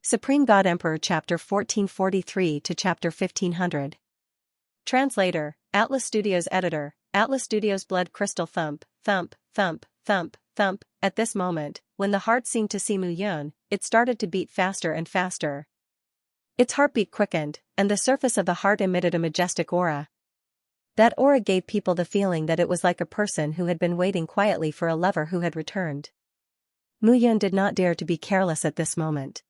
Supreme God Emperor Chapter 1443 to Chapter 1500. Translator, Atlas Studios Editor, Atlas Studios. Blood crystal thump, thump, thump, thump, thump. At this moment, when the heart seemed to see Mu Yun, it started to beat faster and faster. Its heartbeat quickened, and the surface of the heart emitted a majestic aura. That aura gave people the feeling that it was like a person who had been waiting quietly for a lover who had returned. Mu Yun did not dare to be careless at this moment.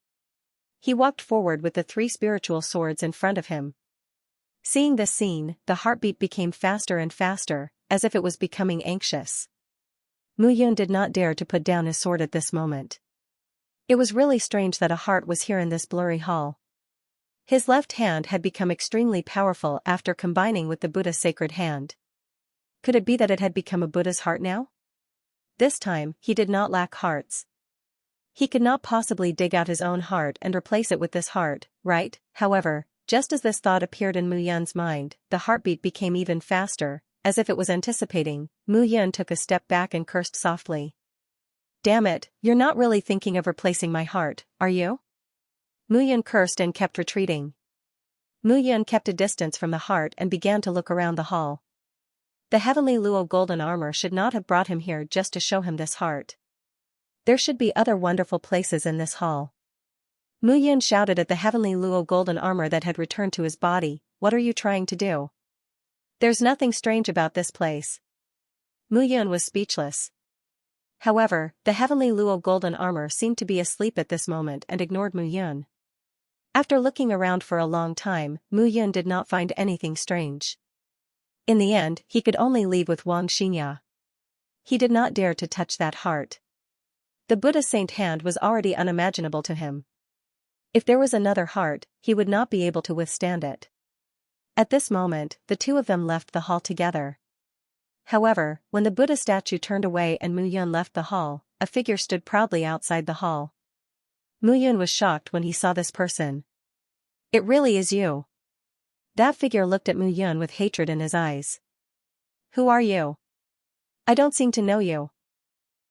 He walked forward with the 3 spiritual swords in front of him. Seeing this scene, the heartbeat became faster and faster, as if it was becoming anxious. Mu Yun did not dare to put down his sword at this moment. It was really strange that a heart was here in this blurry hall. His left hand had become extremely powerful after combining with the Buddha's sacred hand. Could it be that it had become a Buddha's heart now? This time, he did not lack hearts. He could not possibly dig out his own heart and replace it with this heart, right? However, just as this thought appeared in Mu Yun's mind, the heartbeat became even faster, as if it was anticipating. Mu Yun took a step back and cursed softly. "Damn it, you're not really thinking of replacing my heart, are you?" Mu Yun cursed and kept retreating. Mu Yun kept a distance from the heart and began to look around the hall. The heavenly Luo golden armor should not have brought him here just to show him this heart. There should be other wonderful places in this hall. Mu Yun shouted at the heavenly Luo golden armor that had returned to his body, "What are you trying to do? There's nothing strange about this place." Mu Yun was speechless. However, the heavenly Luo golden armor seemed to be asleep at this moment and ignored Mu Yun. After looking around for a long time, Mu Yun did not find anything strange. In the end, he could only leave with Xianxia. He did not dare to touch that heart. The Buddha saint hand was already unimaginable to him. If there was another heart, he would not be able to withstand it. At this moment, the two of them left the hall together. However, when the Buddha statue turned away and Mu Yun left the hall, a figure stood proudly outside the hall. Mu Yun was shocked when he saw this person. "It really is you." That figure looked at Mu Yun with hatred in his eyes. "Who are you? I don't seem to know you."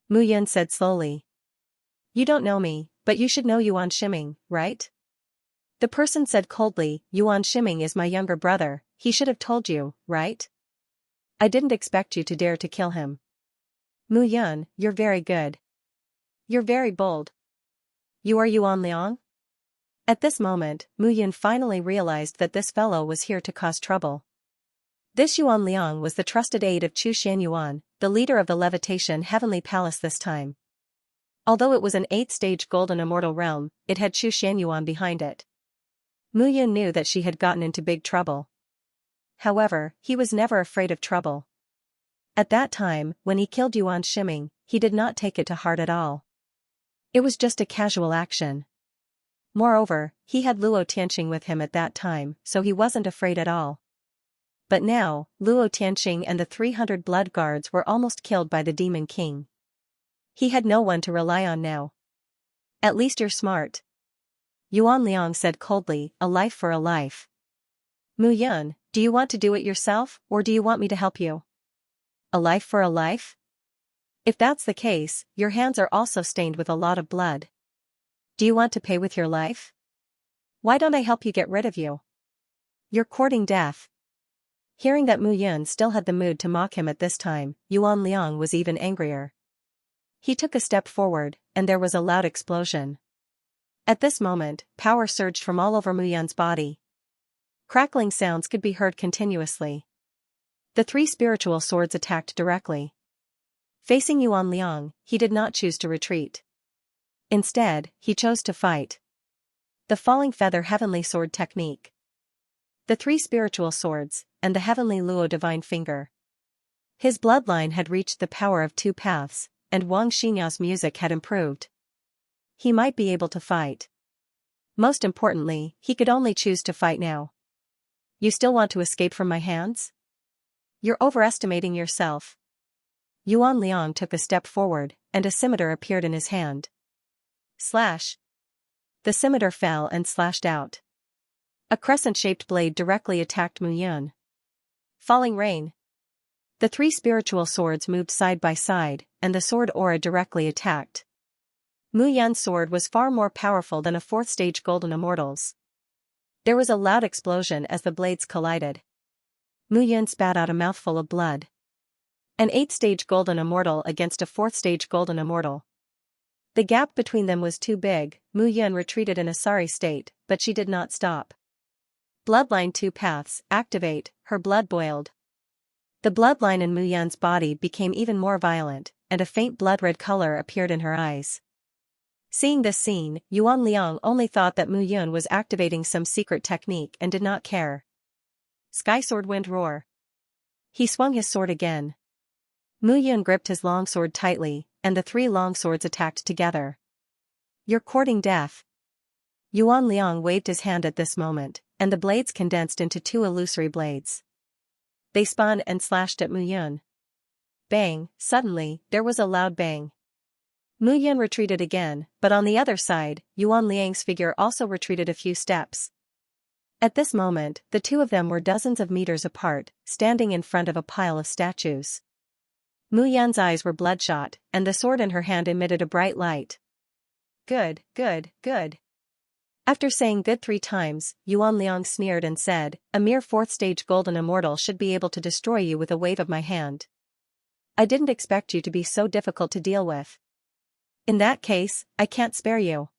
Mu Yun said slowly. "You don't know me, but you should know Yuan Shiming, right?" The person said coldly, "Yuan Shiming is my younger brother, he should have told you, right? I didn't expect you to dare to kill him." "Mu Yun, you're very good. You're very bold. You are Yuan Liang?" At this moment, Mu Yun finally realized that this fellow was here to cause trouble. This Yuan Liang was the trusted aide of Chu Xianyuan, the leader of the Levitation Heavenly Palace this time. Although it was an 8th-stage golden immortal realm, it had Chu Xianyuan behind it. Mu Yun knew that she had gotten into big trouble. However, he was never afraid of trouble. At that time, when he killed Yuan Shiming, he did not take it to heart at all. It was just a casual action. Moreover, he had Luo Tianqing with him at that time, so he wasn't afraid at all. But now, Luo Tianqing and the 300 blood guards were almost killed by the Demon King. He had no one to rely on now. "At least you're smart." Yuan Liang said coldly, "A life for a life." "Mu Yun, do you want to do it yourself, or do you want me to help you?" "A life for a life? If that's the case, your hands are also stained with a lot of blood. Do you want to pay with your life? Why don't I help you get rid of you? You're courting death." Hearing that Mu Yun still had the mood to mock him at this time, Yuan Liang was even angrier. He took a step forward, and there was a loud explosion. At this moment, power surged from all over Mu Yun's body. Crackling sounds could be heard continuously. The 3 spiritual swords attacked directly. Facing Yuan Liang, he did not choose to retreat. Instead, he chose to fight. The falling feather heavenly sword technique. The 3 spiritual swords, and the heavenly Luo divine finger. His bloodline had reached the power of 2 paths, and Wang Xinya's music had improved. He might be able to fight. Most importantly, he could only choose to fight now. "You still want to escape from my hands? You're overestimating yourself." Yuan Liang took a step forward, and a scimitar appeared in his hand. Slash! The scimitar fell and slashed out. A crescent-shaped blade directly attacked Mu Yun. Falling rain. The 3 spiritual swords moved side by side, and the sword aura directly attacked. Mu Yan's sword was far more powerful than a 4th-stage golden immortal's. There was a loud explosion as the blades collided. Mu Yan spat out a mouthful of blood. An 8th-stage golden immortal against a 4th-stage golden immortal. The gap between them was too big. Mu Yan retreated in a sorry state, but she did not stop. Bloodline 2 paths, activate, her blood boiled. The bloodline in Mu Yan's body became even more violent, and a faint blood-red color appeared in her eyes. Seeing this scene, Yuan Liang only thought that Mu Yan was activating some secret technique and did not care. Sky Sword Wind Roar. He swung his sword again. Mu Yan gripped his longsword tightly, and the 3 longswords attacked together. You're courting death. Yuan Liang waved his hand at this moment, and the blades condensed into 2 illusory blades. They spun and slashed at Mu Yan. Bang! Suddenly, there was a loud bang. Mu Yan retreated again, but on the other side, Yuan Liang's figure also retreated a few steps. At this moment, the two of them were dozens of meters apart, standing in front of a pile of statues. Mu Yan's eyes were bloodshot, and the sword in her hand emitted a bright light. Good, good, good. After saying good 3 times, Yuan Liang sneered and said, a mere 4th-stage golden immortal should be able to destroy you with a wave of my hand. I didn't expect you to be so difficult to deal with. In that case, I can't spare you.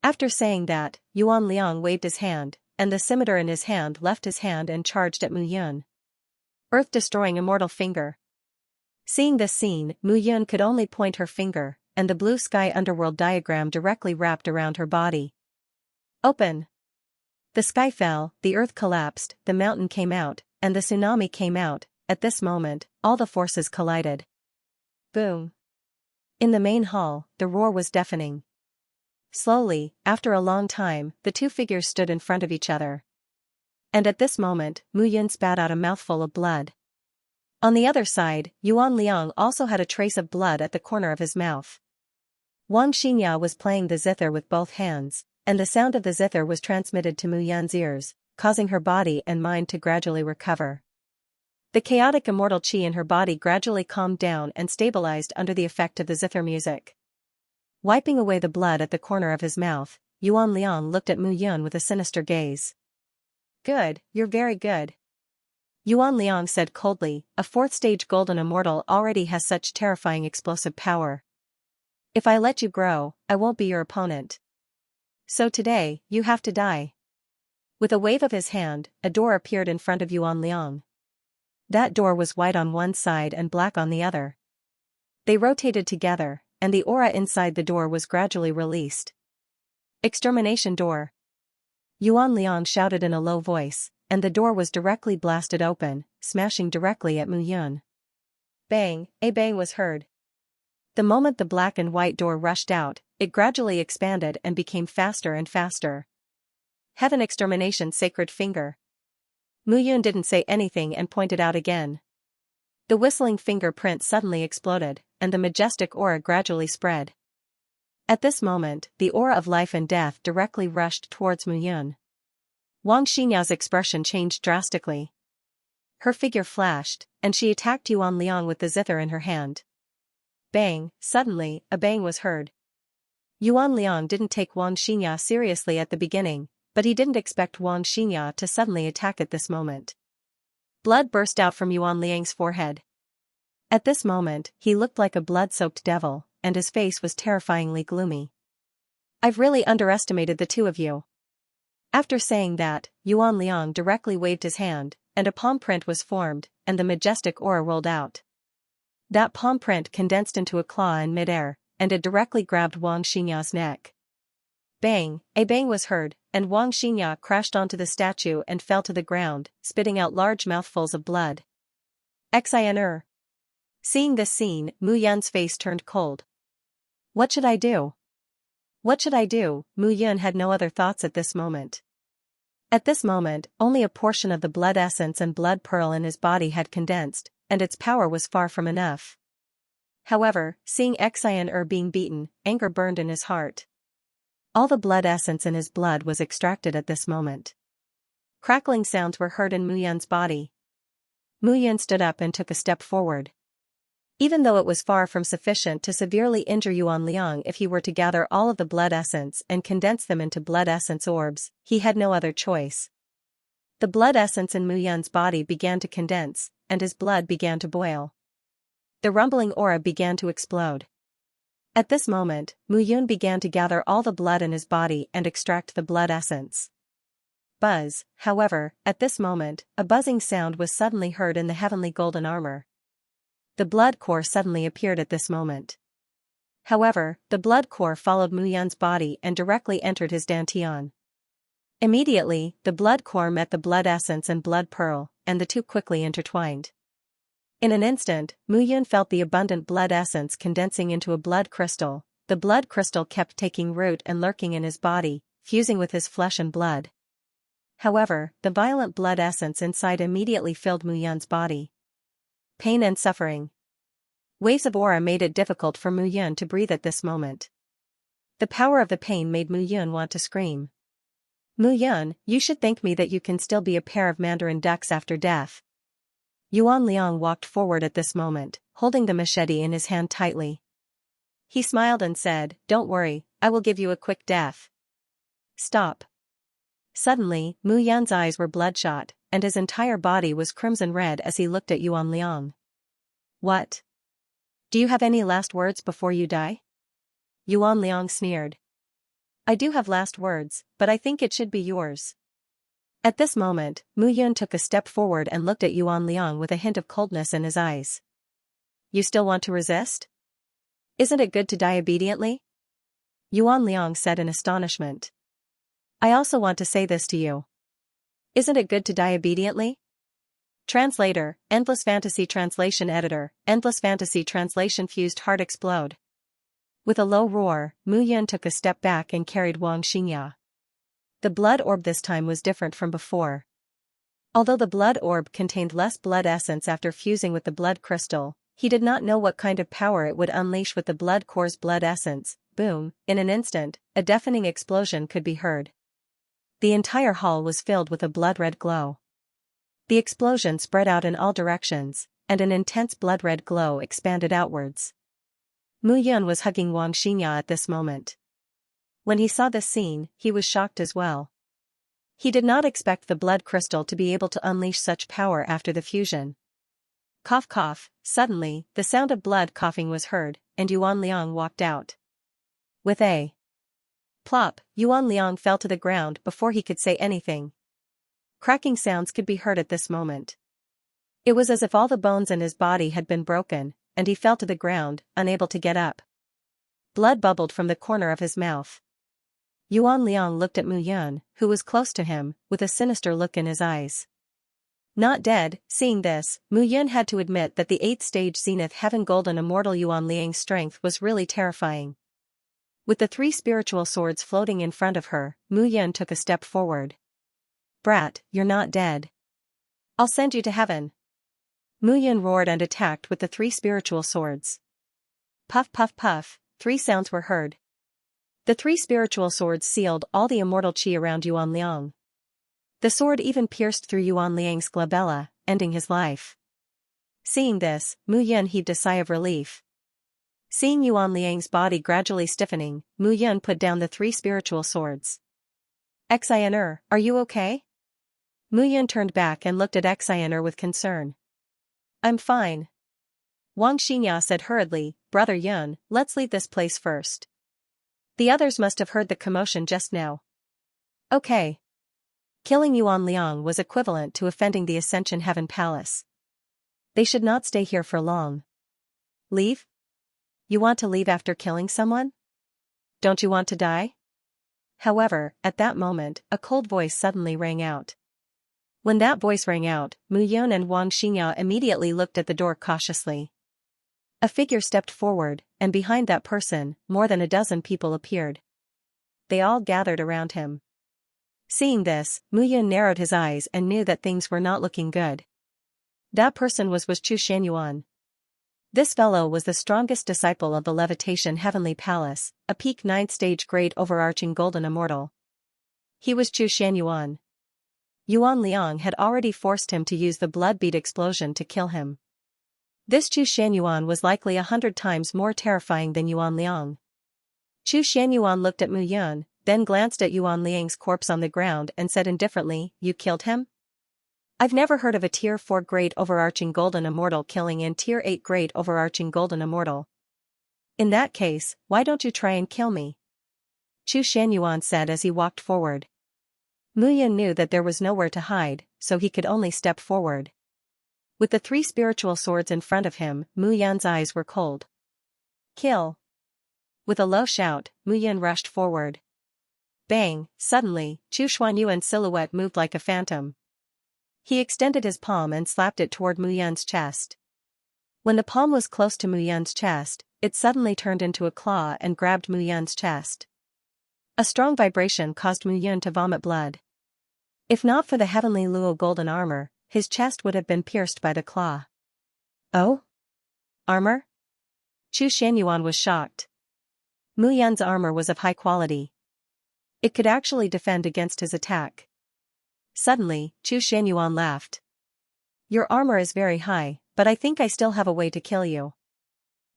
After saying that, Yuan Liang waved his hand, and the scimitar in his hand left his hand and charged at Mu Yan. Earth-destroying immortal finger. Seeing this scene, Mu Yan could only point her finger, and the blue sky underworld diagram directly wrapped around her body. Open. The sky fell, the earth collapsed, the mountain came out, and the tsunami came out. At this moment, all the forces collided. Boom. In the main hall, the roar was deafening. Slowly, after a long time, the 2 figures stood in front of each other. And at this moment, Mu Yan spat out a mouthful of blood. On the other side, Yuan Liang also had a trace of blood at the corner of his mouth. Xianxia was playing the zither with both hands, and the sound of the zither was transmitted to Mu Yan's ears, causing her body and mind to gradually recover. The chaotic immortal chi in her body gradually calmed down and stabilized under the effect of the zither music. Wiping away the blood at the corner of his mouth, Yuan Liang looked at Mu Yan with a sinister gaze. Good, you're very good. Yuan Liang said coldly, a 4th-stage golden immortal already has such terrifying explosive power. If I let you grow, I won't be your opponent. So today, you have to die. With a wave of his hand, a door appeared in front of Yuan Liang. That door was white on one side and black on the other. They rotated together, and the aura inside the door was gradually released. Extermination door. Yuan Liang shouted in a low voice, and the door was directly blasted open, smashing directly at Mu Yan. Bang, a bang was heard. The moment the black and white door rushed out, it gradually expanded and became faster and faster. Heaven extermination sacred finger. Mu Yan didn't say anything and pointed out again. The whistling fingerprint suddenly exploded, and the majestic aura gradually spread. At this moment, the aura of life and death directly rushed towards Mu Yan. Xianxia's expression changed drastically. Her figure flashed, and she attacked Yuan Liang with the zither in her hand. Bang! Suddenly, a bang was heard. Yuan Liang didn't take Xianxia seriously at the beginning, but he didn't expect Xianxia to suddenly attack at this moment. Blood burst out from Yuan Liang's forehead. At this moment, he looked like a blood-soaked devil, and his face was terrifyingly gloomy. I've really underestimated the two of you. After saying that, Yuan Liang directly waved his hand, and a palm print was formed, and the majestic aura rolled out. That palm print condensed into a claw in midair, and it directly grabbed Xianxia's neck. Bang! A bang was heard, and Xianxia crashed onto the statue and fell to the ground, spitting out large mouthfuls of blood. Xianxia. Seeing this scene, Mu Yan's face turned cold. What should I do? What should I do? Mu Yan had no other thoughts at this moment. At this moment, only a portion of the blood essence and blood pearl in his body had condensed, and its power was far from enough. However, seeing Xianxia being beaten, anger burned in his heart. All the blood essence in his blood was extracted at this moment. Crackling sounds were heard in Mu Yan's body. Mu Yan stood up and took a step forward. Even though it was far from sufficient to severely injure Yuan Liang if he were to gather all of the blood essence and condense them into blood essence orbs, he had no other choice. The blood essence in Mu Yun's body began to condense, and his blood began to boil. The rumbling aura began to explode. At this moment, Mu Yun began to gather all the blood in his body and extract the blood essence. Buzz, however, at this moment, a buzzing sound was suddenly heard in the heavenly golden armor. The blood core suddenly appeared at this moment. However, the blood core followed Mu Yun's body and directly entered his dantian. Immediately, the blood core met the blood essence and blood pearl, and the two quickly intertwined. In an instant, Mu Yun felt the abundant blood essence condensing into a blood crystal. The blood crystal kept taking root and lurking in his body, fusing with his flesh and blood. However, the violent blood essence inside immediately filled Mu Yun's body. Pain and suffering. Waves of aura made it difficult for Mu Yun to breathe at this moment. The power of the pain made Mu Yun want to scream. Mu Yun, you should thank me that you can still be a pair of mandarin ducks after death. Yuan Liang walked forward at this moment, holding the machete in his hand tightly. He smiled and said, "Don't worry, I will give you a quick death." Stop. Suddenly, Mu Yun's eyes were bloodshot, and his entire body was crimson red as he looked at Yuan Liang. What? Do you have any last words before you die? Yuan Liang sneered. I do have last words, but I think it should be yours. At this moment, Mu Yun took a step forward and looked at Yuan Liang with a hint of coldness in his eyes. You still want to resist? Isn't it good to die obediently? Yuan Liang said in astonishment. I also want to say this to you. Isn't it good to die obediently? Translator, Endless Fantasy Translation Editor, Endless Fantasy Translation Fused Heart Explode. With a low roar, Mu Yun took a step back and carried Xianxia. The blood orb this time was different from before. Although the blood orb contained less blood essence after fusing with the blood crystal, he did not know what kind of power it would unleash with the blood core's blood essence. Boom, in an instant, a deafening explosion could be heard. The entire hall was filled with a blood-red glow. The explosion spread out in all directions, and an intense blood-red glow expanded outwards. Mu Yun was hugging Xianxia at this moment. When he saw this scene, he was shocked as well. He did not expect the blood crystal to be able to unleash such power after the fusion. Cough cough, suddenly, the sound of blood coughing was heard, and Yuan Liang walked out. With a plop, Yuan Liang fell to the ground before he could say anything. Cracking sounds could be heard at this moment. It was as if all the bones in his body had been broken, and he fell to the ground, unable to get up. Blood bubbled from the corner of his mouth. Yuan Liang looked at Mu Yun, who was close to him, with a sinister look in his eyes. Not dead. Seeing this, Mu Yun had to admit that the 8th stage Zenith Heaven Golden Immortal Yuan Liang's strength was really terrifying. With the 3 spiritual swords floating in front of her, Mu Yun took a step forward. Brat, you're not dead. I'll send you to heaven. Mu Yun roared and attacked with the 3 spiritual swords. Puff puff puff, 3 sounds were heard. The 3 spiritual swords sealed all the immortal qi around Yuan Liang. The sword even pierced through Yuan Liang's glabella, ending his life. Seeing this, Mu Yun heaved a sigh of relief. Seeing Yuan Liang's body gradually stiffening, Mu Yun put down the 3 spiritual swords. Xianxia, are you okay? Mu Yun turned back and looked at Xianxia with concern. I'm fine. Xianxia said hurriedly, Brother Yun, let's leave this place first. The others must have heard the commotion just now. Okay. Killing Yuan Liang was equivalent to offending the Ascension Heaven Palace. They should not stay here for long. Leave? You want to leave after killing someone? Don't you want to die? However, at that moment, a cold voice suddenly rang out. When that voice rang out, Mu Yun and Xianxia immediately looked at the door cautiously. A figure stepped forward, and behind that person, more than a dozen people appeared. They all gathered around him. Seeing this, Mu Yun narrowed his eyes and knew that things were not looking good. That person was Chu Shanyuan. This fellow was the strongest disciple of the Levitation Heavenly Palace, a peak 9th stage great overarching golden immortal. He was Chu Shanyuan. Yuan Liang had already forced him to use the blood bead explosion to kill him. This Chu Shan was likely 100 times more terrifying than Yuan Liang. Chu Shan looked at Mu Yun, then glanced at Yuan Liang's corpse on the ground and said indifferently, "You killed him? I've never heard of a Tier 4 Great Overarching Golden Immortal killing a Tier 8 Great Overarching Golden Immortal. In that case, why don't you try and kill me?" Chu Shan said as he walked forward. Mu Yun knew that there was nowhere to hide, so he could only step forward. With the 3 spiritual swords in front of him, Mu Yun's eyes were cold. "Kill!" With a low shout, Mu Yun rushed forward. Bang! Suddenly, Chu Xuanyuan's silhouette moved like a phantom. He extended his palm and slapped it toward Mu Yun's chest. When the palm was close to Mu Yun's chest, it suddenly turned into a claw and grabbed Mu Yun's chest. A strong vibration caused Mu Yun to vomit blood. If not for the heavenly Luo golden armor, his chest would have been pierced by the claw. "Oh? Armor?" Chu Shan was shocked. Mu Yun's armor was of high quality. It could actually defend against his attack. Suddenly, Chu Shan laughed. "Your armor is very high, but I think I still have a way to kill you."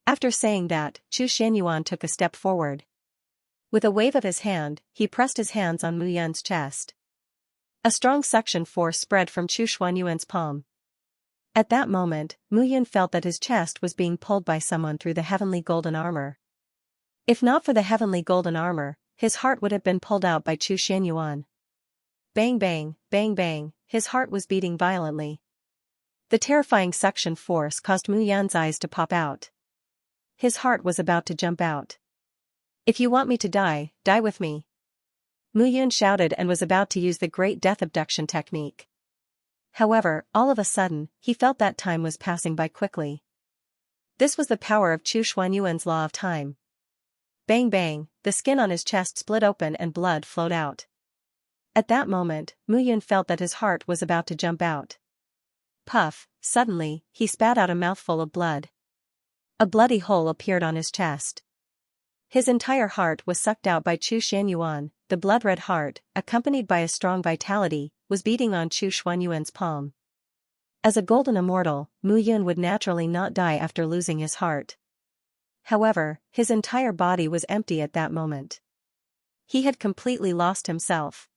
After saying that, Chu Shan took a step forward. With a wave of his hand, he pressed his hands on Mu Yun's chest. A strong suction force spread from Chu Xuanyuan's palm. At that moment, Mu Yun felt that his chest was being pulled by someone through the heavenly golden armor. If not for the heavenly golden armor, his heart would have been pulled out by Chu Shan. Bang bang, bang bang, his heart was beating violently. The terrifying suction force caused Mu Yun's eyes to pop out. His heart was about to jump out. "If you want me to die, die with me." Mu Yun shouted and was about to use the Great Death Abduction technique. However, all of a sudden, he felt that time was passing by quickly. This was the power of Chu Xuanyuan's law of time. Bang bang, the skin on his chest split open and blood flowed out. At that moment, Mu Yun felt that his heart was about to jump out. Puff, suddenly, he spat out a mouthful of blood. A bloody hole appeared on his chest. His entire heart was sucked out by Chu Shan. The blood-red heart, accompanied by a strong vitality, was beating on Chu Xuanyuan's palm. As a golden immortal, Mu Yun would naturally not die after losing his heart. However, his entire body was empty at that moment. He had completely lost himself.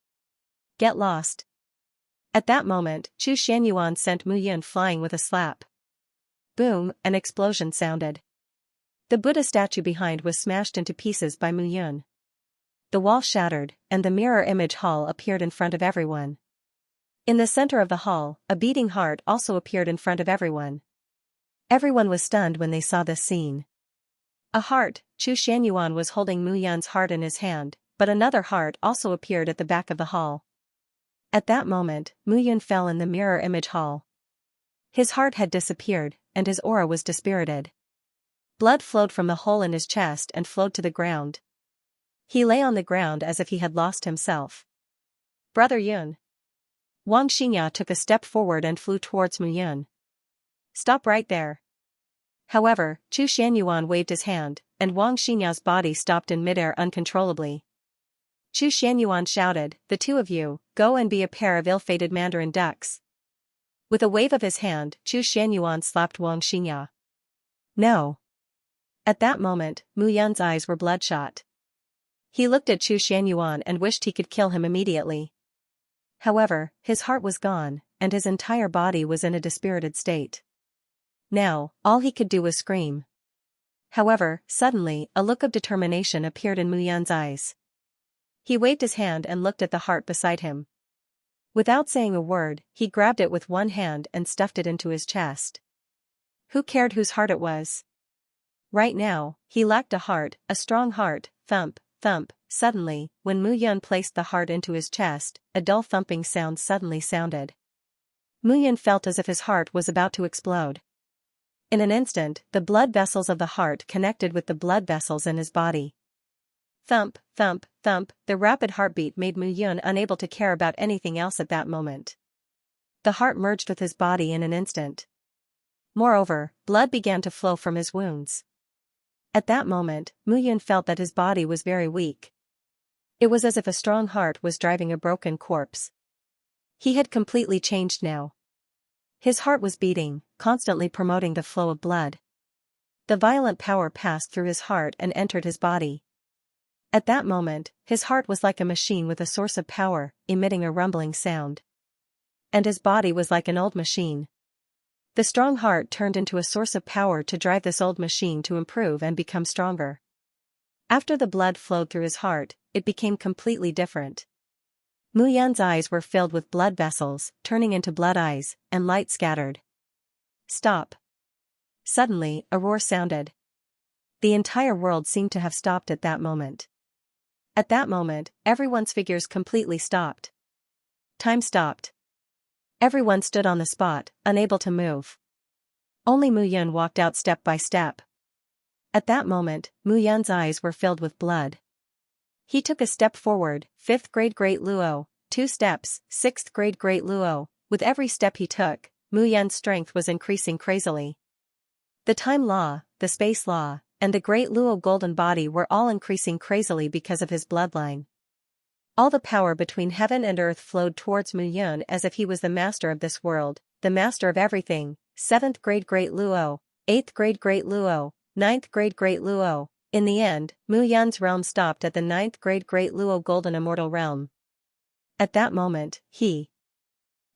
"Get lost." At that moment, Chu Shan sent Mu Yun flying with a slap. Boom, an explosion sounded. The Buddha statue behind was smashed into pieces by Mu Yun. The wall shattered, and the mirror image hall appeared in front of everyone. In the center of the hall, a beating heart also appeared in front of everyone. Everyone was stunned when they saw this scene. A heart, Chu Shan was holding Mu Yun's heart in his hand, but another heart also appeared at the back of the hall. At that moment, Mu Yun fell in the mirror image hall. His heart had disappeared, and his aura was dispirited. Blood flowed from the hole in his chest and flowed to the ground. He lay on the ground as if he had lost himself. "Brother Yun." Wang Xingya took a step forward and flew towards Mu Yun. "Stop right there." However, Chu Shan waved his hand, and Wang Xingya's body stopped in midair uncontrollably. Chu Shan shouted, "The two of you, go and be a pair of ill-fated mandarin ducks." With a wave of his hand, Chu Shan slapped Wang Xingya. "No." At that moment, Mu Yun's eyes were bloodshot. He looked at Chu Shan and wished he could kill him immediately. However, his heart was gone, and his entire body was in a dispirited state. Now, all he could do was scream. However, suddenly, a look of determination appeared in Mu Yun's eyes. He waved his hand and looked at the heart beside him. Without saying a word, he grabbed it with one hand and stuffed it into his chest. Who cared whose heart it was? Right now, he lacked a heart, a strong heart. Thump, thump. Suddenly, when Mu Yun placed the heart into his chest, a dull thumping sound suddenly sounded. Mu Yun felt as if his heart was about to explode. In an instant, the blood vessels of the heart connected with the blood vessels in his body. Thump, thump, thump. The rapid heartbeat made Mu Yun unable to care about anything else at that moment. The heart merged with his body in an instant. Moreover, blood began to flow from his wounds. At that moment, Mu Yun felt that his body was very weak. It was as if a strong heart was driving a broken corpse. He had completely changed now. His heart was beating, constantly promoting the flow of blood. The violent power passed through his heart and entered his body. At that moment, his heart was like a machine with a source of power, emitting a rumbling sound. And his body was like an old machine. The strong heart turned into a source of power to drive this old machine to improve and become stronger. After the blood flowed through his heart, it became completely different. Mu Yan's eyes were filled with blood vessels, turning into blood eyes, and light scattered. Stop. Suddenly, a roar sounded. The entire world seemed to have stopped at that moment. At that moment, everyone's figures completely stopped. Time stopped. Everyone stood on the spot, unable to move. Only Mu Yan walked out step by step. At that moment, Mu Yan's eyes were filled with blood. He took a step forward, 5th grade Great Luo, 2 steps, 6th grade Great Luo. With every step he took, Mu Yan's strength was increasing crazily. The time law, the space law, and the Great Luo golden body were all increasing crazily because of his bloodline. All the power between heaven and earth flowed towards Mu Yan as if he was the master of this world, the master of everything. 7th grade Great Luo, 8th grade Great Luo, 9th grade Great Luo. In the end, Mu Yan's realm stopped at the 9th grade Great Luo Golden Immortal Realm. At that moment, he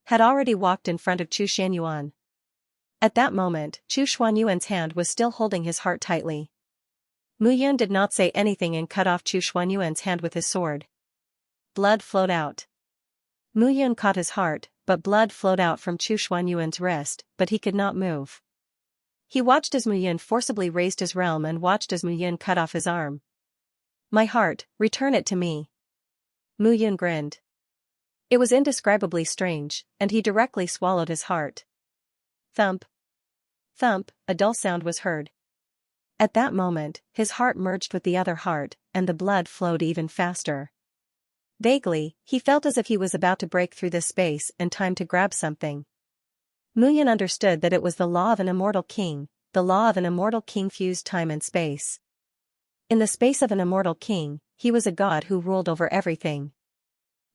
had already walked in front of Chu Xianyuan. At that moment, Chu Xuanyuan's hand was still holding his heart tightly. Mu Yan did not say anything and cut off Chu Xuanyuan's hand with his sword. Blood flowed out. Mu Yan caught his heart, but blood flowed out from Chu Xuanyuan's wrist, but he could not move. He watched as Mu Yan forcibly raised his realm and watched as Mu Yan cut off his arm. My heart, return it to me. Mu Yan grinned. It was indescribably strange, and he directly swallowed his heart. Thump. Thump, a dull sound was heard. At that moment, his heart merged with the other heart, and the blood flowed even faster. Vaguely, he felt as if he was about to break through this space and time to grab something. Mu Yan understood that it was the law of an immortal king. The law of an immortal king fused time and space. In the space of an immortal king, he was a god who ruled over everything.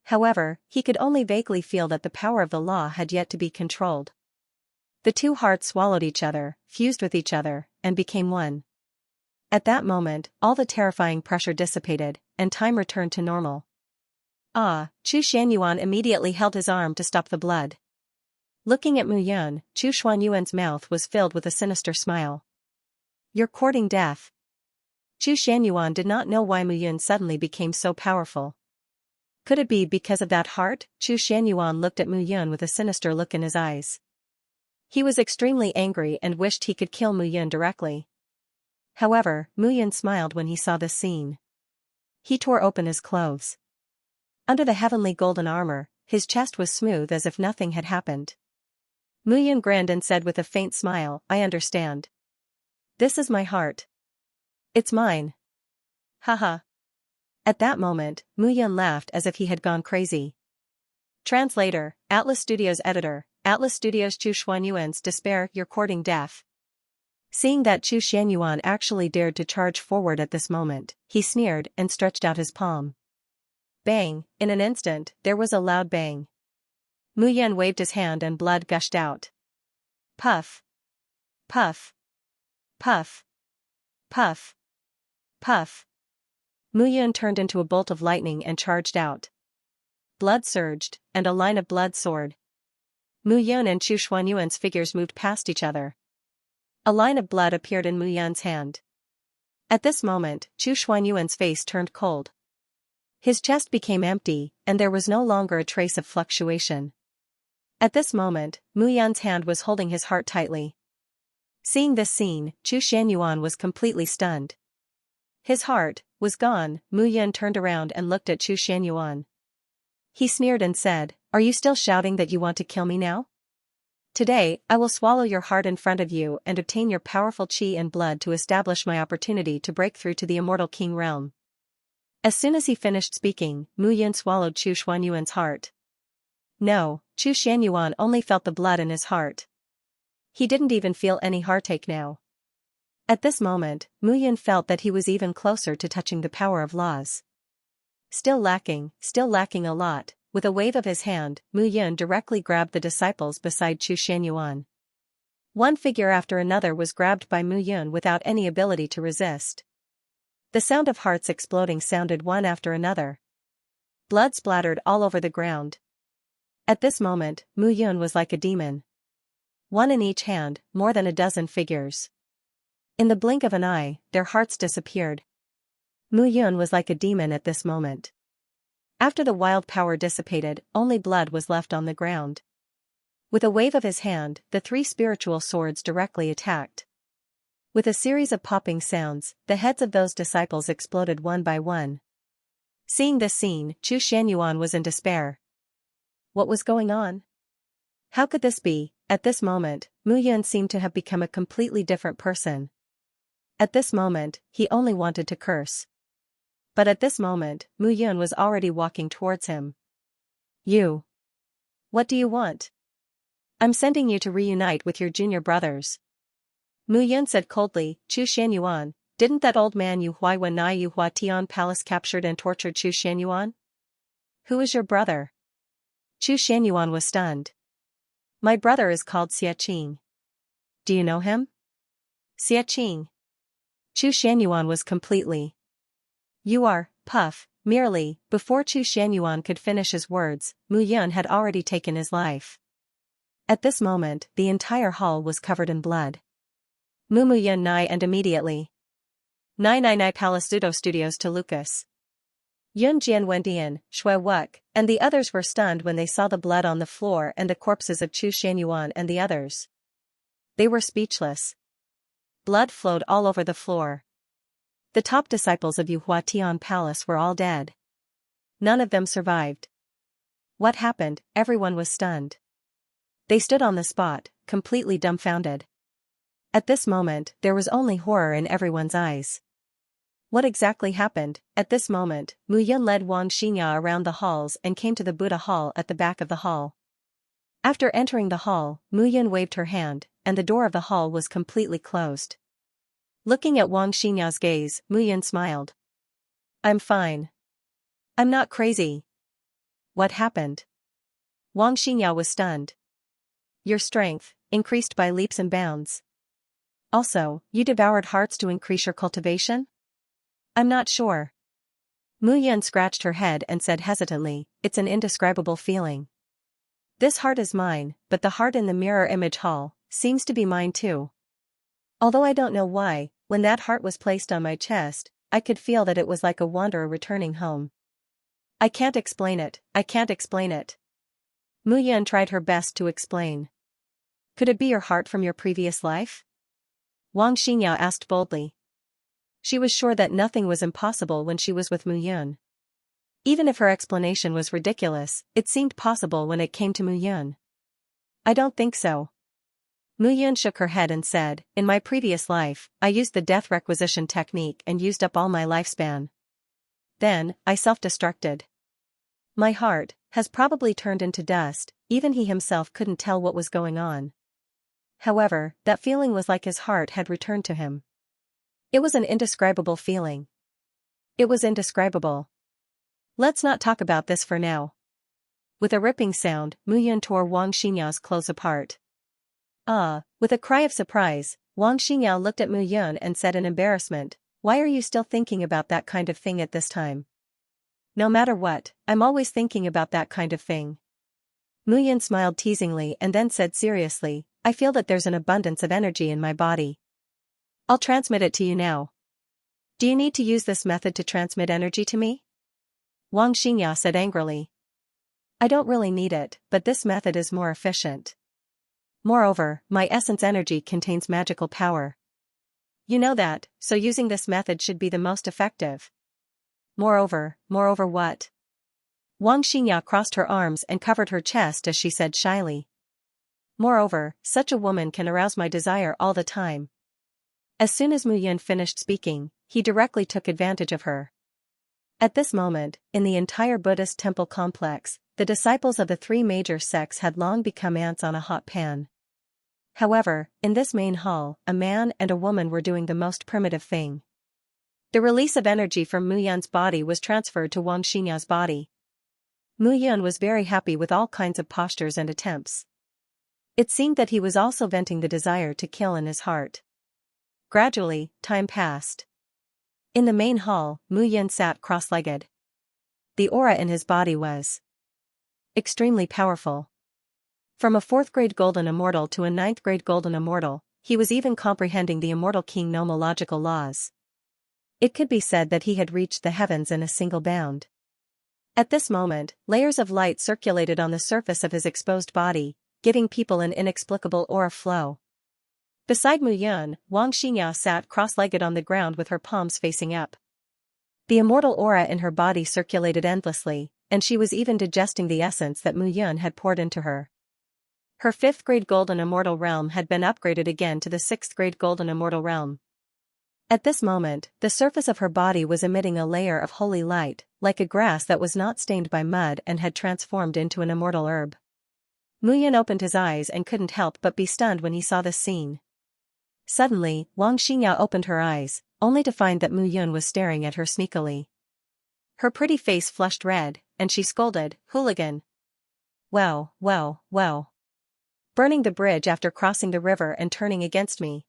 However, he could only vaguely feel that the power of the law had yet to be controlled. The two hearts swallowed each other, fused with each other, and became one. At that moment, all the terrifying pressure dissipated, and time returned to normal. Chu Xianyuan immediately held his arm to stop the blood. Looking at Mu Yan, Chu Xuanyuan's mouth was filled with a sinister smile. You're courting death. Chu Xianyuan did not know why Mu Yan suddenly became so powerful. Could it be because of that heart? Chu Xianyuan looked at Mu Yan with a sinister look in his eyes. He was extremely angry and wished he could kill Mu Yan directly. However, Mu Yan smiled when he saw this scene. He tore open his clothes. Under the heavenly golden armor, his chest was smooth as if nothing had happened. Mu Yan grinned and said with a faint smile, I understand. This is my heart. It's mine. Haha. At that moment, Mu Yan laughed as if he had gone crazy. Translator, Atlas Studios Editor, Atlas Studios. Chu Xuanyuan's despair. You're courting death. Seeing that Chu Xianyuan actually dared to charge forward at this moment, he sneered and stretched out his palm. Bang, in an instant, there was a loud bang. Mu Yan waved his hand and blood gushed out. Puff. Puff. Puff. Puff. Puff. Mu Yan turned into a bolt of lightning and charged out. Blood surged, and a line of blood soared. Mu Yan and Chu Xuanyuan's figures moved past each other. A line of blood appeared in Mu Yan's hand. At this moment, Chu Xuanyuan's face turned cold. His chest became empty, and there was no longer a trace of fluctuation. At this moment, Mu Yan's hand was holding his heart tightly. Seeing this scene, Chu Xianyuan was completely stunned. His heart was gone. Mu Yan turned around and looked at Chu Xianyuan. He sneered and said, Are you still shouting that you want to kill me now? Today, I will swallow your heart in front of you and obtain your powerful qi and blood to establish my opportunity to break through to the immortal king realm. As soon as he finished speaking, Mu Yan swallowed Chu Xuanyuan's heart. No, Chu Xianyuan only felt the blood in his heart. He didn't even feel any heartache now. At this moment, Mu Yan felt that he was even closer to touching the power of laws. Still lacking a lot, with a wave of his hand, Mu Yun directly grabbed the disciples beside Chu Shangyuan. One figure after another was grabbed by Mu Yun without any ability to resist. The sound of hearts exploding sounded one after another. Blood splattered all over the ground. At this moment, Mu Yun was like a demon. One in each hand, more than a dozen figures. In the blink of an eye, their hearts disappeared. Mu Yun was like a demon at this moment. After the wild power dissipated, only blood was left on the ground. With a wave of his hand, the three spiritual swords directly attacked. With a series of popping sounds, the heads of those disciples exploded one by one. Seeing this scene, Chu Shangyuan was in despair. What was going on? How could this be? At this moment, Mu Yun seemed to have become a completely different person. At this moment, he only wanted to curse. But at this moment, Mu Yun was already walking towards him. You. What do you want? I'm sending you to reunite with your junior brothers. Mu Yun said coldly. Chu Shangyuan, didn't that old man Yu Huai when Nai Yu Hua Tian Palace captured and tortured Chu Shangyuan? Who is your brother? Chu Shangyuan was stunned. My brother is called Xianxia. Do you know him? Xianxia. Chu Shangyuan was completely. You are, puff, merely. Before Chu Shangyuan could finish his words, Mu Yun had already taken his life. At this moment, the entire hall was covered in blood. Mu Yun Nai and immediately. Nai Palace Judo Studios to Lucas. Yun Jian Wendian, Shui Wuk, and the others were stunned when they saw the blood on the floor and the corpses of Chu Shangyuan and the others. They were speechless. Blood flowed all over the floor. The top disciples of Yu Hua Tian Palace were all dead. None of them survived. What happened? Everyone was stunned. They stood on the spot, completely dumbfounded. At this moment, there was only horror in everyone's eyes. What exactly happened? At this moment, Mu Yun led Wang Xinya around the halls and came to the Buddha hall at the back of the hall. After entering the hall, Mu Yun waved her hand, and the door of the hall was completely closed. Looking at Wang Xinya's gaze, Mu Yun smiled. I'm fine. I'm not crazy. What happened? Wang Xinya was stunned. Your strength increased by leaps and bounds. Also, you devoured hearts to increase your cultivation? I'm not sure. Mu Yun scratched her head and said hesitantly, it's an indescribable feeling. This heart is mine, but the heart in the mirror image hall seems to be mine too. Although I don't know why, when that heart was placed on my chest, I could feel that it was like a wanderer returning home. I can't explain it, I can't explain it. Mu Yun tried her best to explain. Could it be your heart from your previous life? Wang Xinya asked boldly. She was sure that nothing was impossible when she was with Mu Yun. Even if her explanation was ridiculous, it seemed possible when it came to Mu Yun. I don't think so. Mu Yun shook her head and said, in my previous life, I used the death requisition technique and used up all my lifespan. Then, I self-destructed. My heart has probably turned into dust, even he himself couldn't tell what was going on. However, that feeling was like his heart had returned to him. It was an indescribable feeling. It was indescribable. Let's not talk about this for now. With a ripping sound, Mu Yun tore Wang Xinya's clothes apart. With a cry of surprise, Wang Xinya looked at Mu Yun and said in embarrassment, why are you still thinking about that kind of thing at this time? No matter what, I'm always thinking about that kind of thing. Mu Yun smiled teasingly and then said seriously, I feel that there's an abundance of energy in my body. I'll transmit it to you now. Do you need to use this method to transmit energy to me? Wang Xinya said angrily. I don't really need it, but this method is more efficient. Moreover, my essence energy contains magical power. You know that, so using this method should be the most effective. Moreover what? Wang Xinya crossed her arms and covered her chest as she said shyly. Moreover, such a woman can arouse my desire all the time. As soon as Mu Yun finished speaking, he directly took advantage of her. At this moment, in the entire Buddhist temple complex, the disciples of the three major sects had long become ants on a hot pan. However, in this main hall, a man and a woman were doing the most primitive thing. The release of energy from Mu Yun's body was transferred to Wang Xinya's body. Mu Yun was very happy with all kinds of postures and attempts. It seemed that he was also venting the desire to kill in his heart. Gradually, time passed. In the main hall, Mu Yun sat cross-legged. The aura in his body was extremely powerful. From a 4th-grade golden immortal to a 9th-grade golden immortal, he was even comprehending the immortal king nomological laws. It could be said that he had reached the heavens in a single bound. At this moment, layers of light circulated on the surface of his exposed body, giving people an inexplicable aura flow. Beside Mu Yun, Xianxia sat cross-legged on the ground with her palms facing up. The immortal aura in her body circulated endlessly, and she was even digesting the essence that Mu Yun had poured into her. Her 5th-grade golden immortal realm had been upgraded again to the 6th-grade golden immortal realm. At this moment, the surface of her body was emitting a layer of holy light, like a grass that was not stained by mud and had transformed into an immortal herb. Mu Yun opened his eyes and couldn't help but be stunned when he saw this scene. Suddenly, Xianxia opened her eyes, only to find that Mu Yun was staring at her sneakily. Her pretty face flushed red, and she scolded, "Hooligan! Wow, wow, wow. Burning the bridge after crossing the river and turning against me."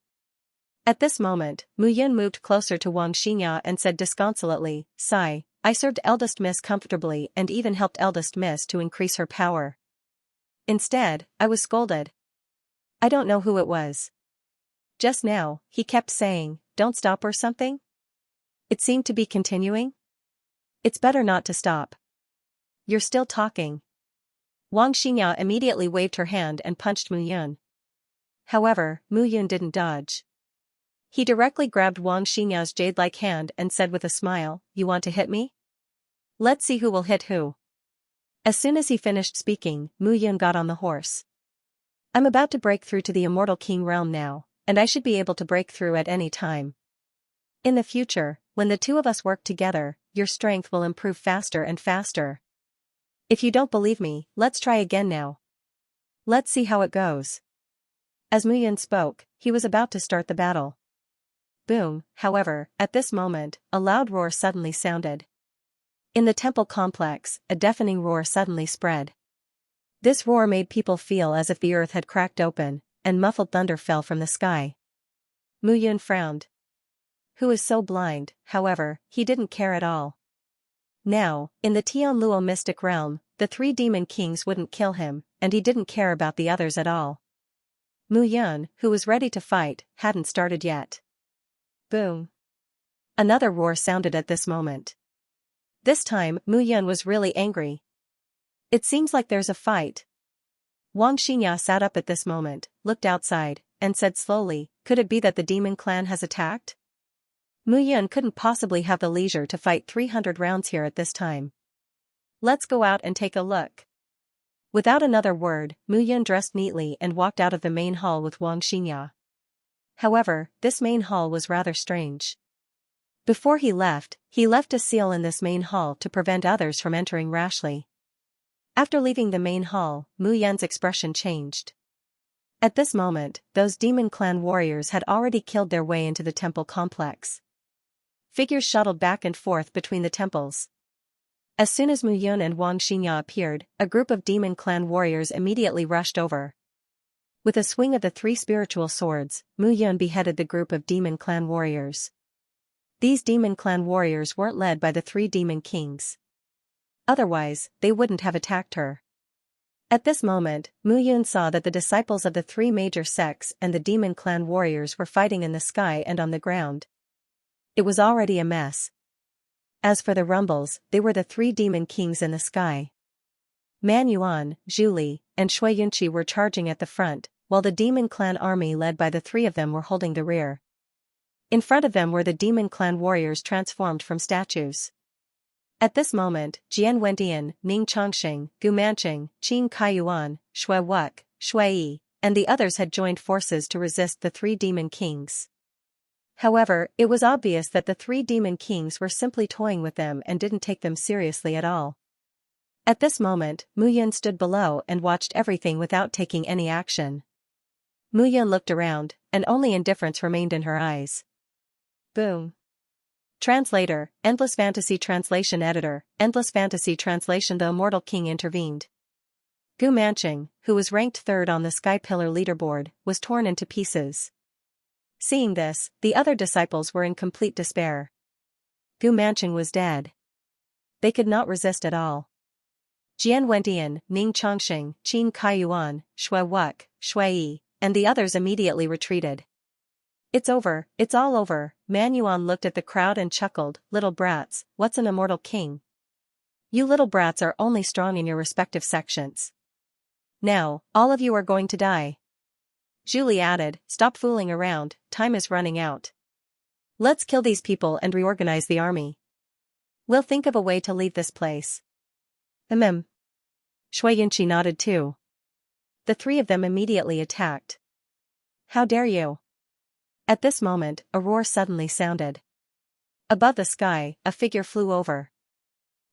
At this moment, Mu Yun moved closer to Xianxia and said disconsolately, "Sigh, I served Eldest Miss comfortably and even helped Eldest Miss to increase her power. Instead, I was scolded. I don't know who it was. Just now, he kept saying, 'Don't stop' or something? It seemed to be continuing. It's better not to stop. You're still talking." Xianxia immediately waved her hand and punched Mu Yun. However, Mu Yun didn't dodge. He directly grabbed Xianxia's jade-like hand and said with a smile, "You want to hit me? Let's see who will hit who." As soon as he finished speaking, Mu Yun got on the horse. "I'm about to break through to the immortal king realm now, and I should be able to break through at any time. In the future, when the two of us work together, your strength will improve faster and faster. If you don't believe me, let's try again now. Let's see how it goes." As Mu Yun spoke, he was about to start the battle. Boom, however, at this moment, a loud roar suddenly sounded. In the temple complex, a deafening roar suddenly spread. This roar made people feel as if the earth had cracked open, and muffled thunder fell from the sky. Mu Yun frowned. Who is so blind? However, he didn't care at all. Now, in the Tianluo mystic realm, the 3 demon kings wouldn't kill him, and he didn't care about the others at all. Mu Yun, who was ready to fight, hadn't started yet. Boom. Another roar sounded at this moment. This time, Mu Yun was really angry. "It seems like there's a fight." Xianxia sat up at this moment, looked outside, and said slowly, "Could it be that the demon clan has attacked? Mu Yun couldn't possibly have the leisure to fight 300 rounds here at this time. Let's go out and take a look." Without another word, Mu Yun dressed neatly and walked out of the main hall with Xianxia. However, this main hall was rather strange. Before he left a seal in this main hall to prevent others from entering rashly. After leaving the main hall, Mu Yun's expression changed. At this moment, those demon clan warriors had already killed their way into the temple complex. Figures shuttled back and forth between the temples. As soon as Mu Yun and Xianxia appeared, a group of demon clan warriors immediately rushed over. With a swing of the 3 spiritual swords, Mu Yun beheaded the group of demon clan warriors. These demon clan warriors weren't led by the 3 demon kings. Otherwise, they wouldn't have attacked her. At this moment, Mu Yun saw that the disciples of the 3 major sects and the demon clan warriors were fighting in the sky and on the ground. It was already a mess. As for the rumbles, they were the 3 demon kings in the sky. Man Yuan, Zhu Li, and Shui Yunqi were charging at the front, while the demon clan army led by the 3 of them were holding the rear. In front of them were the demon clan warriors transformed from statues. At this moment, Jian Wendian, Ning Chongqing, Gu Manqing, Qing Kaiyuan, Shui Wuk, Shui Yi, and the others had joined forces to resist the 3 demon kings. However, it was obvious that the 3 demon kings were simply toying with them and didn't take them seriously at all. At this moment, Mu Yun stood below and watched everything without taking any action. Mu Yun looked around, and only indifference remained in her eyes. Boom. Translator, Endless Fantasy Translation Editor, Endless Fantasy Translation. The Immortal King intervened. Gu Manching, who was ranked third on the Sky Pillar leaderboard, was torn into pieces. Seeing this, the other disciples were in complete despair. Gu Manching was dead. They could not resist at all. Jian Wendian, Ning Chongqing, Qin Kaiyuan, Shui Wuk, Shui Yi, and the others immediately retreated. It's over, it's all over. Man Yuan looked at the crowd and chuckled, little brats, what's an immortal king? You little brats are only strong in your respective sections. Now, all of you are going to die. Julie added, stop fooling around, time is running out. Let's kill these people and reorganize the army. We'll think of a way to leave this place. Shui Yinchi nodded too. The three of them immediately attacked. How dare you? At this moment, a roar suddenly sounded. Above the sky, a figure flew over.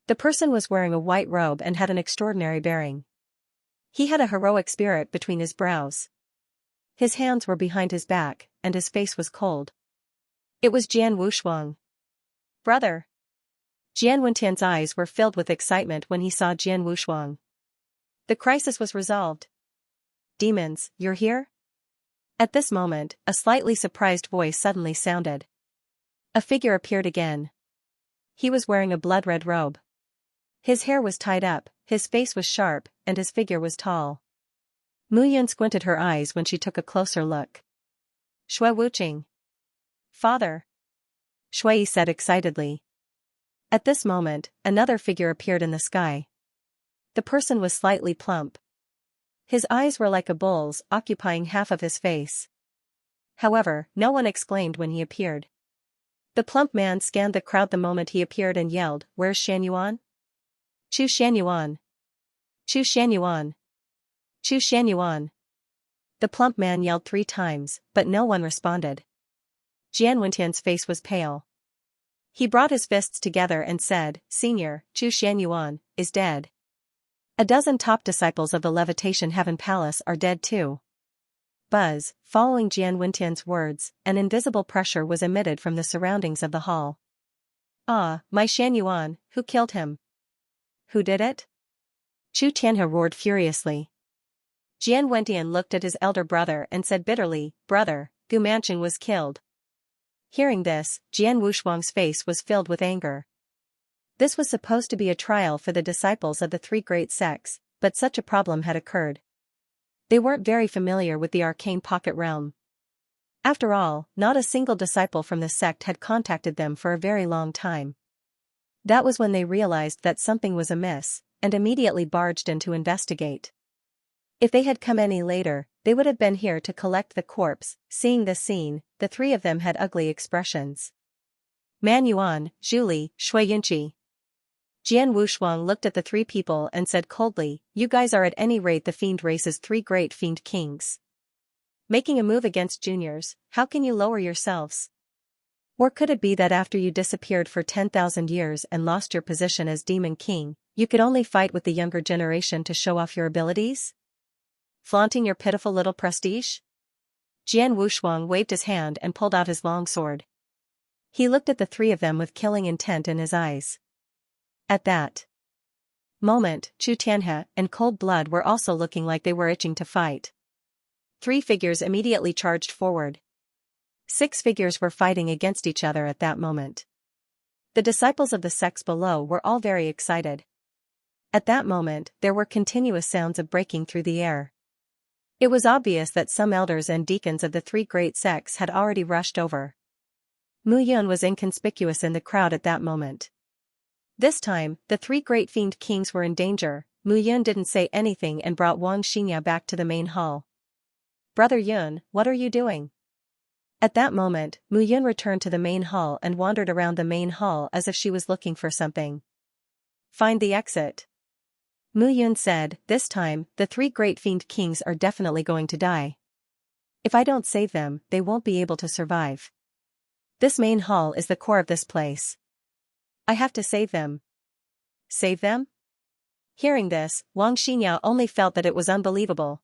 The person was wearing a white robe and had an extraordinary bearing. He had a heroic spirit between his brows. His hands were behind his back, and his face was cold. It was Jian Wushuang. Brother! Jian Wentian's eyes were filled with excitement when he saw Jian Wushuang. The crisis was resolved. Demons, you're here? At this moment, a slightly surprised voice suddenly sounded. A figure appeared again. He was wearing a blood-red robe. His hair was tied up, his face was sharp, and his figure was tall. Mu Yun squinted her eyes when she took a closer look. Shui Wuqing. Father! Shui said excitedly. At this moment, another figure appeared in the sky. The person was slightly plump. His eyes were like a bull's, occupying half of his face. However, no one exclaimed when he appeared. The plump man scanned the crowd the moment he appeared and yelled, Where's Xianyuan? Chu Xianyuan! Chu Xianyuan! Chu Xianyuan! The plump man yelled 3 times, but no one responded. Jian Wentian's face was pale. He brought his fists together and said, Senior, Chu Xianyuan, is dead. A dozen top disciples of the Levitation Heaven Palace are dead too. Buzz, following Jian Wentian's words, an invisible pressure was emitted from the surroundings of the hall. Ah, my Xianyuan, who killed him? Who did it? Chu Tianhe roared furiously. Jian Wentian looked at his elder brother and said bitterly, Brother, Gu Manching was killed. Hearing this, Jian Wushuang's face was filled with anger. This was supposed to be a trial for the disciples of the 3 great sects, but such a problem had occurred. They weren't very familiar with the arcane pocket realm. After all, not a single disciple from the sect had contacted them for a very long time. That was when they realized that something was amiss, and immediately barged in to investigate. If they had come any later, they would have been here to collect the corpse. Seeing this scene, the 3 of them had ugly expressions. Man Yuan, Julie, Shui Yinchi. Jian Wushuang looked at the 3 people and said coldly, You guys are at any rate the fiend race's 3 great fiend kings. Making a move against juniors, how can you lower yourselves? Or could it be that after you disappeared for 10,000 years and lost your position as Demon King, you could only fight with the younger generation to show off your abilities? Flaunting your pitiful little prestige? Jian Wushuang waved his hand and pulled out his long sword. He looked at the 3 of them with killing intent in his eyes. At that moment, Chu Tianhe and Cold Blood were also looking like they were itching to fight. 3 figures immediately charged forward. 6 figures were fighting against each other at that moment. The disciples of the sects below were all very excited. At that moment, there were continuous sounds of breaking through the air. It was obvious that some elders and deacons of the 3 great sects had already rushed over. Mu Yun was inconspicuous in the crowd at that moment. This time, the 3 great fiend kings were in danger. Mu Yun didn't say anything and brought Wang Xinya back to the main hall. Brother Yun, what are you doing? At that moment, Mu Yun returned to the main hall and wandered around the main hall as if she was looking for something. Find the exit. Mu Yun said, This time, the 3 great fiend kings are definitely going to die. If I don't save them, they won't be able to survive. This main hall is the core of this place. I have to save them. Save them? Hearing this, Wang Xinya only felt that it was unbelievable.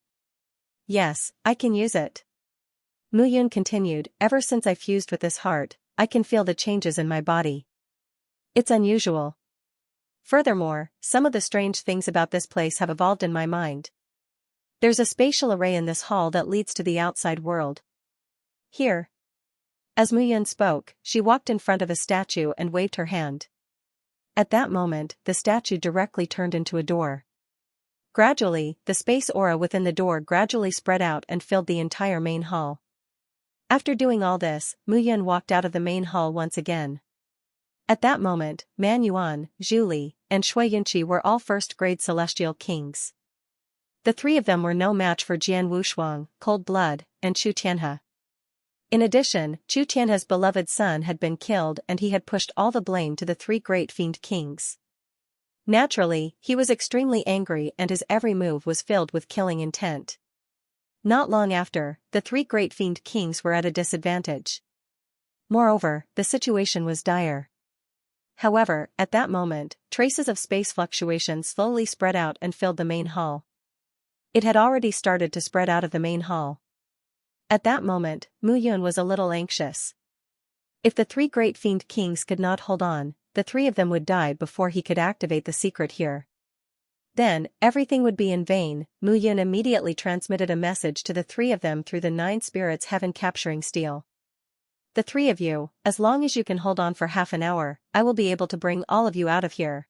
Yes, I can use it. Mu Yun continued, Ever since I fused with this heart, I can feel the changes in my body. It's unusual. Furthermore, some of the strange things about this place have evolved in my mind. There's a spatial array in this hall that leads to the outside world. Here. As Muyun spoke, she walked in front of a statue and waved her hand. At that moment, the statue directly turned into a door. Gradually, the space aura within the door gradually spread out and filled the entire main hall. After doing all this, Muyun walked out of the main hall once again. At that moment, Man Yuan, Zhu Li, and Shui Yunqi were all first-grade celestial kings. The three of them were no match for Jian Wushuang, Cold Blood, and Chu Tianhe. In addition, Chu Tianhe's beloved son had been killed and he had pushed all the blame to the three great fiend kings. Naturally, he was extremely angry and his every move was filled with killing intent. Not long after, the three great fiend kings were at a disadvantage. Moreover, the situation was dire. However, at that moment, traces of space fluctuation slowly spread out and filled the main hall. It had already started to spread out of the main hall. At that moment, Muyun was a little anxious. If the three great fiend kings could not hold on, the three of them would die before he could activate the secret here. Then, everything would be in vain. Muyun immediately transmitted a message to the three of them through the 9 spirits heaven capturing steel. The three of you, as long as you can hold on for half an hour, I will be able to bring all of you out of here.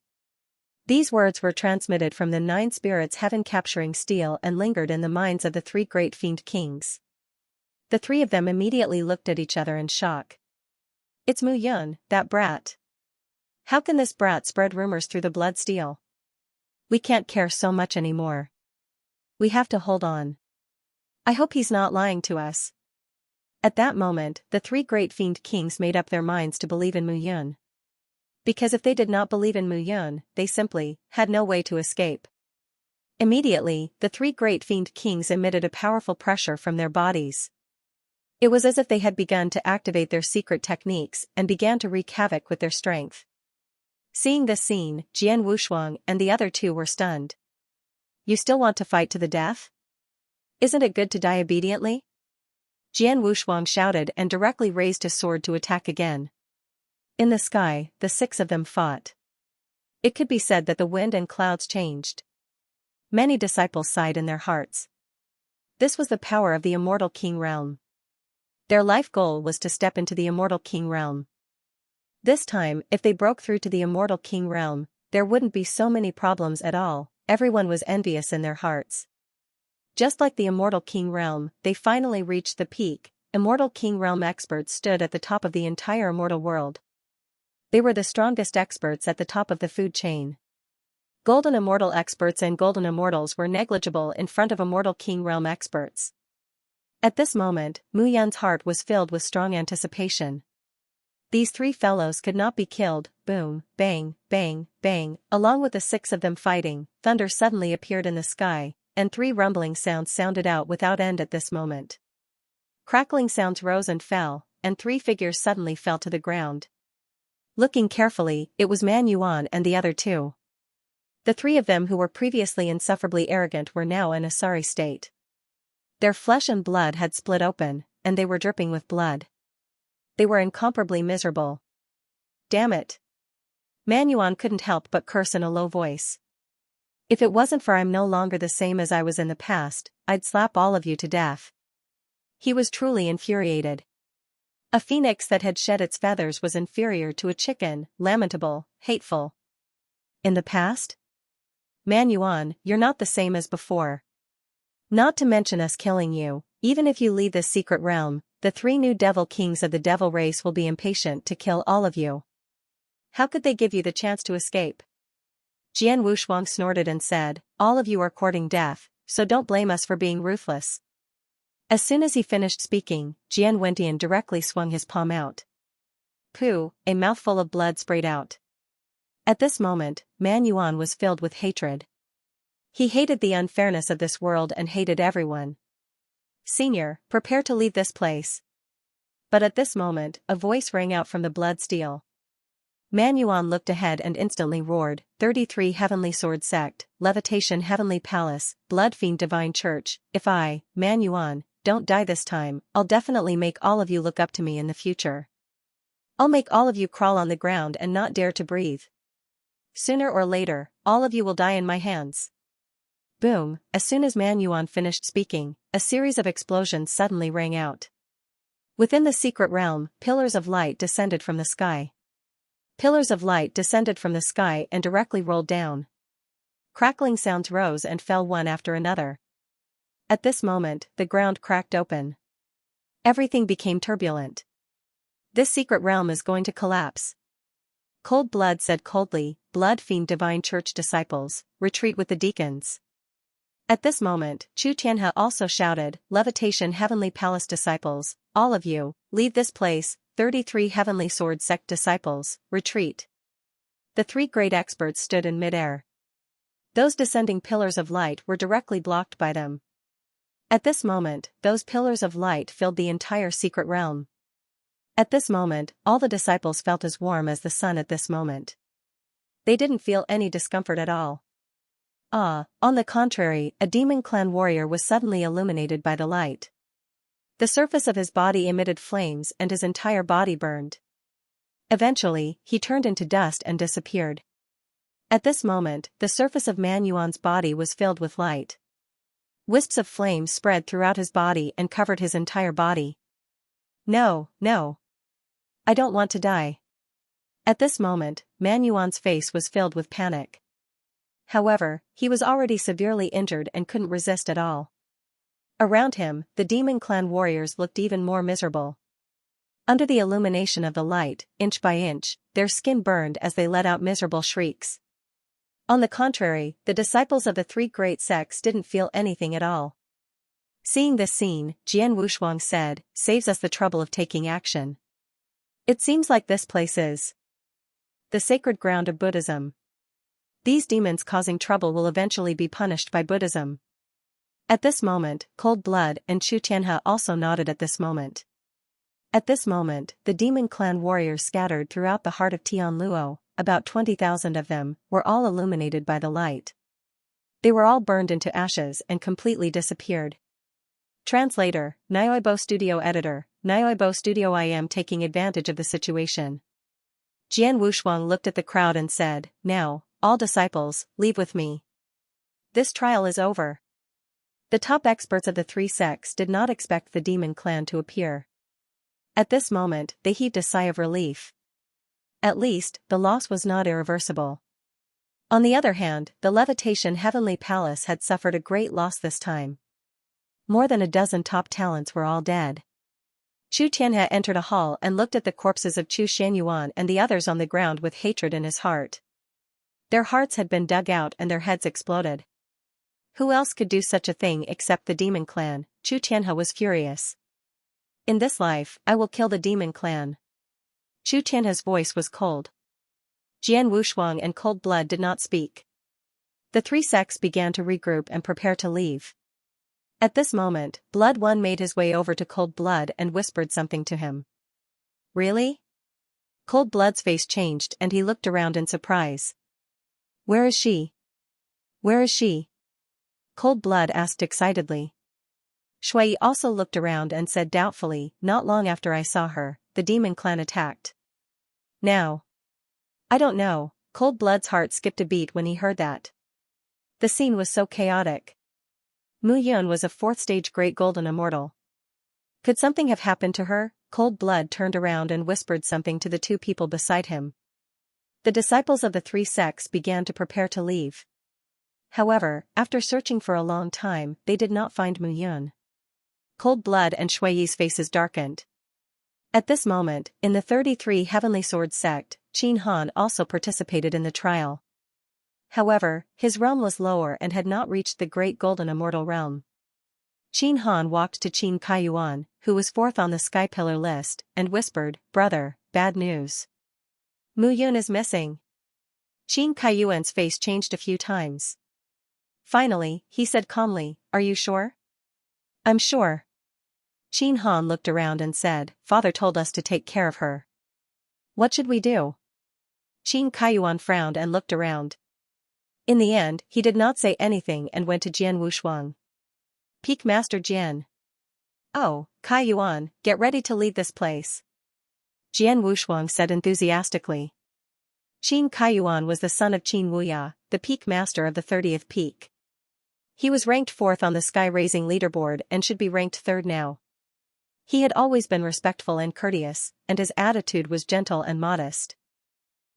These words were transmitted from the 9 spirits heaven capturing steel and lingered in the minds of the three great fiend kings. The three of them immediately looked at each other in shock. It's Muyun, that brat. How can this brat spread rumors through the blood steel? We can't care so much anymore. We have to hold on. I hope he's not lying to us. At that moment, the three great fiend kings made up their minds to believe in Muyun. Because if they did not believe in Muyun, they simply had no way to escape. Immediately, the three great fiend kings emitted a powerful pressure from their bodies. It was as if they had begun to activate their secret techniques and began to wreak havoc with their strength. Seeing this scene, Jian Wushuang and the other two were stunned. You still want to fight to the death? Isn't it good to die obediently? Jian Wushuang shouted and directly raised his sword to attack again. In the sky, the 6 of them fought. It could be said that the wind and clouds changed. Many disciples sighed in their hearts. This was the power of the immortal king realm. Their life goal was to step into the immortal king realm. This time, if they broke through to the immortal king realm, there wouldn't be so many problems at all. Everyone was envious in their hearts. Just like the immortal king realm, they finally reached the peak. Immortal king realm experts stood at the top of the entire immortal world. They were the strongest experts at the top of the food chain. Golden immortal experts and golden immortals were negligible in front of immortal king realm experts. At this moment, Muyun's heart was filled with strong anticipation. These three fellows could not be killed. Boom, bang, bang, bang. Along with the 6 of them fighting, thunder suddenly appeared in the sky, and 3 rumbling sounds sounded out without end at this moment. Crackling sounds rose and fell, and 3 figures suddenly fell to the ground. Looking carefully, it was Man Yuan and the other 2. The 3 of them who were previously insufferably arrogant were now in a sorry state. Their flesh and blood had split open, and they were dripping with blood. They were incomparably miserable. Damn it. Man Yuan couldn't help but curse in a low voice. If it wasn't for I'm no longer the same as I was in the past, I'd slap all of you to death. He was truly infuriated. A phoenix that had shed its feathers was inferior to a chicken, lamentable, hateful. In the past? Man Yuan, you're not the same as before. Not to mention us killing you, even if you leave this secret realm, the 3 new devil kings of the devil race will be impatient to kill all of you. How could they give you the chance to escape? Jian Wushuang snorted and said, all of you are courting death, so don't blame us for being ruthless. As soon as he finished speaking, Jian Wentian directly swung his palm out. Pooh, a mouthful of blood sprayed out. At this moment, Man Yuan was filled with hatred. He hated the unfairness of this world and hated everyone. Senior, prepare to leave this place. But at this moment, a voice rang out from the blood steel. Man Yuan looked ahead and instantly roared, 33 Heavenly Sword Sect, Levitation Heavenly Palace, Blood Fiend Divine Church, if I, Man Yuan, don't die this time, I'll definitely make all of you look up to me in the future. I'll make all of you crawl on the ground and not dare to breathe. Sooner or later, all of you will die in my hands. Boom, as soon as Man Yuan finished speaking, a series of explosions suddenly rang out. Within the secret realm, pillars of light descended from the sky. Pillars of light descended from the sky and directly rolled down. Crackling sounds rose and fell one after another. At this moment, the ground cracked open. Everything became turbulent. This secret realm is going to collapse. Cold Blood said coldly, Blood Fiend Divine Church disciples, retreat with the deacons. At this moment, Chu Tianhe also shouted, Levitation Heavenly Palace disciples, all of you, leave this place, 33 Heavenly Sword Sect disciples, retreat. The three great experts stood in midair. Those descending pillars of light were directly blocked by them. At this moment, those pillars of light filled the entire secret realm. At this moment, all the disciples felt as warm as the sun at this moment. They didn't feel any discomfort at all. On the contrary, a demon clan warrior was suddenly illuminated by the light. The surface of his body emitted flames and his entire body burned. Eventually, he turned into dust and disappeared. At this moment, the surface of Man Yuan's body was filled with light. Wisps of flame spread throughout his body and covered his entire body. No. I don't want to die. At this moment, Man Yuan's face was filled with panic. However, he was already severely injured and couldn't resist at all. Around him, the demon clan warriors looked even more miserable. Under the illumination of the light, inch by inch, their skin burned as they let out miserable shrieks. On the contrary, the disciples of the three great sects didn't feel anything at all. Seeing this scene, Jian Wushuang said, saves us the trouble of taking action. It seems like this place is the sacred ground of Buddhism. These demons causing trouble will eventually be punished by Buddhism. At this moment, Cold Blood and Chu Tianhe also nodded at this moment. At this moment, the demon clan warriors scattered throughout the heart of Tianluo, about 20,000 of them, were all illuminated by the light. They were all burned into ashes and completely disappeared. Translator, Nyoibo Studio Editor, Nyoibo Studio. I am taking advantage of the situation. Jian Wushuang looked at the crowd and said, now, all disciples, leave with me. This trial is over. The top experts of the three sects did not expect the demon clan to appear. At this moment, they heaved a sigh of relief. At least, the loss was not irreversible. On the other hand, the Levitation Heavenly Palace had suffered a great loss this time. More than a dozen top talents were all dead. Chu Tianhe entered a hall and looked at the corpses of Chu Xianyuan and the others on the ground with hatred in his heart. Their hearts had been dug out and their heads exploded. Who else could do such a thing except the demon clan? Chu Tianhe was furious. In this life, I will kill the demon clan. Chu Tianhe's voice was cold. Jian Wushuang and Cold Blood did not speak. The three sects began to regroup and prepare to leave. At this moment, Blood One made his way over to Cold Blood and whispered something to him. Really? Cold Blood's face changed and he looked around in surprise. Where is she? Where is she? Cold Blood asked excitedly. Shui also looked around and said doubtfully, not long after I saw her, the demon clan attacked. Now. I don't know, Cold Blood's heart skipped a beat when he heard that. The scene was so chaotic. Mu Yun was a fourth-stage Great Golden Immortal. Could something have happened to her? Cold Blood turned around and whispered something to the two people beside him. The disciples of the three sects began to prepare to leave. However, after searching for a long time, they did not find Mu Yun. Cold Blood and Shui's faces darkened. At this moment, in the 33 Heavenly Sword sect, Qin Han also participated in the trial. However, his realm was lower and had not reached the Great Golden Immortal realm. Qin Han walked to Qin Kaiyuan, who was fourth on the Sky Pillar list, and whispered, "Brother, bad news. Mu Yun is missing." Qin Kaiyuan's face changed a few times. Finally, he said calmly, "Are you sure?" "I'm sure." Qin Han looked around and said, "Father told us to take care of her. What should we do?" Qin Kaiyuan frowned and looked around. In the end, he did not say anything and went to Jian Wushuang. "Peak Master Jian." "Oh, Kaiyuan, get ready to leave this place." Jian Wushuang said enthusiastically. Qin Kaiyuan was the son of Qin Wuya, the peak master of the 30th peak. He was ranked 4th on the sky-raising leaderboard and should be ranked 3rd now. He had always been respectful and courteous, and his attitude was gentle and modest.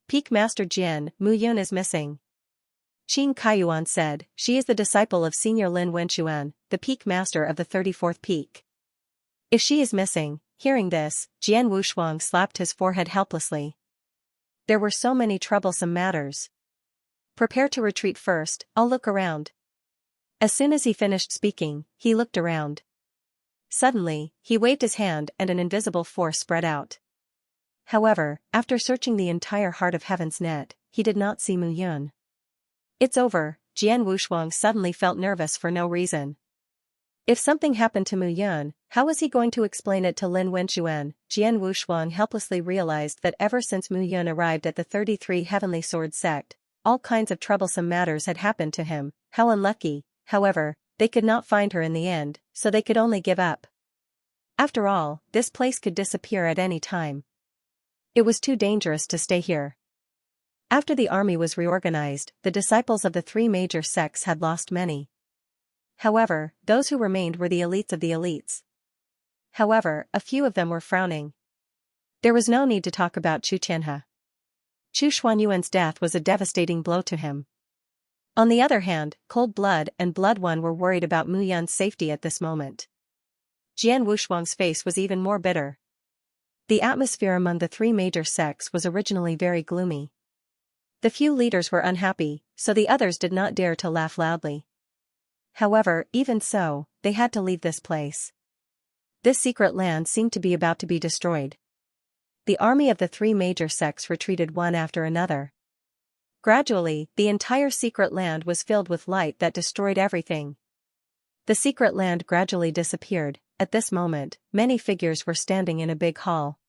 Peak Master Jian, Mu Yun is missing. Qin Kaiyuan said, she is the disciple of Senior Lin Wenxuan, the peak master of the 34th peak. If she is missing, hearing this, Jian Wushuang slapped his forehead helplessly. There were so many troublesome matters. Prepare to retreat first, I'll look around. As soon as he finished speaking, he looked around. Suddenly, he waved his hand and an invisible force spread out. However, after searching the entire heart of Heaven's net, he did not see Mu Yun. It's over, Jian Wushuang suddenly felt nervous for no reason. If something happened to Mu Yun, how was he going to explain it to Lin Wenxuan? Jian Wushuang helplessly realized that ever since Mu Yun arrived at the 33 Heavenly Sword sect, all kinds of troublesome matters had happened to him. How unlucky. However, they could not find her in the end, so they could only give up. After all, this place could disappear at any time. It was too dangerous to stay here. After the army was reorganized, the disciples of the 3 major sects had lost many. However, those who remained were the elites of the elites. However, a few of them were frowning. There was no need to talk about Chu Tianhe. Chu Xuanyuan's death was a devastating blow to him. On the other hand, Cold Blood and Blood One were worried about Mu Yun's safety at this moment. Jian Wushuang's face was even more bitter. The atmosphere among the 3 major sects was originally very gloomy. The few leaders were unhappy, so the others did not dare to laugh loudly. However, even so, they had to leave this place. This secret land seemed to be about to be destroyed. The army of the 3 major sects retreated one after another. Gradually, the entire secret land was filled with light that destroyed everything. The secret land gradually disappeared. At this moment, many figures were standing in a big hall.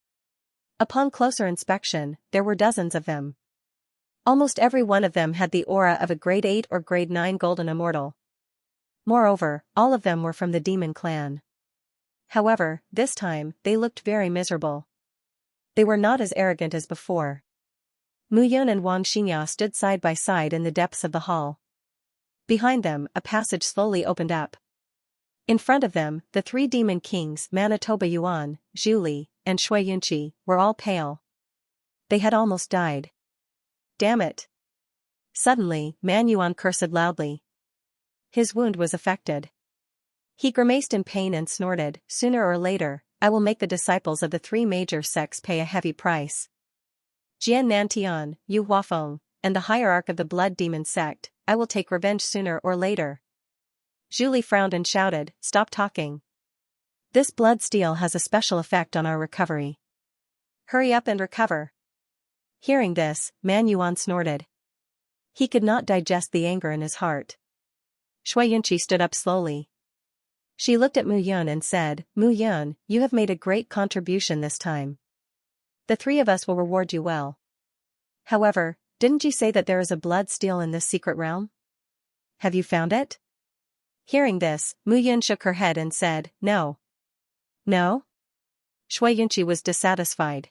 Upon closer inspection, there were dozens of them. Almost every one of them had the aura of a grade 8 or grade 9 golden immortal. Moreover, all of them were from the demon clan. However, this time, they looked very miserable. They were not as arrogant as before. Mu Yun and Wang Xianxia stood side by side in the depths of the hall. Behind them, a passage slowly opened up. In front of them, the 3 demon kings Manitoba Yuan, Zhu Li, and Shui Yunqi were all pale. They had almost died. Damn it! Suddenly, Man Yuan cursed loudly. His wound was affected. He grimaced in pain and snorted, sooner or later, I will make the disciples of the 3 major sects pay a heavy price. Jian Nantian, Yu Huafeng, and the hierarch of the blood demon sect, I will take revenge sooner or later. Zhu Li frowned and shouted, stop talking. This blood steel has a special effect on our recovery. Hurry up and recover. Hearing this, Man Yuan snorted. He could not digest the anger in his heart. Shui Yunqi stood up slowly. She looked at Mu Yun and said, Mu Yun, you have made a great contribution this time. The 3 of us will reward you well. However, didn't you say that there is a blood steel in this secret realm? Have you found it? Hearing this, Mu Yun shook her head and said, no. No? Shui Yunqi was dissatisfied.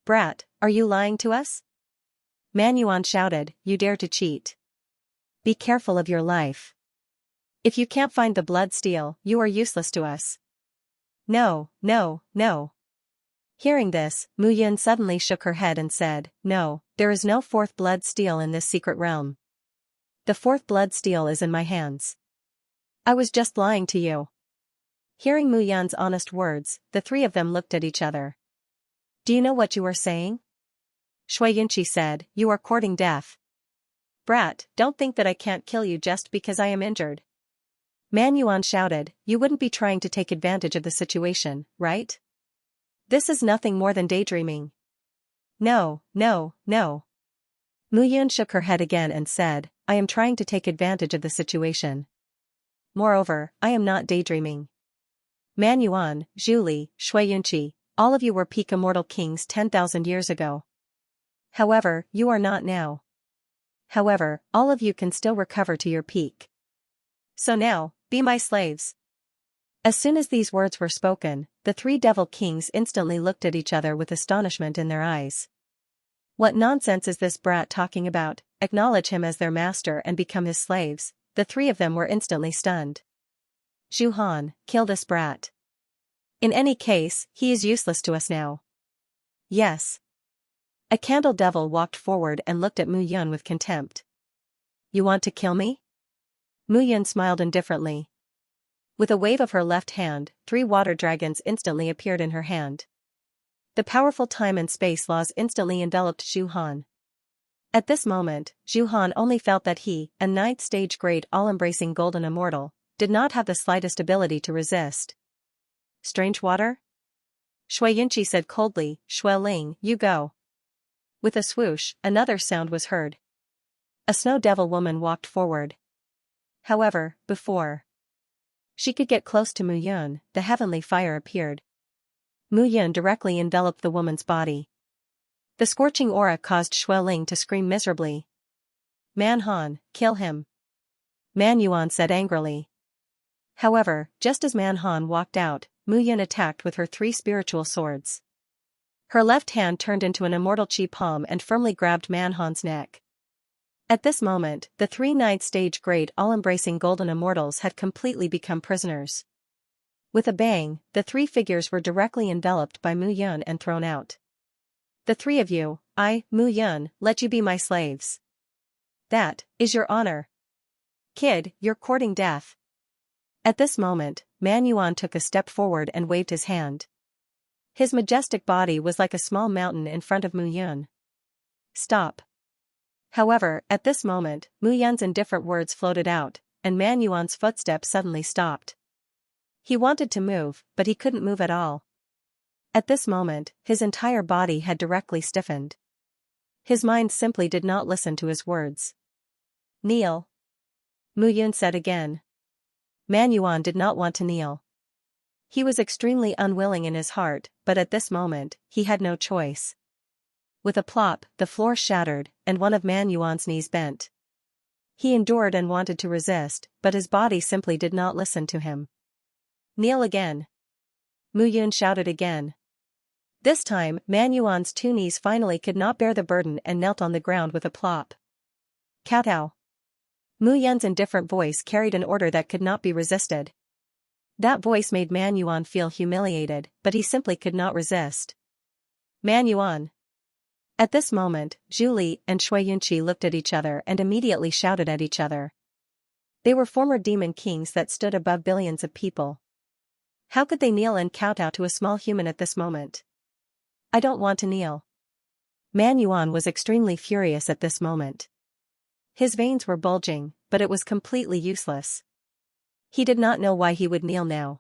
Brat, are you lying to us? Man Yuan shouted, you dare to cheat. Be careful of your life. If you can't find the blood steel, you are useless to us. No, no, no. Hearing this, Mu Yun suddenly shook her head and said, no, there is no 4th blood steel in this secret realm. The 4th blood steel is in my hands. I was just lying to you. Hearing Mu Yun's honest words, the 3 of them looked at each other. Do you know what you are saying? Shui Yunqi said, you are courting death. Brat, don't think that I can't kill you just because I am injured. Man Yuan shouted, you wouldn't be trying to take advantage of the situation, right? This is nothing more than daydreaming. No, no, no. Mu Yun shook her head again and said, I am trying to take advantage of the situation. Moreover, I am not daydreaming. Man Yuan, Zhu Li, Shui Yunqi, all of you were peak immortal kings 10,000 years ago. However, you are not now. However, all of you can still recover to your peak. So now, be my slaves. As soon as these words were spoken, the three devil kings instantly looked at each other with astonishment in their eyes. What nonsense is this brat talking about? Acknowledge him as their master and become his slaves. The three of them were instantly stunned. Zhu Han, kill this brat. In any case, he is useless to us now. Yes. A candle devil walked forward and looked at Mu Yun with contempt. You want to kill me? Mu Yun smiled indifferently. With a wave of her left hand, 3 water dragons instantly appeared in her hand. The powerful time and space laws instantly enveloped Zhu Han. At this moment, Zhu Han only felt that he, a 9th stage great all-embracing golden immortal, did not have the slightest ability to resist. Strange water? Xianxia said coldly, Shui Ling, you go. With a swoosh, another sound was heard. A snow devil woman walked forward. However, before she could get close to Mu Yun, the heavenly fire appeared. Mu Yun directly enveloped the woman's body. The scorching aura caused Shui Ling to scream miserably. Man Han, kill him. Man Yuan said angrily. However, just as Man Han walked out, Mu Yun attacked with her 3 spiritual swords. Her left hand turned into an immortal chi palm and firmly grabbed Man Han's neck. At this moment, the 3 9th stage great all-embracing golden immortals had completely become prisoners. With a bang, the 3 figures were directly enveloped by Mu Yun and thrown out. The 3 of you, I, Mu Yun, let you be my slaves. That is your honor. Kid, you're courting death. At this moment, Man Yuan took a step forward and waved his hand. His majestic body was like a small mountain in front of Mu Yun. Stop. However, at this moment, Mu Yun's indifferent words floated out, and Man Yuan's footsteps suddenly stopped. He wanted to move, but he couldn't move at all. At this moment, his entire body had directly stiffened. His mind simply did not listen to his words. Kneel. Mu Yun said again. Man Yuan did not want to kneel. He was extremely unwilling in his heart, but at this moment, he had no choice. With a plop, the floor shattered, and one of Man Yuan's knees bent. He endured and wanted to resist, but his body simply did not listen to him. Kneel again. Mu Yun shouted again. This time, Man Yuan's 2 knees finally could not bear the burden and knelt on the ground with a plop. Kowtow. Mu Yun's indifferent voice carried an order that could not be resisted. That voice made Man Yuan feel humiliated, but he simply could not resist. Man Yuan. At this moment, Zhu Li and Xianxia looked at each other and immediately shouted at each other. They were former demon kings that stood above billions of people. How could they kneel and kowtow to a small human at this moment? I don't want to kneel. Man Yuan was extremely furious at this moment. His veins were bulging, but it was completely useless. He did not know why he would kneel now.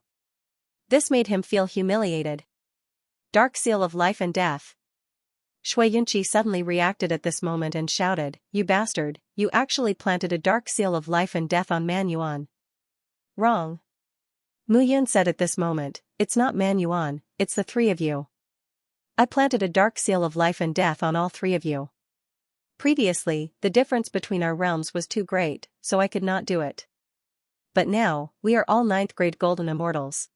This made him feel humiliated. Dark seal of life and death. Xianxia suddenly reacted at this moment and shouted, You bastard, you actually planted a dark seal of life and death on Man Yuan. Wrong. Mu Yun said at this moment, It's not Man Yuan, it's the 3 of you. I planted a dark seal of life and death on all 3 of you. Previously, the difference between our realms was too great, so I could not do it. But now, we are all 9th grade golden immortals.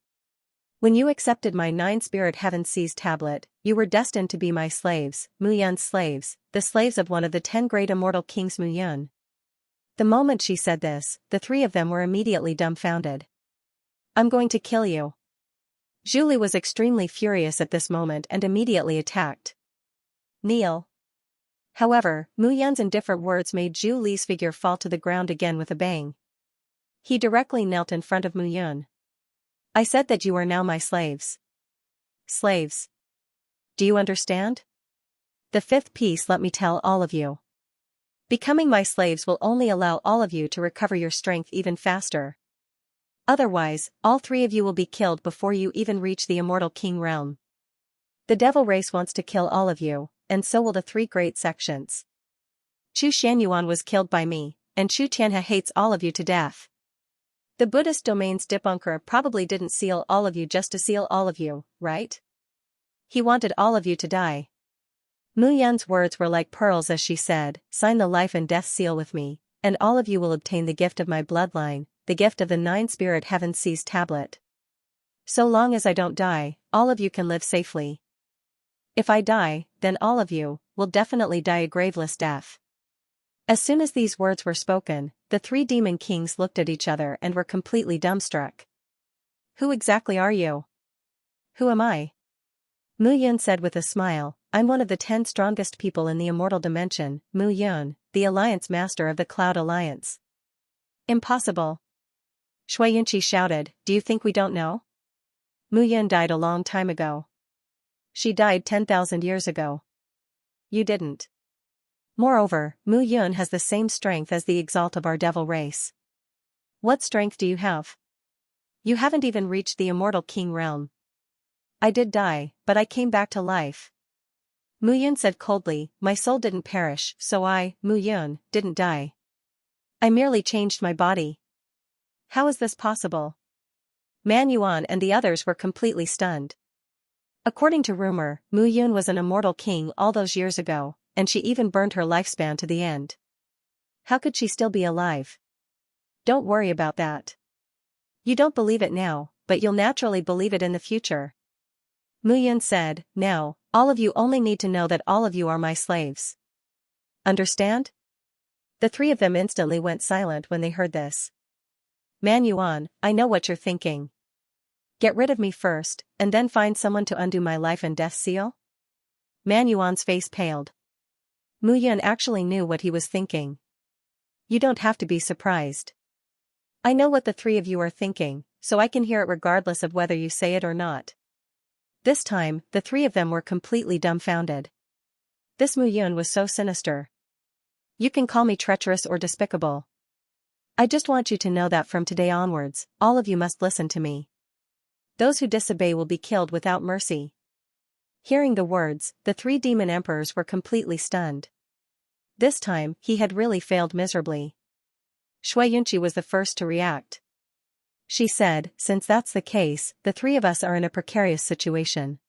When you accepted my 9 spirit heaven seas tablet, you were destined to be my slaves, Mu Yun's slaves, the slaves of one of the 10 great immortal kings Mu Yun. The moment she said this, the 3 of them were immediately dumbfounded. I'm going to kill you. Zhu Li was extremely furious at this moment and immediately attacked. Kneel. However, Mu Yun's indifferent words made Zhu Li's figure fall to the ground again with a bang. He directly knelt in front of Mu Yun. I said that you are now my slaves. Slaves. Do you understand? The 5th piece, let me tell all of you. Becoming my slaves will only allow all of you to recover your strength even faster. Otherwise, all 3 of you will be killed before you even reach the immortal king realm. The devil race wants to kill all of you, and so will the 3 great sections. Chu Xianyuan was killed by me, and Chu Tianhe hates all of you to death. The Buddhist domain's Dipankara probably didn't seal all of you just to seal all of you, right? He wanted all of you to die. Mu Yun's words were like pearls as she said, Sign the life and death seal with me, and all of you will obtain the gift of my bloodline, the gift of the 9 spirit heaven seas tablet. So long as I don't die, all of you can live safely. If I die, then all of you will definitely die a graveless death. As soon as these words were spoken, the three demon kings looked at each other and were completely dumbstruck. Who exactly are you? Who am I? Mu Yun said with a smile, I'm one of the 10 strongest people in the immortal dimension, Mu Yun, the Alliance Master of the Cloud Alliance. Impossible. Xianxia shouted, do you think we don't know? Mu Yun died a long time ago. She died 10,000 years ago. You didn't. Moreover, Mu Yun has the same strength as the exalt of our devil race. What strength do you have? You haven't even reached the immortal king realm. I did die, but I came back to life. Mu Yun said coldly, my soul didn't perish, so I, Mu Yun, didn't die. I merely changed my body. How is this possible? Man Yuan and the others were completely stunned. According to rumor, Mu Yun was an immortal king all those years ago, and she even burned her lifespan to the end. How could she still be alive? Don't worry about that. You don't believe it now, but you'll naturally believe it in the future. Mu Yun said, now, all of you only need to know that all of you are my slaves. Understand? The three of them instantly went silent when they heard this. Man Yuan, I know what you're thinking. Get rid of me first, and then find someone to undo my life and death seal? Man Yuan's face paled. Mu Yun actually knew what he was thinking. You don't have to be surprised. I know what the three of you are thinking, so I can hear it regardless of whether you say it or not. This time, the three of them were completely dumbfounded. This Mu Yun was so sinister. You can call me treacherous or despicable. I just want you to know that from today onwards, all of you must listen to me. Those who disobey will be killed without mercy. Hearing the words, the three demon emperors were completely stunned. This time, he had really failed miserably. Xianxia was the first to react. She said, since that's the case, the three of us are in a precarious situation.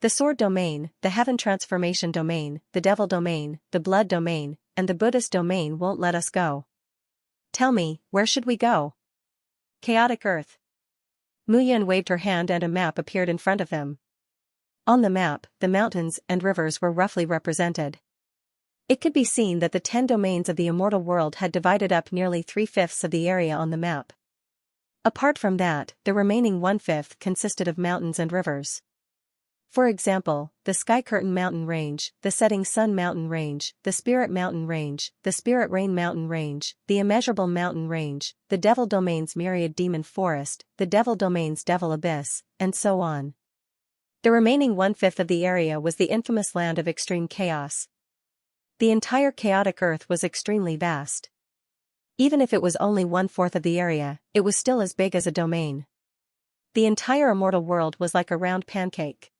The sword domain, the heaven transformation domain, the devil domain, the blood domain, and the Buddhist domain won't let us go. Tell me, where should we go? Chaotic Earth. Mu Yun waved her hand and a map appeared in front of them. On the map, the mountains and rivers were roughly represented. It could be seen that the 10 domains of the immortal world had divided up nearly 3/5 of the area on the map. Apart from that, the remaining 1/5 consisted of mountains and rivers. For example, the Sky Curtain Mountain Range, the Setting Sun Mountain Range, the Spirit Mountain Range, the Spirit Rain Mountain Range, the Immeasurable Mountain Range, the Devil Domain's Myriad Demon Forest, the Devil Domain's Devil Abyss, and so on. The remaining 1/5 of the area was the infamous land of extreme chaos. The entire chaotic earth was extremely vast. Even if it was only 1/4 of the area, it was still as big as a domain. The entire immortal world was like a round pancake.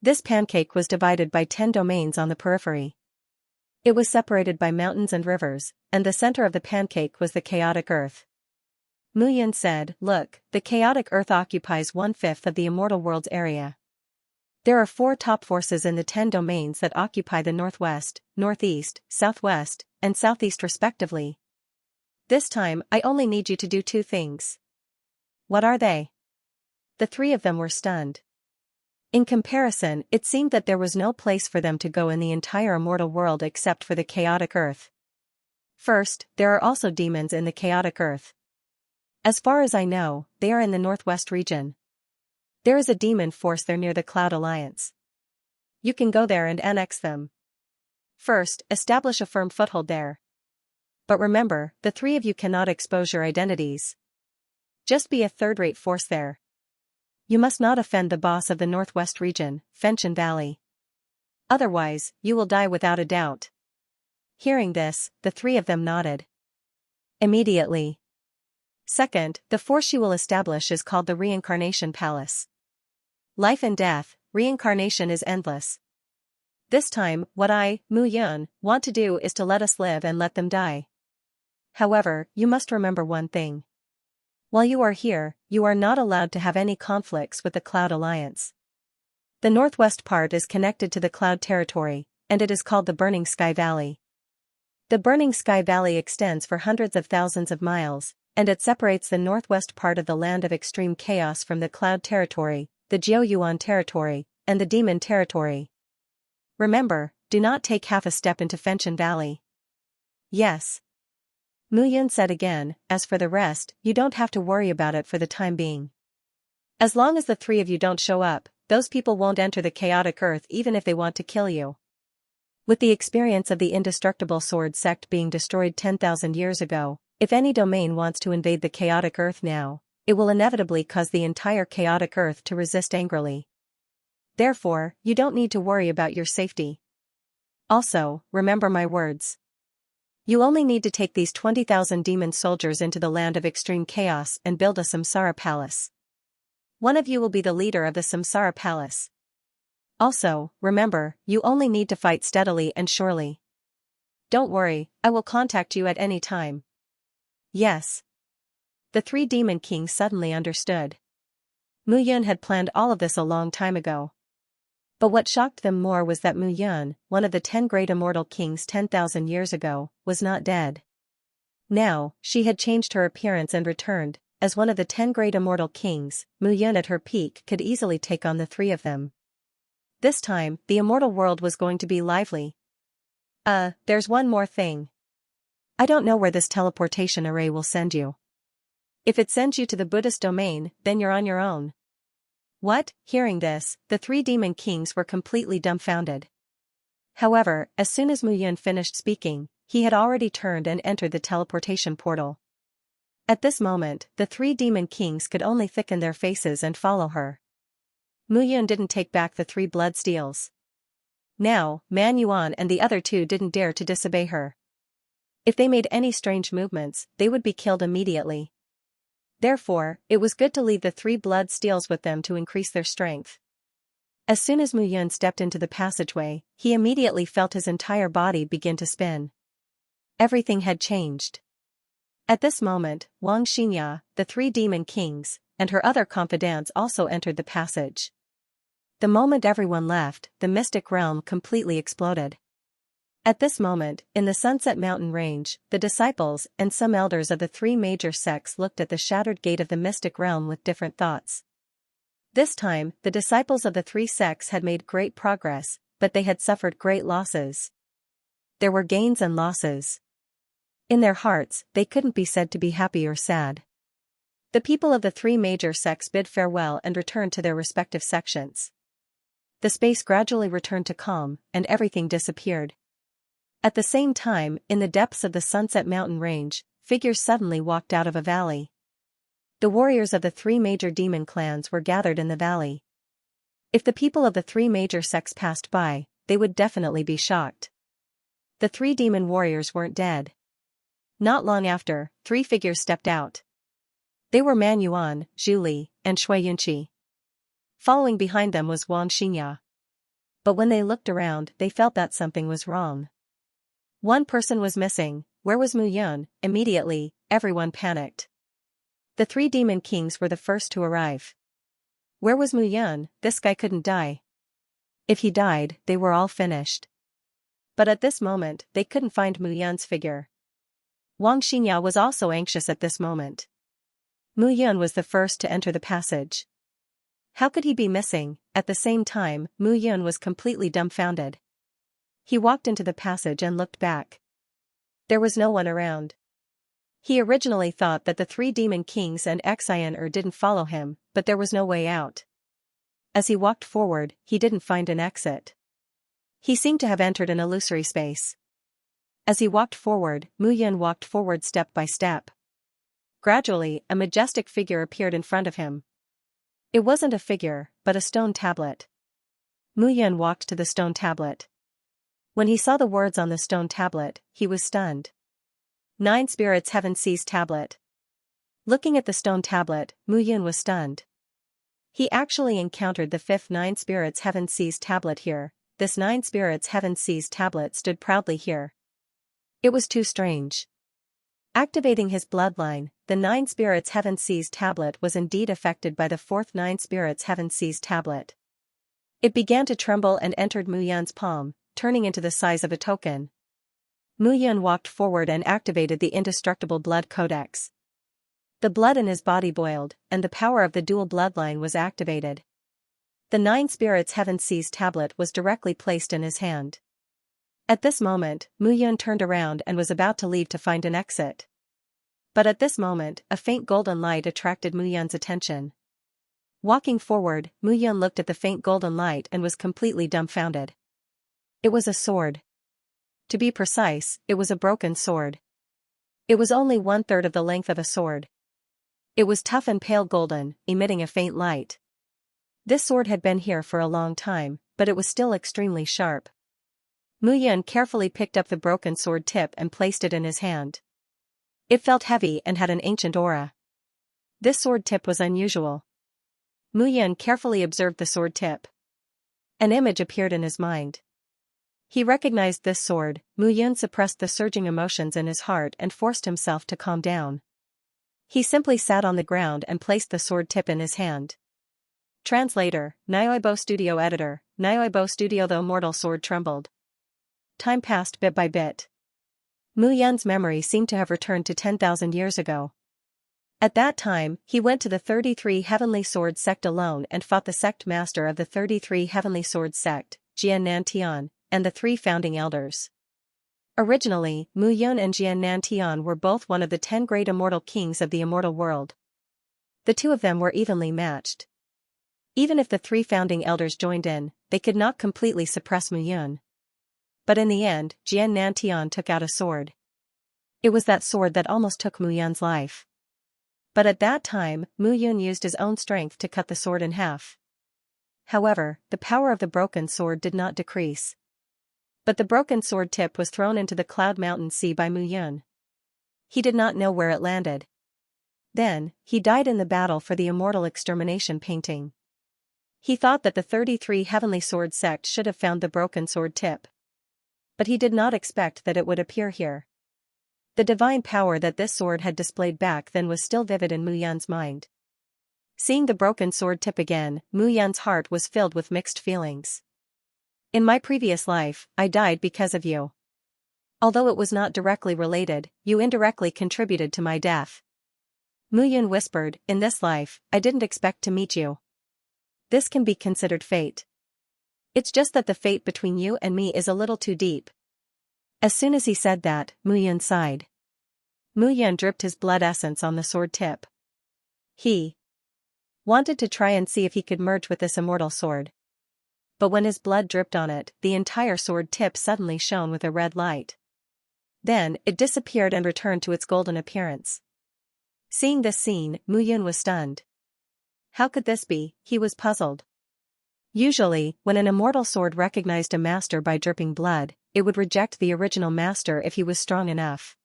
This pancake was divided by 10 domains on the periphery. It was separated by mountains and rivers, and the center of the pancake was the chaotic earth. Mu Yun said, look, the chaotic earth occupies 1/5 of the immortal world's area. There are 4 top forces in the 10 domains that occupy the northwest, northeast, southwest, and southeast respectively. This time, I only need you to do 2 things. What are they? The three of them were stunned. In comparison, it seemed that there was no place for them to go in the entire immortal world except for the chaotic earth. First, there are also demons in the chaotic earth. As far as I know, they are in the northwest region. There is a demon force there near the Cloud Alliance. You can go there and annex them. First, establish a firm foothold there. But remember, the three of you cannot expose your identities. Just be a third-rate force there. You must not offend the boss of the northwest region, Fenshin Valley. Otherwise, you will die without a doubt. Hearing this, the three of them nodded. Immediately. Second, the force you will establish is called the Reincarnation Palace. Life and death, reincarnation is endless. This time, what I, Mu Yun, want to do is to let us live and let them die. However, you must remember one thing. While you are here, you are not allowed to have any conflicts with the Cloud Alliance. The northwest part is connected to the Cloud Territory, and it is called the Burning Sky Valley. The Burning Sky Valley extends for hundreds of thousands of miles, and it separates the northwest part of the land of extreme chaos from the Cloud Territory, the Jiuyuan Territory, and the Demon Territory. Remember, do not take half a step into Fenchen Valley. Yes. Mu Yun said again, as for the rest, you don't have to worry about it for the time being. As long as the three of you don't show up, those people won't enter the chaotic earth even if they want to kill you. With the experience of the indestructible sword sect being destroyed 10,000 years ago, if any domain wants to invade the chaotic earth now, it will inevitably cause the entire chaotic earth to resist angrily. Therefore, you don't need to worry about your safety. Also, remember my words. You only need to take these 20,000 demon soldiers into the land of extreme chaos and build a Samsara palace. One of you will be the leader of the Samsara palace. Also, remember, you only need to fight steadily and surely. Don't worry, I will contact you at any time. Yes. The three demon kings suddenly understood. Mu Yun had planned all of this a long time ago. But what shocked them more was that Mu Yun, one of the 10 great immortal kings 10,000 years ago, was not dead. Now, she had changed her appearance and returned. As one of the 10 great immortal kings, Mu Yun at her peak could easily take on the three of them. This time, the immortal world was going to be lively. There's one more thing. I don't know where this teleportation array will send you. If it sends you to the Buddhist domain, then you're on your own. What? Hearing this, the three demon kings were completely dumbfounded. However, as soon as Mu Yun finished speaking, he had already turned and entered the teleportation portal. At this moment, the three demon kings could only thicken their faces and follow her. Mu Yun didn't take back the 3 blood steals. Now, Man Yuan and the other 2 didn't dare to disobey her. If they made any strange movements, they would be killed immediately. Therefore, it was good to leave the 3 blood steals with them to increase their strength. As soon as Mu Yun stepped into the passageway, he immediately felt his entire body begin to spin. Everything had changed. At this moment, Xianxia, the 3 demon kings, and her other confidants also entered the passage. The moment everyone left, the mystic realm completely exploded. At this moment, in the Sunset Mountain range, the disciples and some elders of the 3 major sects looked at the shattered gate of the mystic realm with different thoughts. This time, the disciples of the 3 sects had made great progress, but they had suffered great losses. There were gains and losses. In their hearts, they couldn't be said to be happy or sad. The people of the 3 major sects bid farewell and returned to their respective sections. The space gradually returned to calm, and everything disappeared. At the same time, in the depths of the Sunset Mountain range, figures suddenly walked out of a valley. The warriors of the 3 major demon clans were gathered in the valley. If the people of the 3 major sects passed by, they would definitely be shocked. The 3 demon warriors weren't dead. Not long after, 3 figures stepped out. They were Man Yuan, Zhu Li, and Shui Yunqi. Following behind them was Xianxia. But when they looked around, they felt that something was wrong. One person was missing. Where was Mu Yun? Immediately, everyone panicked. The 3 demon kings were the first to arrive. Where was Mu Yun? This guy couldn't die. If he died, they were all finished. But at this moment, they couldn't find Mu Yun's figure. Xianxia was also anxious at this moment. Mu Yun was the first to enter the passage. How could he be missing? At the same time, Mu Yun was completely dumbfounded. He walked into the passage and looked back. There was no one around. He originally thought that the 3 demon kings and Xianxia didn't follow him, but there was no way out. As he walked forward, he didn't find an exit. He seemed to have entered an illusory space. As he walked forward, Mu Yun walked forward step by step. Gradually, a majestic figure appeared in front of him. It wasn't a figure, but a stone tablet. Mu Yun walked to the stone tablet. When he saw the words on the stone tablet, he was stunned. 9 Spirits Heaven Seas Tablet. Looking at the stone tablet, Mu Yun was stunned. He actually encountered the 5th 9 Spirits Heaven Seas Tablet here. This 9 Spirits Heaven Seas Tablet stood proudly here. It was too strange. Activating his bloodline, the 9 Spirits Heaven Seas Tablet was indeed affected by the 4th 9 Spirits Heaven Seas Tablet. It began to tremble and entered Mu Yun's palm, turning into the size of a token. Mu Yun walked forward and activated the indestructible blood codex. The blood in his body boiled, and the power of the dual bloodline was activated. The 9 Spirits Heaven Seas tablet was directly placed in his hand. At this moment, Mu Yun turned around and was about to leave to find an exit. But at this moment, a faint golden light attracted Mu Yun's attention. Walking forward, Mu Yun looked at the faint golden light and was completely dumbfounded. It was a sword. To be precise, it was a broken sword. It was only 1/3 of the length of a sword. It was tough and pale golden, emitting a faint light. This sword had been here for a long time, but it was still extremely sharp. Mu Yun carefully picked up the broken sword tip and placed it in his hand. It felt heavy and had an ancient aura. This sword tip was unusual. Mu Yun carefully observed the sword tip. An image appeared in his mind. He recognized this sword. Mu Yun suppressed the surging emotions in his heart and forced himself to calm down. He simply sat on the ground and placed the sword tip in his hand. Translator, Nyoibo Studio Editor, Nyoibo Studio. The immortal sword trembled. Time passed bit by bit. Mu Yun's memory seemed to have returned to 10,000 years ago. At that time, he went to the 33 Heavenly Sword Sect alone and fought the sect master of the 33 Heavenly Sword Sect, Xianxia, and the 3 founding elders. Originally, Mu Yun and Xianxia were both one of the 10 great immortal kings of the immortal world. The 2 of them were evenly matched. Even if the 3 founding elders joined in, they could not completely suppress Mu Yun. But in the end, Xianxia took out a sword. It was that sword that almost took Mu Yun's life. But at that time, Mu Yun used his own strength to cut the sword in half. However, the power of the broken sword did not decrease. But the broken sword tip was thrown into the Cloud Mountain Sea by Mu Yun. He did not know where it landed. Then, he died in the battle for the immortal extermination painting. He thought that the 33 Heavenly Sword Sect should have found the broken sword tip. But he did not expect that it would appear here. The divine power that this sword had displayed back then was still vivid in Mu Yun's mind. Seeing the broken sword tip again, Mu Yun's heart was filled with mixed feelings. In my previous life, I died because of you. Although it was not directly related, you indirectly contributed to my death. Mu Yun whispered, in this life, I didn't expect to meet you. This can be considered fate. It's just that the fate between you and me is a little too deep. As soon as he said that, Mu Yun sighed. Mu Yun dripped his blood essence on the sword tip. He wanted to try and see if he could merge with this immortal sword. But when his blood dripped on it, the entire sword tip suddenly shone with a red light. Then, it disappeared and returned to its golden appearance. Seeing this scene, Mu Yun was stunned. How could this be? He was puzzled. Usually, when an immortal sword recognized a master by dripping blood, it would reject the original master if he was strong enough.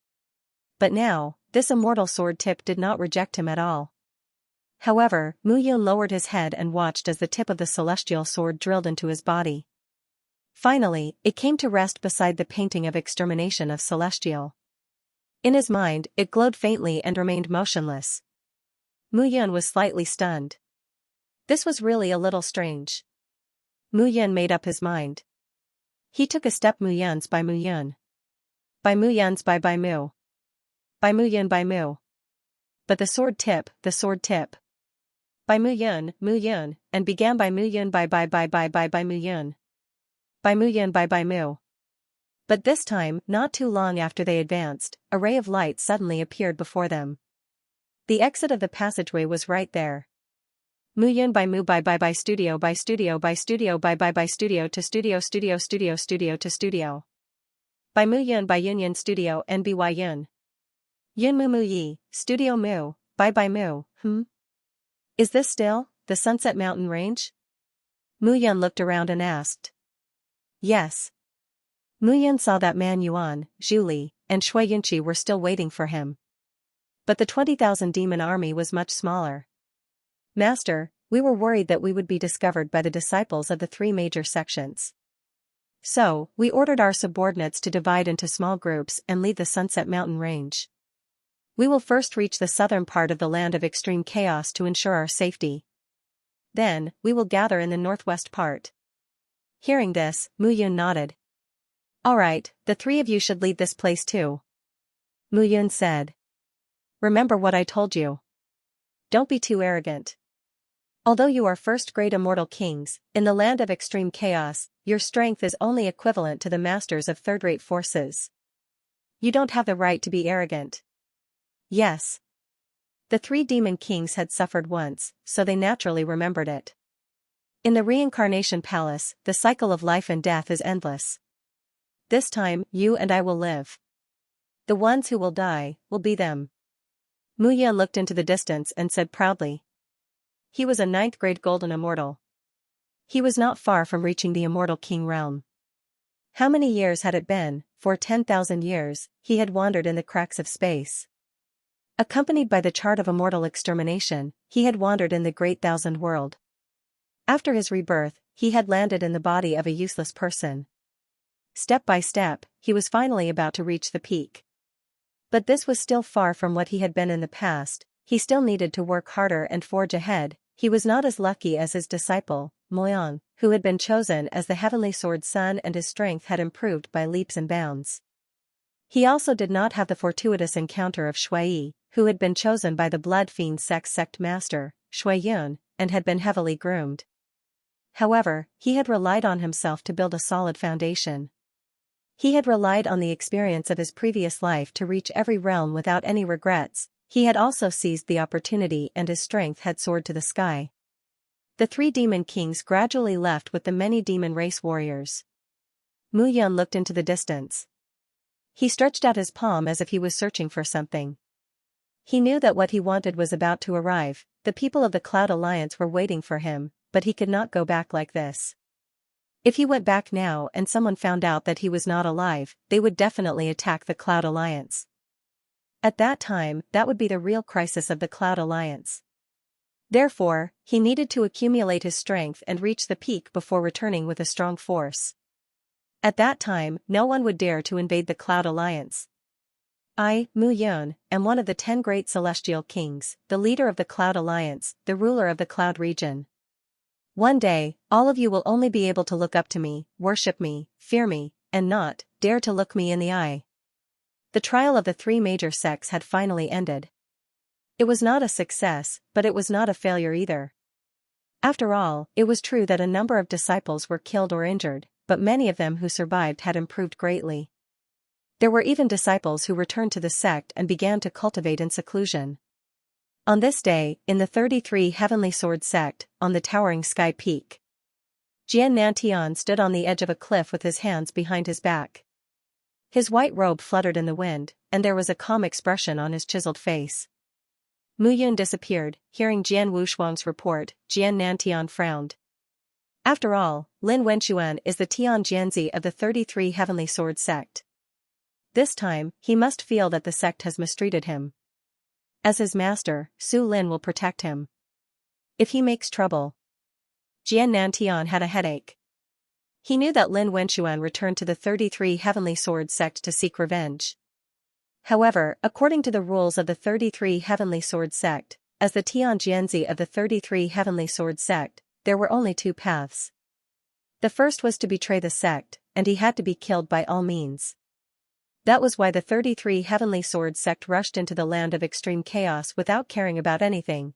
But now, this immortal sword tip did not reject him at all. However, Mu Yun lowered his head and watched as the tip of the celestial sword drilled into his body. Finally, it came to rest beside the painting of extermination of Celestial. In his mind, it glowed faintly and remained motionless. Mu Yun was slightly stunned. This was really a little strange. Mu Yun made up his mind. He took a step. Mu Yun's by Mu Yun. By Mu Yun's by Mu. By Mu Yun by Mu. But the sword tip. By Mu Yun, and began by Mu Yun by Mu Yun. By Mu Yun by Mu. But this time, not too long after they advanced, a ray of light suddenly appeared before them. The exit of the passageway was right there. Mu Yun by Mu by studio by studio by studio by studio to studio to studio. By Mu Yun by Yun studio NBY Yun. Yun Mu Yi, studio Mu, by Mu, Is this still the Sunset Mountain Range? Mu Yun looked around and asked. Yes. Mu Yun saw that Man Yuan, Zhu Li, and Shui Yunqi were still waiting for him. But the 20,000 demon army was much smaller. Master, we were worried that we would be discovered by the disciples of the 3 major sections. So, we ordered our subordinates to divide into small groups and leave the Sunset Mountain Range. We will first reach the southern part of the land of extreme chaos to ensure our safety. Then, we will gather in the northwest part. Hearing this, Mu Yun nodded. All right, the 3 of you should leave this place too. Mu Yun said. Remember what I told you. Don't be too arrogant. Although you are first-grade immortal kings, in the land of extreme chaos, your strength is only equivalent to the masters of third-rate forces. You don't have the right to be arrogant. Yes. The three demon kings had suffered once, so they naturally remembered it. In the reincarnation palace, the cycle of life and death is endless. This time, you and I will live. The ones who will die, will be them. Mu Yan looked into the distance and said proudly. He was a 9th-grade golden immortal. He was not far from reaching the immortal king realm. How many years had it been? For 10,000 years, he had wandered in the cracks of space. Accompanied by the chart of immortal extermination, he had wandered in the great thousand world. After his rebirth, he had landed in the body of a useless person. Step by step, he was finally about to reach the peak. But this was still far from what he had been in the past. He still needed to work harder and forge ahead. He was not as lucky as his disciple, Moyang, who had been chosen as the Heavenly Sword's son, and his strength had improved by leaps and bounds. He also did not have the fortuitous encounter of Shui, who had been chosen by the Blood Fiend sect master, Shui Yun, and had been heavily groomed. However, he had relied on himself to build a solid foundation. He had relied on the experience of his previous life to reach every realm without any regrets. He had also seized the opportunity, and his strength had soared to the sky. The three demon kings gradually left with the many demon race warriors. Mu Yan looked into the distance. He stretched out his palm as if he was searching for something. He knew that what he wanted was about to arrive. The people of the Cloud Alliance were waiting for him, but he could not go back like this. If he went back now and someone found out that he was not alive, they would definitely attack the Cloud Alliance. At that time, that would be the real crisis of the Cloud Alliance. Therefore, he needed to accumulate his strength and reach the peak before returning with a strong force. At that time, no one would dare to invade the Cloud Alliance. I, Mu Yun, am one of the 10 great celestial kings, the leader of the Cloud Alliance, the ruler of the Cloud region. One day, all of you will only be able to look up to me, worship me, fear me, and not dare to look me in the eye. The trial of the three major sects had finally ended. It was not a success, but it was not a failure either. After all, it was true that a number of disciples were killed or injured, but many of them who survived had improved greatly. There were even disciples who returned to the sect and began to cultivate in seclusion. On this day, in the 33 Heavenly Sword sect, on the towering sky peak, Jian Nantian stood on the edge of a cliff with his hands behind his back. His white robe fluttered in the wind, and there was a calm expression on his chiseled face. Mu Yun disappeared. Hearing Jian Wushuang's report, Jian Nantian frowned. After all, Lin Wenxuan is the Tian Jianzi of the 33 Heavenly Sword sect. This time, he must feel that the sect has mistreated him. As his master, Su Lin will protect him. If he makes trouble. Jian Nantian had a headache. He knew that Lin Wenxuan returned to the 33 Heavenly Sword sect to seek revenge. However, according to the rules of the 33 Heavenly Sword sect, as the Tian Jianzi of the 33 Heavenly Sword sect, there were only two paths. The first was to betray the sect, and he had to be killed by all means. That was why the 33 Heavenly Sword sect rushed into the land of extreme chaos without caring about anything.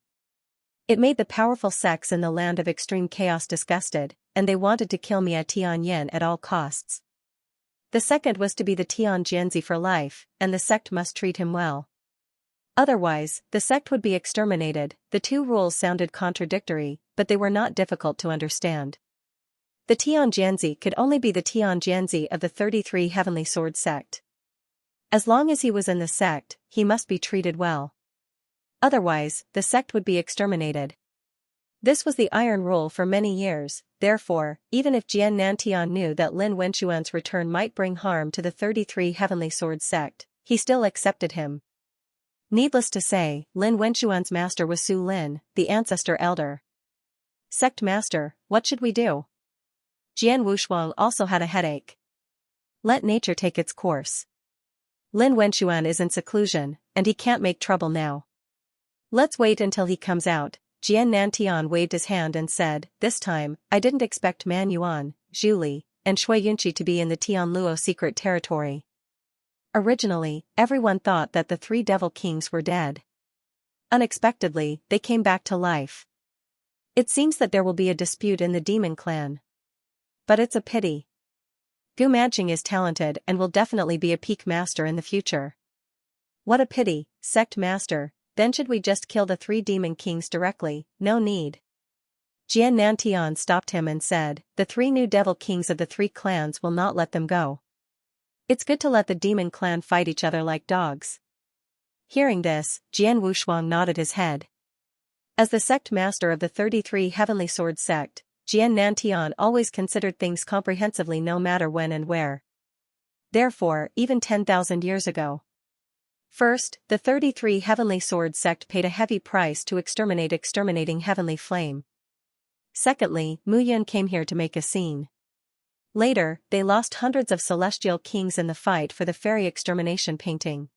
It made the powerful sects in the land of extreme chaos disgusted, and they wanted to kill Mia Tianyan at all costs. The second was to be the Tian Jianzi for life, and the sect must treat him well. Otherwise, the sect would be exterminated. The two rules sounded contradictory, but they were not difficult to understand. The Tian Jianzi could only be the Tian Jianzi of the 33 Heavenly Sword sect. As long as he was in the sect, he must be treated well. Otherwise, the sect would be exterminated. This was the iron rule for many years. Therefore, even if Jian Nantian knew that Lin Wenxuan's return might bring harm to the 33 Heavenly Sword sect, he still accepted him. Needless to say, Lin Wenxuan's master was Su Lin, the ancestor elder. Sect master, what should we do? Jian Wushuang also had a headache. Let nature take its course. Lin Wenxuan is in seclusion, and he can't make trouble now. Let's wait until he comes out. Jian Nantian waved his hand and said, this time, I didn't expect Man Yuan, Zhu Li, and Shui Yunqi to be in the Tianluo secret territory. Originally, everyone thought that the three devil kings were dead. Unexpectedly, they came back to life. It seems that there will be a dispute in the demon clan. But it's a pity. Gu Manjing is talented and will definitely be a peak master in the future. What a pity, sect master, then should we just kill the three demon kings directly? No need. Jian Nantian stopped him and said, the three new devil kings of the three clans will not let them go. It's good to let the demon clan fight each other like dogs. Hearing this, Jian Wushuang nodded his head. As the sect master of the 33 Heavenly Sword sect, Jian Nantian always considered things comprehensively no matter when and where. Therefore, even 10,000 years ago. First, the 33 Heavenly Sword sect paid a heavy price to exterminating Heavenly Flame. Secondly, Mu Yun came here to make a scene. Later, they lost hundreds of celestial kings in the fight for the fairy extermination painting.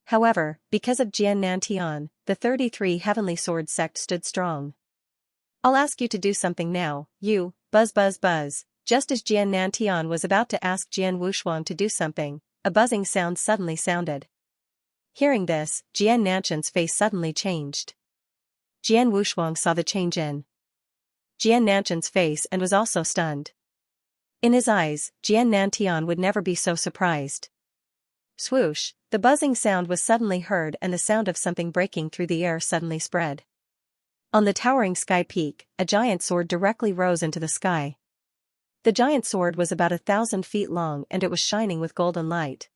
However, because of Jian Nantian, the 33 Heavenly Sword sect stood strong. I'll ask you to do something now, you, buzz buzz buzz. Just as Jian Nantian was about to ask Jian Wushuang to do something, a buzzing sound suddenly sounded. Hearing this, Jian Nantian's face suddenly changed. Jian Wushuang saw the change in Jian Nantian's face and was also stunned. In his eyes, Jian Nantian would never be so surprised. Swoosh, the buzzing sound was suddenly heard and the sound of something breaking through the air suddenly spread. On the towering sky peak, a giant sword directly rose into the sky. The giant sword was about 1,000 feet long and it was shining with golden light.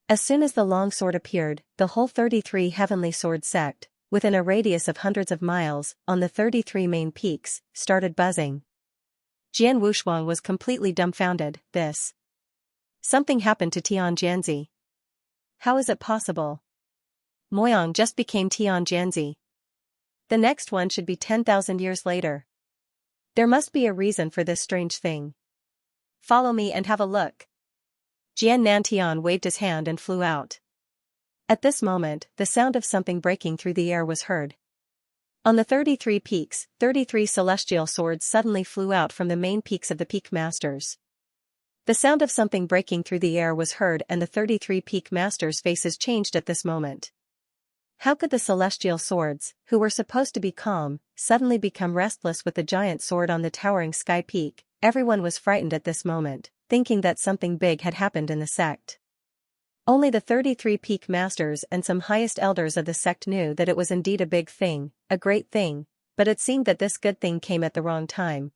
As soon as the long sword appeared, the whole 33 Heavenly Sword sect, within a radius of hundreds of miles, on the 33 main peaks, started buzzing. Jian Wushuang was completely dumbfounded. Something happened to Tianjianzi. How is it possible? Moyang just became Tianjianzi. The next one should be 10,000 years later. There must be a reason for this strange thing. Follow me and have a look. Jian Nantian waved his hand and flew out. At this moment, the sound of something breaking through the air was heard. On the 33 peaks, 33 celestial swords suddenly flew out from the main peaks of the peak masters. The sound of something breaking through the air was heard and the 33 peak masters' faces changed at this moment. How could the celestial swords, who were supposed to be calm, suddenly become restless with the giant sword on the towering sky peak? Everyone was frightened at this moment, thinking that something big had happened in the sect. Only the 33 peak masters and some highest elders of the sect knew that it was indeed a big thing, a great thing, but it seemed that this good thing came at the wrong time.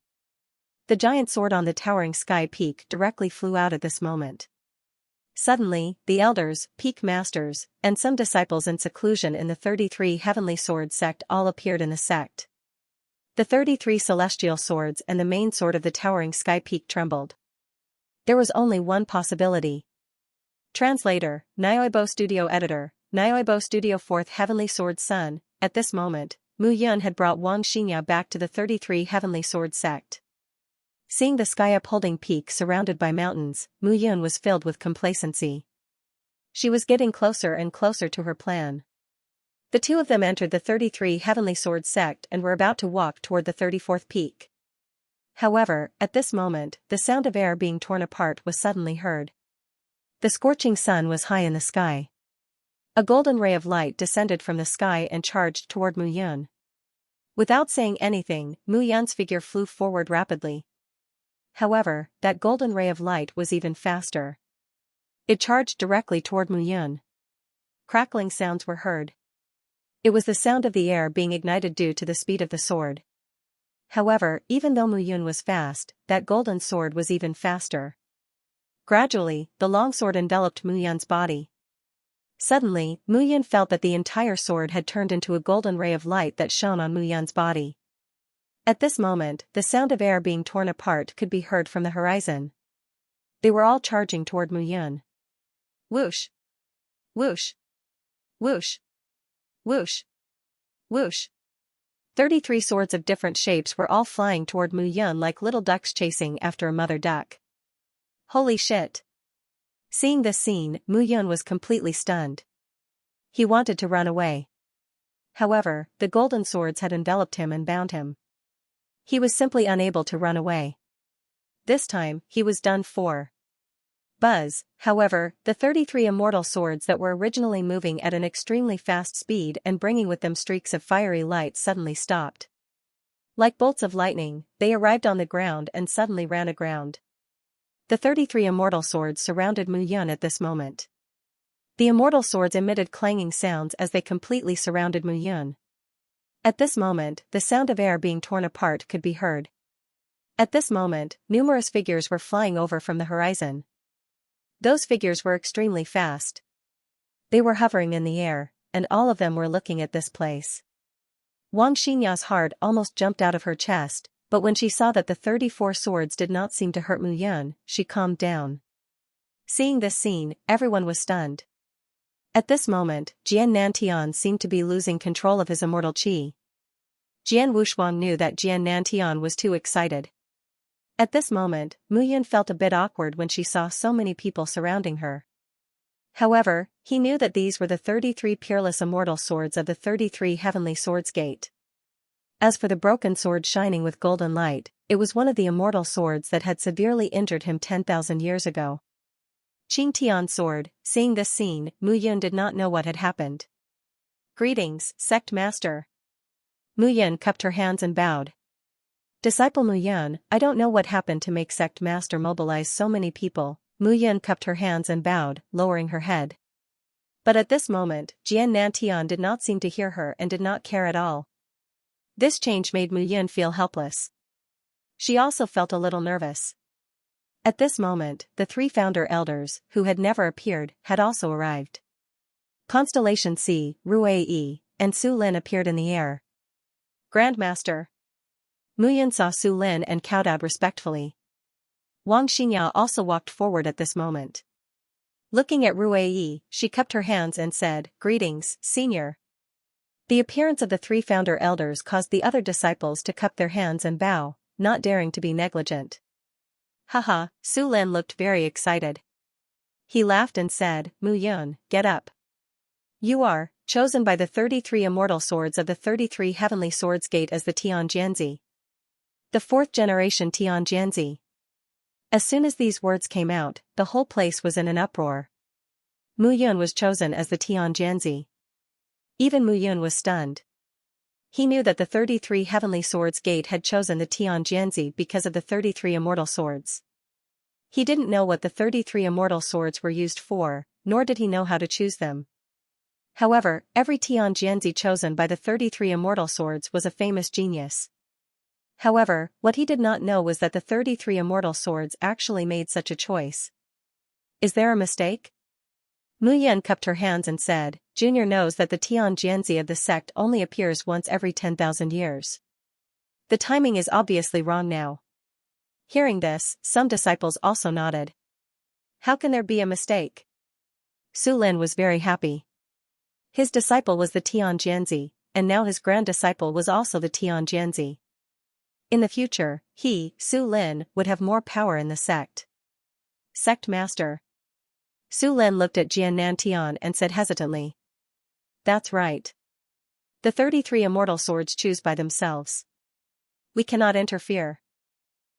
The giant sword on the towering sky peak directly flew out at this moment. Suddenly, the elders, peak masters, and some disciples in seclusion in the 33 Heavenly Sword sect all appeared in the sect. The 33 celestial swords and the main sword of the towering sky peak trembled. There was only one possibility. Translator, Nioibo Studio Editor, Nioibo Studio 4th Heavenly Sword Sun. At this moment, Mu Yun had brought Wang Xianxia back to the 33 Heavenly Sword sect. Seeing the sky upholding peak surrounded by mountains, Mu Yun was filled with complacency. She was getting closer and closer to her plan. The two of them entered the 33 Heavenly Sword sect and were about to walk toward the 34th peak. However, at this moment, the sound of air being torn apart was suddenly heard. The scorching sun was high in the sky. A golden ray of light descended from the sky and charged toward Mu Yun. Without saying anything, Mu Yun's figure flew forward rapidly. However, that golden ray of light was even faster. It charged directly toward Mu Yun. Crackling sounds were heard. It was the sound of the air being ignited due to the speed of the sword. However, even though Mu Yun was fast, that golden sword was even faster. Gradually, the long sword enveloped Mu Yun's body. Suddenly, Mu Yun felt that the entire sword had turned into a golden ray of light that shone on Mu Yun's body. At this moment, the sound of air being torn apart could be heard from the horizon. They were all charging toward Mu Yun. Whoosh! Whoosh! Whoosh! Whoosh! Whoosh! 33 swords of different shapes were all flying toward Mu Yun like little ducks chasing after a mother duck. Holy shit! Seeing this scene, Mu Yun was completely stunned. He wanted to run away. However, the golden swords had enveloped him and bound him. He was simply unable to run away. This time, he was done for. Buzz, however, the 33 immortal swords that were originally moving at an extremely fast speed and bringing with them streaks of fiery light suddenly stopped. Like bolts of lightning, they arrived on the ground and suddenly ran aground. The 33 immortal swords surrounded Mu Yun at this moment. The immortal swords emitted clanging sounds as they completely surrounded Mu Yun. At this moment, the sound of air being torn apart could be heard. At this moment, numerous figures were flying over from the horizon. Those figures were extremely fast. They were hovering in the air, and all of them were looking at this place. Wang Xinya's heart almost jumped out of her chest, but when she saw that the 34 swords did not seem to hurt Mu Yun, she calmed down. Seeing this scene, everyone was stunned. At this moment, Jian Nantian seemed to be losing control of his immortal qi. Jian Wushuang knew that Jian Nantian was too excited. At this moment, Mu Yun felt a bit awkward when she saw so many people surrounding her. However, he knew that these were the 33 peerless immortal swords of the 33 heavenly swords gate. As for the broken sword shining with golden light, it was one of the immortal swords that had severely injured him 10,000 years ago. Qing Tian's sword. Seeing this scene, Mu Yun did not know what had happened. Greetings, Sect Master. Mu Yun cupped her hands and bowed. Disciple Mu Yun, I don't know what happened to make Sect Master mobilize so many people. Mu Yun cupped her hands and bowed, lowering her head. But at this moment, Jian Nantian did not seem to hear her and did not care at all. This change made Mu Yun feel helpless. She also felt a little nervous. At this moment, the 3 founder elders, who had never appeared, had also arrived. Constellation C, Rui, and Su Lin appeared in the air. Grandmaster. Mu Yun saw Su Lin and kowtowed respectfully. Wang Xinya also walked forward at this moment. Looking at Rui, she cupped her hands and said, Greetings, Senior. The appearance of the 3 founder elders caused the other disciples to cup their hands and bow, not daring to be negligent. Haha, Su Lin looked very excited. He laughed and said, Mu Yun, get up. You are chosen by the 33 immortal swords of the 33 heavenly swords gate as the Tianjianzi. The 4th generation Tianjianzi. As soon as these words came out, the whole place was in an uproar. Mu Yun was chosen as the Tianjianzi. Even Mu Yun was stunned. He knew that the 33 heavenly swords gate had chosen the Tianjianzi because of the 33 immortal swords. He didn't know what the 33 immortal swords were used for, nor did he know how to choose them. However, every Tianjianzi chosen by the 33 immortal swords was a famous genius. However, what he did not know was that the 33 immortal swords actually made such a choice. Is there a mistake? Mu Yun cupped her hands and said, Junior knows that the Tianjianzi of the sect only appears once every 10,000 years. The timing is obviously wrong now. Hearing this, some disciples also nodded. How can there be a mistake? Su Lin was very happy. His disciple was the Tianjianzi, and now his grand disciple was also the Tianjianzi. In the future, he, Su Lin, would have more power in the sect. Sect Master. Su Lin looked at Jian Nantian and said hesitantly. That's right. The 33 immortal swords choose by themselves. We cannot interfere.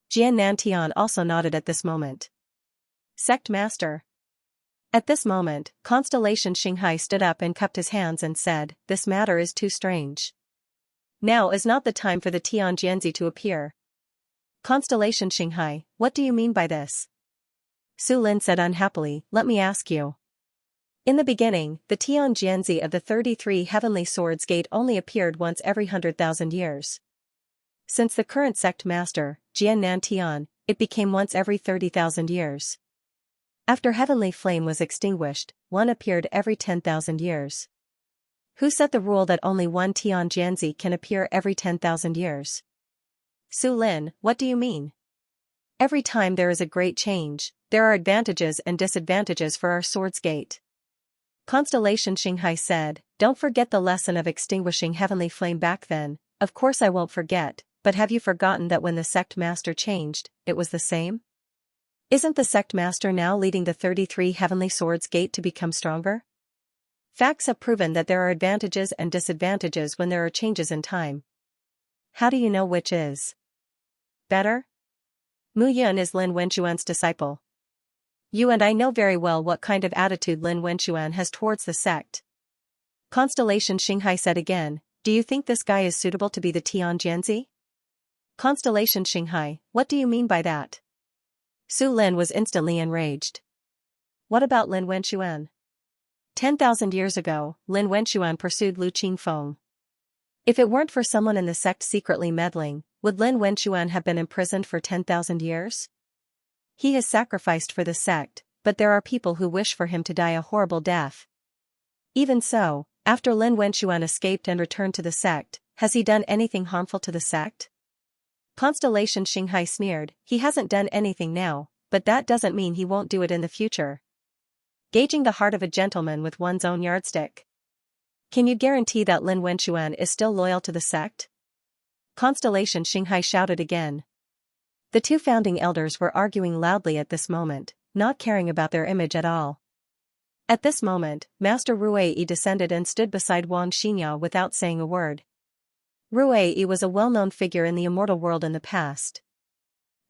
Jian Nantian also nodded at this moment. Sect Master. At this moment, Constellation Xianxia stood up and cupped his hands and said, This matter is too strange. Now is not the time for the Tianjianzi to appear. Constellation Xianxia, what do you mean by this? Su Lin said unhappily, Let me ask you. In the beginning, the Tianjianzi of the 33 heavenly swords gate only appeared once every 100,000 years. Since the current sect master, Jian Nantian, it became once every 30,000 years. After Heavenly Flame was extinguished, one appeared every 10,000 years. Who set the rule that only one Tianjianzi can appear every 10,000 years? Su Lin, what do you mean? Every time there is a great change, there are advantages and disadvantages for our swords gate. Constellation Xianxia said, Don't forget the lesson of extinguishing Heavenly Flame back then. Of course I won't forget, but have you forgotten that when the sect master changed, it was the same? Isn't the sect master now leading the 33 heavenly swords gate to become stronger? Facts have proven that there are advantages and disadvantages when there are changes in time. How do you know which is better? Mu Yun is Lin Wenquan's disciple. You and I know very well what kind of attitude Lin Wenquan has towards the sect. Constellation Xinghai said again, do you think this guy is suitable to be the Tianjianzi? Constellation Xinghai, what do you mean by that? Su Lin was instantly enraged. What about Lin Wenquan? 10,000 years ago, Lin Wenquan pursued Lu Qingfeng. If it weren't for someone in the sect secretly meddling, would Lin Wenquan have been imprisoned for 10,000 years? He has sacrificed for the sect, but there are people who wish for him to die a horrible death. Even so, after Lin Wenquan escaped and returned to the sect, has he done anything harmful to the sect? Constellation Xinghai sneered, he hasn't done anything now, but that doesn't mean he won't do it in the future. Gauging the heart of a gentleman with one's own yardstick. Can you guarantee that Lin Wenquan is still loyal to the sect? Constellation Xinghai shouted again. The two founding elders were arguing loudly at this moment, not caring about their image at all. At this moment, Master Ruei descended and stood beside Wang Xinya without saying a word. Ruei was a well-known figure in the immortal world in the past.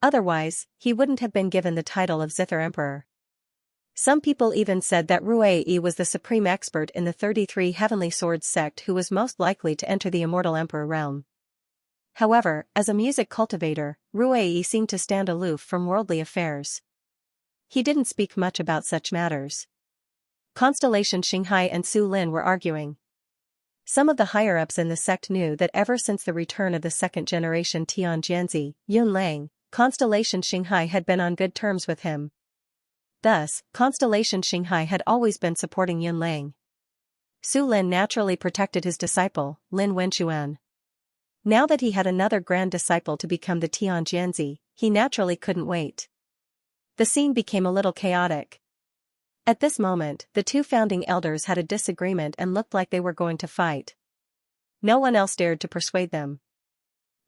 Otherwise, he wouldn't have been given the title of Zither Emperor. Some people even said that Ruei was the supreme expert in the 33 Heavenly Swords sect who was most likely to enter the immortal emperor realm. However, as a music cultivator, Ruei seemed to stand aloof from worldly affairs. He didn't speak much about such matters. Constellation Xinghai and Su Lin were arguing. Some of the higher-ups in the sect knew that ever since the return of the second-generation Tianjianzi, Yun Lang, Constellation Xinghai had been on good terms with him. Thus, Constellation Xinghai had always been supporting Yun Lang. Su Lin naturally protected his disciple, Lin Wenquan. Now that he had another grand disciple to become the Tianjianzi, he naturally couldn't wait. The scene became a little chaotic. At this moment, the two founding elders had a disagreement and looked like they were going to fight. No one else dared to persuade them.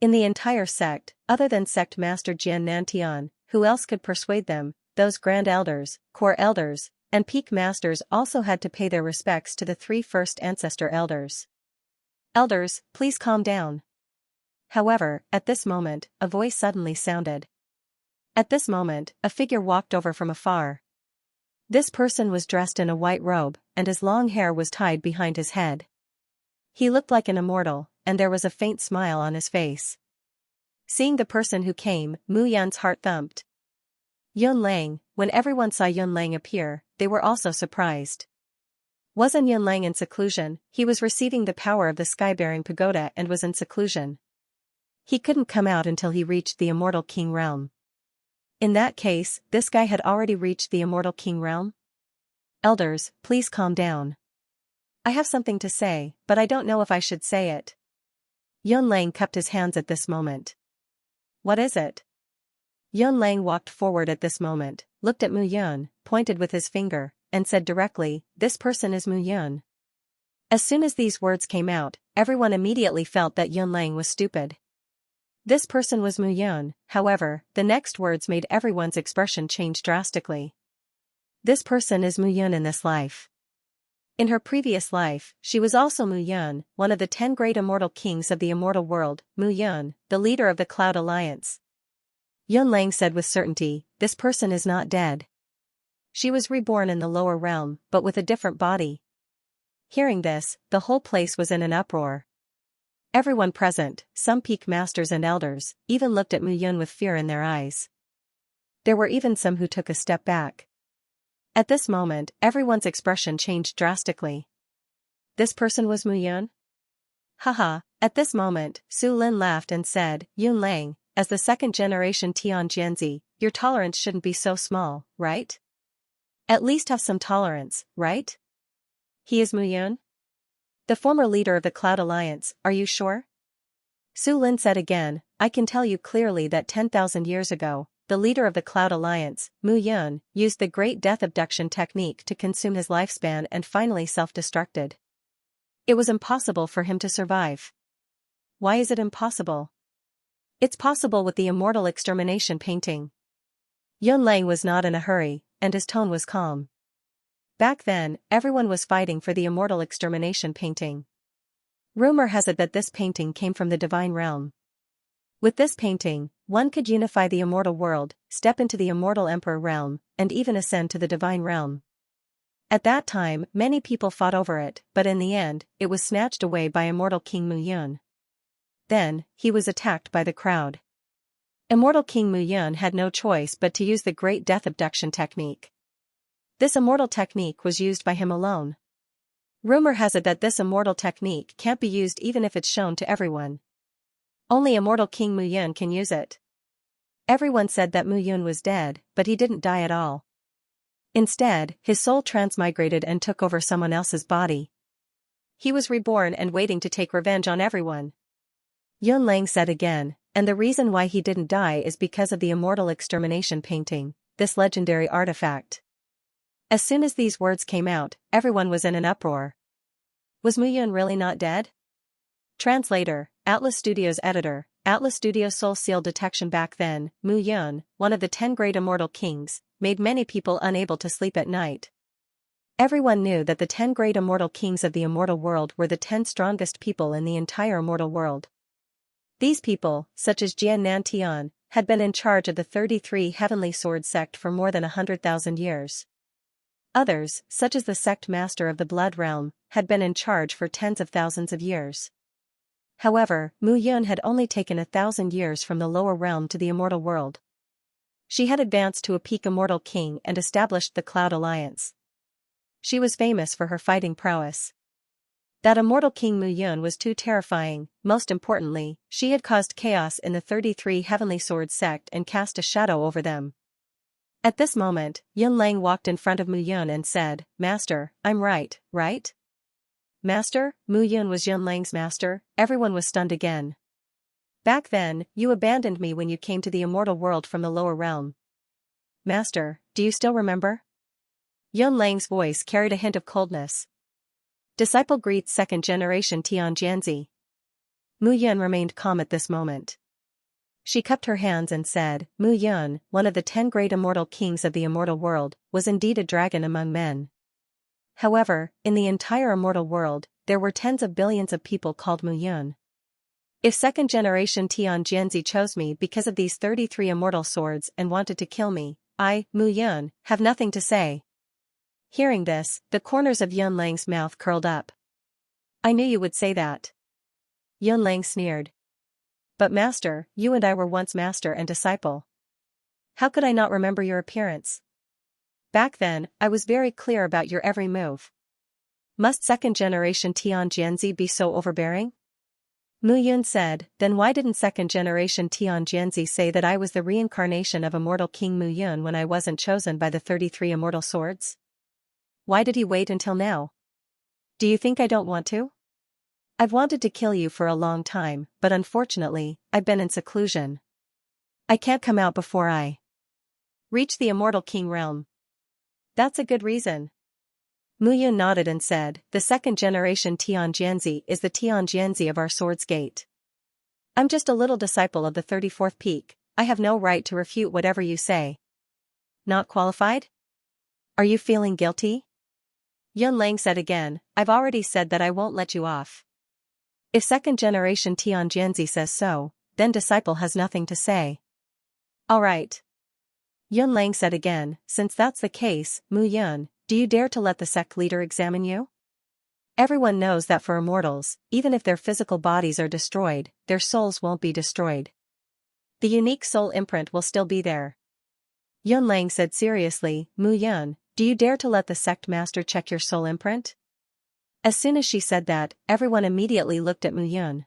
In the entire sect, other than sect master Jian Nantian, who else could persuade them? Those grand elders, core elders, and peak masters also had to pay their respects to the three first ancestor elders. Elders, please calm down. However, at this moment, a voice suddenly sounded. At this moment, a figure walked over from afar. This person was dressed in a white robe, and his long hair was tied behind his head. He looked like an immortal, and there was a faint smile on his face. Seeing the person who came, Mu Yan's heart thumped. Yun Lang, when everyone saw Yun Lang appear, they were also surprised. Wasn't Yun Lang in seclusion? He was receiving the power of the sky-bearing pagoda and was in seclusion. He couldn't come out until he reached the immortal king realm. In that case, this guy had already reached the immortal king realm? Elders, please calm down. I have something to say, but I don't know if I should say it. Yun Lang cupped his hands at this moment. What is it? Yun Lang walked forward at this moment, looked at Mu Yun, pointed with his finger, and said directly, this person is Mu Yun. As soon as these words came out, everyone immediately felt that Yun Lang was stupid. This person was Mu Yun, however, the next words made everyone's expression change drastically. This person is Mu Yun in this life. In her previous life, she was also Mu Yun, one of the 10 great immortal kings of the immortal world, Mu Yun, the leader of the Cloud Alliance. Yun Lang said with certainty, this person is not dead. She was reborn in the lower realm, but with a different body. Hearing this, the whole place was in an uproar. Everyone present, some peak masters and elders, even looked at Mu Yun with fear in their eyes. There were even some who took a step back. At this moment, everyone's expression changed drastically. This person was Mu Yun? Haha, at this moment, Su Lin laughed and said, Yun Lang, as the second-generation Tianjianzi, your tolerance shouldn't be so small, right? At least have some tolerance, right? He is Mu Yun? The former leader of the Cloud Alliance, are you sure? Su Lin said again, I can tell you clearly that 10,000 years ago, the leader of the Cloud Alliance, Mu Yun, used the Great Death Abduction technique to consume his lifespan and finally self-destructed. It was impossible for him to survive. Why is it impossible? It's possible with the immortal extermination painting. Yun Lang was not in a hurry, and his tone was calm. Back then, everyone was fighting for the immortal extermination painting. Rumor has it that this painting came from the divine realm. With this painting, one could unify the immortal world, step into the immortal emperor realm, and even ascend to the divine realm. At that time, many people fought over it, but in the end, it was snatched away by immortal King Mu Yun. Then, he was attacked by the crowd. Immortal King Mu Yun had no choice but to use the Great Death Abduction technique. This immortal technique was used by him alone. Rumor has it that this immortal technique can't be used even if it's shown to everyone. Only immortal King Mu Yun can use it. Everyone said that Mu Yun was dead, but he didn't die at all. Instead, his soul transmigrated and took over someone else's body. He was reborn and waiting to take revenge on everyone. Yun Lang said again, and the reason why he didn't die is because of the immortal extermination painting, this legendary artifact. As soon as these words came out, everyone was in an uproar. Was Mu Yun really not dead? Translator, Atlas Studios editor, Atlas Studios Soul Seal Detection. Back then, Mu Yun, one of the 10 great immortal kings, made many people unable to sleep at night. Everyone knew that the 10 great immortal kings of the immortal world were the 10 strongest people in the entire immortal world. These people, such as Jian Nan Tian, had been in charge of the 33 Heavenly Sword sect for more than 100,000 years. Others, such as the sect master of the Blood Realm, had been in charge for tens of thousands of years. However, Mu Yun had only taken 1,000 years from the lower realm to the immortal world. She had advanced to a peak immortal king and established the Cloud Alliance. She was famous for her fighting prowess. That immortal King Mu Yun was too terrifying. Most importantly, she had caused chaos in the 33 Heavenly Sword sect and cast a shadow over them. At this moment, Yun Lang walked in front of Mu Yun and said, "Master, I'm right, right?" Master? Mu Yun was Yun Lang's master. Everyone was stunned again. Back then, you abandoned me when you came to the immortal world from the lower realm. Master, do you still remember? Yun Lang's voice carried a hint of coldness. Disciple greets second generation Tian Jianzi. Mu Yun remained calm at this moment. She cupped her hands and said, Mu Yun, one of the 10 great immortal kings of the immortal world, was indeed a dragon among men. However, in the entire immortal world, there were tens of billions of people called Mu Yun. If second generation Tian Jianzi chose me because of these 33 immortal swords and wanted to kill me, I, Mu Yun, have nothing to say. Hearing this, the corners of Yun Lang's mouth curled up. I knew you would say that. Yun Lang sneered. But master, you and I were once master and disciple. How could I not remember your appearance? Back then, I was very clear about your every move. Must second generation Tian Jianzi be so overbearing? Mu Yun said, then why didn't second generation Tian Jianzi say that I was the reincarnation of immortal King Mu Yun when I wasn't chosen by the 33 immortal swords? Why did he wait until now? Do you think I don't want to? I've wanted to kill you for a long time, but unfortunately, I've been in seclusion. I can't come out before I reach the immortal king realm. That's a good reason. Mu Yun nodded and said, the second generation Tian Jianzi is the Tian Jianzi of our Swords Gate. I'm just a little disciple of the 34th peak. I have no right to refute whatever you say. Not qualified? Are you feeling guilty? Yun Lang said again, I've already said that I won't let you off. If second generation Tian Jianzi says so, then disciple has nothing to say. Alright. Yun Lang said again, since that's the case, Mu Yun, do you dare to let the sect leader examine you? Everyone knows that for immortals, even if their physical bodies are destroyed, their souls won't be destroyed. The unique soul imprint will still be there. Yun Lang said seriously, Mu Yun, do you dare to let the sect master check your soul imprint? As soon as she said that, everyone immediately looked at Mu Yun.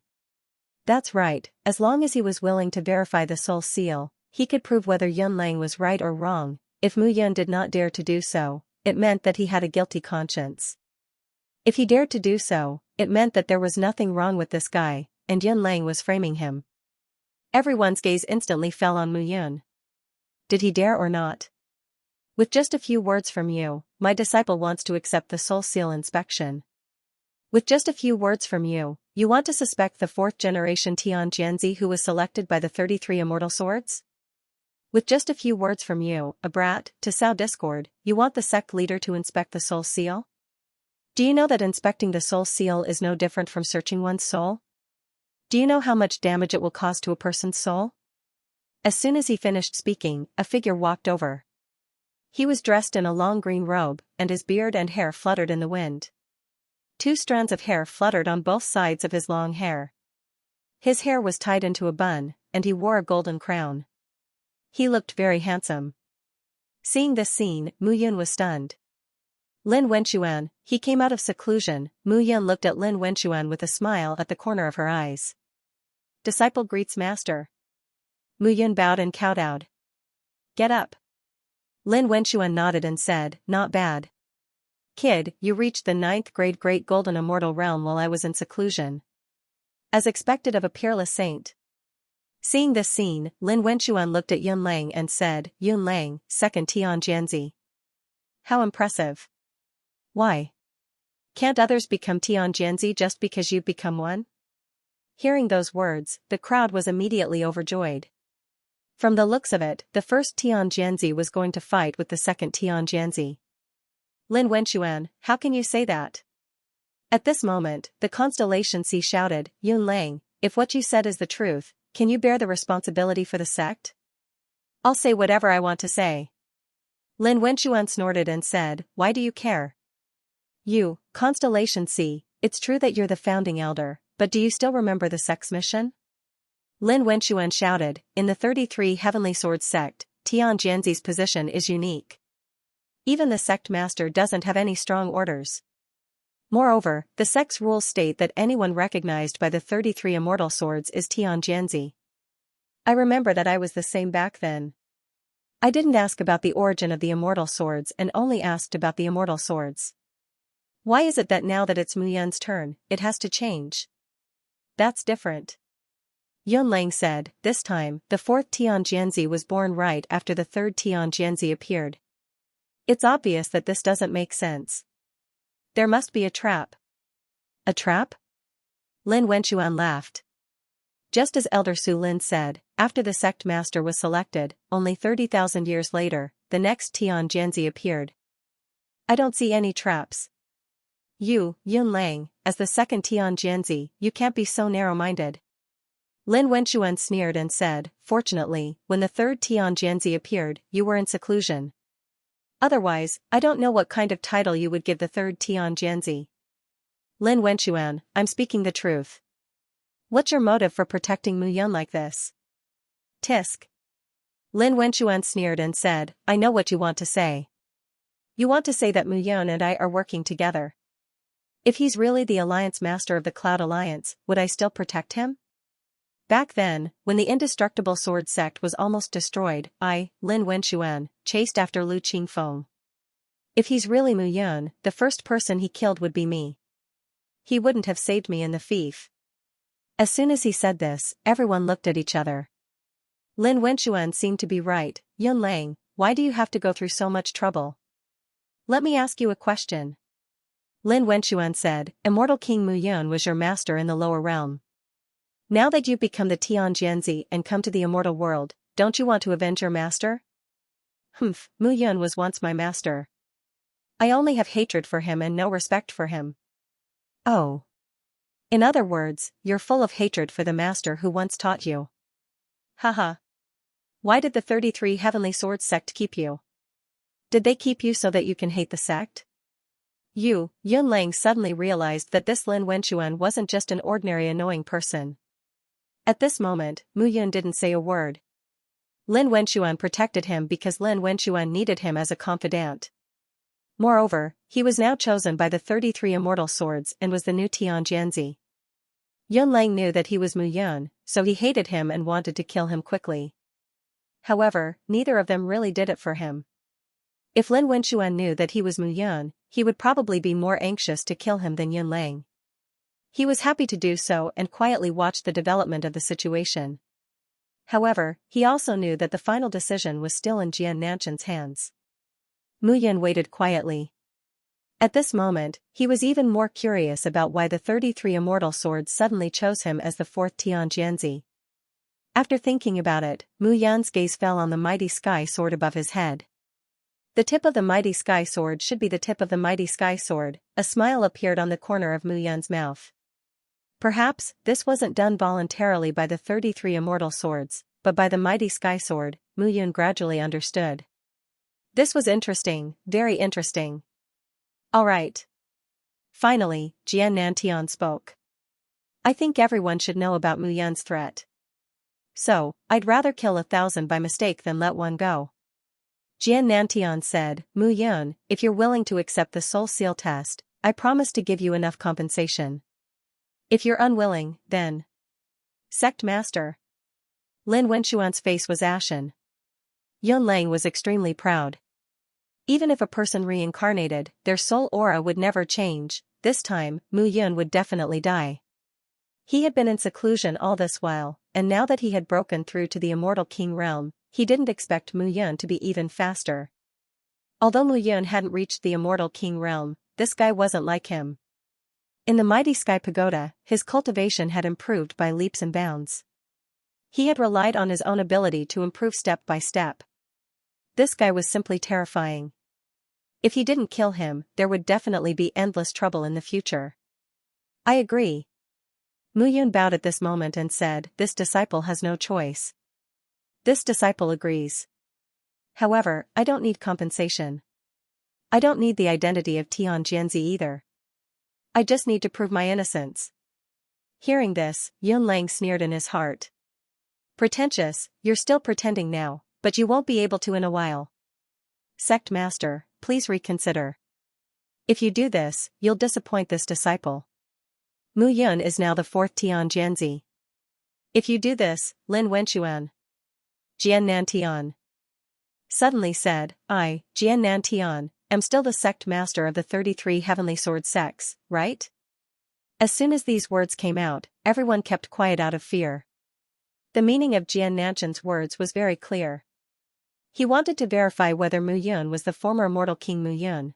That's right, as long as he was willing to verify the soul seal, he could prove whether Yun Lang was right or wrong. If Mu Yun did not dare to do so, it meant that he had a guilty conscience. If he dared to do so, it meant that there was nothing wrong with this guy, and Yun Lang was framing him. Everyone's gaze instantly fell on Mu Yun. Did he dare or not? With just a few words from you, my disciple wants to accept the soul seal inspection. With just a few words from you, you want to suspect the 4th generation Tian Jianzi who was selected by the 33 immortal swords? With just a few words from you, a brat, to sow discord, you want the sect leader to inspect the soul seal? Do you know that inspecting the soul seal is no different from searching one's soul? Do you know how much damage it will cause to a person's soul? As soon as he finished speaking, a figure walked over. He was dressed in a long green robe, and his beard and hair fluttered in the wind. 2 strands of hair fluttered on both sides of his long hair. His hair was tied into a bun, and he wore a golden crown. He looked very handsome. Seeing this scene, Mu Yun was stunned. Lin Wenxuan, he came out of seclusion. Mu Yun looked at Lin Wenxuan with a smile at the corner of her eyes. Disciple greets master. Mu Yun bowed and kowtowed. Get up. Lin Wenxuan nodded and said, not bad. Kid, you reached the 9th grade Great Golden Immortal Realm while I was in seclusion. As expected of a peerless saint. Seeing this scene, Lin Wenxuan looked at Yun Lang and said, Yun Lang, 2nd Tian Jianzi. How impressive. Why? Can't others become Tian Jianzi just because you've become one? Hearing those words, the crowd was immediately overjoyed. From the looks of it, the 1st Tian Jianzi was going to fight with the 2nd Tian Jianzi. Lin Wenxuan, how can you say that? At this moment, the Constellation Sea shouted, Yun Lang, if what you said is the truth, can you bear the responsibility for the sect? I'll say whatever I want to say. Lin Wenxuan snorted and said, why do you care? You, Constellation Sea, it's true that you're the founding elder, but do you still remember the sect's mission? Lin Wenxuan shouted, in the 33 Heavenly Swords sect, Tian Jianzi's position is unique. Even the sect master doesn't have any strong orders. Moreover, the sect's rules state that anyone recognized by the 33 immortal swords is Tian Jianzi. I remember that I was the same back then. I didn't ask about the origin of the immortal swords and only asked about the immortal swords. Why is it that now that it's Mu Yun's turn, it has to change? That's different. Yun Lang said, this time, the 4th Tian Jianzi was born right after the 3rd Tian Jianzi appeared. It's obvious that this doesn't make sense. There must be a trap. A trap? Lin Wenxuan laughed. Just as Elder Su Lin said, after the sect master was selected, only 30,000 years later, the next Tian Jianzi appeared. I don't see any traps. You, Yun Lang, as the 2nd Tian Jianzi, you can't be so narrow-minded. Lin Wenxuan sneered and said, fortunately, when the 3rd Tian Jianzi appeared, you were in seclusion. Otherwise, I don't know what kind of title you would give the 3rd Tian Jianzi. Lin Wenxuan, I'm speaking the truth. What's your motive for protecting Mu Yun like this? Tisk. Lin Wenxuan sneered and said, I know what you want to say. You want to say that Mu Yun and I are working together. If he's really the Alliance Master of the Cloud Alliance, would I still protect him? Back then, when the indestructible sword sect was almost destroyed, I, Lin Wenxuan, chased after Lu Qingfeng. If he's really Mu Yun, the first person he killed would be me. He wouldn't have saved me in the fief. As soon as he said this, everyone looked at each other. Lin Wenxuan seemed to be right. Yun Lang, why do you have to go through so much trouble? Let me ask you a question. Lin Wenxuan said, Immortal King Mu Yun was your master in the lower realm. Now that you've become the Tian Jianzi and come to the immortal world, don't you want to avenge your master? Humph, Mu Yun was once my master. I only have hatred for him and no respect for him. Oh. In other words, you're full of hatred for the master who once taught you. Haha. Why did the 33 Heavenly Swords sect keep you? Did they keep you so that you can hate the sect? Yun Lang suddenly realized that this Lin Wenxuan wasn't just an ordinary annoying person. At this moment, Mu Yun didn't say a word. Lin Wenxuan protected him because Lin Wenxuan needed him as a confidant. Moreover, he was now chosen by the 33 immortal swords and was the new Tian Jianzi. Yun Lang knew that he was Mu Yun, so he hated him and wanted to kill him quickly. However, neither of them really did it for him. If Lin Wenxuan knew that he was Mu Yun, he would probably be more anxious to kill him than Yun Lang. He was happy to do so and quietly watched the development of the situation. However, he also knew that the final decision was still in Jian Nanshan's hands. Mu Yun waited quietly. At this moment, he was even more curious about why the 33 immortal swords suddenly chose him as the 4th Tian Jianzi. After thinking about it, Mu Yun's gaze fell on the mighty sky sword above his head. The tip of the mighty sky sword should be the tip of the mighty sky sword. A smile appeared on the corner of Mu Yun's mouth. Perhaps, this wasn't done voluntarily by the 33 immortal swords, but by the mighty sky sword, Mu Yun gradually understood. This was interesting, very interesting. All right. Finally, Jian Nantian spoke. I think everyone should know about Mu Yun's threat. So, I'd rather kill 1,000 by mistake than let one go. Jian Nantian said, Mu Yun, if you're willing to accept the soul seal test, I promise to give you enough compensation. If you're unwilling, then... Sect Master. Lin Wenxuan's face was ashen. Yun Lang was extremely proud. Even if a person reincarnated, their soul aura would never change. This time, Mu Yun would definitely die. He had been in seclusion all this while, and now that he had broken through to the Immortal King realm, he didn't expect Mu Yun to be even faster. Although Mu Yun hadn't reached the Immortal King realm, this guy wasn't like him. In the mighty Sky Pagoda, his cultivation had improved by leaps and bounds. He had relied on his own ability to improve step by step. This guy was simply terrifying. If he didn't kill him, there would definitely be endless trouble in the future. I agree. Mu Yun bowed at this moment and said, this disciple has no choice. This disciple agrees. However, I don't need compensation. I don't need the identity of Tian Jianzi either. I just need to prove my innocence. Hearing this, Yun Lang sneered in his heart. Pretentious, you're still pretending now, but you won't be able to in a while. Sect Master, please reconsider. If you do this, you'll disappoint this disciple. Mu Yun is now the 4th Tian Jianzi. If you do this, Lin Wenxuan. Jian Nantian. Suddenly said, I, Jian Nantian, am still the sect master of the 33 heavenly sword sects, right? As soon as these words came out, everyone kept quiet out of fear. The meaning of Jian Nantian's words was very clear. He wanted to verify whether Mu Yun was the former immortal King Mu Yun.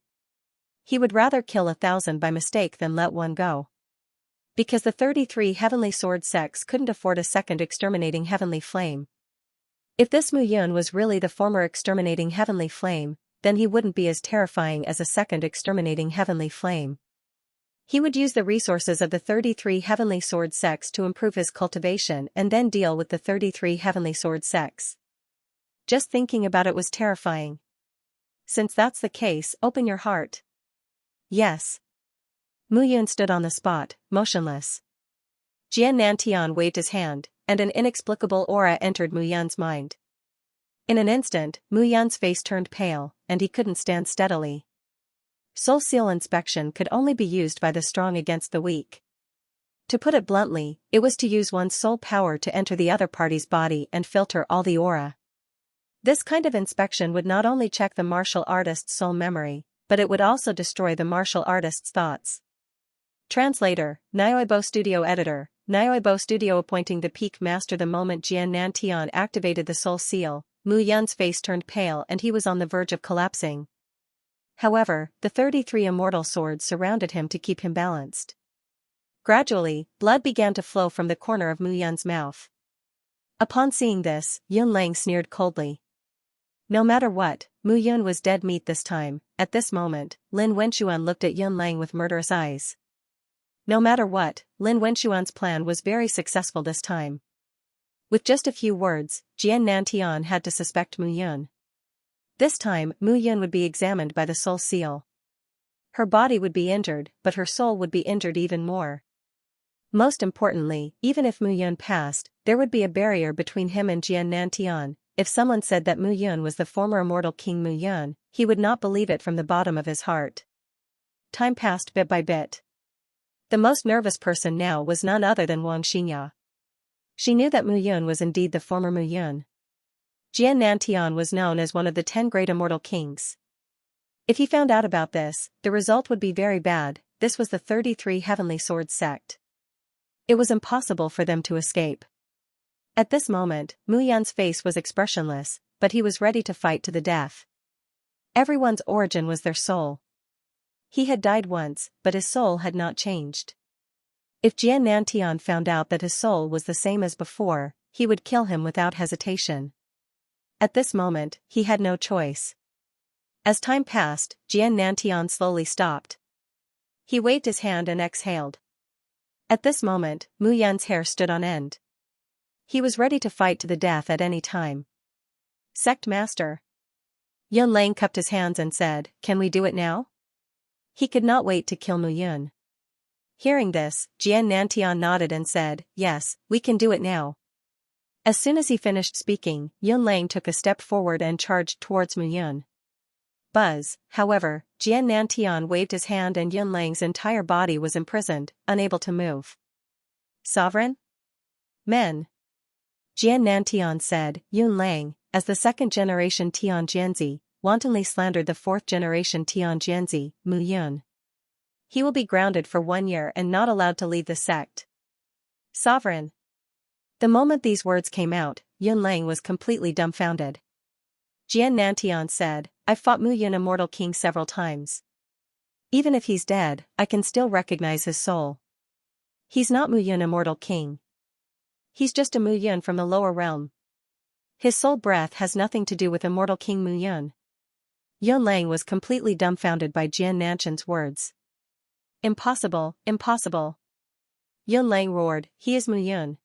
He would rather kill 1,000 by mistake than let one go. Because the 33 heavenly sword sects couldn't afford a second exterminating heavenly flame. If this Mu Yun was really the former exterminating heavenly flame, then he wouldn't be as terrifying as a second exterminating heavenly flame. He would use the resources of the 33 heavenly sword sects to improve his cultivation and then deal with the 33 heavenly sword sects. Just thinking about it was terrifying. Since that's the case, open your heart. Yes. Mu Yun stood on the spot, motionless. Jian Nantian waved his hand, and an inexplicable aura entered Mu Yun's mind. In an instant, Mu Yun's face turned pale, and he couldn't stand steadily. Soul seal inspection could only be used by the strong against the weak. To put it bluntly, it was to use one's soul power to enter the other party's body and filter all the aura. This kind of inspection would not only check the martial artist's soul memory, but it would also destroy the martial artist's thoughts. Translator, Nioibo Studio Editor, Nioibo Studio appointing the peak master. The moment Jian Nantian activated the soul seal, Mu Yun's face turned pale and he was on the verge of collapsing. However, the 33 immortal swords surrounded him to keep him balanced. Gradually, blood began to flow from the corner of Mu Yun's mouth. Upon seeing this, Yun Lang sneered coldly. No matter what, Mu Yun was dead meat this time. At this moment, Lin Wenxuan looked at Yun Lang with murderous eyes. No matter what, Lin Wenxuan's plan was very successful this time. With just a few words, Jian Nantian had to suspect Mu Yun. This time, Mu Yun would be examined by the soul seal. Her body would be injured, but her soul would be injured even more. Most importantly, even if Mu Yun passed, there would be a barrier between him and Jian Nantian. If someone said that Mu Yun was the former immortal King Mu Yun, he would not believe it from the bottom of his heart. Time passed bit by bit. The most nervous person now was none other than Xianxia. She knew that Mu Yun was indeed the former Mu Yun. Jian Nantian was known as one of the 10 great immortal kings. If he found out about this, the result would be very bad. This was the 33 heavenly sword sect. It was impossible for them to escape. At this moment, Mu Yun's face was expressionless, but he was ready to fight to the death. Everyone's origin was their soul. He had died once, but his soul had not changed. If Jian Nantian found out that his soul was the same as before, he would kill him without hesitation. At this moment, he had no choice. As time passed, Jian Nantian slowly stopped. He waved his hand and exhaled. At this moment, Mu Yun's hair stood on end. He was ready to fight to the death at any time. Sect Master. Yun Lang cupped his hands and said, "Can we do it now?" He could not wait to kill Mu Yun. Hearing this, Jian Nantian nodded and said, "Yes, we can do it now." As soon as he finished speaking, Yun Lang took a step forward and charged towards Mu Yun. Buzz, however, Jian Nantian waved his hand and Yun Lang's entire body was imprisoned, unable to move. "Sovereign? Men." Jian Nantian said, "Yun Lang, as the second-generation Tianjianzi, wantonly slandered the fourth-generation Tianjianzi, Mu Yun. He will be grounded for 1 year and not allowed to leave the sect." "Sovereign." The moment these words came out, Yun Lang was completely dumbfounded. Jian Nantian said, "I've fought Mu Yun Immortal King several times. Even if he's dead, I can still recognize his soul. He's not Mu Yun Immortal King. He's just a Mu Yun from the lower realm. His soul breath has nothing to do with Immortal King Mu Yun." Yun Lang was completely dumbfounded by Jian Nantian's words. "Impossible, impossible." Yun Lang roared, "He is Mu Yun.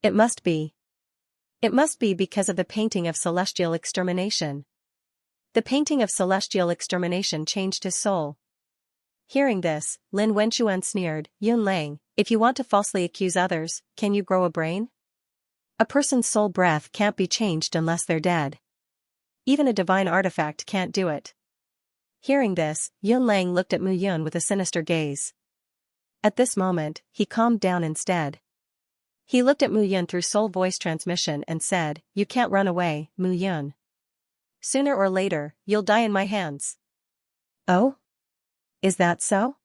It must be. It must be because of the painting of celestial extermination. The painting of celestial extermination changed his soul." Hearing this, Lin Wenchuan sneered, "Yun Lang, if you want to falsely accuse others, can you grow a brain? A person's soul breath can't be changed unless they're dead. Even a divine artifact can't do it." Hearing this, Yun Lang looked at Mu Yun with a sinister gaze. At this moment, he calmed down instead. He looked at Mu Yun through soul voice transmission and said, "You can't run away, Mu Yun. Sooner or later, you'll die in my hands." "Oh? Is that so?"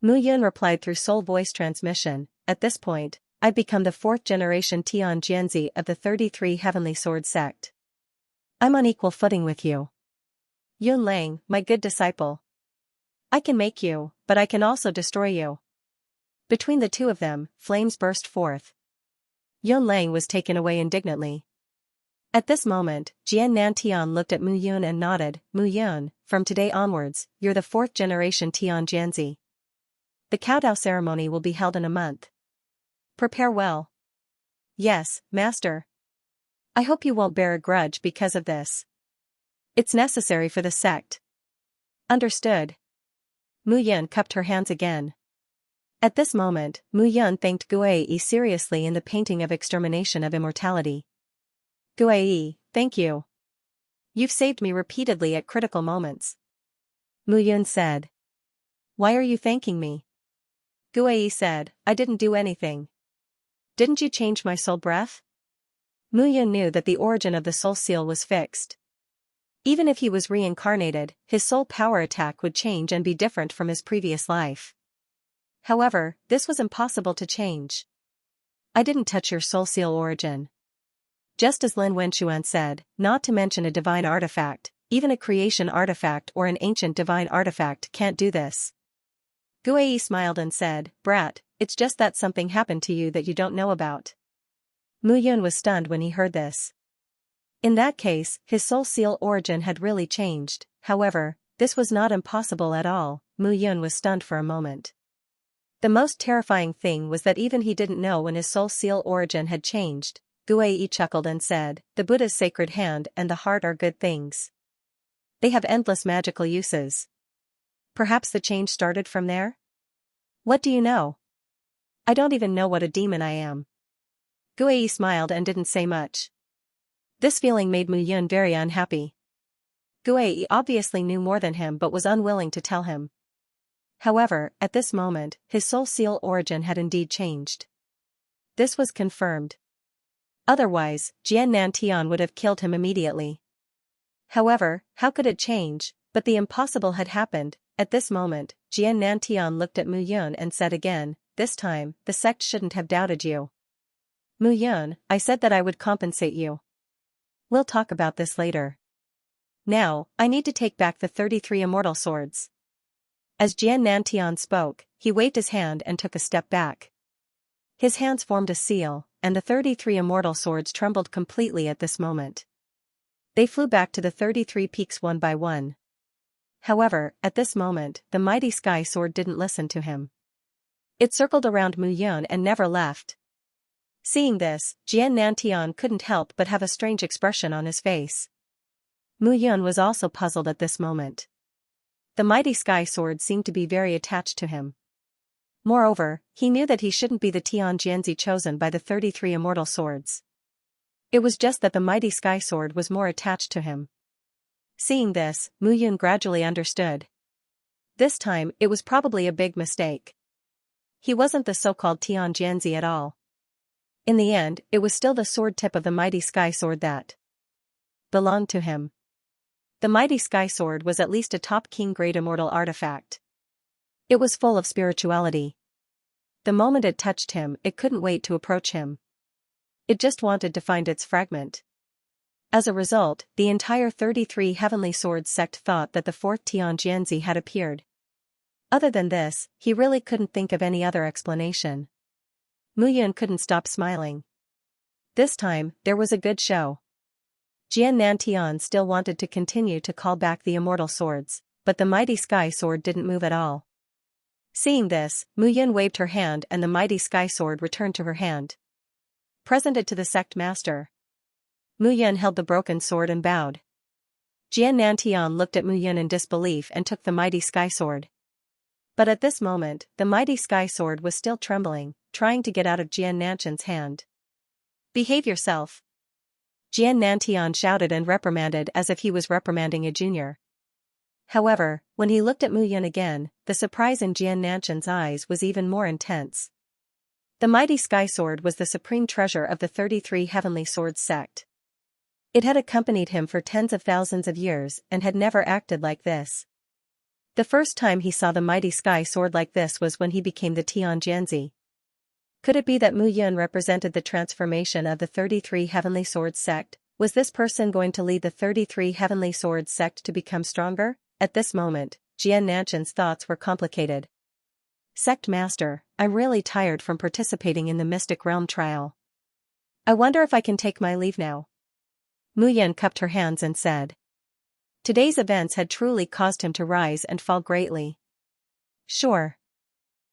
Mu Yun replied through soul voice transmission, "At this point, I've become the fourth-generation Tianjianzi of the 33 Heavenly Sword sect. I'm on equal footing with you. Yun Lang, my good disciple. I can make you, but I can also destroy you." Between the two of them, flames burst forth. Yun Lang was taken away indignantly. At this moment, Jian Nantian looked at Mu Yun and nodded, "Mu Yun, from today onwards, you're the fourth-generation Tianjianzi. The Kowtow ceremony will be held in a month. Prepare well." "Yes, Master. I hope you won't bear a grudge because of this. It's necessary for the sect." "Understood." Mu Yun cupped her hands again. At this moment, Mu Yun thanked Guai seriously in the painting of extermination of immortality. "Guai, thank you. You've saved me repeatedly at critical moments." Mu Yun said. "Why are you thanking me?" Guai said, "I didn't do anything. Didn't you change my soul breath?" Mu Yun knew that the origin of the soul seal was fixed. Even if he was reincarnated, his soul power attack would change and be different from his previous life. However, this was impossible to change. "I didn't touch your soul seal origin." Just as Lin Wenchuan said, not to mention a divine artifact, even a creation artifact or an ancient divine artifact can't do this. Guai smiled and said, "Brat, it's just that something happened to you that you don't know about." Mu Yun was stunned when he heard this. In that case, his soul seal origin had really changed. However, this was not impossible at all. Mu Yun was stunned for a moment. The most terrifying thing was that even he didn't know when his soul seal origin had changed. Guai chuckled and said, "The Buddha's sacred hand and the heart are good things. They have endless magical uses. Perhaps the change started from there?" "What do you know?" "I don't even know what a demon I am." Guai smiled and didn't say much. This feeling made Mu Yun very unhappy. Guai obviously knew more than him but was unwilling to tell him. However, at this moment, his soul seal origin had indeed changed. This was confirmed. Otherwise, Jian Nantian would have killed him immediately. However, how could it change? But the impossible had happened. At this moment, Jian Nantian looked at Mu Yun and said again, "This time, the sect shouldn't have doubted you. Mu Yun, I said that I would compensate you. We'll talk about this later. Now, I need to take back the 33 immortal swords." As Jian Nantian spoke, he waved his hand and took a step back. His hands formed a seal, and the 33 immortal swords trembled completely at this moment. They flew back to the 33 peaks one by one. However, at this moment, the mighty sky sword didn't listen to him. It circled around Mu Yun and never left. Seeing this, Jian Nantian couldn't help but have a strange expression on his face. Mu Yun was also puzzled at this moment. The mighty sky sword seemed to be very attached to him. Moreover, he knew that he shouldn't be the Tian Jianzi chosen by the 33 immortal swords. It was just that the mighty sky sword was more attached to him. Seeing this, Mu Yun gradually understood. This time, it was probably a big mistake. He wasn't the so-called Tian Jianzi at all. In the end, it was still the sword tip of the mighty sky sword that belonged to him. The mighty sky sword was at least a top king-grade immortal artifact. It was full of spirituality. The moment it touched him, it couldn't wait to approach him. It just wanted to find its fragment. As a result, the entire 33 Heavenly Swords sect thought that the fourth Tian Jianzi had appeared. Other than this, he really couldn't think of any other explanation. Mu Yun couldn't stop smiling. This time, there was a good show. Jian Nantian still wanted to continue to call back the immortal swords, but the mighty sky sword didn't move at all. Seeing this, Mu Yun waved her hand and the mighty sky sword returned to her hand. Presented to the sect master. Mu Yun held the broken sword and bowed. Jian Nantian looked at Mu Yun in disbelief and took the mighty sky sword. But at this moment, the mighty sky sword was still trembling, trying to get out of Jian Nantian's hand. Behave yourself! Jian Nantian shouted and reprimanded as if he was reprimanding a junior. However, when he looked at Mu Yun again, the surprise in Jian Nantian's eyes was even more intense. The mighty sky sword was the supreme treasure of the 33 Heavenly Swords sect. It had accompanied him for tens of thousands of years and had never acted like this. The first time he saw the mighty sky sword like this was when he became the Tian Jianzi. Could it be that Mu Yun represented the transformation of the 33 Heavenly Swords sect? Was this person going to lead the 33 Heavenly Swords sect to become stronger? At this moment, Jian Nantian's thoughts were complicated. Sect Master, I'm really tired from participating in the Mystic Realm trial. I wonder if I can take my leave now. Mu Yun cupped her hands and said. Today's events had truly caused him to rise and fall greatly. Sure.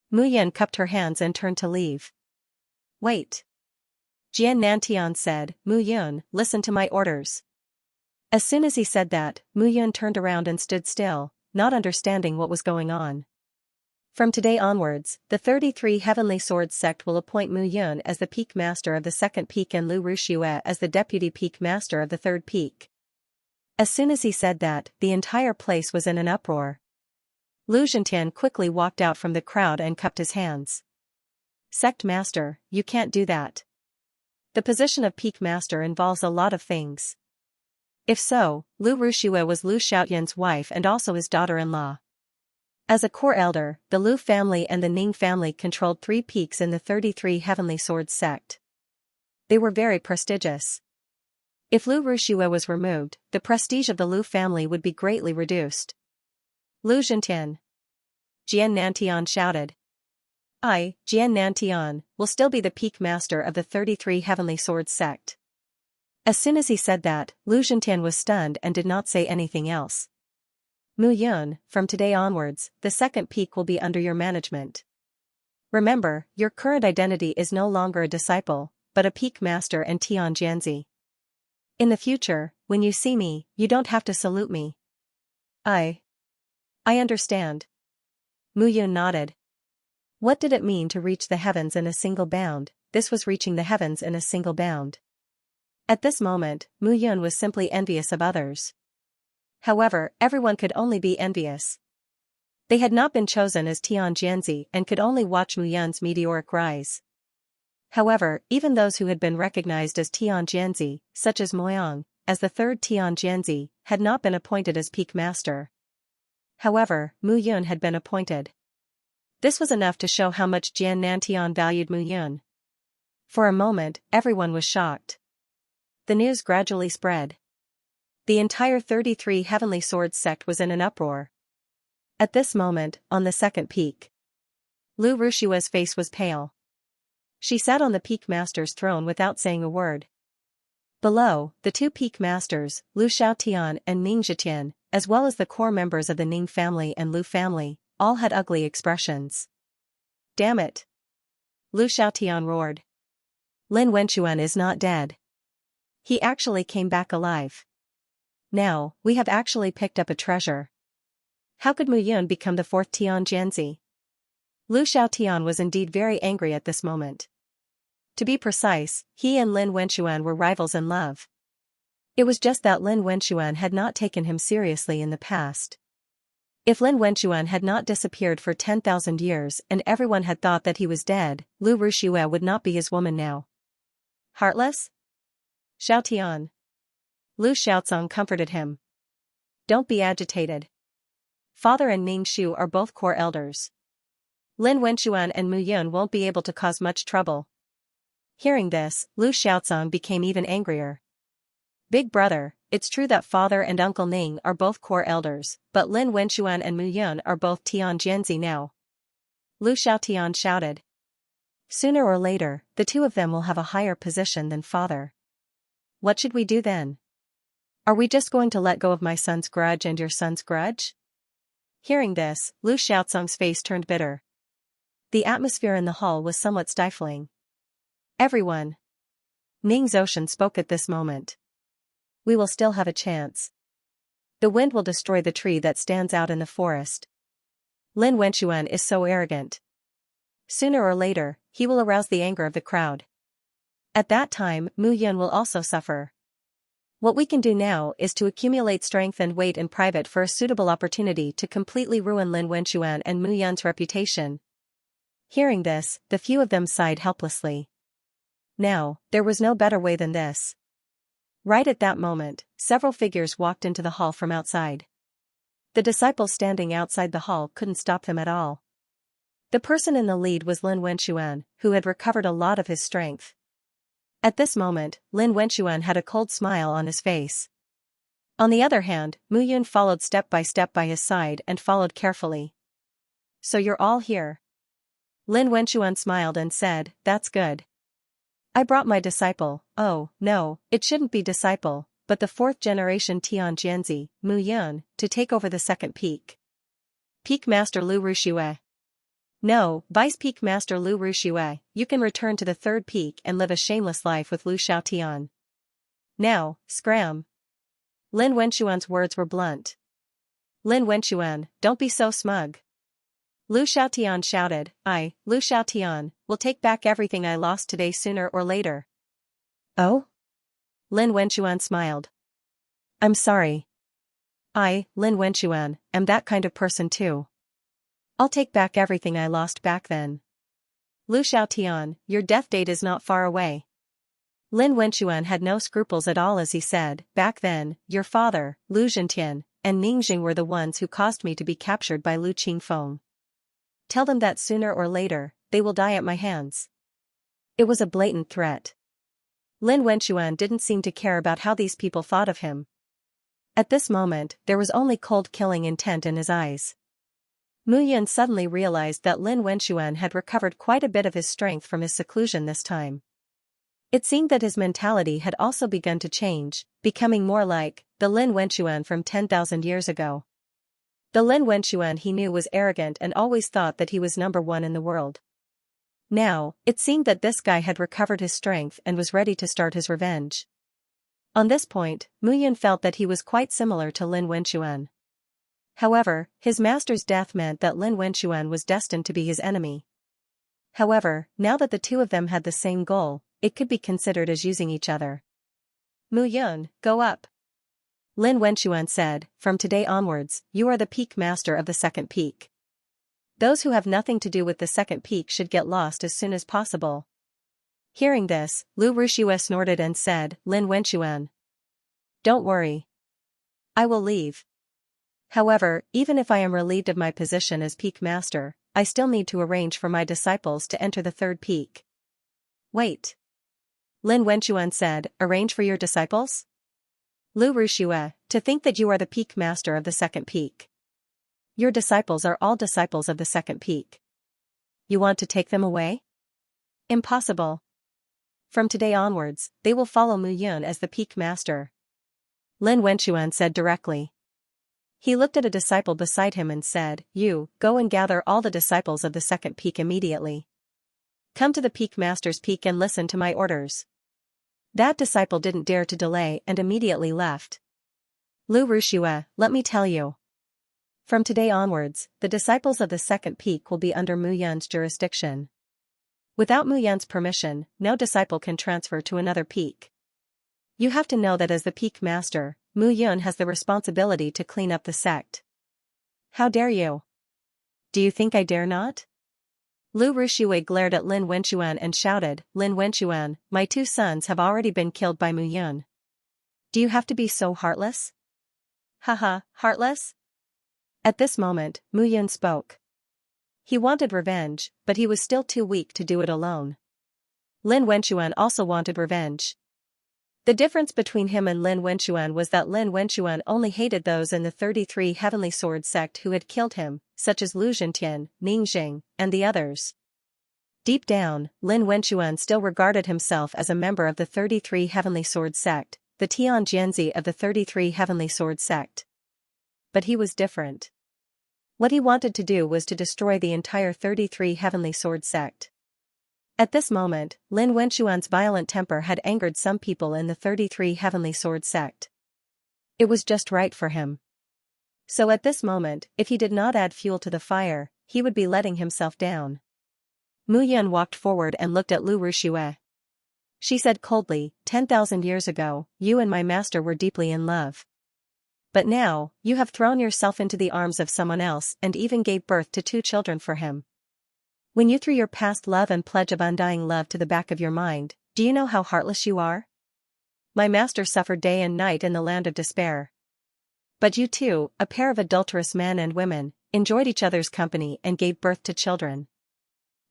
Mu Yun cupped her hands and turned to leave. Wait. Jian Nantian said, Mu Yun, listen to my orders. As soon as he said that, Mu Yun turned around and stood still, not understanding what was going on. From today onwards, the 33 Heavenly Swords sect will appoint Mu Yun as the peak master of the second peak and Lu Ruxue as the deputy peak master of the third peak. As soon as he said that, the entire place was in an uproar. Lu Zhentian quickly walked out from the crowd and cupped his hands. Sect Master, you can't do that. The position of peak master involves a lot of things. If so, Lu Ruxue was Lu Xiaoyan's wife and also his daughter-in-law. As a core elder, the Lu family and the Ning family controlled 3 peaks in the 33 Heavenly Swords sect. They were very prestigious. If Lu Ruxue was removed, the prestige of the Lu family would be greatly reduced. Lu Zhentian. Jian Nantian shouted. I, Jian Nantian, will still be the peak master of the 33 Heavenly Swords sect. As soon as he said that, Lu Zhentian was stunned and did not say anything else. Mu Yun, from today onwards, the second peak will be under your management. Remember, your current identity is no longer a disciple, but a peak master and Tian Jianzi. In the future, when you see me, you don't have to salute me. I understand. Mu Yun nodded. What did it mean to reach the heavens in a single bound? This was reaching the heavens in a single bound. At this moment, Mu Yun was simply envious of others. However, everyone could only be envious. They had not been chosen as Tian Jianzi and could only watch Mu Yun's meteoric rise. However, even those who had been recognized as Tian Jianzi, such as Moyang, as the third Tian Jianzi, had not been appointed as peak master. However, Mu Yun had been appointed. This was enough to show how much Jian Nantian valued Mu Yun. For a moment, everyone was shocked. The news gradually spread. The entire 33 Heavenly Swords sect was in an uproar. At this moment, on the second peak, Lu Ruxue's face was pale. She sat on the peak master's throne without saying a word. Below, the 2 peak masters, Lu Xiaotian and Ning Zhitian, as well as the core members of the Ning family and Lu family, all had ugly expressions. Damn it! Lu Xiaotian roared. Lin Wenchuan is not dead. He actually came back alive. Now, we have actually picked up a treasure. How could Mu Yun become the fourth Tian Jianzi? Lu Xiaotian was indeed very angry at this moment. To be precise, he and Lin Wenchuan were rivals in love. It was just that Lin Wenchuan had not taken him seriously in the past. If Lin Wenchuan had not disappeared for 10,000 years and everyone had thought that he was dead, Lu Ruxue would not be his woman now. Heartless? Xiaotian. Lu Xiaozong comforted him. Don't be agitated. Father and Ning Shu are both core elders. Lin Wenchuan and Mu Yun won't be able to cause much trouble. Hearing this, Lu Xiaozong became even angrier. Big brother, it's true that father and Uncle Ning are both core elders, but Lin Wenchuan and Mu Yun are both Tian Jianzi now. Lu Xiaotian shouted. Sooner or later, the two of them will have a higher position than father. What should we do then? Are we just going to let go of my son's grudge and your son's grudge? Hearing this, Lu Xiaozong's face turned bitter. The atmosphere in the hall was somewhat stifling. Everyone. Ning Zoshan spoke at this moment. We will still have a chance. The wind will destroy the tree that stands out in the forest. Lin Wenchuan is so arrogant. Sooner or later, he will arouse the anger of the crowd. At that time, Mu Yun will also suffer. What we can do now is to accumulate strength and weight in private for a suitable opportunity to completely ruin Lin Wenchuan and Mu Yun's reputation. Hearing this, the few of them sighed helplessly. Now, there was no better way than this. Right at that moment, several figures walked into the hall from outside. The disciples standing outside the hall couldn't stop them at all. The person in the lead was Lin Wenchuan, who had recovered a lot of his strength. At this moment, Lin Wenchuan had a cold smile on his face. On the other hand, Mu Yun followed step by his side and followed carefully. So you're all here. Lin Wenchuan smiled and said, that's good. I brought my disciple, oh, no, it shouldn't be disciple, but the fourth generation Tian Jianzi, Mu Yun, to take over the second peak. Peak Master Lu Ruxue. No, Vice Peak Master Lu Ruxue, you can return to the third peak and live a shameless life with Lu Xiaotian. Now, scram. Lin Wenchuan's words were blunt. Lin Wenchuan, don't be so smug. Lu Xiaotian shouted, Lu Xiaotian, will take back everything I lost today sooner or later. Oh? Lin Wenchuan smiled. I'm sorry. I, Lin Wenchuan, am that kind of person too. I'll take back everything I lost back then. Lu Xiaotian, your death date is not far away. Lin Wenchuan had no scruples at all as he said, back then, your father, Lu Zhentian, and Ning Jing were the ones who caused me to be captured by Lu Qingfeng. Tell them that sooner or later, they will die at my hands. It was a blatant threat. Lin Wenchuan didn't seem to care about how these people thought of him. At this moment, there was only cold killing intent in his eyes. Mu Yun suddenly realized that Lin Wenchuan had recovered quite a bit of his strength from his seclusion this time. It seemed that his mentality had also begun to change, becoming more like the Lin Wenchuan from 10,000 years ago. The Lin Wenchuan he knew was arrogant and always thought that he was number one in the world. Now, it seemed that this guy had recovered his strength and was ready to start his revenge. On this point, Mu Yun felt that he was quite similar to Lin Wenchuan. However, his master's death meant that Lin Wenchuan was destined to be his enemy. However, now that the two of them had the same goal, it could be considered as using each other. Mu Yun, go up. Lin Wenchuan said, from today onwards, you are the peak master of the second peak. Those who have nothing to do with the second peak should get lost as soon as possible. Hearing this, Lu Ruxue snorted and said, Lin Wenchuan. Don't worry. I will leave. However, even if I am relieved of my position as peak master, I still need to arrange for my disciples to enter the third peak. Wait. Lin Wenchuan said, arrange for your disciples? Lu Ruxue, to think that you are the peak master of the second peak. Your disciples are all disciples of the second peak. You want to take them away? Impossible. From today onwards, they will follow Mu Yun as the peak master. Lin Wenchuan said directly. He looked at a disciple beside him and said, you, go and gather all the disciples of the second peak immediately. Come to the Peak Master's peak and listen to my orders. That disciple didn't dare to delay and immediately left. Lu Ruxue, let me tell you. From today onwards, the disciples of the second peak will be under Mu Yan's jurisdiction. Without Mu Yan's permission, no disciple can transfer to another peak. You have to know that as the peak master, Mu Yan has the responsibility to clean up the sect. How dare you? Do you think I dare not? Lu Ruxue glared at Lin Wenxuan and shouted, Lin Wenxuan, my 2 sons have already been killed by Mu Yan. Do you have to be so heartless? Haha, heartless? At this moment, Mu Yan spoke. He wanted revenge, but he was still too weak to do it alone. Lin Wenxuan also wanted revenge. The difference between him and Lin Wenxuan was that Lin Wenxuan only hated those in the 33 Heavenly Sword sect who had killed him, such as Lu Zhentian, Ningxing, and the others. Deep down, Lin Wenxuan still regarded himself as a member of the 33 Heavenly Sword sect, the Tianjianzi of the 33 Heavenly Sword sect. But he was different. What he wanted to do was to destroy the entire 33 Heavenly Sword sect. At this moment, Lin Wenxuan's violent temper had angered some people in the 33 Heavenly Sword sect. It was just right for him. So at this moment, if he did not add fuel to the fire, he would be letting himself down. Mu Yan walked forward and looked at Lu Ruxue. She said coldly, 10,000 years ago, you and my master were deeply in love. But now, you have thrown yourself into the arms of someone else and even gave birth to 2 children for him. When you threw your past love and pledge of undying love to the back of your mind, do you know how heartless you are? My master suffered day and night in the land of despair. But you two, a pair of adulterous men and women, enjoyed each other's company and gave birth to children.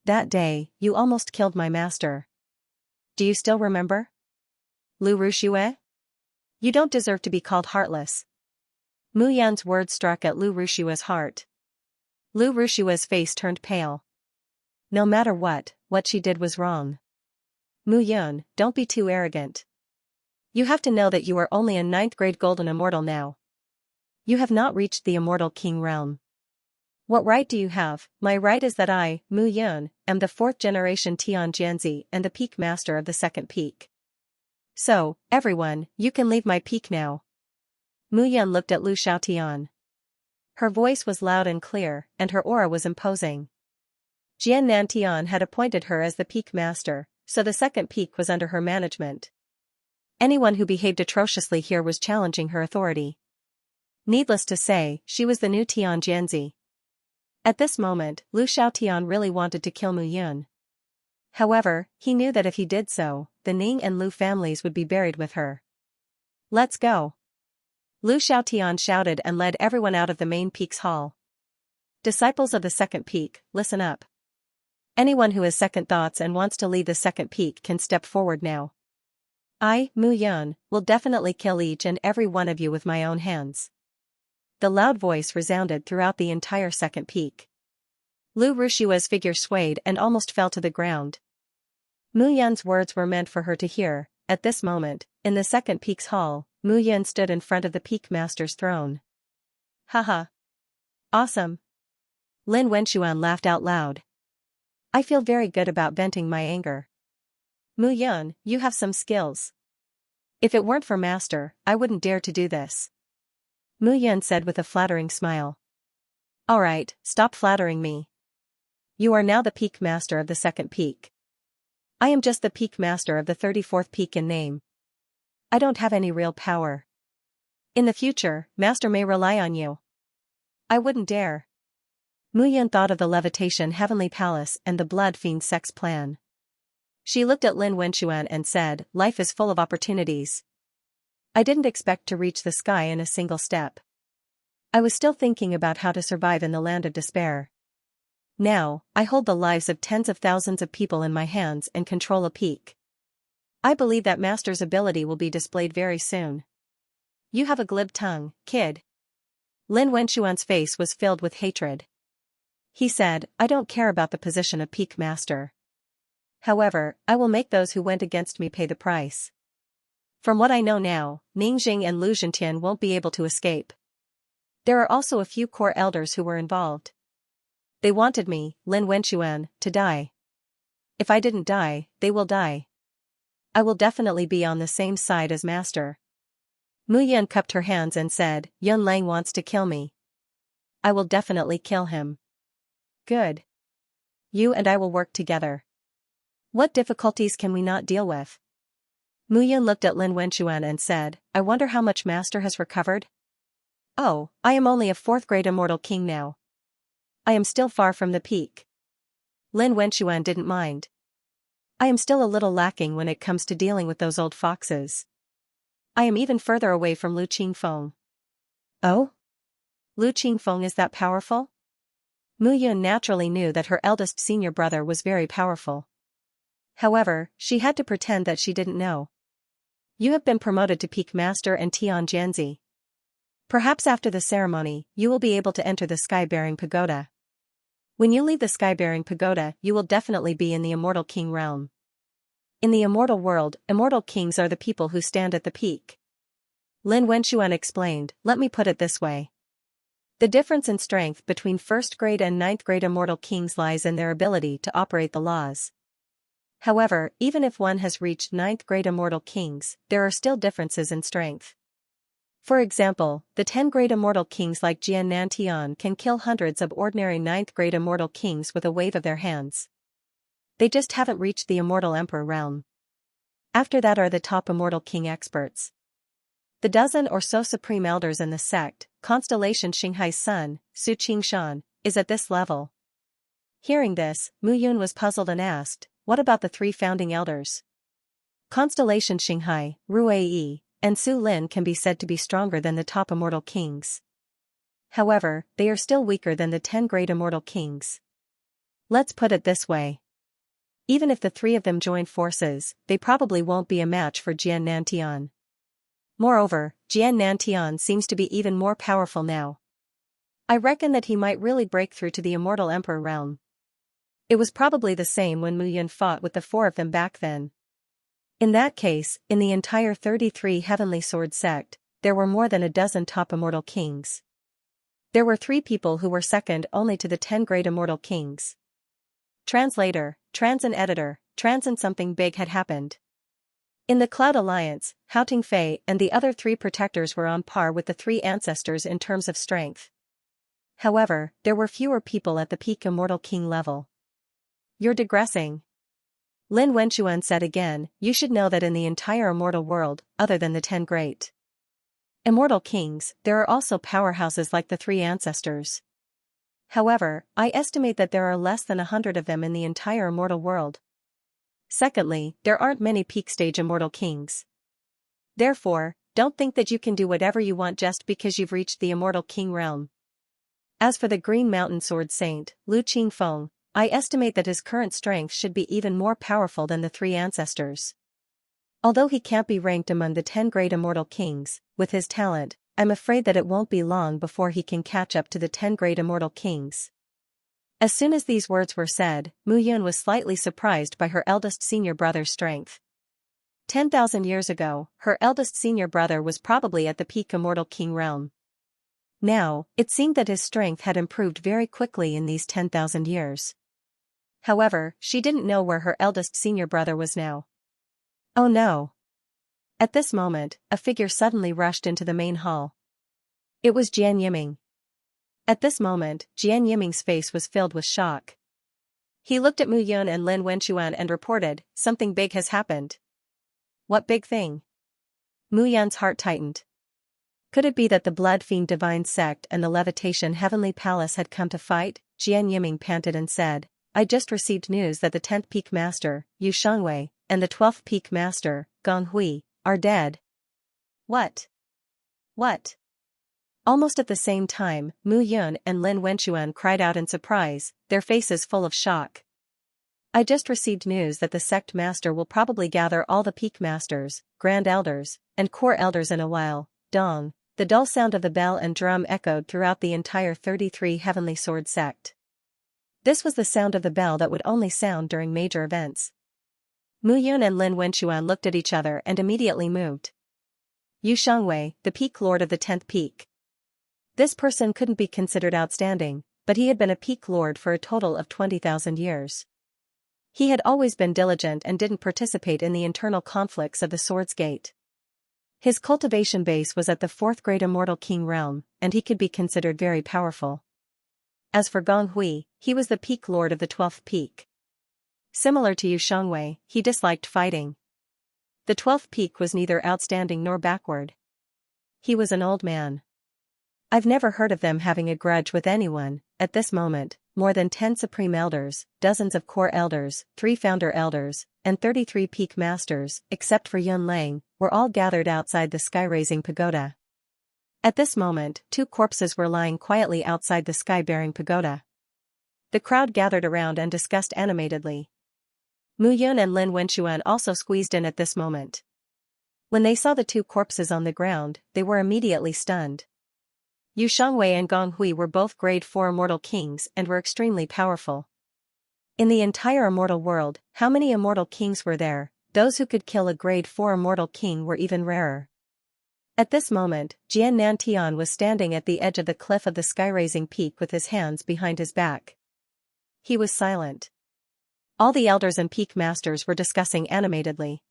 That day, you almost killed my master. Do you still remember? Lu Ruxue? You don't deserve to be called heartless. Mu Yan's words struck at Lu Ruxue's heart. Lu Ruxue's face turned pale. No matter what she did was wrong. Mu Yan, don't be too arrogant. You have to know that you are only a 9th grade golden immortal now. You have not reached the immortal king realm. What right do you have? My right is that I, Mu Yan, am the 4th generation Tianjianzi and the peak master of the second peak. So, everyone, you can leave my peak now. Mu Yan looked at Lu Xiaotian. Her voice was loud and clear, and her aura was imposing. Jian Nantian had appointed her as the peak master, so the second peak was under her management. Anyone who behaved atrociously here was challenging her authority. Needless to say, she was the new Tianjianzi. At this moment, Lu Xiaotian really wanted to kill Mu Yan. However, he knew that if he did so, the Ning and Lu families would be buried with her. Let's go. Lu Xiaotian shouted and led everyone out of the main peak's hall. Disciples of the second peak, listen up. Anyone who has second thoughts and wants to lead the second peak can step forward now. I, Mu Yan, will definitely kill each and every one of you with my own hands. The loud voice resounded throughout the entire second peak. Lu Ruxue's figure swayed and almost fell to the ground. Mu Yan's words were meant for her to hear. At this moment, in the second peak's hall, Mu Yan stood in front of the peak master's throne. Haha. Awesome. Lin Wenxuan laughed out loud. I feel very good about venting my anger. Mu Yan, you have some skills. If it weren't for master, I wouldn't dare to do this. Mu Yan said with a flattering smile. Alright, stop flattering me. You are now the peak master of the second peak. I am just the peak master of the 34th peak in name. I don't have any real power. In the future, master may rely on you. I wouldn't dare. Mu Yan thought of the Levitation Heavenly Palace and the Blood Fiend sex plan. She looked at Lin Wenxuan and said, life is full of opportunities. I didn't expect to reach the sky in a single step. I was still thinking about how to survive in the land of despair. Now, I hold the lives of tens of thousands of people in my hands and control a peak. I believe that master's ability will be displayed very soon. You have a glib tongue, kid. Lin Wenxuan's face was filled with hatred. He said, I don't care about the position of peak master. However, I will make those who went against me pay the price. From what I know now, Ningxing and Lu Zhentian won't be able to escape. There are also a few core elders who were involved. They wanted me, Lin Wenxuan, to die. if I didn't die, they will die. I will definitely be on the same side as Master. Mu Yun cupped her hands and said, Yun Lang wants to kill me. I will definitely kill him. Good. You and I will work together. What difficulties can we not deal with? Mu Yun looked at Lin Wenxuan and said, I wonder how much Master has recovered? Oh, I am only a 4th grade immortal king now. I am still far from the peak. Lin Wenxuan didn't mind. I am still a little lacking when it comes to dealing with those old foxes. I am even further away from Lu Qingfeng. Oh? Lu Qingfeng is that powerful? Mu Yun naturally knew that her eldest senior brother was very powerful. However, she had to pretend that she didn't know. You have been promoted to peak master and Tian Jianzi. Perhaps after the ceremony, you will be able to enter the sky-bearing pagoda. When you leave the sky-bearing pagoda, you will definitely be in the immortal king realm. In the immortal world, immortal kings are the people who stand at the peak. Lin Wenxuan explained, let me put it this way. The difference in strength between 1st grade and 9th grade immortal kings lies in their ability to operate the laws. However, even if one has reached 9th grade immortal kings, there are still differences in strength. For example, the 10th grade immortal kings like Jian Nantian can kill hundreds of ordinary 9th grade immortal kings with a wave of their hands. They just haven't reached the immortal emperor realm. After that are the top immortal king experts. The dozen or so supreme elders in the sect, Constellation Xinghai's son, Su Qingshan, is at this level. Hearing this, Mu Yun was puzzled and asked, what about the 3 founding elders? Constellation Xinghai, Rui Yi, and Su Lin can be said to be stronger than the top immortal kings. However, they are still weaker than the 10 great immortal kings. Let's put it this way. Even if the 3 of them join forces, they probably won't be a match for Jian Nantian. Moreover, Jian Nantian seems to be even more powerful now. I reckon that he might really break through to the immortal emperor realm. It was probably the same when Mu Yun fought with the 4 of them back then. In that case, in the entire 33 Heavenly Sword sect, there were more than a dozen top immortal kings. There were 3 people who were second only to the 10 great immortal kings. Translator, trans and editor, trans and something big had happened. In the Cloud Alliance, Hao Tingfei and the other 3 protectors were on par with the 3 ancestors in terms of strength. However, there were fewer people at the peak immortal king level. You're digressing. Lin Wenxuan said again, you should know that in the entire immortal world, other than the 10 great immortal kings, there are also powerhouses like the 3 ancestors. However, I estimate that there are less than 100 of them in the entire immortal world. Secondly, there aren't many peak stage immortal kings. Therefore, don't think that you can do whatever you want just because you've reached the immortal king realm. As for the Green Mountain Sword Saint, Lu Qingfeng, I estimate that his current strength should be even more powerful than the 3 ancestors. Although he can't be ranked among the 10 great immortal kings, with his talent, I'm afraid that it won't be long before he can catch up to the 10 great immortal kings. As soon as these words were said, Mu Yun was slightly surprised by her eldest senior brother's strength. 10,000 years ago, her eldest senior brother was probably at the peak immortal king realm. Now, it seemed that his strength had improved very quickly in these 10,000 years. However, she didn't know where her eldest senior brother was now. Oh no! At this moment, a figure suddenly rushed into the main hall. It was Jian Yiming. At this moment, Jian Yiming's face was filled with shock. He looked at Mu Yun and Lin Wenxuan and reported, something big has happened. What big thing? Mu Yun's heart tightened. Could it be that the Blood Fiend Divine Sect and the Levitation Heavenly Palace had come to fight? Jian Yiming panted and said, I just received news that the 10th Peak Master, Yu Shangwei, and the 12th Peak Master, Gong Hui, are dead. What? What? Almost at the same time, Mu Yun and Lin Wenxuan cried out in surprise, their faces full of shock. I just received news that the sect master will probably gather all the peak masters, grand elders, and core elders in a while. Dong, the dull sound of the bell and drum echoed throughout the entire 33 Heavenly Sword sect. This was the sound of the bell that would only sound during major events. Mu Yun and Lin Wenxuan looked at each other and immediately moved. Yu Shangwei, the peak lord of the 10th peak. This person couldn't be considered outstanding, but he had been a peak lord for a total of 20,000 years. He had always been diligent and didn't participate in the internal conflicts of the Swords Gate. His cultivation base was at the 4th grade Immortal King realm, and he could be considered very powerful. As for Gong Hui, he was the peak lord of the 12th peak. Similar to Yu Xianxia, he disliked fighting. The 12th peak was neither outstanding nor backward. He was an old man. I've never heard of them having a grudge with anyone. At this moment, more than 10 supreme elders, dozens of core elders, 3 founder elders, and 33 peak masters, except for Yun Lang, were all gathered outside the sky-raising pagoda. At this moment, 2 corpses were lying quietly outside the sky-bearing pagoda. The crowd gathered around and discussed animatedly. Mu Yun and Lin Wenxuan also squeezed in at this moment. When they saw the 2 corpses on the ground, they were immediately stunned. Yu Xianxia and Gong Hui were both grade 4 immortal kings and were extremely powerful. In the entire immortal world, how many immortal kings were there? Those who could kill a grade 4 immortal king were even rarer. At this moment, Jian Nantian was standing at the edge of the cliff of the sky-raising peak with his hands behind his back. He was silent. All the elders and peak masters were discussing animatedly.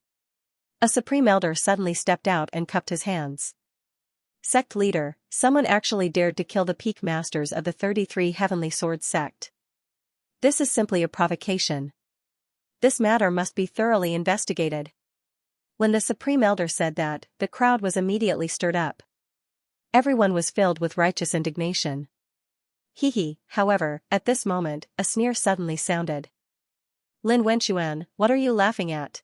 A supreme elder suddenly stepped out and cupped his hands. Sect leader, someone actually dared to kill the peak masters of the 33 Heavenly Swords sect. This is simply a provocation. This matter must be thoroughly investigated. When the supreme elder said that, the crowd was immediately stirred up. Everyone was filled with righteous indignation. However, at this moment, a sneer suddenly sounded. Lin Wenxuan, what are you laughing at?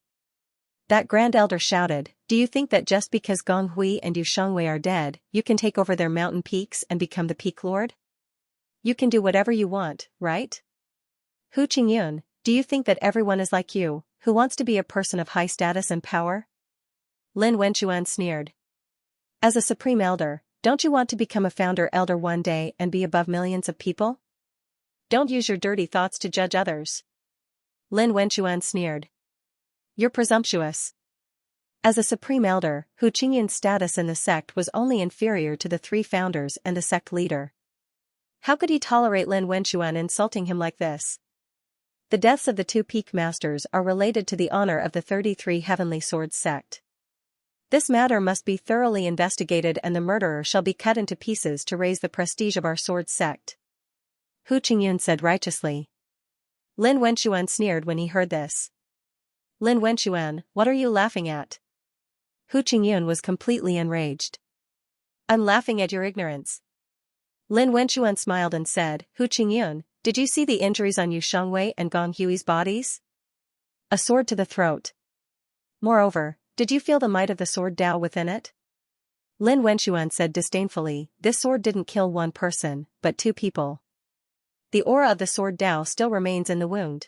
That grand elder shouted, do you think that just because Gong Hui and Yu Xianxia are dead, you can take over their mountain peaks and become the peak lord? You can do whatever you want, right? Hu Qingyun, do you think that everyone is like you, who wants to be a person of high status and power? Lin Wenxuan sneered. As a supreme elder, don't you want to become a founder elder one day and be above millions of people? Don't use your dirty thoughts to judge others. Lin Wenxuan sneered. You're presumptuous. As a supreme elder, Hu Qingyun's status in the sect was only inferior to the 3 founders and the sect leader. How could he tolerate Lin Wenxuan insulting him like this? The deaths of the 2 peak masters are related to the honor of the 33 Heavenly Swords sect. This matter must be thoroughly investigated and the murderer shall be cut into pieces to raise the prestige of our swords sect. Hu Qingyun said righteously. Lin Wenxuan sneered when he heard this. Lin Wenxuan, what are you laughing at? Hu Qingyun was completely enraged. I'm laughing at your ignorance. Lin Wenxuan smiled and said, Hu Qingyun, did you see the injuries on Yu Xianxia and Gong Hui's bodies? A sword to the throat. Moreover, did you feel the might of the sword Dao within it? Lin Wenxuan said disdainfully, this sword didn't kill 1 person, but 2 people. The aura of the sword Dao still remains in the wound.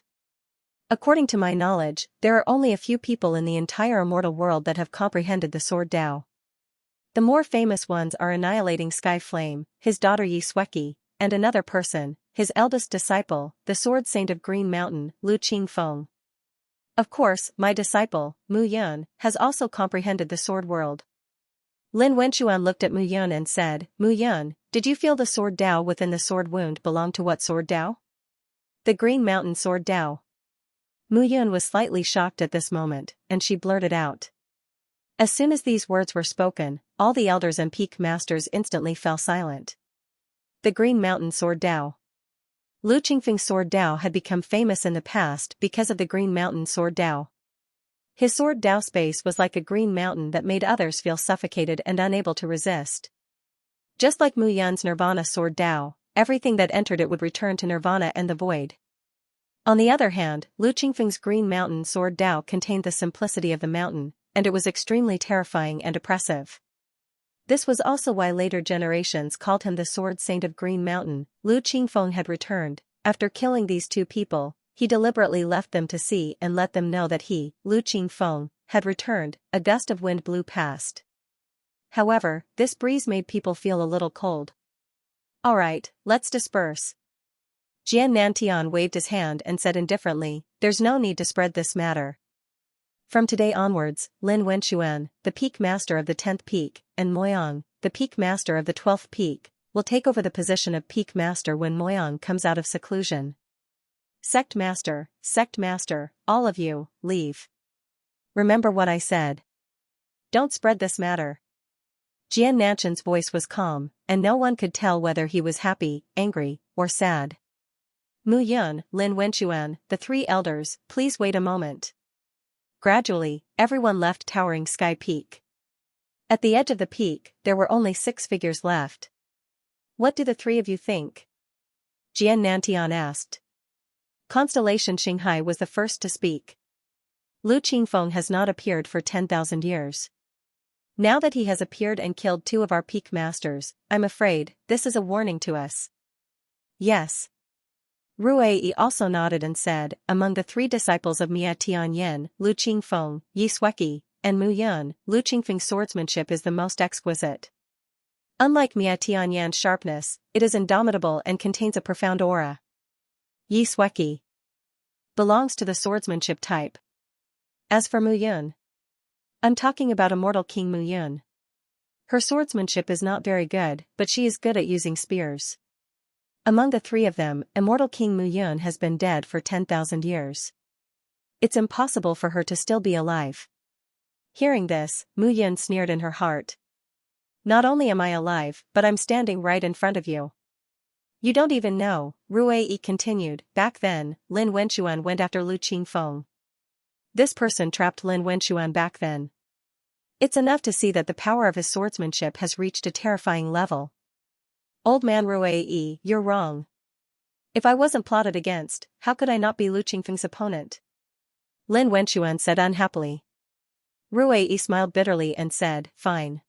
According to my knowledge, there are only a few people in the entire immortal world that have comprehended the sword Dao. The more famous ones are Annihilating Sky Flame, his daughter Yi Sueki, and another person, his eldest disciple, the sword saint of Green Mountain, Lu Qingfeng. Of course, my disciple, Mu Yun, has also comprehended the sword world. Lin Wenxuan looked at Mu Yun and said, Mu Yun, did you feel the sword Dao within the sword wound belong to what sword Dao? The Green Mountain sword Dao. Mu Yun was slightly shocked at this moment, and she blurted out. As soon as these words were spoken, all the elders and peak masters instantly fell silent. The Green Mountain sword Dao. Lu Qingfeng's sword Dao had become famous in the past because of the Green Mountain sword Dao. His sword Dao space was like a green mountain that made others feel suffocated and unable to resist. Just like Mu Yun's Nirvana sword Dao, everything that entered it would return to Nirvana and the void. On the other hand, Lu Qingfeng's Green Mountain sword Dao contained the simplicity of the mountain, and it was extremely terrifying and oppressive. This was also why later generations called him the Sword Saint of Green Mountain. Lu Qingfeng had returned. After killing these 2 people, he deliberately left them to sea and let them know that he, Lu Qingfeng, had returned. A gust of wind blew past. However, this breeze made people feel a little cold. Alright, let's disperse. Jian Nantian waved his hand and said indifferently, there's no need to spread this matter. From today onwards, Lin Wenxuan, the peak master of the 10th peak, and Moyang, the peak master of the 12th peak, will take over the position of peak master when Moyang comes out of seclusion. Sect master, all of you, leave. Remember what I said. Don't spread this matter. Jian Nanchan's voice was calm, and no one could tell whether he was happy, angry, or sad. Mu Yun, Lin Wenchuan, the three elders, please wait a moment. Gradually, everyone left Towering Sky Peak. At the edge of the peak, there were only 6 figures left. What do the three of you think? Jian Nantian asked. Constellation Xinghai was the first to speak. Lu Qingfeng has not appeared for 10,000 years. Now that he has appeared and killed 2 of our peak masters, I'm afraid, this is a warning to us. Yes. Ruei also nodded and said, among the 3 disciples of Mia Tianyan, Lu Qingfeng, Yi Sueki, and Mu Yun, Lu Qingfeng's swordsmanship is the most exquisite. Unlike Mia Tianyan's sharpness, it is indomitable and contains a profound aura. Yi Sueki belongs to the swordsmanship type. As for Mu Yun, I'm talking about Immortal King Mu Yun. Her swordsmanship is not very good, but she is good at using spears. Among the 3 of them, Immortal King Mu Yun has been dead for 10,000 years. It's impossible for her to still be alive. Hearing this, Mu Yun sneered in her heart. Not only am I alive, but I'm standing right in front of you. You don't even know, Ruei continued. Back then, Lin Wenchuan went after Lu Qingfeng. This person trapped Lin Wenchuan back then. It's enough to see that the power of his swordsmanship has reached a terrifying level. Old man Ruei, you're wrong. If I wasn't plotted against, how could I not be Lu Qingfeng's opponent? Lin Wenchuan said unhappily. Ruei smiled bitterly and said, fine.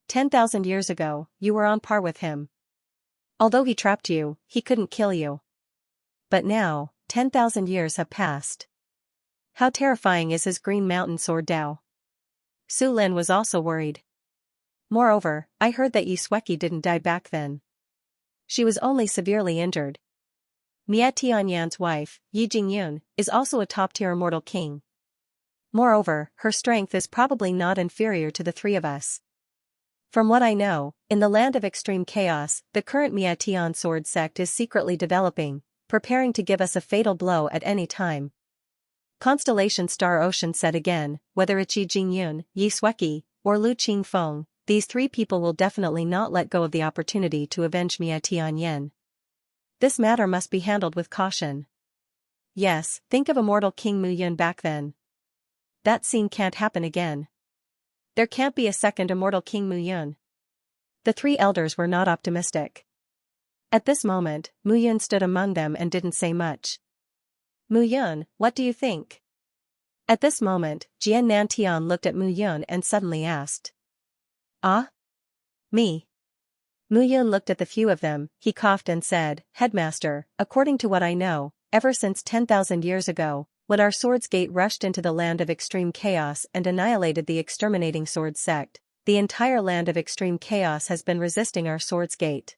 10,000 years ago, you were on par with him. Although he trapped you, he couldn't kill you. But now, 10,000 years have passed. How terrifying is his Green Mountain Sword Dao? Su Lin was also worried. Moreover, I heard that Yi Sueki didn't die back then. She was only severely injured. Mia Tianyan's wife, Yi Jingyun, is also a top-tier immortal king. Moreover, her strength is probably not inferior to the 3 of us. From what I know, in the land of extreme chaos, the current Mia Tian sword sect is secretly developing, preparing to give us a fatal blow at any time. Constellation Star Ocean said again, whether it's Yi Jingyun, Yi Sueki, or Lu Qingfeng, these 3 people will definitely not let go of the opportunity to avenge Mia Tianyan. This matter must be handled with caution. Yes, think of Immortal King Mu Yun back then. That scene can't happen again. There can't be a second Immortal King Mu Yun. The 3 elders were not optimistic. At this moment, Mu Yun stood among them and didn't say much. Mu Yun, what do you think? At this moment, Jian Nantian looked at Mu Yun and suddenly asked. Ah? Me? Mu Yun looked at the few of them, he coughed and said, Headmaster, according to what I know, ever since 10,000 years ago, when our Swords Gate rushed into the land of extreme chaos and annihilated the exterminating sword sect, the entire land of extreme chaos has been resisting our Swords Gate.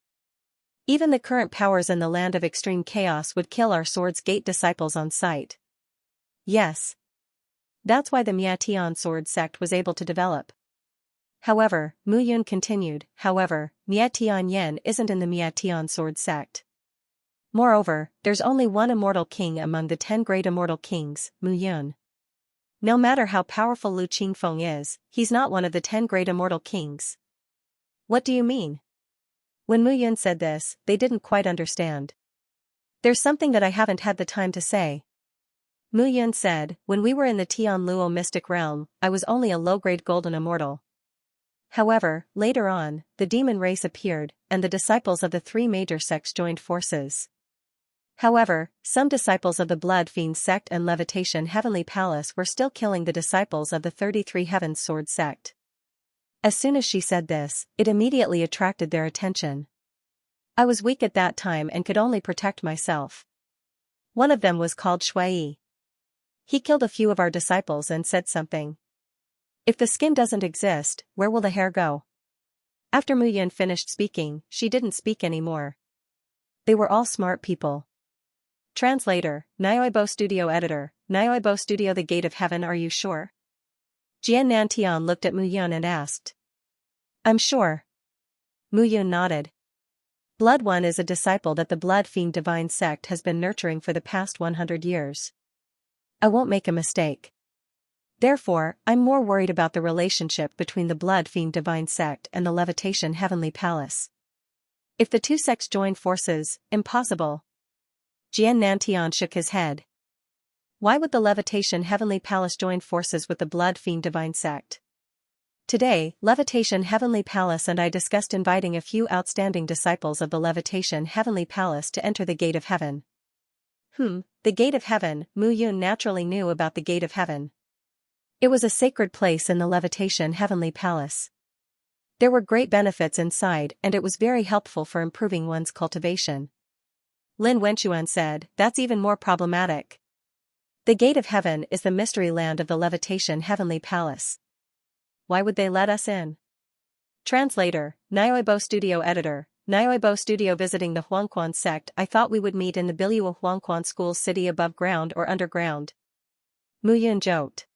Even the current powers in the land of extreme chaos would kill our Swords Gate disciples on sight. Yes. That's why the Mia Tian sword sect was able to develop. However, Mu Yun continued, Mia Tianyan isn't in the Mia Tian sword sect. Moreover, there's only one immortal king among the 10 great immortal kings, Mu Yun. No matter how powerful Lu Qingfeng is, he's not one of the 10 great immortal kings. What do you mean? When Mu Yun said this, they didn't quite understand. There's something that I haven't had the time to say. Mu Yun said, when we were in the Tian Luo mystic realm, I was only a low-grade golden immortal. However, later on, the demon race appeared, and the disciples of the 3 major sects joined forces. However, some disciples of the Blood Fiend sect and Levitation Heavenly Palace were still killing the disciples of the 33 Heavens Sword sect. As soon as she said this, it immediately attracted their attention. I was weak at that time and could only protect myself. One of them was called Shui. He killed a few of our disciples and said something. If the skin doesn't exist, where will the hair go? After Mu Yun finished speaking, she didn't speak anymore. They were all smart people. Translator, Nyoibo Studio Editor, Nyoibo Studio The Gate of Heaven, are you sure? Jian Nantian looked at Mu Yun and asked. I'm sure. Mu Yun nodded. Blood One is a disciple that the Blood Fiend Divine Sect has been nurturing for the past 100 years. I won't make a mistake. Therefore, I'm more worried about the relationship between the Blood Fiend Divine Sect and the Levitation Heavenly Palace. If the two sects join forces, impossible. Jian Nantian shook his head. Why would the Levitation Heavenly Palace join forces with the Blood Fiend Divine Sect? Today, Levitation Heavenly Palace and I discussed inviting a few outstanding disciples of the Levitation Heavenly Palace to enter the Gate of Heaven. The Gate of Heaven. Mu Yun naturally knew about the Gate of Heaven. It was a sacred place in the Levitation Heavenly Palace. There were great benefits inside and it was very helpful for improving one's cultivation. Lin Wenchuan said, that's even more problematic. The Gate of Heaven is the mystery land of the Levitation Heavenly Palace. Why would they let us in? Translator, Nyoibo Studio Editor, Nyoibo Studio visiting the Huangquan sect. I thought we would meet in the Biluo Huangquan School city above ground or underground. Mu Yun joked.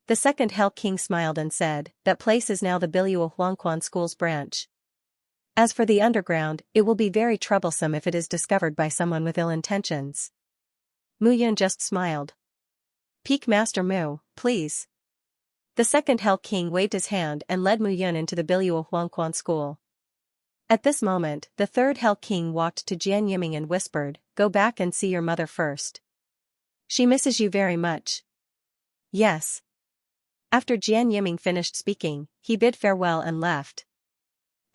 The second Hell King smiled and said, that place is now the Biluo Huangquan School's branch. As for the underground, it will be very troublesome if it is discovered by someone with ill intentions. Mu Yun just smiled. Peak Master Mu, please. The second Hell King waved his hand and led Mu Yun into the Biluo Huangquan School. At this moment, the third Hell King walked to Jian Yiming and whispered, go back and see your mother first. She misses you very much. Yes. After Jian Yiming finished speaking, he bid farewell and left.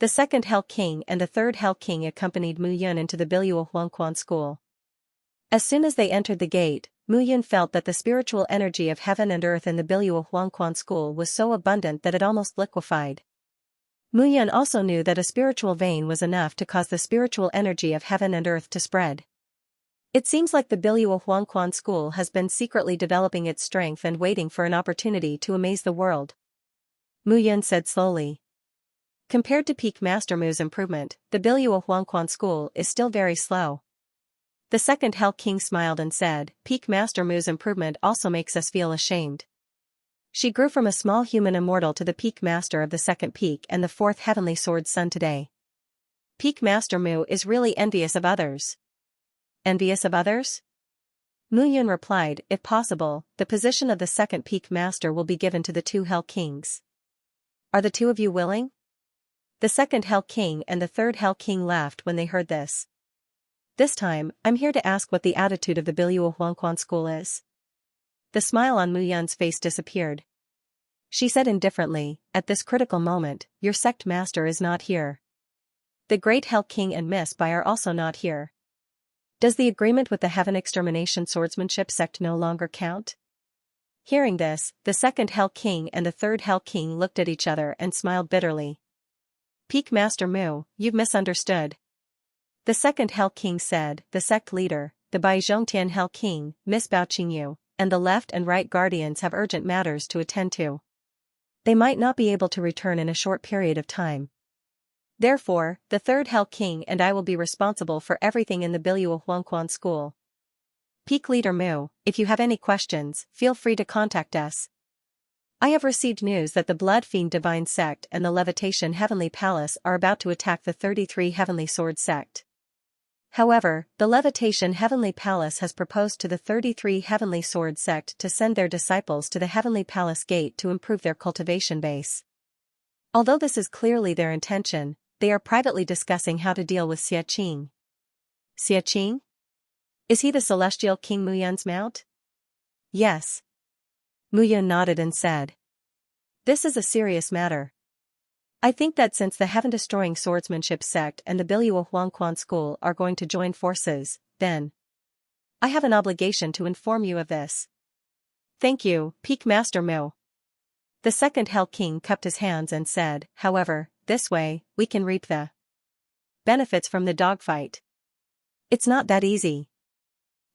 The second Hell King and the third Hell King accompanied Mu Yun into the Biluo Huangquan School. As soon as they entered the gate, Mu Yun felt that the spiritual energy of heaven and earth in the Biluo Huangquan School was so abundant that it almost liquefied. Mu Yun also knew that a spiritual vein was enough to cause the spiritual energy of heaven and earth to spread. It seems like the Biluo Huangquan School has been secretly developing its strength and waiting for an opportunity to amaze the world. Mu Yun said slowly. Compared to Peak Master Mu's improvement, the Biluo Huangquan School is still very slow. The second Hell King smiled and said, Peak Master Mu's improvement also makes us feel ashamed. She grew from a small human immortal to the Peak Master of the second peak and the fourth Heavenly Sword Sun today. Peak Master Mu is really envious of others. Envious of others? Mu Yun replied, if possible, the position of the second Peak Master will be given to the two Hell Kings. Are the two of you willing? The second Hell King and the third Hell King laughed when they heard this. This time, I'm here to ask what the attitude of the Biluo Huangquan School is. The smile on Mu Yun's face disappeared. She said indifferently, at this critical moment, your sect master is not here. The great Hell King and Miss Bai are also not here. Does the agreement with the Heaven Extermination Swordsmanship sect no longer count? Hearing this, the second Hell King and the third Hell King looked at each other and smiled bitterly. Peak Master Mu, you've misunderstood. The second Hell King said, the sect leader, the Bai Zhongtian Hell King, Miss Bao Qingyu, and the left and right guardians have urgent matters to attend to. They might not be able to return in a short period of time. Therefore, the third Hell King and I will be responsible for everything in the Biluo Huangquan School. Peak Leader Mu, if you have any questions, feel free to contact us. I have received news that the Blood Fiend Divine Sect and the Levitation Heavenly Palace are about to attack the 33 Heavenly Sword Sect. However, the Levitation Heavenly Palace has proposed to the 33 Heavenly Sword Sect to send their disciples to the Heavenly Palace Gate to improve their cultivation base. Although this is clearly their intention, they are privately discussing how to deal with Xiaxia. Xiaxia? Is he the Celestial King Mu Yun's mount? Yes. Mu Yun nodded and said. This is a serious matter. I think that since the Heaven-Destroying Swordsmanship sect and the Biluo Huangquan School are going to join forces, then I have an obligation to inform you of this. Thank you, Peak Master Mu. The second Hell King cupped his hands and said, however, this way, we can reap the benefits from the dogfight. It's not that easy.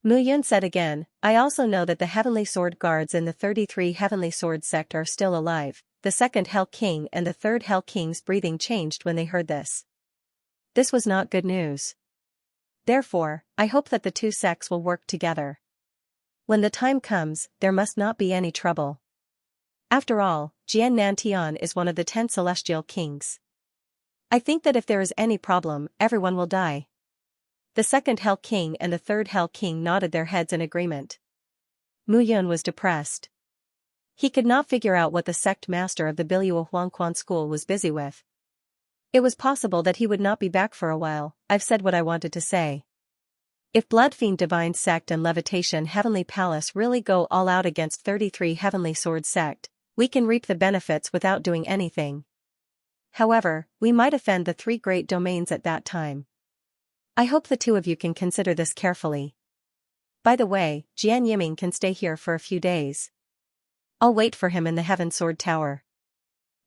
Mu Yun said again, I also know that the Heavenly Sword Guards in the 33 Heavenly Sword sect are still alive. The second Hell King and the third Hell King's breathing changed when they heard this. This was not good news. Therefore, I hope that the two sects will work together. When the time comes, there must not be any trouble. After all, Jian Nantian is one of the 10 celestial kings. I think that if there is any problem, everyone will die. The second Hell King and the third Hell King nodded their heads in agreement. Mu Yun was depressed. He could not figure out what the sect master of the Biluo Huangquan school was busy with. It was possible that he would not be back for a while. I've said what I wanted to say. If Bloodfiend Divine Sect and Levitation Heavenly Palace really go all out against 33 Heavenly Sword Sect, we can reap the benefits without doing anything. However, we might offend the 3 great domains at that time. I hope the 2 of you can consider this carefully. By the way, Jian Yiming can stay here for a few days. I'll wait for him in the Heaven Sword Tower.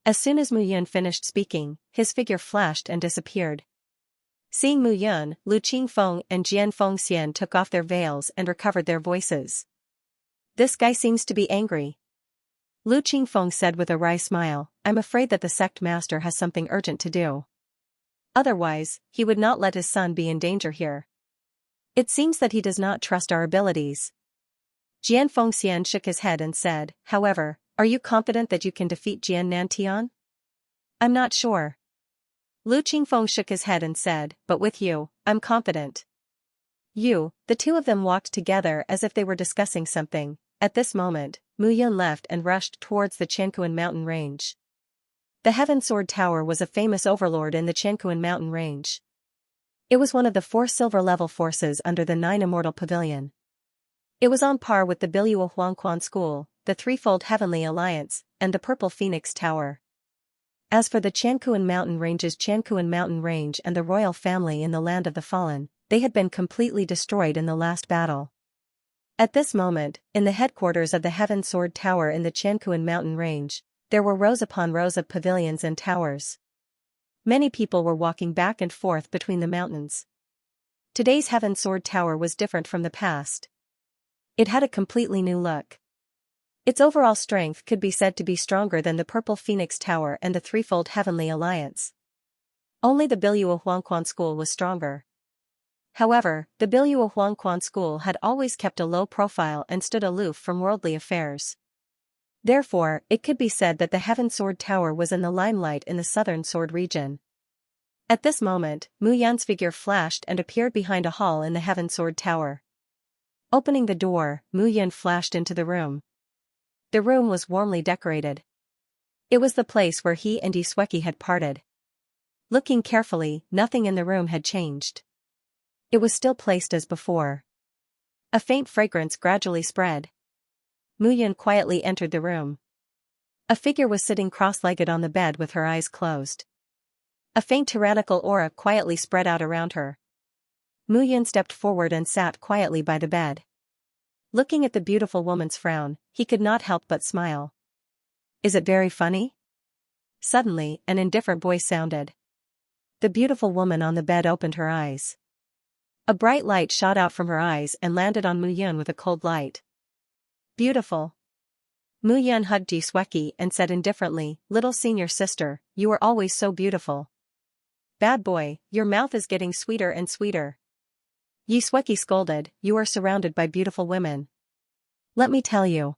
As soon as Mu Yun finished speaking, his figure flashed and disappeared. Seeing Mu Yun, Lu Qingfeng and Jian Fengxian took off their veils and recovered their voices. This guy seems to be angry. Lu Qingfeng said with a wry smile, I'm afraid that the sect master has something urgent to do. Otherwise, he would not let his son be in danger here. It seems that he does not trust our abilities. Jian Fengxian shook his head and said, however, are you confident that you can defeat Jian Nantian? I'm not sure. Lu Qingfeng shook his head and said, but with you, I'm confident. The 2 of them walked together as if they were discussing something. At this moment, Mu Yun left and rushed towards the Qianquan mountain range. The Heaven Sword Tower was a famous overlord in the Qianquan mountain range. It was one of the 4 silver-level forces under the 9 Immortal Pavilion. It was on par with the Biluo Huangquan School, the Threefold Heavenly Alliance, and the Purple Phoenix Tower. As for the Qianquan mountain ranges, Qianquan mountain range and the royal family in the Land of the Fallen, they had been completely destroyed in the last battle. At this moment, in the headquarters of the Heaven Sword Tower in the Qianquan mountain range, there were rows upon rows of pavilions and towers. Many people were walking back and forth between the mountains. Today's Heaven Sword Tower was different from the past. It had a completely new look. Its overall strength could be said to be stronger than the Purple Phoenix Tower and the Threefold Heavenly Alliance. Only the Biluo Huangquan School was stronger. However, the Biluo Huangquan School had always kept a low profile and stood aloof from worldly affairs. Therefore, it could be said that the Heaven Sword Tower was in the limelight in the southern sword region. At this moment, Mu Yan's figure flashed and appeared behind a hall in the Heaven Sword Tower. Opening the door, Mu Yan flashed into the room. The room was warmly decorated. It was the place where he and Yisweki had parted. Looking carefully, nothing in the room had changed. It was still placed as before. A faint fragrance gradually spread. Mu Yan quietly entered the room. A figure was sitting cross-legged on the bed with her eyes closed. A faint tyrannical aura quietly spread out around her. Mu Yan stepped forward and sat quietly by the bed. Looking at the beautiful woman's frown, he could not help but smile. Is it very funny? Suddenly, an indifferent voice sounded. The beautiful woman on the bed opened her eyes. A bright light shot out from her eyes and landed on Mu Yan with a cold light. Beautiful. Mu Yan hugged Yisweki and said indifferently, little senior sister, you are always so beautiful. Bad boy, your mouth is getting sweeter and sweeter. Yisweki scolded, you are surrounded by beautiful women. Let me tell you.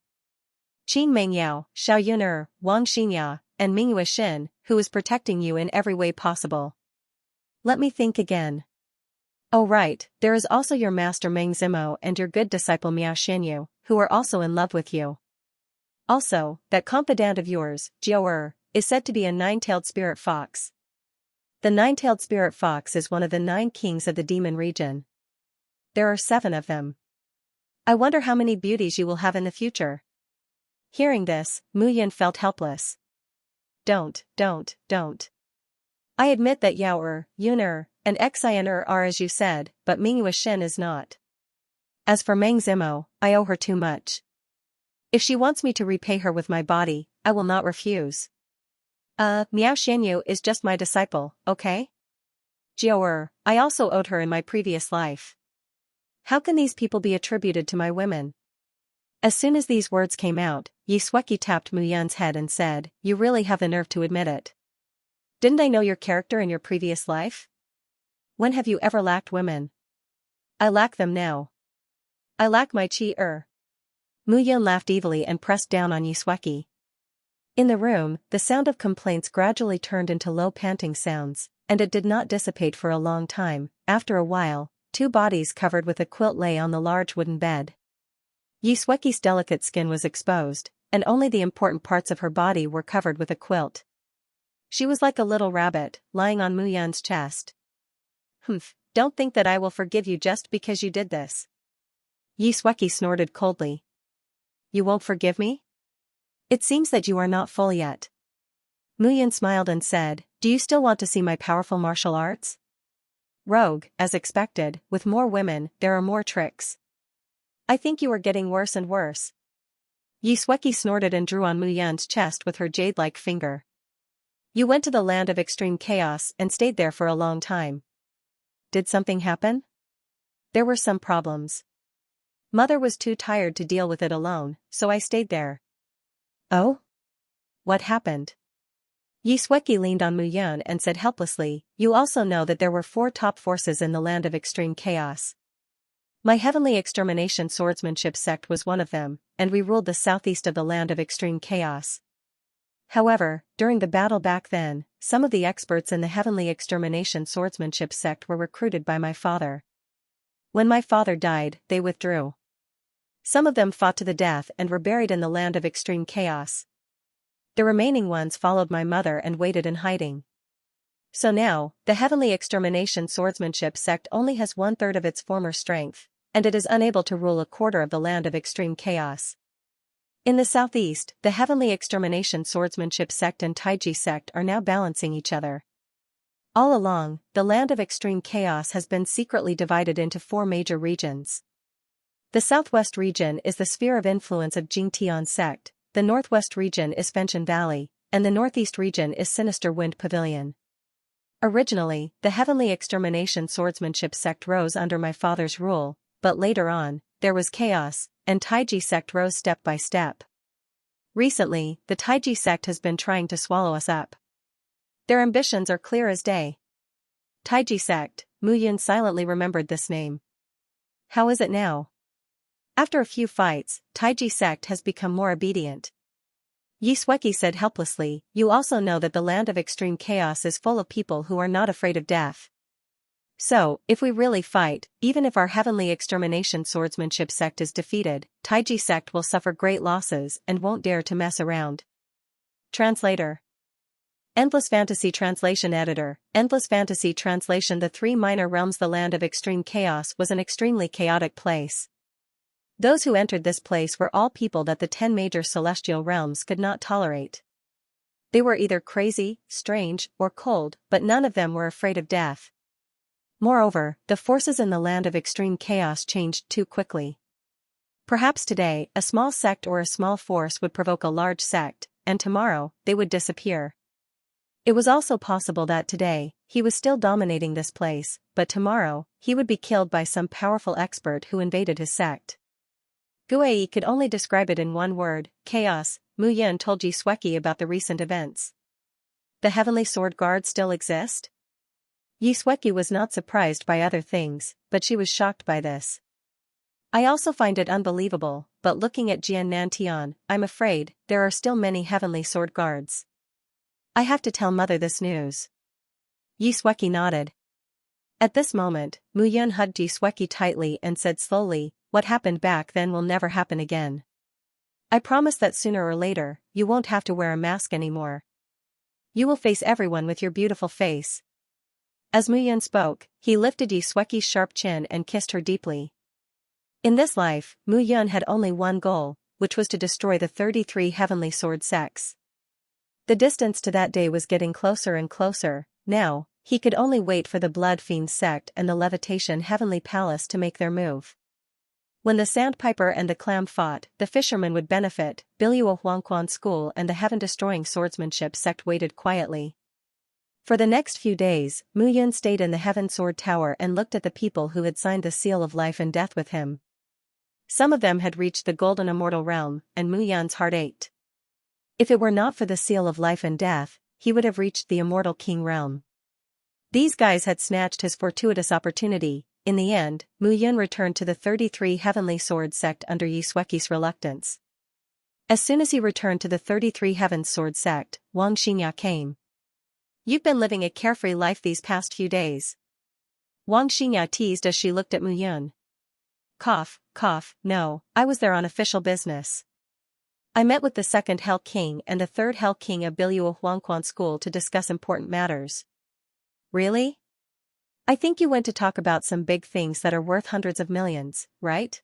Qin Mengyao, Xiao Yuner, Wang Xinya, and Mingyue Xin, who is protecting you in every way possible. Let me think again. Oh right, there is also your master Meng Zimo and your good disciple Miao Xinyu, who are also in love with you. Also, that confidant of yours, Jiao is said to be a 9-tailed spirit fox. The 9-tailed spirit fox is one of the 9 kings of the demon region. There are 7 of them. I wonder how many beauties you will have in the future. Hearing this, Mu Yan felt helpless. Don't. I admit that Yao Yuner, and Xianxia are as you said, but Mingyue Xin is not. As for Meng Zimo, I owe her too much. If she wants me to repay her with my body, I will not refuse. Miao Xianyu is just my disciple, okay? Jiao I also owed her in my previous life. How can these people be attributed to my women? As soon as these words came out, Yisweki tapped Mu Yan's head and said, you really have the nerve to admit it. Didn't I know your character in your previous life? When have you ever lacked women? I lack them now. I lack my chi. Mu Yan laughed evilly and pressed down on Yisweki. In the room, the sound of complaints gradually turned into low panting sounds, and it did not dissipate for a long time. After a while, two bodies covered with a quilt lay on the large wooden bed. Xianxia's delicate skin was exposed, and only the important parts of her body were covered with a quilt. She was like a little rabbit, lying on Mu Yan's chest. "Humph, don't think that I will forgive you just because you did this." Xianxia snorted coldly. "You won't forgive me? It seems that you are not full yet." Mu Yan smiled and said, "Do you still want to see my powerful martial arts?" "Rogue, as expected, with more women, there are more tricks. I think you are getting worse and worse." Xianxia snorted and drew on Mu Yan's chest with her jade-like finger. "You went to the land of extreme chaos and stayed there for a long time. Did something happen?" "There were some problems. Mother was too tired to deal with it alone, so I stayed there." "Oh? What happened?" Xianxia leaned on Mu Yan and said helplessly, "You also know that there were 4 top forces in the land of extreme chaos. My heavenly extermination swordsmanship sect was one of them, and we ruled the southeast of the land of extreme chaos. However, during the battle back then, some of the experts in the heavenly extermination swordsmanship sect were recruited by my father. When my father died, they withdrew. Some of them fought to the death and were buried in the land of extreme chaos. The remaining ones followed my mother and waited in hiding. So now, the heavenly extermination swordsmanship sect only has 1/3 of its former strength, and it is unable to rule 1/4 of the land of extreme chaos. In the southeast, the heavenly extermination swordsmanship sect and Taiji sect are now balancing each other. All along, the land of extreme chaos has been secretly divided into 4 major regions. The southwest region is the sphere of influence of Jingtian sect, the northwest region is Fenshan Valley, and the northeast region is Sinister Wind Pavilion. Originally, the heavenly extermination swordsmanship sect rose under my father's rule, but later on, there was chaos, and Taiji sect rose step by step. Recently, the Taiji sect has been trying to swallow us up. Their ambitions are clear as day. Taiji sect, Mu Yan silently remembered this name. How is it now? After a few fights, Taiji sect has become more obedient. Xianxia said helplessly, "You also know that the land of extreme chaos is full of people who are not afraid of death. So, if we really fight, even if our heavenly extermination swordsmanship sect is defeated, Taiji sect will suffer great losses and won't dare to mess around." Translator. Endless Fantasy Translation Editor. Endless Fantasy Translation. The 3 minor realms. The land of extreme chaos was an extremely chaotic place. Those who entered this place were all people that the 10 major celestial realms could not tolerate. They were either crazy, strange, or cold, but none of them were afraid of death. Moreover, the forces in the land of extreme chaos changed too quickly. Perhaps today, a small sect or a small force would provoke a large sect, and tomorrow, they would disappear. It was also possible that today, he was still dominating this place, but tomorrow, he would be killed by some powerful expert who invaded his sect. Guei could only describe it in one word, chaos. Mu Yan told Xianxia about the recent events. The heavenly sword guard still exist? Xianxia was not surprised by other things, but she was shocked by this. I also find it unbelievable, but looking at Jian Nantian, I'm afraid, there are still many heavenly sword guards. I have to tell mother this news. Xianxia nodded. At this moment, Mu Yan hugged Xianxia tightly and said slowly, "What happened back then will never happen again. I promise that sooner or later, you won't have to wear a mask anymore. You will face everyone with your beautiful face." As Mu Yan spoke, he lifted Xianxia's sharp chin and kissed her deeply. In this life, Mu Yan had only one goal, which was to destroy the 33 heavenly sword sects. The distance to that day was getting closer and closer. Now, he could only wait for the Blood Fiend sect and the Levitation Heavenly Palace to make their move. When the Sandpiper and the Clam fought, the fishermen would benefit. Biluo Huangquan School and the heaven-destroying swordsmanship sect waited quietly. For the next few days, Mu Yan stayed in the Heaven Sword Tower and looked at the people who had signed the seal of life and death with him. Some of them had reached the golden immortal realm, and Mu Yan's heart ached. If it were not for the seal of life and death, he would have reached the immortal king realm. These guys had snatched his fortuitous opportunity. In the end, Mu Yan returned to the 33 heavenly sword sect under Xianxia's reluctance. As soon as he returned to the 33 Heavens Sword sect, Xianxia came. You've been living a carefree life these past few days. Xianxia teased as she looked at Mu Yun. Cough, cough, no, I was there on official business. I met with the second Hell King and the third Hell King of Biluo Huangquan School to discuss important matters. Really? I think you went to talk about some big things that are worth hundreds of millions, right?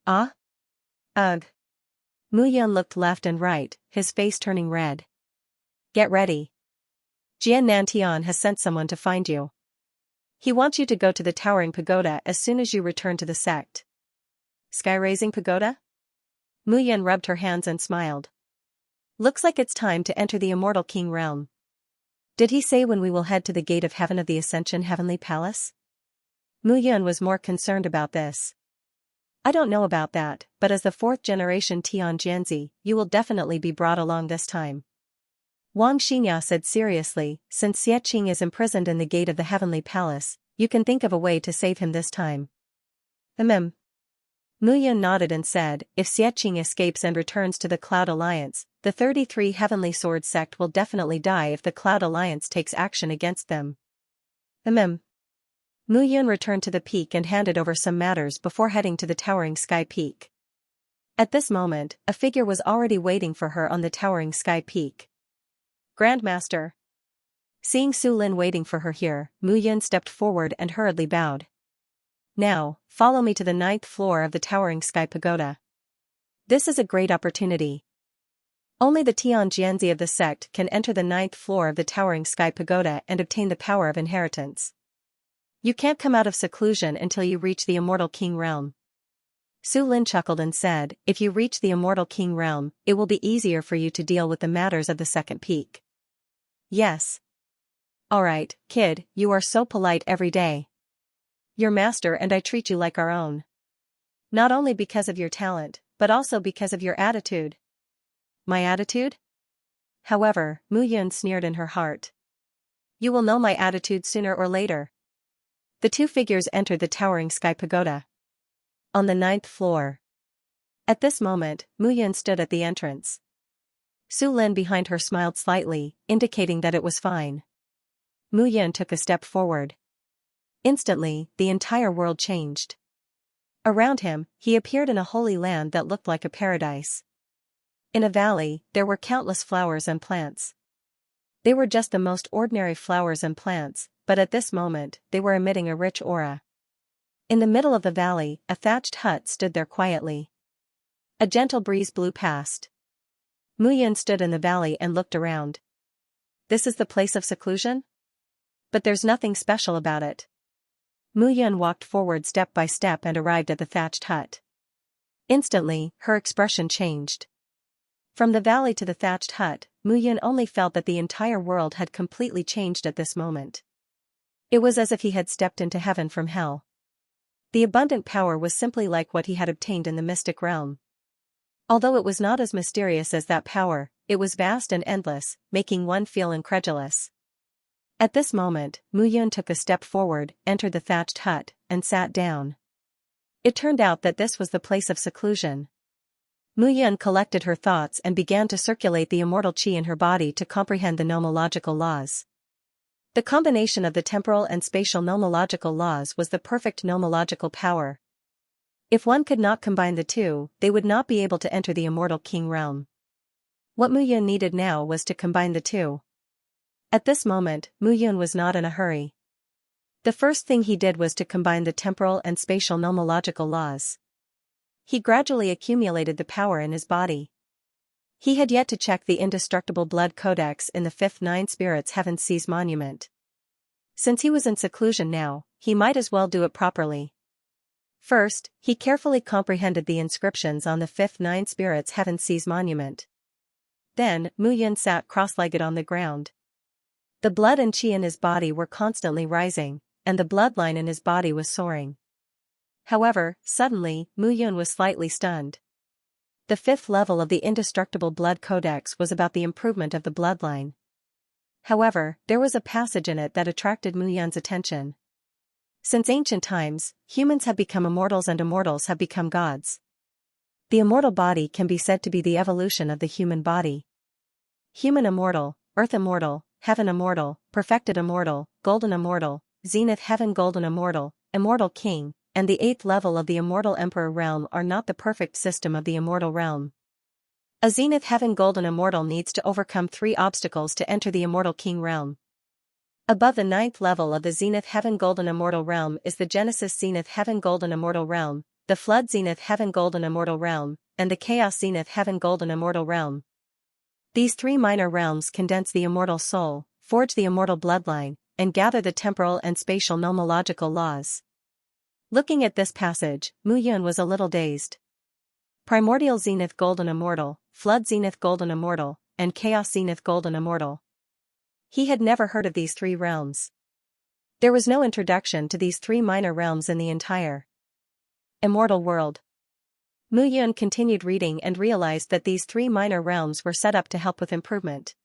Ah? Ugh. Mu Yun looked left and right, his face turning red. Get ready. Jian Nantian has sent someone to find you. He wants you to go to the Towering Pagoda as soon as you return to the sect. Sky-raising pagoda? Mu Yun rubbed her hands and smiled. Looks like it's time to enter the Immortal King realm. Did he say when we will head to the Gate of Heaven of the Ascension Heavenly Palace? Mu Yun was more concerned about this. I don't know about that, but as the fourth generation Tian Jianzi, you will definitely be brought along this time. Xianxia said seriously, since Xiaqing is imprisoned in the Gate of the Heavenly Palace, you can think of a way to save him this time. Mu Yun nodded and said, if Xiaqing escapes and returns to the Cloud Alliance, the 33 Heavenly Sword sect will definitely die if the Cloud Alliance takes action against them. Mu Yun returned to the peak and handed over some matters before heading to the towering sky peak. At this moment, a figure was already waiting for her on the towering sky peak. Grandmaster. Seeing Su Lin waiting for her here, Mu Yun stepped forward and hurriedly bowed. Now, follow me to the 9th floor of the towering sky pagoda. This is a great opportunity. Only the Tian Jianzi of the sect can enter the 9th floor of the towering sky pagoda and obtain the power of inheritance. You can't come out of seclusion until you reach the Immortal King realm. Su Lin chuckled and said, if you reach the Immortal King realm, it will be easier for you to deal with the matters of the second peak. Yes. Alright, kid, you are so polite every day. Your master and I treat you like our own. Not only because of your talent, but also because of your attitude. My attitude? However, Mu Yun sneered in her heart. You will know my attitude sooner or later. The two figures entered the towering sky pagoda. On the 9th floor. At this moment, Mu Yun stood at the entrance. Su Lin behind her smiled slightly, indicating that it was fine. Mu Yun took a step forward. Instantly, the entire world changed. Around him, he appeared in a holy land that looked like a paradise. In a valley, there were countless flowers and plants. They were just the most ordinary flowers and plants, but at this moment, they were emitting a rich aura. In the middle of the valley, a thatched hut stood there quietly. A gentle breeze blew past. Mu Yun stood in the valley and looked around. This is the place of seclusion? But there's nothing special about it. Mu Yun walked forward step by step and arrived at the thatched hut. Instantly, her expression changed. From the valley to the thatched hut, Mu Yun only felt that the entire world had completely changed at this moment. It was as if he had stepped into heaven from hell. The abundant power was simply like what he had obtained in the mystic realm. Although it was not as mysterious as that power, it was vast and endless, making one feel incredulous. At this moment, Mu Yun took a step forward, entered the thatched hut, and sat down. It turned out that this was the place of seclusion. Mu Yun collected her thoughts and began to circulate the immortal qi in her body to comprehend the nomological laws. The combination of the temporal and spatial nomological laws was the perfect nomological power. If one could not combine the two, they would not be able to enter the Immortal King realm. What Mu Yun needed now was to combine the two. At this moment, Mu Yun was not in a hurry. The first thing he did was to combine the temporal and spatial nomological laws. He gradually accumulated the power in his body. He had yet to check the indestructible blood codex in the fifth Nine Spirits Heaven Seas monument. Since he was in seclusion now, he might as well do it properly. First, he carefully comprehended the inscriptions on the fifth Nine Spirits Heaven Seas monument. Then, Mu Yun sat cross-legged on the ground. The blood and qi in his body were constantly rising, and the bloodline in his body was soaring. However, suddenly, Mu Yun was slightly stunned. The fifth level of the indestructible blood codex was about the improvement of the bloodline. However, there was a passage in it that attracted Mu Yun's attention. Since ancient times, humans have become immortals and immortals have become gods. The immortal body can be said to be the evolution of the human body. Human immortal, earth immortal, heaven immortal, perfected immortal, golden immortal, zenith heaven golden immortal, immortal king, and the 8th level of the immortal emperor realm are not the perfect system of the immortal realm. A zenith heaven golden immortal needs to overcome 3 obstacles to enter the immortal king realm. Above the 9th level of the zenith heaven golden immortal realm is the Genesis zenith heaven golden immortal realm, the Flood zenith heaven golden immortal realm, and the Chaos zenith heaven golden immortal realm. These 3 minor realms condense the immortal soul, forge the immortal bloodline, and gather the temporal and spatial nomological laws. Looking at this passage, Mu Yun was a little dazed. Primordial zenith golden immortal, Flood zenith golden immortal, and Chaos zenith golden immortal. He had never heard of these 3 realms. There was no introduction to these 3 minor realms in the entire immortal world. Mu Yun continued reading and realized that these 3 minor realms were set up to help with improvement.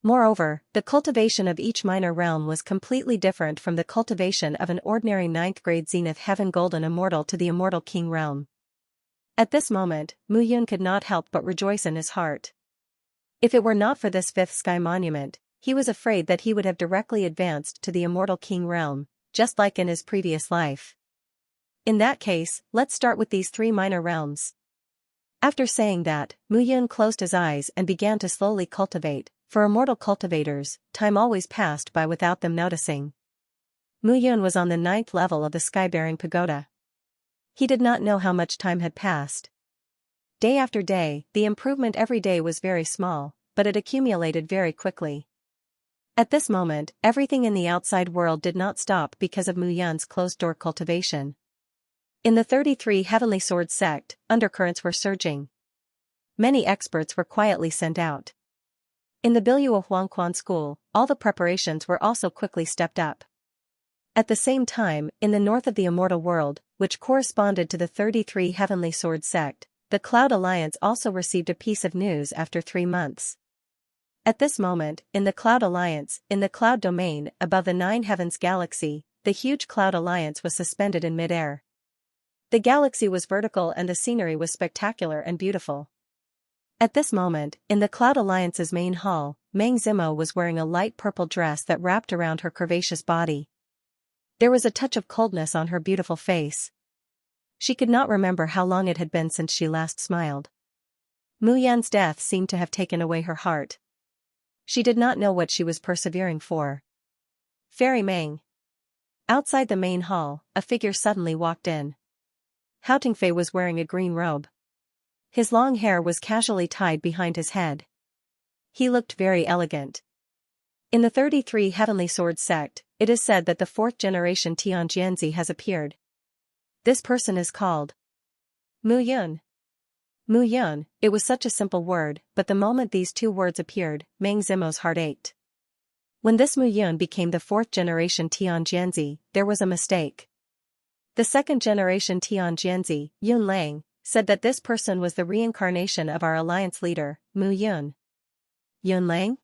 Moreover, the cultivation of each minor realm was completely different from the cultivation of an ordinary 9th grade zenith heaven golden immortal to the immortal king realm. At this moment, Mu Yun could not help but rejoice in his heart. If it were not for this 5th sky monument, he was afraid that he would have directly advanced to the immortal king realm, just like in his previous life. In that case, let's start with these 3 minor realms. After saying that, Mu Yun closed his eyes and began to slowly cultivate. For immortal cultivators, time always passed by without them noticing. Mu Yun was on the 9th level of the sky-bearing pagoda. He did not know how much time had passed. Day after day, the improvement every day was very small, but it accumulated very quickly. At this moment, everything in the outside world did not stop because of Mu Yun's closed-door cultivation. In the 33 Heavenly Sword sect, undercurrents were surging. Many experts were quietly sent out. In the Biluo Huangquan school, all the preparations were also quickly stepped up. At the same time, in the north of the immortal world, which corresponded to the 33 Heavenly Sword sect, the Cloud Alliance also received a piece of news after 3 months. At this moment, in the Cloud Alliance, in the Cloud Domain, above the 9 Heavens galaxy, the huge Cloud Alliance was suspended in mid-air. The galaxy was vertical and the scenery was spectacular and beautiful. At this moment, in the Cloud Alliance's main hall, Meng Zimo was wearing a light purple dress that wrapped around her curvaceous body. There was a touch of coldness on her beautiful face. She could not remember how long it had been since she last smiled. Mu Yan's death seemed to have taken away her heart. She did not know what she was persevering for. Fairy Meng. Outside the main hall, a figure suddenly walked in. Hao Tingfei was wearing a green robe. His long hair was casually tied behind his head. He looked very elegant. In the 33 Heavenly Sword sect, it is said that the 4th generation Tianjianzi has appeared. This person is called Mu Yun. Mu Yun, it was such a simple word, but the moment these 2 words appeared, Meng Zimo's heart ached. When this Mu Yun became the 4th generation Tianjianzi, there was a mistake. The 2nd generation Tianjianzi, Yun Lang, said that this person was the reincarnation of our alliance leader, Mu Yun. Yun Lang?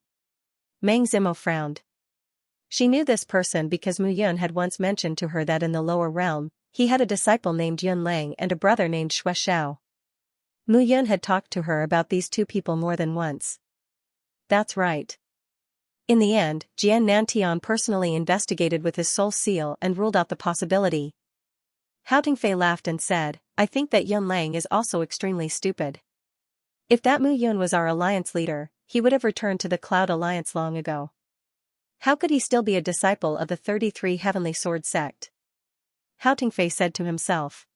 Meng Zimo frowned. She knew this person because Mu Yun had once mentioned to her that in the lower realm, he had a disciple named Yun Lang and a brother named Xue Xiao. Mu Yun had talked to her about these 2 people more than once. That's right. In the end, Jian Nantian personally investigated with his soul seal and ruled out the possibility. Hao Tingfei laughed and said, I think that Yun Lang is also extremely stupid. If that Mu Yun was our alliance leader, he would have returned to the Cloud Alliance long ago. How could he still be a disciple of the 33 Heavenly Sword sect? Hao Tingfei said to himself.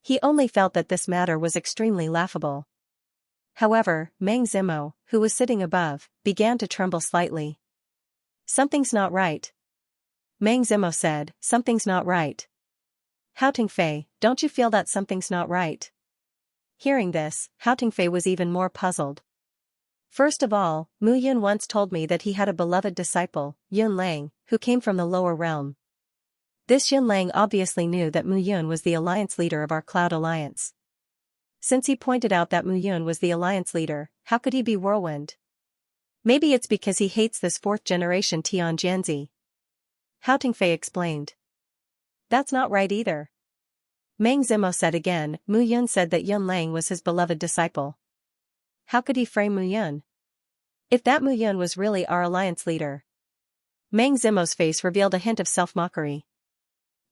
He only felt that this matter was extremely laughable. However, Meng Zimo, who was sitting above, began to tremble slightly. Something's not right. Meng Zimo said, something's not right. Hao Tingfei, don't you feel that something's not right? Hearing this, Hao Tingfei was even more puzzled. First of all, Mu Yun once told me that he had a beloved disciple, Yun Lang, who came from the lower realm. This Yun Lang obviously knew that Mu Yun was the alliance leader of our Cloud Alliance. Since he pointed out that Mu Yun was the alliance leader, how could he be Whirlwind? Maybe it's because he hates this 4th generation Tianjianzi. Hao Tingfei explained. That's not right either. Meng Zimo said again. Mu Yun said that Yun Lang was his beloved disciple. How could he frame Mu Yun? If that Mu Yun was really our alliance leader. Meng Zimo's face revealed a hint of self-mockery.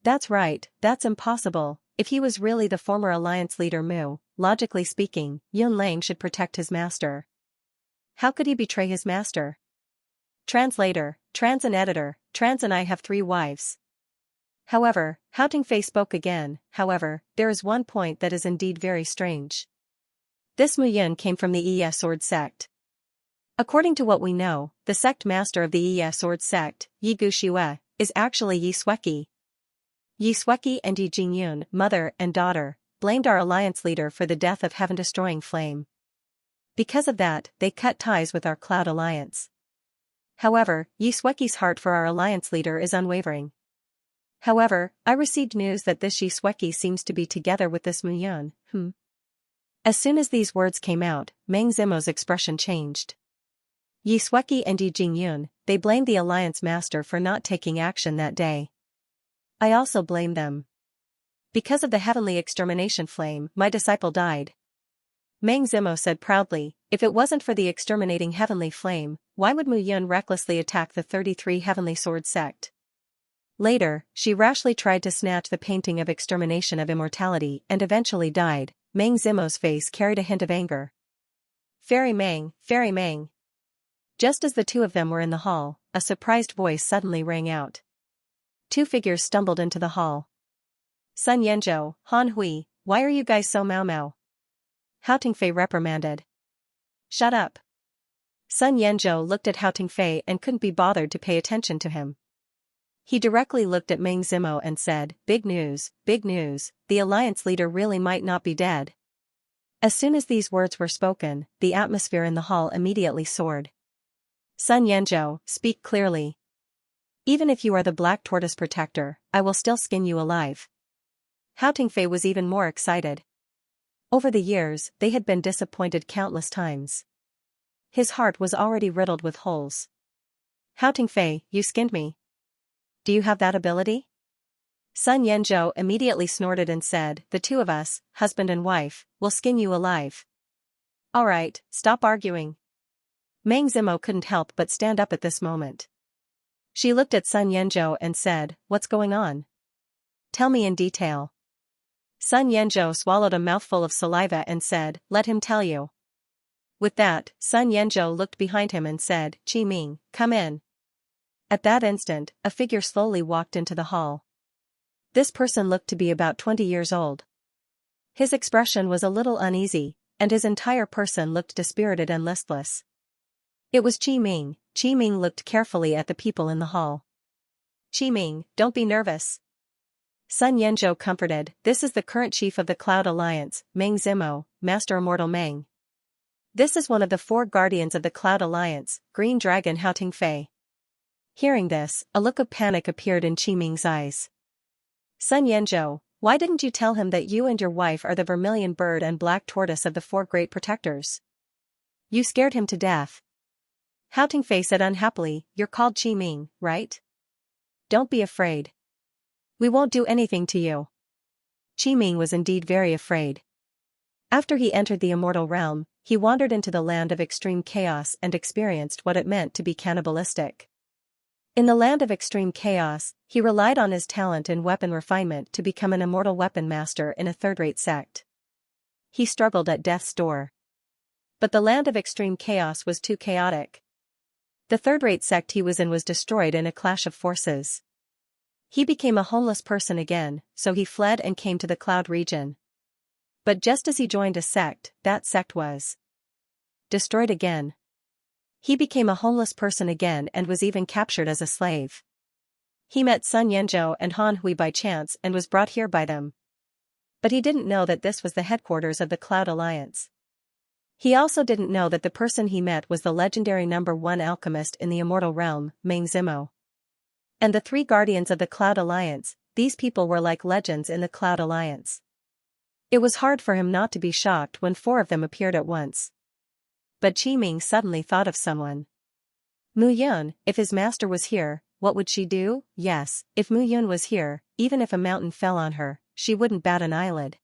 That's right, that's impossible. If he was really the former alliance leader Mu, logically speaking, Yun Lang should protect his master. How could he betray his master? Translator, Trans and editor, Trans and I have 3 wives. However, Hao Tingfei spoke again. However, there is one point that is indeed very strange. This Mu Yun came from the Yi Sword sect. According to what we know, the sect master of the Yi Sword sect, Yi Guxue, is actually Yi Sueki. Yi Sueki and Yi Jingyun, mother and daughter, blamed our alliance leader for the death of heaven-destroying flame. Because of that, they cut ties with our Cloud Alliance. However, Yi Sueki's heart for our alliance leader is unwavering. However, I received news that this Yi Sueki seems to be together with this Mu Yun. As soon as these words came out, Meng Zimo's expression changed. Yi Sueki and Yi Jingyun, they blamed the alliance master for not taking action that day. I also blame them. Because of the heavenly extermination flame, my disciple died. Meng Zimo said proudly, if it wasn't for the exterminating heavenly flame, why would Mu Yun recklessly attack the 33 heavenly sword sect? Later, she rashly tried to snatch the painting of extermination of immortality and eventually died. Meng Zimo's face carried a hint of anger. Fairy Meng, Fairy Meng. Just as the two of them were in the hall, a surprised voice suddenly rang out. 2 figures stumbled into the hall. Sun Yanzhou, Han Hui, why are you guys so mau-mau? Hao Tingfei reprimanded. Shut up. Sun Yanzhou looked at Hao Tingfei and couldn't be bothered to pay attention to him. He directly looked at Meng Zimo and said, big news, the alliance leader really might not be dead. As soon as these words were spoken, the atmosphere in the hall immediately soared. Sun Yanzhou, speak clearly. Even if you are the Black Tortoise Protector, I will still skin you alive. Hao Tingfei was even more excited. Over the years, they had been disappointed countless times. His heart was already riddled with holes. Hao Tingfei, you skinned me. Do you have that ability? Sun Yanzhou immediately snorted and said, the 2 of us, husband and wife, will skin you alive. Alright, stop arguing. Meng Zimo couldn't help but stand up at this moment. She looked at Sun Yanzhou and said, what's going on? Tell me in detail. Sun Yanzhou swallowed a mouthful of saliva and said, let him tell you. With that, Sun Yanzhou looked behind him and said, Qi Ming, come in. At that instant, a figure slowly walked into the hall. This person looked to be about 20 years old. His expression was a little uneasy, and his entire person looked dispirited and listless. It was Qi Ming. Qi Ming looked carefully at the people in the hall. Qi Ming, don't be nervous. Sun Yanzhou comforted, this is the current chief of the Cloud Alliance, Meng Zimo, Master Immortal Meng. This is one of the 4 guardians of the Cloud Alliance, Green Dragon Hao Tingfei. Hearing this, a look of panic appeared in Qi Ming's eyes. Sun Yanzhou, why didn't you tell him that you and your wife are the Vermilion Bird and Black Tortoise of the 4 great protectors? You scared him to death. Hao Tingfei said unhappily, you're called Qi Ming, right? Don't be afraid. We won't do anything to you. Qi Ming was indeed very afraid. After he entered the immortal realm, he wandered into the land of extreme chaos and experienced what it meant to be cannibalistic. In the land of extreme chaos, he relied on his talent in weapon refinement to become an immortal weapon master in a 3rd-rate sect. He struggled at death's door. But the land of extreme chaos was too chaotic. The 3rd-rate sect he was in was destroyed in a clash of forces. He became a homeless person again, so he fled and came to the Cloud region. But just as he joined a sect, that sect was destroyed again. He became a homeless person again and was even captured as a slave. He met Sun Yanzhou and Han Hui by chance and was brought here by them. But he didn't know that this was the headquarters of the Cloud Alliance. He also didn't know that the person he met was the legendary #1 alchemist in the immortal realm, Meng Zimo. And the 3 guardians of the Cloud Alliance, these people were like legends in the Cloud Alliance. It was hard for him not to be shocked when 4 of them appeared at once. But Qi Ming suddenly thought of someone. Mu Yun, if his master was here, what would she do? Yes, if Mu Yun was here, even if a mountain fell on her, she wouldn't bat an eyelid.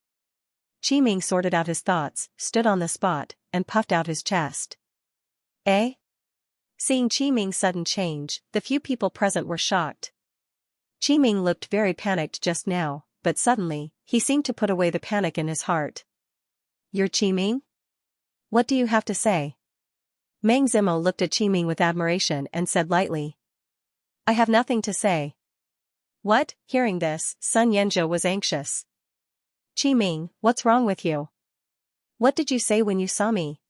Qi Ming sorted out his thoughts, stood on the spot, and puffed out his chest. Eh? Seeing Qi Ming's sudden change, the few people present were shocked. Qi Ming looked very panicked just now, but suddenly, he seemed to put away the panic in his heart. You're Qi Ming? What do you have to say? Meng Zimo looked at Qi Ming with admiration and said lightly. I have nothing to say. What? Hearing this, Sun Yanzhou was anxious. Qi Ming, what's wrong with you? What did you say when you saw me?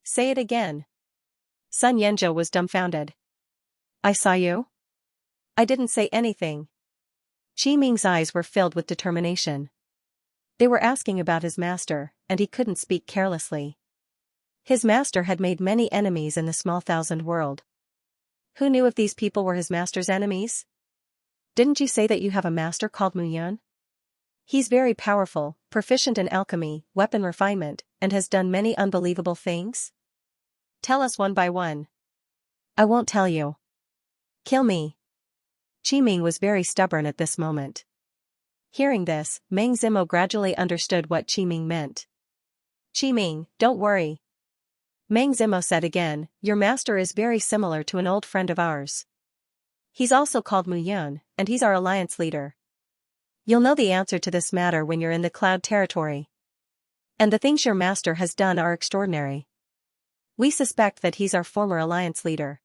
Say it again. Sun Yanzhou was dumbfounded. I saw you? I didn't say anything. Qi Ming's eyes were filled with determination. They were asking about his master, and he couldn't speak carelessly. His master had made many enemies in the small thousand world. Who knew if these people were his master's enemies? Didn't you say that you have a master called Mu Yun? He's very powerful, proficient in alchemy, weapon refinement, and has done many unbelievable things? Tell us one by one. I won't tell you. Kill me. Qi Ming was very stubborn at this moment. Hearing this, Meng Zimo gradually understood what Qi Ming meant. Qi Ming, don't worry. Meng Zimo said again, your master is very similar to an old friend of ours. He's also called Mu Yun, and he's our alliance leader. You'll know the answer to this matter when you're in the cloud territory. And the things your master has done are extraordinary. We suspect that he's our former alliance leader.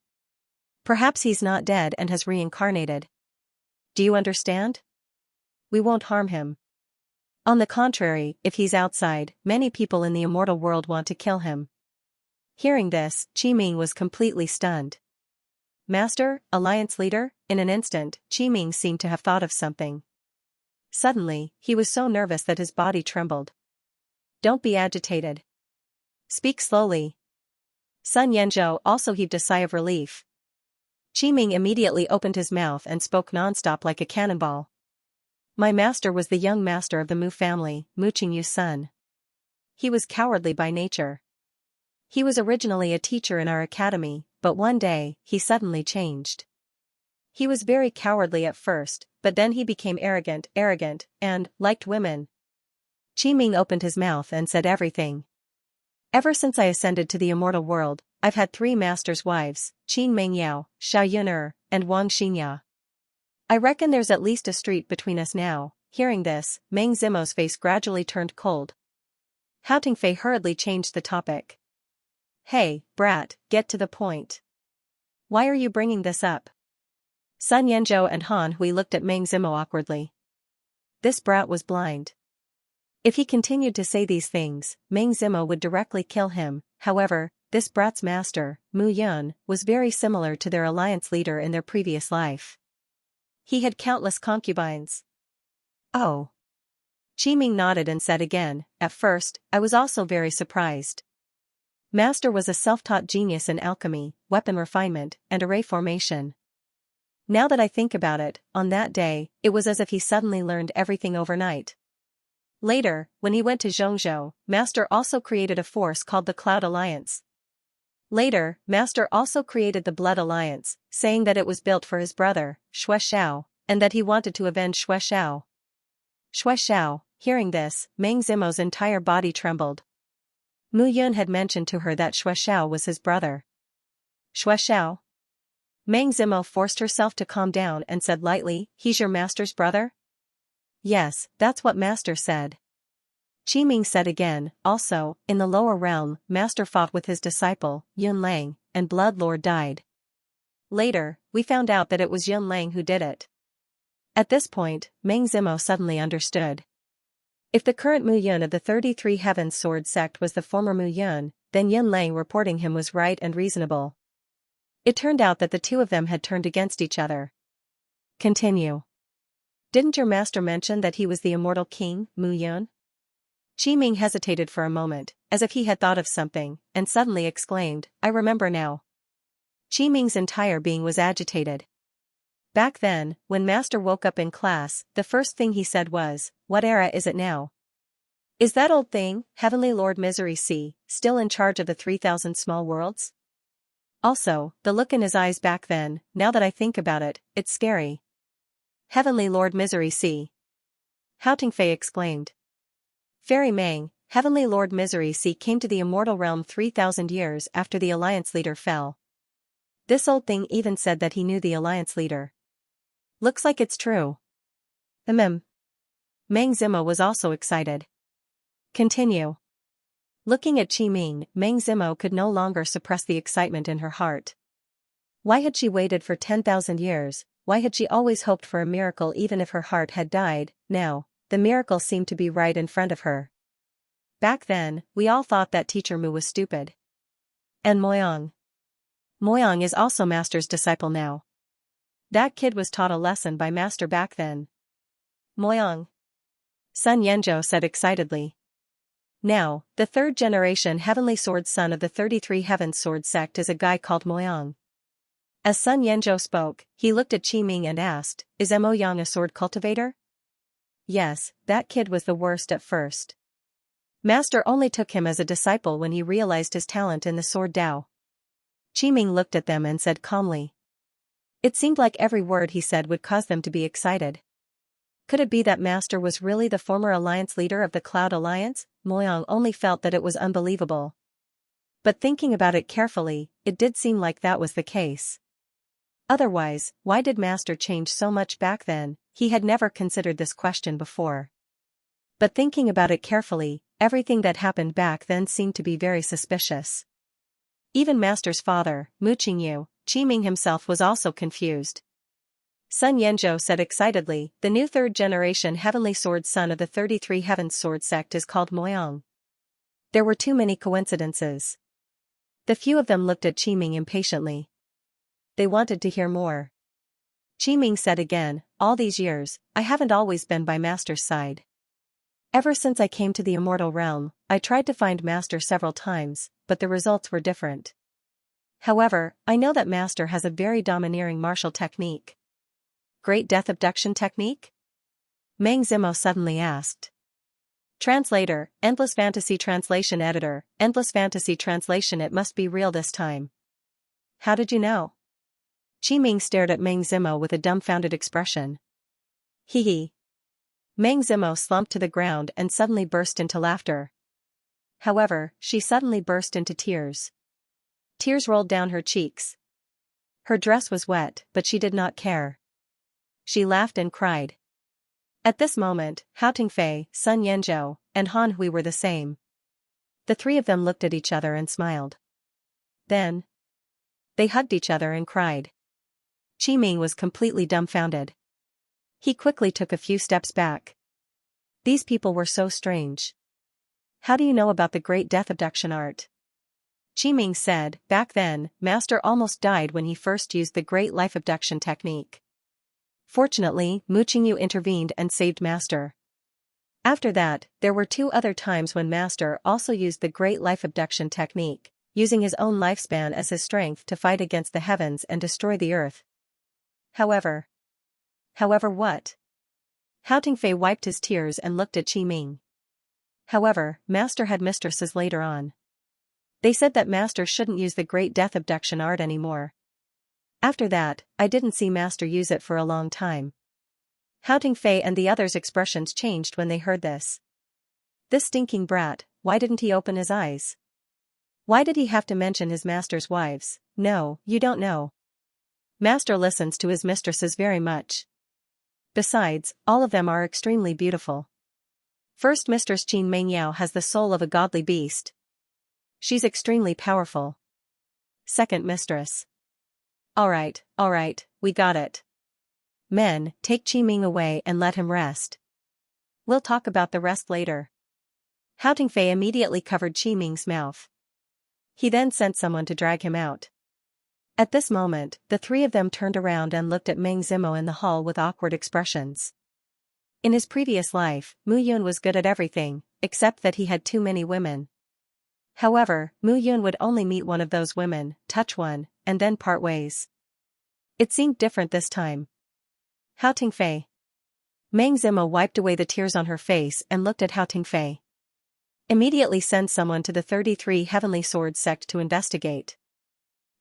Perhaps he's not dead and has reincarnated. Do you understand? We won't harm him. On the contrary, if he's outside, many people in the immortal world want to kill him. Hearing this, Qi Ming was completely stunned. Master, alliance leader? In an instant, Qi Ming seemed to have thought of something. Suddenly, he was so nervous that his body trembled. Don't be agitated. Speak slowly. Sun Yanzhou also heaved a sigh of relief. Qi Ming immediately opened his mouth and spoke nonstop like a cannonball. My master was the young master of the Mu family, Mu Qingyu's son. He was cowardly by nature. He was originally a teacher in our academy, but one day, he suddenly changed. He was very cowardly at first, but then he became arrogant, and liked women. Qi Ming opened his mouth and said everything. Ever since I ascended to the immortal world, I've had 3 masters' wives, Qin Mengyao, Xiao Yuner, and Wang Xinya. I reckon there's at least a street between us now. Hearing this, Meng Zimo's face gradually turned cold. Hao Tingfei hurriedly changed the topic. Hey, brat, get to the point. Why are you bringing this up? Sun Yanzhou and Han Hui looked at Meng Zimo awkwardly. This brat was blind. If he continued to say these things, Meng Zimo would directly kill him. However, this brat's master, Mu Yun, was very similar to their alliance leader in their previous life. He had countless concubines. Oh. Qi Ming nodded and said again, at first, I was also very surprised. Master was a self-taught genius in alchemy, weapon refinement, and array formation. Now that I think about it, on that day, it was as if he suddenly learned everything overnight. Later, when he went to Zhongzhou, Master also created a force called the Cloud Alliance. Later, Master also created the Blood Alliance, saying that it was built for his brother, Xue Xiao, and that he wanted to avenge Xue Xiao. Xue Xiao, hearing this, Meng Zimo's entire body trembled. Mu Yun had mentioned to her that Xue Xiao was his brother. Xue Xiao? Meng Zimo forced herself to calm down and said lightly, he's your master's brother? Yes, that's what Master said. Qi Ming said again, also, in the lower realm, Master fought with his disciple, Yun Lang, and Blood Lord died. Later, we found out that it was Yun Lang who did it. At this point, Meng Zimo suddenly understood. If the current Mu Yun of the 33 Heavens Sword sect was the former Mu Yun, then Yun Lang reporting him was right and reasonable. It turned out that the two of them had turned against each other. Continue. Didn't your master mention that he was the immortal king, Mu Yun? Qi Ming hesitated for a moment, as if he had thought of something, and suddenly exclaimed, I remember now. Qi Ming's entire being was agitated. Back then, when Master woke up in class, the first thing he said was, what era is it now? Is that old thing, Heavenly Lord Misery C, still in charge of the 3,000 small worlds? Also, the look in his eyes back then, now that I think about it, it's scary. Heavenly Lord Misery C. Hao Tingfei exclaimed. Fairy Meng, Heavenly Lord Misery Sea came to the immortal realm 3,000 years after the Alliance leader fell. This old thing even said that he knew the Alliance leader. Looks like it's true. Meng Zimo was also excited. Continue. Looking at Qi Ming, Meng Zimo could no longer suppress the excitement in her heart. Why had she waited for 10,000 years? Why had she always hoped for a miracle even if her heart had died? Now, the miracle seemed to be right in front of her. Back then, we all thought that Teacher Mu was stupid. And Moyang is also Master's disciple now. That kid was taught a lesson by Master back then. Moyang, Sun Yanzhou said excitedly. Now, the third generation Heavenly Sword son of the 33 Heavens Sword sect is a guy called Moyang. As Sun Yanzhou spoke, he looked at Qi Ming and asked, Is Mo Yang a sword cultivator? Yes, that kid was the worst at first. Master only took him as a disciple when he realized his talent in the sword Dao. Qi Ming looked at them and said calmly. It seemed like every word he said would cause them to be excited. Could it be that Master was really the former alliance leader of the Cloud Alliance? Moyang only felt that it was unbelievable. But thinking about it carefully, it did seem like that was the case. Otherwise, why did Master change so much back then? He had never considered this question before. But thinking about it carefully, everything that happened back then seemed to be very suspicious. Even Master's father, Mu Qingyu, Qi Ming himself was also confused. Sun Yanzhou said excitedly, the new third-generation Heavenly Sword son of the 33 Heavens Sword sect is called Moyang. There were too many coincidences. The few of them looked at Qi Ming impatiently. They wanted to hear more. Qi Ming said again, all these years, I haven't always been by Master's side. Ever since I came to the immortal realm, I tried to find Master several times, but the results were different. However, I know that Master has a very domineering martial technique. Great Death Abduction Technique? Meng Zimo suddenly asked. Translator, Endless Fantasy Translation Editor, Endless Fantasy Translation. It must be real this time. How did you know? Qi Ming stared at Meng Zimo with a dumbfounded expression. Hee hee. Meng Zimo slumped to the ground and suddenly burst into laughter. However, she suddenly burst into tears. Tears rolled down her cheeks. Her dress was wet, but she did not care. She laughed and cried. At this moment, Hao Tingfei, Sun Yanzhou, and Han Hui were the same. The three of them looked at each other and smiled. Then, they hugged each other and cried. Qi Ming was completely dumbfounded. He quickly took a few steps back. These people were so strange. How do you know about the Great Death Abduction art? Qi Ming said, back then, Master almost died when he first used the Great Life Abduction technique. Fortunately, Mu Qingyu intervened and saved Master. After that, there were 2 other times when Master also used the Great Life Abduction technique, using his own lifespan as his strength to fight against the heavens and destroy the earth. However what? Hao Tingfei wiped his tears and looked at Qi Ming. However, Master had mistresses later on. They said that Master shouldn't use the Great Death Abduction art anymore. After that, I didn't see Master use it for a long time. Hao Tingfei and the others' expressions changed when they heard this. This stinking brat, why didn't he open his eyes? Why did he have to mention his master's wives? No, you don't know. Master listens to his mistresses very much. Besides, all of them are extremely beautiful. First Mistress Qin Mengyao has the soul of a godly beast. She's extremely powerful. Second mistress. Alright, we got it. Men, take Qi Ming away and let him rest. We'll talk about the rest later. Hao Tingfei immediately covered Qi Ming's mouth. He then sent someone to drag him out. At this moment, the 3 of them turned around and looked at Meng Zimo in the hall with awkward expressions. In his previous life, Mu Yun was good at everything, except that he had too many women. However, Mu Yun would only meet one of those women, touch one, and then part ways. It seemed different this time. Hao Tingfei. Meng Zimo wiped away the tears on her face and looked at Hao Tingfei. Immediately send someone to the 33 Heavenly Sword sect to investigate.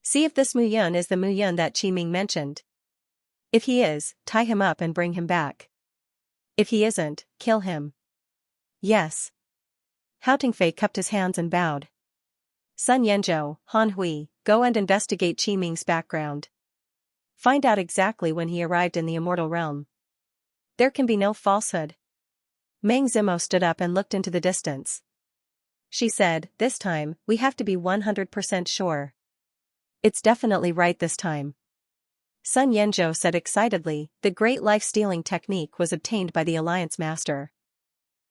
See if this Mu Yun is the Mu Yun that Qi Ming mentioned. If he is, tie him up and bring him back. If he isn't, kill him. Yes. Hao Tingfei cupped his hands and bowed. Sun Yanzhou, Han Hui, go and investigate Qi Ming's background. Find out exactly when he arrived in the immortal realm. There can be no falsehood. Meng Zimo stood up and looked into the distance. She said, this time, we have to be 100% sure. It's definitely right this time. Sun Yanzhou said excitedly, the great life-stealing technique was obtained by the Alliance Master.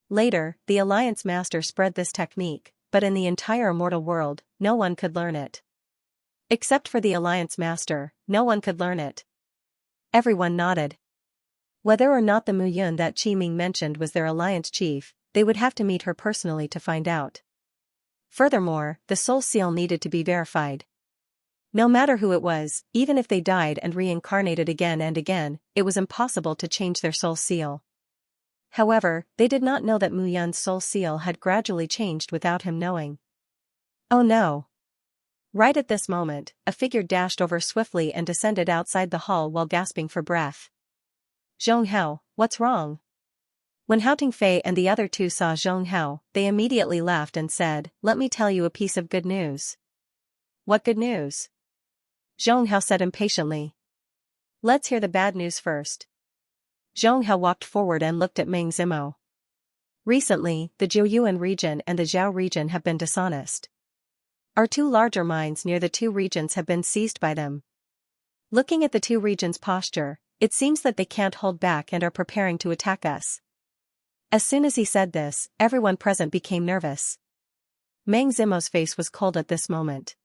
Later, the Alliance Master spread this technique, but in the entire immortal world, no one could learn it. Except for the Alliance Master, no one could learn it. Everyone nodded. Whether or not the Mu Yun that Qi Ming mentioned was their alliance chief, they would have to meet her personally to find out. Furthermore, the soul seal needed to be verified. No matter who it was, even if they died and reincarnated again and again, it was impossible to change their soul seal. However, they did not know that Mu Yun's soul seal had gradually changed without him knowing. Oh no! Right at this moment, a figure dashed over swiftly and descended outside the hall while gasping for breath. Zhong Hao, what's wrong? When Hao Tingfei and the other two saw Zhong Hao, they immediately laughed and said, let me tell you a piece of good news. What good news? Zhong Hao said impatiently. Let's hear the bad news first. Zhong Hao walked forward and looked at Meng Zimo. Recently, the Jiuyuan region and the Zhao region have been dishonest. Our two larger mines near the two regions have been seized by them. Looking at the two regions' posture, it seems that they can't hold back and are preparing to attack us. As soon as he said this, everyone present became nervous. Meng Zimo's face was cold at this moment.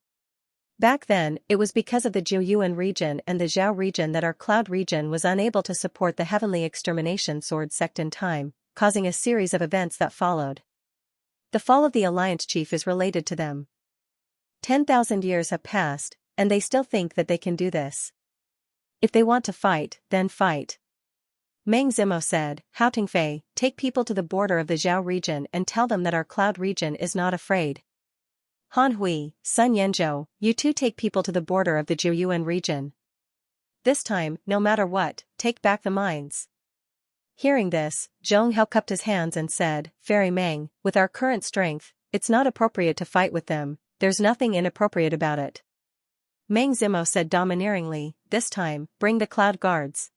Back then, it was because of the Jiuyuan region and the Zhao region that our Cloud region was unable to support the Heavenly Extermination Sword sect in time, causing a series of events that followed. The fall of the Alliance Chief is related to them. 10,000 years have passed, and they still think that they can do this. If they want to fight, then fight. Meng Zimo said, Hao Tingfei, take people to the border of the Zhao region and tell them that our Cloud region is not afraid. Han Hui, Sun Yanzhou, you two take people to the border of the Jiuyuan region. This time, no matter what, take back the mines. Hearing this, Zhong Hao cupped his hands and said, Fairy Meng, with our current strength, it's not appropriate to fight with them, there's nothing inappropriate about it. Meng Zimo said domineeringly, this time, bring the Cloud Guards.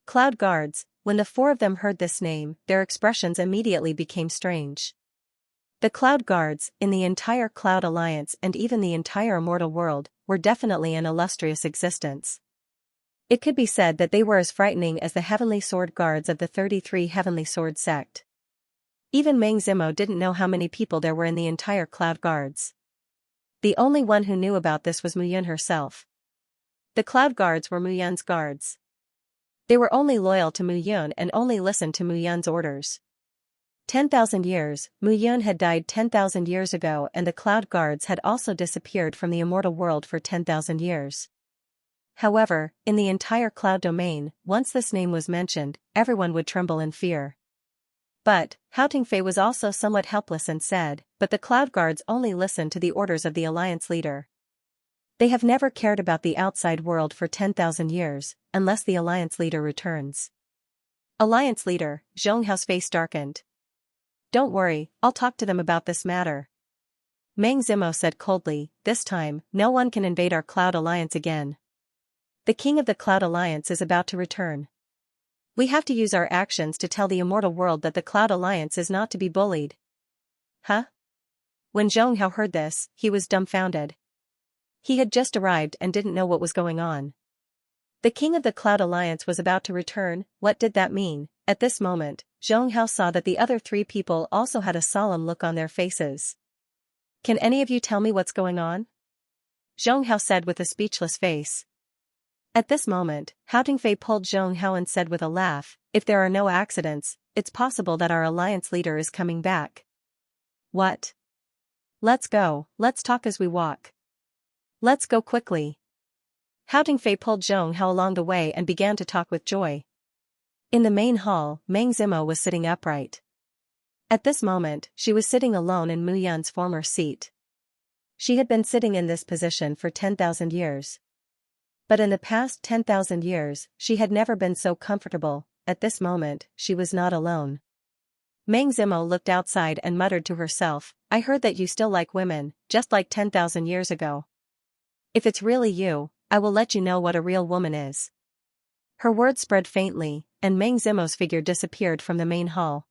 Cloud Guards, when the four of them heard this name, their expressions immediately became strange. The Cloud Guards, in the entire Cloud Alliance and even the entire immortal world, were definitely an illustrious existence. It could be said that they were as frightening as the Heavenly Sword Guards of the 33 Heavenly Sword sect. Even Meng Zimo didn't know how many people there were in the entire Cloud Guards. The only one who knew about this was Mu Yun herself. The Cloud Guards were Mu Yun's guards. They were only loyal to Mu Yun and only listened to Mu Yun's orders. 10,000 years, Mu Yun had died 10,000 years ago and the Cloud Guards had also disappeared from the immortal world for 10,000 years. However, in the entire Cloud domain, once this name was mentioned, everyone would tremble in fear. But, Hao Tingfei was also somewhat helpless and said, but the Cloud Guards only listen to the orders of the Alliance leader. They have never cared about the outside world for 10,000 years, unless the Alliance leader returns. Alliance leader, Zhong Hao's face darkened. Don't worry, I'll talk to them about this matter. Meng Zimo said coldly, this time, no one can invade our Cloud Alliance again. The King of the Cloud Alliance is about to return. We have to use our actions to tell the immortal world that the Cloud Alliance is not to be bullied. Huh? When Zhong Hao heard this, he was dumbfounded. He had just arrived and didn't know what was going on. The King of the Cloud Alliance was about to return, what did that mean? At this moment, Zhong Hao saw that the other three people also had a solemn look on their faces. Can any of you tell me what's going on? Zhong Hao said with a speechless face. At this moment, Hao Tingfei pulled Zhong Hao and said with a laugh, if there are no accidents, it's possible that our alliance leader is coming back. What? Let's go, let's talk as we walk. Let's go quickly. Hao Tingfei pulled Zhong Hao along the way and began to talk with joy. In the main hall, Meng Zimo was sitting upright. At this moment, she was sitting alone in Mu Yun's former seat. She had been sitting in this position for 10,000 years. But in the past 10,000 years, she had never been so comfortable, at this moment, she was not alone. Meng Zimo looked outside and muttered to herself, I heard that you still like women, just like 10,000 years ago. If it's really you, I will let you know what a real woman is. Her words spread faintly, and Meng Zimo's figure disappeared from the main hall.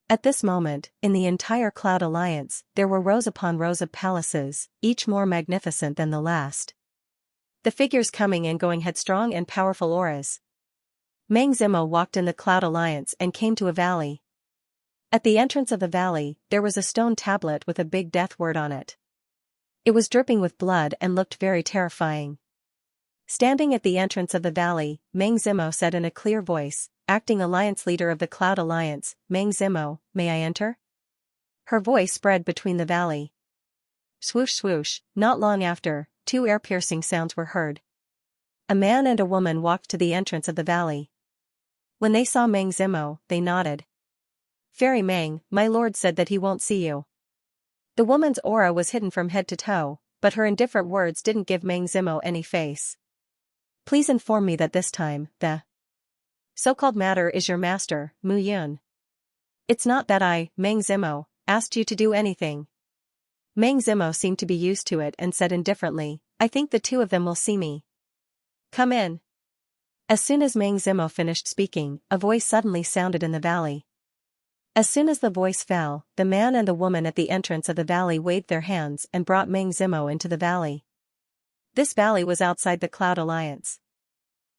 At this moment, in the entire Cloud Alliance, there were rows upon rows of palaces, each more magnificent than the last. The figures coming and going had strong and powerful auras. Meng Zimo walked in the Cloud Alliance and came to a valley. At the entrance of the valley, there was a stone tablet with a big death word on it. It was dripping with blood and looked very terrifying. Standing at the entrance of the valley, Meng Zimo said in a clear voice, acting alliance leader of the Cloud Alliance, Meng Zimo, may I enter? Her voice spread between the valley. Swoosh swoosh, not long after, two ear-piercing sounds were heard. A man and a woman walked to the entrance of the valley. When they saw Meng Zimo, they nodded. Fairy Meng, my lord said that he won't see you. The woman's aura was hidden from head to toe, but her indifferent words didn't give Meng Zimo any face. Please inform me that this time, the so-called matter is your master, Mu Yun. It's not that I, Meng Zimo, asked you to do anything. Meng Zimo seemed to be used to it and said indifferently, I think the two of them will see me. Come in. As soon as Meng Zimo finished speaking, a voice suddenly sounded in the valley. As soon as the voice fell, the man and the woman at the entrance of the valley waved their hands and brought Meng Zimo into the valley. This valley was outside the Cloud Alliance.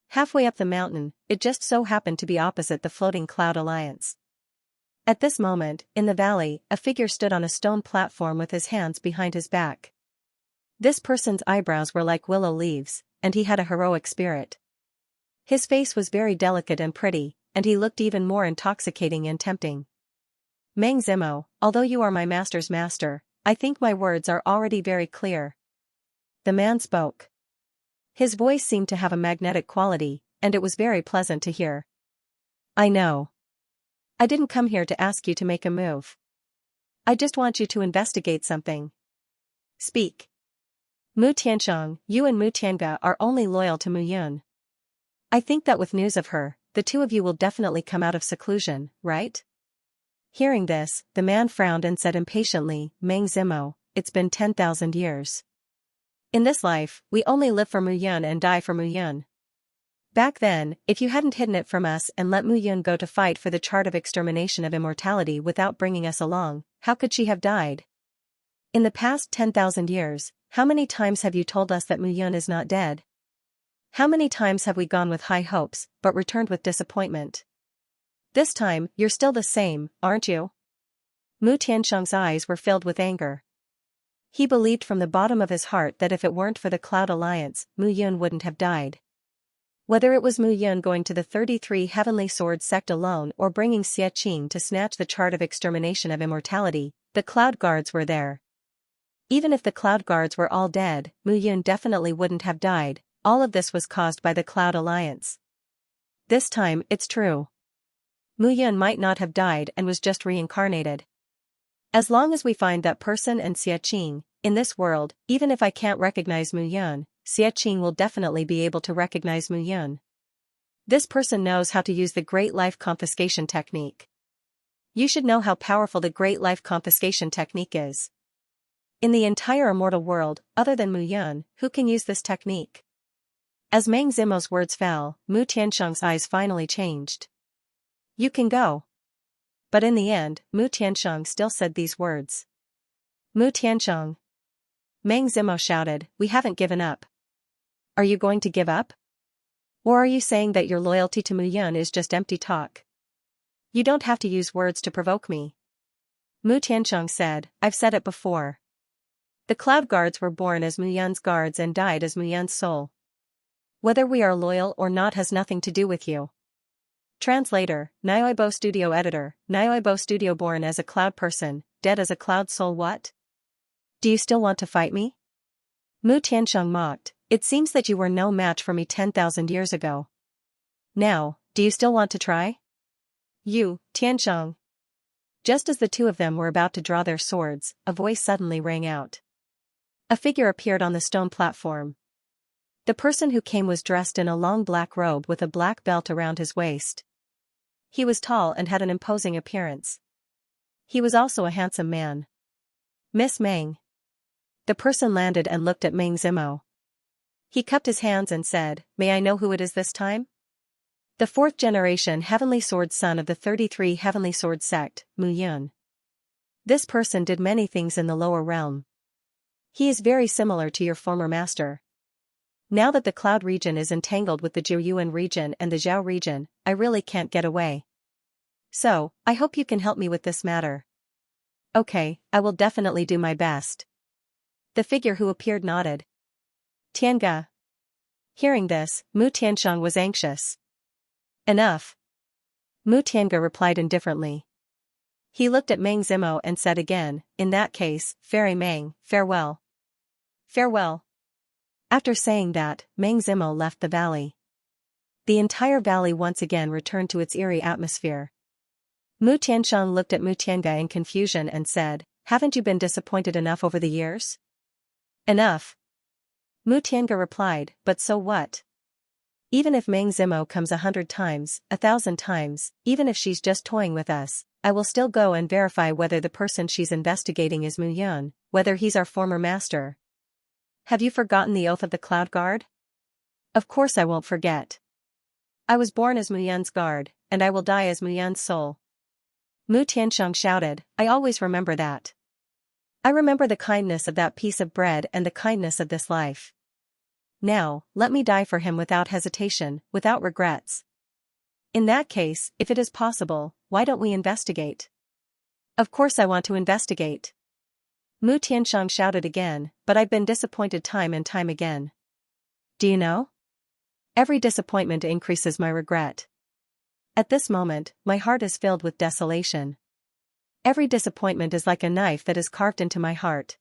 Halfway up the mountain, it just so happened to be opposite the floating Cloud Alliance. At this moment, in the valley, a figure stood on a stone platform with his hands behind his back. This person's eyebrows were like willow leaves, and he had a heroic spirit. His face was very delicate and pretty, and he looked even more intoxicating and tempting. Meng Zimo, although you are my master's master, I think my words are already very clear. The man spoke. His voice seemed to have a magnetic quality, and it was very pleasant to hear. I know. I didn't come here to ask you to make a move. I just want you to investigate something. Speak. Mu Tianxiang, you and Mu Tianga are only loyal to Mu Yun. I think that with news of her, the two of you will definitely come out of seclusion, right? Hearing this, the man frowned and said impatiently, Meng Zimo, it's been 10,000 years. In this life, we only live for Mu Yun and die for Mu Yun. Back then, if you hadn't hidden it from us and let Mu Yun go to fight for the chart of extermination of immortality without bringing us along, how could she have died? In the past 10,000 years, how many times have you told us that Mu Yun is not dead? How many times have we gone with high hopes, but returned with disappointment? This time, you're still the same, aren't you? Mu Tianxiang's eyes were filled with anger. He believed from the bottom of his heart that if it weren't for the Cloud Alliance, Mu Yun wouldn't have died. Whether it was Mu Yun going to the 33 Heavenly Sword sect alone or bringing Xianxia to snatch the chart of extermination of immortality, the Cloud Guards were there. Even if the Cloud Guards were all dead, Mu Yun definitely wouldn't have died. All of this was caused by the Cloud Alliance. This time, it's true. Mu Yun might not have died and was just reincarnated. As long as we find that person and Xianxia, in this world, even if I can't recognize Mu Yun, Xianxia will definitely be able to recognize Mu Yun. This person knows how to use the Great Life Confiscation Technique. You should know how powerful the Great Life Confiscation Technique is. In the entire immortal world, other than Mu Yun, who can use this technique? As Meng Zimo's words fell, Mu Tianxiang's eyes finally changed. You can go. But in the end, Mu Tianxiang still said these words. Mu Tianxiang. Meng Zimo shouted, we haven't given up. Are you going to give up? Or are you saying that your loyalty to Mu Yun is just empty talk? You don't have to use words to provoke me. Mu Tianxiang said, I've said it before. The Cloud Guards were born as Mu Yun's guards and died as Mu Yun's soul. Whether we are loyal or not has nothing to do with you. Translator, Nioibo Studio Editor, Nioibo Studio born as a cloud person, dead as a cloud soul what? Do you still want to fight me? Mu Tianxiang mocked, it seems that you were no match for me 10,000 years ago. Now, do you still want to try? You, Tianxiang. Just as the two of them were about to draw their swords, a voice suddenly rang out. A figure appeared on the stone platform. The person who came was dressed in a long black robe with a black belt around his waist. He was tall and had an imposing appearance. He was also a handsome man. Miss Meng. The person landed and looked at Meng Zimo. He cupped his hands and said, "May I know who it is this time?" The 4th generation Heavenly Sword son of the 33 Heavenly Sword sect, Mu Yun. This person did many things in the lower realm. He is very similar to your former master. Now that the Cloud region is entangled with the Jiuyuan region and the Zhao region, I really can't get away. So, I hope you can help me with this matter. Okay, I will definitely do my best. The figure who appeared nodded. Tianga. Hearing this, Mu Tianshang was anxious. Enough. Mu Tianga replied indifferently. He looked at Meng Zimo and said again, "In that case, Fairy Meng, farewell." Farewell. After saying that, Meng Zimo left the valley. The entire valley once again returned to its eerie atmosphere. Mu Tianshang looked at Mu Tianga in confusion and said, "Haven't you been disappointed enough over the years?" Enough. Mu Tianga replied, "But so what? Even if Meng Zimo comes 100 times, 1,000 times, even if she's just toying with us, I will still go and verify whether the person she's investigating is Mu Yun, whether he's our former master. Have you forgotten the oath of the Cloud Guard?" Of course I won't forget. I was born as Mu Yun's guard, and I will die as Mu Yun's soul. Mu Tianshang shouted, "I always remember that. I remember the kindness of that piece of bread and the kindness of this life. Now, let me die for him without hesitation, without regrets. In that case, if it is possible, why don't we investigate?" Of course I want to investigate. Mu Tianshang shouted again, "But I've been disappointed time and time again. Do you know? Every disappointment increases my regret. At this moment, my heart is filled with desolation. Every disappointment is like a knife that is carved into my heart.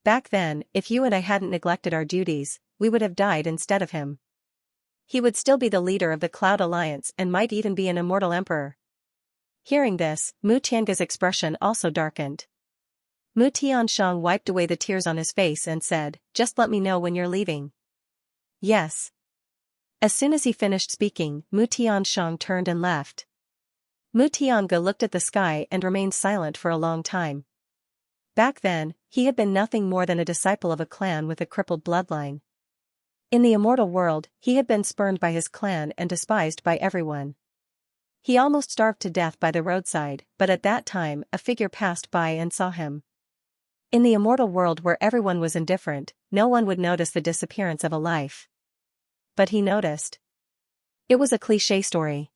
Back then, if you and I hadn't neglected our duties, we would have died instead of him. He would still be the leader of the Cloud Alliance and might even be an immortal emperor." Hearing this, Mu Tianga's expression also darkened. Mu Tianshang wiped away the tears on his face and said, "Just let me know when you're leaving." Yes. As soon as he finished speaking, Mu Tianshang turned and left. Mu Tianga looked at the sky and remained silent for a long time. Back then, he had been nothing more than a disciple of a clan with a crippled bloodline. In the immortal world, he had been spurned by his clan and despised by everyone. He almost starved to death by the roadside, but at that time a figure passed by and saw him. In the immortal world where everyone was indifferent, no one would notice the disappearance of a life. But he noticed. It was a cliché story.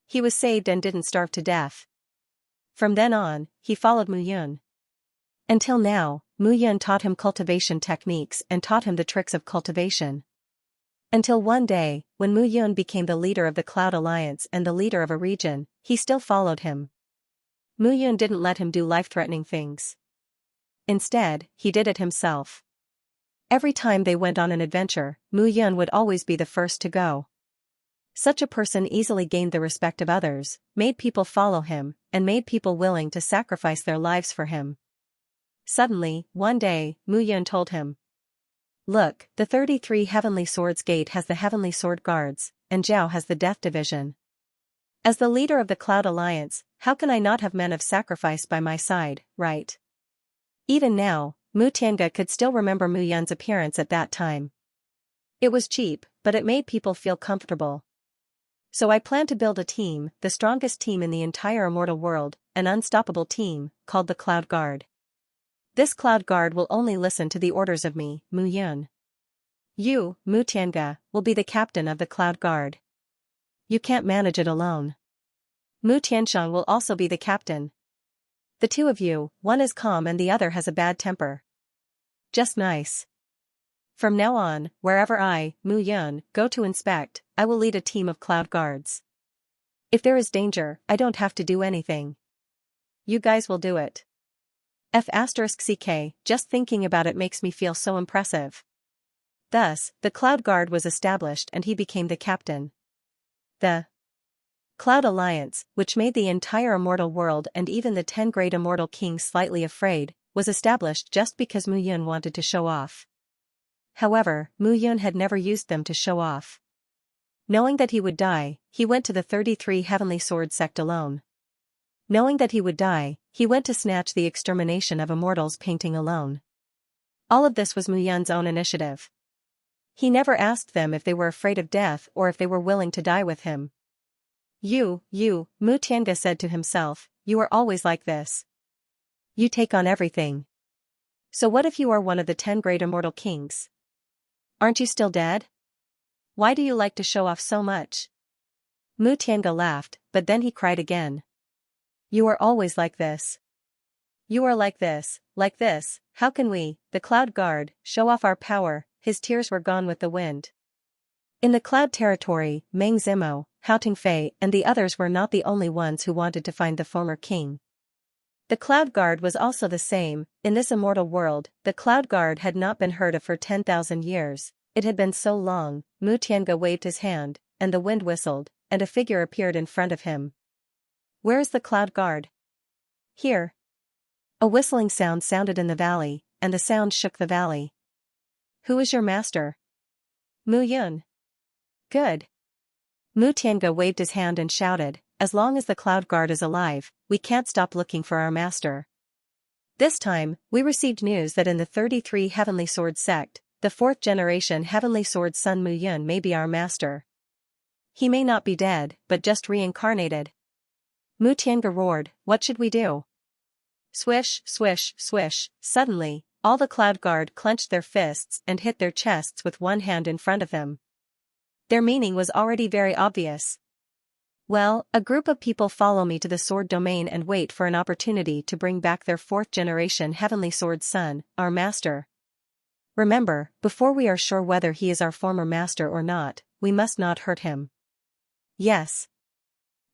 He was saved and didn't starve to death. From then on, he followed Mu Yun. Until now, Mu Yun taught him cultivation techniques and taught him the tricks of cultivation. Until one day, when Mu Yun became the leader of the Cloud Alliance and the leader of a region, he still followed him. Mu Yun didn't let him do life-threatening things. Instead, he did it himself. Every time they went on an adventure, Mu Yun would always be the first to go. Such a person easily gained the respect of others, made people follow him, and made people willing to sacrifice their lives for him. Suddenly, one day, Mu Yun told him, "Look, the 33 Heavenly Swords Gate has the Heavenly Sword Guards, and Zhao has the Death Division. As the leader of the Cloud Alliance, how can I not have men of sacrifice by my side, right?" Even now, Mu Tianga could still remember Mu Yun's appearance at that time. It was cheap, but it made people feel comfortable. So I plan to build a team, the strongest team in the entire immortal world, an unstoppable team, called the Cloud Guard. This Cloud Guard will only listen to the orders of me, Mu Yun. You, Mu Tianga, will be the captain of the Cloud Guard. You can't manage it alone. Mu Tianshang will also be the captain. The two of you, one is calm and the other has a bad temper. Just nice. From now on, wherever I, Mu Yun, go to inspect, I will lead a team of Cloud Guards. If there is danger, I don't have to do anything. You guys will do it. F***ck, just thinking about it makes me feel so impressive. Thus, the Cloud Guard was established and he became the captain. The Cloud Alliance, which made the entire immortal world and even the 10 great immortal kings slightly afraid, was established just because Mu Yun wanted to show off. However, Mu Yun had never used them to show off. Knowing that he would die, he went to the 33 Heavenly Sword sect alone. Knowing that he would die, he went to snatch the extermination of immortals painting alone. All of this was Mu Yun's own initiative. He never asked them if they were afraid of death or if they were willing to die with him. You, Mu Tiange said to himself, you are always like this. You take on everything. So what if you are one of the 10 great immortal kings? Aren't you still dead? Why do you like to show off so much? Mu Tiange laughed, but then he cried again. You are always like this. You are like this, how can we, the Cloud Guard, show off our power? His tears were gone with the wind. In the Cloud territory, Meng Zimo, Hao Tingfei and the others were not the only ones who wanted to find the former king. The Cloud Guard was also the same. In this immortal world, the Cloud Guard had not been heard of for 10,000 years. It had been so long. Mu Tiange waved his hand, and the wind whistled, and a figure appeared in front of him. Where is the Cloud Guard? Here. A whistling sound sounded in the valley, and the sound shook the valley. Who is your master? Mu Yun. Good. Mu Tiange waved his hand and shouted, as long as the Cloud Guard is alive, we can't stop looking for our master. This time, we received news that in the 33 Heavenly Sword sect, the 4th generation Heavenly Sword son Mu Yun may be our master. He may not be dead, but just reincarnated. Mu Tiange roared, what should we do? Swish, swish, swish, suddenly, all the Cloud Guard clenched their fists and hit their chests with one hand in front of them. Their meaning was already very obvious. Well, a group of people follow me to the sword domain and wait for an opportunity to bring back their 4th generation Heavenly Sword son, our master. Remember, before we are sure whether he is our former master or not, we must not hurt him. Yes.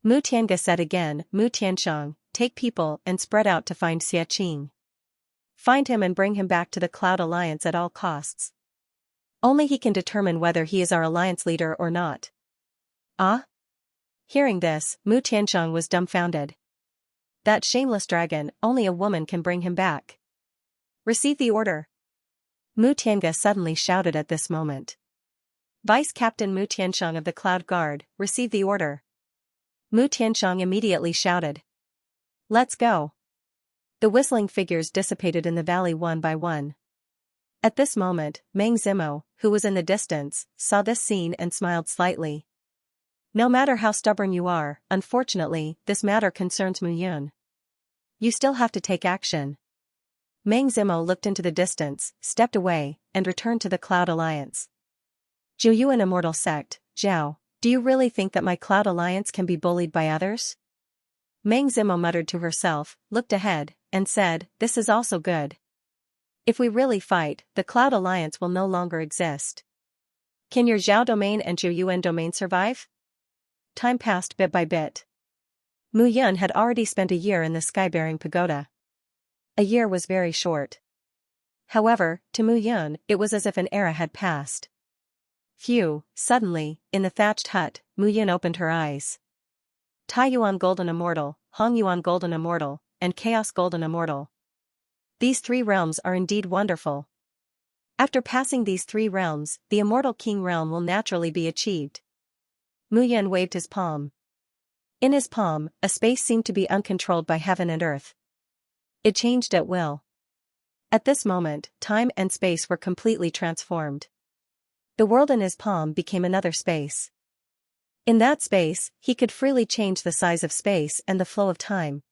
Mu Tiange said again, Mu Tianshang, take people and spread out to find Xie Qing. Find him and bring him back to the Cloud Alliance at all costs. Only he can determine whether he is our alliance leader or not. Ah? Hearing this, Mu Tianshang was dumbfounded. That shameless dragon, only a woman can bring him back. Receive the order. Mu Tiange suddenly shouted at this moment. Vice Captain Mu Tianshang of the Cloud Guard, receive the order. Mu Tianshang immediately shouted. Let's go. The whistling figures dissipated in the valley one by one. At this moment, Meng Zimo, who was in the distance, saw this scene and smiled slightly. No matter how stubborn you are, unfortunately, this matter concerns Mu Yun. You still have to take action. Meng Zimo looked into the distance, stepped away, and returned to the Cloud Alliance. Zhu Yuan Immortal Sect, Zhao, do you really think that my Cloud Alliance can be bullied by others? Meng Zimo muttered to herself, looked ahead, and said, this is also good. If we really fight, the Cloud Alliance will no longer exist. Can your Zhao domain and Zhu Yuan domain survive? Time passed bit by bit. Mu Yun had already spent a year in the Sky-bearing Pagoda. A year was very short. However, to Mu Yun, it was as if an era had passed. Phew, suddenly, in the thatched hut, Mu Yun opened her eyes. Tai Yuan Golden Immortal, Hong Yuan Golden Immortal, and Chaos Golden Immortal. These 3 realms are indeed wonderful. After passing these 3 realms, the Immortal King realm will naturally be achieved. Mu Yun waved his palm. In his palm, a space seemed to be uncontrolled by heaven and earth. It changed at will. At this moment, time and space were completely transformed. The world in his palm became another space. In that space, he could freely change the size of space and the flow of time.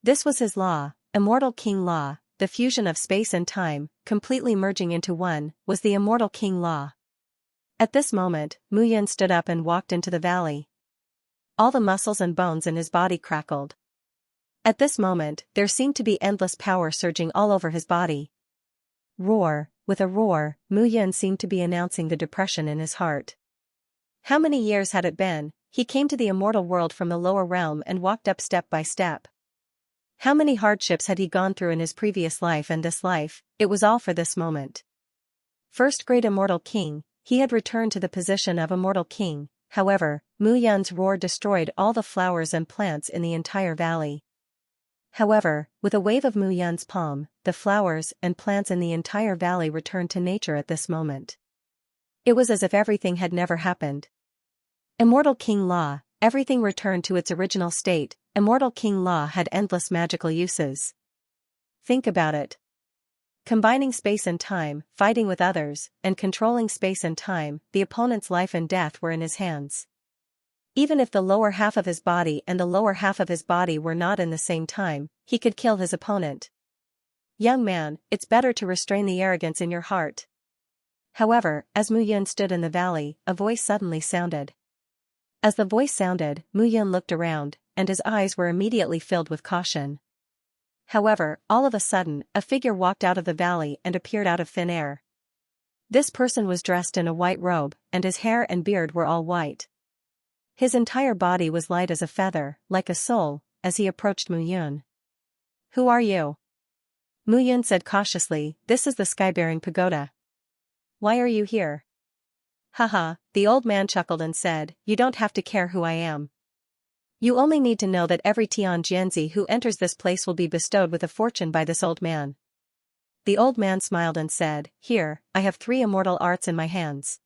This was his law, Immortal King Law, the fusion of space and time, completely merging into one, was the Immortal King Law. At this moment, Mu Yun stood up and walked into the valley. All the muscles and bones in his body crackled. At this moment, there seemed to be endless power surging all over his body. Roar, with a roar, Mu Yun seemed to be announcing the depression in his heart. How many years had it been? He came to the immortal world from the lower realm and walked up step by step. How many hardships had he gone through in his previous life and this life? It was all for this moment. First great immortal king, he had returned to the position of immortal king. However, Mu Yun's roar destroyed all the flowers and plants in the entire valley. However, with a wave of Mu Yun's palm, the flowers and plants in the entire valley returned to nature at this moment. It was as if everything had never happened. Immortal King Law, everything returned to its original state. Immortal King Law had endless magical uses. Think about it. Combining space and time, fighting with others, and controlling space and time, the opponent's life and death were in his hands. Even if the lower half of his body and the lower half of his body were not in the same time, he could kill his opponent. Young man, it's better to restrain the arrogance in your heart. However, as Mu Yun stood in the valley, a voice suddenly sounded. As the voice sounded, Mu Yun looked around, and his eyes were immediately filled with caution. However, all of a sudden, a figure walked out of the valley and appeared out of thin air. This person was dressed in a white robe, and his hair and beard were all white. His entire body was light as a feather, like a soul, as he approached Mu Yun. "Who are you?" Mu Yun said cautiously, "This is the Skybearing Pagoda." "Why are you here?" "Haha," the old man chuckled and said, "You don't have to care who I am. You only need to know that every Xianxia who enters this place will be bestowed with a fortune by this old man." The old man smiled and said, "Here, I have 3 immortal arts in my hands.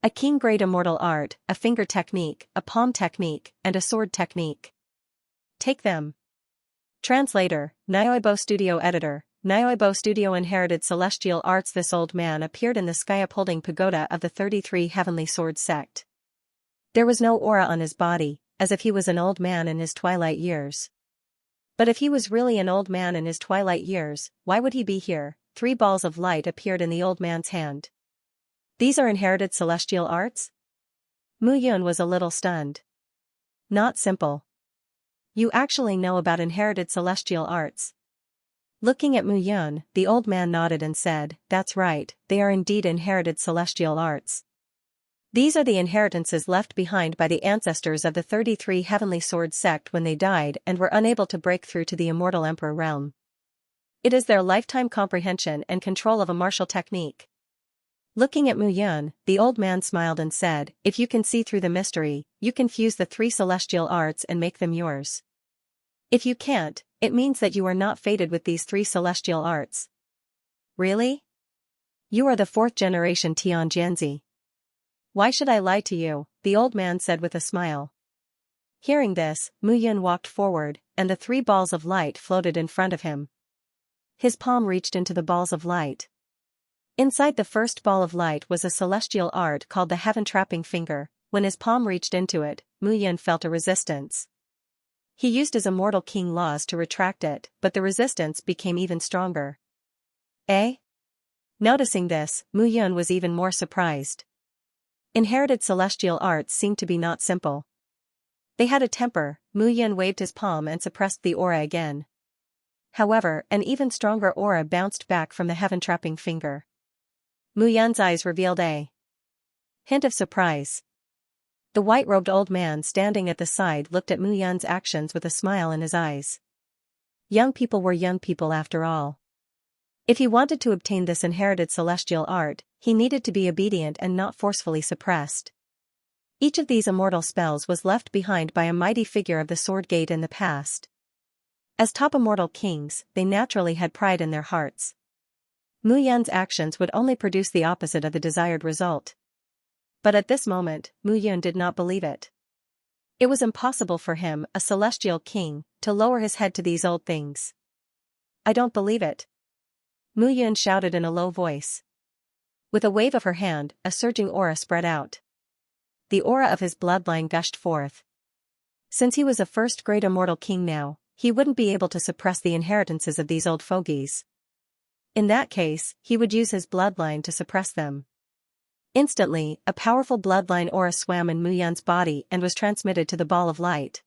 A keen grade immortal art, a finger technique, a palm technique, and a sword technique. Take them." Translator, Nyoibo Studio Editor, Nyoibo Studio Inherited Celestial Arts. This old man appeared in the sky upholding pagoda of the 33 Heavenly Sword sect. There was no aura on his body, as if he was an old man in his twilight years. But if he was really an old man in his twilight years, why would he be here? 3 balls of light appeared in the old man's hand. "These are inherited celestial arts?" Mu Yun was a little stunned. "Not simple. You actually know about inherited celestial arts?" Looking at Mu Yun, the old man nodded and said, "That's right, they are indeed inherited celestial arts. These are the inheritances left behind by the ancestors of the 33 Heavenly Sword sect when they died and were unable to break through to the immortal Emperor realm. It is their lifetime comprehension and control of a martial technique." Looking at Mu Yun, the old man smiled and said, "If you can see through the mystery, you can fuse the 3 celestial arts and make them yours. If you can't, it means that you are not fated with these 3 celestial arts." "Really? You are the 4th generation Tianjianzi. Why should I lie to you?" the old man said with a smile. Hearing this, Mu Yun walked forward, and the 3 balls of light floated in front of him. His palm reached into the balls of light. Inside the first ball of light was a celestial art called the Heaven-Trapping Finger. When his palm reached into it, Mu Yun felt a resistance. He used his immortal king laws to retract it, but the resistance became even stronger. "Eh?" Noticing this, Mu Yun was even more surprised. Inherited celestial arts seemed to be not simple. They had a temper. Mu Yun waved his palm and suppressed the aura again. However, an even stronger aura bounced back from the Heaven-Trapping Finger. Mu Yun's eyes revealed a hint of surprise. The white-robed old man standing at the side looked at Mu Yun's actions with a smile in his eyes. Young people were young people after all. If he wanted to obtain this inherited celestial art, he needed to be obedient and not forcefully suppressed. Each of these immortal spells was left behind by a mighty figure of the Sword Gate in the past. As top immortal kings, they naturally had pride in their hearts. Mu Yun's actions would only produce the opposite of the desired result. But at this moment, Mu Yun did not believe it. It was impossible for him, a celestial king, to lower his head to these old things. "I don't believe it," Mu Yun shouted in a low voice. With a wave of her hand, a surging aura spread out. The aura of his bloodline gushed forth. Since he was a first great immortal king now, he wouldn't be able to suppress the inheritances of these old fogies. In that case, he would use his bloodline to suppress them. Instantly, a powerful bloodline aura swam in Mu Yun's body and was transmitted to the ball of light.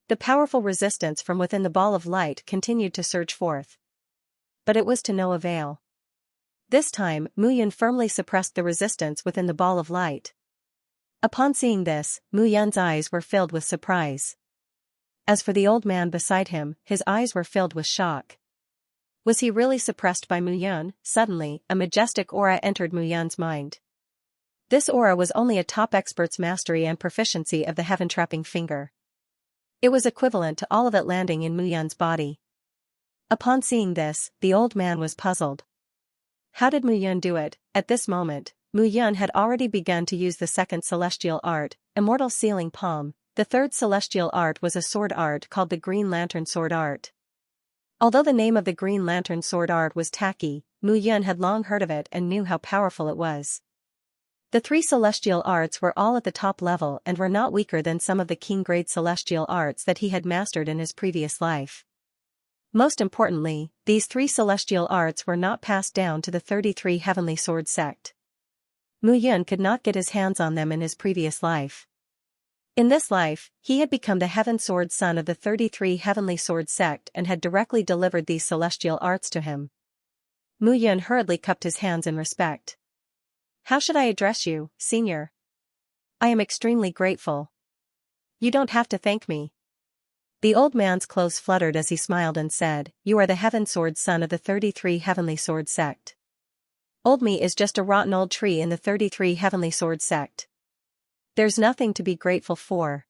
The powerful resistance from within the ball of light continued to surge forth. But it was to no avail. This time, Mu Yun firmly suppressed the resistance within the ball of light. Upon seeing this, Mu Yun's eyes were filled with surprise. As for the old man beside him, his eyes were filled with shock. Was he really suppressed by Mu Yun? Suddenly, a majestic aura entered Mu Yun's mind. This aura was only a top expert's mastery and proficiency of the Heaven-Trapping Finger. It was equivalent to all of it landing in Mu Yun's body. Upon seeing this, the old man was puzzled. How did Mu Yun do it? At this moment, Mu Yun had already begun to use the second celestial art, Immortal Sealing Palm. The third celestial art was a sword art called the Green Lantern Sword Art. Although the name of the Green Lantern Sword Art was tacky, Mu Yun had long heard of it and knew how powerful it was. The three celestial arts were all at the top level and were not weaker than some of the king-grade celestial arts that he had mastered in his previous life. Most importantly, these three celestial arts were not passed down to the 33 Heavenly Sword sect. Mu Yun could not get his hands on them in his previous life. In this life, he had become the Heaven Sword son of the 33 Heavenly Sword sect and had directly delivered these celestial arts to him. Mu Yun hurriedly cupped his hands in respect. "How should I address you, Senior? I am extremely grateful." "You don't have to thank me." The old man's clothes fluttered as he smiled and said, "You are the Heaven Sword son of the 33 Heavenly Sword sect. Old me is just a rotten old tree in the 33 Heavenly Sword sect. There's nothing to be grateful for.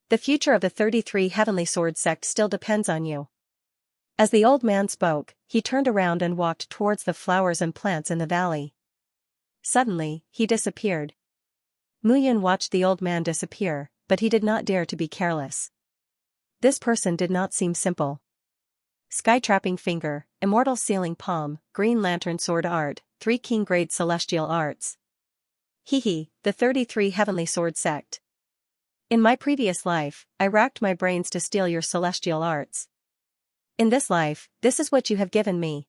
The future of the 33 Heavenly Sword sect still depends on you." As the old man spoke, he turned around and walked towards the flowers and plants in the valley. Suddenly, he disappeared. Mu Yun watched the old man disappear, but he did not dare to be careless. This person did not seem simple. Sky Trapping Finger, Immortal Sealing Palm, Green Lantern Sword Art, 3 king-grade celestial arts. The 33 Heavenly Sword sect. In my previous life, I racked my brains to steal your celestial arts. In this life, this is what you have given me.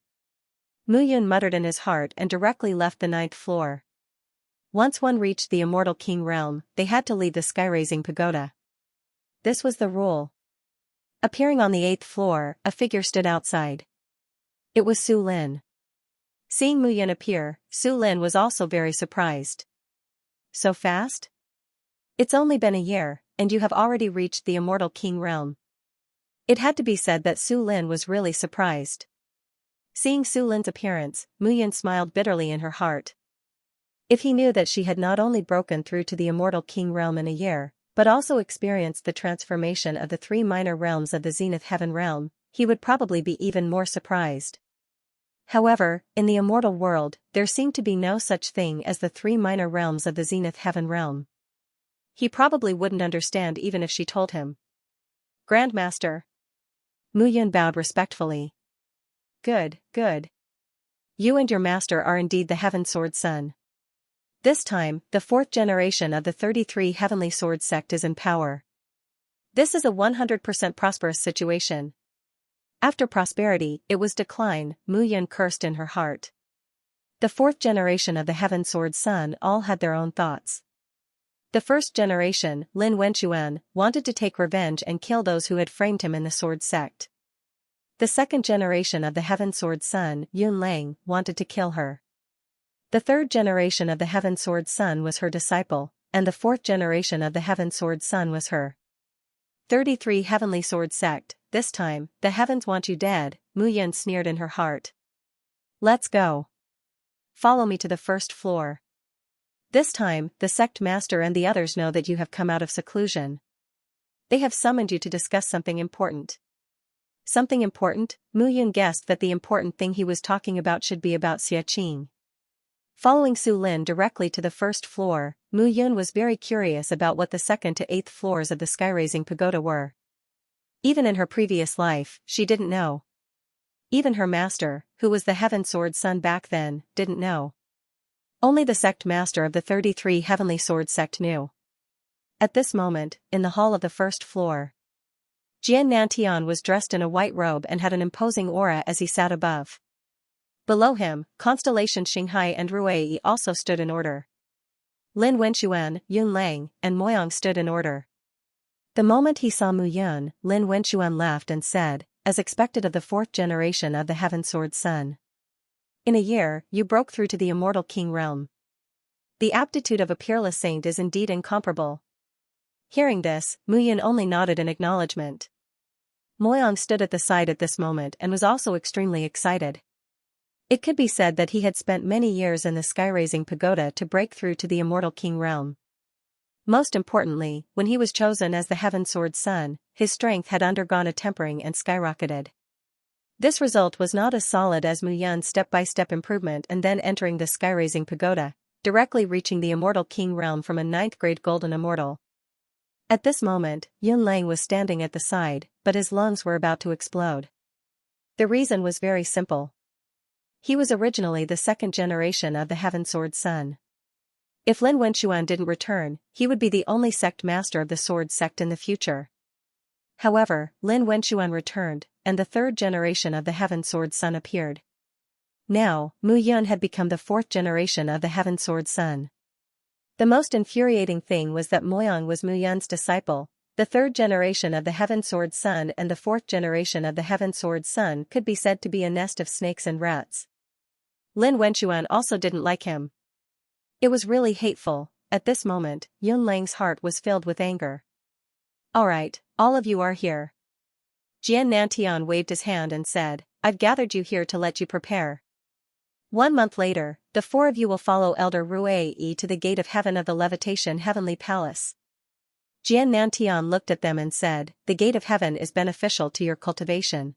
Mu Yun muttered in his heart and directly left the 9th floor. Once one reached the Immortal King realm, they had to leave the sky-raising pagoda. This was the rule. Appearing on the 8th floor, a figure stood outside. It was Su Lin. Seeing Mu Yun appear, Su Lin was also very surprised. "So fast? It's only been a year, and you have already reached the Immortal King realm." It had to be said that Su Lin was really surprised. Seeing Su Lin's appearance, Mu Yun smiled bitterly in her heart. If he knew that she had not only broken through to the Immortal King realm in a year, but also experienced the transformation of the 3 minor realms of the Zenith Heaven realm, he would probably be even more surprised. However, in the immortal world, there seemed to be no such thing as the 3 minor realms of the Zenith Heaven realm. He probably wouldn't understand even if she told him. "Grandmaster." Mu Yun bowed respectfully. Good. You and your master are indeed the Heaven Sword son. This time, the 4th generation of the 33 Heavenly Sword sect is in power. This is a 100% prosperous situation. After prosperity, it was decline, Mu Yun cursed in her heart. The 4th generation of the Heaven Sword son all had their own thoughts. The 1st generation, Lin Wenchuan, wanted to take revenge and kill those who had framed him in the Sword sect. The 2nd generation of the Heaven Sword son, Yun Lang, wanted to kill her. The 3rd generation of the Heaven Sword son was her disciple, and the 4th generation of the Heaven Sword son was her. 33 Heavenly Sword sect. This time, the heavens want you dead, Mu Yun sneered in her heart. "Let's go. Follow me to the 1st floor. This time, the sect master and the others know that you have come out of seclusion. They have summoned you to discuss something important." Something important? Mu Yun guessed that the important thing he was talking about should be about Xianxia. Following Su Lin directly to the 1st floor, Mu Yun was very curious about what the 2nd to 8th floors of the sky-raising pagoda were. Even in her previous life, she didn't know. Even her master, who was the Heaven Sword son back then, didn't know. Only the sect master of the 33 Heavenly Sword sect knew. At this moment, in the hall of the 1st floor, Jian Nantian was dressed in a white robe and had an imposing aura as he sat above. Below him, Constellation Xinghai and Ruei also stood in order. Lin Wenchuan, Yun Lang, and Moyang stood in order. The moment he saw Mu Yun, Lin Wenchuan laughed and said, as expected of the 4th generation of the Heaven Sword son. "In a year, you broke through to the Immortal King realm. The aptitude of a peerless saint is indeed incomparable." Hearing this, Mu Yun only nodded in acknowledgement. Moyang stood at the side at this moment and was also extremely excited. It could be said that he had spent many years in the sky-raising pagoda to break through to the Immortal King realm. Most importantly, when he was chosen as the Heaven Sword son, his strength had undergone a tempering and skyrocketed. This result was not as solid as Mu Yun's step-by-step improvement and then entering the sky-raising pagoda. directly reaching the Immortal King realm from a 9th-grade Golden Immortal. At this moment, Yun Lang was standing at the side, but his lungs were about to explode. The reason was very simple. He was originally the 2nd generation of the Heaven Sword Sun. If Lin Wenchuan didn't return, he would be the only sect master of the Sword Sect in the future. However, Lin Wenchuan returned, and the 3rd generation of the Heaven Sword Sun appeared. Now, Mu Yun had become the 4th generation of the Heaven Sword Sun. The most infuriating thing was that Moyang was Mu Yun's disciple. The 3rd generation of the Heaven Sword Sun and the 4th generation of the Heaven Sword Sun could be said to be a nest of snakes and rats. Lin Wenchuan also didn't like him. It was really hateful. At this moment, Yun Lang's heart was filled with anger. Alright, all of you are here. Jian Nantian waved his hand and said, I've gathered you here to let you prepare. 1 month later, the 4 of you will follow Elder Rui to the Gate of Heaven of the Levitation Heavenly Palace. Jian Nantian looked at them and said, the Gate of Heaven is beneficial to your cultivation.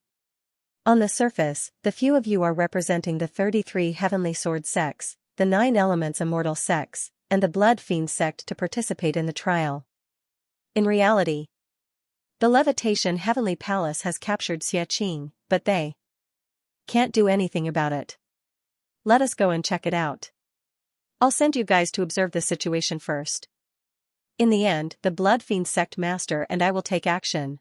On the surface, the few of you are representing the 33 Heavenly Sword sects, the 9 Elements Immortal sects, and the Blood Fiend sect to participate in the trial. In reality, the Levitation Heavenly Palace has captured Xianxia, but they can't do anything about it. Let us go and check it out. I'll send you guys to observe the situation first. In the end, the Blood Fiend sect master and I will take action.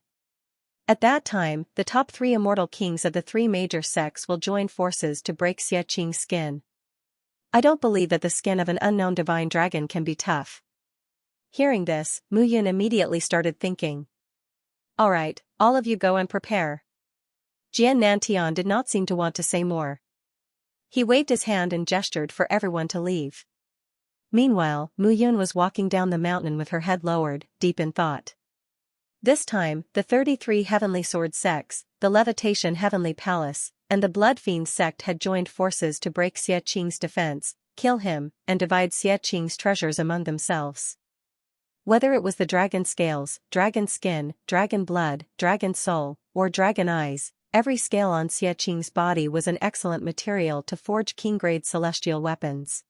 At that time, the top 3 immortal kings of the 3 major sects will join forces to break Xianxia's skin. I don't believe that the skin of an unknown divine dragon can be tough. Hearing this, Mu Yun immediately started thinking. Alright, all of you go and prepare. Jian Nantian did not seem to want to say more. He waved his hand and gestured for everyone to leave. Meanwhile, Mu Yun was walking down the mountain with her head lowered, deep in thought. This time, the 33 Heavenly Sword sects, the Levitation Heavenly Palace, and the Blood Fiend sect had joined forces to break Xianxia's defense, kill him, and divide Xianxia's treasures among themselves. Whether it was the dragon scales, dragon skin, dragon blood, dragon soul, or dragon eyes, every scale on Xianxia's body was an excellent material to forge king-grade celestial weapons.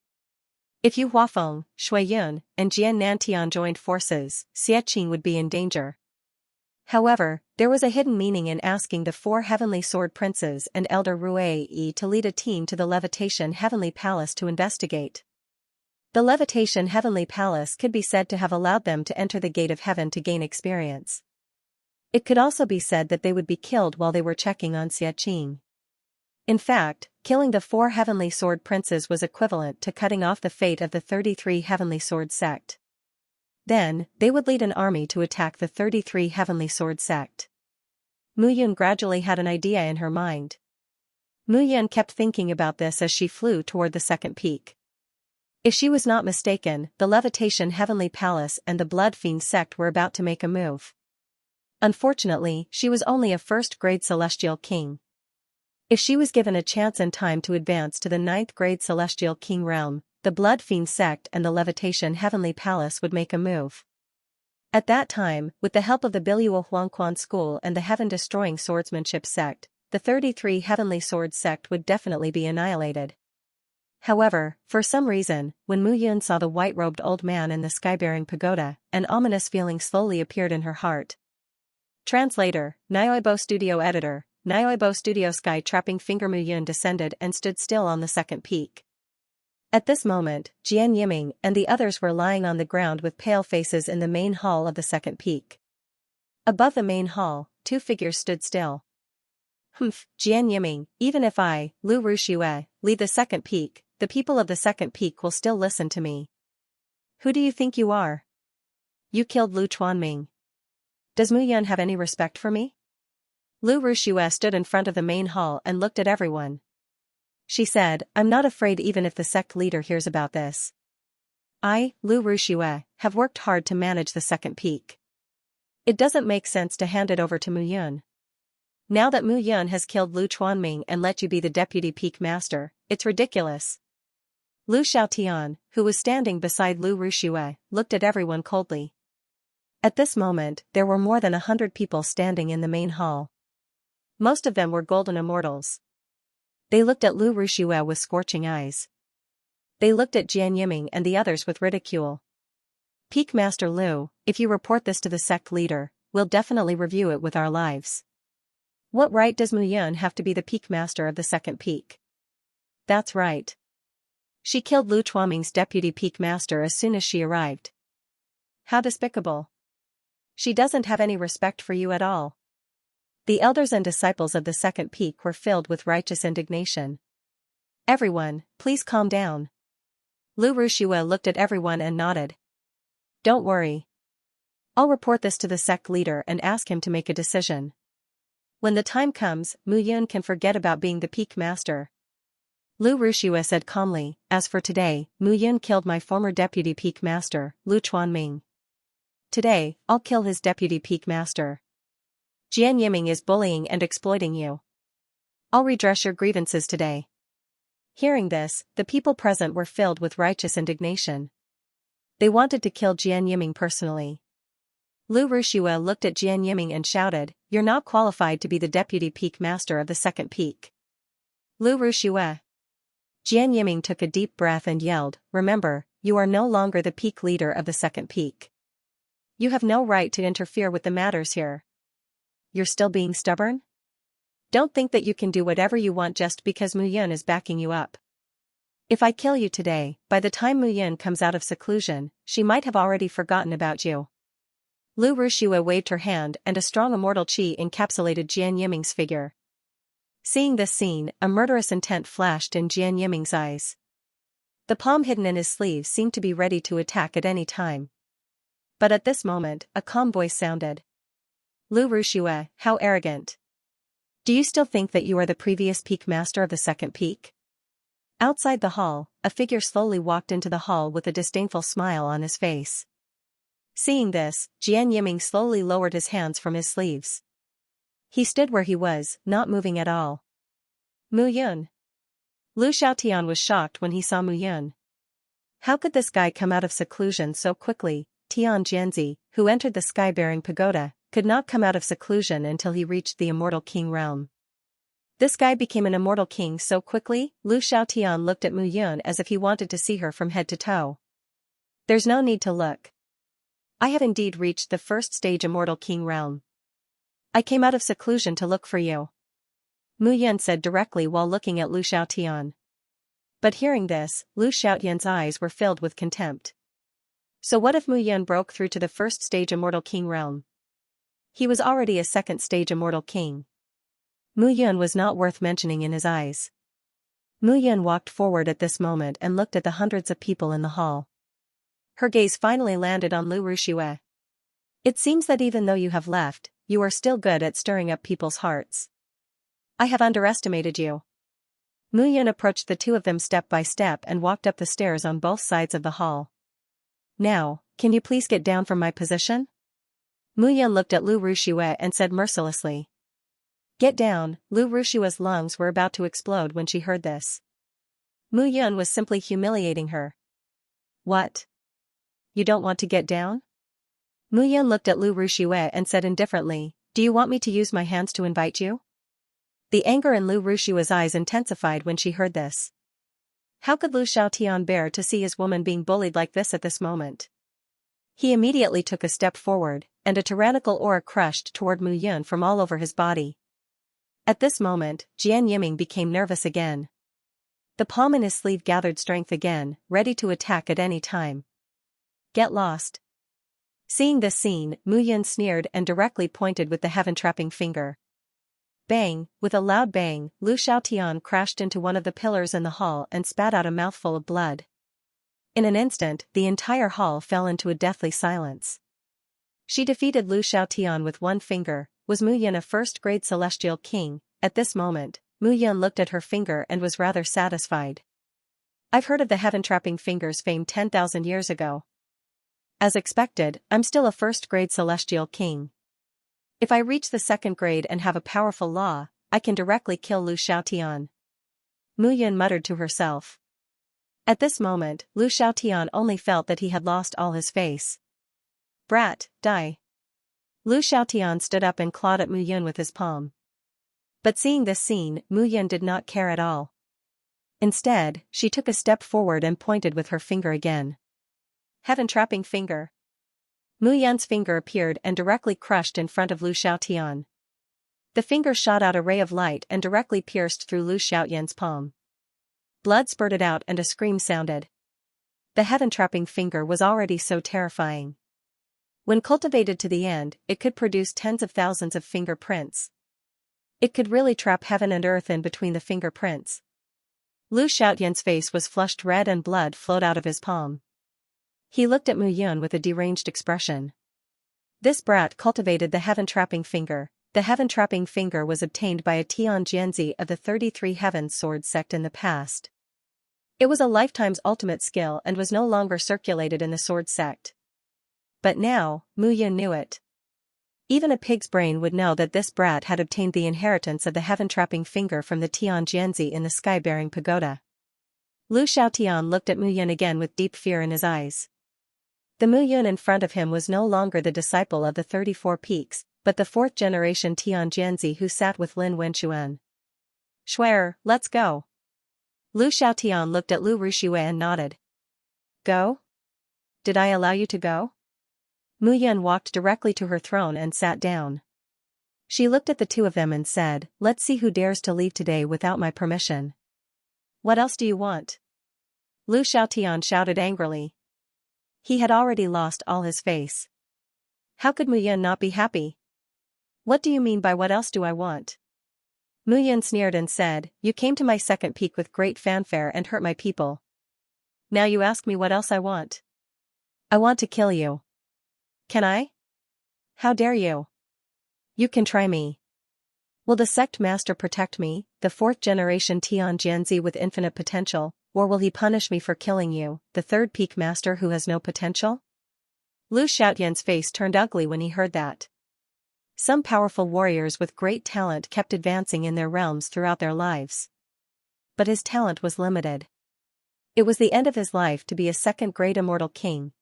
If Yu Huafeng, Shui Yun, and Jian Nantian joined forces, Xianxia would be in danger. However, there was a hidden meaning in asking the 4 Heavenly Sword Princes and Elder Rui to lead a team to the Levitation Heavenly Palace to investigate. The Levitation Heavenly Palace could be said to have allowed them to enter the Gate of Heaven to gain experience. It could also be said that they would be killed while they were checking on Xianxia. In fact, killing the 4 Heavenly Sword Princes was equivalent to cutting off the fate of the 33 Heavenly Sword sect. Then, they would lead an army to attack the 33 Heavenly Sword sect. Mu Yun gradually had an idea in her mind. Mu Yun kept thinking about this as she flew toward the 2nd peak. If she was not mistaken, the Levitation Heavenly Palace and the Blood Fiend sect were about to make a move. Unfortunately, she was only a 1st-grade Celestial King. If she was given a chance and time to advance to the 9th-grade Celestial King realm, the Blood Fiend sect and the Levitation Heavenly Palace would make a move. At that time, with the help of the Biluo Huangquan School and the Heaven-Destroying Swordsmanship sect, the 33 Heavenly Sword sect would definitely be annihilated. However, for some reason, when Mu Yun saw the white-robed old man in the sky-bearing pagoda, an ominous feeling slowly appeared in her heart. Translator, Nioibo Studio Editor, Nioibo Studio Sky Trapping Finger. Mu Yun descended and stood still on the 2nd peak. At this moment, Jian Yiming and the others were lying on the ground with pale faces in the main hall of the 2nd peak. Above the main hall, 2 figures stood still. Jian Yiming, even if I, Lu Ruxue, leave the 2nd peak, the people of the 2nd peak will still listen to me. Who do you think you are? You killed Lu Chuanming. Does Mu Yun have any respect for me? Lu Ruxue stood in front of the main hall and looked at everyone. She said, I'm not afraid even if the sect leader hears about this. I, Lu Ruxue, have worked hard to manage the 2nd peak. It doesn't make sense to hand it over to Mu Yun. Now that Mu Yun has killed Lu Chuanming and let you be the deputy peak master, it's ridiculous. Lu Xiaotian, who was standing beside Lu Ruxue, looked at everyone coldly. At this moment, there were more than 100 people standing in the main hall. Most of them were golden immortals. They looked at Lu Ruxue with scorching eyes. They looked at Jian Yiming and the others with ridicule. Peak Master Lu, if you report this to the sect leader, we'll definitely review it with our lives. What right does Mu Yun have to be the peak master of the second peak? That's right. She killed Lu Chuaming's deputy peak master as soon as she arrived. How despicable. She doesn't have any respect for you at all. The elders and disciples of the second peak were filled with righteous indignation. Everyone, please calm down. Lu Rushua looked at everyone and nodded. Don't worry. I'll report this to the sect leader and ask him to make a decision. When the time comes, Mu Yun can forget about being the peak master. Lu Rushua said calmly, as for today, Mu Yun killed my former deputy peak master, Lu Chuanming. Today, I'll kill his deputy peak master. Jian Yiming is bullying and exploiting you. I'll redress your grievances today. Hearing this, the people present were filled with righteous indignation. They wanted to kill Jian Yiming personally. Lu Rushua looked at Jian Yiming and shouted, "You're not qualified to be the deputy peak master of the second peak." Lu Rushua. Jian Yiming took a deep breath and yelled, "Remember, you are no longer the peak leader of the second peak. You have no right to interfere with the matters here. You're still being stubborn? Don't think that you can do whatever you want just because Mu Yun is backing you up. If I kill you today, by the time Mu Yun comes out of seclusion, she might have already forgotten about you." Lu Rushua waved her hand and a strong immortal qi encapsulated Jian Yiming's figure. Seeing this scene, a murderous intent flashed in Jian Yiming's eyes. The palm hidden in his sleeve seemed to be ready to attack at any time. But at this moment, a calm voice sounded. "Lu Rushua, how arrogant. Do you still think that you are the previous peak master of the second peak?" Outside the hall, a figure slowly walked into the hall with a disdainful smile on his face. Seeing this, Jian Yiming slowly lowered his hands from his sleeves. He stood where he was, not moving at all. Mu Yun. Lu Xiaotian was shocked when he saw Mu Yun. How could this guy come out of seclusion so quickly? Tian Jianzi, who entered the sky-bearing pagoda, could not come out of seclusion until he reached the immortal king realm. This guy became an immortal king so quickly. Lu Xiaotian looked at Mu Yun as if he wanted to see her from head to toe. There's no need to look. I have indeed reached the first stage immortal king realm. I came out of seclusion to look for you. Mu Yun said directly while looking at Lu Xiaotian. But hearing this, Lu Xiaotian's eyes were filled with contempt. So what if Mu Yun broke through to the first stage immortal king realm? He was already a second stage immortal king. Mu Yun was not worth mentioning in his eyes. Mu Yun walked forward at this moment and looked at the hundreds of people in the hall. Her gaze finally landed on Lu Rushua. It seems that even though you have left, you are still good at stirring up people's hearts. I have underestimated you. Mu Yun approached the two of them step by step and walked up the stairs on both sides of the hall. Now, can you please get down from my position? Mu Yun looked at Lu Rushua and said mercilessly. Get down. Lu Rushua's lungs were about to explode when she heard this. Mu Yun was simply humiliating her. What? You don't want to get down? Mu Yun looked at Lu Rushua and said indifferently, do you want me to use my hands to invite you? The anger in Lu Rushua's eyes intensified when she heard this. How could Lu Xiaotian bear to see his woman being bullied like this at this moment? He immediately took a step forward, and a tyrannical aura crushed toward Mu Yun from all over his body. At this moment, Jian Yiming became nervous again. The palm in his sleeve gathered strength again, ready to attack at any time. Get lost. Seeing this scene, Mu Yun sneered and directly pointed with the heaven-trapping finger. Bang! With a loud bang, Lu Xiaotian crashed into one of the pillars in the hall and spat out a mouthful of blood. In an instant, the entire hall fell into a deathly silence. She defeated Lu Xiaotian with one finger. Was Mu Yun a first-grade celestial king? At this moment, Mu Yun looked at her finger and was rather satisfied. I've heard of the heaven-trapping finger's fame 10,000 years ago. As expected, I'm still a first-grade celestial king. If I reach the second grade and have a powerful law, I can directly kill Lu Xiaotian. Mu Yun muttered to herself. At this moment, Lu Xiaotian only felt that he had lost all his face. Brat, die. Lu Xiaotian stood up and clawed at Mu Yun with his palm. But seeing this scene, Mu Yun did not care at all. Instead, she took a step forward and pointed with her finger again. Heaven-trapping finger. Mu Yan's finger appeared and directly crushed in front of Lu Xiaotian. The finger shot out a ray of light and directly pierced through Lu Xiaotian's palm. Blood spurted out and a scream sounded. The heaven-trapping finger was already so terrifying. When cultivated to the end, it could produce tens of thousands of fingerprints. It could really trap heaven and earth in between the fingerprints. Lu Xiaotian's face was flushed red and blood flowed out of his palm. He looked at Mu Yun with a deranged expression. This brat cultivated the heaven-trapping finger. The heaven-trapping finger was obtained by a Tian Jianzi of the 33 Heavens Sword sect in the past. It was a lifetime's ultimate skill and was no longer circulated in the sword sect. But now, Mu Yun knew it. Even a pig's brain would know that this brat had obtained the inheritance of the heaven-trapping finger from the Tian Jianzi in the sky-bearing pagoda. Lu Xiaotian looked at Mu Yun again with deep fear in his eyes. The Mu Yun in front of him was no longer the disciple of the 34 peaks, but the 4th-generation Tian Jianzi who sat with Lin Wenxuan. Shuer, let's go. Lu Xiaotian looked at Lu Ruxue and nodded. Go? Did I allow you to go? Mu Yun walked directly to her throne and sat down. She looked at the two of them and said, let's see who dares to leave today without my permission. What else do you want? Lu Xiaotian shouted angrily. He had already lost all his face. How could Mu Yun not be happy? What do you mean by what else do I want? Mu Yun sneered and said, you came to my second peak with great fanfare and hurt my people. Now you ask me what else I want. I want to kill you. Can I? How dare you? You can try me. Will the sect master protect me, the 4th-generation Tian Jianzi with infinite potential, or will he punish me for killing you, the 3rd peak master who has no potential? Lu Xiaotian's face turned ugly when he heard that. Some powerful warriors with great talent kept advancing in their realms throughout their lives. But his talent was limited. It was the end of his life to be a second great immortal king.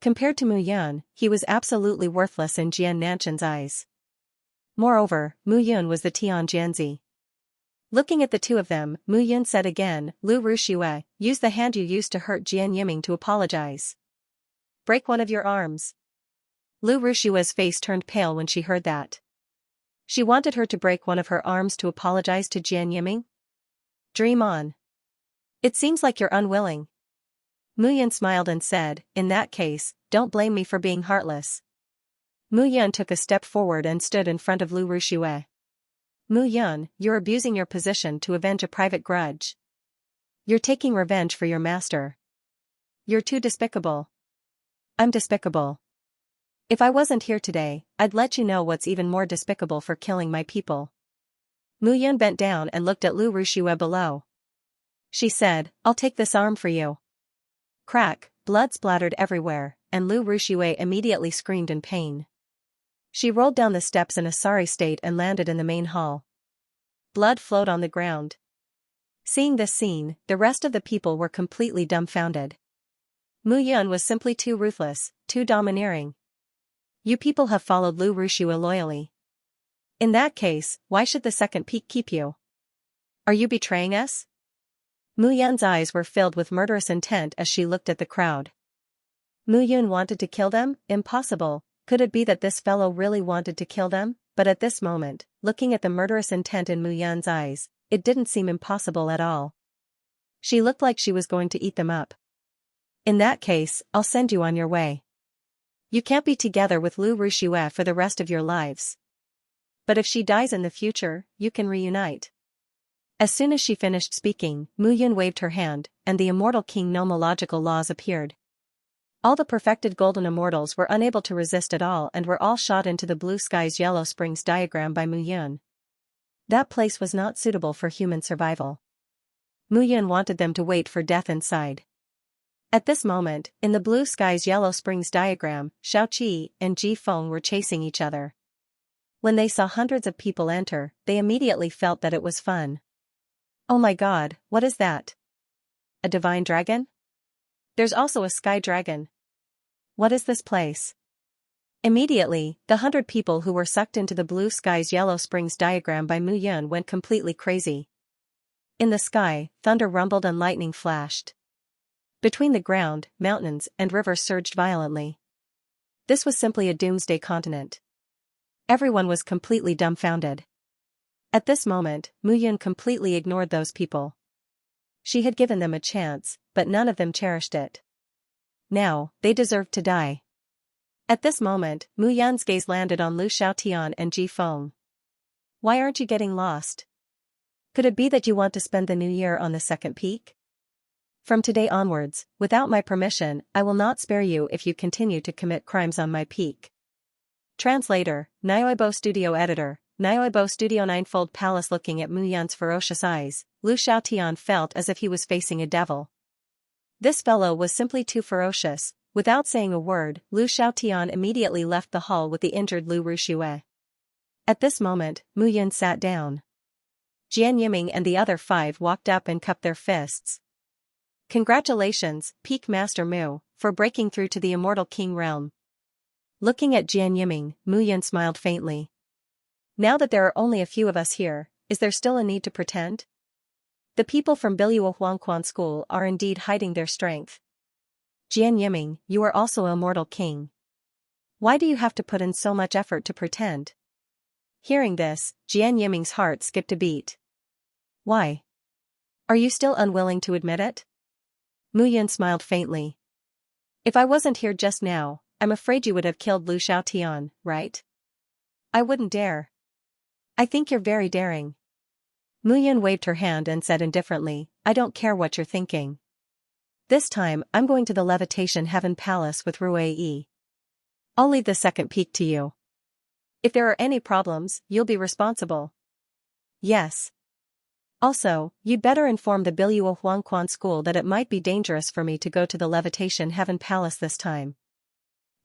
Compared to Mu Yun, he was absolutely worthless in Jian Nanshan's eyes. Moreover, Mu Yun was the Tian Jianzi. Looking at the two of them, Mu Yun said again, Lu Ruxue, use the hand you used to hurt Jian Yiming to apologize. Break one of your arms. Lu Rushue's face turned pale when she heard that. She wanted her to break one of her arms to apologize to Jian Yiming? Dream on. It seems like you're unwilling. Mu Yun smiled and said, in that case, don't blame me for being heartless. Mu Yun took a step forward and stood in front of Lu Ruxue. Mu Yun, you're abusing your position to avenge a private grudge. You're taking revenge for your master. You're too despicable. I'm despicable. If I wasn't here today, I'd let you know what's even more despicable for killing my people. Mu Yun bent down and looked at Lu Ruxue below. She said, I'll take this arm for you. Crack, blood splattered everywhere, and Lu Ruxue immediately screamed in pain. She rolled down the steps in a sorry state and landed in the main hall. Blood flowed on the ground. Seeing this scene, the rest of the people were completely dumbfounded. Mu Yun was simply too ruthless, too domineering. You people have followed Lu Ruxue loyally. In that case, why should the second peak keep you? Are you betraying us? Mu Yun's eyes were filled with murderous intent as she looked at the crowd. Mu Yun wanted to kill them? Impossible. Could it be that this fellow really wanted to kill them? But at this moment, looking at the murderous intent in Mu Yun's eyes, it didn't seem impossible at all. She looked like she was going to eat them up. In that case, I'll send you on your way. You can't be together with Lu Ruxue for the rest of your lives. But if she dies in the future, you can reunite. As soon as she finished speaking, Mu Yun waved her hand, and the immortal king nomological laws appeared. All the perfected golden immortals were unable to resist at all and were all shot into the blue sky's yellow springs diagram by Mu Yun. That place was not suitable for human survival. Mu Yun wanted them to wait for death inside. At this moment, in the blue sky's yellow springs diagram, Xiaoqi and Ji Feng were chasing each other. When they saw hundreds of people enter, they immediately felt that it was fun. Oh my god, what is that? A divine dragon? There's also a sky dragon. What is this place? Immediately, the 100 people who were sucked into the blue sky's yellow springs diagram by Mu Yun went completely crazy. In the sky, thunder rumbled and lightning flashed. Between the ground, mountains and rivers surged violently. This was simply a doomsday continent. Everyone was completely dumbfounded. At this moment, Mu Yun completely ignored those people. She had given them a chance, but none of them cherished it. Now, they deserved to die. At this moment, Mu Yan's gaze landed on Lu Xiaotian and Ji Feng. Why aren't you getting lost? Could it be that you want to spend the new year on the second peak? From today onwards, without my permission, I will not spare you if you continue to commit crimes on my peak. Translator, Nioibo Studio Editor, Nioibo Studio Ninefold Palace. Looking at Mu Yan's ferocious eyes, Lu Xiaotian felt as if he was facing a devil. This fellow was simply too ferocious. Without saying a word, Lu Xiaotian immediately left the hall with the injured Lu Ruxue. At this moment, Mu Yun sat down. Jian Yiming and the other 5 walked up and cupped their fists. Congratulations, Peak Master Mu, for breaking through to the Immortal King realm. Looking at Jian Yiming, Mu Yun smiled faintly. Now that there are only a few of us here, is there still a need to pretend? The people from Biluo Huangquan School are indeed hiding their strength. Jian Yiming, you are also Immortal King. Why do you have to put in so much effort to pretend? Hearing this, Jian Yiming's heart skipped a beat. Why? Are you still unwilling to admit it? Mu Yun smiled faintly. If I wasn't here just now, I'm afraid you would have killed Lu Xiaotian, right? I wouldn't dare. I think you're very daring. Mu Yun waved her hand and said indifferently, I don't care what you're thinking. This time, I'm going to the Levitation Heaven Palace with Rue Yi. I'll leave the second peak to you. If there are any problems, you'll be responsible. Yes. Also, you'd better inform the Biluo Huangquan School that it might be dangerous for me to go to the Levitation Heaven Palace this time.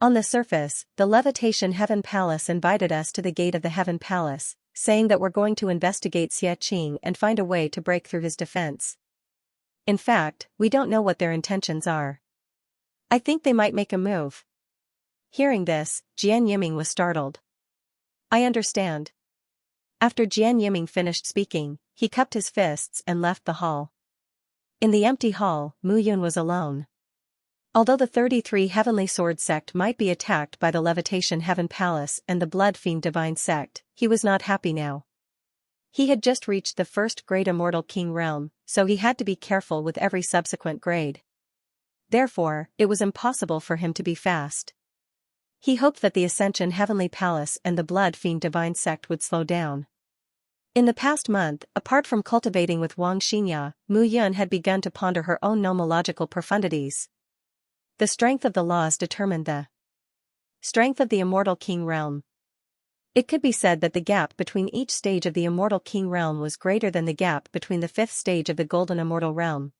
On the surface, the Levitation Heaven Palace invited us to the gate of the Heaven Palace, saying that we're going to investigate Xiaqing and find a way to break through his defense. In fact, we don't know what their intentions are. I think they might make a move. Hearing this, Jian Yiming was startled. I understand. After Jian Yiming finished speaking, he cupped his fists and left the hall. In the empty hall, Mu Yun was alone. Although the 33 Heavenly Sword sect might be attacked by the Levitation Heaven Palace and the Blood Fiend Divine sect, he was not happy now. He had just reached the first great Immortal King realm, so he had to be careful with every subsequent grade. Therefore, it was impossible for him to be fast. He hoped that the Ascension Heavenly Palace and the Blood Fiend Divine sect would slow down. In the past month, apart from cultivating with Wang Xianxia, Mu Yun had begun to ponder her own nomological profundities. The strength of the laws determined the strength of the Immortal King realm. It could be said that the gap between each stage of the Immortal King realm was greater than the gap between the 5th stage of the Golden Immortal realm.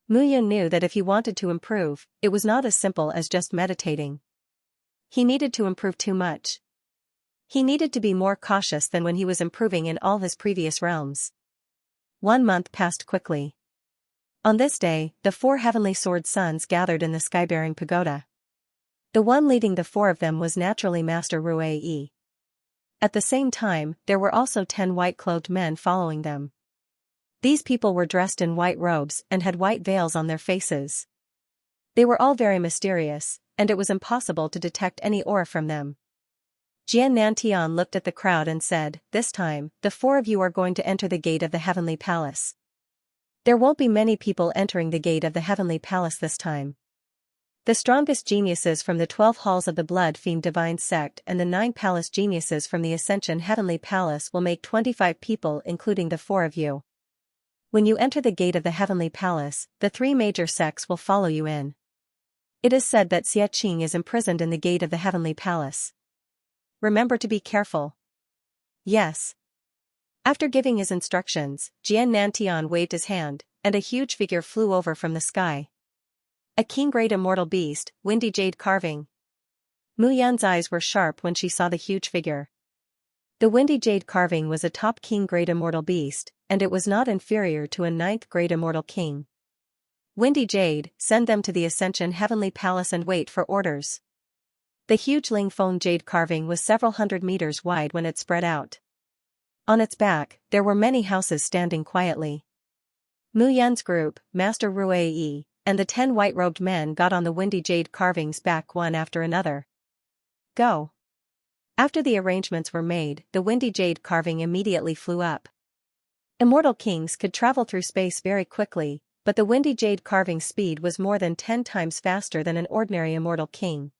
Mu Yun knew that if he wanted to improve, it was not as simple as just meditating. He needed to improve too much. He needed to be more cautious than when he was improving in all his previous realms. 1 month passed quickly. On this day, the 4 Heavenly Sword Sons gathered in the Skybearing Pagoda. The one leading the 4 of them was naturally Master Rue Yi. At the same time, there were also 10 white-clothed men following them. These people were dressed in white robes and had white veils on their faces. They were all very mysterious, and it was impossible to detect any aura from them. Jian Nantian looked at the crowd and said, This time, the 4 of you are going to enter the gate of the Heavenly Palace. There won't be many people entering the gate of the Heavenly Palace this time. The strongest geniuses from the 12 halls of the Blood Fiend Divine sect and the 9 palace geniuses from the Ascension Heavenly Palace will make 25 people, including the 4 of you. When you enter the gate of the Heavenly Palace, the 3 major sects will follow you in. It is said that Xiaqing is imprisoned in the gate of the Heavenly Palace. Remember to be careful. Yes. After giving his instructions, Jian Nantian waved his hand, and a huge figure flew over from the sky. A king-grade immortal beast, windy jade carving. Mu Yan's eyes were sharp when she saw the huge figure. The windy jade carving was a top king-grade immortal beast, and it was not inferior to a 9th-grade immortal king. Windy jade, send them to the Ascension Heavenly Palace and wait for orders. The huge Lingfeng jade carving was several hundred meters wide when it spread out. On its back, there were many houses standing quietly. Mu Yan's group, Master Ruei, and the 10 white-robed men got on the windy jade carvings back one after another. Go. After the arrangements were made, the windy jade carving immediately flew up. Immortal kings could travel through space very quickly, but the windy jade carving's speed was more than 10 times faster than an ordinary immortal king.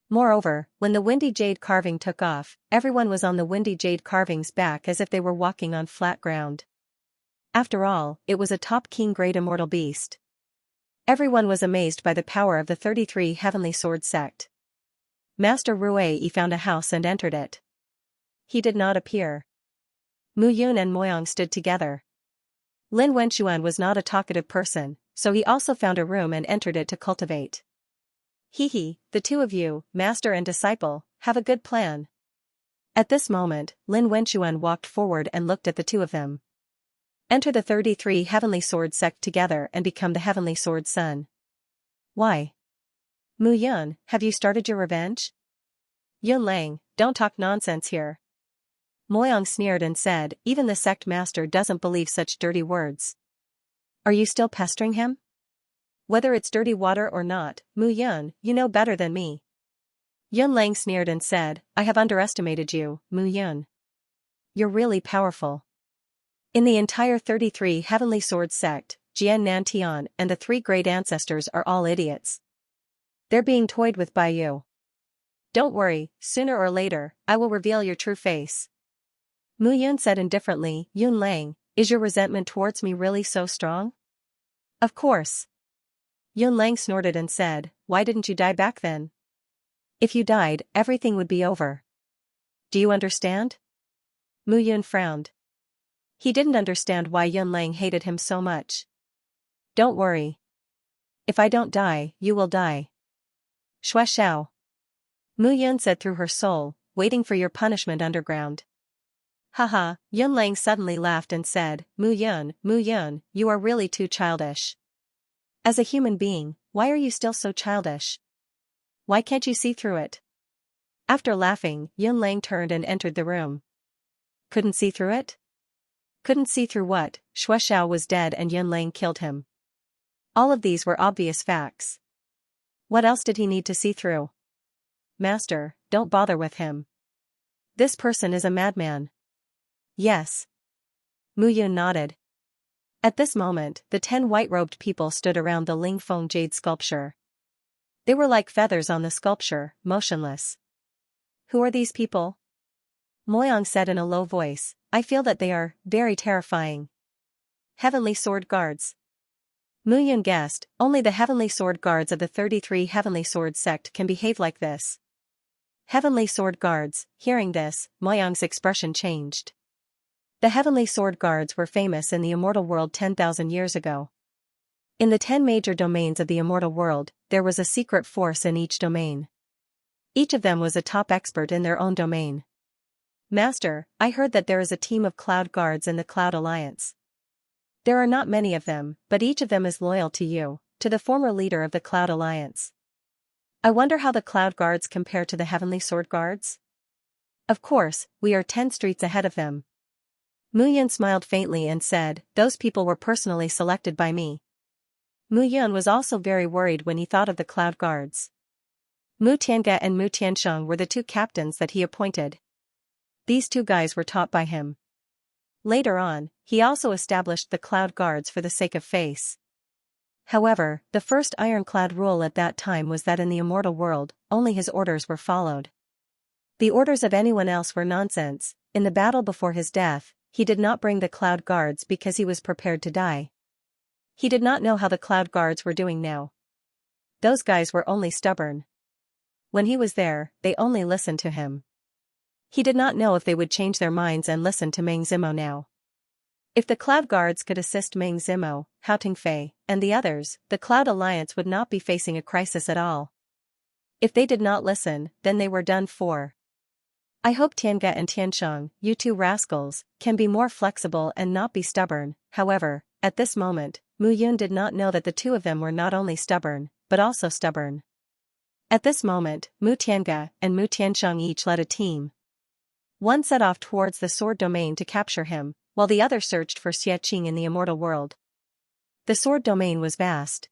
Moreover, when the windy jade carving took off, everyone was on the windy jade carving's back as if they were walking on flat ground. After all, it was a top king great immortal beast. Everyone was amazed by the power of the 33 Heavenly Sword sect. Master Ruei found a house and entered it. He did not appear. Mu Yun and Moyang stood together. Lin Wenxuan was not a talkative person, so he also found a room and entered it to cultivate. He, the two of you, master and disciple, have a good plan. At this moment, Lin Wenxuan walked forward and looked at the two of them. Enter the 33 Heavenly Sword sect together and become the Heavenly Sword Son. Why? Mu Yun, have you started your revenge? Yun Lang, don't talk nonsense here. Moyang sneered and said, even the sect master doesn't believe such dirty words. Are you still pestering him? Whether it's dirty water or not, Mu Yun, you know better than me. Yun Lang sneered and said, I have underestimated you, Mu Yun. You're really powerful. In the entire 33 Heavenly Sword sect, Jian Nantian and the 3 great ancestors are all idiots. They're being toyed with by you. Don't worry, sooner or later, I will reveal your true face. Mu Yun said indifferently, Yun Lang, is your resentment towards me really so strong? Of course. Yun Lang snorted and said, why didn't you die back then? If you died, everything would be over. Do you understand? Mu Yun frowned. He didn't understand why Yun Lang hated him so much. Don't worry. If I don't die, you will die. Shua Xiao. Mu Yun said through her soul, waiting for your punishment underground. Haha, Yun Lang suddenly laughed and said, Mu Yun, you are really too childish. As a human being, why are you still so childish? Why can't you see through it? After laughing, Yun Lang turned and entered the room. Couldn't see through it? Couldn't see through what? Shua Xiao was dead and Yun Lang killed him. All of these were obvious facts. What else did he need to see through? Master, don't bother with him. This person is a madman. Yes. Mu Yun nodded. At this moment, the 10 white-robed people stood around the Lingfeng jade sculpture. They were like feathers on the sculpture, motionless. Who are these people? Moyang said in a low voice, I feel that they are very terrifying. Heavenly Sword Guards. Mu Yun guessed, only the Heavenly Sword Guards of the 33 Heavenly Sword sect can behave like this. Heavenly Sword Guards, hearing this, Moyang's expression changed. The Heavenly Sword Guards were famous in the immortal world 10,000 years ago. In the 10 major domains of the immortal world, there was a secret force in each domain. Each of them was a top expert in their own domain. Master, I heard that there is a team of Cloud Guards in the Cloud Alliance. There are not many of them, but each of them is loyal to you, to the former leader of the Cloud Alliance. I wonder how the Cloud Guards compare to the Heavenly Sword Guards? Of course, we are 10 streets ahead of them. Mu Yun smiled faintly and said, those people were personally selected by me. Mu Yun was also very worried when he thought of the Cloud Guards. Mu Tiange and Mu Tiansheng were the 2 captains that he appointed. These 2 guys were taught by him. Later on, he also established the Cloud Guards for the sake of face. However, the first ironclad rule at that time was that in the immortal world, only his orders were followed. The orders of anyone else were nonsense. In the battle before his death, he did not bring the Cloud Guards because he was prepared to die. He did not know how the Cloud Guards were doing now. Those guys were only stubborn. When he was there, they only listened to him. He did not know if they would change their minds and listen to Meng Zimo now. If the Cloud Guards could assist Meng Zimo, Hao Tingfei, and the others, the Cloud Alliance would not be facing a crisis at all. If they did not listen, then they were done for. I hope Tiange and Tiansheng, you 2 rascals, can be more flexible and not be stubborn. However, at this moment, Mu Yun did not know that the 2 of them were not only stubborn, but also stubborn. At this moment, Mu Tiange and Mu Tiansheng each led a team. One set off towards the sword domain to capture him, while the other searched for Xie Qing in the immortal world. The sword domain was vast.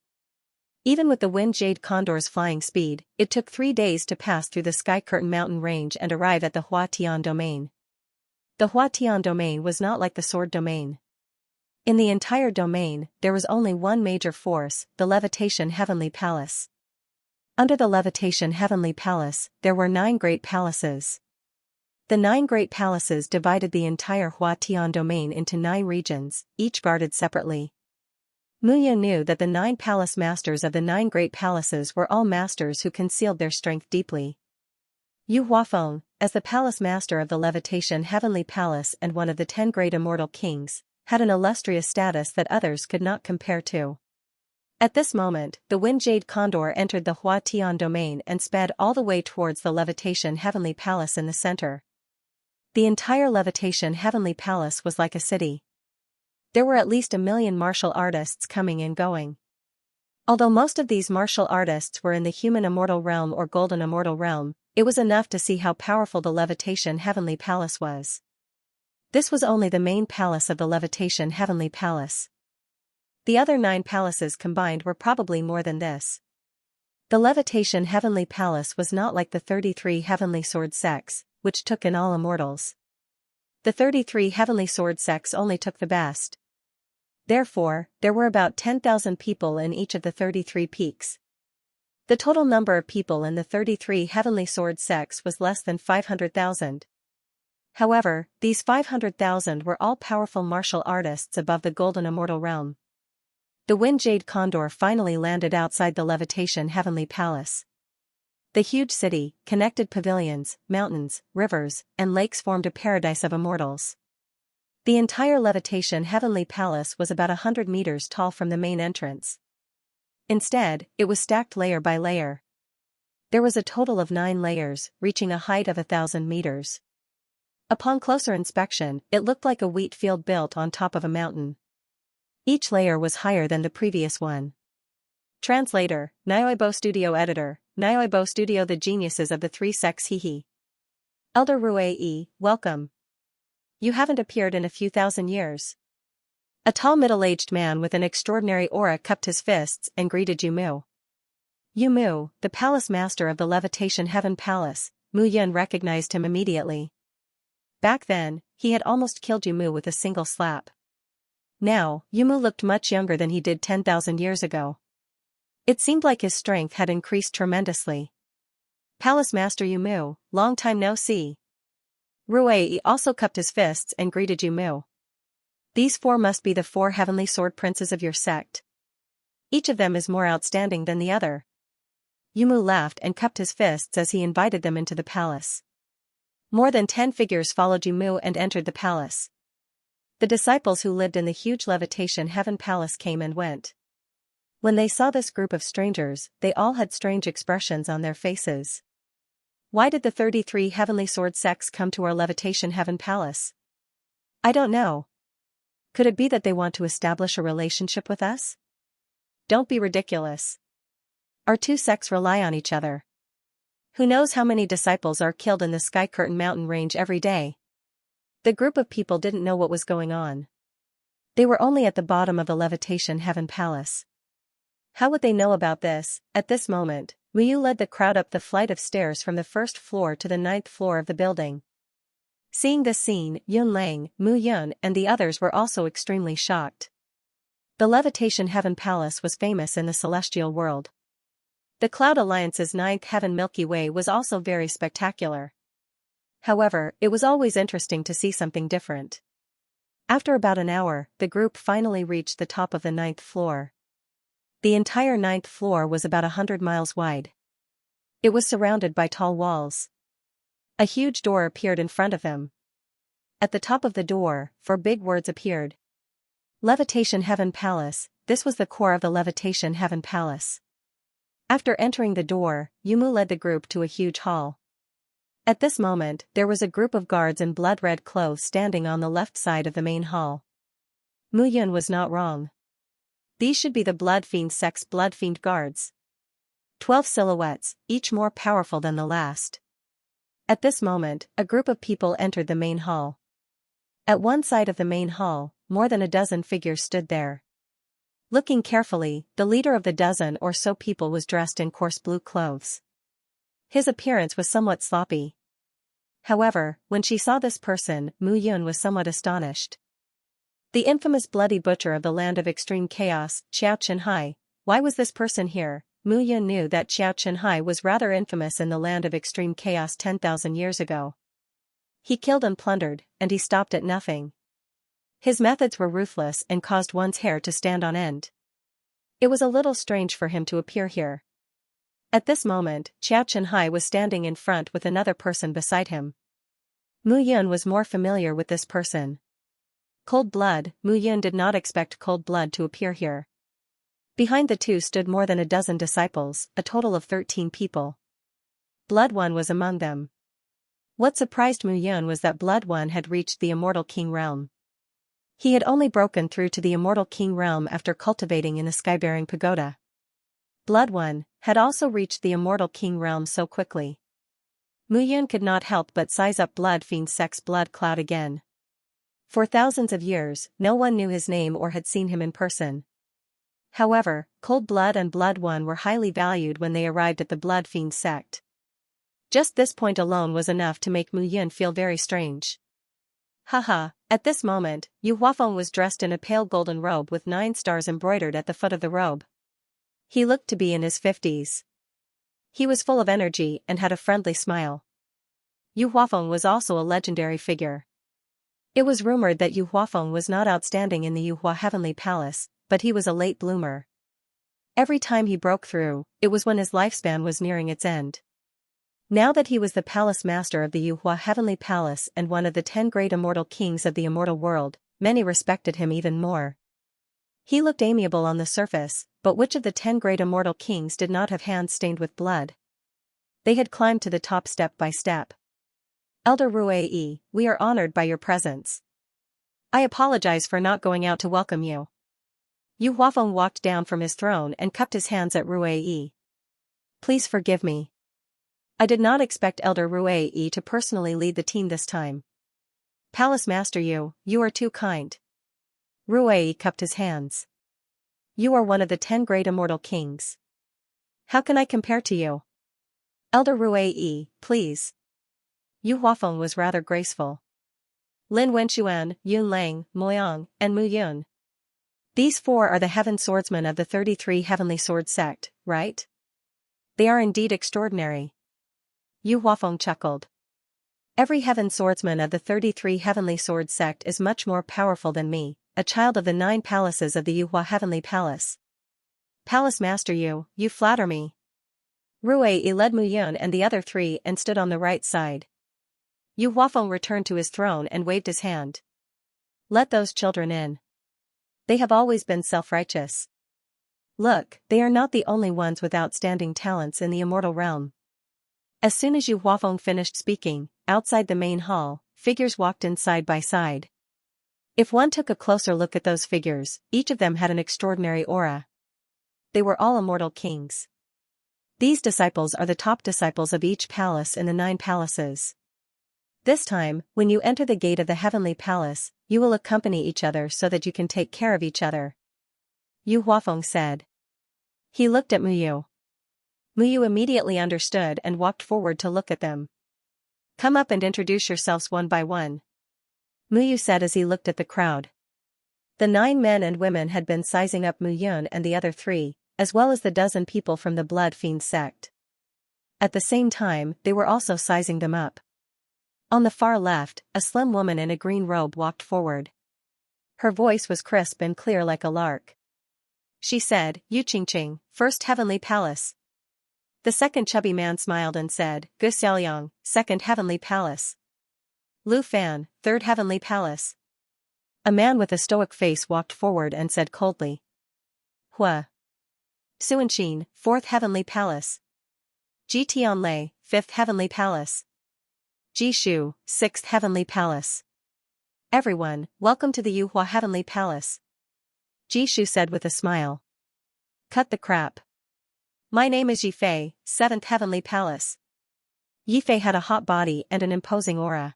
Even with the wind jade condor's flying speed, it took 3 days to pass through the Sky Curtain mountain range and arrive at the Hua Tian domain. The Hua Tian domain was not like the sword domain. In the entire domain, there was only one major force, the Levitation Heavenly Palace. Under the Levitation Heavenly Palace, there were 9 great palaces. The 9 great palaces divided the entire Hua Tian domain into 9 regions, each guarded separately. Mu Yun knew that the 9 palace masters of the 9 great palaces were all masters who concealed their strength deeply. Yu Huafeng, as the palace master of the Levitation Heavenly Palace and one of the 10 great immortal kings, had an illustrious status that others could not compare to. At this moment, the wind jade condor entered the Hua Tian domain and sped all the way towards the Levitation Heavenly Palace in the center. The entire Levitation Heavenly Palace was like a city. There were at least 1 million martial artists coming and going. Although most of these martial artists were in the human immortal realm or golden immortal realm, it was enough to see how powerful the Levitation Heavenly Palace was. This was only the main palace of the Levitation Heavenly Palace. The other 9 palaces combined were probably more than this. The Levitation Heavenly Palace was not like the 33 Heavenly Sword sects, which took in all immortals. The 33 Heavenly Sword sects only took the best. Therefore, there were about 10,000 people in each of the 33 peaks. The total number of people in the 33 Heavenly Sword sects was less than 500,000. However, these 500,000 were all powerful martial artists above the golden immortal realm. The wind jade condor finally landed outside the Levitation Heavenly Palace. The huge city, connected pavilions, mountains, rivers, and lakes formed a paradise of immortals. The entire Levitation Heavenly Palace was about 100 meters tall from the main entrance. Instead, it was stacked layer by layer. There was a total of 9 layers, reaching a height of 1,000 meters. Upon closer inspection, it looked like a wheat field built on top of a mountain. Each layer was higher than the previous one. Translator, Nioibo Studio Editor, Nioibo Studio. The geniuses of the 3 sects. Hehe. Elder Rui, welcome. You haven't appeared in a few thousand years. A tall middle-aged man with an extraordinary aura cupped his fists and greeted Yu Mu. Yu Mu, the palace master of the Levitation Heaven Palace, Mu Yun recognized him immediately. Back then, he had almost killed Yu Mu with a single slap. Now, Yu Mu looked much younger than he did 10,000 years ago. It seemed like his strength had increased tremendously. Palace Master Yu Mu, long time no see. Rui also cupped his fists and greeted Yu Mu. These 4 must be the 4 heavenly sword princes of your sect. Each of them is more outstanding than the other. Yu Mu laughed and cupped his fists as he invited them into the palace. More than 10 figures followed Yu Mu and entered the palace. The disciples who lived in the huge Levitation Heaven Palace came and went. When they saw this group of strangers, they all had strange expressions on their faces. Why did the 33 Heavenly Sword sects come to our Levitation Heaven Palace? I don't know. Could it be that they want to establish a relationship with us? Don't be ridiculous. Our 2 sects rely on each other. Who knows how many disciples are killed in the Sky Curtain mountain range every day? The group of people didn't know what was going on. They were only at the bottom of the Levitation Heaven Palace. How would they know about this? At this moment, Ryu led the crowd up the flight of stairs from the 1st floor to the 9th floor of the building. Seeing this scene, Yun Lang, Mu Yun and the others were also extremely shocked. The Levitation Heaven Palace was famous in the celestial world. The Cloud Alliance's 9th heaven Milky Way was also very spectacular. However, it was always interesting to see something different. After about an hour, the group finally reached the top of the 9th floor. The entire 9th floor was about 100 miles wide. It was surrounded by tall walls. A huge door appeared in front of them. At the top of the door, 4 big words appeared. Levitation Heaven Palace. This was the core of the Levitation Heaven Palace. After entering the door, Yumu led the group to a huge hall. At this moment, there was a group of guards in blood-red clothes standing on the left side of the main hall. Mu Yun was not wrong. These should be the Blood Fiend sect's Blood Fiend guards. 12 silhouettes, each more powerful than the last. At this moment, a group of people entered the main hall. At one side of the main hall, more than a dozen figures stood there. Looking carefully, the leader of the dozen or so people was dressed in coarse blue clothes. His appearance was somewhat sloppy. However, when she saw this person, Mu Yun was somewhat astonished. The infamous bloody butcher of the land of extreme chaos, Xianxia. Why was this person here? Mu Yun knew that Xianxia was rather infamous in the land of extreme chaos 10,000 years ago. He killed and plundered, and he stopped at nothing. His methods were ruthless and caused one's hair to stand on end. It was a little strange for him to appear here. At this moment, Xianxia was standing in front with another person beside him. Mu Yun was more familiar with this person. Cold blood. Mu Yun did not expect cold blood to appear here. Behind the two stood more than a dozen disciples, a total of 13 people. Blood One was among them. What surprised Mu Yun was that Blood One had reached the Immortal King realm. He had only broken through to the Immortal King realm after cultivating in the sky-bearing pagoda. Blood One had also reached the Immortal King realm so quickly. Mu Yun could not help but size up Blood Fiend Sek's blood cloud again. For thousands of years, no one knew his name or had seen him in person. However, Cold Blood and Blood One were highly valued when they arrived at the Blood Fiend sect. Just this point alone was enough to make Mu Yun feel very strange. Haha, at this moment, Yu Huafeng was dressed in a pale golden robe with 9 stars embroidered at the foot of the robe. He looked to be in his 50s. He was full of energy and had a friendly smile. Yu Huafeng was also a legendary figure. It was rumored that Yu Huafeng was not outstanding in the Yuhua Heavenly Palace, but he was a late bloomer. Every time he broke through, it was when his lifespan was nearing its end. Now that he was the palace master of the Yuhua Heavenly Palace and one of the 10 great immortal kings of the immortal world, many respected him even more. He looked amiable on the surface, but which of the 10 great immortal kings did not have hands stained with blood? They had climbed to the top step by step. Elder Rui, we are honored by your presence. I apologize for not going out to welcome you. Yu Huafeng walked down from his throne and cupped his hands at Rui. Please forgive me. I did not expect Elder Rui to personally lead the team this time. Palace Master you are too kind. Rui cupped his hands. You are one of the 10 great immortal kings. How can I compare to you? Elder Rui, please. Yu Huafeng was rather graceful. Lin Wenxuan, Yun Lang, Moyang, and Mu Yun. These 4 are the heaven swordsmen of the 33 Heavenly Sword sect, right? They are indeed extraordinary. Yu Huafeng chuckled. Every heaven swordsman of the 33 Heavenly Sword sect is much more powerful than me, a child of the 9 palaces of the Yuhua Heavenly Palace. Palace Master you flatter me. Rui led Mu Yun and the other 3 and stood on the right side. Yu Huafeng returned to his throne and waved his hand. Let those children in. They have always been self-righteous. Look, they are not the only ones with outstanding talents in the immortal realm. As soon as Yu Huafeng finished speaking, outside the main hall, figures walked in side by side. If one took a closer look at those figures, each of them had an extraordinary aura. They were all immortal kings. These disciples are the top disciples of each palace in the 9 palaces. This time, when you enter the gate of the Heavenly Palace, you will accompany each other so that you can take care of each other. Yu Huafeng said. He looked at Mu Yu. Mu Yu immediately understood and walked forward to look at them. Come up and introduce yourselves one by one. Mu Yu said as he looked at the crowd. The 9 men and women had been sizing up Mu Yun and the other 3, as well as the dozen people from the Blood Fiend sect. At the same time, they were also sizing them up. On the far left, a slim woman in a green robe walked forward. Her voice was crisp and clear like a lark. She said, Yu Qingqing, First Heavenly Palace. The second chubby man smiled and said, Gu Xiaoliang, Second Heavenly Palace. Lu Fan, Third Heavenly Palace. A man with a stoic face walked forward and said coldly. Hua. Suanxin, Fourth Heavenly Palace. Ji Tianlei, Fifth Heavenly Palace. Ji Shu, Sixth Heavenly Palace. Everyone, welcome to the Yuhua Heavenly Palace. Ji Shu said with a smile. Cut the crap. My name is Yifei, Seventh Heavenly Palace. Yifei had a hot body and an imposing aura.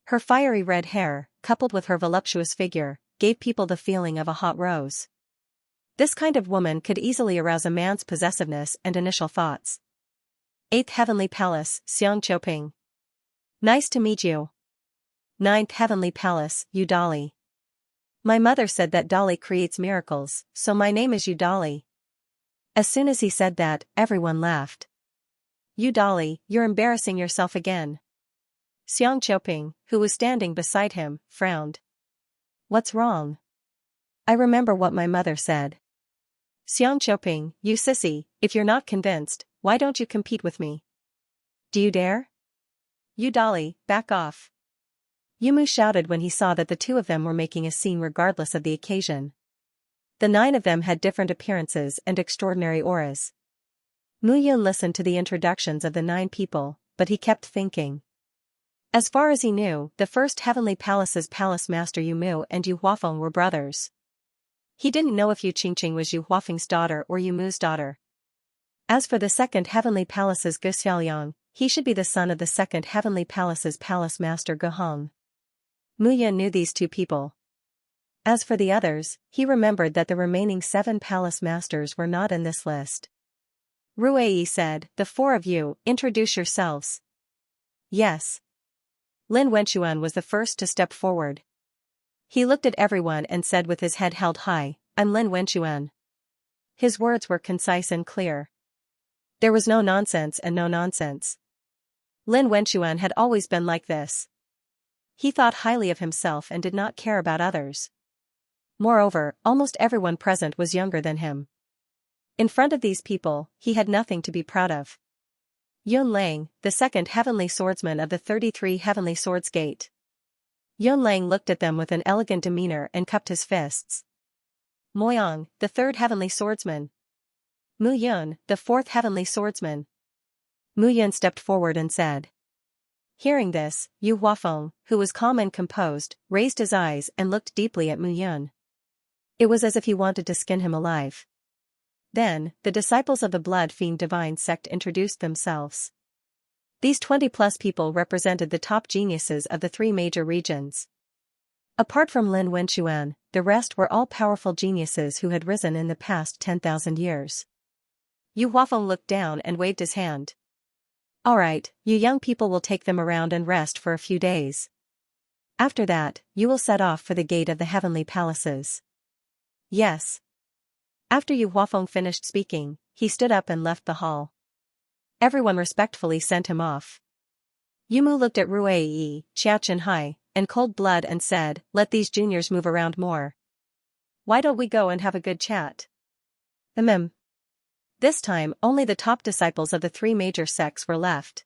Her fiery red hair, coupled with her voluptuous figure, gave people the feeling of a hot rose. This kind of woman could easily arouse a man's possessiveness and initial thoughts. 8th Heavenly Palace, Xianxia. Nice to meet you. 9th Heavenly Palace, Yu Dolly. My mother said that Dolly creates miracles, so my name is Yu Dolly. As soon as he said that, everyone laughed. Yu Dolly, you're embarrassing yourself again. Xianxia, who was standing beside him, frowned. What's wrong? I remember what my mother said. Xianxia, you sissy, if you're not convinced, why don't you compete with me? Do you dare? Yu Dolly, back off. Yumu shouted when he saw that the two of them were making a scene regardless of the occasion. The 9 of them had different appearances and extraordinary auras. Mu Yun listened to the introductions of the 9 people, but he kept thinking. As far as he knew, the first Heavenly Palace's Palace Master Yu Mu and Yu Huafeng were brothers. He didn't know if Yu Qingqing was Yu Huafeng's daughter or Yu Mu's daughter. As for the second Heavenly Palace's Ge Xiaoliang, he should be the son of the second Heavenly Palace's Palace Master Ge Hong. Mu Yun knew these 2 people. As for the others, he remembered that the remaining 7 Palace Masters were not in this list. Ruei said, the 4 of you, introduce yourselves. Yes. Lin Wenxuan was the first to step forward. He looked at everyone and said with his head held high, I'm Lin Wenxuan. His words were concise and clear. There was no nonsense and no nonsense. Lin Wenxuan had always been like this. He thought highly of himself and did not care about others. Moreover, almost everyone present was younger than him. In front of these people, he had nothing to be proud of. Yun Lang, the second Heavenly Swordsman of the 33 Heavenly Swords Gate. Yun Lang looked at them with an elegant demeanor and cupped his fists. Moyang, the 3rd Heavenly Swordsman. Mu Yun, the 4th Heavenly Swordsman. Mu Yun stepped forward and said. Hearing this, Yu Huafeng, who was calm and composed, raised his eyes and looked deeply at Mu Yun. It was as if he wanted to skin him alive. Then, the disciples of the Blood Fiend Divine Sect introduced themselves. These 20+ people represented the top geniuses of the 3 major regions. Apart from Lin Wenxuan, the rest were all powerful geniuses who had risen in the past 10,000 years. Yu Huafeng looked down and waved his hand. Alright, you young people will take them around and rest for a few days. After that, you will set off for the gate of the Heavenly Palaces. Yes. After Yu Huafeng finished speaking, he stood up and left the hall. Everyone respectfully sent him off. Yumu looked at Ruei, Xiao Chenhai, and Cold Blood and said, let these juniors move around more. Why don't we go and have a good chat? This time, only the top disciples of the 3 major sects were left.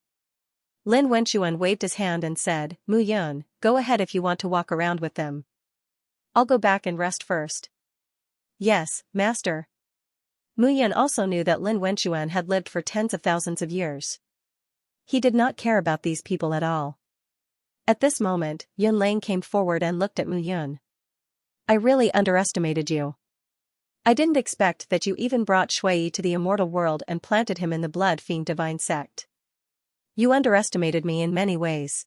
Lin Wenxuan waved his hand and said, Mu Yun, go ahead if you want to walk around with them. I'll go back and rest first. Yes, master. Mu Yun also knew that Lin Wenxuan had lived for tens of thousands of years. He did not care about these people at all. At this moment, Yun Lang came forward and looked at Mu Yun. I really underestimated you. I didn't expect that you even brought Shui to the immortal world and planted him in the Blood Fiend Divine Sect. You underestimated me in many ways.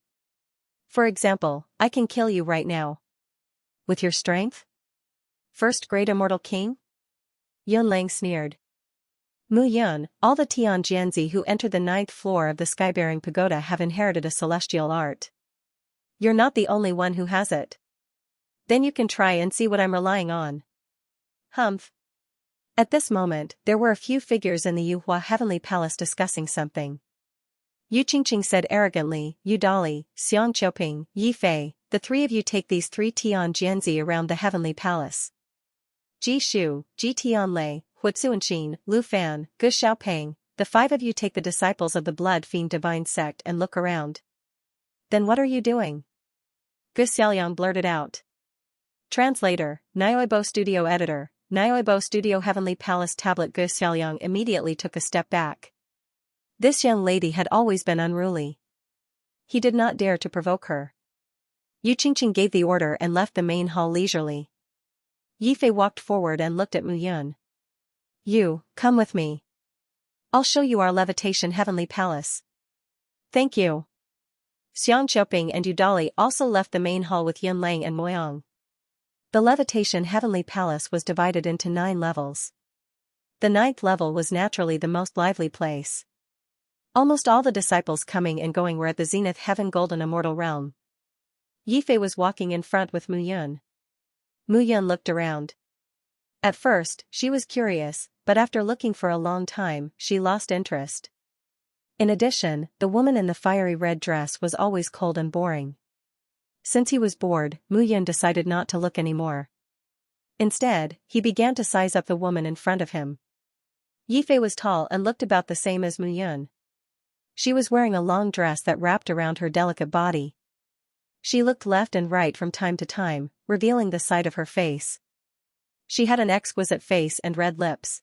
For example, I can kill you right now. With your strength? First Great Immortal King? Yun Lang sneered. Mu Yun, all the Tian Jianzi who entered the 9th floor of the Skybearing Pagoda have inherited a celestial art. You're not the only one who has it. Then you can try and see what I'm relying on. Humph. At this moment, there were a few figures in the Yuhua Heavenly Palace discussing something. Yu Qingqing said arrogantly, Yu Dolly, Xianxia, Yi Fei, the 3 of you take these 3 Tian Jianzi around the Heavenly Palace. Ji Shu, Ji Tianlei, Huitsuanshin, Lu Fan, Ge Xiaopeng, the 5 of you take the disciples of the Blood Fiend Divine Sect and look around. Then what are you doing? Ge Xiaoliang blurted out. Translator, Nioibo Studio Editor, Nioibo Studio Heavenly Palace Tablet. Ge Xiaoliang immediately took a step back. This young lady had always been unruly. He did not dare to provoke her. Yu Qingqing gave the order and left the main hall leisurely. Yi Fei walked forward and looked at Mu Yun. You, come with me. I'll show you our Levitation Heavenly Palace. Thank you. Xianxia and Yu Dolly also left the main hall with Yun Lang and Moyang. The Levitation Heavenly Palace was divided into 9 levels. The 9th level was naturally the most lively place. Almost all the disciples coming and going were at the zenith heaven golden immortal realm. Yifei was walking in front with Mu Yun. Mu Yun looked around. At first, she was curious, but after looking for a long time, she lost interest. In addition, the woman in the fiery red dress was always cold and boring. Since he was bored, Mu Yun decided not to look anymore. Instead, he began to size up the woman in front of him. Yifei was tall and looked about the same as Mu Yun. She was wearing a long dress that wrapped around her delicate body. She looked left and right from time to time, revealing the side of her face. She had an exquisite face and red lips.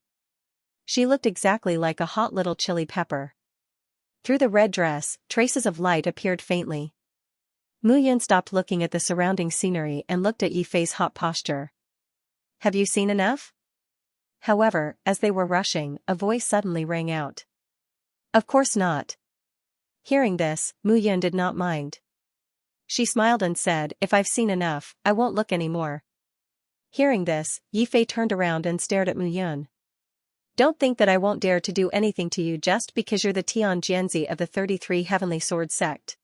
She looked exactly like a hot little chili pepper. Through the red dress, traces of light appeared faintly. Mu Yun stopped looking at the surrounding scenery and looked at Yifei's hot posture. Have you seen enough? However, as they were rushing, a voice suddenly rang out. Of course not. Hearing this, Mu Yun did not mind. She smiled and said, if I've seen enough, I won't look anymore. Hearing this, Yifei turned around and stared at Mu Yun. Don't think that I won't dare to do anything to you just because you're the Xianxia of the 33 Heavenly Sword sect.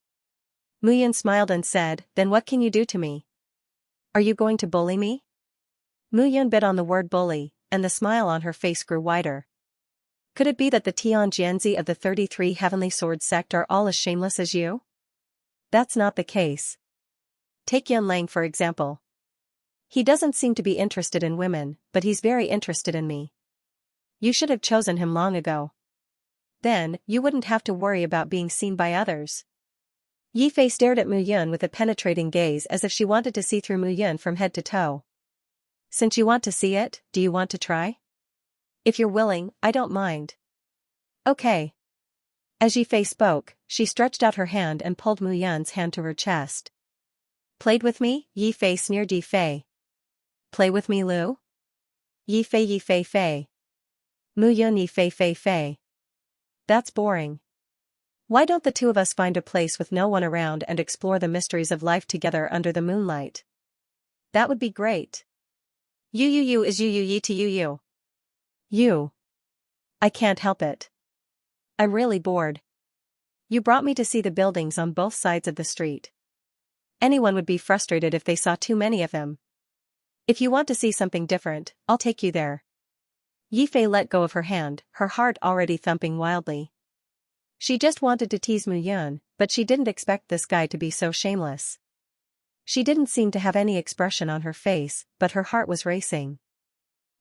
Mu Yun smiled and said, then what can you do to me? Are you going to bully me? Mu Yun bit on the word bully, and the smile on her face grew wider. Could it be that the Xianxia of the 33 Heavenly Sword sect are all as shameless as you? That's not the case. Take Yun Lang for example. He doesn't seem to be interested in women, but he's very interested in me. You should have chosen him long ago. Then, you wouldn't have to worry about being seen by others. Yifei stared at Mu Yun with a penetrating gaze as if she wanted to see through Mu Yun from head to toe. Since you want to see it, do you want to try? If you're willing, I don't mind. Okay. As Yifei spoke, she stretched out her hand and pulled Mu Yun's hand to her chest. Played with me? Yifei sneered Yifei. Play with me, Lu? Yifei Yifei Fei. Mu Yun Yifei Fei Fei. That's boring. Why don't the two of us find a place with no one around and explore the mysteries of life together under the moonlight? That would be great. You is you ye to you. You. I can't help it. I'm really bored. You brought me to see the buildings on both sides of the street. Anyone would be frustrated if they saw too many of them. If you want to see something different, I'll take you there. Yifei let go of her hand, her heart already thumping wildly. She just wanted to tease Mu Yun, but she didn't expect this guy to be so shameless. She didn't seem to have any expression on her face, but her heart was racing.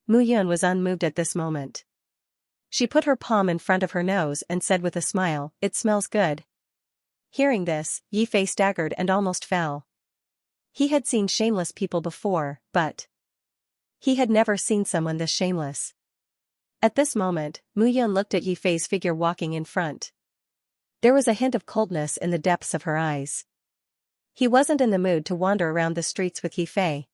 Mu Yun was unmoved at this moment. She put her palm in front of her nose and said with a smile, "It smells good." Hearing this, Yifei staggered and almost fell. He had seen shameless people before, but he had never seen someone this shameless. At this moment, Mu Yun looked at Yifei's figure walking in front. There was a hint of coldness in the depths of her eyes. He wasn't in the mood to wander around the streets with Yifei.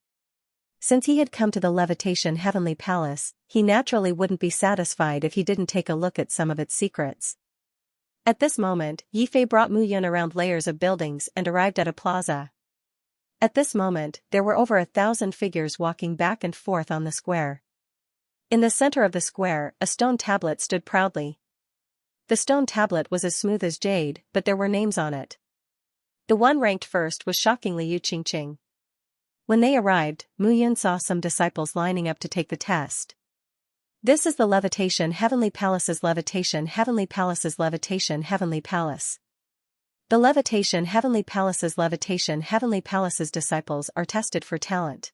Since he had come to the Levitation Heavenly Palace, he naturally wouldn't be satisfied if he didn't take a look at some of its secrets. At this moment, Yifei brought Mu Yun around layers of buildings and arrived at a plaza. At this moment, there were over 1,000 figures walking back and forth on the square. In the center of the square, a stone tablet stood proudly. The stone tablet was as smooth as jade, but there were names on it. The one ranked first was shockingly Yu Qingqing. When they arrived, Mu Yun saw some disciples lining up to take the test. This is the Levitation Heavenly Palace's Levitation Heavenly Palace's Levitation Heavenly Palace. The Levitation Heavenly Palace's Levitation Heavenly Palace's disciples are tested for talent.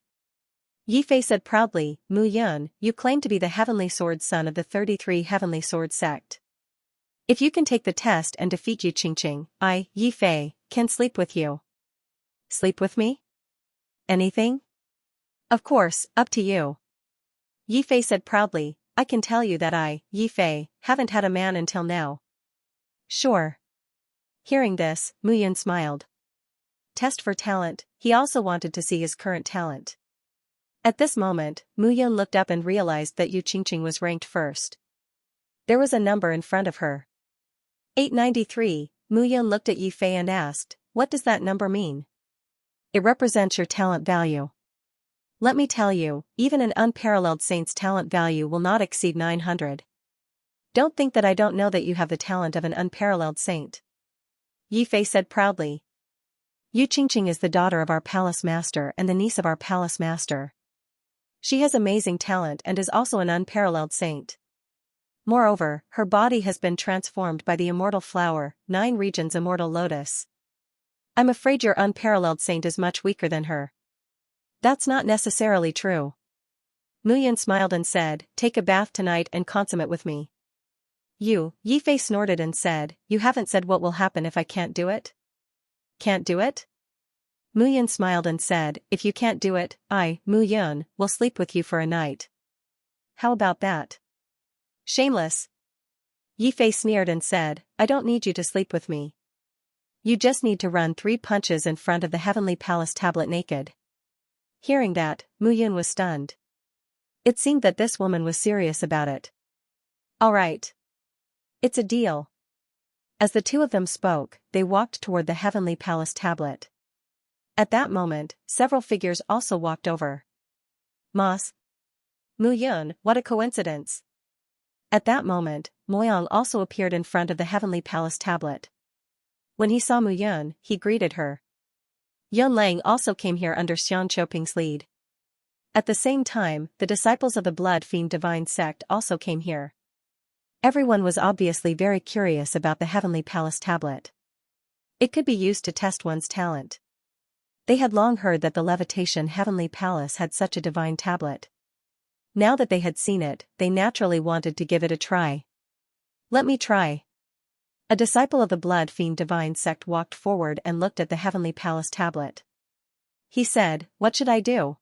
Yifei said proudly, Mu Yun, you claim to be the Heavenly Sword son of the 33 Heavenly Sword sect. If you can take the test and defeat Yu Qingqing, I, Yifei, can sleep with you. Sleep with me? Anything? Of course, up to you. Yifei said proudly, I can tell you that I, Yifei, haven't had a man until now. Sure. Hearing this, Mu Yun smiled. Test for talent, he also wanted to see his current talent. At this moment, Mu Yun looked up and realized that Yu Qingqing was ranked first. There was a number in front of her. 893, Mu Yun looked at Yifei and asked, what does that number mean? It represents your talent value. Let me tell you, even an unparalleled saint's talent value will not exceed 900. Don't think that I don't know that you have the talent of an unparalleled saint. Yi Fei said proudly. Yu Qingqing is the daughter of our palace master and the niece of our palace master. She has amazing talent and is also an unparalleled saint. Moreover, her body has been transformed by the immortal flower, 9 regions immortal lotus. I'm afraid your unparalleled saint is much weaker than her. That's not necessarily true. Mu Yun smiled and said, take a bath tonight and consummate with me. Yi Fei snorted and said, you haven't said what will happen if I can't do it? Can't do it? Mu Yun smiled and said, if you can't do it, I, Mu Yun, will sleep with you for a night. How about that? Shameless. Yi Fei sneered and said, I don't need you to sleep with me. You just need to run 3 punches in front of the Heavenly Palace tablet naked. Hearing that, Mu Yun was stunned. It seemed that this woman was serious about it. All right. It's a deal. As the two of them spoke, they walked toward the Heavenly Palace tablet. At that moment, several figures also walked over. Mas. Mu Yun, what a coincidence. At that moment, Moyang also appeared in front of the Heavenly Palace tablet. When he saw Mu Yun, he greeted her. Yun Lang also came here under Xian Choping's lead. At the same time, the disciples of the Blood Fiend Divine Sect also came here. Everyone was obviously very curious about the Heavenly Palace tablet. It could be used to test one's talent. They had long heard that the Levitation Heavenly Palace had such a divine tablet. Now that they had seen it, they naturally wanted to give it a try. Let me try. A disciple of the Blood Fiend Divine Sect walked forward and looked at the Heavenly Palace tablet. He said, what should I do?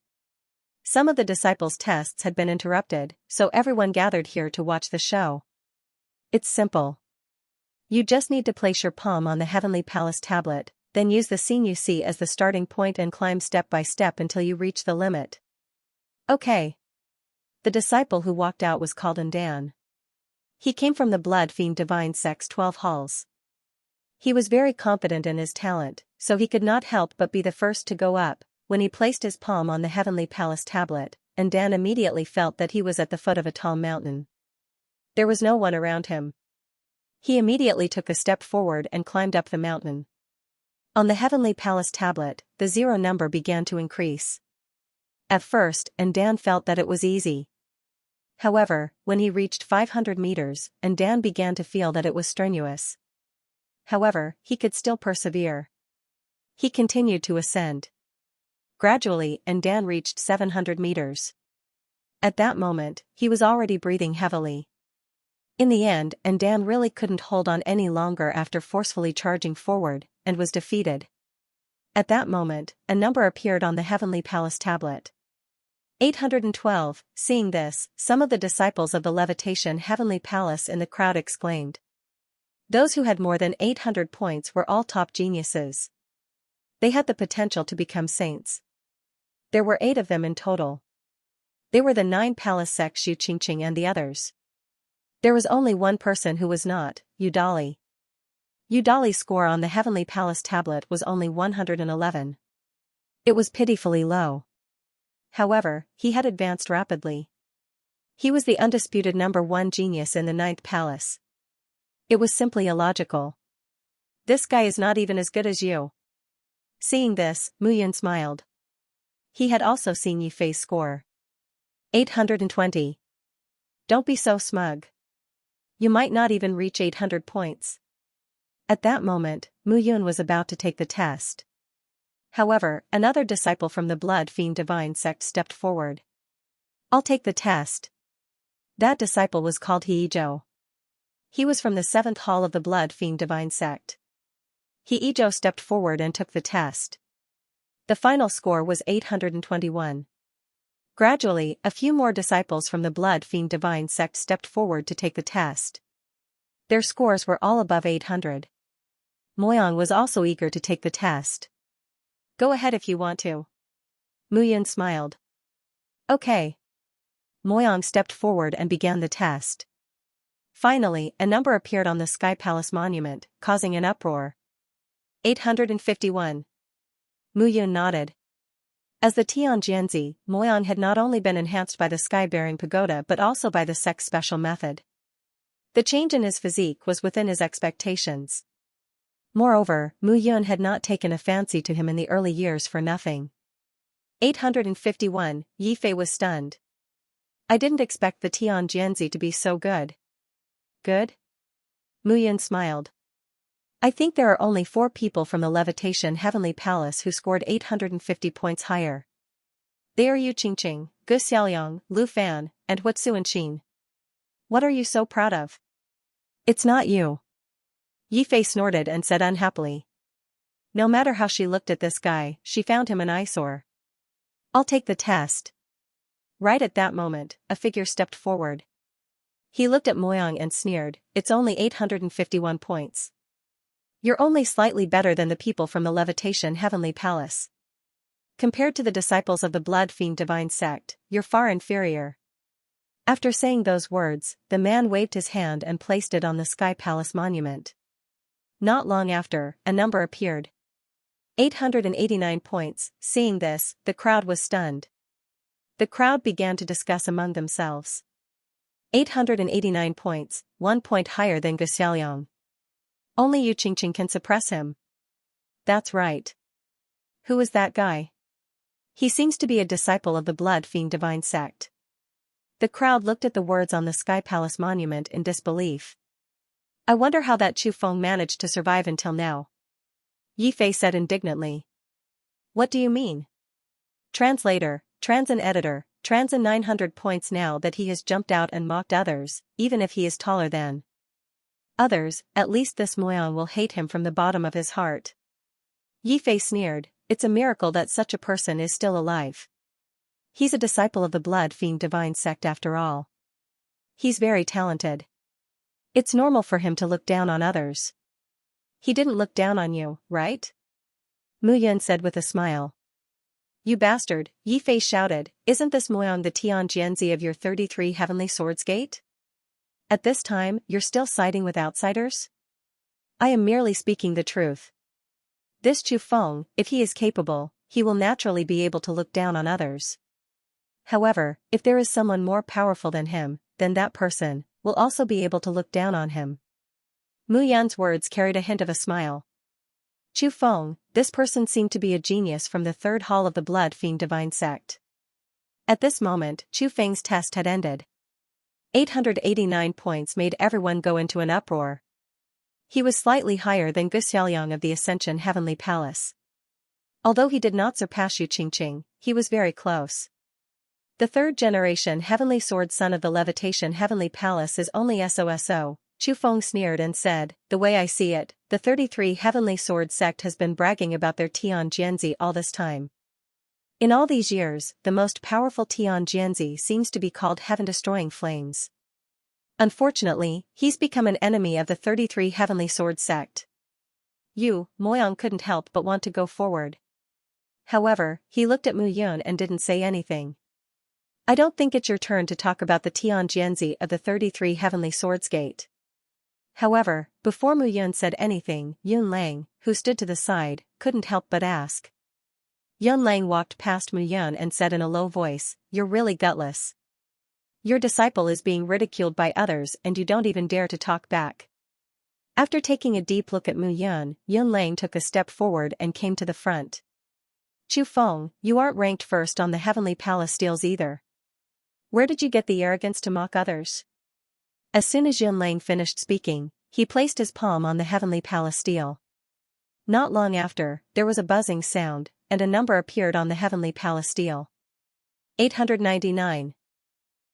Some of the disciples' tests had been interrupted, so everyone gathered here to watch the show. It's simple. You just need to place your palm on the Heavenly Palace tablet, then use the scene you see as the starting point and climb step by step until you reach the limit. Okay. The disciple who walked out was called Dan. He came from the Blood Fiend Divine Sect's 12 halls. He was very confident in his talent, so he could not help but be the first to go up. When he placed his palm on the Heavenly Palace tablet, Dan immediately felt that he was at the foot of a tall mountain. There was no one around him. He immediately took a step forward and climbed up the mountain. On the Heavenly Palace tablet, the 0 number began to increase. At first, Dan felt that it was easy. However, when he reached 500 meters, Dan began to feel that it was strenuous. However, he could still persevere. He continued to ascend. Gradually, Dan reached 700 meters. At that moment, he was already breathing heavily. In the end, Dan really couldn't hold on any longer after forcefully charging forward, and was defeated. At that moment, a number appeared on the Heavenly Palace tablet. 812. Seeing this, some of the disciples of the Levitation Heavenly Palace in the crowd exclaimed. Those who had more than 800 points were all top geniuses. They had the potential to become saints. There were 8 of them in total. They were the 9 palace sects Yu Qingqing and the others. There was only one person who was not, Yu Dali. Yu Dali's score on the Heavenly Palace tablet was only 111. It was pitifully low. However, he had advanced rapidly. He was the undisputed number 1 genius in the 9th palace. It was simply illogical. This guy is not even as good as you. Seeing this, Mu Yun smiled. He had also seen Yi Fei's score. 820. Don't be so smug. You might not even reach 800 points. At that moment, Mu Yun was about to take the test. However, another disciple from the Blood Fiend Divine Sect stepped forward. I'll take the test. That disciple was called Heizhou. He was from the 7th hall of the Blood Fiend Divine Sect. Heizhou stepped forward and took the test. The final score was 821. Gradually, a few more disciples from the Blood Fiend Divine Sect stepped forward to take the test. Their scores were all above 800. Moyang was also eager to take the test. Go ahead if you want to. Mu Yun smiled. Okay. Moyang stepped forward and began the test. Finally, a number appeared on the Sky Palace monument, causing an uproar. 851. Mu Yun nodded. As the Tianjianzi, Moyang had not only been enhanced by the sky-bearing pagoda but also by the sex special method. The change in his physique was within his expectations. Moreover, Mu Yun had not taken a fancy to him in the early years for nothing. 851, Yi Fei was stunned. I didn't expect the Tianjianzi to be so good. Good? Mu Yun smiled. I think there are only 4 people from the Levitation Heavenly Palace who scored 850 points higher. They are Yu Qingqing, Gu Xiaoliang, Lu Fan, and Huatsu and Xin. What are you so proud of? It's not you. Yi Fei snorted and said unhappily. No matter how she looked at this guy, she found him an eyesore. I'll take the test. Right at that moment, a figure stepped forward. He looked at Moyang and sneered, it's only 851 points. You're only slightly better than the people from the Levitation Heavenly Palace. Compared to the disciples of the Blood Fiend Divine Sect, you're far inferior. After saying those words, the man waved his hand and placed it on the Sky Palace monument. Not long after, a number appeared. 889 points. Seeing this, the crowd was stunned. The crowd began to discuss among themselves. 889 points, 1 point higher than Gu Xiaoliang. Only Yu Qingqing can suppress him. That's right. Who is that guy? He seems to be a disciple of the Blood Fiend Divine Sect. The crowd looked at the words on the Sky Palace monument in disbelief. I wonder how that Chu Feng managed to survive until now. Yi Fei said indignantly. What do you mean? Translator, Transin editor, Transin 900 points now that he has jumped out and mocked others, even if he is taller than others, at least this Moyang will hate him from the bottom of his heart. Yi Fei sneered, it's a miracle that such a person is still alive. He's a disciple of the Blood Fiend Divine Sect after all. He's very talented. It's normal for him to look down on others. He didn't look down on you, right? Mu Yun said with a smile. You bastard, Yi Fei shouted, isn't this Moyang the Tianjianzi of your 33 Heavenly Swords Gate? At this time, you're still siding with outsiders? I am merely speaking the truth. This Chu Feng, if he is capable, he will naturally be able to look down on others. However, if there is someone more powerful than him, then that person will also be able to look down on him. Mu Yan's words carried a hint of a smile. Chu Feng, this person seemed to be a genius from the 3rd hall of the Blood Fiend Divine Sect. At this moment, Chu Feng's test had ended. 889 points made everyone go into an uproar. He was slightly higher than Gu Xiaoliang of the Ascension Heavenly Palace. Although he did not surpass Yu Qingqing, he was very close. The 3rd generation Heavenly Sword Son of the Levitation Heavenly Palace is only SOSO, Chu Feng sneered and said, the way I see it, the 33 Heavenly Sword Sect has been bragging about their Tianjianzi all this time. In all these years, the most powerful Tianjianzi seems to be called Heaven-Destroying Flames. Unfortunately, he's become an enemy of the 33 Heavenly Sword Sect. Moyang couldn't help but want to go forward. However, he looked at Mu Yun and didn't say anything. I don't think it's your turn to talk about the Tianjianzi of the 33 Heavenly Swords Gate. However, before Mu Yun said anything, Yun Lang, who stood to the side, couldn't help but ask. Yun Lang walked past Mu Yun and said in a low voice, you're really gutless. Your disciple is being ridiculed by others and you don't even dare to talk back. After taking a deep look at Mu Yun, Yun Lang took a step forward and came to the front. Chu Feng, you aren't ranked first on the Heavenly Palace steals either. Where did you get the arrogance to mock others? As soon as Yun Lang finished speaking, he placed his palm on the Heavenly Palace stele. Not long after, there was a buzzing sound, and a number appeared on the Heavenly Palace stele. 899.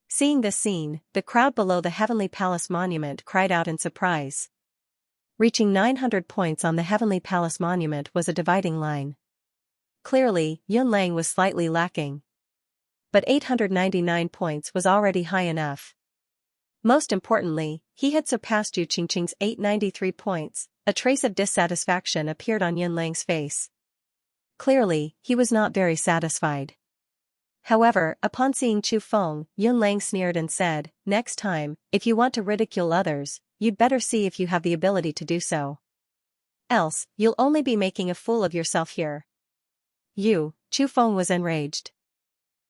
Seeing this scene, the crowd below the Heavenly Palace monument cried out in surprise. Reaching 900 points on the Heavenly Palace monument was a dividing line. Clearly, Yun Lang was slightly lacking. But 899 points was already high enough. Most importantly, he had surpassed Yu Qingqing's 893 points. A trace of dissatisfaction appeared on Yun Lang's face. Clearly, he was not very satisfied. However, upon seeing Chu Feng, Yun Lang sneered and said, next time, if you want to ridicule others, you'd better see if you have the ability to do so. Else, you'll only be making a fool of yourself here. You, Chu Feng was enraged.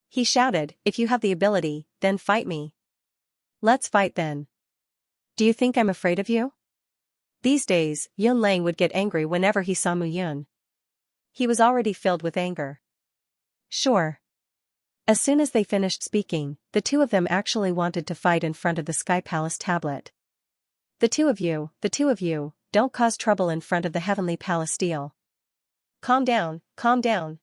He shouted, "If you have the ability, then fight me." "Let's fight then. Do you think I'm afraid of you?" These days, Yun Lang would get angry whenever he saw Mu Yun. He was already filled with anger. Sure. As soon as they finished speaking, the two of them actually wanted to fight in front of the Sky Palace tablet. The two of you, don't cause trouble in front of the Heavenly Palace stele. Calm down, calm down.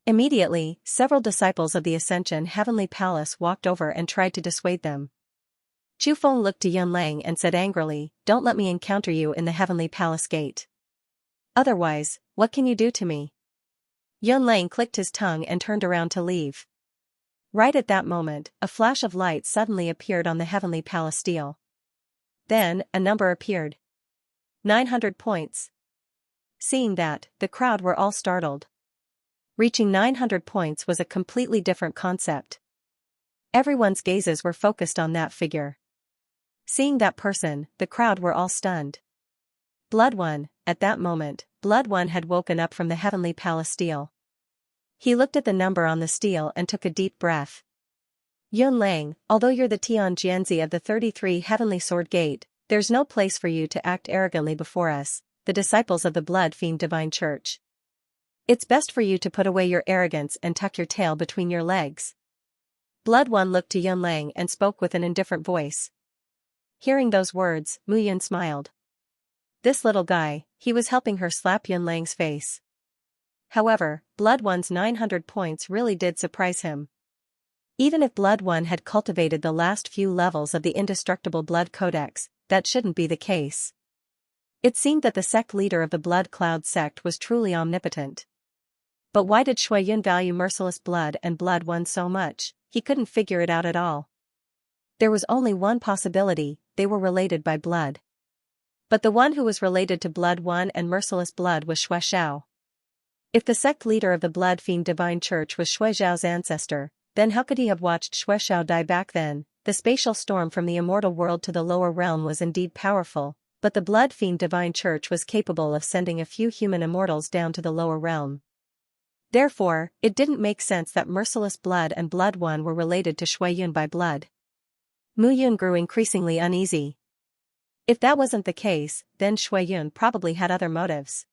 Immediately, several disciples of the Ascension Heavenly Palace walked over and tried to dissuade them. Chu Feng looked to Yun Lang and said angrily, "Don't let me encounter you in the Heavenly Palace gate. Otherwise, what can you do to me?" Yun Lang clicked his tongue and turned around to leave. Right at that moment, a flash of light suddenly appeared on the Heavenly Palace stele. Then, a number appeared. 900 points. Seeing that, the crowd were all startled. Reaching 900 points was a completely different concept. Everyone's gazes were focused on that figure. Seeing that person, the crowd were all stunned. Blood One, at that moment, Blood One had woken up from the Heavenly Palace stele. He looked at the number on the stele and took a deep breath. Yun Lang, although you're the Tian Jianzi of the 33 Heavenly Sword Gate, there's no place for you to act arrogantly before us, the disciples of the Blood Fiend Divine Church. It's best for you to put away your arrogance and tuck your tail between your legs. Blood One looked to Yun Lang and spoke with an indifferent voice. Hearing those words, Mu Yun smiled. This little guy, he was helping her slap Yun Lang's face. However, Blood One's 900 points really did surprise him. Even if Blood One had cultivated the last few levels of the indestructible Blood Codex, that shouldn't be the case. It seemed that the sect leader of the Blood Cloud sect was truly omnipotent. But why did Shui Yun value merciless blood and Blood One so much? He couldn't figure it out at all. There was only one possibility: they were related by blood. But the one who was related to Blood One and merciless blood was Shui Xiao. If the sect leader of the Blood Fiend Divine Church was Shui Xiao's ancestor, then how could he have watched Shui Xiao die back then? The spatial storm from the immortal world to the lower realm was indeed powerful, but the Blood Fiend Divine Church was capable of sending a few human immortals down to the lower realm. Therefore, it didn't make sense that merciless blood and Blood One were related to Shui Yun by blood. Mu Yun grew increasingly uneasy. If that wasn't the case, then Shui Yun probably had other motives.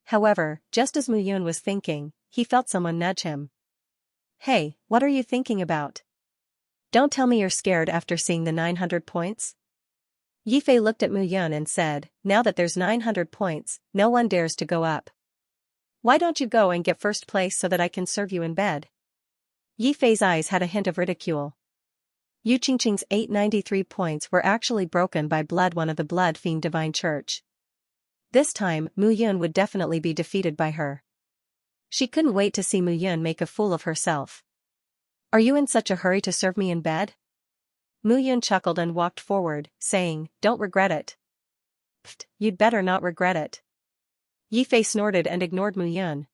However, just as Mu Yun was thinking, he felt someone nudge him. "Hey, what are you thinking about? Don't tell me you're scared after seeing the 900 points?" Yifei looked at Mu Yun and said, "Now that there's 900 points, no one dares to go up. Why don't you go and get first place so that I can serve you in bed?" Yifei's eyes had a hint of ridicule. Yu Qingqing's 893 points were actually broken by Blood One of the Blood Fiend Divine Church. This time, Mu Yun would definitely be defeated by her. She couldn't wait to see Mu Yun make a fool of herself. "Are you in such a hurry to serve me in bed?" Mu Yun chuckled and walked forward, saying, "Don't regret it." "Pfft, you'd better not regret it." Yifei snorted and ignored Mu Yun.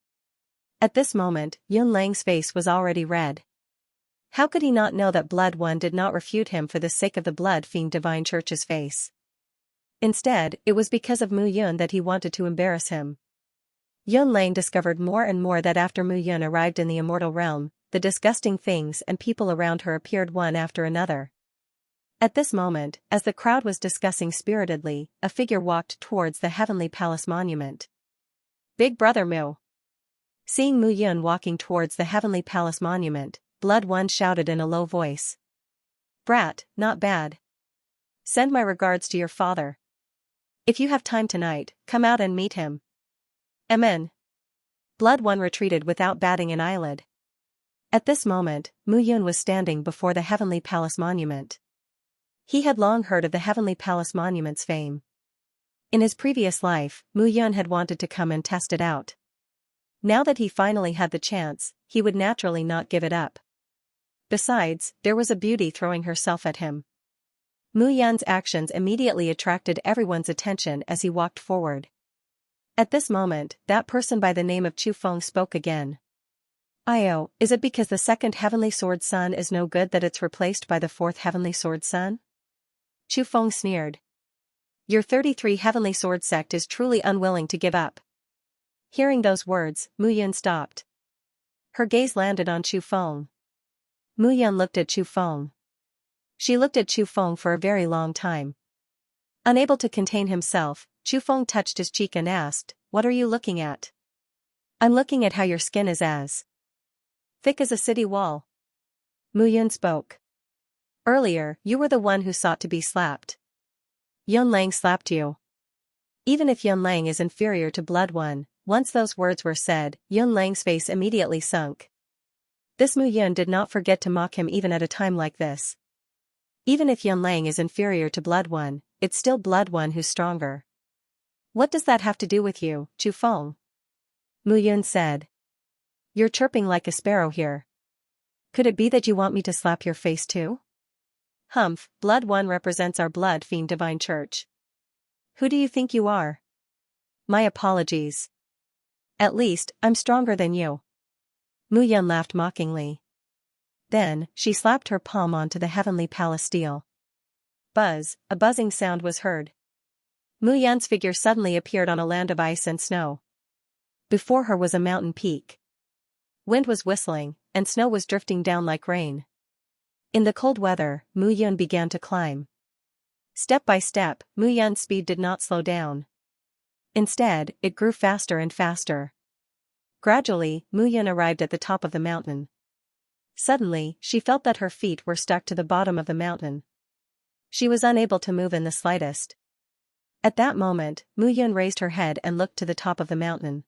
At this moment, Yun Lang's face was already red. How could he not know that Blood One did not refute him for the sake of the Blood Fiend Divine Church's face? Instead, it was because of Mu Yun that he wanted to embarrass him. Yun Lang discovered more and more that after Mu Yun arrived in the immortal realm, the disgusting things and people around her appeared one after another. At this moment, as the crowd was discussing spiritedly, a figure walked towards the Heavenly Palace monument. "Big Brother Mu." Seeing Mu Yun walking towards the Heavenly Palace monument, Blood One shouted in a low voice. "Brat, not bad. Send my regards to your father. If you have time tonight, come out and meet him." "Amen." Blood One retreated without batting an eyelid. At this moment, Mu Yun was standing before the Heavenly Palace monument. He had long heard of the Heavenly Palace monument's fame. In his previous life, Mu Yun had wanted to come and test it out. Now that he finally had the chance, he would naturally not give it up. Besides, there was a beauty throwing herself at him. Mu Yun's actions immediately attracted everyone's attention as he walked forward. At this moment, that person by the name of Chu Feng spoke again. "Io, is it because the second Heavenly Sword Sun is no good that it's replaced by the fourth Heavenly Sword Sun?" Chu Feng sneered. "Your 33 Heavenly Sword sect is truly unwilling to give up." Hearing those words, Mu Yun stopped. Her gaze landed on Chu Feng. Mu Yun looked at Chu Feng. She looked at Chu Feng for a very long time. Unable to contain himself, Chu Feng touched his cheek and asked, "What are you looking at?" "I'm looking at how your skin is as thick as a city wall." Mu Yun spoke. "Earlier, you were the one who sought to be slapped. Yun Lang slapped you." Even if Yun Lang is inferior to Blood One, once those words were said, Yun Lang's face immediately sunk. This Mu Yun did not forget to mock him even at a time like this. Even if Yun Lang is inferior to Blood One, it's still Blood One who's stronger. "What does that have to do with you, Chu Feng?" Mu Yun said. "You're chirping like a sparrow here. Could it be that you want me to slap your face too?" "Humph, Blood One represents our blood fiend divine church. Who do you think you are?" "My apologies. At least, I'm stronger than you." Mu Yun laughed mockingly. Then, she slapped her palm onto the heavenly palace steel. Buzz, a buzzing sound was heard. Mu Yun's figure suddenly appeared on a land of ice and snow. Before her was a mountain peak. Wind was whistling, and snow was drifting down like rain. In the cold weather, Mu Yun began to climb. Step by step, Mu Yun's speed did not slow down. Instead, it grew faster and faster. Gradually, Mu Yun arrived at the top of the mountain. Suddenly, she felt that her feet were stuck to the bottom of the mountain. She was unable to move in the slightest. At that moment, Mu Yun raised her head and looked to the top of the mountain.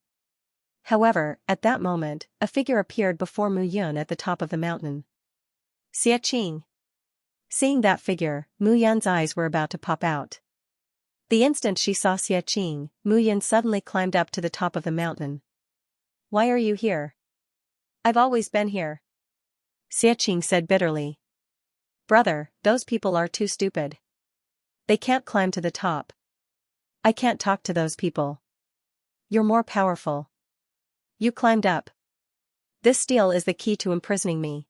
However, at that moment, a figure appeared before Mu Yun at the top of the mountain. Xianxia. Seeing that figure, Mu Yun's eyes were about to pop out. The instant she saw Xianxia, Mu Yun suddenly climbed up to the top of the mountain. "Why are you here?" "I've always been here," Xianxia said bitterly. "Brother, those people are too stupid. They can't climb to the top. I can't talk to those people. You're more powerful. You climbed up. This steel is the key to imprisoning me.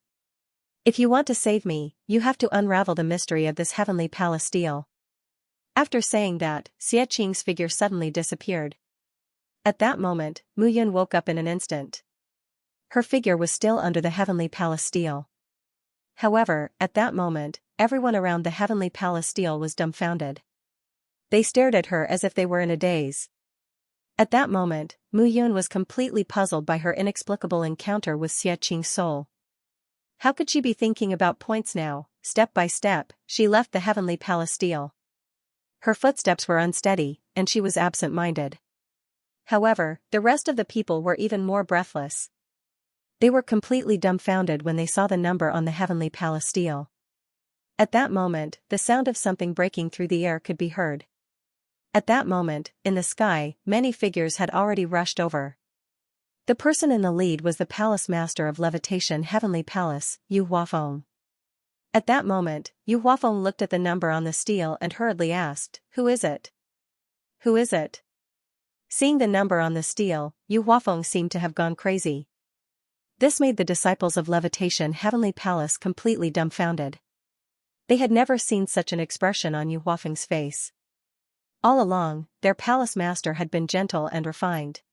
If you want to save me, you have to unravel the mystery of this heavenly palace steel." After saying that, Xianxia's figure suddenly disappeared. At that moment, Mu Yun woke up in an instant. Her figure was still under the heavenly palace steel. However, at that moment, everyone around the heavenly palace steel was dumbfounded. They stared at her as if they were in a daze. At that moment, Mu Yun was completely puzzled by her inexplicable encounter with Xianxia's soul. How could she be thinking about points now? Step by step, she left the heavenly palace steel. Her footsteps were unsteady, and she was absent-minded. However, the rest of the people were even more breathless. They were completely dumbfounded when they saw the number on the heavenly palace steel. At that moment, the sound of something breaking through the air could be heard. At that moment, in the sky, many figures had already rushed over. The person in the lead was the palace master of levitation heavenly palace, Yu Huafeng. At that moment, Yu Huafeng looked at the number on the steel and hurriedly asked, "Who is it? Who is it?" Seeing the number on the steel, Yu Huafeng seemed to have gone crazy. This made the disciples of levitation heavenly palace completely dumbfounded. They had never seen such an expression on Yu Huafeng's face. All along, their palace master had been gentle and refined.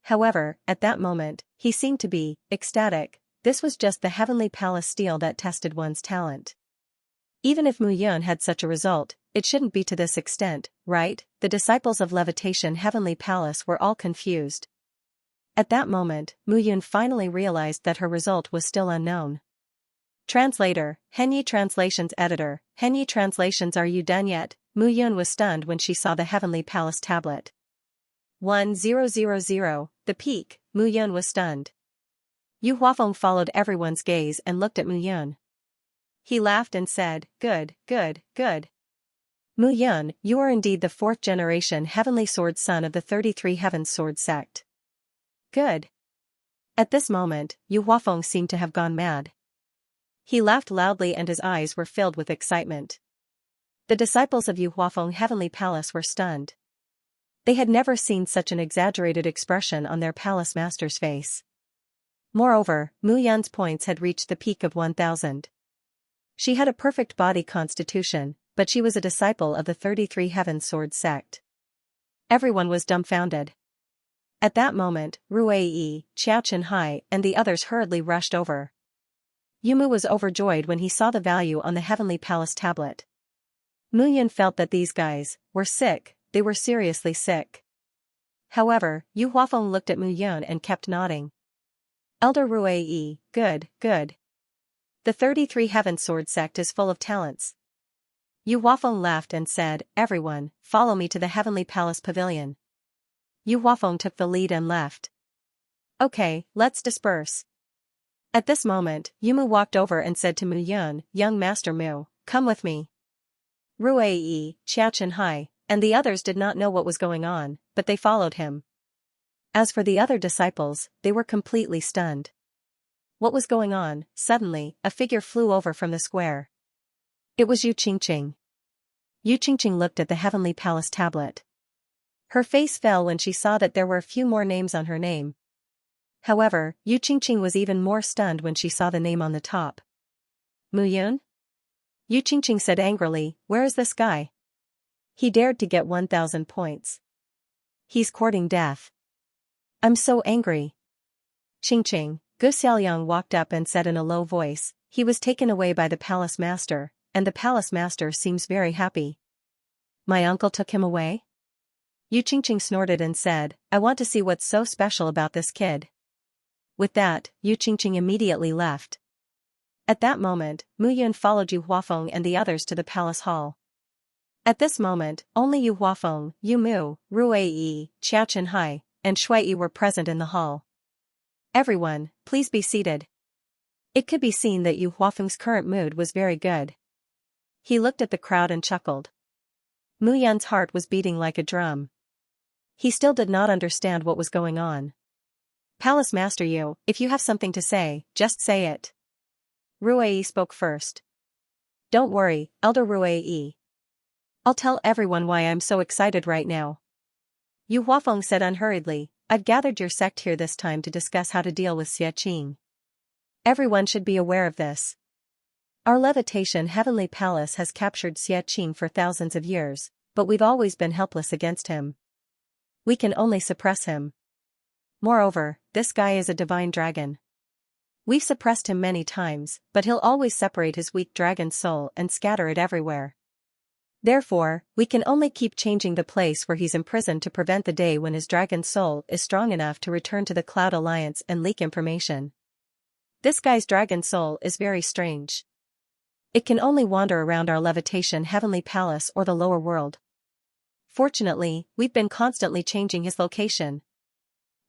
However, at that moment, he seemed to be ecstatic. This was just the heavenly palace steel that tested one's talent. Even if Mu Yun had such a result, it shouldn't be to this extent, right? The disciples of levitation heavenly palace were all confused. At that moment, Mu Yun finally realized that her result was still unknown. Translator, Henyi Translations Editor, Henyi Translations. Are you done yet? Mu Yun was stunned when she saw the heavenly palace tablet. 1000, the peak. Mu Yun was stunned. Yu Huafeng followed everyone's gaze and looked at Mu Yun. He laughed and said, "Good, good, good. Mu Yun, you are indeed the 4th generation heavenly sword son of the 33 Heavens Sword sect. Good." At this moment, Yu Huafeng seemed to have gone mad. He laughed loudly and his eyes were filled with excitement. The disciples of Yu Huafeng heavenly palace were stunned. They had never seen such an exaggerated expression on their palace master's face. Moreover, Mu Yun's points had reached the peak of 1000. She had a perfect body constitution, but she was a disciple of the 33 Heavens Sword sect. Everyone was dumbfounded. At that moment, Ruei, Xianxia, and the others hurriedly rushed over. Yumu was overjoyed when he saw the value on the Heavenly Palace tablet. Muyan felt that these guys were sick, they were seriously sick. However, Yu Huafeng looked at Muyan and kept nodding. Elder Ruei, good, good. The 33 Heaven Sword sect is full of talents. Yu Huafeng laughed and said, everyone, follow me to the Heavenly Palace Pavilion. Yu Huafeng took the lead and left. Okay, let's disperse. At this moment, Yumu walked over and said to Mu Yun, young Master Mu, come with me. Ruei, Xiaoqinhai, and the others did not know what was going on, but they followed him. As for the other disciples, they were completely stunned. What was going on? Suddenly, a figure flew over from the square. It was Yu Qingqing. Yu Qingqing looked at the Heavenly Palace tablet. Her face fell when she saw that there were a few more names on her name. However, Yu Qingqing was even more stunned when she saw the name on the top. Mu Yun? Yu Qingqing said angrily, where is this guy? He dared to get 1,000 points. He's courting death. I'm so angry. Qingqing, Gu Xiaoliang walked up and said in a low voice, he was taken away by the palace master, and the palace master seems very happy. My uncle took him away? Yu Qingqing snorted and said, I want to see what's so special about this kid. With that, Yu Qingqing immediately left. At that moment, Mu Yun followed Yu Huafeng and the others to the palace hall. At this moment, only Yu Huafeng, Yu Mu, Ruei, Xiaoqinhai, and Shuai were present in the hall. Everyone, please be seated. It could be seen that Yu Huafeng's current mood was very good. He looked at the crowd and chuckled. Mu Yun's heart was beating like a drum. He still did not understand what was going on. Palace Master Yu, if you have something to say, just say it. Ruei spoke first. Don't worry, Elder Ruei. I'll tell everyone why I'm so excited right now. Yu Huafeng said unhurriedly, I've gathered your sect here this time to discuss how to deal with Xie. Everyone should be aware of this. Our levitation Heavenly Palace has captured Xie for thousands of years, but we've always been helpless against him. We can only suppress him. Moreover, this guy is a divine dragon. We've suppressed him many times, but he'll always separate his weak dragon soul and scatter it everywhere. Therefore, we can only keep changing the place where he's imprisoned to prevent the day when his dragon soul is strong enough to return to the Cloud Alliance and leak information. This guy's dragon soul is very strange. It can only wander around our levitation Heavenly Palace or the lower world. Fortunately, we've been constantly changing his location.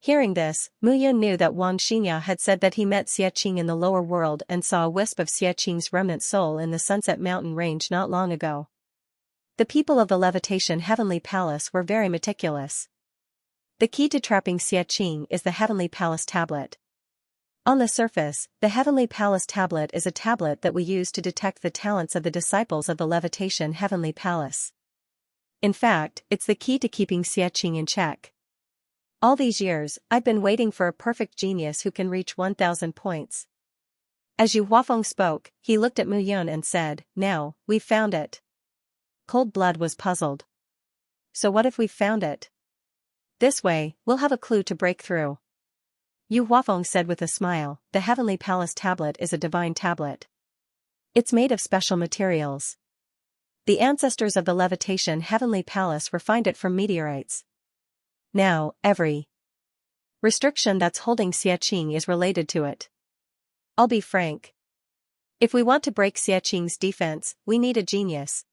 Hearing this, Mu Yun knew that Wang Xinya had said that he met Xie in the lower world and saw a wisp of Xie's remnant soul in the Sunset Mountain range not long ago. The people of the Levitation Heavenly Palace were very meticulous. The key to trapping Xie is the Heavenly Palace tablet. On the surface, the Heavenly Palace tablet is a tablet that we use to detect the talents of the disciples of the Levitation Heavenly Palace. In fact, it's the key to keeping Xie in check. All these years, I've been waiting for a perfect genius who can reach 1,000 points. As Yu Huafeng spoke, he looked at Mu Yun and said, now, we've found it. Cold Blood was puzzled. So what if we've found it? This way, we'll have a clue to break through. Yu Huafeng said with a smile, the Heavenly Palace tablet is a divine tablet. It's made of special materials. The ancestors of the Levitation Heavenly Palace refined it from meteorites. Now, every restriction that's holding Xie is related to it. I'll be frank. If we want to break Xie's defense, we need a genius.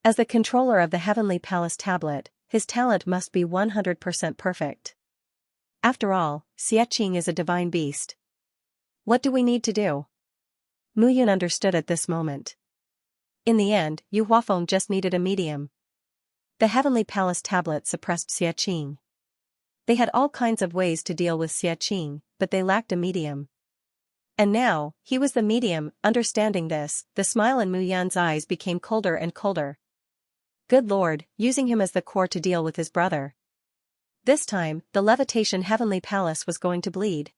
As the controller of the Heavenly Palace tablet, his talent must be 100% perfect. After all, Xie is a divine beast. What do we need to do? Mu Yun understood at this moment. In the end, Yu Huafeng just needed a medium. The Heavenly Palace tablet suppressed Xie. They had all kinds of ways to deal with Xie, but they lacked a medium. And now, he was the medium. Understanding this, the smile in Mu Yun's eyes became colder and colder. Good Lord, using him as the core to deal with his brother. This time, the Levitation Heavenly Palace was going to bleed.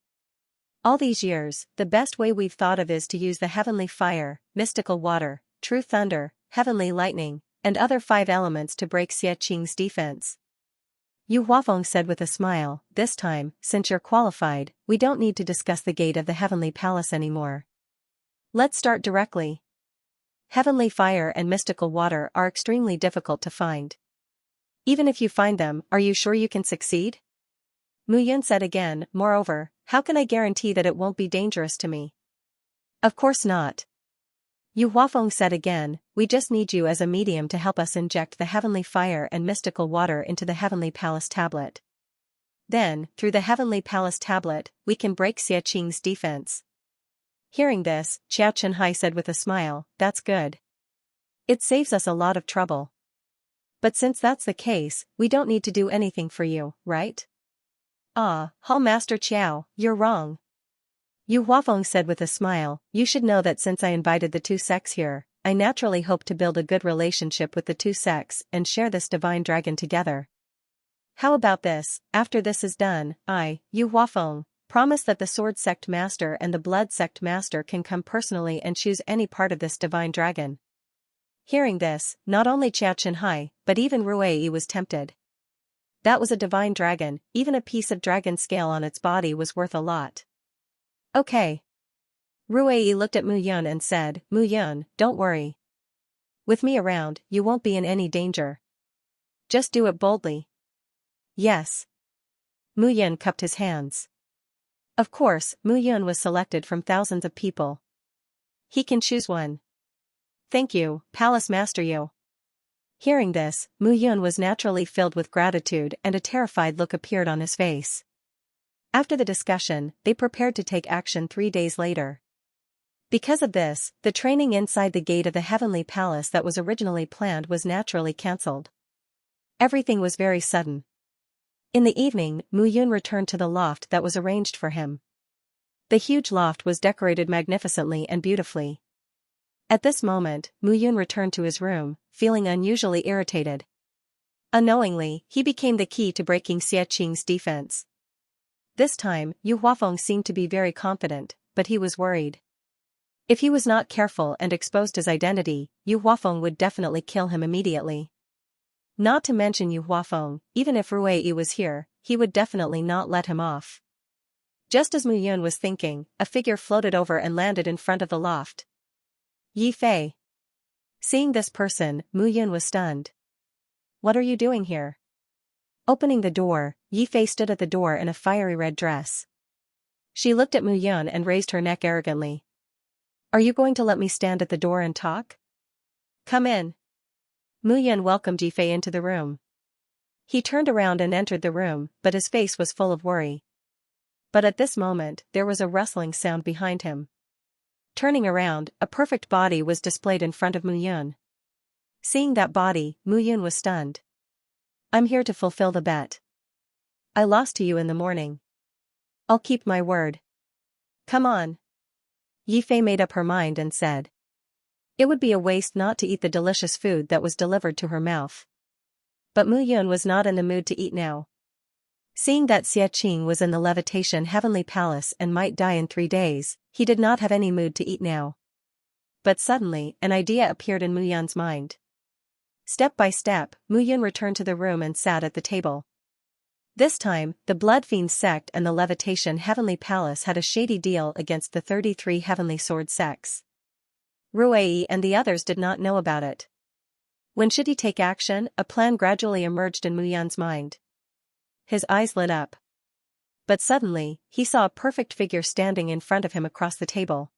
All these years, the best way we've thought of is to use the heavenly fire, mystical water, true thunder, heavenly lightning, and other 5 elements to break Xie's defense. Yu Huafeng said with a smile, this time, since you're qualified, we don't need to discuss the gate of the Heavenly Palace anymore. Let's start directly. Heavenly fire and mystical water are extremely difficult to find. Even if you find them, are you sure you can succeed? Mu Yun said again, moreover, how can I guarantee that it won't be dangerous to me? Of course not. Yu Huafeng said again, we just need you as a medium to help us inject the heavenly fire and mystical water into the Heavenly Palace tablet. Then, through the Heavenly Palace tablet, we can break Xia Qing's defense. Hearing this, Xiao Chenhai said with a smile, that's good. It saves us a lot of trouble. But since that's the case, we don't need to do anything for you, right? Ah, Hall Master Qiao, you're wrong. Yu Huafeng said with a smile, you should know that since I invited the two sects here, I naturally hope to build a good relationship with the two sects and share this divine dragon together. How about this, after this is done, I, Yu Huafeng, promise that the Sword Sect Master and the Blood Sect Master can come personally and choose any part of this divine dragon. Hearing this, not only Xiao Chenhai, but even Ruei was tempted. That was a divine dragon, even a piece of dragon scale on its body was worth a lot. Okay. Ruei looked at Mu Yun and said, Mu Yun, don't worry. With me around, you won't be in any danger. Just do it boldly. Yes. Mu Yun cupped his hands. Of course, Mu Yun was selected from thousands of people. He can choose one. Thank you, Palace Master Yu. Hearing this, Mu Yun was naturally filled with gratitude and a terrified look appeared on his face. After the discussion, they prepared to take action 3 days later. Because of this, the training inside the gate of the Heavenly Palace that was originally planned was naturally cancelled. Everything was very sudden. In the evening, Mu Yun returned to the loft that was arranged for him. The huge loft was decorated magnificently and beautifully. At this moment, Mu Yun returned to his room, feeling unusually irritated. Unknowingly, he became the key to breaking Xia Qing's defense. This time, Yu Huafeng seemed to be very confident, but he was worried. If he was not careful and exposed his identity, Yu Huafeng would definitely kill him immediately. Not to mention Yu Huafeng, even if Ruei was here, he would definitely not let him off. Just as Mu Yun was thinking, a figure floated over and landed in front of the loft. Yi Fei. Seeing this person, Mu Yun was stunned. What are you doing here? Opening the door, Yi Fei stood at the door in a fiery red dress. She looked at Mu Yun and raised her neck arrogantly. Are you going to let me stand at the door and talk? Come in. Mu Yun welcomed Yi Fei into the room. He turned around and entered the room, but his face was full of worry. But at this moment, there was a rustling sound behind him. Turning around, a perfect body was displayed in front of Mu Yun. Seeing that body, Mu Yun was stunned. I'm here to fulfill the bet. I lost to you in the morning. I'll keep my word. Come on. Yi Fei made up her mind and said. It would be a waste not to eat the delicious food that was delivered to her mouth. But Mu Yun was not in the mood to eat now. Seeing that Xia Qing was in the levitation heavenly palace and might die in 3 days, he did not have any mood to eat now. But suddenly, an idea appeared in Mu Yun's mind. Step by step, Mu Yun returned to the room and sat at the table. This time, the Blood Fiend sect and the Levitation Heavenly Palace had a shady deal against the 33 Heavenly Sword sects. Ruei and the others did not know about it. When should he take action? A plan gradually emerged in Mu Yun's mind. His eyes lit up. But suddenly, he saw a perfect figure standing in front of him across the table.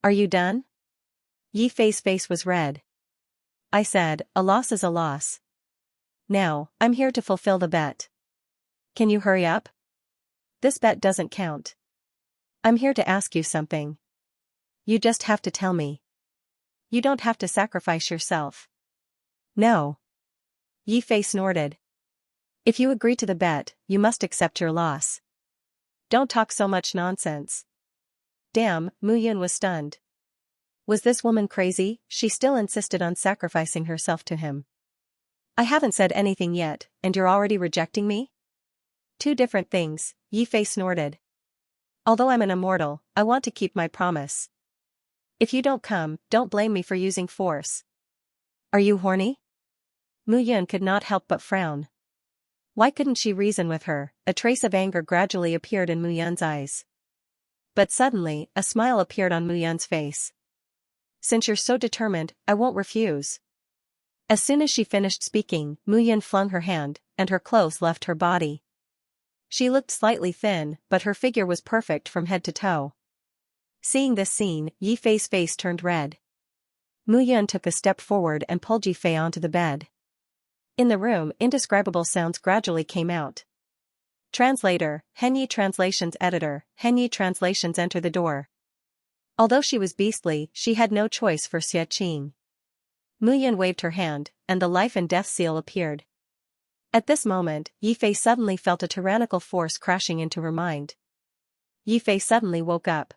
Are you done? Yi Fei's face was red. I said, a loss is a loss. Now, I'm here to fulfill the bet. Can you hurry up? This bet doesn't count. I'm here to ask you something. You just have to tell me. You don't have to sacrifice yourself. No. Yi Fei snorted. If you agree to the bet, you must accept your loss. Don't talk so much nonsense. Damn, Mu Yun was stunned. Was this woman crazy? She still insisted on sacrificing herself to him. I haven't said anything yet, and you're already rejecting me? 2 different things, Yi Fei snorted. Although I'm an immortal, I want to keep my promise. If you don't come, don't blame me for using force. Are you horny? Mu Yun could not help but frown. Why couldn't she reason with her? A trace of anger gradually appeared in Muyun's eyes. But suddenly, a smile appeared on Muyun's face. Since you're so determined, I won't refuse. As soon as she finished speaking, Muyun flung her hand, and her clothes left her body. She looked slightly thin, but her figure was perfect from head to toe. Seeing this scene, Yi Fei's face turned red. Muyun took a step forward and pulled Yi Fei onto the bed. In the room, indescribable sounds gradually came out. Translator, Henyi Translations Editor, Henyi Translations enter the door. Although she was beastly, she had no choice for Xiaoqing. Muyun waved her hand, and the life and death seal appeared. At this moment, Yi Fei suddenly felt a tyrannical force crashing into her mind. Yi Fei suddenly woke up.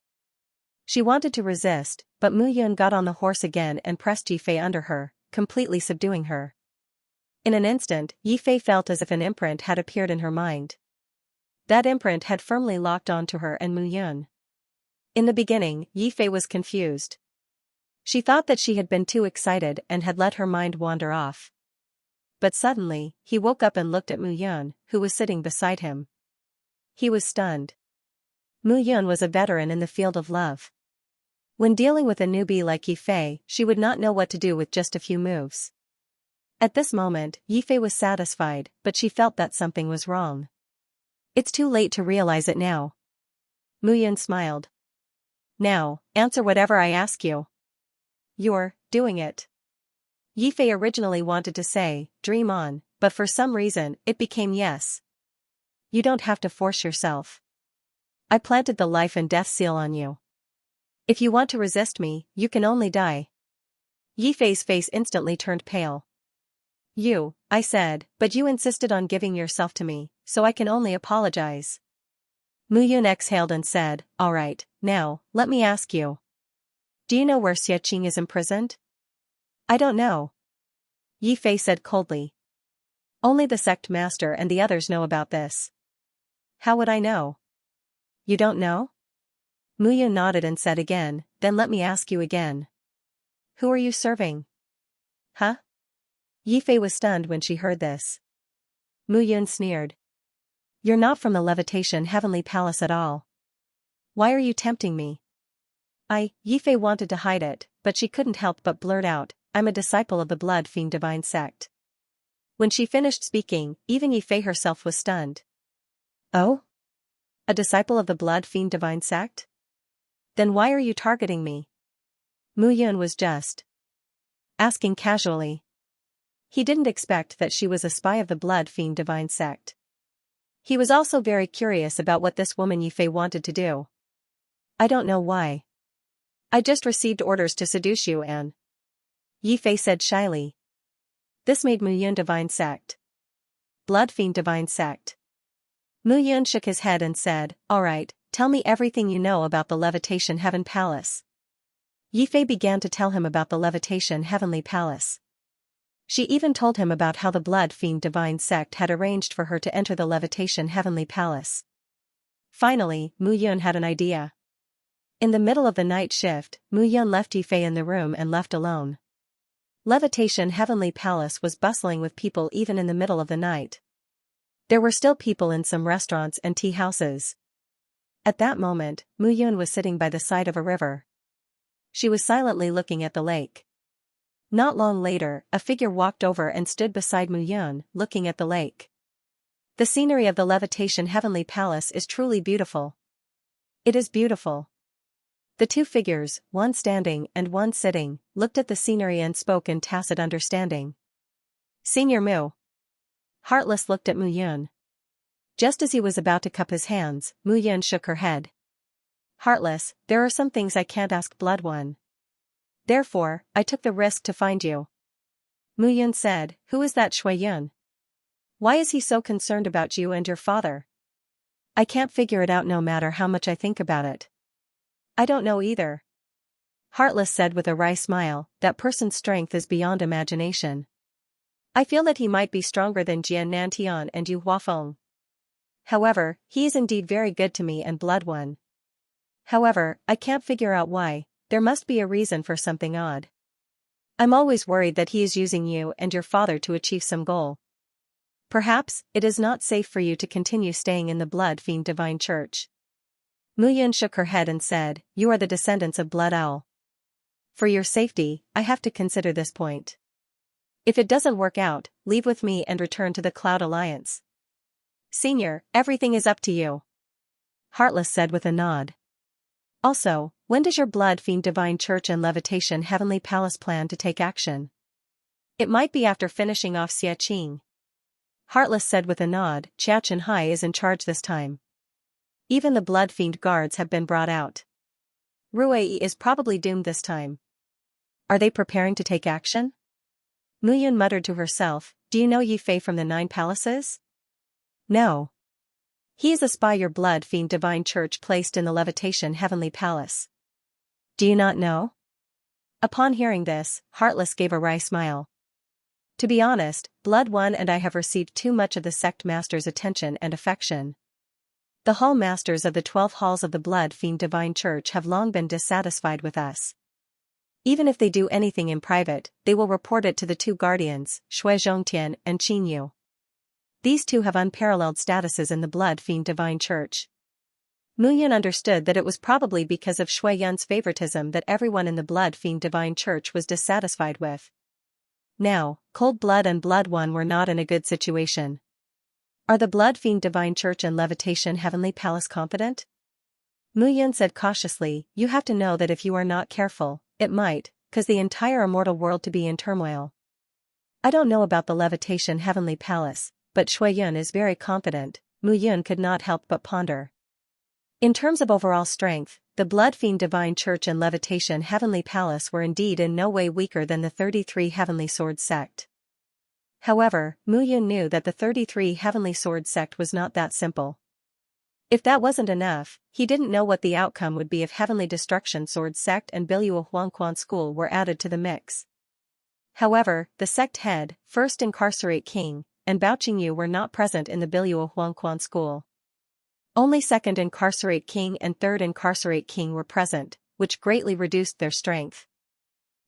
She wanted to resist, but Muyun got on the horse again and pressed Yi Fei under her, completely subduing her. In an instant, Yi Fei felt as if an imprint had appeared in her mind. That imprint had firmly locked onto her and Muyun. In the beginning, Yi Fei was confused. She thought that she had been too excited and had let her mind wander off. But suddenly, he woke up and looked at Muyun, who was sitting beside him. He was stunned. Muyun was a veteran in the field of love. When dealing with a newbie like Yi Fei, she would not know what to do with just a few moves. At this moment, Yi Fei was satisfied, but she felt that something was wrong. It's too late to realize it now. Muyun smiled. Now, answer whatever I ask you. You're doing it. Yi Fei originally wanted to say, dream on, but for some reason, it became yes. You don't have to force yourself. I planted the life and death seal on you. If you want to resist me, you can only die. Yi Fei's face instantly turned pale. You, I said, but you insisted on giving yourself to me, so I can only apologize. Muyun exhaled and said, all right, now, let me ask you. Do you know where Xiaoqing is imprisoned? I don't know. Yi Fei said coldly. Only the sect master and the others know about this. How would I know? You don't know? Muyun nodded and said again, then let me ask you again. Who are you serving? Huh? Yi Fei was stunned when she heard this. Muyun sneered. You're not from the Levitation Heavenly Palace at all. Why are you tempting me? Yi Fei wanted to hide it, but she couldn't help but blurt out, I'm a disciple of the Blood Fiend Divine Sect. When she finished speaking, even Yi Fei herself was stunned. Oh? A disciple of the Blood Fiend Divine Sect? Then why are you targeting me? Muyun was just asking casually. He didn't expect that she was a spy of the Blood Fiend Divine Sect. He was also very curious about what this woman Yi Fei wanted to do. I don't know why. I just received orders to seduce you and... Yi Fei said shyly. This made Muyun Divine Sect. Blood Fiend Divine Sect. Muyun shook his head and said, all right, tell me everything you know about the Levitation Heaven Palace. Yi Fei began to tell him about the Levitation Heavenly Palace. She even told him about how the Blood Fiend Divine Sect had arranged for her to enter the Levitation Heavenly Palace. Finally, Muyun had an idea. In the middle of the night shift, Muyun left Yi Fei in the room and left alone. Levitation Heavenly Palace was bustling with people even in the middle of the night. There were still people in some restaurants and tea houses. At that moment, Muyun was sitting by the side of a river. She was silently looking at the lake. Not long later, a figure walked over and stood beside Muyun, looking at the lake. The scenery of the Levitation Heavenly Palace is truly beautiful. It is beautiful. The two figures, one standing and one sitting, looked at the scenery and spoke in tacit understanding. Senior Mu. Heartless looked at Muyun. Just as he was about to cup his hands, Muyun shook her head. Heartless, there are some things I can't ask Blood One. Therefore, I took the risk to find you. Muyun said, who is that Shuiyun? Why is he so concerned about you and your father? I can't figure it out no matter how much I think about it. I don't know either. Heartless said with a wry smile, that person's strength is beyond imagination. I feel that he might be stronger than Jian Nantian and Yu Huafeng. However, he is indeed very good to me and Blood One. However, I can't figure out why, there must be a reason for something odd. I'm always worried that he is using you and your father to achieve some goal. Perhaps, it is not safe for you to continue staying in the Blood Fiend Divine Church. Mu Yun shook her head and said, you are the descendants of Blood Owl. For your safety, I have to consider this point. If it doesn't work out, leave with me and return to the Cloud Alliance. Senior, everything is up to you. Heartless said with a nod. Also, when does your Blood Fiend Divine Church and Levitation Heavenly Palace plan to take action? It might be after finishing off Xianxia. Heartless said with a nod, Xianxia is in charge this time. Even the Blood Fiend guards have been brought out. Ruei is probably doomed this time. Are they preparing to take action? Mu Yun muttered to herself, do you know Yi Fei from the 9 Palaces? No. He is a spy your Blood Fiend Divine Church placed in the Levitation Heavenly Palace. Do you not know? Upon hearing this, Heartless gave a wry smile. To be honest, Blood One and I have received too much of the sect master's attention and affection. The hall masters of the 12 halls of the Blood Fiend Divine Church have long been dissatisfied with us. Even if they do anything in private, they will report it to the 2 guardians, Shui Zhongtian and Qin Yu. These 2 have unparalleled statuses in the Blood Fiend Divine Church. Mu Yun understood that it was probably because of Shui Yun's favoritism that everyone in the Blood Fiend Divine Church was dissatisfied with. Now, Cold Blood and Blood One were not in a good situation. Are the Blood Fiend Divine Church and Levitation Heavenly Palace confident? Mu Yun said cautiously, you have to know that if you are not careful, it might, cause the entire immortal world to be in turmoil. I don't know about the Levitation Heavenly Palace, but Shui Yun is very confident. Mu Yun could not help but ponder. In terms of overall strength, the Blood Fiend Divine Church and Levitation Heavenly Palace were indeed in no way weaker than the 33 Heavenly Sword sect. However, Mu Yun knew that the 33 Heavenly Sword sect was not that simple. If that wasn't enough, he didn't know what the outcome would be if Heavenly Destruction Sword sect and Biluo Huangquan School were added to the mix. However, the sect head, First Incarcerate King, and Bao Qingyu were not present in the Biluo Huangquan School. Only Second Incarcerate King and Third Incarcerate King were present, which greatly reduced their strength.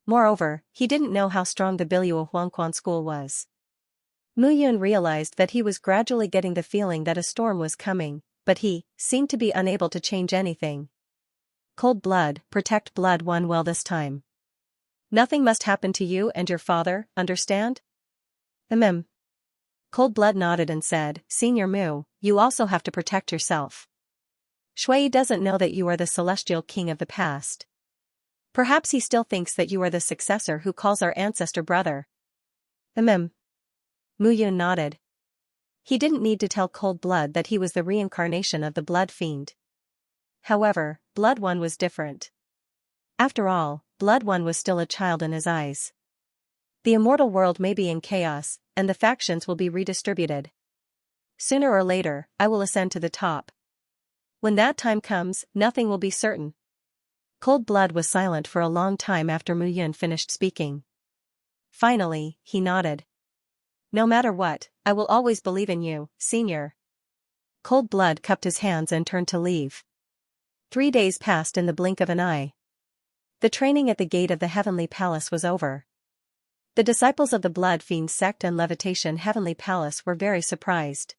Moreover, he didn't know how strong the Biluo Huangquan School was. Mu Yun realized that he was gradually getting the feeling that a storm was coming, but he seemed to be unable to change anything. Cold Blood, protect Blood One well this time. Nothing must happen to you and your father, understand? Cold Blood nodded and said, Senior Mu, you also have to protect yourself. Shui doesn't know that you are the celestial king of the past. Perhaps he still thinks that you are the successor who calls our ancestor brother. Mu Yun nodded. He didn't need to tell Cold Blood that he was the reincarnation of the Blood Fiend. However, Blood One was different. After all, Blood One was still a child in his eyes. The immortal world may be in chaos, and the factions will be redistributed. Sooner or later, I will ascend to the top. When that time comes, nothing will be certain. Cold Blood was silent for a long time after Mu Yun finished speaking. Finally, he nodded. No matter what, I will always believe in you, Senior. Cold Blood cupped his hands and turned to leave. 3 days passed in the blink of an eye. The training at the gate of the Heavenly Palace was over. The disciples of the Blood Fiend sect and Levitation Heavenly Palace were very surprised.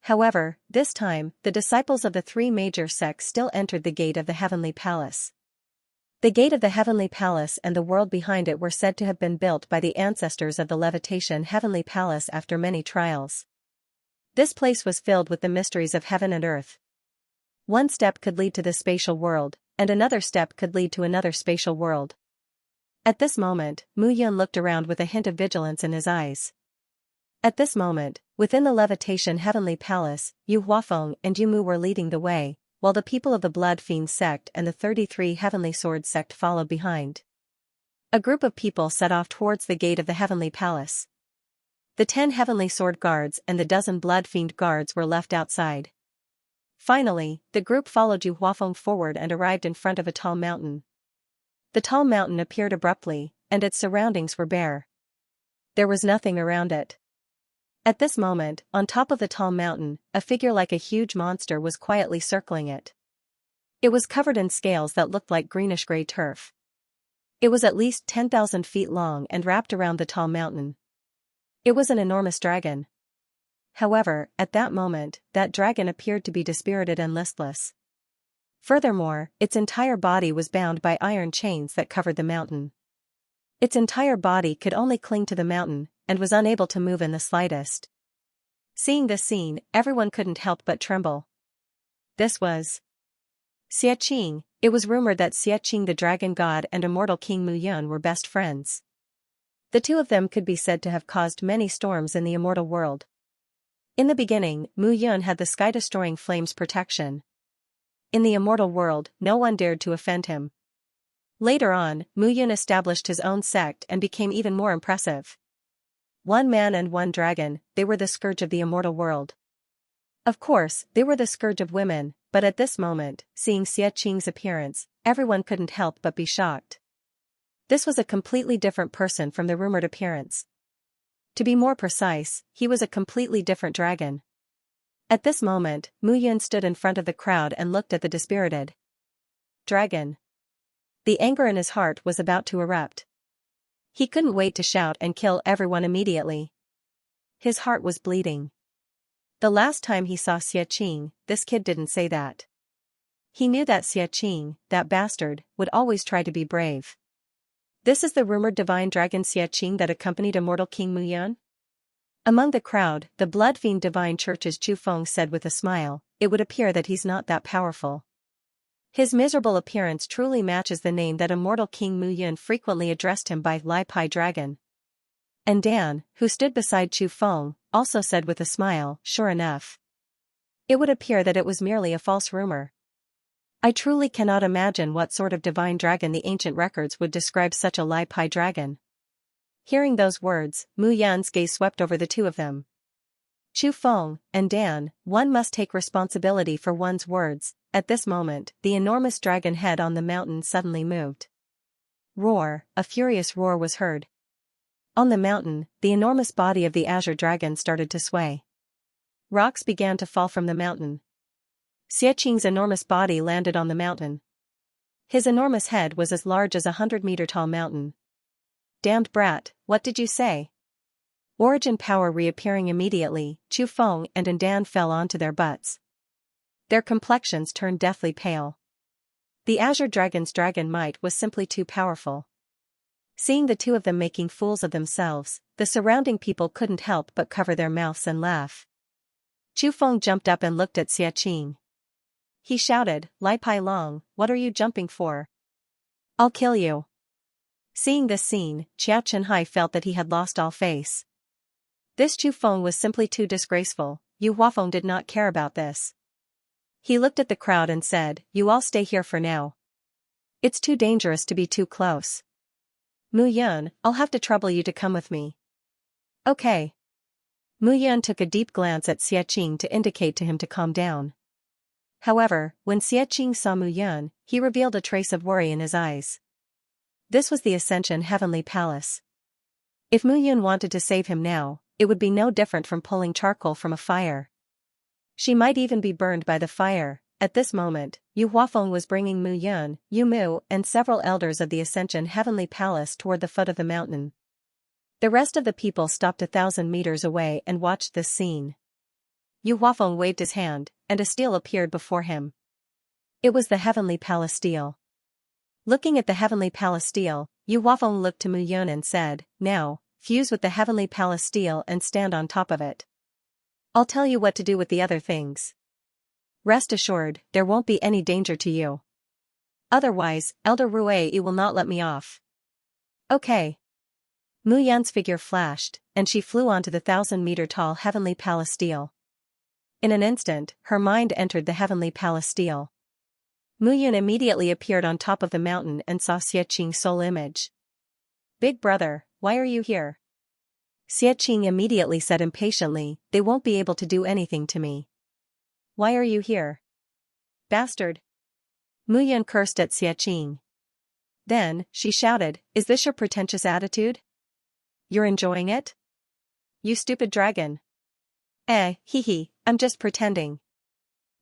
However, this time, the disciples of the 3 major sects still entered the gate of the Heavenly Palace. The gate of the Heavenly Palace and the world behind it were said to have been built by the ancestors of the Levitation Heavenly Palace after many trials. This place was filled with the mysteries of heaven and earth. One step could lead to the spatial world, and another step could lead to another spatial world. At this moment, Mu Yun looked around with a hint of vigilance in his eyes. At this moment, within the Levitation Heavenly Palace, Yu Huafeng and Yu Mu were leading the way, while the people of the Blood Fiend sect and the 33 Heavenly Sword sect followed behind. A group of people set off towards the gate of the Heavenly Palace. The 10 Heavenly Sword guards and the dozen Blood Fiend guards were left outside. Finally, the group followed Yu Huafeng forward and arrived in front of a tall mountain. The tall mountain appeared abruptly, and its surroundings were bare. There was nothing around it. At this moment, on top of the tall mountain, a figure like a huge monster was quietly circling it. It was covered in scales that looked like greenish-gray turf. It was at least 10,000 feet long and wrapped around the tall mountain. It was an enormous dragon. However, at that moment, that dragon appeared to be dispirited and listless. Furthermore, its entire body was bound by iron chains that covered the mountain. Its entire body could only cling to the mountain, and was unable to move in the slightest. Seeing this scene, everyone couldn't help but tremble. This was Xianxia. It was rumored that Xianxia the dragon god and immortal King Mu Yun were best friends. The two of them could be said to have caused many storms in the immortal world. In the beginning, Mu Yun had the sky-destroying flames protection. In the immortal world, no one dared to offend him. Later on, Mu Yun established his own sect and became even more impressive. One man and one dragon, they were the scourge of the immortal world. Of course, they were the scourge of women, but at this moment, seeing Xianxia's appearance, everyone couldn't help but be shocked. This was a completely different person from the rumored appearance. To be more precise, he was a completely different dragon. At this moment, Mu Yun stood in front of the crowd and looked at the dispirited dragon. The anger in his heart was about to erupt. He couldn't wait to shout and kill everyone immediately. His heart was bleeding. The last time he saw Xianxia, this kid didn't say that. He knew that Xianxia, that bastard, would always try to be brave. This is the rumored divine dragon Xianxia that accompanied immortal King Mu Yun? Among the crowd, the blood fiend divine church's Chu Feng said with a smile, it would appear that he's not that powerful. His miserable appearance truly matches the name that immortal King Mu Yun frequently addressed him by, Lai Pai Dragon. And Dan, who stood beside Chu Feng, also said with a smile, sure enough. It would appear that it was merely a false rumor. I truly cannot imagine what sort of divine dragon the ancient records would describe such a Lai Pai dragon. Hearing those words, Mu Yan's gaze swept over the two of them. Chu Feng and Dan, one must take responsibility for one's words. At this moment, the enormous dragon head on the mountain suddenly moved. Roar, a furious roar was heard. On the mountain, the enormous body of the azure dragon started to sway. Rocks began to fall from the mountain. Xianxia's enormous body landed on the mountain. His enormous head was as large as a 100-meter-tall mountain. Damned brat, what did you say? Origin power reappearing immediately, Chu Feng and Dan fell onto their butts. Their complexions turned deathly pale. The azure dragon's dragon might was simply too powerful. Seeing the two of them making fools of themselves, the surrounding people couldn't help but cover their mouths and laugh. Chu Feng jumped up and looked at Xianxia. He shouted, Lai Pai Long, what are you jumping for? I'll kill you. Seeing this scene, Chia Chenhai felt that he had lost all face. This Chu Feng was simply too disgraceful. Yu Huafeng did not care about this. He looked at the crowd and said, you all stay here for now. It's too dangerous to be too close. Mu Yun, I'll have to trouble you to come with me. Okay. Mu Yun took a deep glance at Xianxia to indicate to him to calm down. However, when Xianxia saw Mu Yun, he revealed a trace of worry in his eyes. This was the Ascension Heavenly Palace. If Mu Yun wanted to save him now, it would be no different from pulling charcoal from a fire. She might even be burned by the fire. At this moment, Yu Huafeng was bringing Mu Yun, Yu Mu, and several elders of the Ascension Heavenly Palace toward the foot of the mountain. The rest of the people stopped 1,000 meters away and watched this scene. Yu Huafeng waved his hand, and a stele appeared before him. It was the Heavenly Palace stele. Looking at the Heavenly Palace stele, Yu Huafeng looked to Mu Yun and said, now, fuse with the Heavenly Palace stele and stand on top of it. I'll tell you what to do with the other things. Rest assured, there won't be any danger to you. Otherwise, Elder Rui will not let me off. Okay. Mu Yan's figure flashed, and she flew onto the 1,000-meter-tall Heavenly Palace stele. In an instant, her mind entered the Heavenly Palace stele. Mu Yun immediately appeared on top of the mountain and saw Xianxing's soul image. Big brother, why are you here? Xianxing immediately said impatiently, they won't be able to do anything to me. Why are you here? Bastard. Mu Yun cursed at Xianxing. Then, she shouted, is this your pretentious attitude? You're enjoying it? You stupid dragon. Hee, I'm just pretending.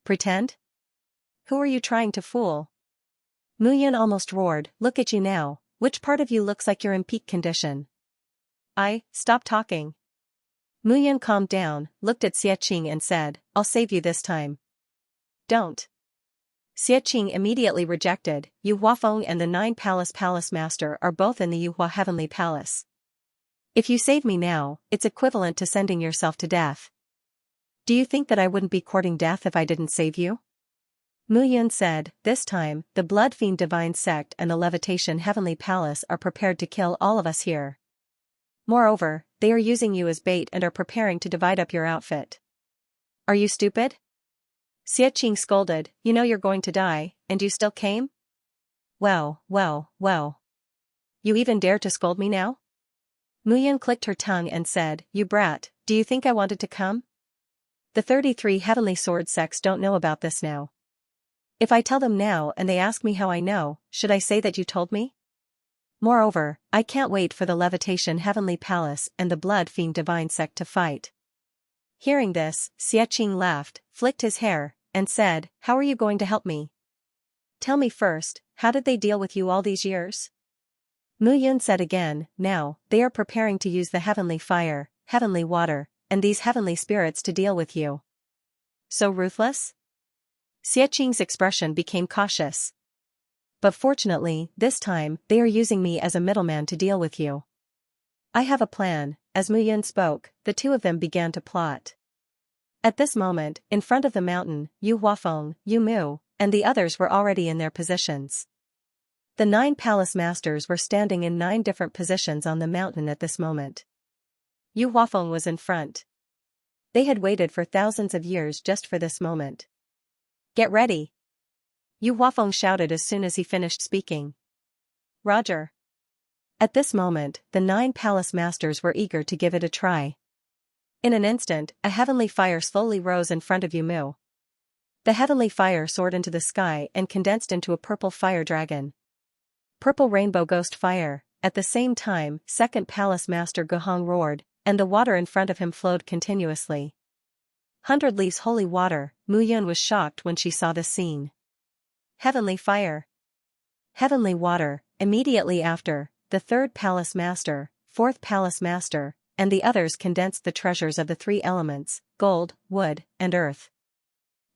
Pretend? Who are you trying to fool? Mu Yun almost roared, look at you now, which part of you looks like you're in peak condition? Stop talking. Mu Yun calmed down, looked at Xianxia and said, "I'll save you this time." "Don't." Xianxia immediately rejected. Yu Huafeng and the Nine Palace Master are both in the Yuhua Heavenly Palace. If you save me now, it's equivalent to sending yourself to death. Do you think that I wouldn't be courting death if I didn't save you? Mu Yun said, "This time, the Blood Fiend Divine Sect and the Levitation Heavenly Palace are prepared to kill all of us here. Moreover, they are using you as bait and are preparing to divide up your outfit. Are you stupid?" Xianxia scolded, "You know you're going to die, and you still came? Well. You even dare to scold me now?" Mu Yun clicked her tongue and said, "You brat, do you think I wanted to come? The 33 Heavenly Sword sects don't know about this now. If I tell them now and they ask me how I know, should I say that you told me? Moreover, I can't wait for the Levitation Heavenly Palace and the Blood Fiend Divine Sect to fight." Hearing this, Xianxia laughed, flicked his hair, and said, "How are you going to help me? Tell me first, how did they deal with you all these years?" Mu Yun said again, "Now, they are preparing to use the heavenly fire, heavenly water, and these heavenly spirits to deal with you." "So ruthless?" Xianxia's expression became cautious. "But fortunately, this time, they are using me as a middleman to deal with you. I have a plan." As Mu Yun spoke, the two of them began to plot. At this moment, in front of the mountain, Yu Huafeng, Yu Mu, and the others were already in their positions. The 9 palace masters were standing in 9 different positions on the mountain at this moment. Yu Huafeng was in front. They had waited for thousands of years just for this moment. "Get ready!" Yu Huafeng shouted as soon as he finished speaking. "Roger." At this moment, the 9 palace masters were eager to give it a try. In an instant, a heavenly fire slowly rose in front of Yu Mu. The heavenly fire soared into the sky and condensed into a purple fire dragon. Purple rainbow ghost fire. At the same time, second palace master Guhong roared, and the water in front of him flowed continuously. 100 leaves holy water. Mu Yun was shocked when she saw this scene. Heavenly fire. Heavenly water. Immediately after, the third palace master, fourth palace master, and the others condensed the treasures of the 3 elements, gold, wood, and earth.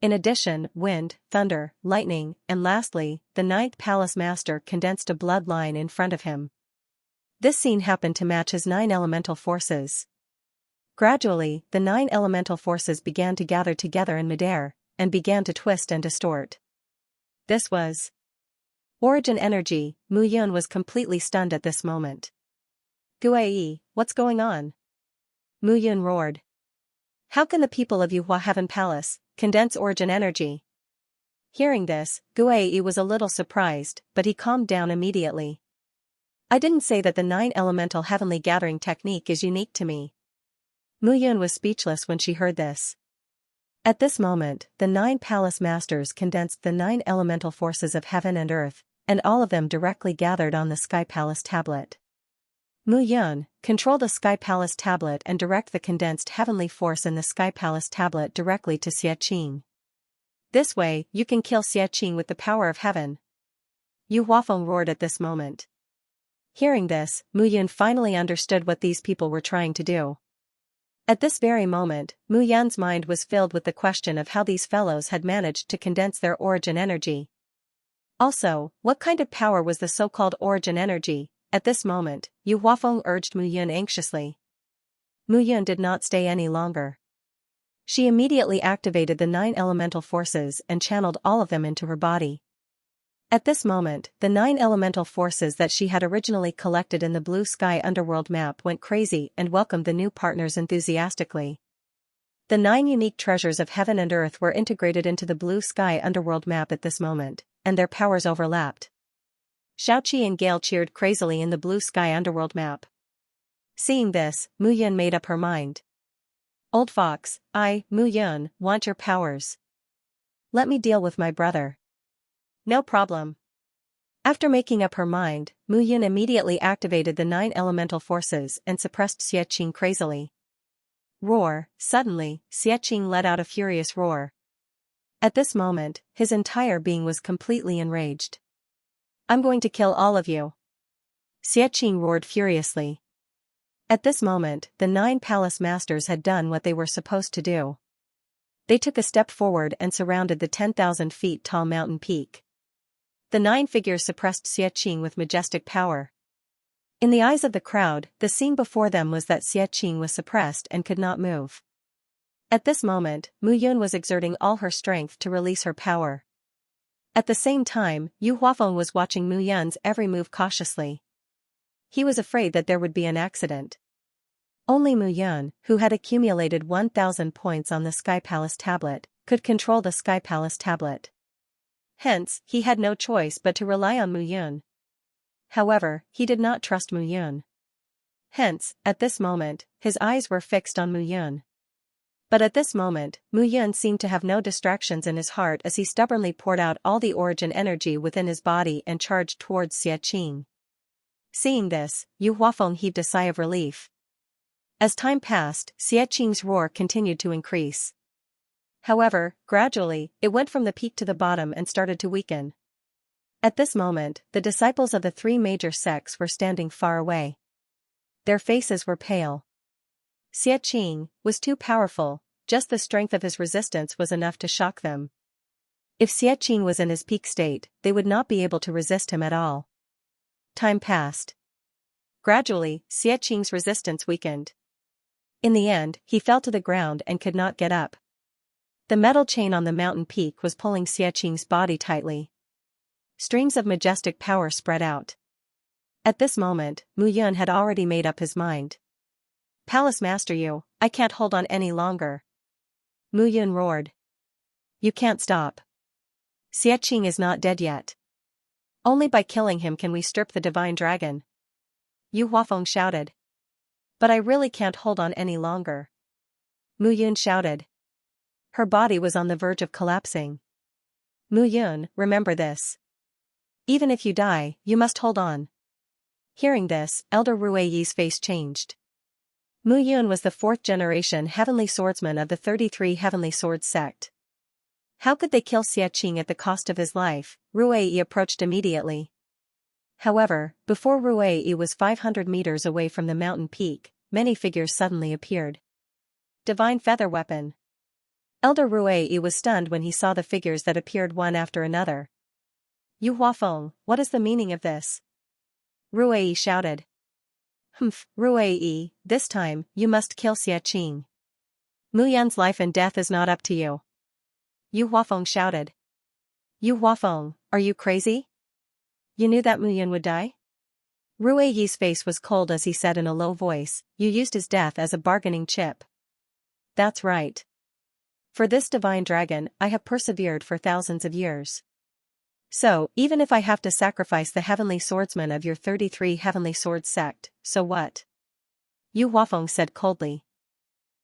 In addition, wind, thunder, lightning, and lastly, the 9th palace master condensed a bloodline in front of him. This scene happened to match his 9 elemental forces. Gradually, the 9 elemental forces began to gather together in midair, and began to twist and distort. This was origin energy. Mu Yun was completely stunned at this moment. "Guai, what's going on?" Mu Yun roared. "How can the people of Yuhua Heaven Palace condense origin energy?" Hearing this, Guai was a little surprised, but he calmed down immediately. "I didn't say that the 9 elemental heavenly gathering technique is unique to me." Mu Yun was speechless when she heard this. At this moment, the 9 palace masters condensed the 9 elemental forces of heaven and earth, and all of them directly gathered on the Sky Palace tablet. Mu Yun, control the Sky Palace tablet and direct the condensed heavenly force in the Sky Palace tablet directly to Xianxia. This way, you can kill Xianxia with the power of heaven. Yu Huafeng roared at this moment. Hearing this, Mu Yun finally understood what these people were trying to do. At this very moment, Mu Yun's mind was filled with the question of how these fellows had managed to condense their origin energy. Also, what kind of power was the so-called origin energy? At this moment, Yu Huafeng urged Mu Yun anxiously. Mu Yun did not stay any longer. She immediately activated the 9 elemental forces and channeled all of them into her body. At this moment, the 9 elemental forces that she had originally collected in the Blue Sky Underworld map went crazy and welcomed the new partners enthusiastically. The 9 unique treasures of heaven and earth were integrated into the Blue Sky Underworld map at this moment, and their powers overlapped. Xiaoqi and Gale cheered crazily in the Blue Sky Underworld map. Seeing this, Mu Yun made up her mind. "Old fox, I, Mu Yun, want your powers. Let me deal with my brother." "No problem." After making up her mind, Mu Yun immediately activated the 9 elemental forces and suppressed Xianxia crazily. Roar! Suddenly, Xianxia let out a furious roar. At this moment, his entire being was completely enraged. "I'm going to kill all of you." Xianxia roared furiously. At this moment, the 9 palace masters had done what they were supposed to do. They took a step forward and surrounded the 10,000 feet tall mountain peak. The 9 figures suppressed Xiaqing with majestic power. In the eyes of the crowd, the scene before them was that Xiaqing was suppressed and could not move. At this moment, Mu Yun was exerting all her strength to release her power. At the same time, Yu Huafeng was watching Mu Yun's every move cautiously. He was afraid that there would be an accident. Only Mu Yun, who had accumulated 1,000 points on the Sky Palace tablet, could control the Sky Palace tablet. Hence, he had no choice but to rely on Mu Yun. However, he did not trust Mu Yun. Hence, at this moment, his eyes were fixed on Mu Yun. But at this moment, Mu Yun seemed to have no distractions in his heart as he stubbornly poured out all the origin energy within his body and charged towards Xiaqing. Seeing this, Yu Huafeng heaved a sigh of relief. As time passed, Xiaqing's roar continued to increase. However, gradually, it went from the peak to the bottom and started to weaken. At this moment, the disciples of the 3 major sects were standing far away. Their faces were pale. Xiaqing was too powerful, just the strength of his resistance was enough to shock them. If Xiaqing was in his peak state, they would not be able to resist him at all. Time passed. Gradually, Xiaqing's resistance weakened. In the end, he fell to the ground and could not get up. The metal chain on the mountain peak was pulling Xiaqing's body tightly. Streams of majestic power spread out. At this moment, Mu Yun had already made up his mind. Palace Master Yu, I can't hold on any longer. Mu Yun roared. You can't stop. Xiaqing is not dead yet. Only by killing him can we strip the divine dragon. Yu Huafeng shouted. But I really can't hold on any longer. Mu Yun shouted. Her body was on the verge of collapsing. Mu Yun, remember this. Even if you die, you must hold on. Hearing this, Elder Ruiyi's face changed. Mu Yun was the 4th generation heavenly swordsman of the 33 heavenly swords sect. How could they kill Xiaqing at the cost of his life? Ruiyi approached immediately. However, before Ruiyi was 500 meters away from the mountain peak, many figures suddenly appeared. Divine feather weapon. Elder Ruiyi was stunned when he saw the figures that appeared one after another. Yu Huafeng, what is the meaning of this? Ruiyi shouted. Humph, Ruiyi, this time, you must kill Xiaqing. Mu Yun's life and death is not up to you. Yu Huafeng shouted. Yu Huafeng, are you crazy? You knew that Mu Yun would die? Ruiyi's face was cold as he said in a low voice, you used his death as a bargaining chip. That's right. For this divine dragon, I have persevered for thousands of years. So, even if I have to sacrifice the heavenly swordsman of your 33 heavenly swords sect, so what? Yu Huafeng said coldly.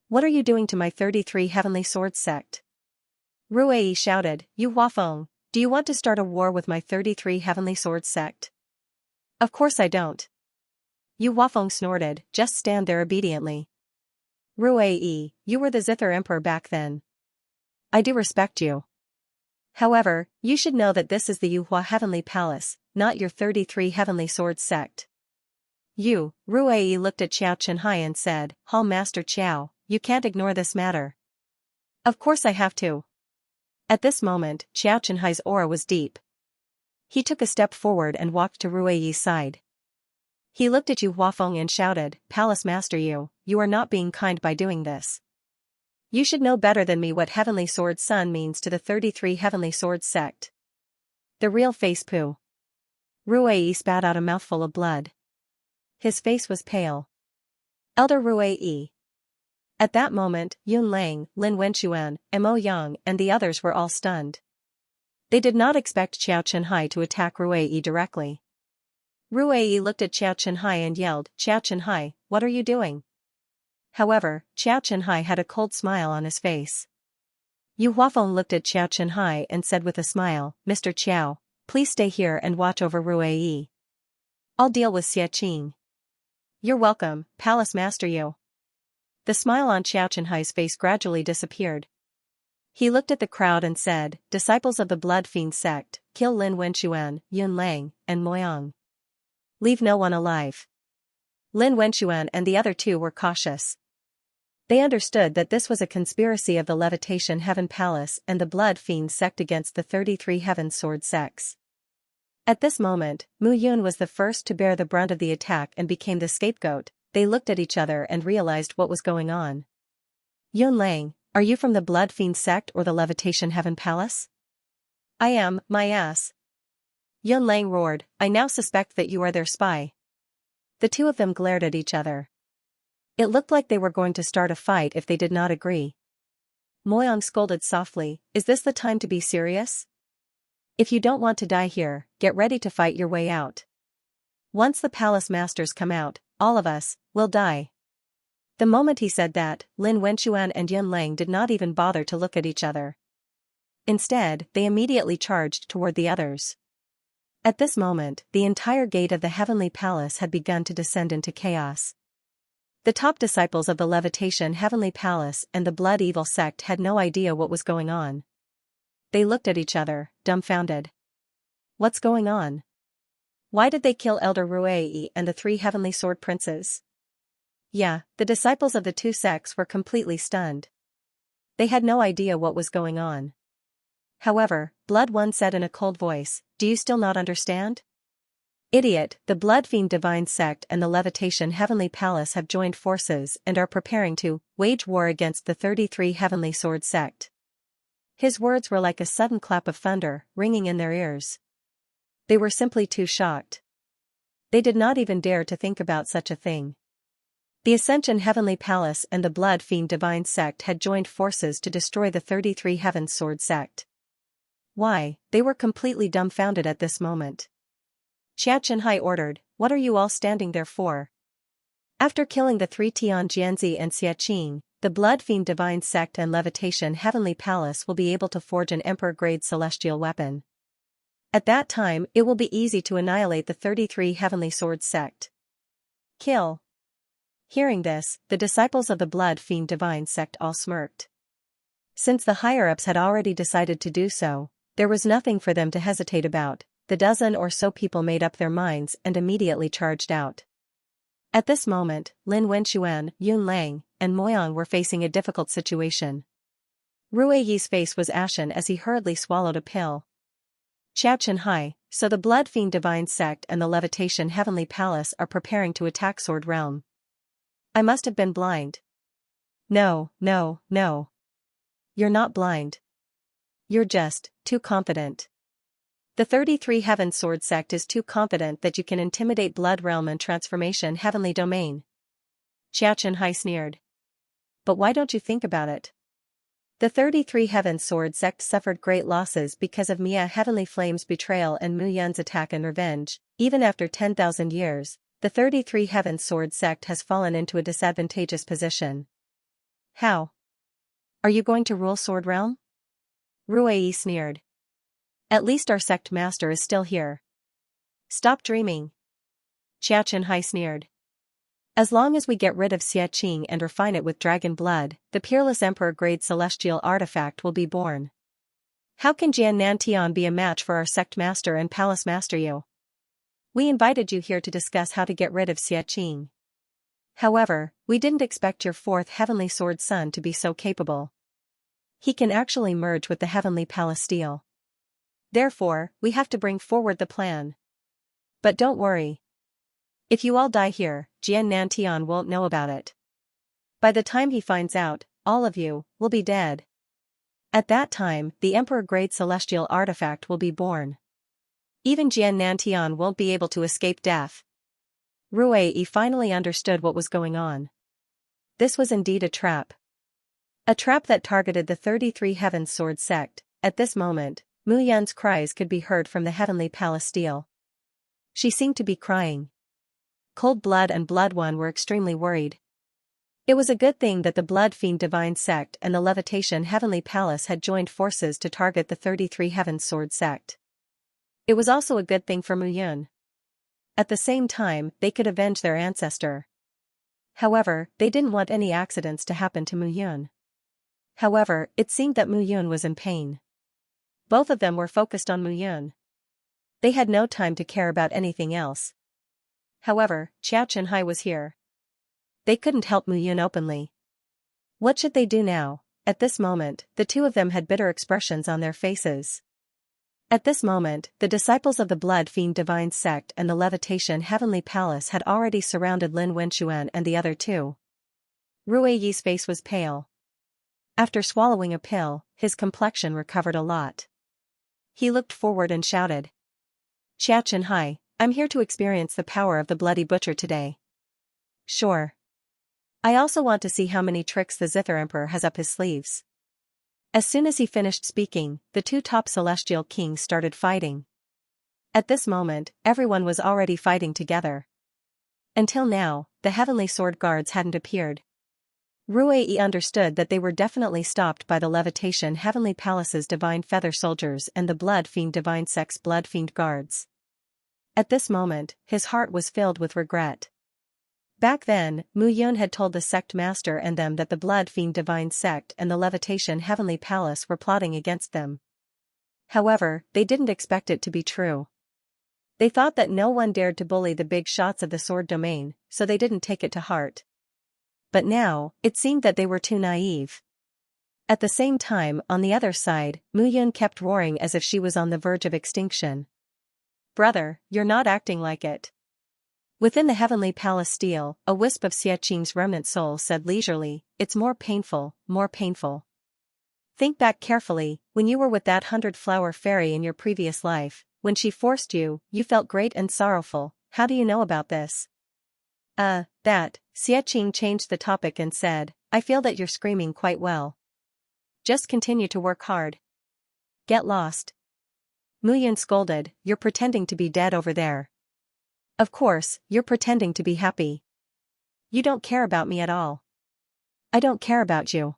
What are you doing to my 33 heavenly swords sect? Ruiyi shouted, Yu Huafeng, do you want to start a war with my 33 heavenly swords sect? Of course I don't. Yu Huafeng snorted, just stand there obediently. Ruiyi, you were the Zither Emperor back then. I do respect you. However, you should know that this is the Yuhua Heavenly Palace, not your 33 Heavenly Swords sect. Ruiyi looked at Xiao Chenhai and said, Hall Master Qiao, you can't ignore this matter. Of course I have to. At this moment, Xiao Chenhai's aura was deep. He took a step forward and walked to Ruiyi's side. He looked at Yu Huafeng and shouted, Palace Master Yu, you are not being kind by doing this. You should know better than me what Heavenly Sword Sun means to the 33 Heavenly Swords sect. The real face poo. Ruiyi spat out a mouthful of blood. His face was pale. Elder Ruiyi. At that moment, Yun Lang, Lin Wenxuan, Mo Yang and the others were all stunned. They did not expect Xiao Chenhai to attack Ruiyi directly. Ruiyi looked at Xiao Chenhai and yelled, Xiao Chenhai, what are you doing? However, Xiao Chenhai had a cold smile on his face. Yu Huafeng looked at Xiao Chenhai and said with a smile, Mr. Qiao, please stay here and watch over Ruiyi. I'll deal with Xiaqing. You're welcome, Palace Master Yu. The smile on Xiao Chenhai's face gradually disappeared. He looked at the crowd and said, Disciples of the Blood Fiend sect, kill Lin Wenxuan, Yun Lang, and Moyang. Leave no one alive. Lin Wenxuan and the other two were cautious. They understood that this was a conspiracy of the Levitation Heaven Palace and the Blood Fiend sect against the 33 Heaven Sword sects. At this moment, Mu Yun was the first to bear the brunt of the attack and became the scapegoat. They looked at each other and realized what was going on. Yun Lang, are you from the Blood Fiend sect or the Levitation Heaven Palace? I am, my ass. Yun Lang roared, I now suspect that you are their spy. The two of them glared at each other. It looked like they were going to start a fight if they did not agree. Moyang scolded softly, is this the time to be serious? If you don't want to die here, get ready to fight your way out. Once the palace masters come out, all of us will die. The moment he said that, Lin Wenxuan and Yun Lang did not even bother to look at each other. Instead, they immediately charged toward the others. At this moment, the entire gate of the heavenly palace had begun to descend into chaos. The top disciples of the Levitation Heavenly Palace and the Blood Evil sect had no idea what was going on. They looked at each other, dumbfounded. What's going on? Why did they kill Elder Ruei and the 3 Heavenly Sword Princes? Yeah, the disciples of the two sects were completely stunned. They had no idea what was going on. However, Blood One said in a cold voice, do you still not understand? Idiot, the Blood Fiend Divine Sect and the Levitation Heavenly Palace have joined forces and are preparing to wage war against the 33 Heavenly Sword Sect. His words were like a sudden clap of thunder, ringing in their ears. They were simply too shocked. They did not even dare to think about such a thing. The Ascension Heavenly Palace and the Blood Fiend Divine Sect had joined forces to destroy the 33 Heaven Sword Sect. Why, they were completely dumbfounded at this moment. Xianxia ordered, what are you all standing there for? After killing the 3 Tian Jianzi and Xiaqing, the Blood Fiend Divine Sect and Levitation Heavenly Palace will be able to forge an Emperor-grade celestial weapon. At that time, it will be easy to annihilate the 33 Heavenly Sword Sect. Kill. Hearing this, the disciples of the Blood Fiend Divine Sect all smirked. Since the higher-ups had already decided to do so, there was nothing for them to hesitate about. The dozen or so people made up their minds and immediately charged out. At this moment, Lin Wenxuan, Yun Lang, and Moyang were facing a difficult situation. Ruei's face was ashen as he hurriedly swallowed a pill. Xianxia, so the Blood Fiend Divine Sect and the Levitation Heavenly Palace are preparing to attack Sword Realm. I must have been blind. No. You're not blind. You're just too confident. The 33 Heaven Sword Sect is too confident that you can intimidate Blood Realm and Transformation Heavenly Domain. Xianxia sneered. But why don't you think about it? The 33 Heaven Sword Sect suffered great losses because of Mia Heavenly Flame's betrayal and Mu Yun's attack and revenge. Even after 10,000 years, the 33 Heaven Sword Sect has fallen into a disadvantageous position. How? Are you going to rule Sword Realm? Ruei sneered. At least our sect master is still here. Stop dreaming. Xianxia sneered. As long as we get rid of Xiaqing and refine it with dragon blood, the peerless Emperor-grade celestial artifact will be born. How can Jian Nantian be a match for our sect master and palace master Yu? We invited you here to discuss how to get rid of Xiaqing. However, we didn't expect your 4th Heavenly Sword son to be so capable. He can actually merge with the Heavenly Palace steel. Therefore, we have to bring forward the plan. But don't worry. If you all die here, Jian Nantian won't know about it. By the time he finds out, all of you will be dead. At that time, the Emperor-grade celestial artifact will be born. Even Jian Nantian won't be able to escape death. Ruei finally understood what was going on. This was indeed a trap. A trap that targeted the 33 Heaven Sword Sect. At this moment, Mu Yun's cries could be heard from the Heavenly Palace steel. She seemed to be crying. Cold Blood and Blood One were extremely worried. It was a good thing that the Blood Fiend Divine Sect and the Levitation Heavenly Palace had joined forces to target the 33 Heaven Sword Sect. It was also a good thing for Mu Yun. At the same time, they could avenge their ancestor. However, they didn't want any accidents to happen to Mu Yun. However, it seemed that Mu Yun was in pain. Both of them were focused on Mu Yun. They had no time to care about anything else. However, Xianxia was here. They couldn't help Mu Yun openly. What should they do now? At this moment, the two of them had bitter expressions on their faces. At this moment, the disciples of the Blood Fiend Divine Sect and the Levitation Heavenly Palace had already surrounded Lin Wenxuan and the other two. Rui Yi's face was pale. After swallowing a pill, his complexion recovered a lot. He looked forward and shouted. Xianxia, I'm here to experience the power of the Bloody Butcher today. Sure. I also want to see how many tricks the Zither Emperor has up his sleeves. As soon as he finished speaking, the two top celestial kings started fighting. At this moment, everyone was already fighting together. Until now, the Heavenly Sword Guards hadn't appeared. Rui understood that they were definitely stopped by the Levitation Heavenly Palace's Divine Feather Soldiers and the Blood Fiend Divine Sect's Blood Fiend Guards. At this moment, his heart was filled with regret. Back then, Mu Yun had told the sect master and them that the Blood Fiend Divine Sect and the Levitation Heavenly Palace were plotting against them. However, they didn't expect it to be true. They thought that no one dared to bully the big shots of the sword domain, so they didn't take it to heart. But now, it seemed that they were too naive. At the same time, on the other side, Mu Yun kept roaring as if she was on the verge of extinction. Brother, you're not acting like it. Within the Heavenly Palace steel, a wisp of Xiaxing's remnant soul said leisurely, it's more painful, more painful. Think back carefully, when you were with that 100-flower fairy in your previous life, when she forced you, you felt great and sorrowful. How do you know about this? That, Xiaxing changed the topic and said, I feel that you're screaming quite well. Just continue to work hard. Get lost. Mu Yun scolded, you're pretending to be dead over there. Of course, you're pretending to be happy. You don't care about me at all. I don't care about you.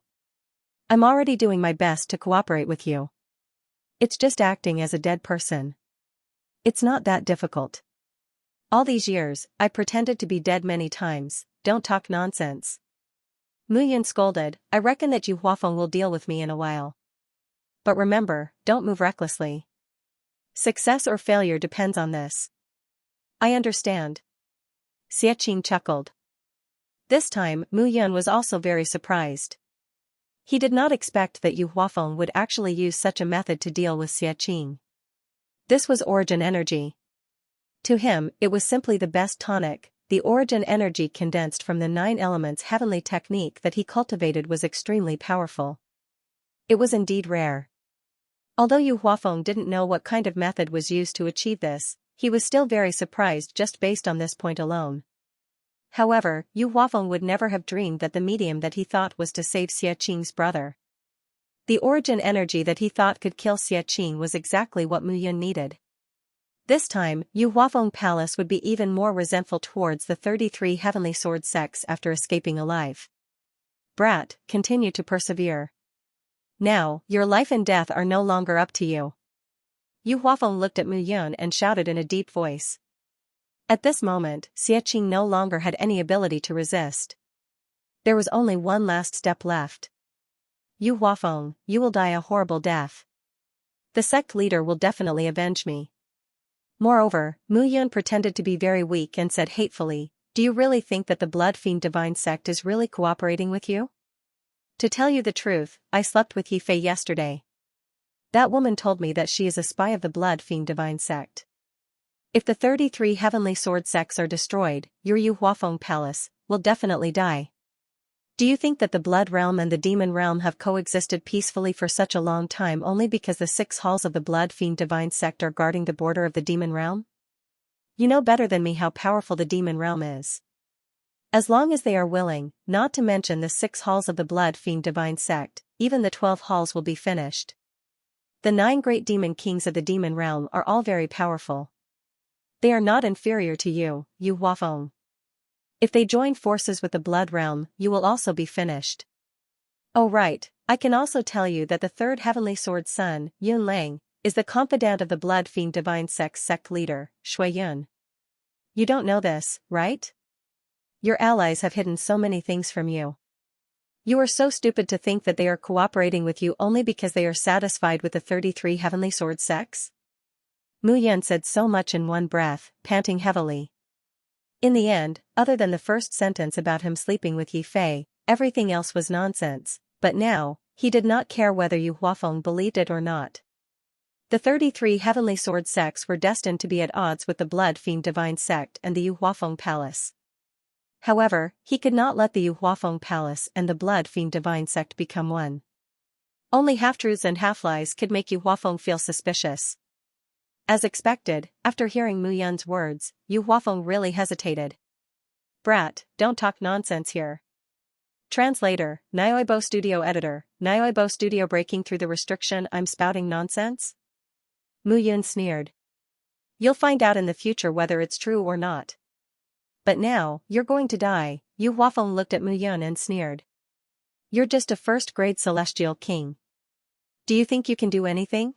I'm already doing my best to cooperate with you. It's just acting as a dead person. It's not that difficult. All these years, I pretended to be dead many times, don't talk nonsense. Mu Yun scolded, I reckon that Yu Huafeng will deal with me in a while. But remember, don't move recklessly. Success or failure depends on this. I understand. Xiaxing chuckled. This time, Mu Yun was also very surprised. He did not expect that Yu Huafeng would actually use such a method to deal with Xiaxing. This was origin energy. To him, it was simply the best tonic. The origin energy condensed from the 9 elements heavenly technique that he cultivated was extremely powerful. It was indeed rare. Although Yu Huafeng didn't know what kind of method was used to achieve this, he was still very surprised just based on this point alone. However, Yu Huafeng would never have dreamed that the medium that he thought was to save Xiaxing's brother. The origin energy that he thought could kill Xiaxing was exactly what Mu Yun needed. This time, Yu Huafeng Palace would be even more resentful towards the 33 heavenly sword sects after escaping alive. Brat, continue to persevere. Now, your life and death are no longer up to you. Yu Huafeng looked at Mu Yun and shouted in a deep voice. At this moment, Xiaxing no longer had any ability to resist. There was only one last step left. Yu Huafeng, you will die a horrible death. The sect leader will definitely avenge me. Moreover, Mu Yun pretended to be very weak and said hatefully, do you really think that the Blood Fiend Divine Sect is really cooperating with you? To tell you the truth, I slept with Yi Fei yesterday. That woman told me that she is a spy of the Blood Fiend Divine Sect. If the 33 heavenly sword sects are destroyed, your Yu Huafeng Palace will definitely die. Do you think that the Blood Realm and the Demon Realm have coexisted peacefully for such a long time only because the 6 halls of the Blood Fiend Divine Sect are guarding the border of the Demon Realm? You know better than me how powerful the Demon Realm is. As long as they are willing, not to mention the 6 halls of the Blood Fiend Divine Sect, even the 12 halls will be finished. The 9 great demon kings of the Demon Realm are all very powerful. They are not inferior to you, Yu Huafeng. If they join forces with the Blood Realm, you will also be finished. Oh right, I can also tell you that the 3rd Heavenly Sword Son, Yun Lang, is the confidant of the Blood Fiend Divine Sect's sect leader, Shui Yun. You don't know this, right? Your allies have hidden so many things from you. You are so stupid to think that they are cooperating with you only because they are satisfied with the 33 Heavenly Sword sects? Mu Yun said so much in one breath, panting heavily. In the end, other than the first sentence about him sleeping with Yi Fei, everything else was nonsense, but now, he did not care whether Yu Huafeng believed it or not. The 33 heavenly sword sects were destined to be at odds with the Blood Fiend Divine Sect and the Yu Huafeng Palace. However, he could not let the Yu Huafeng Palace and the Blood Fiend Divine Sect become one. Only half-truths and half-lies could make Yu Huafeng feel suspicious. As expected, after hearing Mu Yun's words, Yu Huafeng really hesitated. Brat, don't talk nonsense here. Translator, Nyoibo Studio Editor, Nyoibo Studio breaking through the restriction. I'm spouting nonsense? Mu Yun sneered. You'll find out in the future whether it's true or not. But now, you're going to die. Yu Huafeng looked at Mu Yun and sneered. You're just a first-grade celestial king. Do you think you can do anything?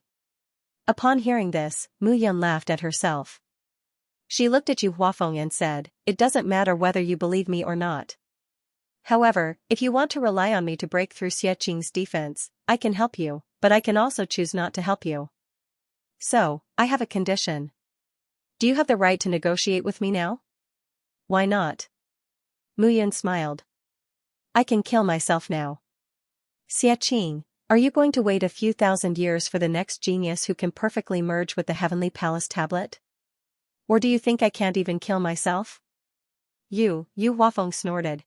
Upon hearing this, Mu Yun laughed at herself. She looked at Yu Huafeng and said, it doesn't matter whether you believe me or not. However, if you want to rely on me to break through Xie Qing's defense, I can help you, but I can also choose not to help you. So, I have a condition. Do you have the right to negotiate with me now? Why not? Mu Yun smiled. I can kill myself now. Xie Qing, are you going to wait a few thousand years for the next genius who can perfectly merge with the Heavenly Palace tablet? Or do you think I can't even kill myself? Yu Huafeng snorted.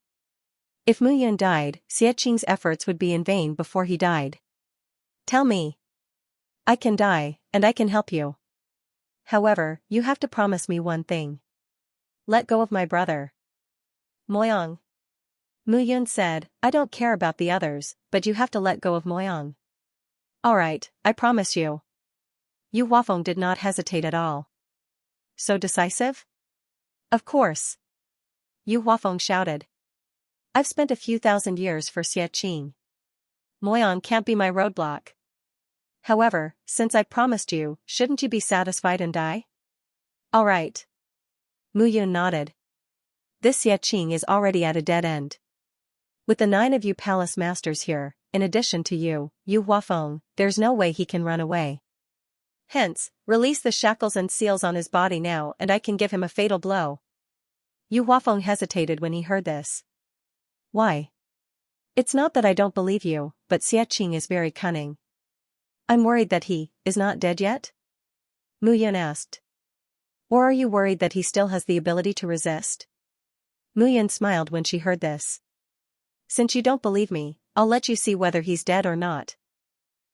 If Mu Yun died, Xie Qing's efforts would be in vain before he died. Tell me. I can die, and I can help you. However, you have to promise me one thing. Let go of my brother. Moyang. Mu Yun said, I don't care about the others, but you have to let go of Moyang. Alright, I promise you. Yu Huafeng did not hesitate at all. So decisive? Of course. Yu Huafeng shouted. I've spent a few thousand years for Xie Qing. Moyang can't be my roadblock. However, since I promised you, shouldn't you be satisfied and die? Alright. Mu Yun nodded. This Xie Qing is already at a dead end. With the 9 of you palace masters here, in addition to you, Yu Huafeng, there's no way he can run away. Hence, release the shackles and seals on his body now and I can give him a fatal blow. Yu Huafeng hesitated when he heard this. Why? It's not that I don't believe you, but Xie Qing is very cunning. I'm worried that he is not dead yet? Mu Yun asked. Or are you worried that he still has the ability to resist? Mu Yun smiled when she heard this. Since you don't believe me, I'll let you see whether he's dead or not.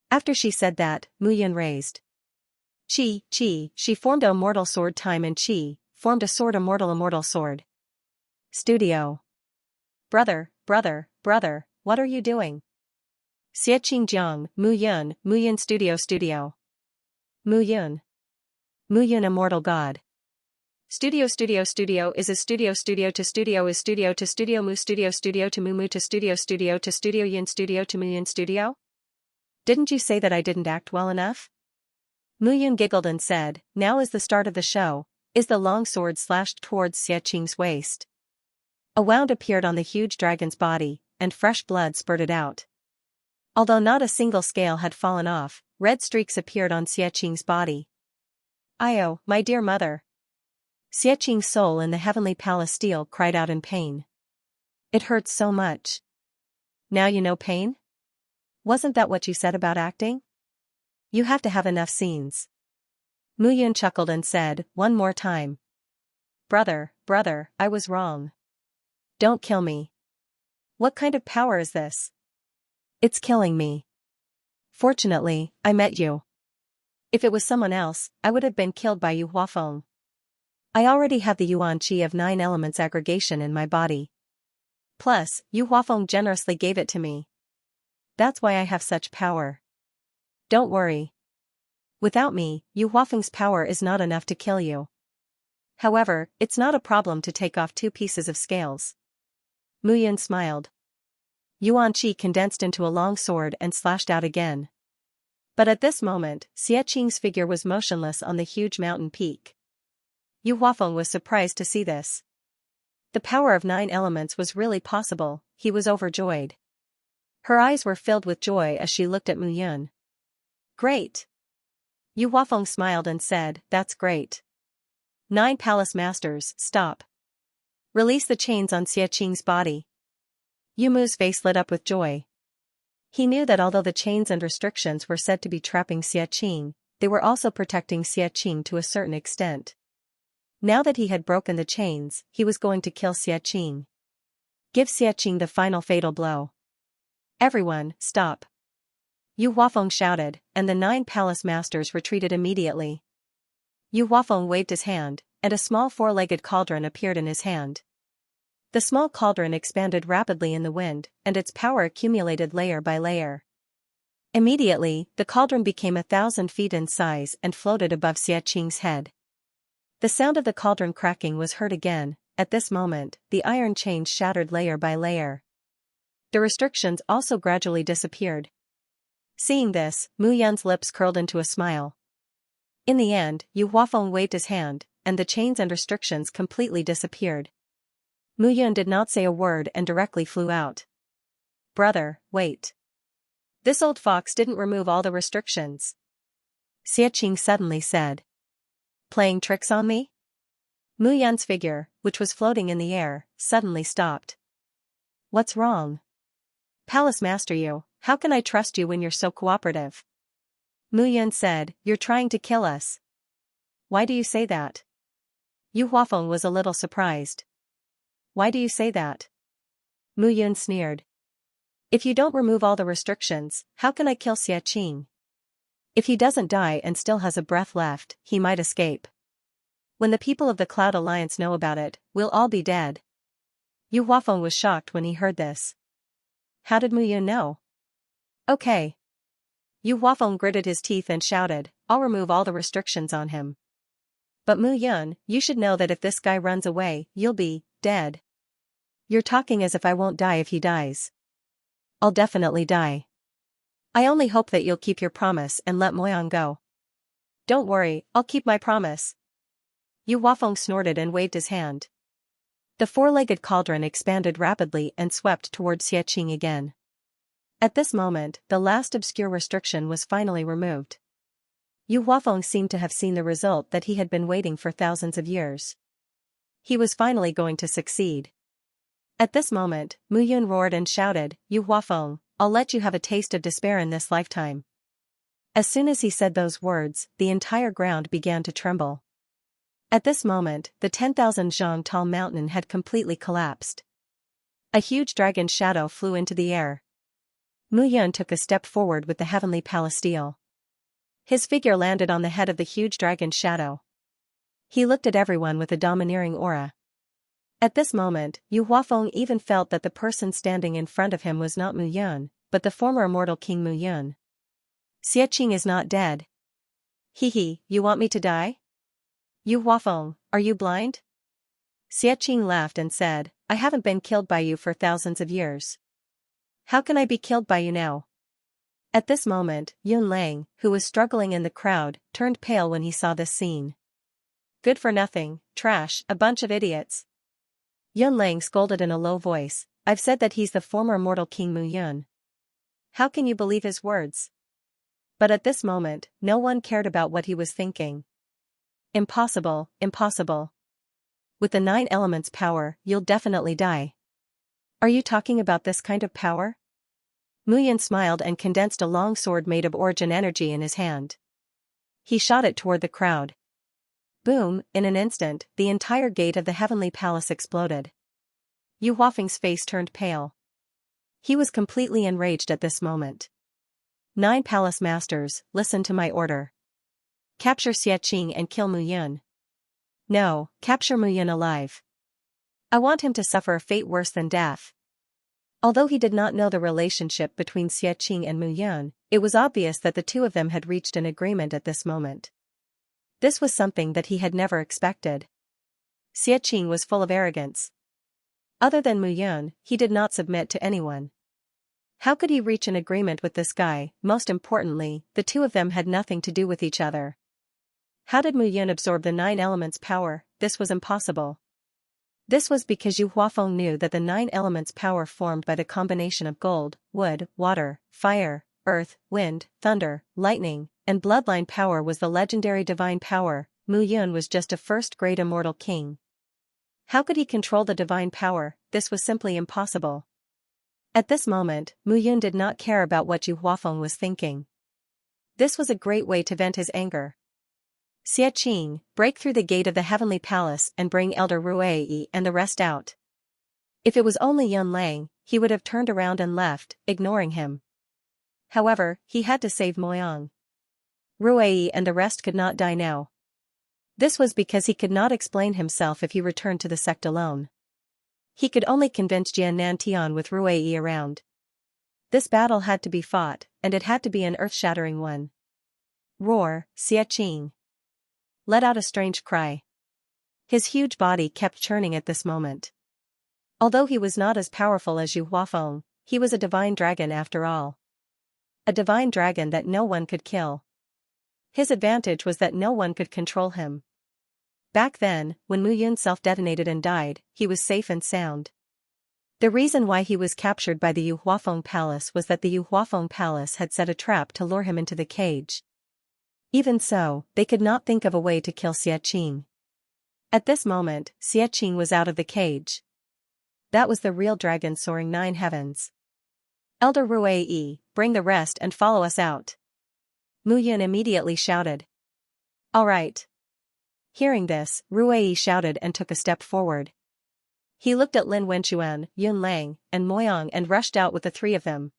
After she said that, Mu Yun raised. She formed a immortal sword. Time and Qi, formed a sword immortal sword. Studio. Brother, what are you doing? Xie Qing Jiang, Mu Yun Studio. Mu Yun immortal god. Studio is a studio to studio is studio to studio mu to mu to studio yin studio to mu yin studio? Didn't you say that I didn't act well enough? Mu Yun giggled and said, now is the start of the show, is the long sword slashed towards Xie Qing's waist. A wound appeared on the huge dragon's body, and fresh blood spurted out. Although not a single scale had fallen off, red streaks appeared on Xie Qing's body. Io, my dear mother. Xie Qing's soul in the heavenly palace steel cried out in pain. It hurts so much. Now you know pain? Wasn't that what you said about acting? You have to have enough scenes. Mu Yun chuckled and said, one more time. Brother, I was wrong. Don't kill me. What kind of power is this? It's killing me. Fortunately, I met you. If it was someone else, I would have been killed by Yu Huafeng. I already have the Yuan Qi of 9 elements aggregation in my body. Plus, Yu Huafeng generously gave it to me. That's why I have such power. Don't worry. Without me, Yu Huafeng's power is not enough to kill you. However, it's not a problem to take off 2 pieces of scales. Mu Yun smiled. Yuan Qi condensed into a long sword and slashed out again. But at this moment, Xie Qing's figure was motionless on the huge mountain peak. Yu Huafeng was surprised to see this. The power of 9 elements was really possible, he was overjoyed. Her eyes were filled with joy as she looked at Mu Yun. Great! Yu Huafeng smiled and said, that's great. 9 palace masters, stop. Release the chains on Xianxia's body. Yu Mu's face lit up with joy. He knew that although the chains and restrictions were said to be trapping Xianxia, they were also protecting Xianxia to a certain extent. Now that he had broken the chains, he was going to kill Xianxia. Give Xianxia the final fatal blow. Everyone, stop. Yu Huafeng shouted, and the 9 palace masters retreated immediately. Yu Huafeng waved his hand, and a small 4-legged cauldron appeared in his hand. The small cauldron expanded rapidly in the wind, and its power accumulated layer by layer. Immediately, the cauldron became 1,000 feet in size and floated above Xianxia's head. The sound of the cauldron cracking was heard again. At this moment, the iron chains shattered layer by layer. The restrictions also gradually disappeared. Seeing this, Mu Yun's lips curled into a smile. In the end, Yu Huafeng waved his hand, and the chains and restrictions completely disappeared. Mu Yun did not say a word and directly flew out. Brother, wait. This old fox didn't remove all the restrictions. Xianxia suddenly said. Playing tricks on me? Mu Yun's figure, which was floating in the air, suddenly stopped. What's wrong? Palace Master Yu, how can I trust you when you're so cooperative? Mu Yun said, you're trying to kill us. Why do you say that? Yu Huafeng was a little surprised. Why do you say that? Mu Yun sneered. If you don't remove all the restrictions, how can I kill Xianxia? If he doesn't die and still has a breath left, he might escape. When the people of the Cloud Alliance know about it, we'll all be dead. Yu Huafeng was shocked when he heard this. How did Mu Yun know? Okay. Yu Huafeng gritted his teeth and shouted, I'll remove all the restrictions on him. But Mu Yun, you should know that if this guy runs away, you'll be dead. You're talking as if I won't die if he dies. I'll definitely die. I only hope that you'll keep your promise and let Moyang go. Don't worry, I'll keep my promise. Yu Huafeng snorted and waved his hand. The 4-legged cauldron expanded rapidly and swept towards Xianxia again. At this moment, the last obscure restriction was finally removed. Yu Huafeng seemed to have seen the result that he had been waiting for thousands of years. He was finally going to succeed. At this moment, Mu Yun roared and shouted, Yu Huafeng, I'll let you have a taste of despair in this lifetime. As soon as he said those words, the entire ground began to tremble. At this moment, the 10,000 zhang tall mountain had completely collapsed. A huge dragon shadow flew into the air. Mu Yun took a step forward with the heavenly palasteel. His figure landed on the head of the huge dragon shadow. He looked at everyone with a domineering aura. At this moment, Yu Huafeng even felt that the person standing in front of him was not Mu Yun, but the former immortal King Mu Yun. Xianxia is not dead. Hehe, you want me to die? Yu Huafeng, are you blind? Xianxia laughed and said, I haven't been killed by you for thousands of years. How can I be killed by you now? At this moment, Yun Lang, who was struggling in the crowd, turned pale when he saw this scene. Good for nothing, trash, a bunch of idiots. Yun Lang scolded in a low voice, I've said that he's the former immortal King Mu Yun. How can you believe his words? But at this moment, no one cared about what he was thinking. Impossible, impossible. With the 9 elements power, you'll definitely die. Are you talking about this kind of power? Mu Yun smiled and condensed a long sword made of origin energy in his hand. He shot it toward the crowd. Boom, in an instant, the entire gate of the heavenly palace exploded. Yu Huafeng's face turned pale. He was completely enraged at this moment. 9 palace masters, listen to my order. Capture Xianxia and kill Mu Yun. No, capture Mu Yun alive. I want him to suffer a fate worse than death. Although he did not know the relationship between Xianxia and Mu Yun, it was obvious that the two of them had reached an agreement at this moment. This was something that he had never expected. Xianxia was full of arrogance. Other than Mu Yun, he did not submit to anyone. How could he reach an agreement with this guy? Most importantly, the two of them had nothing to do with each other. How did Mu Yun absorb the 9 elements power? This was impossible. This was because Yu Huafeng knew that the 9 elements power formed by the combination of gold, wood, water, fire, earth, wind, thunder, lightning, and bloodline power was the legendary divine power. Mu Yun was just a first-grade immortal king. How could he control the divine power? This was simply impossible. At this moment, Mu Yun did not care about what Yu Huafeng was thinking. This was a great way to vent his anger. Xie Qing, break through the gate of the heavenly palace and bring Elder Ruei and the rest out. If it was only Yun Lang, he would have turned around and left, ignoring him. However, he had to save Moyang. Ruei and the rest could not die now. This was because he could not explain himself if he returned to the sect alone. He could only convince Jian Nantian with Ruei around. This battle had to be fought, and it had to be an earth-shattering one. Roar, Xie Qing let out a strange cry. His huge body kept churning at this moment. Although he was not as powerful as Yu Huafeng, he was a divine dragon after all. A divine dragon that no one could kill. His advantage was that no one could control him. Back then, when Mu Yun self-detonated and died, he was safe and sound. The reason why he was captured by the Yu Huafeng Palace was that the Yu Huafeng Palace had set a trap to lure him into the cage. Even so, they could not think of a way to kill Xie Qing. At this moment, Xie Qing was out of the cage. That was the real dragon soaring 9 heavens. Elder Ruei, bring the rest and follow us out. Mu Yun immediately shouted. All right. Hearing this, Ruei shouted and took a step forward. He looked at Lin Wenchuan, Yun Lang, and Moyang and rushed out with the 3 of them.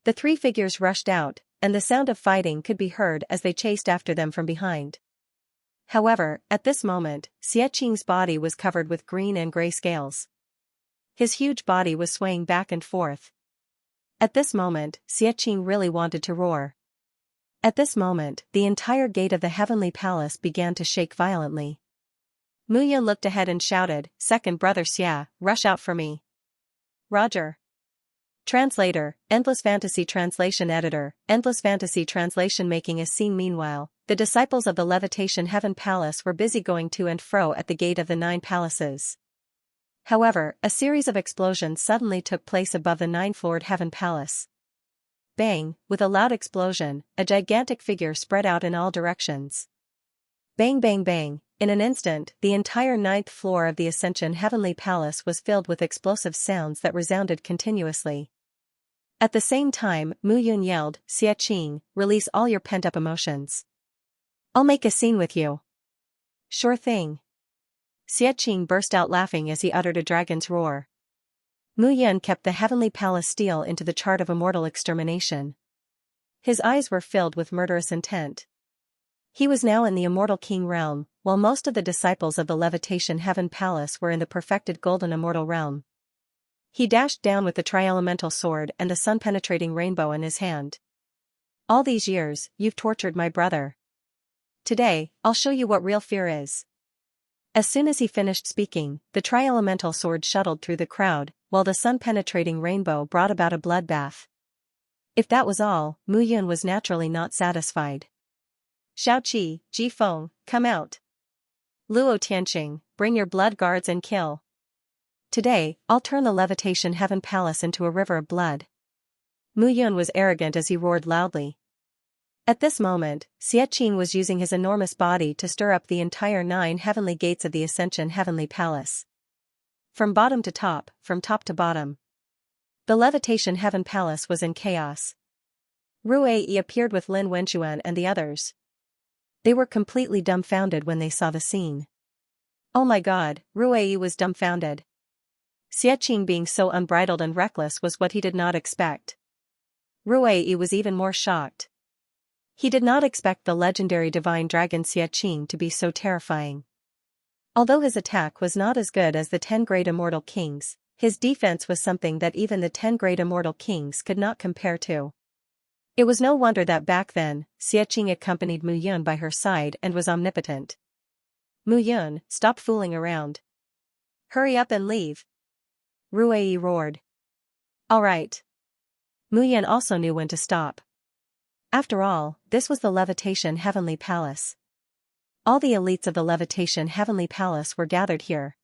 The 3 figures rushed out, and the sound of fighting could be heard as they chased after them from behind. However, at this moment, Xie Qing's body was covered with green and gray scales. His huge body was swaying back and forth. At this moment, Xie Qing really wanted to roar. At this moment, the entire gate of the heavenly palace began to shake violently. Mu Yun looked ahead and shouted, "Second brother Xia, rush out for me." Roger. Translator, Endless Fantasy Translation Editor, Endless Fantasy Translation. Making a scene. Meanwhile, the disciples of the Levitation Heaven Palace were busy going to and fro at the gate of the 9 palaces. However, a series of explosions suddenly took place above the 9-floored Heaven Palace. Bang, with a loud explosion, a gigantic figure spread out in all directions. Bang bang bang, in an instant, the entire 9th floor of the Ascension Heavenly Palace was filled with explosive sounds that resounded continuously. At the same time, Mu Yun yelled, "Xie Qing, release all your pent-up emotions. I'll make a scene with you." Sure thing. Xie Qing burst out laughing as he uttered a dragon's roar. Mu Yun kept the Heavenly Palace steel into the chart of immortal extermination. His eyes were filled with murderous intent. He was now in the Immortal King realm, while most of the disciples of the Levitation Heaven Palace were in the perfected Golden Immortal realm. He dashed down with the tri-elemental sword and the sun-penetrating rainbow in his hand. "All these years, you've tortured my brother. Today, I'll show you what real fear is." As soon as he finished speaking, the tri-elemental sword shuttled through the crowd, while the sun-penetrating rainbow brought about a bloodbath. If that was all, Mu Yun was naturally not satisfied. "Shaoqi, Ji Feng, come out. Luo Tianqing, bring your blood guards and kill. Today, I'll turn the Levitation Heaven Palace into a river of blood." Mu Yun was arrogant as he roared loudly. At this moment, Xie Qing was using his enormous body to stir up the entire 9 heavenly gates of the Ascension Heavenly Palace. From bottom to top, from top to bottom. The Levitation Heaven Palace was in chaos. Ruei appeared with Lin Wenchuan and the others. They were completely dumbfounded when they saw the scene. Oh my god, Ruei was dumbfounded. Xie Qing being so unbridled and reckless was what he did not expect. Ruei was even more shocked. He did not expect the legendary divine dragon Xie Qing to be so terrifying. Although his attack was not as good as the 10 great immortal kings, his defense was something that even the 10 great immortal kings could not compare to. It was no wonder that back then, Xie Qing accompanied Mu Yun by her side and was omnipotent. "Mu Yun, stop fooling around. Hurry up and leave." Ruei roared. All right. Mu Yun also knew when to stop. After all, this was the Levitation Heavenly Palace. All the elites of the Levitation Heavenly Palace were gathered here.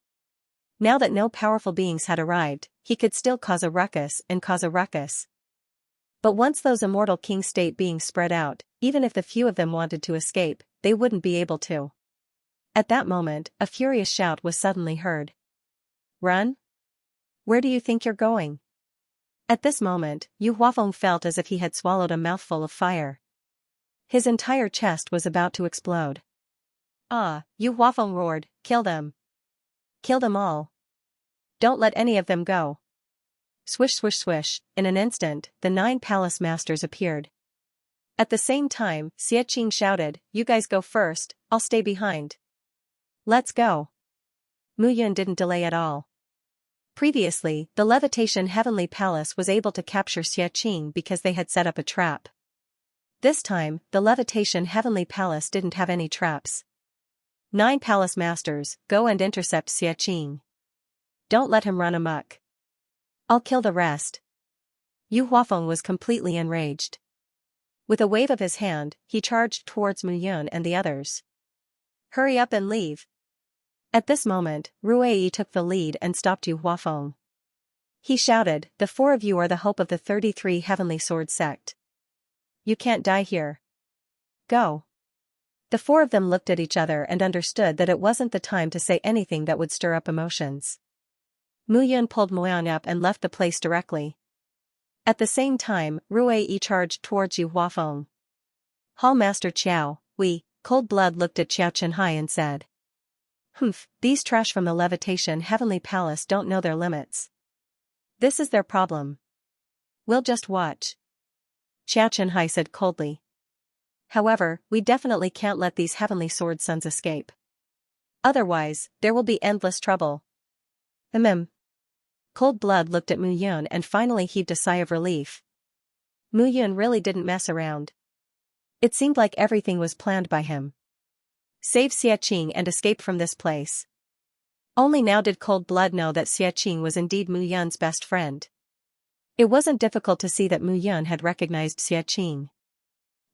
Now that no powerful beings had arrived, he could still cause a ruckus and cause a ruckus. But once those immortal king state beings spread out, even if the few of them wanted to escape, they wouldn't be able to. At that moment, a furious shout was suddenly heard. Run? Where do you think you're going? At this moment, Yu Huafeng felt as if he had swallowed a mouthful of fire. His entire chest was about to explode. Ah, Yu Huafeng roared, kill them. Kill them all. Don't let any of them go. Swish swish swish, in an instant, the 9 palace masters appeared. At the same time, Xianxia shouted, you guys go first, I'll stay behind. Let's go. Mu Yun didn't delay at all. Previously, the Levitation Heavenly Palace was able to capture Xianxia because they had set up a trap. This time, the Levitation Heavenly Palace didn't have any traps. 9 palace masters, go and intercept Xianxia. Don't let him run amok. I'll kill the rest. Yu Huafeng was completely enraged. With a wave of his hand, he charged towards Mu Yun and the others. Hurry up and leave. At this moment, Ruiyi took the lead and stopped Yu Huafeng. He shouted, the 4 of you are the hope of the 33 Heavenly Sword sect. You can't die here. Go. The 4 of them looked at each other and understood that it wasn't the time to say anything that would stir up emotions. Mu Yun pulled Mu Yun up and left the place directly. At the same time, Ruiyi charged towards Yu Huafeng. Hall Master Qiao, Cold Blood looked at Xiao Chenhai and said. Humph, these trash from the Levitation Heavenly Palace don't know their limits. This is their problem. We'll just watch. Xiao Chenhai said coldly. However, we definitely can't let these Heavenly Sword Sons escape. Otherwise, there will be endless trouble. Cold Blood looked at Mu Yun and finally heaved a sigh of relief. Mu Yun really didn't mess around. It seemed like everything was planned by him. Save Xianxia and escape from this place. Only now did Cold Blood know that Xianxia was indeed Mu Yun's best friend. It wasn't difficult to see that Mu Yun had recognized Xianxia.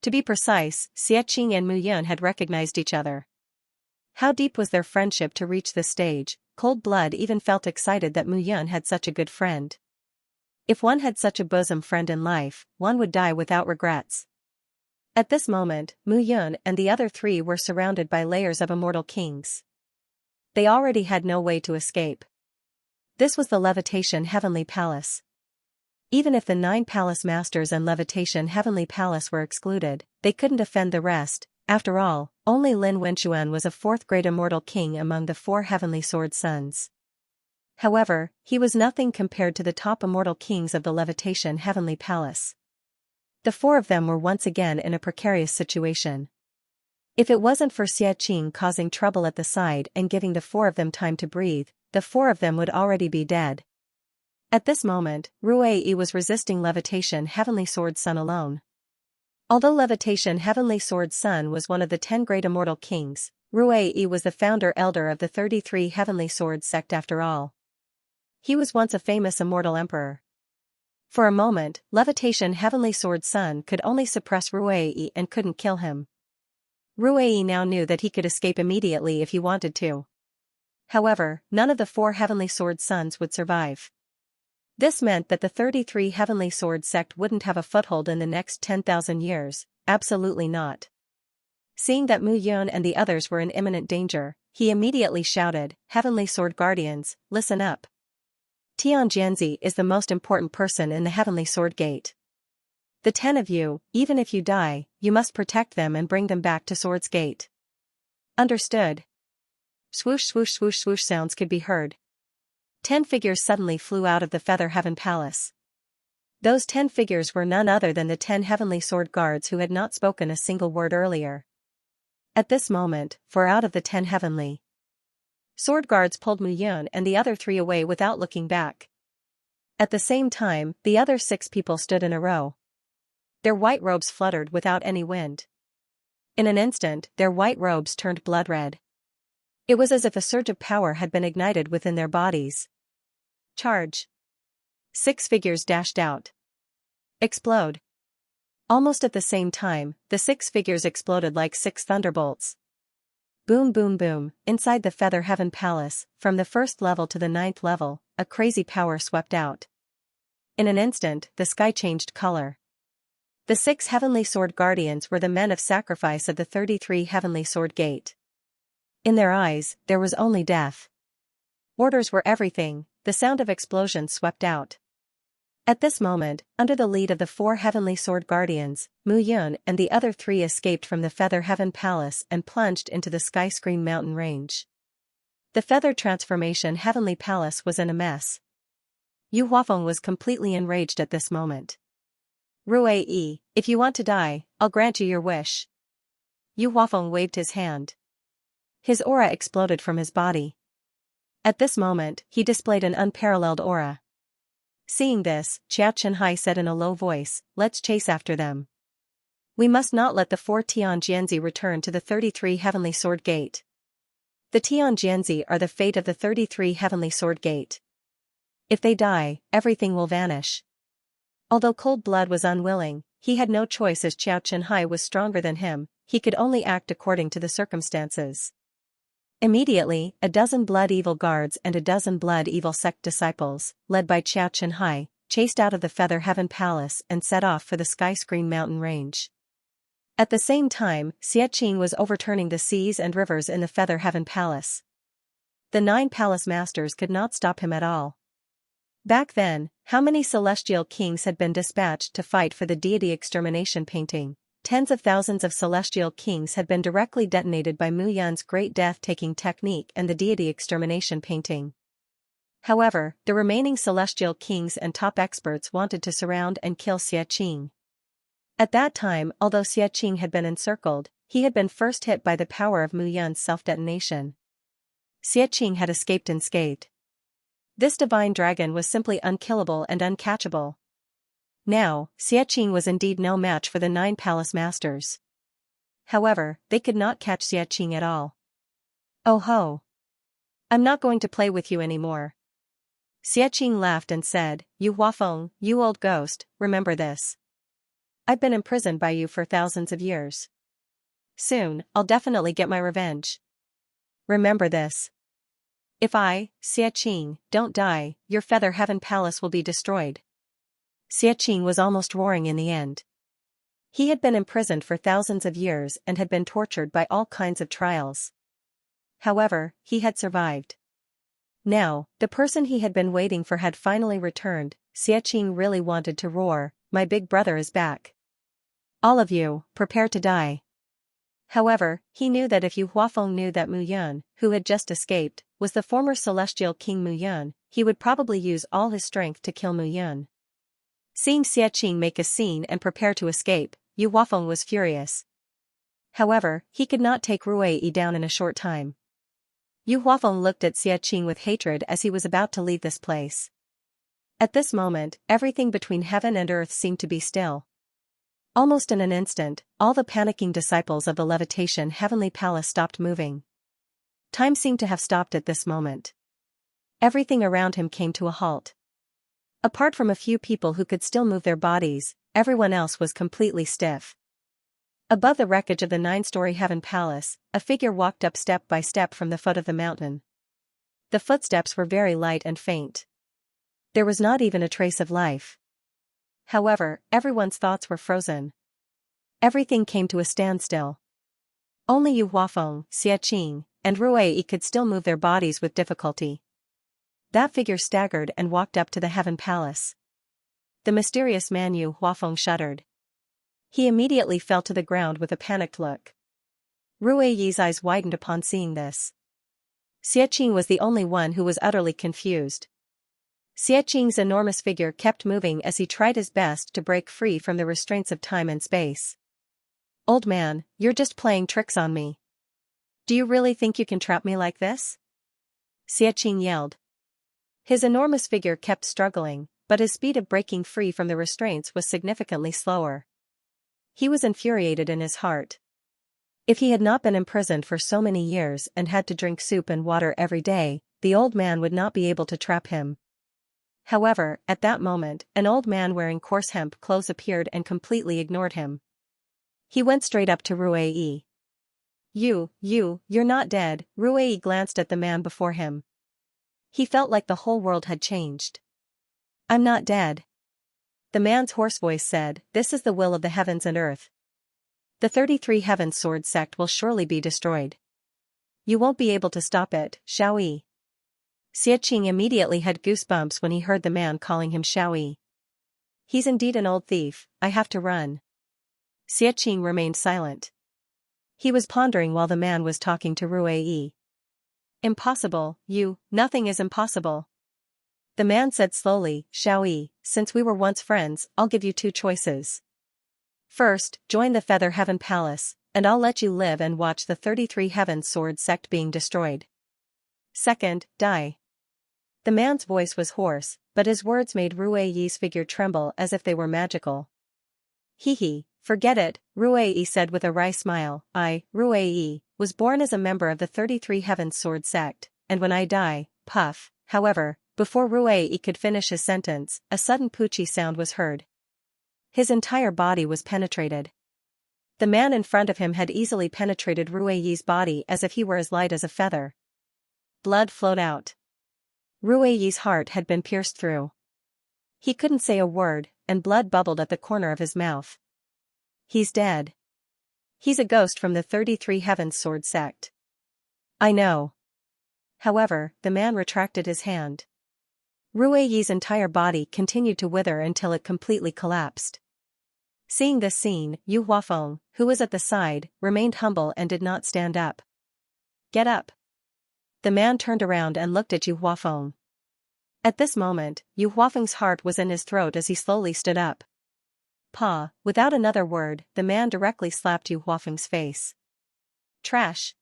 To be precise, Xianxia and Mu Yun had recognized each other. How deep was their friendship to reach this stage? Cold Blood even felt excited that Mu Yun had such a good friend. If one had such a bosom friend in life, one would die without regrets. At this moment, Mu Yun and the other 3 were surrounded by layers of immortal kings. They already had no way to escape. This was the Levitation Heavenly Palace. Even if the 9 palace masters and Levitation Heavenly Palace were excluded, they couldn't offend the rest. After all, only Lin Wenchuan was a 4th grade immortal king among the 4 Heavenly Sword Sons. However, he was nothing compared to the top immortal kings of the Levitation Heavenly Palace. The 4 of them were once again in a precarious situation. If it wasn't for Xianxia causing trouble at the side and giving the 4 of them time to breathe, the 4 of them would already be dead. At this moment, Ruiyi was resisting Levitation Heavenly Sword Son alone. Although Levitation Heavenly Sword Son was one of the 10 great immortal kings, Ruiyi was the founder elder of the 33 Heavenly Sword sect after all. He was once a famous immortal emperor. For a moment, Levitation Heavenly Sword Son could only suppress Ruiyi and couldn't kill him. Ruiyi now knew that he could escape immediately if he wanted to. However, none of the 4 Heavenly Sword Sons would survive. This meant that the 33 Heavenly Sword sect wouldn't have a foothold in the next 10,000 years, absolutely not. Seeing that Mu Yun and the others were in imminent danger, he immediately shouted, Heavenly Sword Guardians, listen up. Tian Jianzi is the most important person in the Heavenly Sword Gate. The 10 of you, even if you die, you must protect them and bring them back to Sword's Gate. Understood? Swoosh swoosh swoosh swoosh sounds could be heard. 10 figures suddenly flew out of the Feather Heaven Palace. Those 10 figures were none other than the 10 Heavenly Sword Guards who had not spoken a single word earlier. At this moment, 4 out of the 10 Heavenly Sword Guards pulled Mu Yun and the other 3 away without looking back. At the same time, the other 6 people stood in a row. Their white robes fluttered without any wind. In an instant, their white robes turned blood red. It was as if a surge of power had been ignited within their bodies. Charge! 6 figures dashed out. Explode! Almost at the same time, the 6 figures exploded like 6 thunderbolts. Boom boom boom, inside the Feather Heaven Palace, from the 1st level to the 9th level, a crazy power swept out. In an instant, the sky changed color. The 6 Heavenly Sword Guardians were the men of sacrifice of the 33 Heavenly Sword Gate. In their eyes, there was only death. Orders were everything, the sound of explosions swept out. At this moment, under the lead of the 4 heavenly sword guardians, Mu Yun and the other 3 escaped from the Feather Heaven Palace and plunged into the Sky Screen mountain range. The Feather Transformation Heavenly Palace was in a mess. Yu Huafeng was completely enraged at this moment. Rui, if you want to die, I'll grant you your wish. Yu Huafeng waved his hand. His aura exploded from his body. At this moment, he displayed an unparalleled aura. Seeing this, Xianxia said in a low voice, "Let's chase after them. We must not let the 4 Tianjianzi return to the 33 Heavenly Sword Gate. The Tianjianzi are the fate of the 33 Heavenly Sword Gate. If they die, everything will vanish." Although Cold Blood was unwilling, he had no choice as Xianxia was stronger than him, he could only act according to the circumstances. Immediately, a dozen Blood Evil guards and a dozen Blood Evil sect disciples, led by Xianxia, chased out of the Feather Heaven Palace and set off for the Sky Screen mountain range. At the same time, Xianxia was overturning the seas and rivers in the Feather Heaven Palace. The 9 palace masters could not stop him at all. Back then, how many celestial kings had been dispatched to fight for the deity extermination painting? Tens of thousands of celestial kings had been directly detonated by Mu Yun's great death-taking technique and the deity extermination painting. However, the remaining celestial kings and top experts wanted to surround and kill Xianxia. At that time, although Xianxia had been encircled, he had been first hit by the power of Mu Yun's self-detonation. Xianxia had escaped unscathed. This divine dragon was simply unkillable and uncatchable. Now, Xianxia was indeed no match for the 9 palace masters. However, they could not catch Xianxia at all. "Oh ho! I'm not going to play with you anymore." Xianxia laughed and said, "Yu Huafeng, you old ghost, remember this. I've been imprisoned by you for thousands of years. Soon, I'll definitely get my revenge. Remember this. If I, Xianxia, don't die, your Feather Heaven Palace will be destroyed." Xianxia was almost roaring in the end. He had been imprisoned for thousands of years and had been tortured by all kinds of trials. However, he had survived. Now, the person he had been waiting for had finally returned. Xianxia really wanted to roar, "My big brother is back. All of you, prepare to die." However, he knew that if Yu Huafeng knew that Mu Yun, who had just escaped, was the former celestial king Mu Yun, he would probably use all his strength to kill Mu Yun. Seeing Xianxia make a scene and prepare to escape, Yu Huafeng was furious. However, he could not take Rui down in a short time. Yu Huafeng looked at Xianxia with hatred as he was about to leave this place. At this moment, everything between heaven and earth seemed to be still. Almost in an instant, all the panicking disciples of the Levitation Heavenly Palace stopped moving. Time seemed to have stopped at this moment. Everything around him came to a halt. Apart from a few people who could still move their bodies, everyone else was completely stiff. Above the wreckage of the 9-story Heaven Palace, a figure walked up step by step from the foot of the mountain. The footsteps were very light and faint. There was not even a trace of life. However, everyone's thoughts were frozen. Everything came to a standstill. Only Yu Huafeng, Xianxia, and Rui could still move their bodies with difficulty. That figure staggered and walked up to the Heaven Palace. The mysterious man Yu Huafeng shuddered. He immediately fell to the ground with a panicked look. Rui's eyes widened upon seeing this. Xianxia was the only one who was utterly confused. Xianxia's enormous figure kept moving as he tried his best to break free from the restraints of time and space. "Old man, you're just playing tricks on me. Do you really think you can trap me like this?" Xianxia yelled. His enormous figure kept struggling, but his speed of breaking free from the restraints was significantly slower. He was infuriated in his heart. If he had not been imprisoned for so many years and had to drink soup and water every day, the old man would not be able to trap him. However, at that moment, an old man wearing coarse hemp clothes appeared and completely ignored him. He went straight up to Rui. You're not dead." Rui glanced at the man before him. He felt like the whole world had changed. "I'm not dead." The man's hoarse voice said, "This is the will of the heavens and earth. The 33 Heavens Sword sect will surely be destroyed. You won't be able to stop it, Xiaoyi. Xiaqing immediately had goosebumps when he heard the man calling him Xiaoyi. He's indeed an old thief, I have to run. Xiaqing remained silent. He was pondering while the man was talking to Ruiyi. Impossible, nothing is impossible. The man said slowly, Xiaoyi, since we were once friends, I'll give you two choices. First, join the Feather Heaven Palace, and I'll let you live and watch the 33 Heaven Sword sect being destroyed. Second, die. The man's voice was hoarse, but his words made Ruiyi's figure tremble as if they were magical. Hee, forget it, Ruiyi said with a wry smile. I, Ruiyi, was born as a member of the 33 Heaven Sword sect, and when I die, puff. However, before Ruiyi could finish his sentence, a sudden poochie sound was heard. His entire body was penetrated. The man in front of him had easily penetrated Ruiyi's body as if he were as light as a feather. Blood flowed out. Ruiyi's heart had been pierced through. He couldn't say a word, and blood bubbled at the corner of his mouth. He's dead. He's a ghost from the 33 Heaven Sword sect. I know. However, the man retracted his hand. Ruiyi's entire body continued to wither until it completely collapsed. Seeing this scene, Yu Huafeng, who was at the side, remained humble and did not stand up. Get up. The man turned around and looked at Yu Huafeng. At this moment, Yu Huafeng's heart was in his throat as he slowly stood up. Pa, without another word, the man directly slapped Yu Huafeng's face. Trash.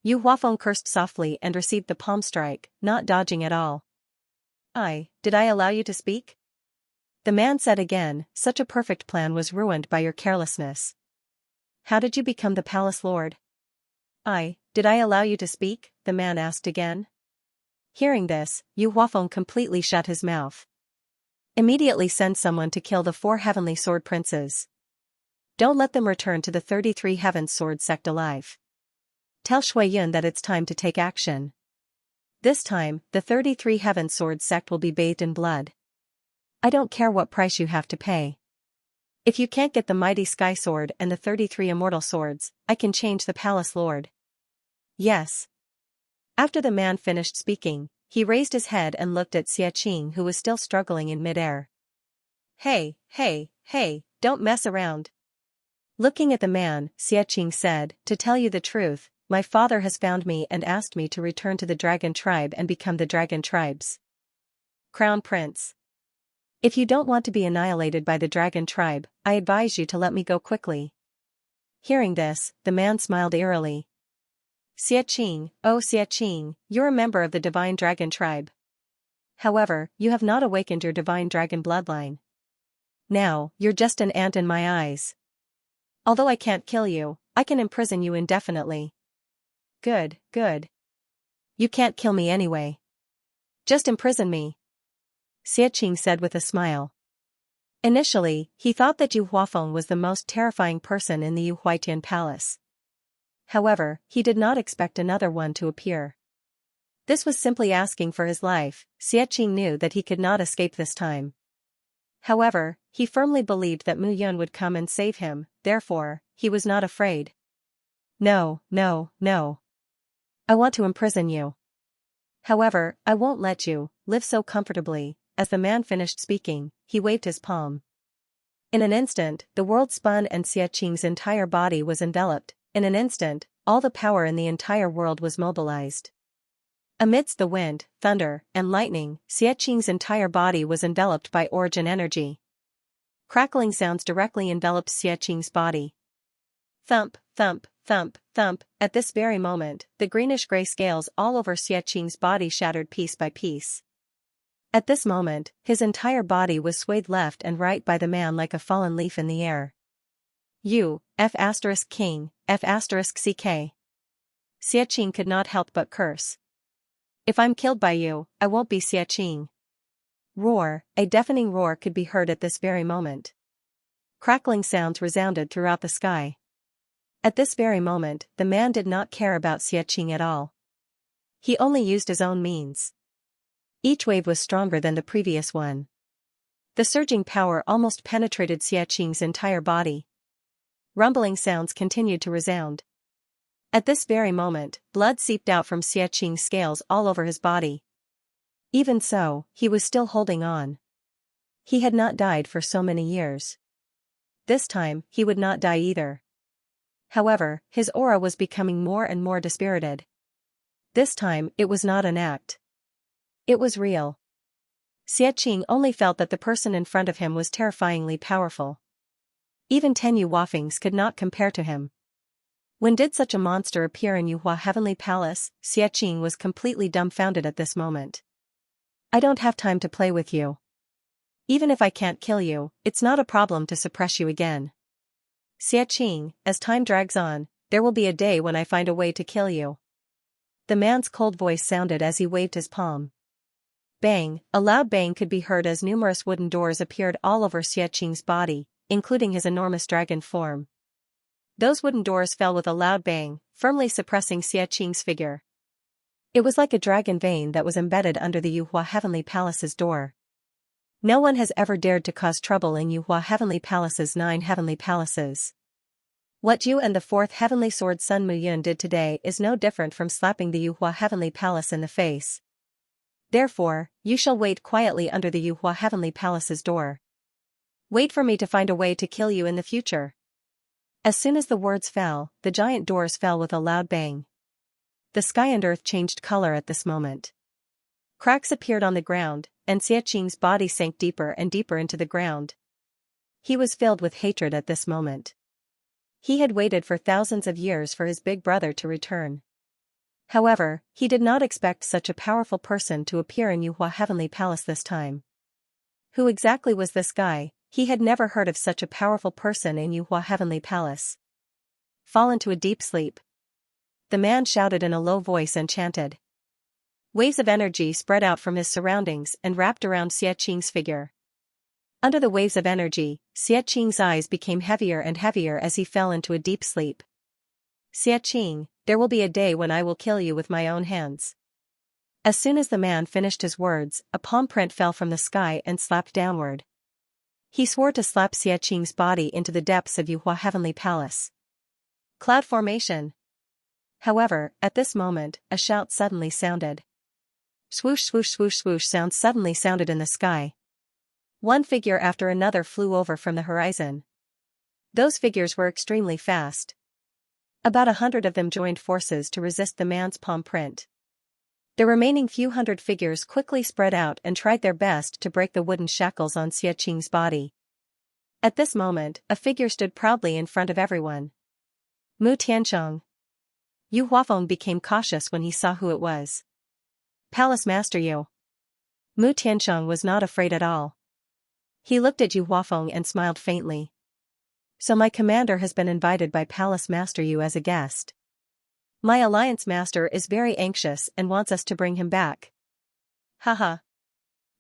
Yu Huafeng cursed softly and received the palm strike, not dodging at all. Did I allow you to speak? The man said again, such a perfect plan was ruined by your carelessness. How did you become the palace lord? Did I allow you to speak? The man asked again. Hearing this, Yu Huafeng completely shut his mouth. Immediately send someone to kill the 4 heavenly sword princes. Don't let them return to the 33 Heaven Sword sect alive. Tell Shuiyun that it's time to take action. This time, the 33 Heaven Sword sect will be bathed in blood. I don't care what price you have to pay. If you can't get the mighty Sky Sword and the 33 immortal swords, I can change the palace lord. Yes. After the man finished speaking, he raised his head and looked at Xiaqing, who was still struggling in midair. Hey, don't mess around. Looking at the man, Xiaqing said, to tell you the truth, my father has found me and asked me to return to the Dragon Tribe and become the Dragon Tribe's Crown Prince. If you don't want to be annihilated by the Dragon Tribe, I advise you to let me go quickly. Hearing this, the man smiled eerily. Xiaqing, oh Xiaqing, you're a member of the Divine Dragon Tribe. However, you have not awakened your Divine Dragon bloodline. Now, you're just an ant in my eyes. Although I can't kill you, I can imprison you indefinitely. Good. You can't kill me anyway. Just imprison me. Xiaqing said with a smile. Initially, he thought that Yu Huafeng was the most terrifying person in the Yu Huaitian palace. However, he did not expect another one to appear. This was simply asking for his life. Xiaqing knew that he could not escape this time. However, he firmly believed that Mu Yun would come and save him, therefore, he was not afraid. No. I want to imprison you. However, I won't let you live so comfortably. As the man finished speaking, he waved his palm. In an instant, the world spun and Xiaqing's entire body was enveloped. In an instant, all the power in the entire world was mobilized. Amidst the wind, thunder, and lightning, Xiaqing's entire body was enveloped by origin energy. Crackling sounds directly enveloped Xiaqing's body. Thump, thump, thump, thump. At this very moment, the greenish-gray scales all over Xiaqing's body shattered piece by piece. At this moment, his entire body was swayed left and right by the man like a fallen leaf in the air. You, F*King, F*CK. Xiaqing could not help but curse. If I'm killed by you, I won't be Xiaqing. Roar, a deafening roar could be heard at this very moment. Crackling sounds resounded throughout the sky. At this very moment, the man did not care about Xiaqing at all. He only used his own means. Each wave was stronger than the previous one. The surging power almost penetrated Xiaqing's entire body. Rumbling sounds continued to resound. At this very moment, blood seeped out from Xianxia's scales all over his body. Even so, he was still holding on. He had not died for so many years. This time, he would not die either. However, his aura was becoming more and more dispirited. This time, it was not an act. It was real. Xianxia only felt that the person in front of him was terrifyingly powerful. Even 10 Yuhuafengs could not compare to him. When did such a monster appear in Yuhua Heavenly Palace? Xianxia was completely dumbfounded at this moment. I don't have time to play with you. Even if I can't kill you, it's not a problem to suppress you again. Xianxia, as time drags on, there will be a day when I find a way to kill you. The man's cold voice sounded as he waved his palm. Bang, a loud bang could be heard as numerous wooden doors appeared all over Xianxia's body, including his enormous dragon form. Those wooden doors fell with a loud bang, firmly suppressing Xianxia's figure. It was like a dragon vein that was embedded under the Yuhua Heavenly Palace's door. No one has ever dared to cause trouble in Yuhua Heavenly Palace's 9 heavenly palaces. What you and the 4th Heavenly Sword Sun Muyun did today is no different from slapping the Yuhua Heavenly Palace in the face. Therefore, you shall wait quietly under the Yuhua Heavenly Palace's door. Wait for me to find a way to kill you in the future. As soon as the words fell, the giant doors fell with a loud bang. The sky and earth changed color at this moment. Cracks appeared on the ground, and Xianxia's body sank deeper and deeper into the ground. He was filled with hatred at this moment. He had waited for thousands of years for his big brother to return. However, he did not expect such a powerful person to appear in Yuhua Heavenly Palace this time. Who exactly was this guy? He had never heard of such a powerful person in Yuhua Heavenly Palace. Fall into a deep sleep. The man shouted in a low voice and chanted. Waves of energy spread out from his surroundings and wrapped around Xianxia's figure. Under the waves of energy, Xianxia's eyes became heavier and heavier as he fell into a deep sleep. Xianxia, there will be a day when I will kill you with my own hands. As soon as the man finished his words, a palm print fell from the sky and slapped downward. He swore to slap Xianxia's body into the depths of Yuhua Heavenly Palace. Cloud formation. However, at this moment, a shout suddenly sounded. Swoosh swoosh swoosh swoosh sounds suddenly sounded in the sky. One figure after another flew over from the horizon. Those figures were extremely fast. About 100 of them joined forces to resist the man's palm print. The remaining few hundred figures quickly spread out and tried their best to break the wooden shackles on Xianxia's body. At this moment, a figure stood proudly in front of everyone. Mu Tiansheng. Yu Huafeng became cautious when he saw who it was. Palace Master Yu. Mu Tiansheng was not afraid at all. He looked at Yu Huafeng and smiled faintly. So my commander has been invited by Palace Master Yu as a guest. My alliance master is very anxious and wants us to bring him back. Haha.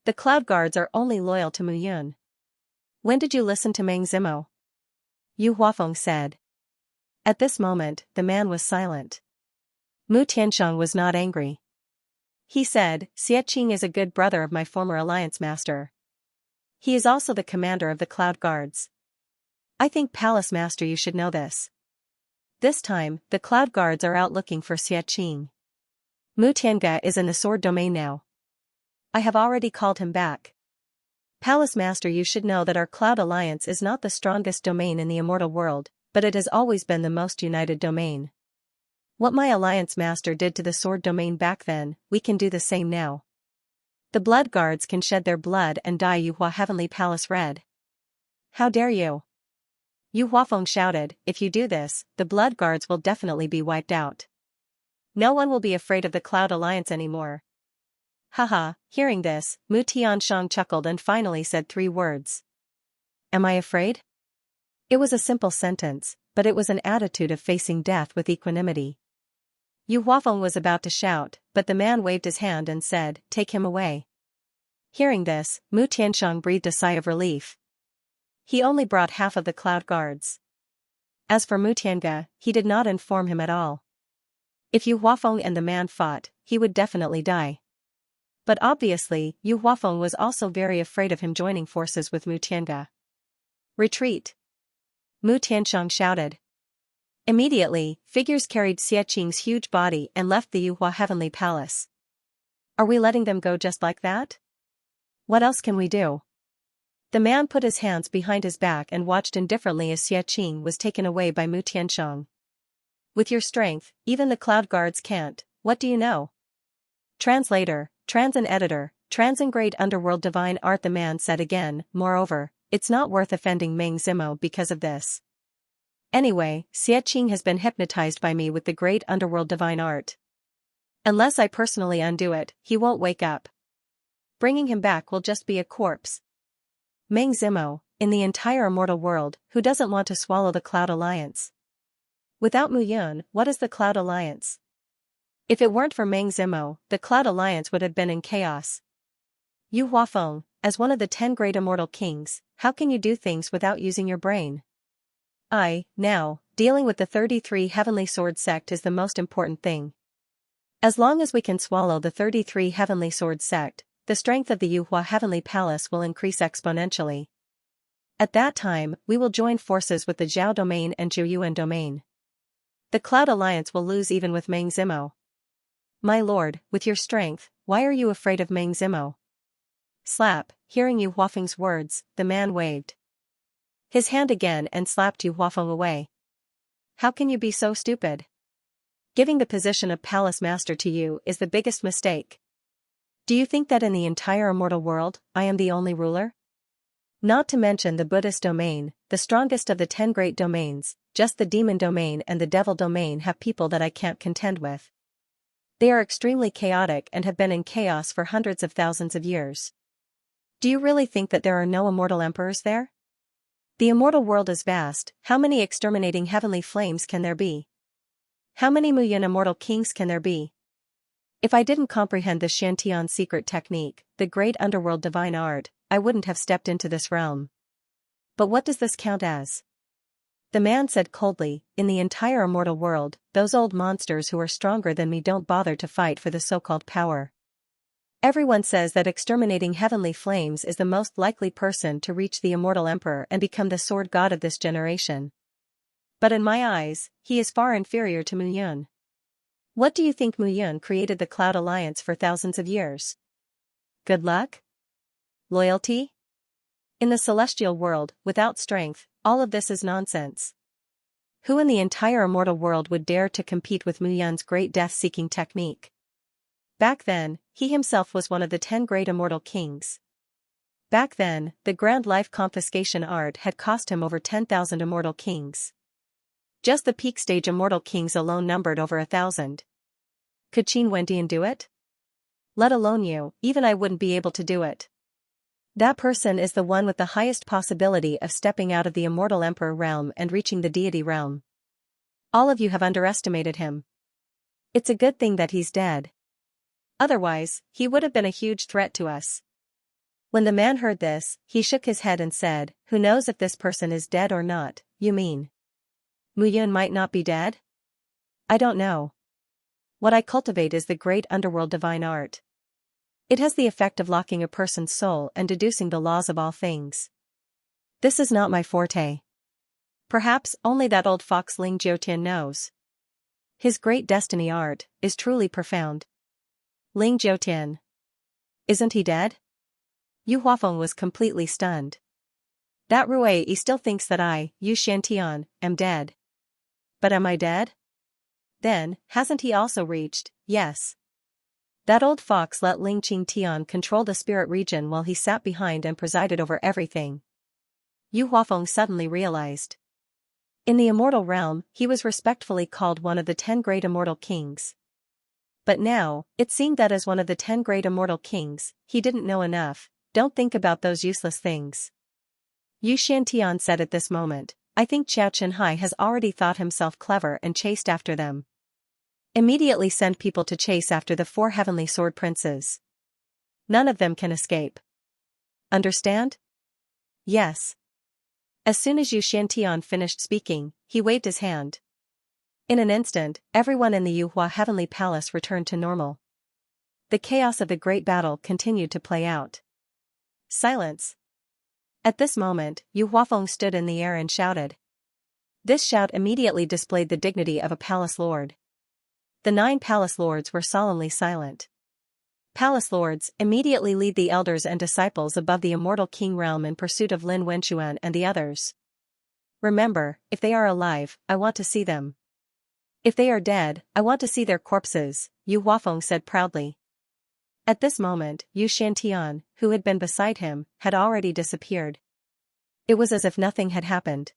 The Cloud Guards are only loyal to Mu Yun. When did you listen to Meng Zimo? Yu Huafeng said. At this moment, the man was silent. Mu Tiansheng was not angry. He said, Xianxia is a good brother of my former alliance master. He is also the commander of the Cloud Guards. I think Palace Master you should know this. This time, the Cloud Guards are out looking for Xianxia. Mu Tiange is in the sword domain now. I have already called him back. Palace Master you should know that our Cloud Alliance is not the strongest domain in the immortal world, but it has always been the most united domain. What my alliance master did to the sword domain back then, we can do the same now. The Blood Guards can shed their blood and dye Yuhua Heavenly Palace red. How dare you? Yu Huafeng shouted, if you do this, the Blood Guards will definitely be wiped out. No one will be afraid of the Cloud Alliance anymore. Haha, hearing this, Mu Tiansheng chuckled and finally said 3 words. Am I afraid? It was a simple sentence, but it was an attitude of facing death with equanimity. Yu Huafeng was about to shout, but the man waved his hand and said, take him away. Hearing this, Mu Tiansheng breathed a sigh of relief. He only brought half of the Cloud Guards. As for Mu Tiange, he did not inform him at all. If Yu Huafeng and the man fought, he would definitely die. But obviously, Yu Huafeng was also very afraid of him joining forces with Mu Tiange. Retreat! Mu Tiansheng shouted. Immediately, figures carried Xiaqing's huge body and left the Yuhua Heavenly Palace. Are we letting them go just like that? What else can we do? The man put his hands behind his back and watched indifferently as Xiaqing was taken away by Mu Tiansheng. With your strength, even the cloud guards can't, what do you know? Translator, trans and editor, trans and great underworld divine art, the man said again. Moreover, it's not worth offending Meng Zimo because of this. Anyway, Xiaqing has been hypnotized by me with the great underworld divine art. Unless I personally undo it, he won't wake up. Bringing him back will just be a corpse. Meng Zimo, in the entire immortal world, who doesn't want to swallow the Cloud Alliance? Without Mu Yun, what is the Cloud Alliance? If it weren't for Meng Zimo, the Cloud Alliance would have been in chaos. Yu Huafeng, as one of the 10 great immortal kings, how can you do things without using your brain? Now, dealing with the 33 Heavenly Sword sect is the most important thing. As long as we can swallow the 33 Heavenly Sword sect, the strength of the Yuhua Heavenly Palace will increase exponentially. At that time, we will join forces with the Zhao domain and Zhuoyuan domain. The Cloud Alliance will lose even with Meng Zimo. My lord, with your strength, why are you afraid of Meng Zimo? Slap, hearing Yu Huafeng's words, the man waved his hand again and slapped Yu Huafeng away. How can you be so stupid? Giving the position of palace master to you is the biggest mistake. Do you think that in the entire immortal world, I am the only ruler? Not to mention the Buddhist domain, the strongest of the 10 great domains, just the demon domain and the devil domain have people that I can't contend with. They are extremely chaotic and have been in chaos for hundreds of thousands of years. Do you really think that there are no immortal emperors there? The immortal world is vast. How many exterminating heavenly flames can there be? How many Mu Yun immortal kings can there be? If I didn't comprehend the Xiantian secret technique, the great underworld divine art, I wouldn't have stepped into this realm. But what does this count as? The man said coldly, in the entire immortal world, those old monsters who are stronger than me don't bother to fight for the so-called power. Everyone says that exterminating heavenly flames is the most likely person to reach the immortal emperor and become the sword god of this generation. But in my eyes, he is far inferior to Mu Yun. What do you think Mu Yun created the Cloud Alliance for thousands of years? Good luck? Loyalty? In the celestial world, without strength, all of this is nonsense. Who in the entire immortal world would dare to compete with Mu Yun's great death-seeking technique? Back then, he himself was one of the 10 great immortal kings. Back then, the grand life confiscation art had cost him over 10,000 immortal kings. Just the peak stage immortal kings alone numbered over 1,000. Could Qin Wendian do it? Let alone you, even I wouldn't be able to do it. That person is the one with the highest possibility of stepping out of the immortal emperor realm and reaching the deity realm. All of you have underestimated him. It's a good thing that he's dead. Otherwise, he would have been a huge threat to us. When the man heard this, he shook his head and said, who knows if this person is dead or not? You mean Mu Yun might not be dead? I don't know. What I cultivate is the great underworld divine art. It has the effect of locking a person's soul and deducing the laws of all things. This is not my forte. Perhaps only that old fox Ling Jiutian knows. His great destiny art is truly profound. Ling Jiutian. Isn't he dead? Yu Huafeng was completely stunned. That Rui still thinks that I, Yu Xiantian, am dead. But am I dead? Then, hasn't he also reached, yes. That old fox let Ling Qingtian control the spirit region while he sat behind and presided over everything. Yu Huafeng suddenly realized. In the immortal realm, he was respectfully called one of the 10 great immortal kings. But now, it seemed that as one of the 10 great immortal kings, he didn't know enough. Don't think about those useless things. Yu Xiantian said at this moment, I think Qiao Chenhai has already thought himself clever and chased after them. Immediately send people to chase after the 4 heavenly sword princes. None of them can escape. Understand? Yes. As soon as Yu Xiantian finished speaking, he waved his hand. In an instant, everyone in the Yuhua Heavenly Palace returned to normal. The chaos of the great battle continued to play out. Silence. At this moment, Yu Huafeng stood in the air and shouted. This shout immediately displayed the dignity of a palace lord. The 9 palace lords were solemnly silent. Palace lords immediately lead the elders and disciples above the immortal king realm in pursuit of Lin Wenchuan and the others. Remember, if they are alive, I want to see them. If they are dead, I want to see their corpses, Yu Huafeng said proudly. At this moment, Yu Shantian, who had been beside him, had already disappeared. It was as if nothing had happened.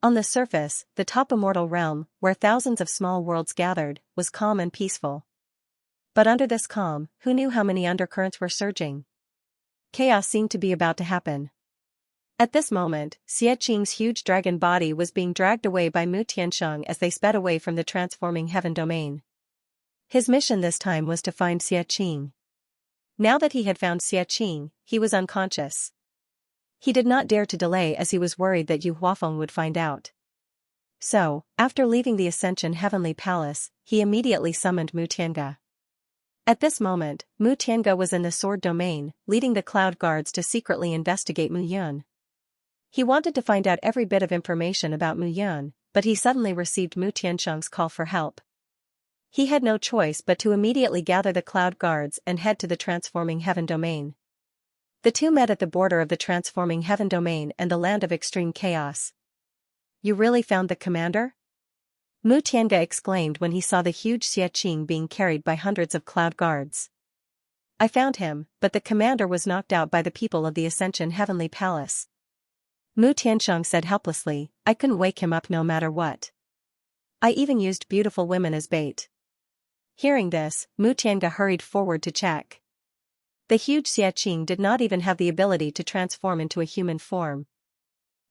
On the surface, the top immortal realm, where thousands of small worlds gathered, was calm and peaceful. But under this calm, who knew how many undercurrents were surging? Chaos seemed to be about to happen. At this moment, Xie Qing's huge dragon body was being dragged away by Mu Tiansheng as they sped away from the transforming heaven domain. His mission this time was to find Xie Qing. Now that he had found Xie Qing, he was unconscious. He did not dare to delay as he was worried that Yu Huafeng would find out. So, after leaving the Ascension Heavenly Palace, he immediately summoned Mu Tiange. At this moment, Mu Tiange was in the sword domain, leading the cloud guards to secretly investigate Mu Yun. He wanted to find out every bit of information about Mu Yun, but he suddenly received Mu Tiansheng's call for help. He had no choice but to immediately gather the cloud guards and head to the transforming heaven domain. The two met at the border of the transforming heaven domain and the land of extreme chaos. You really found the commander? Mu Tiange exclaimed when he saw the huge Xie Qing being carried by hundreds of cloud guards. I found him, but the commander was knocked out by the people of the Ascension Heavenly Palace. Mu Tiansheng said helplessly, I couldn't wake him up no matter what. I even used beautiful women as bait. Hearing this, Mu Tiange hurried forward to check. The huge Xie Qing did not even have the ability to transform into a human form.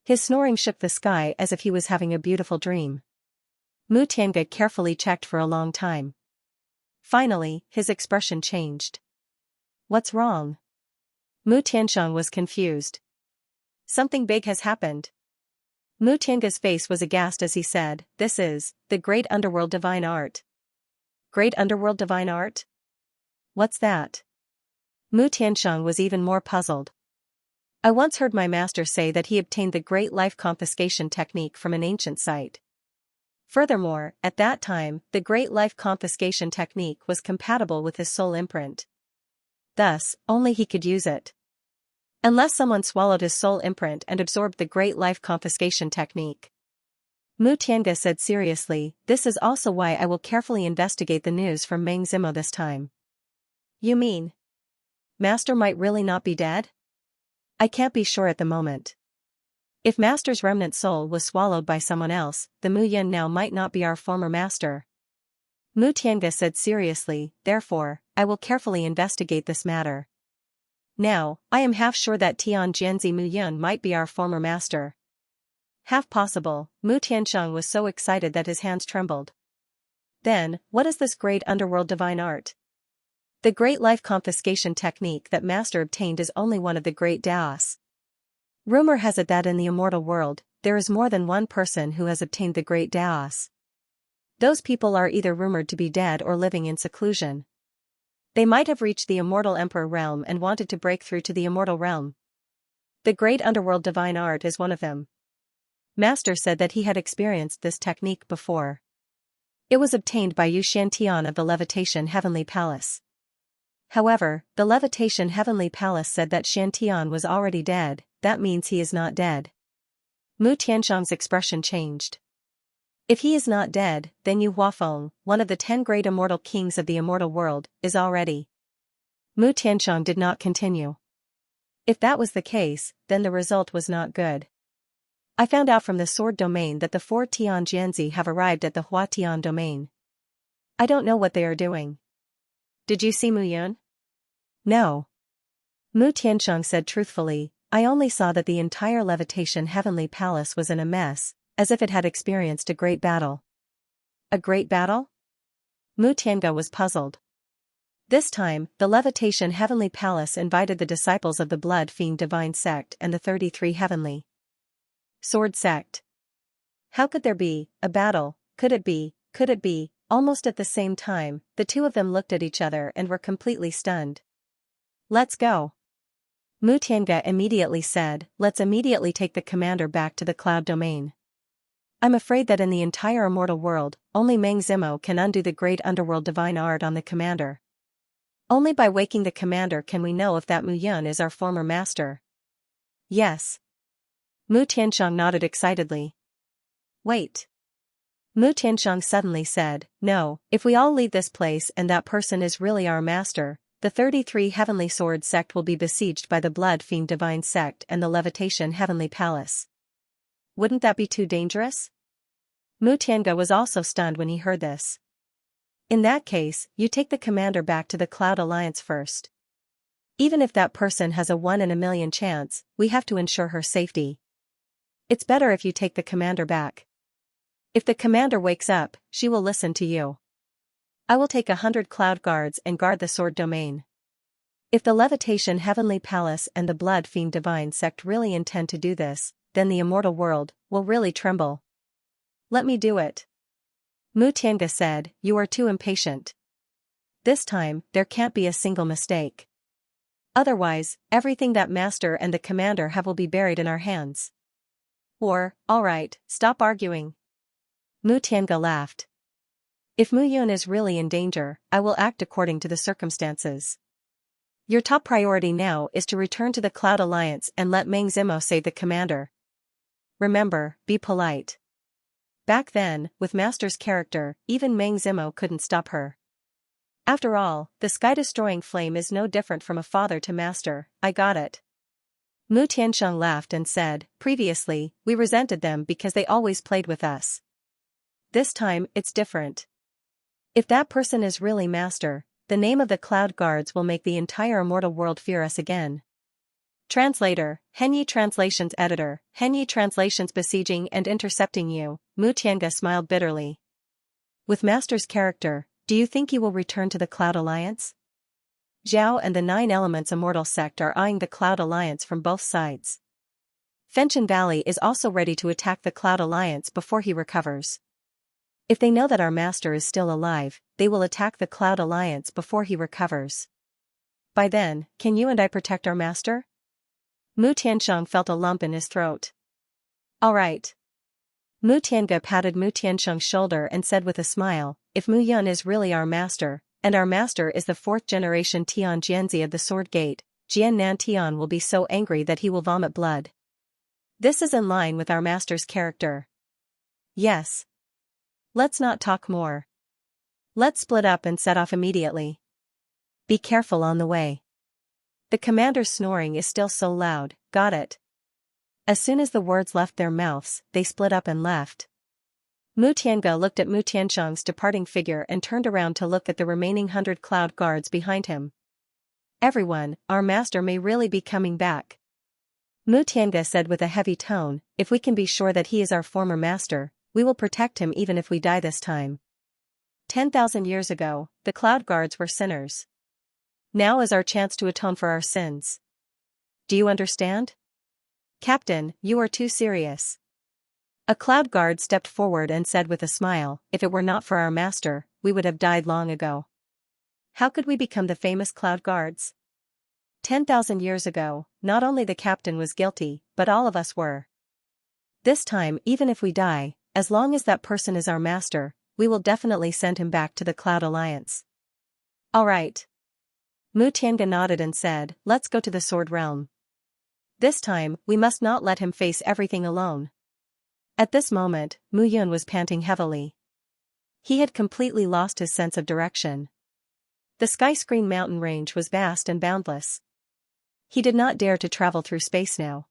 His snoring shook the sky as if he was having a beautiful dream. Mu Tiange carefully checked for a long time. Finally, his expression changed. What's wrong? Mu Tiansheng was confused. Something big has happened. Mu Tiange's face was aghast as he said, This is the great underworld divine art. Great underworld divine art? What's that? Mu Tiansheng was even more puzzled. I once heard my master say that he obtained the great life confiscation technique from an ancient site. Furthermore, at that time, the great life confiscation technique was compatible with his soul imprint. Thus, only he could use it. Unless someone swallowed his soul imprint and absorbed the great life confiscation technique. Mu Tiange said seriously, This is also why I will carefully investigate the news from Meng Zimo this time. You mean? Master might really not be dead? I can't be sure at the moment. If Master's remnant soul was swallowed by someone else, the Mu Yun now might not be our former master. Mu Tiange said seriously, therefore, I will carefully investigate this matter. Now, I am half sure that Tian Jianzi Mu Yun might be our former master. Half possible, Mu Tiansheng was so excited that his hands trembled. Then, what is this great underworld divine art? The great life confiscation technique that Master obtained is only one of the great Daos. Rumor has it that in the immortal world, there is more than one person who has obtained the great Daos. Those people are either rumored to be dead or living in seclusion. They might have reached the immortal emperor realm and wanted to break through to the immortal realm. The great underworld divine art is one of them. Master said that he had experienced this technique before. It was obtained by Yu Shantian of the Levitation Heavenly Palace. However, the Levitation Heavenly Palace said that Shantian was already dead, that means he is not dead. Mu Tiansheng's expression changed. If he is not dead, then Yu Huafeng, one of the 10 great immortal kings of the immortal world, is already. Mu Tiansheng did not continue. If that was the case, then the result was not good. I found out from the sword domain that the 4 Tian Jianzi have arrived at the Hua Tian domain. I don't know what they are doing. Did you see Mu Yun? No. Mu Tiansheng said truthfully, I only saw that the entire Levitation Heavenly Palace was in a mess, as if it had experienced a great battle. A great battle? Mu Tiange was puzzled. This time, the Levitation Heavenly Palace invited the disciples of the Blood Fiend Divine Sect and the 33 Heavenly Sword Sect. How could there be a battle? Could it be? Almost at the same time, the two of them looked at each other and were completely stunned. Let's go. Mu Tiange immediately said, let's immediately take the commander back to the cloud domain. I'm afraid that in the entire immortal world, only Meng Zimo can undo the great underworld divine art on the commander. Only by waking the commander can we know if that Mu Yun is our former master. Yes. Mu Tianxiang nodded excitedly. Wait. Mu Tianxiang suddenly said, no, if we all leave this place and that person is really our master, the 33 Heavenly Sword sect will be besieged by the Blood Fiend Divine sect and the Levitation Heavenly Palace. Wouldn't that be too dangerous? Mu Tiange was also stunned when he heard this. In that case, you take the commander back to the Cloud Alliance first. Even if that person has a 1 in a million chance, we have to ensure her safety. It's better if you take the commander back. If the commander wakes up, she will listen to you. I will take 100 cloud guards and guard the sword domain. If the Levitation Heavenly Palace and the Blood Fiend Divine sect really intend to do this, then the immortal world will really tremble. Let me do it. Mu Tiange said, you are too impatient. This time, there can't be a single mistake. Otherwise, everything that master and the commander have will be buried in our hands. Or, alright, stop arguing. Mu Tiange laughed. If Mu Yun is really in danger, I will act according to the circumstances. Your top priority now is to return to the Cloud Alliance and let Meng Zimo save the commander. Remember, be polite. Back then, with Master's character, even Meng Zimo couldn't stop her. After all, the sky-destroying flame is no different from a father to Master. I got it. Mu Tianxiang laughed and said, previously, we resented them because they always played with us. This time, it's different. If that person is really Master, the name of the Cloud Guards will make the entire immortal world fear us again. Translator, Henyi Translations Editor, Henyi Translations besieging and intercepting you. Mu Tiange smiled bitterly. With Master's character, do you think you will return to the Cloud Alliance? Zhao and the 9 Elements Immortal sect are eyeing the Cloud Alliance from both sides. Fenchen Valley is also ready to attack the Cloud Alliance before he recovers. If they know that our master is still alive, they will attack the Cloud Alliance before he recovers. By then, can you and I protect our master? Mu Tianxiang felt a lump in his throat. All right. Mu Tiange patted Mu Tianxiang's shoulder and said with a smile, if Mu Yun is really our master, and our master is the 4th generation Tian Jianzi of the Sword Gate, Jian Nan Tian will be so angry that he will vomit blood. This is in line with our master's character. Yes. Let's not talk more. Let's split up and set off immediately. Be careful on the way. The commander's snoring is still so loud, got it. As soon as the words left their mouths, they split up and left. Mu Tiange looked at Mu Tianxiang's departing figure and turned around to look at the remaining 100 cloud guards behind him. Everyone, our master may really be coming back. Mu Tiange said with a heavy tone, if we can be sure that he is our former master, we will protect him even if we die this time. 10,000 years ago, the cloud guards were sinners. Now is our chance to atone for our sins. Do you understand? Captain, you are too serious. A cloud guard stepped forward and said with a smile, if it were not for our master, we would have died long ago. How could we become the famous cloud guards? 10,000 years ago, not only the captain was guilty, but all of us were. This time, even if we die, as long as that person is our master, we will definitely send him back to the Cloud Alliance. All right. Mu Tiange nodded and said, let's go to the Sword Realm. This time, we must not let him face everything alone. At this moment, Mu Yun was panting heavily. He had completely lost his sense of direction. The Skyscreen mountain range was vast and boundless. He did not dare to travel through space now.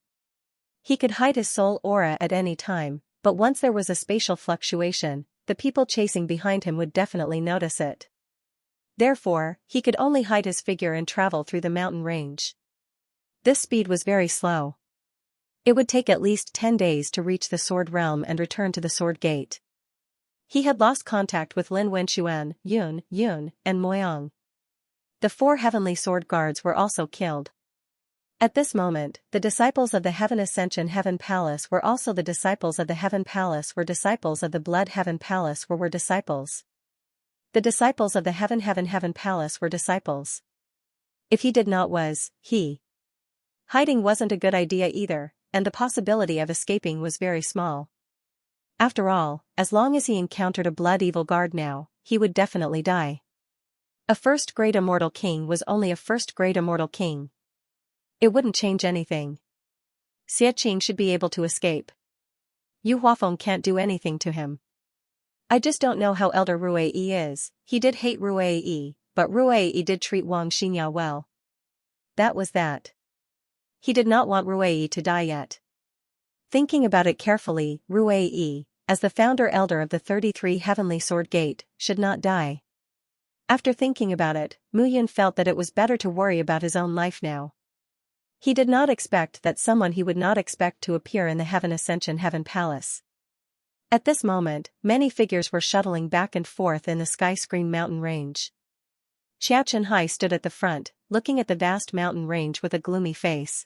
He could hide his soul aura at any time, but once there was a spatial fluctuation, the people chasing behind him would definitely notice it. Therefore, he could only hide his figure and travel through the mountain range. This speed was very slow. It would take at least 10 days to reach the Sword Realm and return to the Sword Gate. He had lost contact with Lin Wenxuan, Yun, and Moyang. The 4 heavenly sword guards were also killed. At this moment, the disciples of the Heaven Ascension Heaven Palace were also the disciples of the Heaven Palace were disciples of the Blood Heaven Palace were disciples. The disciples of the Heaven Palace were disciples. If he did not was, he. Hiding wasn't a good idea either, and the possibility of escaping was very small. After all, as long as he encountered a blood-evil guard now, he would definitely die. A first-grade immortal king was only a first-grade immortal king. It wouldn't change anything. Xiaoqing should be able to escape. Yu Huafeng can't do anything to him. I just don't know how Elder Ruei is. He did hate Ruei, but Ruei did treat Wang Xinya well. That was that. He did not want Ruei to die yet. Thinking about it carefully, Ruei, as the founder elder of the 33 Heavenly Sword Gate, should not die. After thinking about it, Mu Yun felt that it was better to worry about his own life now. He did not expect that someone he would not expect to appear in the Heaven Ascension Heaven Palace. At this moment, many figures were shuttling back and forth in the Sky Screen mountain range. Xiao Chenhai stood at the front, looking at the vast mountain range with a gloomy face.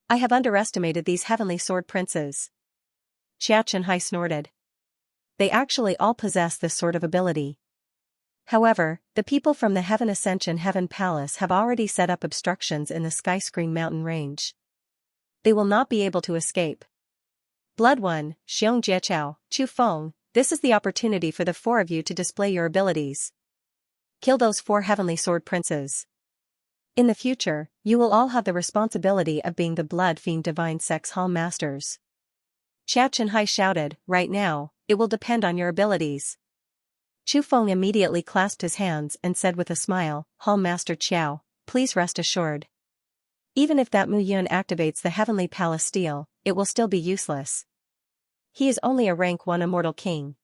I have underestimated these heavenly sword princes. Xiao Chenhai snorted. They actually all possess this sort of ability. However, the people from the Heaven Ascension Heaven Palace have already set up obstructions in the Sky Screen mountain range. They will not be able to escape. Blood One, Xianxia, Chu Feng, this is the opportunity for the four of you to display your abilities. Kill those 4 heavenly sword princes. In the future, you will all have the responsibility of being the Blood Fiend Divine Sex Hall Masters. Xiao Chenhai shouted, right now, it will depend on your abilities. Chu Feng immediately clasped his hands and said with a smile, Hall Master Qiao, please rest assured. Even if that Mu Yun activates the Heavenly Palace Steel, it will still be useless. He is only a rank 1 immortal king.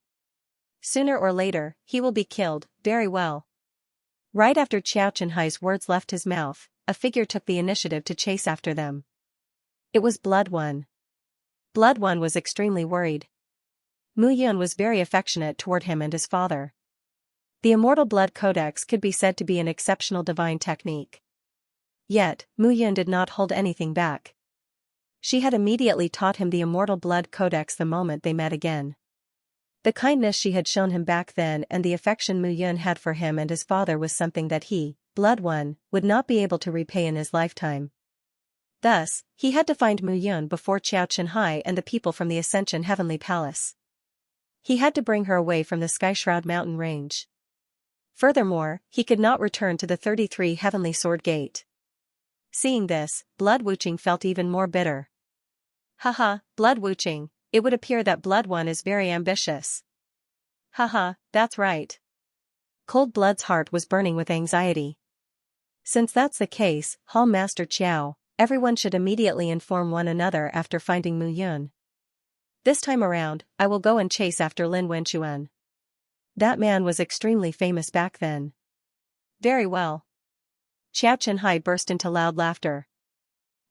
Sooner or later, he will be killed, very well. Right after Xiao Chenhai's words left his mouth, a figure took the initiative to chase after them. It was Blood One. Blood One was extremely worried. Mu Yun was very affectionate toward him and his father. The Immortal Blood Codex could be said to be an exceptional divine technique. Yet, Mu Yun did not hold anything back. She had immediately taught him the Immortal Blood Codex the moment they met again. The kindness she had shown him back then and the affection Mu Yun had for him and his father was something that he, Blood One, would not be able to repay in his lifetime. Thus, he had to find Mu Yun before Xiao Chenhai and the people from the Ascension Heavenly Palace. He had to bring her away from the Skyshroud mountain range. Furthermore, he could not return to the 33 Heavenly Sword Gate. Seeing this, Blood Wuching felt even more bitter. Haha, Blood Wuching, it would appear that Blood One is very ambitious. Haha, that's right. Cold Blood's heart was burning with anxiety. Since that's the case, Hall Master Qiao, everyone should immediately inform one another after finding Mu Yun. This time around, I will go and chase after Lin Wenquan. That man was extremely famous back then. Very well. Xiao Chenhai burst into loud laughter.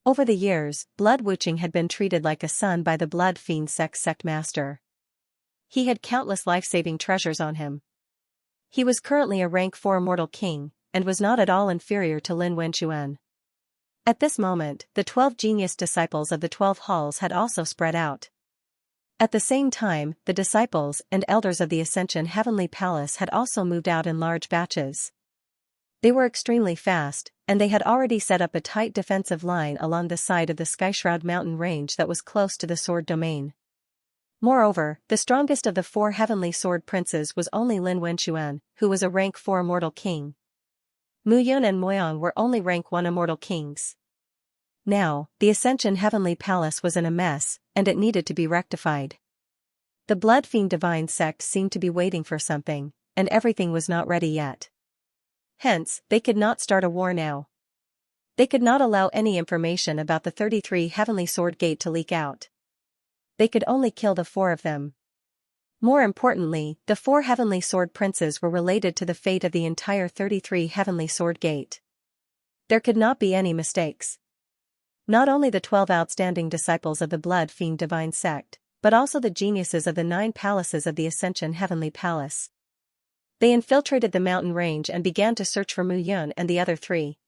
Over the years, Blood Wuching had been treated like a son by the Blood Fiend sect master. He had countless life-saving treasures on him. He was currently a rank 4 immortal king, and was not at all inferior to Lin Wenquan. At this moment, the 12 genius disciples of the 12 halls had also spread out. At the same time, the disciples and elders of the Ascension Heavenly Palace had also moved out in large batches. They were extremely fast, and they had already set up a tight defensive line along the side of the Skyshroud mountain range that was close to the sword domain. Moreover, the strongest of the 4 heavenly sword princes was only Lin Wenquan, who was a rank 4 immortal king. Mu Yun and Moyang were only rank 1 immortal kings. Now, the Ascension Heavenly Palace was in a mess, and it needed to be rectified. The Blood Fiend Divine Sect seemed to be waiting for something, and everything was not ready yet. Hence, they could not start a war now. They could not allow any information about the 33 Heavenly Sword Gate to leak out. They could only kill the 4 of them. More importantly, the 4 Heavenly Sword Princes were related to the fate of the entire 33 Heavenly Sword Gate. There could not be any mistakes. Not only the 12 outstanding disciples of the Blood Fiend Divine Sect, but also the geniuses of the 9 palaces of the Ascension Heavenly Palace. They infiltrated the mountain range and began to search for Mu Yun and the other 3.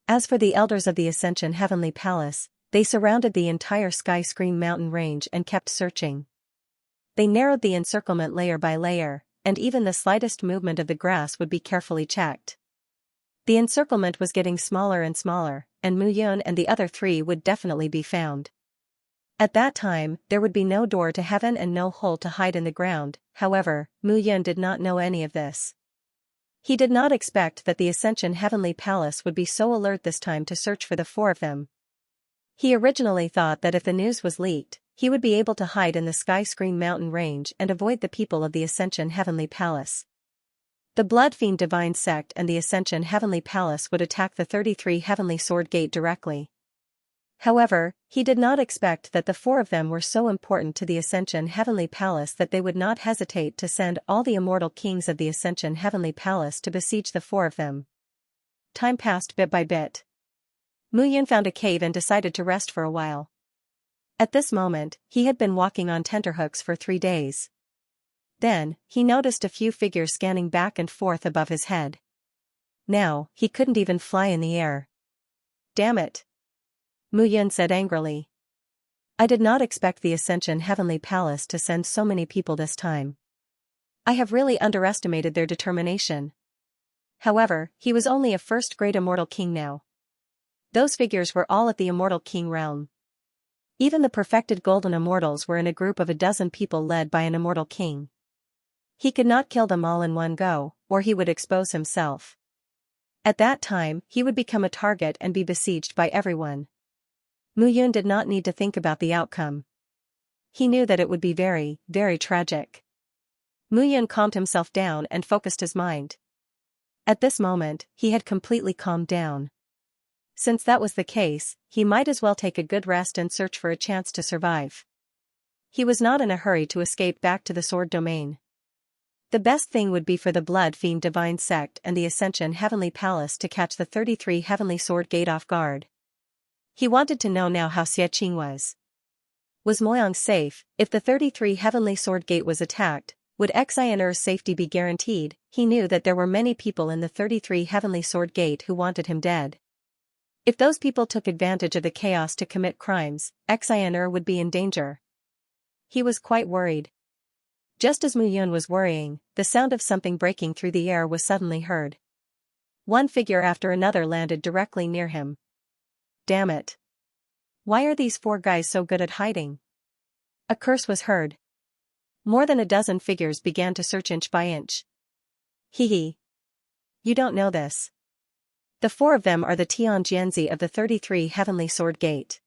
As for the elders of the Ascension Heavenly Palace, they surrounded the entire Sky Screen mountain range and kept searching. They narrowed the encirclement layer by layer, and even the slightest movement of the grass would be carefully checked. The encirclement was getting smaller and smaller, and Mu Yun and the other 3 would definitely be found. At that time, there would be no door to heaven and no hole to hide in the ground. However, Mu Yun did not know any of this. He did not expect that the Ascension Heavenly Palace would be so alert this time to search for the four of them. He originally thought that if the news was leaked, he would be able to hide in the Sky Screen mountain range and avoid the people of the Ascension Heavenly Palace. The Blood Fiend Divine Sect and the Ascension Heavenly Palace would attack the 33 Heavenly Sword Gate directly. However, he did not expect that the four of them were so important to the Ascension Heavenly Palace that they would not hesitate to send all the immortal kings of the Ascension Heavenly Palace to besiege the four of them. Time passed bit by bit. Mu Yun found a cave and decided to rest for a while. At this moment, he had been walking on tenterhooks for 3 days. Then, he noticed a few figures scanning back and forth above his head. Now, he couldn't even fly in the air. Damn it! Mu Yun said angrily. I did not expect the Ascension Heavenly Palace to send so many people this time. I have really underestimated their determination. However, he was only a first grade immortal king now. Those figures were all at the immortal king realm. Even the perfected golden immortals were in a group of a dozen people led by an immortal king. He could not kill them all in one go, or he would expose himself. At that time, he would become a target and be besieged by everyone. Mu Yun did not need to think about the outcome. He knew that it would be very, very tragic. Mu Yun calmed himself down and focused his mind. At this moment, he had completely calmed down. Since that was the case, he might as well take a good rest and search for a chance to survive. He was not in a hurry to escape back to the Sword Domain. The best thing would be for the Blood Fiend Divine Sect and the Ascension Heavenly Palace to catch the 33 Heavenly Sword Gate off guard. He wanted to know now how Xianxia was. Was Moyang safe? If the 33 Heavenly Sword Gate was attacked, would Xianxia's safety be guaranteed? He knew that there were many people in the 33 Heavenly Sword Gate who wanted him dead. If those people took advantage of the chaos to commit crimes, Xianxia would be in danger. He was quite worried. Just as Mu Yun was worrying, the sound of something breaking through the air was suddenly heard. One figure after another landed directly near him. Damn it! Why are these four guys so good at hiding? A curse was heard. More than a dozen figures began to search inch by inch. Hee. You don't know this. The four of them are the Xianxia of the 33 Heavenly Sword Gate.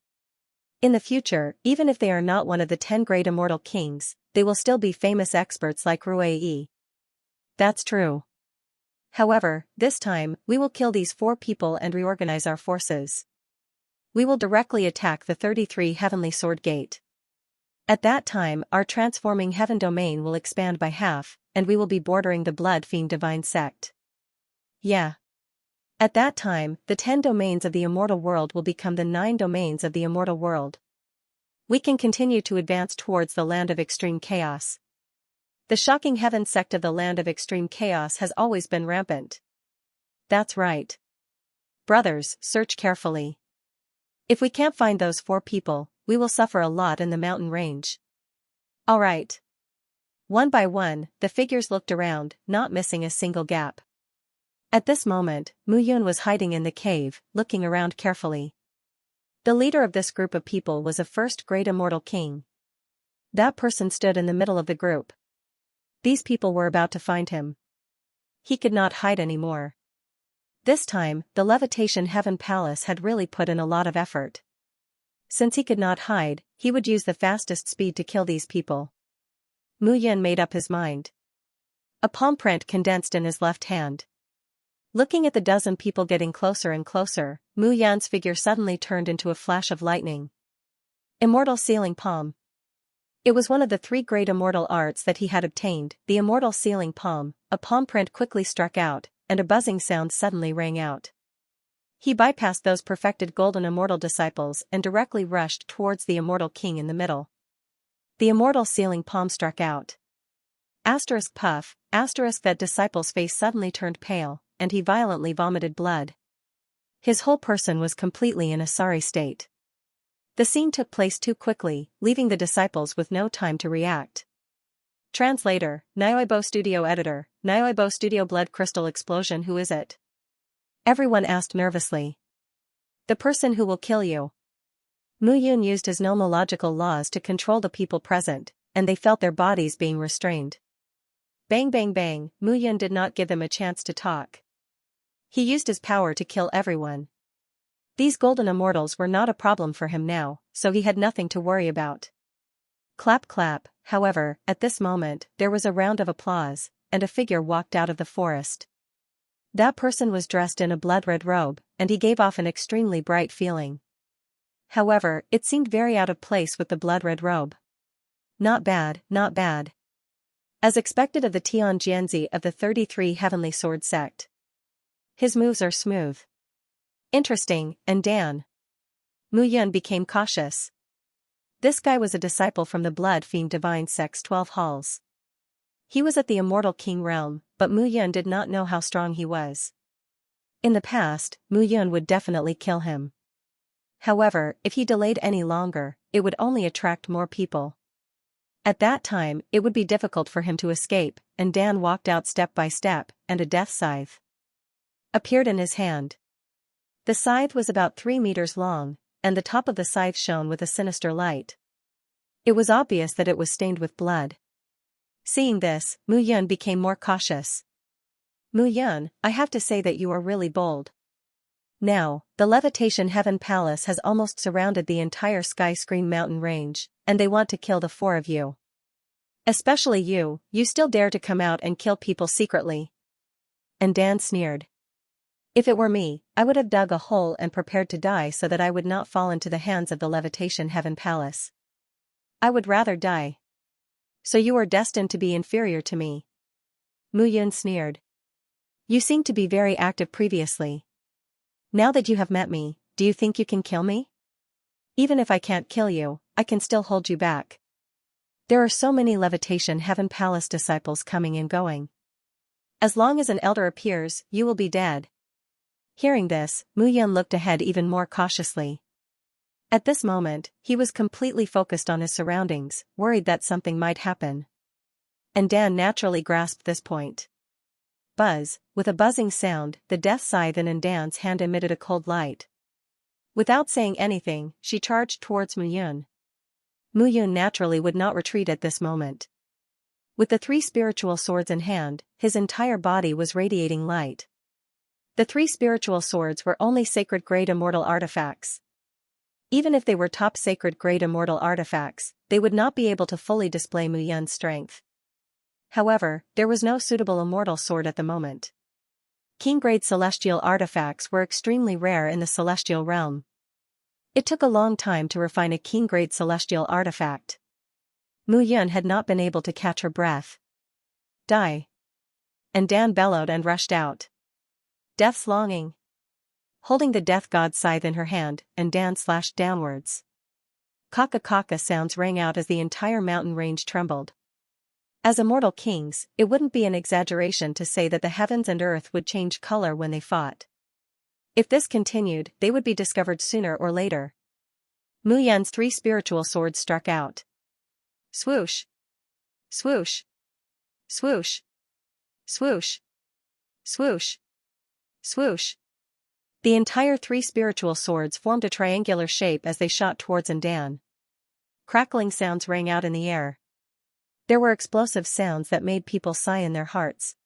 In the future, even if they are not one of the 10 great immortal kings, they will still be famous experts like Rui. That's true. However, this time, we will kill these four people and reorganize our forces. We will directly attack the 33 Heavenly Sword Gate. At that time, our transforming heaven domain will expand by half, and we will be bordering the Blood Fiend Divine Sect. Yeah. At that time, the 10 domains of the immortal world will become the 9 domains of the immortal world. We can continue to advance towards the land of extreme chaos. The shocking heaven sect of the land of extreme chaos has always been rampant. That's right. Brothers, search carefully. If we can't find those four people, we will suffer a lot in the mountain range. All right. One by one, the figures looked around, not missing a single gap. At this moment, Mu Yun was hiding in the cave, looking around carefully. The leader of this group of people was a first great immortal king. That person stood in the middle of the group. These people were about to find him. He could not hide anymore. This time, the Levitation Heaven Palace had really put in a lot of effort. Since he could not hide, he would use the fastest speed to kill these people. Mu Yun made up his mind. A palm print condensed in his left hand. Looking at the dozen people getting closer and closer, Mu Yun's figure suddenly turned into a flash of lightning. Immortal Sealing Palm. It was one of the 3 great immortal arts that he had obtained, the Immortal Sealing Palm. A palm print quickly struck out, and a buzzing sound suddenly rang out. He bypassed those perfected golden immortal disciples and directly rushed towards the immortal king in the middle. The Immortal Sealing Palm struck out. Asterisk puff, asterisk that disciple's face suddenly turned pale, and he violently vomited blood. His whole person was completely in a sorry state. The scene took place too quickly, leaving the disciples with no time to react. Translator, Nioibo Studio Editor, Nioibo Studio Blood Crystal Explosion. Who is it? Everyone asked nervously. The person who will kill you. Mu Yun used his nomological laws to control the people present, and they felt their bodies being restrained. Bang bang bang, Mu Yun did not give them a chance to talk. He used his power to kill everyone. These golden immortals were not a problem for him now, so he had nothing to worry about. Clap clap, however, at this moment, there was a round of applause, and a figure walked out of the forest. That person was dressed in a blood-red robe, and he gave off an extremely bright feeling. However, it seemed very out of place with the blood-red robe. Not bad, not bad. As expected of the Tianjianzi of the 33 Heavenly Sword sect. His moves are smooth. Interesting, and Dan. Mu Yun became cautious. This guy was a disciple from the Blood Fiend Divine Sect's 12 halls. He was at the Immortal King realm, but Mu Yun did not know how strong he was. In the past, Mu Yun would definitely kill him. However, if he delayed any longer, it would only attract more people. At that time, it would be difficult for him to escape, and Dan walked out step by step, and a death scythe appeared in his hand. The scythe was about 3 meters long, and the top of the scythe shone with a sinister light. It was obvious that it was stained with blood. Seeing this, Mu Yun became more cautious. Mu Yun, I have to say that you are really bold. Now, the Levitation Heaven Palace has almost surrounded the entire Sky Screen mountain range, and they want to kill the 4 of you. Especially you still dare to come out and kill people secretly. And Dan sneered. If it were me, I would have dug a hole and prepared to die so that I would not fall into the hands of the Levitation Heaven Palace. I would rather die. So you are destined to be inferior to me. Mu Yun sneered. You seemed to be very active previously. Now that you have met me, do you think you can kill me? Even if I can't kill you, I can still hold you back. There are so many Levitation Heaven Palace disciples coming and going. As long as an elder appears, you will be dead. Hearing this, Mu Yun looked ahead even more cautiously. At this moment, he was completely focused on his surroundings, worried that something might happen. And Dan naturally grasped this point. Buzz, with a buzzing sound, the death scythe in Dan's hand emitted a cold light. Without saying anything, she charged towards Mu Yun. Mu Yun naturally would not retreat at this moment. With the 3 spiritual swords in hand, his entire body was radiating light. The 3 spiritual swords were only sacred grade immortal artifacts. Even if they were top sacred grade immortal artifacts, they would not be able to fully display Mu Yun's strength. However, there was no suitable immortal sword at the moment. King-grade celestial artifacts were extremely rare in the celestial realm. It took a long time to refine a king-grade celestial artifact. Mu Yun had not been able to catch her breath. Die! And Dan bellowed and rushed out. Death's longing. Holding the death god's scythe in her hand, and Dan slashed downwards. Kaka-kaka sounds rang out as the entire mountain range trembled. As immortal kings, it wouldn't be an exaggeration to say that the heavens and earth would change color when they fought. If this continued, they would be discovered sooner or later. Mu Yun's 3 spiritual swords struck out. Swoosh! Swoosh! Swoosh! Swoosh! Swoosh! Swoosh! The entire 3 spiritual swords formed a triangular shape as they shot towards Dan. Crackling sounds rang out in the air. There were explosive sounds that made people sigh in their hearts.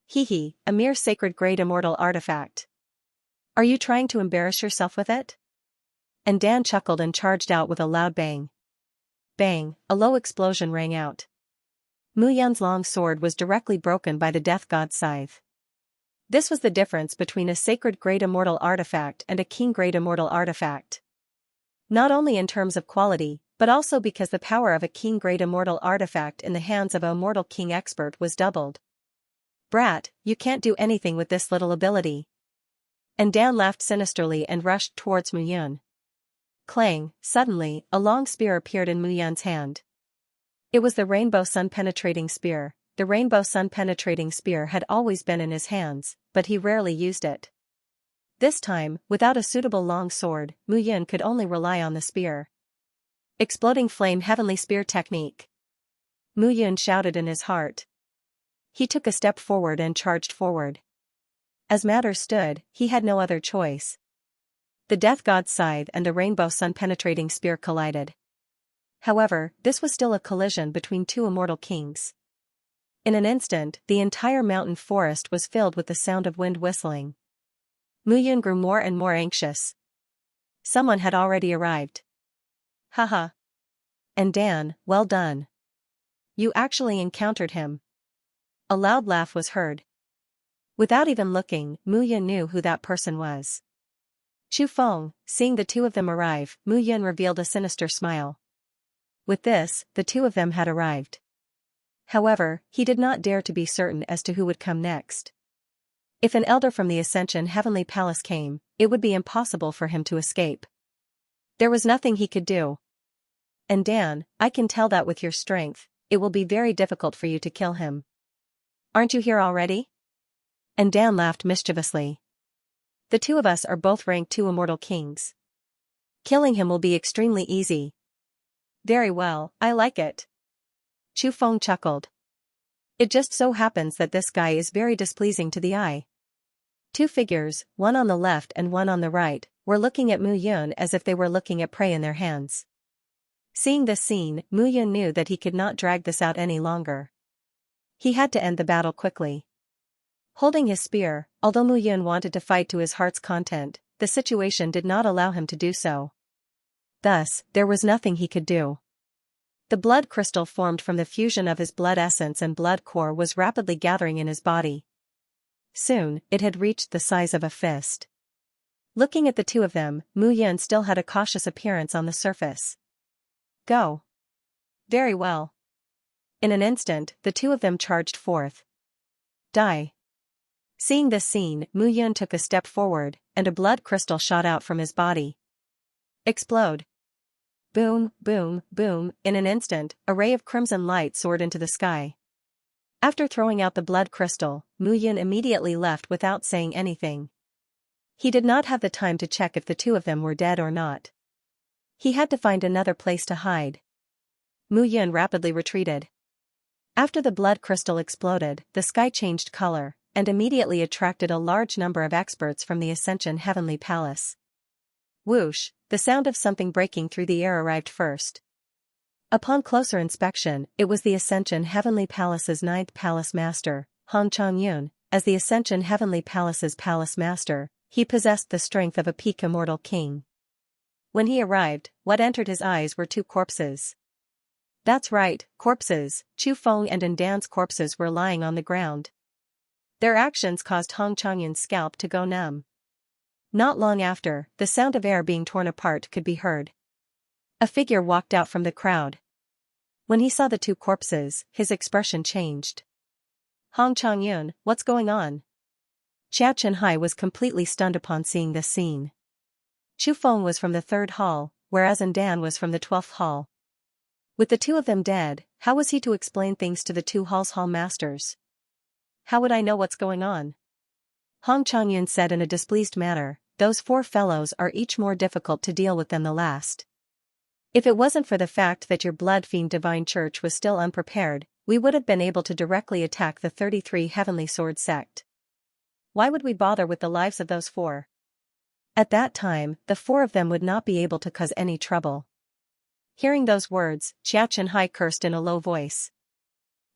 Hee, a mere sacred grade immortal artifact. Are you trying to embarrass yourself with it? And Dan chuckled and charged out with a loud bang. Bang, a low explosion rang out. Mu Yun's long sword was directly broken by the death god's scythe. This was the difference between a sacred grade immortal artifact and a king grade immortal artifact. Not only in terms of quality, but also because the power of a king grade immortal artifact in the hands of a immortal king expert was doubled. Brat, you can't do anything with this little ability. And Dan laughed sinisterly and rushed towards Mu Yun. Clang, suddenly, a long spear appeared in Mu Yun's hand. It was the Rainbow Sun Penetrating Spear. The Rainbow Sun Penetrating Spear had always been in his hands, but he rarely used it. This time, without a suitable long sword, Mu Yun could only rely on the spear. Exploding Flame Heavenly Spear Technique. Mu Yun shouted in his heart. He took a step forward and charged forward. As matters stood, he had no other choice. The death god's scythe and the rainbow sun-penetrating spear collided. However, this was still a collision between two immortal kings. In an instant, the entire mountain forest was filled with the sound of wind whistling. Mu Yun grew more and more anxious. Someone had already arrived. Haha. And Dan, well done. You actually encountered him. A loud laugh was heard. Without even looking, Mu Yun knew who that person was. Chu Feng, seeing the two of them arrive, Mu Yun revealed a sinister smile. With this, the two of them had arrived. However, he did not dare to be certain as to who would come next. If an elder from the Ascension Heavenly Palace came, it would be impossible for him to escape. There was nothing he could do. And Dan, I can tell that with your strength, it will be very difficult for you to kill him. Aren't you here already? And Dan laughed mischievously. The two of us are both ranked 2 immortal kings. Killing him will be extremely easy. Very well, I like it. Chu Feng chuckled. It just so happens that this guy is very displeasing to the eye. 2 figures, one on the left and one on the right, were looking at Mu Yun as if they were looking at prey in their hands. Seeing this scene, Mu Yun knew that he could not drag this out any longer. He had to end the battle quickly. Holding his spear, although Mu Yun wanted to fight to his heart's content, the situation did not allow him to do so. Thus, there was nothing he could do. The blood crystal formed from the fusion of his blood essence and blood core was rapidly gathering in his body. Soon, it had reached the size of a fist. Looking at the two of them, Mu Yun still had a cautious appearance on the surface. Go. Very well. In an instant, the two of them charged forth. Die. Seeing this scene, Mu Yun took a step forward, and a blood crystal shot out from his body. Explode. Boom, boom, boom, in an instant, a ray of crimson light soared into the sky. After throwing out the blood crystal, Mu Yun immediately left without saying anything. He did not have the time to check if the two of them were dead or not. He had to find another place to hide. Mu Yun rapidly retreated. After the blood crystal exploded, the sky changed color, and immediately attracted a large number of experts from the Ascension Heavenly Palace. Whoosh, the sound of something breaking through the air arrived first. Upon closer inspection, it was the Ascension Heavenly Palace's 9th Palace Master, Hong Changyun. As the Ascension Heavenly Palace's Palace Master, he possessed the strength of a peak immortal king. When he arrived, what entered his eyes were 2 corpses. That's right, corpses. Chu Feng and Dan's corpses were lying on the ground. Their actions caused Hong Changyun's scalp to go numb. Not long after, the sound of air being torn apart could be heard. A figure walked out from the crowd. When he saw the 2 corpses, his expression changed. Hong Changyun, what's going on? Jia Chenhai was completely stunned upon seeing this scene. Chu Feng was from the 3rd hall, whereas Dan was from the 12th hall. With the 2 of them dead, how was he to explain things to the 2 halls' hall masters? How would I know what's going on? Hong Changyun said in a displeased manner, those 4 fellows are each more difficult to deal with than the last. If it wasn't for the fact that your blood fiend divine church was still unprepared, we would have been able to directly attack the 33 Heavenly Sword sect. Why would we bother with the lives of those 4? At that time, the 4 of them would not be able to cause any trouble. Hearing those words, Jia Chenhai cursed in a low voice.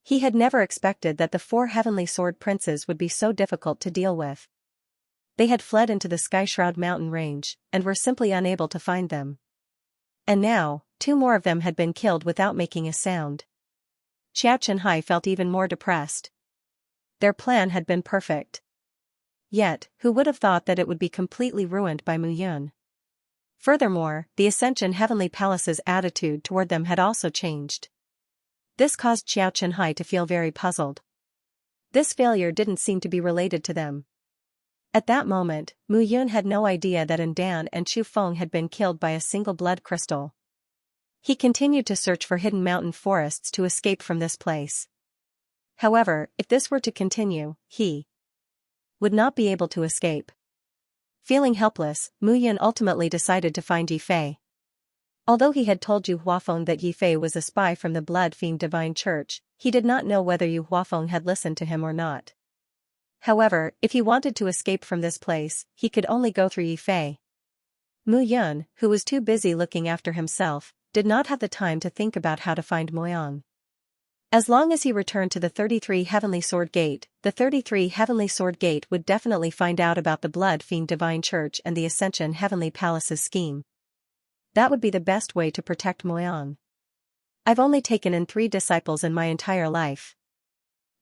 He had never expected that the 4 Heavenly Sword Princes would be so difficult to deal with. They had fled into the Skyshroud mountain range, and were simply unable to find them. And now, 2 more of them had been killed without making a sound. Jia Chenhai felt even more depressed. Their plan had been perfect. Yet, who would have thought that it would be completely ruined by Mu Yun? Furthermore, the Ascension Heavenly Palace's attitude toward them had also changed. This caused Xiao Chenhai to feel very puzzled. This failure didn't seem to be related to them. At that moment, Mu Yun had no idea that Dan and Chu Feng had been killed by a single blood crystal. He continued to search for hidden mountain forests to escape from this place. However, if this were to continue, he would not be able to escape. Feeling helpless, Mu Yun ultimately decided to find Yifei. Although he had told Yu Huafeng that Yifei was a spy from the Blood Fiend Divine Church, he did not know whether Yu Huafeng had listened to him or not. However, if he wanted to escape from this place, he could only go through Yifei. Mu Yun, who was too busy looking after himself, did not have the time to think about how to find Moyang. As long as he returned to the 33 Heavenly Sword Gate, the 33 Heavenly Sword Gate would definitely find out about the Blood Fiend Divine Church and the Ascension Heavenly Palace's scheme. That would be the best way to protect Moyang. I've only taken in 3 disciples in my entire life.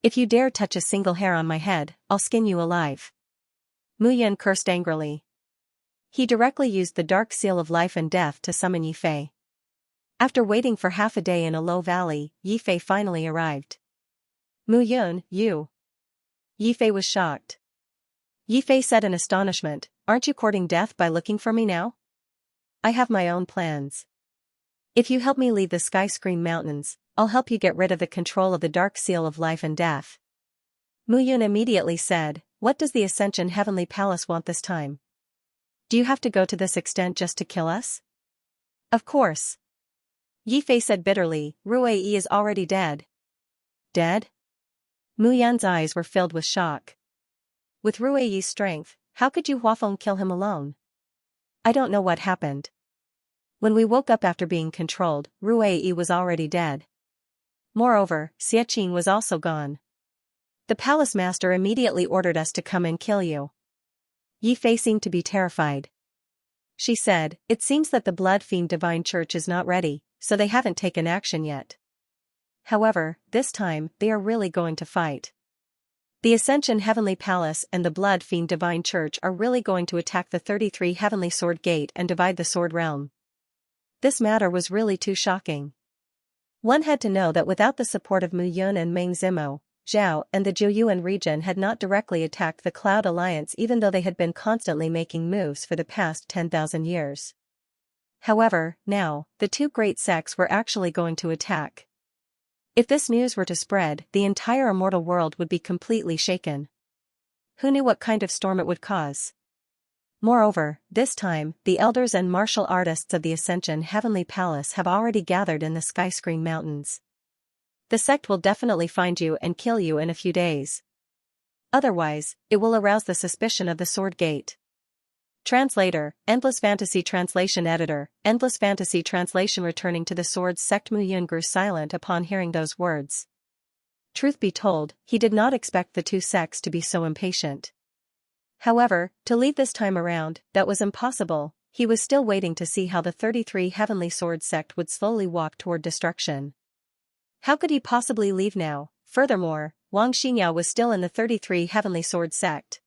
If you dare touch a single hair on my head, I'll skin you alive. Mu Yun cursed angrily. He directly used the dark seal of life and death to summon Yifei. After waiting for half a day in a low valley, Yifei finally arrived. Mu Yun, you. Yifei was shocked. Yifei said in astonishment, aren't you courting death by looking for me now? I have my own plans. If you help me leave the Sky Screen Mountains, I'll help you get rid of the control of the dark seal of life and death. Mu Yun immediately said, what does the Ascension Heavenly Palace want this time? Do you have to go to this extent just to kill us? Of course. Yifei said bitterly, Ruei is already dead. Dead? Mu Yan's eyes were filled with shock. With Ruei's strength, how could you Huafeng kill him alone? I don't know what happened. When we woke up after being controlled, Ruei was already dead. Moreover, Xiaxia was also gone. The palace master immediately ordered us to come and kill you. Yifei seemed to be terrified. She said, it seems that the Blood Fiend Divine Church is not ready, so they haven't taken action yet. However, this time, they are really going to fight. The Ascension Heavenly Palace and the Blood Fiend Divine Church are really going to attack the 33 Heavenly Sword Gate and divide the Sword Realm. This matter was really too shocking. One had to know that without the support of Mu Yun and Meng Zimo, Zhao and the Jiuyuan region had not directly attacked the Cloud Alliance even though they had been constantly making moves for the past 10,000 years. However, now, the 2 great sects were actually going to attack. If this news were to spread, the entire immortal world would be completely shaken. Who knew what kind of storm it would cause? Moreover, this time, the elders and martial artists of the Ascension Heavenly Palace have already gathered in the Sky Screen Mountains. The sect will definitely find you and kill you in a few days. Otherwise, it will arouse the suspicion of the Sword Gate. Translator, Endless Fantasy Translation Editor, Endless Fantasy Translation. Returning to the Swords sect, Mu Yun grew silent upon hearing those words. Truth be told, he did not expect the 2 sects to be so impatient. However, to leave this time around, that was impossible. He was still waiting to see how the 33 Heavenly Sword sect would slowly walk toward destruction. How could he possibly leave now? Furthermore, Wang Xinyao was still in the 33 Heavenly Sword sect.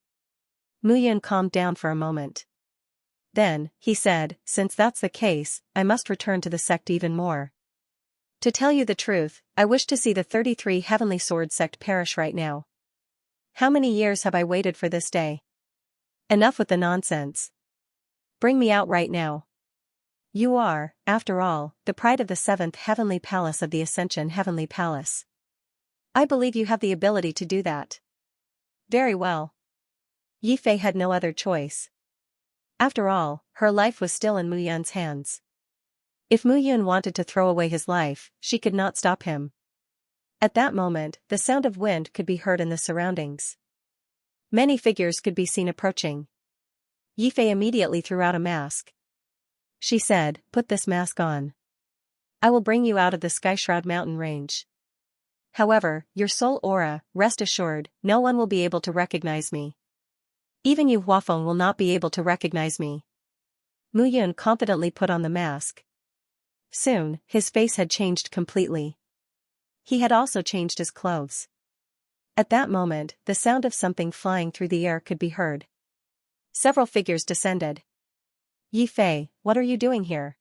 Mu Yun calmed down for a moment. Then, he said, since that's the case, I must return to the sect even more. To tell you the truth, I wish to see the 33 Heavenly Sword sect perish right now. How many years have I waited for this day? Enough with the nonsense. Bring me out right now. You are, after all, the pride of the 7th Heavenly Palace of the Ascension Heavenly Palace. I believe you have the ability to do that. Very well. Yifei had no other choice. After all, her life was still in Mu Yun's hands. If Mu Yun wanted to throw away his life, she could not stop him. At that moment, the sound of wind could be heard in the surroundings. Many figures could be seen approaching. Yifei immediately threw out a mask. She said, put this mask on. I will bring you out of the Skyshroud mountain range. However, your soul aura, rest assured, no one will be able to recognize me. Even you Huafeng will not be able to recognize me. Mu Yun confidently put on the mask. Soon, his face had changed completely. He had also changed his clothes. At that moment, the sound of something flying through the air could be heard. Several figures descended. Yifei, what are you doing here?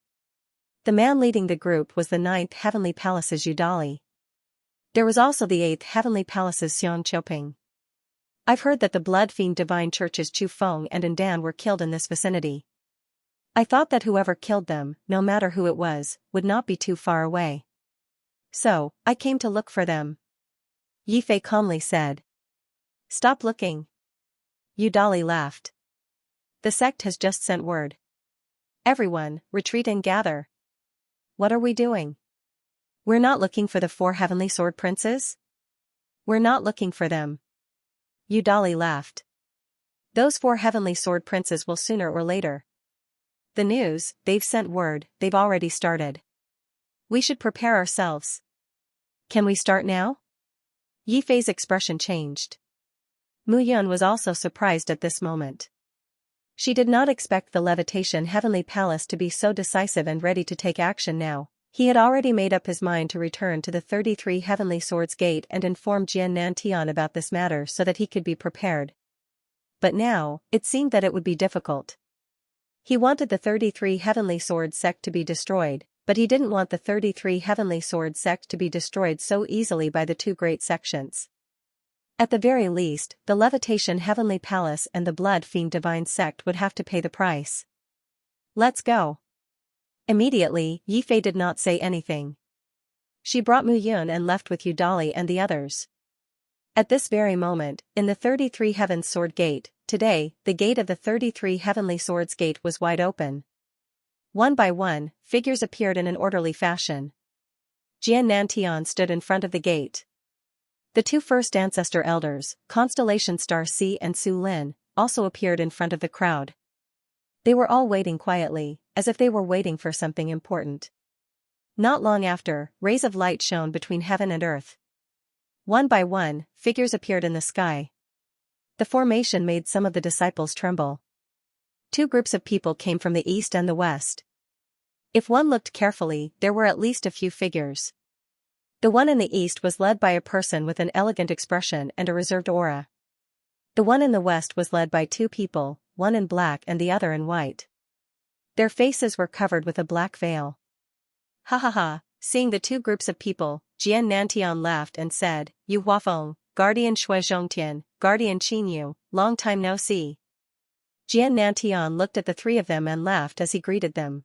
The man leading the group was the 9th Heavenly Palace's Yudali. There was also the 8th Heavenly Palace's Xianxia. I've heard that the Blood Fiend Divine Church's Chu Feng and Ndan were killed in this vicinity. I thought that whoever killed them, no matter who it was, would not be too far away. So, I came to look for them. Yifei calmly said. Stop looking. Yudali laughed. The sect has just sent word. Everyone, retreat and gather. What are we doing? We're not looking for the 4 Heavenly Sword Princes? We're not looking for them. Yudali laughed. Those 4 Heavenly Sword Princes will sooner or later. The news, they've sent word, they've already started. We should prepare ourselves. Can we start now? Yi Fei's expression changed. Mu Yun was also surprised at this moment. She did not expect the Levitation Heavenly Palace to be so decisive and ready to take action now. He had already made up his mind to return to the 33 Heavenly Swords Gate and inform Xianxia about this matter so that he could be prepared. But now, it seemed that it would be difficult. He wanted the 33 Heavenly Sword sect to be destroyed, but he didn't want the 33 Heavenly Sword sect to be destroyed so easily by the two great sections. At the very least, the Levitation Heavenly Palace and the Blood Fiend Divine sect would have to pay the price. Let's go. Immediately, Yi Fei did not say anything. She brought Mu Yun and left with Udali and the others. At this very moment, in the 33 Heavens Sword Gate, today, the gate of the 33 Heavenly Swords Gate was wide open. One by one, figures appeared in an orderly fashion. Xianxia stood in front of the gate. The two first ancestor elders, Constellation Star C and Su Lin, also appeared in front of the crowd. They were all waiting quietly, as if they were waiting for something important. Not long after, rays of light shone between heaven and earth. One by one, figures appeared in the sky. The formation made some of the disciples tremble. Two groups of people came from the east and the west. If one looked carefully, there were at least a few figures. The one in the east was led by a person with an elegant expression and a reserved aura. The one in the west was led by two people, one in black and the other in white. Their faces were covered with a black veil. Ha ha ha, seeing the two groups of people, Xianxia laughed and said, Yu Huafeng, Guardian Shui Zhongtian, Guardian Qinyu, long time no see. Xianxia looked at the three of them and laughed as he greeted them.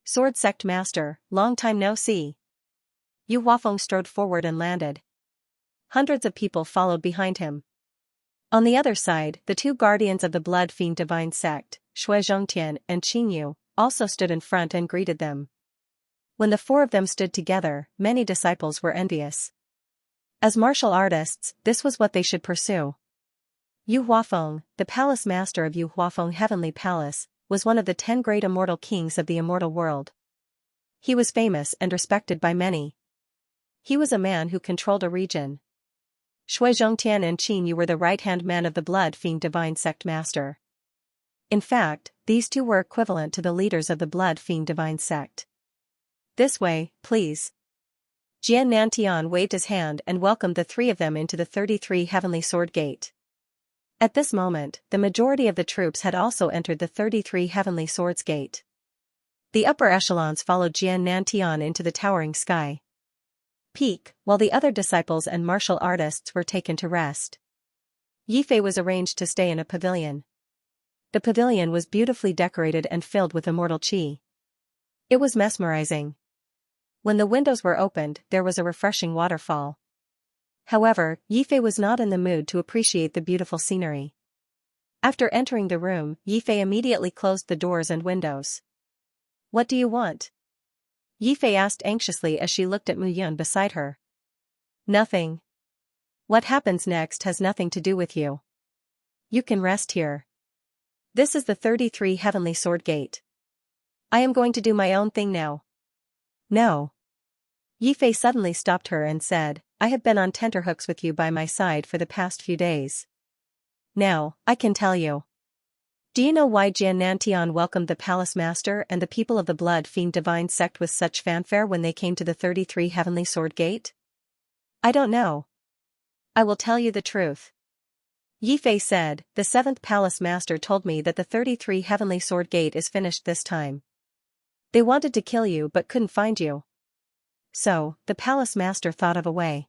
Sword Sect Master, long time no see. Yu Huafeng strode forward and landed. Hundreds of people followed behind him. On the other side, the two guardians of the Blood Fiend Divine Sect, Shui Zhongtian and Qinyu, also stood in front and greeted them. When the four of them stood together, many disciples were envious. As martial artists, this was what they should pursue. Yu Huafeng, the palace master of Yu Huafeng Heavenly Palace, was one of the 10 great immortal kings of the immortal world. He was famous and respected by many. He was a man who controlled a region. Shui Zhongtian and Qinyu were the right-hand man of the Blood Fiend Divine Sect Master. In fact, these two were equivalent to the leaders of the Blood Fiend Divine Sect. This way, please. Xianxia waved his hand and welcomed the three of them into the 33 Heavenly Sword Gate. At this moment, the majority of the troops had also entered the 33 Heavenly Swords Gate. The upper echelons followed Xianxia into the towering sky. Peak, while the other disciples and martial artists were taken to rest. Yi Fei was arranged to stay in a pavilion. The pavilion was beautifully decorated and filled with immortal qi. It was mesmerizing. When the windows were opened, there was a refreshing waterfall. However, Yi Fei was not in the mood to appreciate the beautiful scenery. After entering the room, Yi Fei immediately closed the doors and windows. What do you want? Yi Fei asked anxiously as she looked at Mu Yun beside her. Nothing. What happens next has nothing to do with you. You can rest here. This is the 33 Heavenly Sword Gate. I am going to do my own thing now. No. Yi Fei suddenly stopped her and said, I have been on tenterhooks with you by my side for the past few days. Now, I can tell you. Do you know why Xianxia welcomed the Palace Master and the people of the Blood Fiend Divine Sect with such fanfare when they came to the 33 Heavenly Sword Gate? I don't know. I will tell you the truth. Yi Fei said, the 7th Palace Master told me that the 33 Heavenly Sword Gate is finished this time. They wanted to kill you but couldn't find you. So, the Palace Master thought of a way.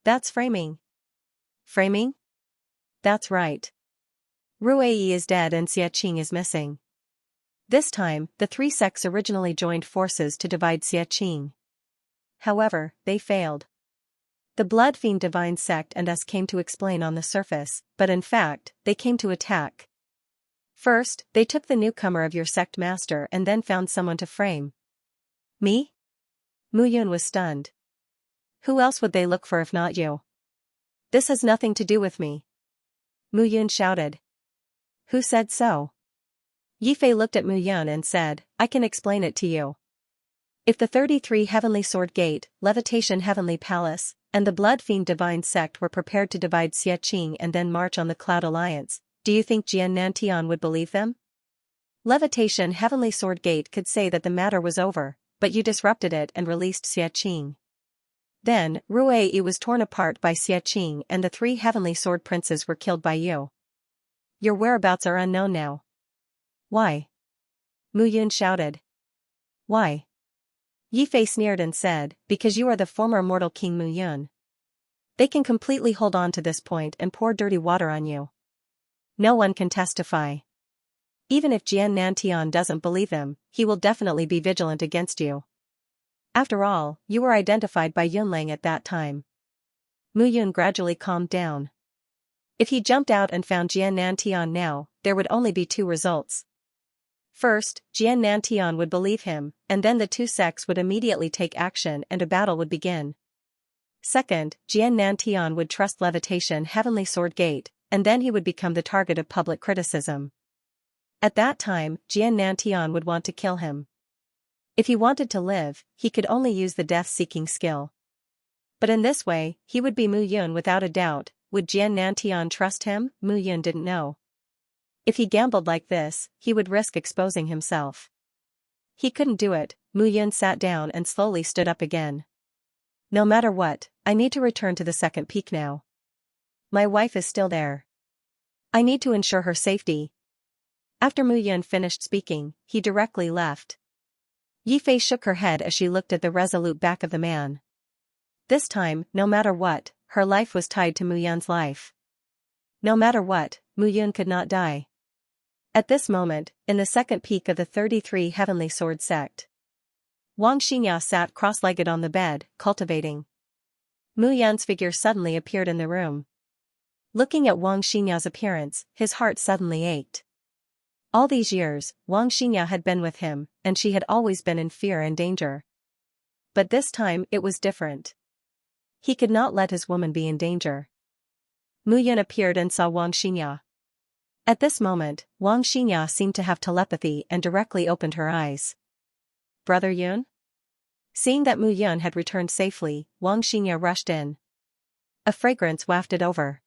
That's framing. Framing? That's right. Ruei is dead and Xiaqing is missing. This time, the three sects originally joined forces to divide Xiaqing. However, they failed. The Blood Fiend Divine Sect and us came to explain on the surface, but in fact, they came to attack. First, they took the newcomer of your sect master and then found someone to frame. Me? Mu Yun was stunned. Who else would they look for if not you? This has nothing to do with me. Mu Yun shouted. Who said so? Yifei looked at Mu Yun and said, I can explain it to you. If the 33 Heavenly Sword Gate, Levitation Heavenly Palace, and the Blood Fiend Divine Sect were prepared to divide Xiaqing and then march on the Cloud Alliance, do you think Jian Nantian would believe them? Levitation Heavenly Sword Gate could say that the matter was over, but you disrupted it and released Xiaqing. Then, Ruei was torn apart by Xiaqing and the 3 Heavenly Sword Princes were killed by you. Your whereabouts are unknown now. Why? Mu Yun shouted. Why? Yifei sneered and said, because you are the former mortal King Mu Yun. They can completely hold on to this point and pour dirty water on you. No one can testify. Even if Jian Nantian doesn't believe him, he will definitely be vigilant against you. After all, you were identified by Yunlang at that time. Mu Yun gradually calmed down. If he jumped out and found Jian Nantian now, there would only be 2 results. First, Jian Nantian would believe him, and then the 2 sects would immediately take action and a battle would begin. Second, Jian Nantian would trust Levitation Heavenly Sword Gate, and then he would become the target of public criticism. At that time, Jian Nantian would want to kill him. If he wanted to live, he could only use the death-seeking skill. But in this way, he would be Mu Yun without a doubt. Would Jian Nantian trust him? Mu Yun didn't know. If he gambled like this, he would risk exposing himself. He couldn't do it. Mu Yun sat down and slowly stood up again. No matter what, I need to return to the second peak now. My wife is still there. I need to ensure her safety. After Mu Yun finished speaking, he directly left. Yifei shook her head as she looked at the resolute back of the man. This time, no matter what, her life was tied to Mu Yun's life. No matter what, Mu Yun could not die. At this moment, in the second peak of the 33 Heavenly Sword Sect, Wang Xianxia sat cross-legged on the bed, cultivating. Mu Yun's figure suddenly appeared in the room. Looking at Wang Xianxia's appearance, his heart suddenly ached. All these years, Wang Xianxia had been with him, and she had always been in fear and danger. But this time it was different. He could not let his woman be in danger. Mu Yun appeared and saw Wang Xianxia. At this moment, Wang Xianxia seemed to have telepathy and directly opened her eyes. Brother Yun? Seeing that Mu Yun had returned safely, Wang Xianxia rushed in. A fragrance wafted over.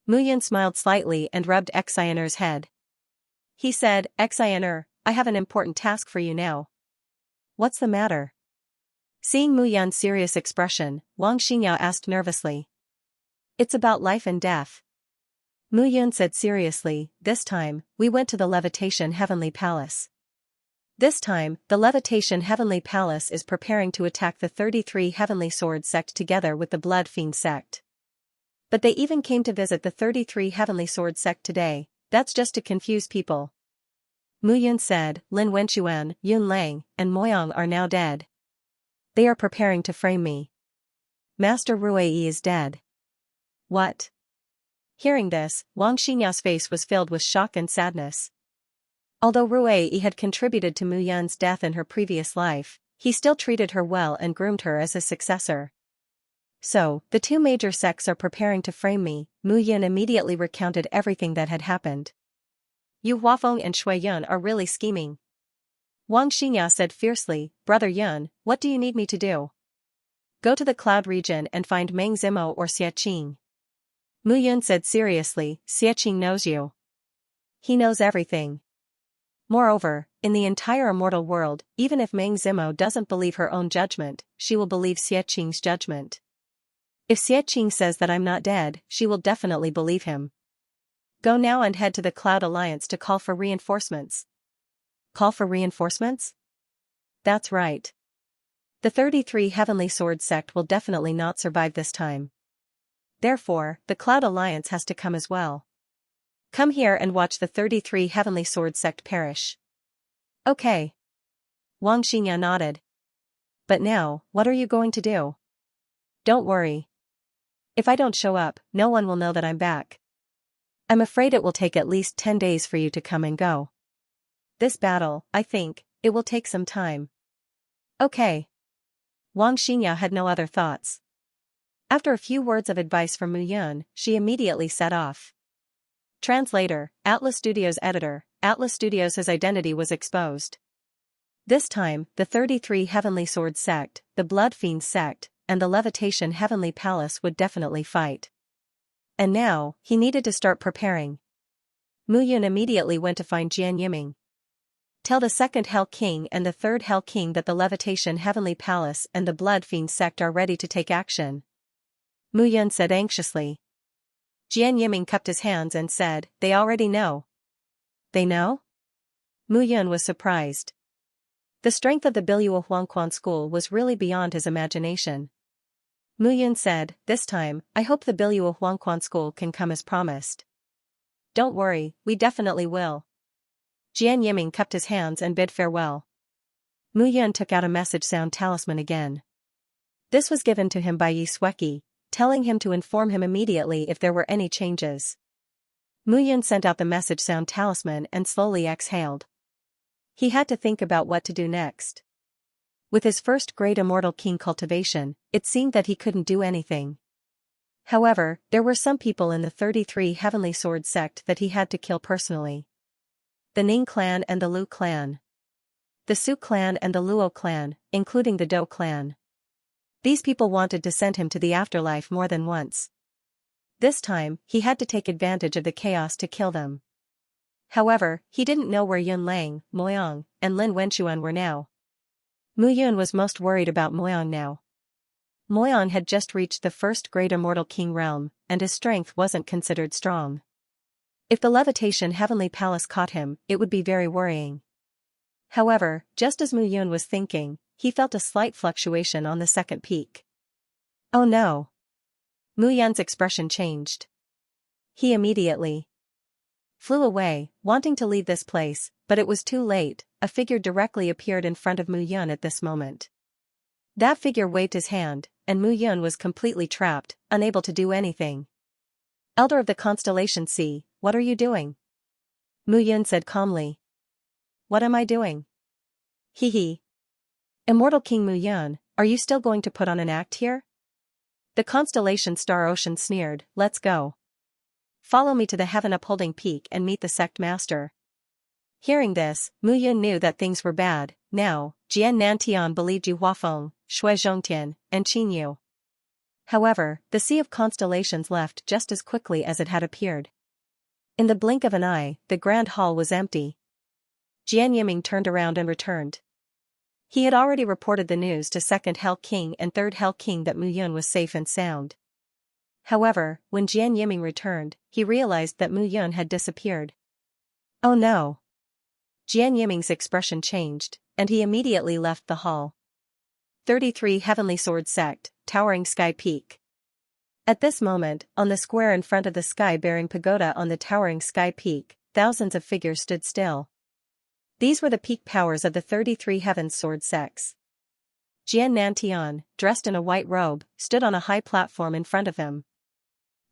Mu Yun smiled slightly and rubbed Xian'er's head. He said, Xian'er, I have an important task for you now. What's the matter? Seeing Mu Yun's serious expression, Wang Xianxia asked nervously. It's about life and death. Mu Yun said seriously, this time, we went to the Levitation Heavenly Palace. This time, the Levitation Heavenly Palace is preparing to attack the 33 Heavenly Sword Sect together with the Blood Fiend Sect. But they even came to visit the 33 Heavenly Sword Sect today, that's just to confuse people. Mu Yun said, Lin Wenchuan, Yun Lang, and Moyang are now dead. They are preparing to frame me. Master Ruei is dead. What? Hearing this, Wang Xianxia's face was filled with shock and sadness. Although Ruei had contributed to Mu Yun's death in her previous life, he still treated her well and groomed her as his successor. So, the 2 major sects are preparing to frame me. Mu Yun immediately recounted everything that had happened. Yu Huafeng and Shui Yun are really scheming. Wang Xianxia said fiercely, Brother Yun, what do you need me to do? Go to the cloud region and find Meng Zimo or Xiaqing. Mu Yun said seriously, Xiaqing knows you. He knows everything. Moreover, in the entire immortal world, even if Meng Zimo doesn't believe her own judgment, she will believe Xiaqing's judgment. If Xiaqing says that I'm not dead, she will definitely believe him. Go now and head to the Cloud Alliance to call for reinforcements. Call for reinforcements? That's right. The 33 Heavenly Sword Sect will definitely not survive this time. Therefore, the Cloud Alliance has to come as well. Come here and watch the 33 Heavenly Sword Sect perish. Okay. Wang Xianxia nodded. But now, what are you going to do? Don't worry. If I don't show up, no one will know that I'm back. I'm afraid it will take at least 10 days for you to come and go. This battle, I think, it will take some time. Okay. Wang Xianxia had no other thoughts. After a few words of advice from Mu Yun, she immediately set off. Translator, Atlas Studios Editor, Atlas Studios' identity was exposed. This time, the 33 Heavenly Sword sect, the Blood Fiend sect, and the Levitation Heavenly Palace would definitely fight. And now, he needed to start preparing. Mu Yun immediately went to find Jian Yiming. Tell the second Hell King and the third Hell King that the Levitation Heavenly Palace and the Blood Fiend sect are ready to take action. Mu Yun said anxiously. Jian Yiming cupped his hands and said, they already know. They know? Mu Yun was surprised. The strength of the Biluo Huangquan school was really beyond his imagination. Mu Yun said, this time, I hope the Biluo Huangquan school can come as promised. Don't worry, we definitely will. Jian Yiming cupped his hands and bid farewell. Mu Yun took out a message sound talisman again. This was given to him by Yi Sueki, telling him to inform him immediately if there were any changes. Mu Yun sent out the message sound talisman and slowly exhaled. He had to think about what to do next. With his first great immortal king cultivation, it seemed that he couldn't do anything. However, there were some people in the 33 Heavenly Sword sect that he had to kill personally. The Ning clan and the Lu clan. The Su clan and the Luo clan, including the Dou clan. These people wanted to send him to the afterlife more than once. This time, he had to take advantage of the chaos to kill them. However, he didn't know where Yun Lang, Moyang, and Lin Wenchuan were now. Mu Yun was most worried about Moyang now. Moyang had just reached the first great immortal king realm, and his strength wasn't considered strong. If the Levitation Heavenly Palace caught him, it would be very worrying. However, just as Mu Yun was thinking, he felt a slight fluctuation on the second peak. Oh no! Mu Yun's expression changed. He immediately flew away, wanting to leave this place, but it was too late. A figure directly appeared in front of Mu Yun at this moment. That figure waved his hand, and Mu Yun was completely trapped, unable to do anything. Elder of the Constellation Sea, what are you doing? Mu Yun said calmly. What am I doing? Hee. Immortal King Mu Yun, are you still going to put on an act here? The Constellation Star Ocean sneered, let's go. Follow me to the heaven-upholding peak and meet the sect master. Hearing this, Mu Yun knew that things were bad. Now, Jian Nantian believed Yu Huafeng, Shui Zhongtian, and Qin Yu. However, the Sea of Constellations left just as quickly as it had appeared. In the blink of an eye, the grand hall was empty. Jian Yiming turned around and returned. He had already reported the news to second Hell King and third Hell King that Mu Yun was safe and sound. However, when Jian Yiming returned, he realized that Mu Yun had disappeared. Oh no! Jian Yiming's expression changed, and he immediately left the hall. 33 Heavenly Sword Sect, Towering Sky Peak. At this moment, on the square in front of the sky-bearing pagoda on the Towering Sky Peak, thousands of figures stood still. These were the peak powers of the 33 Heaven Sword sects. Jian Nantian, dressed in a white robe, stood on a high platform in front of him.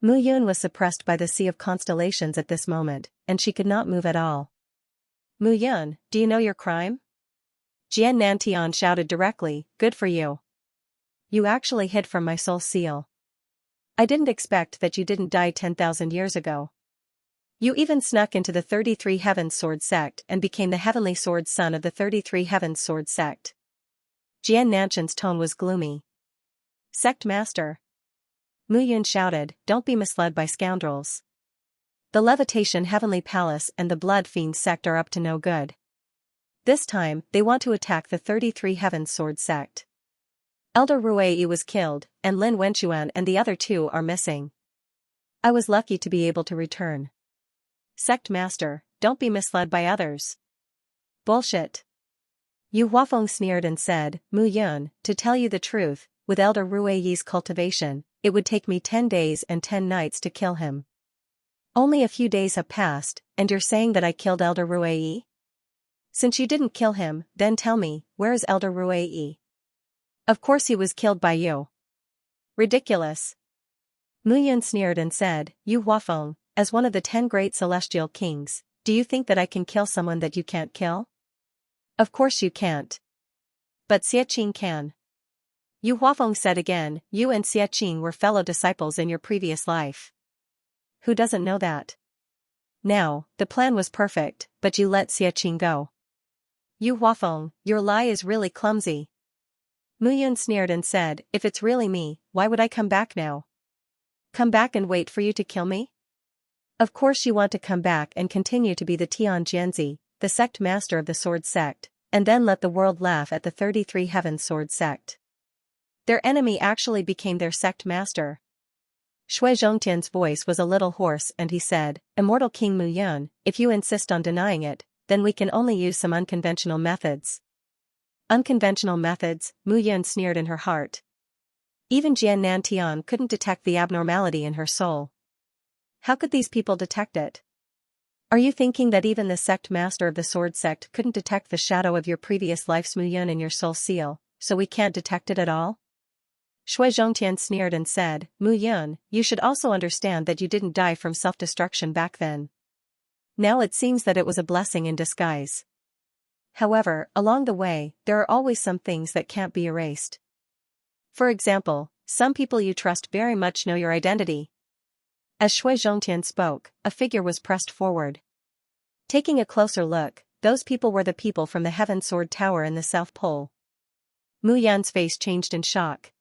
Mu Yun was suppressed by the Sea of Constellations at this moment, and she could not move at all. Mu Yun, do you know your crime? Jian Nantian shouted directly, good for you. You actually hid from my soul seal. I didn't expect that you didn't die 10,000 years ago. You even snuck into the 33 Heavens Sword sect and became the Heavenly Sword son of the 33 Heavens Sword sect. Jian Nantian's tone was gloomy. Sect Master. Mu Yun shouted, don't be misled by scoundrels. The Levitation Heavenly Palace and the Blood Fiend sect are up to no good. This time, they want to attack the 33 Heavens Sword sect. Elder Ruei was killed, and Lin Wenchuan and the other two are missing. I was lucky to be able to return. Sect Master, don't be misled by others. Bullshit. Yu Huafeng sneered and said, Mu Yun, to tell you the truth, with Elder Ruei's cultivation, it would take me 10 days and 10 nights to kill him. Only a few days have passed, and you're saying that I killed Elder Ruei? Since you didn't kill him, then tell me, where is Elder Ruei? Of course he was killed by you. Ridiculous. Mu Yun sneered and said, Yu Huafeng, as one of the 10 great celestial kings, do you think that I can kill someone that you can't kill? Of course you can't. But Xiaqing can. Yu Huafeng said again, you and Xiaqing were fellow disciples in your previous life. Who doesn't know that? Now, the plan was perfect, but you let Xiaqing go. Yu Huafeng, your lie is really clumsy. Mu Yun sneered and said, if it's really me, why would I come back now? Come back and wait for you to kill me? Of course you want to come back and continue to be the Tianjianzi, the sect master of the sword sect, and then let the world laugh at the 33 Heaven Sword sect. Their enemy actually became their sect master. Shui Zhongtian's voice was a little hoarse and he said, Immortal King Mu Yun, if you insist on denying it, then we can only use some unconventional methods. Unconventional methods, Mu Yun sneered in her heart. Even Jian Nantian couldn't detect the abnormality in her soul. How could these people detect it? Are you thinking that even the sect master of the sword sect couldn't detect the shadow of your previous life's Mu Yun in your soul seal, so we can't detect it at all? Shui Zhongtian sneered and said, Mu Yun, you should also understand that you didn't die from self-destruction back then. Now it seems that it was a blessing in disguise. However, along the way, there are always some things that can't be erased. For example, some people you trust very much know your identity. As Shui Zhongtian spoke, a figure was pressed forward. Taking a closer look, those people were the people from the Heaven Sword Tower in the South Pole. Mu Yan's face changed in shock.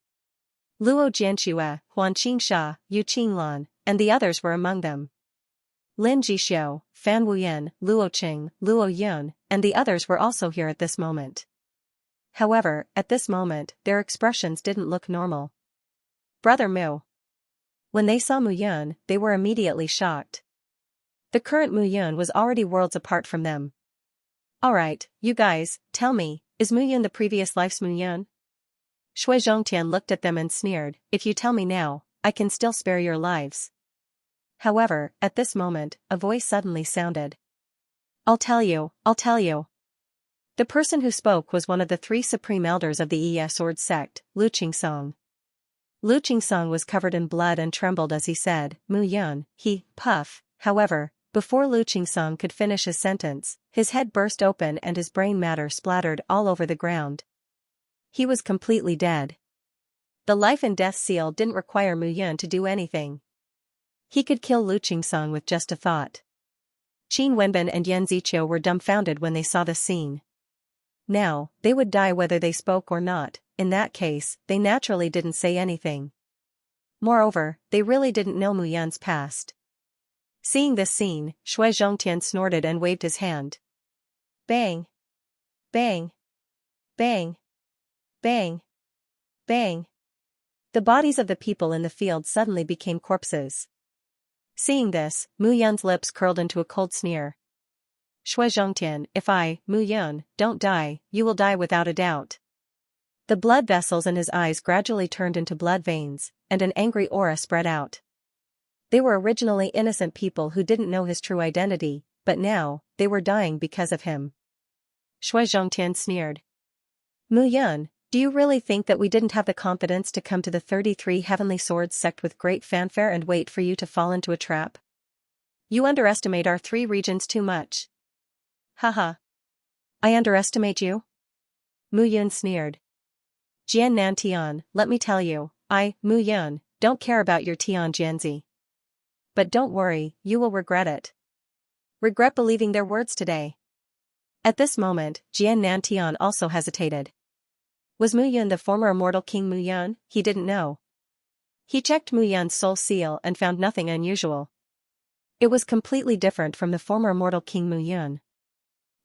Luo Jianxue, Huan Qingsha, Yu Qinglan, and the others were among them. Lin Jixiu, Fan Wuyan, Luo Qing, Luo Yun, and the others were also here at this moment. However, at this moment, their expressions didn't look normal. Brother Mu. When they saw Mu Yun, they were immediately shocked. The current Mu Yun was already worlds apart from them. Alright, you guys, tell me, is Mu Yun the previous life's Mu Yun? Shui Zhongtian looked at them and sneered, if you tell me now, I can still spare your lives. However, at this moment, a voice suddenly sounded. I'll tell you, I'll tell you. The person who spoke was one of the 3 supreme elders of the Yi Sword sect, Lu Qingsong. Lu Qingsong was covered in blood and trembled as he said, Mu Yun, puff. However, before Lu Qingsong could finish his sentence, his head burst open and his brain matter splattered all over the ground. He was completely dead. The life and death seal didn't require Mu Yun to do anything. He could kill Lu Qingsong with just a thought. Qin Wenbin and Yan Ziqiu were dumbfounded when they saw the scene. Now, they would die whether they spoke or not. In that case, they naturally didn't say anything. Moreover, they really didn't know Mu Yun's past. Seeing this scene, Shui Zhongtian snorted and waved his hand. Bang! Bang! Bang! Bang! Bang! The bodies of the people in the field suddenly became corpses. Seeing this, Mu Yun's lips curled into a cold sneer. Shui Zhongtian, if I, Mu Yun, don't die, you will die without a doubt. The blood vessels in his eyes gradually turned into blood veins, and an angry aura spread out. They were originally innocent people who didn't know his true identity, but now, they were dying because of him. Shui Zhongtian sneered. Mu Yun, do you really think that we didn't have the confidence to come to the 33 Heavenly Swords sect with great fanfare and wait for you to fall into a trap? You underestimate our 3 regions too much. Haha. I underestimate you? Mu Yun sneered. Jian Nantian, let me tell you, I, Mu Yun, don't care about your Tianjianzi. But don't worry, you will regret it. Regret believing their words today. At this moment, Jian Nantian also hesitated. Was Mu Yun the former immortal King Mu Yun? He didn't know. He checked Mu Yun's soul seal and found nothing unusual. It was completely different from the former immortal King Mu Yun.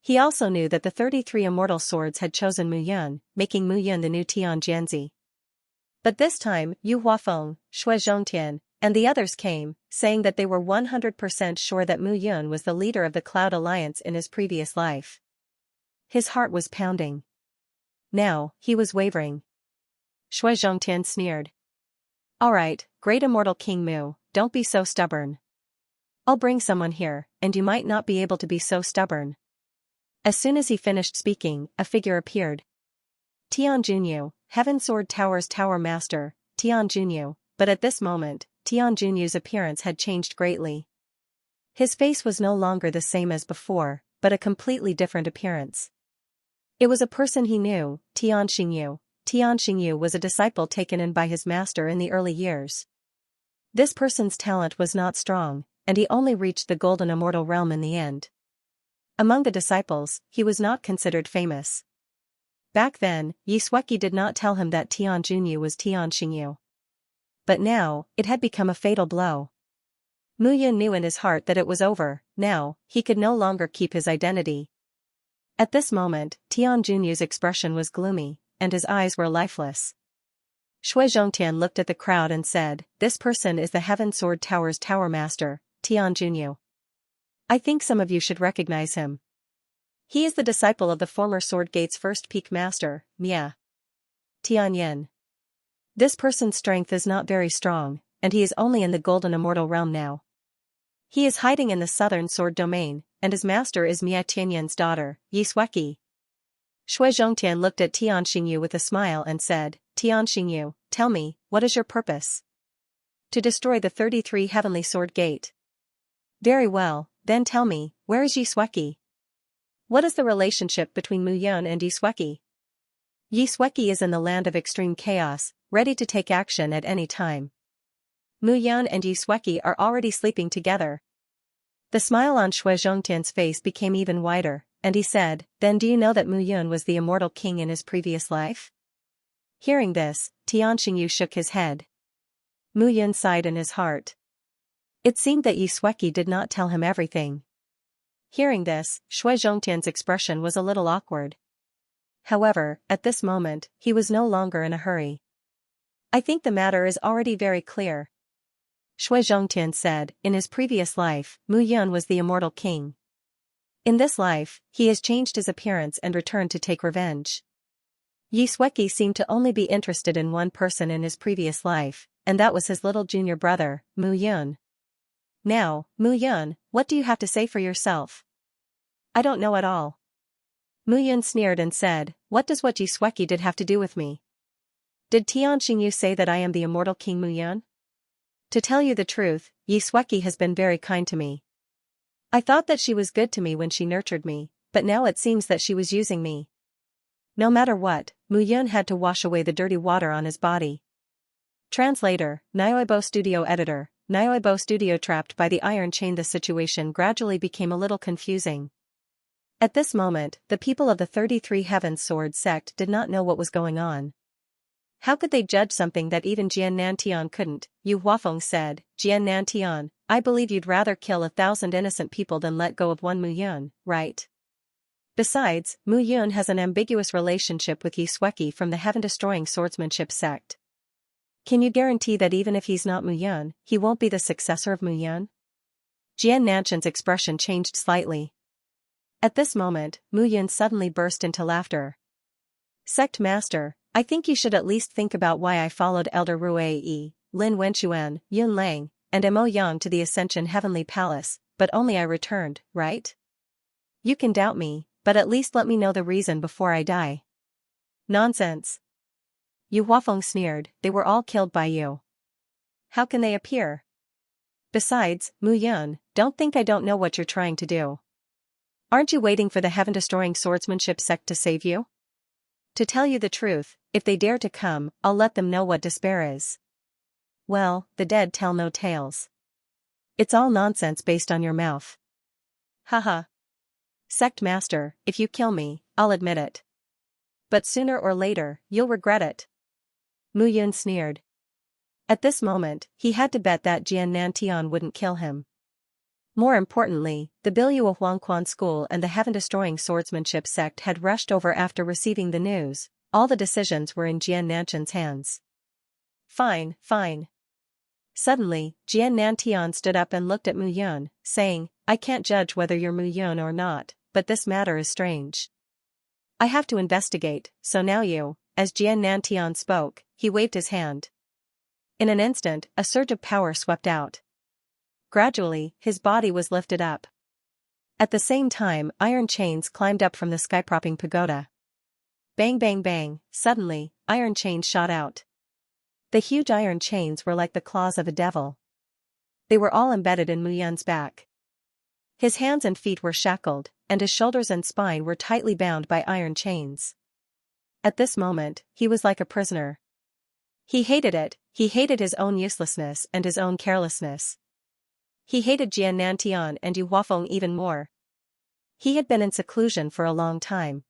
He also knew that the 33 immortal swords had chosen Mu Yun, making Mu Yun the new Tianjianzi. But this time, Yu Huafeng, Shui Zhongtian, and the others came, saying that they were 100% sure that Mu Yun was the leader of the Cloud Alliance in his previous life. His heart was pounding. Now, he was wavering. Shui Zhongtian sneered. Alright, great immortal King Mu, don't be so stubborn. I'll bring someone here, and you might not be able to be so stubborn. As soon as he finished speaking, a figure appeared. Tian Junyu, Heaven Sword Tower's Tower Master, Tian Junyu, but at this moment, Tian Junyu's appearance had changed greatly. His face was no longer the same as before, but a completely different appearance. It was a person he knew, Tian Xingyu. Tian Xingyu was a disciple taken in by his master in the early years. This person's talent was not strong, and he only reached the golden immortal realm in the end. Among the disciples, he was not considered famous. Back then, Xianxia did not tell him that Tian Junyu was Tian Xingyu. But now, it had become a fatal blow. Mu Yun knew in his heart that it was over. Now, he could no longer keep his identity. At this moment, Tian Junyu's expression was gloomy, and his eyes were lifeless. Shui Zhongtian looked at the crowd and said, "This person is the Heaven Sword Tower's Tower Master, Tian Junyu. I think some of you should recognize him. He is the disciple of the former Sword Gate's first peak master, Mia Tianyin. This person's strength is not very strong, and he is only in the golden immortal realm now. He is hiding in the southern sword domain, and his master is Mia Tianyin's daughter, Xianxia." Shui Zhongtian looked at Tian Xingyu with a smile and said, "Tian Xingyu, tell me, what is your purpose?" "To destroy the 33 Heavenly Sword Gate." "Very well, then tell me, where is Xianxia? What is the relationship between Mu Yun and Xianxia?" "Xianxia is in the land of extreme chaos, ready to take action at any time. Mu Yun and Xianxia are already sleeping together." The smile on Shui Zhongtian's face became even wider, and he said, "Then do you know that Mu Yun was the immortal king in his previous life?" Hearing this, Tian Xingyu shook his head. Mu Yun sighed in his heart. It seemed that Xianxia did not tell him everything. Hearing this, Shui Zhongtian's expression was a little awkward. However, at this moment, he was no longer in a hurry. "I think the matter is already very clear," Shui Zhongtian said. "In his previous life, Mu Yun was the immortal king. In this life, he has changed his appearance and returned to take revenge." Xianxia seemed to only be interested in one person in his previous life, and that was his little junior brother, Mu Yun. "Now, Mu Yun, what do you have to say for yourself?" "I don't know at all." Mu Yun sneered and said, "What does what Xianxia did have to do with me? Did Tian Xingyu say that I am the immortal king Mu Yun? To tell you the truth, Xianxia has been very kind to me. I thought that she was good to me when she nurtured me, but now it seems that she was using me." No matter what, Mu Yun had to wash away the dirty water on his body. Translator, Nioibo Studio Editor, Nioibo Studio. Trapped by the iron chain. The situation gradually became a little confusing. At this moment, the people of the 33 Heavens Sword sect did not know what was going on. How could they judge something that even Jian Nantian couldn't? Yu Huafeng said, "Jian Nantian, I believe you'd rather kill 1,000 innocent people than let go of one Mu Yun, right? Besides, Mu Yun has an ambiguous relationship with Xianxia from the heaven-destroying swordsmanship sect. Can you guarantee that even if he's not Mu Yun, he won't be the successor of Mu Yun?" Jian Nanshan's expression changed slightly. At this moment, Mu Yun suddenly burst into laughter. "Sect Master, I think you should at least think about why I followed Elder Rui, Lin Wenchuan, Yun Lang, and Mo Yang to the Ascension Heavenly Palace, but only I returned, right? You can doubt me, but at least let me know the reason before I die." "Nonsense." Yu Huafeng sneered, "They were all killed by you. How can they appear? Besides, Mu Yun, don't think I don't know what you're trying to do. Aren't you waiting for the heaven-destroying swordsmanship sect to save you? To tell you the truth, if they dare to come, I'll let them know what despair is. Well, the dead tell no tales. It's all nonsense based on your mouth. Haha. Sect Master, if you kill me, I'll admit it. But sooner or later, you'll regret it." Mu Yun sneered. At this moment, he had to bet that Jian Nantian wouldn't kill him. More importantly, the Bilyua Huangquan school and the heaven-destroying swordsmanship sect had rushed over after receiving the news. All the decisions were in Jian Nanshan's hands. "Fine, fine." Suddenly, Jian Nantian stood up and looked at Mu Yun, saying, "I can't judge whether you're Mu Yun or not, but this matter is strange. I have to investigate, so now you." As Jian Nantian spoke, he waved his hand. In an instant, a surge of power swept out. Gradually, his body was lifted up. At the same time, iron chains climbed up from the sky-propping pagoda. Bang bang bang, suddenly, iron chains shot out. The huge iron chains were like the claws of a devil. They were all embedded in Mu Yun's back. His hands and feet were shackled, and his shoulders and spine were tightly bound by iron chains. At this moment, he was like a prisoner. He hated it, he hated his own uselessness and his own carelessness. He hated Jian Nantian and Yu Huafeng even more. He had been in seclusion for a long time.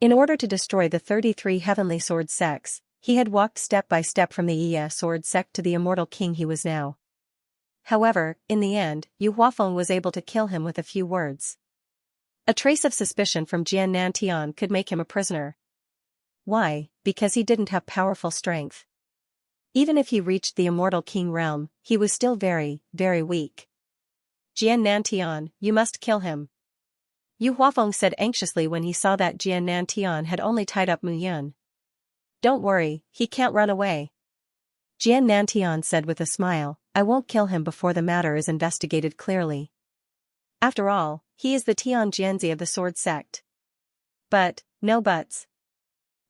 In order to destroy the 33 heavenly sword sects, he had walked step by step from the Iya sword sect to the immortal king he was now. However, in the end, Yu Huafeng was able to kill him with a few words. A trace of suspicion from Jian Nantian could make him a prisoner. Why? Because he didn't have powerful strength. Even if he reached the immortal king realm, he was still very, very weak. Jian Nantian, you must kill him. Yu Huafeng said anxiously when he saw that Jian Nantian had only tied up Mu Yun. Don't worry, he can't run away. Jian Nantian said with a smile, I won't kill him before the matter is investigated clearly. After all, he is the Tian Jianzi of the sword sect. But, no buts.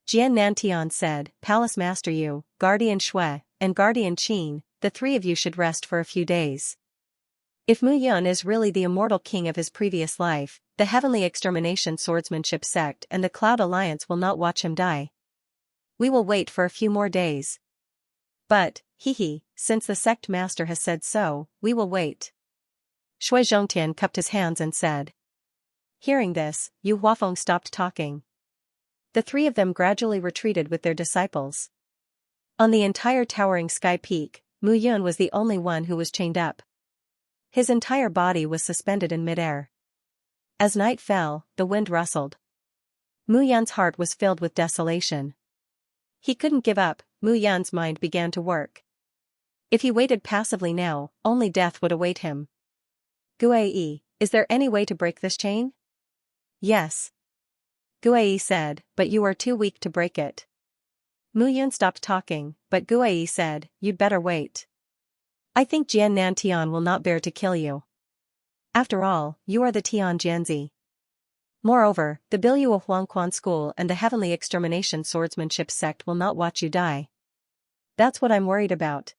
Jian Nantian said, Palace Master Yu, Guardian Shui, and Guardian Qin, the three of you should rest for a few days. If Mu Yun is really the immortal king of his previous life, the Heavenly Extermination Swordsmanship sect and the Cloud Alliance will not watch him die. We will wait for a few more days. But, since the sect master has said so, we will wait. Shui Zhongtian cupped his hands and said. Hearing this, Yu Huafeng stopped talking. The three of them gradually retreated with their disciples. On the entire towering sky peak, Mu Yun was the only one who was chained up. His entire body was suspended in midair. As night fell, the wind rustled. Mu Yun's heart was filled with desolation. He couldn't give up. Mu Yun's mind began to work. If he waited passively now, only death would await him. Guai, is there any way to break this chain? Yes. Guai said, but you are too weak to break it. Mu Yun stopped talking, but Guai said, you'd better wait. I think Jian Nantian will not bear to kill you. After all, you are the Tian Jianzi. Moreover, the Biluo Huangquan school and the Heavenly Extermination Swordsmanship sect will not watch you die. That's what I'm worried about.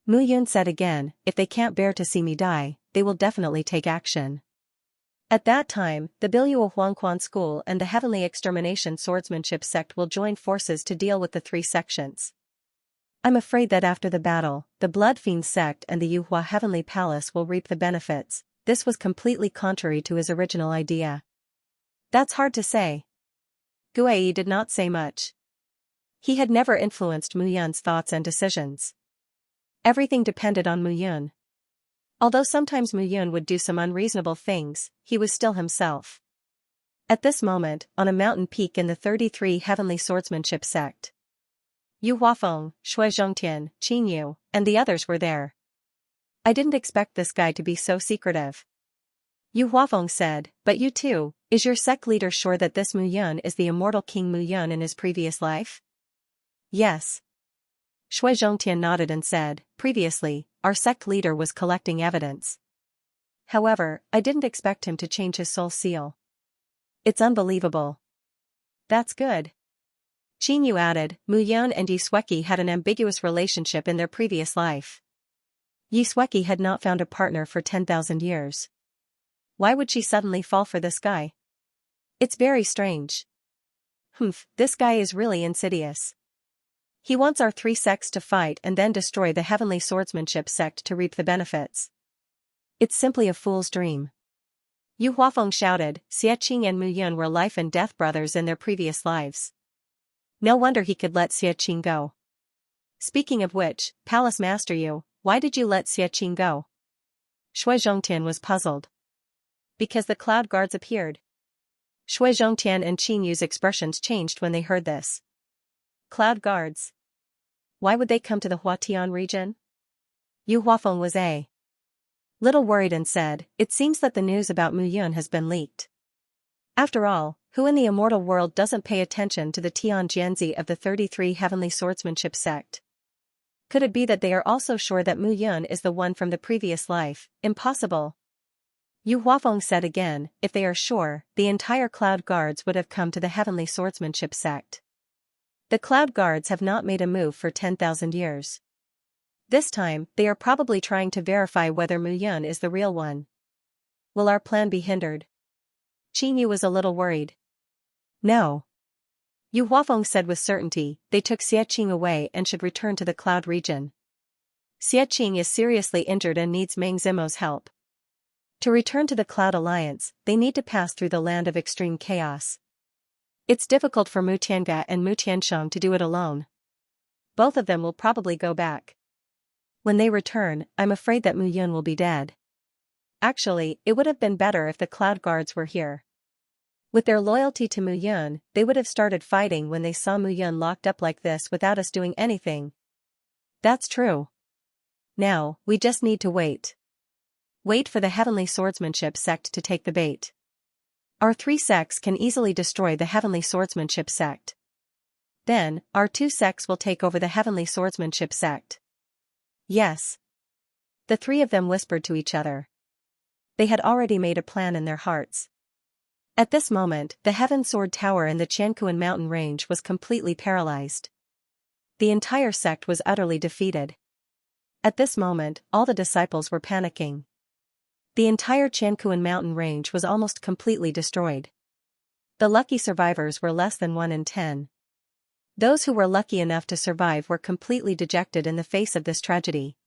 Mu Yun said again, if they can't bear to see me die, they will definitely take action. At that time, the Biluo Huangquan school and the Heavenly Extermination Swordsmanship sect will join forces to deal with the three sections. I'm afraid that after the battle, the Blood Fiend sect and the Yuhua Heavenly Palace will reap the benefits. This was completely contrary to his original idea. That's hard to say. Guai did not say much. He had never influenced Mu Yun's thoughts and decisions. Everything depended on Mu Yun. Although sometimes Mu Yun would do some unreasonable things, he was still himself. At this moment, on a mountain peak in the 33 Heavenly Swordsmanship sect, Yu Huafeng, Shui Zhongtian, Qin Yu, and the others were there. I didn't expect this guy to be so secretive. Yu Huafeng said, but you too, is your sect leader sure that this Mu Yun is the immortal King Mu Yun in his previous life? Yes. Shui Zhongtian nodded and said, previously, our sect leader was collecting evidence. However, I didn't expect him to change his soul seal. It's unbelievable. That's good. Qin Yu added, Mu Yun and Yi Sueki had an ambiguous relationship in their previous life. Yi Sueki had not found a partner for 10,000 years. Why would she suddenly fall for this guy? It's very strange. This guy is really insidious. He wants our three sects to fight and then destroy the Heavenly Swordsmanship sect to reap the benefits. It's simply a fool's dream. Yu Huafeng shouted, Xie Qing and Mu Yun were life and death brothers in their previous lives. No wonder he could let Xie Qing go. Speaking of which, Palace Master Yu, why did you let Xie Qing go? Shui Zhongtian was puzzled. Because the cloud guards appeared. Shui Zhongtian and Qin Yu's expressions changed when they heard this. Cloud guards. Why would they come to the Huatian region? Yu Huafeng was a little worried and said, it seems that the news about Mu Yun has been leaked. After all, who in the immortal world doesn't pay attention to the Tian Jianzi of the 33 Heavenly Swordsmanship sect? Could it be that they are also sure that Mu Yun is the one from the previous life? Impossible. Yu Huafeng said again, if they are sure, the entire Cloud Guards would have come to the Heavenly Swordsmanship sect. The Cloud Guards have not made a move for 10,000 years. This time, they are probably trying to verify whether Mu Yun is the real one. Will our plan be hindered? Qin Yu was a little worried. No. Yu Huafeng said with certainty, they took Xie Qing away and should return to the Cloud region. Xianxia is seriously injured and needs Meng Zimo's help. To return to the Cloud Alliance, they need to pass through the land of extreme chaos. It's difficult for Mu Tiange and Mu Tiansheng to do it alone. Both of them will probably go back. When they return, I'm afraid that Mu Yun will be dead. Actually, it would have been better if the Cloud Guards were here. With their loyalty to Mu Yun, they would have started fighting when they saw Mu Yun locked up like this without us doing anything. That's true. Now, we just need to wait. Wait for the Heavenly Swordsmanship sect to take the bait. Our 3 sects can easily destroy the Heavenly Swordsmanship sect. Then, our 2 sects will take over the Heavenly Swordsmanship sect. Yes. The 3 of them whispered to each other. They had already made a plan in their hearts. At this moment, the Heaven Sword Tower in the Qianquan mountain range was completely paralyzed. The entire sect was utterly defeated. At this moment, all the disciples were panicking. The entire Qianquan mountain range was almost completely destroyed. The lucky survivors were less than 1 in 10. Those who were lucky enough to survive were completely dejected in the face of this tragedy.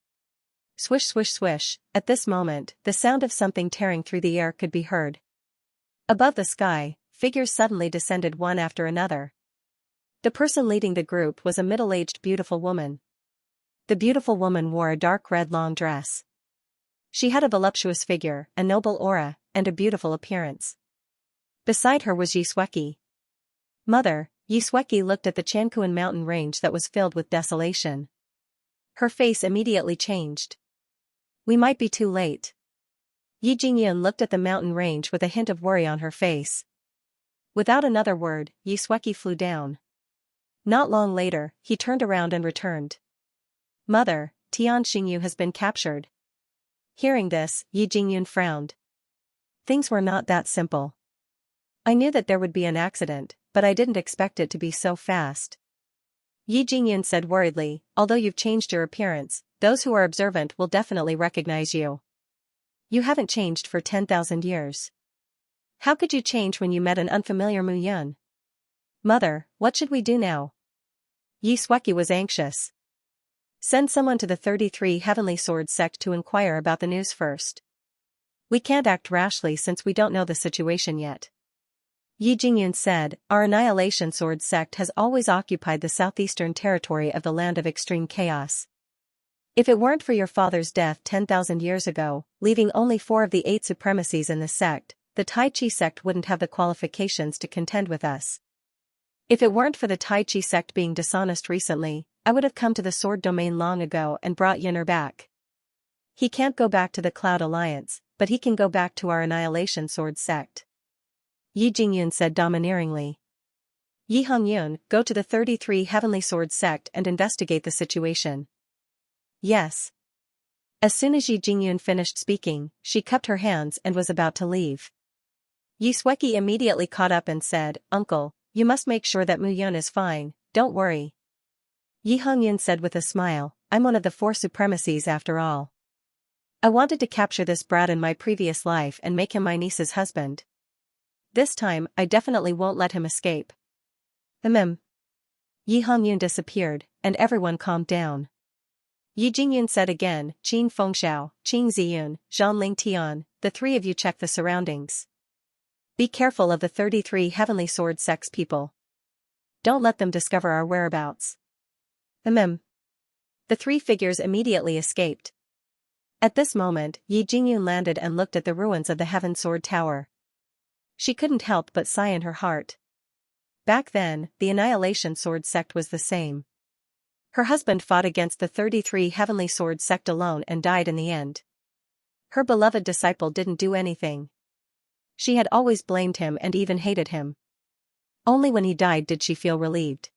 Swish swish swish, at this moment, the sound of something tearing through the air could be heard. Above the sky, figures suddenly descended one after another. The person leading the group was a middle-aged beautiful woman. The beautiful woman wore a dark red long dress. She had a voluptuous figure, a noble aura, and a beautiful appearance. Beside her was Yisweki. Mother, Yisweki looked at the Qianquan mountain range that was filled with desolation. Her face immediately changed. We might be too late. Yi Jingyun looked at the mountain range with a hint of worry on her face. Without another word, Yisweki flew down. Not long later, he turned around and returned. Mother, Tian Xingyu has been captured. Hearing this, Yi Jingyun frowned. Things were not that simple. I knew that there would be an accident, but I didn't expect it to be so fast. Yi Jingyun said worriedly, although you've changed your appearance, those who are observant will definitely recognize you. You haven't changed for 10,000 years. How could you change when you met an unfamiliar Mu Yun? Mother, what should we do now? Yisweki was anxious. Send someone to the 33 Heavenly Sword sect to inquire about the news first. We can't act rashly since we don't know the situation yet. Yi Jingyun said, our Annihilation Sword sect has always occupied the southeastern territory of the land of extreme chaos. If it weren't for your father's death 10,000 years ago, leaving only 4 of the 8 supremacies in the sect, the Tai Chi sect wouldn't have the qualifications to contend with us. If it weren't for the Tai Chi sect being dishonest recently, I would have come to the Sword Domain long ago and brought Yin'er back. He can't go back to the Cloud Alliance, but he can go back to our Annihilation Sword sect. Yi Jingyun said domineeringly. Yi Hongyun, go to the 33 Heavenly Sword sect and investigate the situation. Yes. As soon as Yi Jingyun finished speaking, she cupped her hands and was about to leave. Yisweki immediately caught up and said, Uncle, you must make sure that Mu Yun is fine, don't worry. Yi Hongyun said with a smile, I'm one of the 4 supremacies after all. I wanted to capture this brat in my previous life and make him my niece's husband. This time, I definitely won't let him escape. Yi Hongyun disappeared, and everyone calmed down. Yi Jingyun said again, Qin Fengxiao, Qing Ziyun, Zhanling Tian, the 3 of you check the surroundings. Be careful of the 33 Heavenly Sword sect's people. Don't let them discover our whereabouts. The 3 figures immediately escaped. At this moment, Yi Jingyun landed and looked at the ruins of the Heaven Sword Tower. She couldn't help but sigh in her heart. Back then, the Annihilation Sword sect was the same. Her husband fought against the 33 Heavenly Sword sect alone and died in the end. Her beloved disciple didn't do anything. She had always blamed him and even hated him. Only when he died did she feel relieved.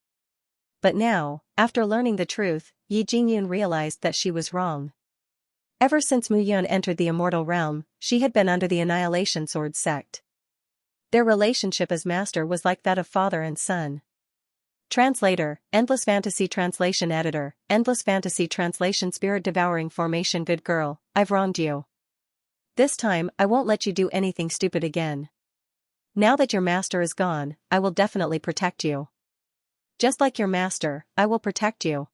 But now, after learning the truth, Yi Jingyun realized that she was wrong. Ever since Mu Yun entered the immortal realm, she had been under the Annihilation Sword sect. Their relationship as master was like that of father and son. Translator, Endless Fantasy Translation Editor, Endless Fantasy Translation Spirit Devouring Formation. Good girl, I've wronged you. This time, I won't let you do anything stupid again. Now that your master is gone, I will definitely protect you. Just like your master, I will protect you.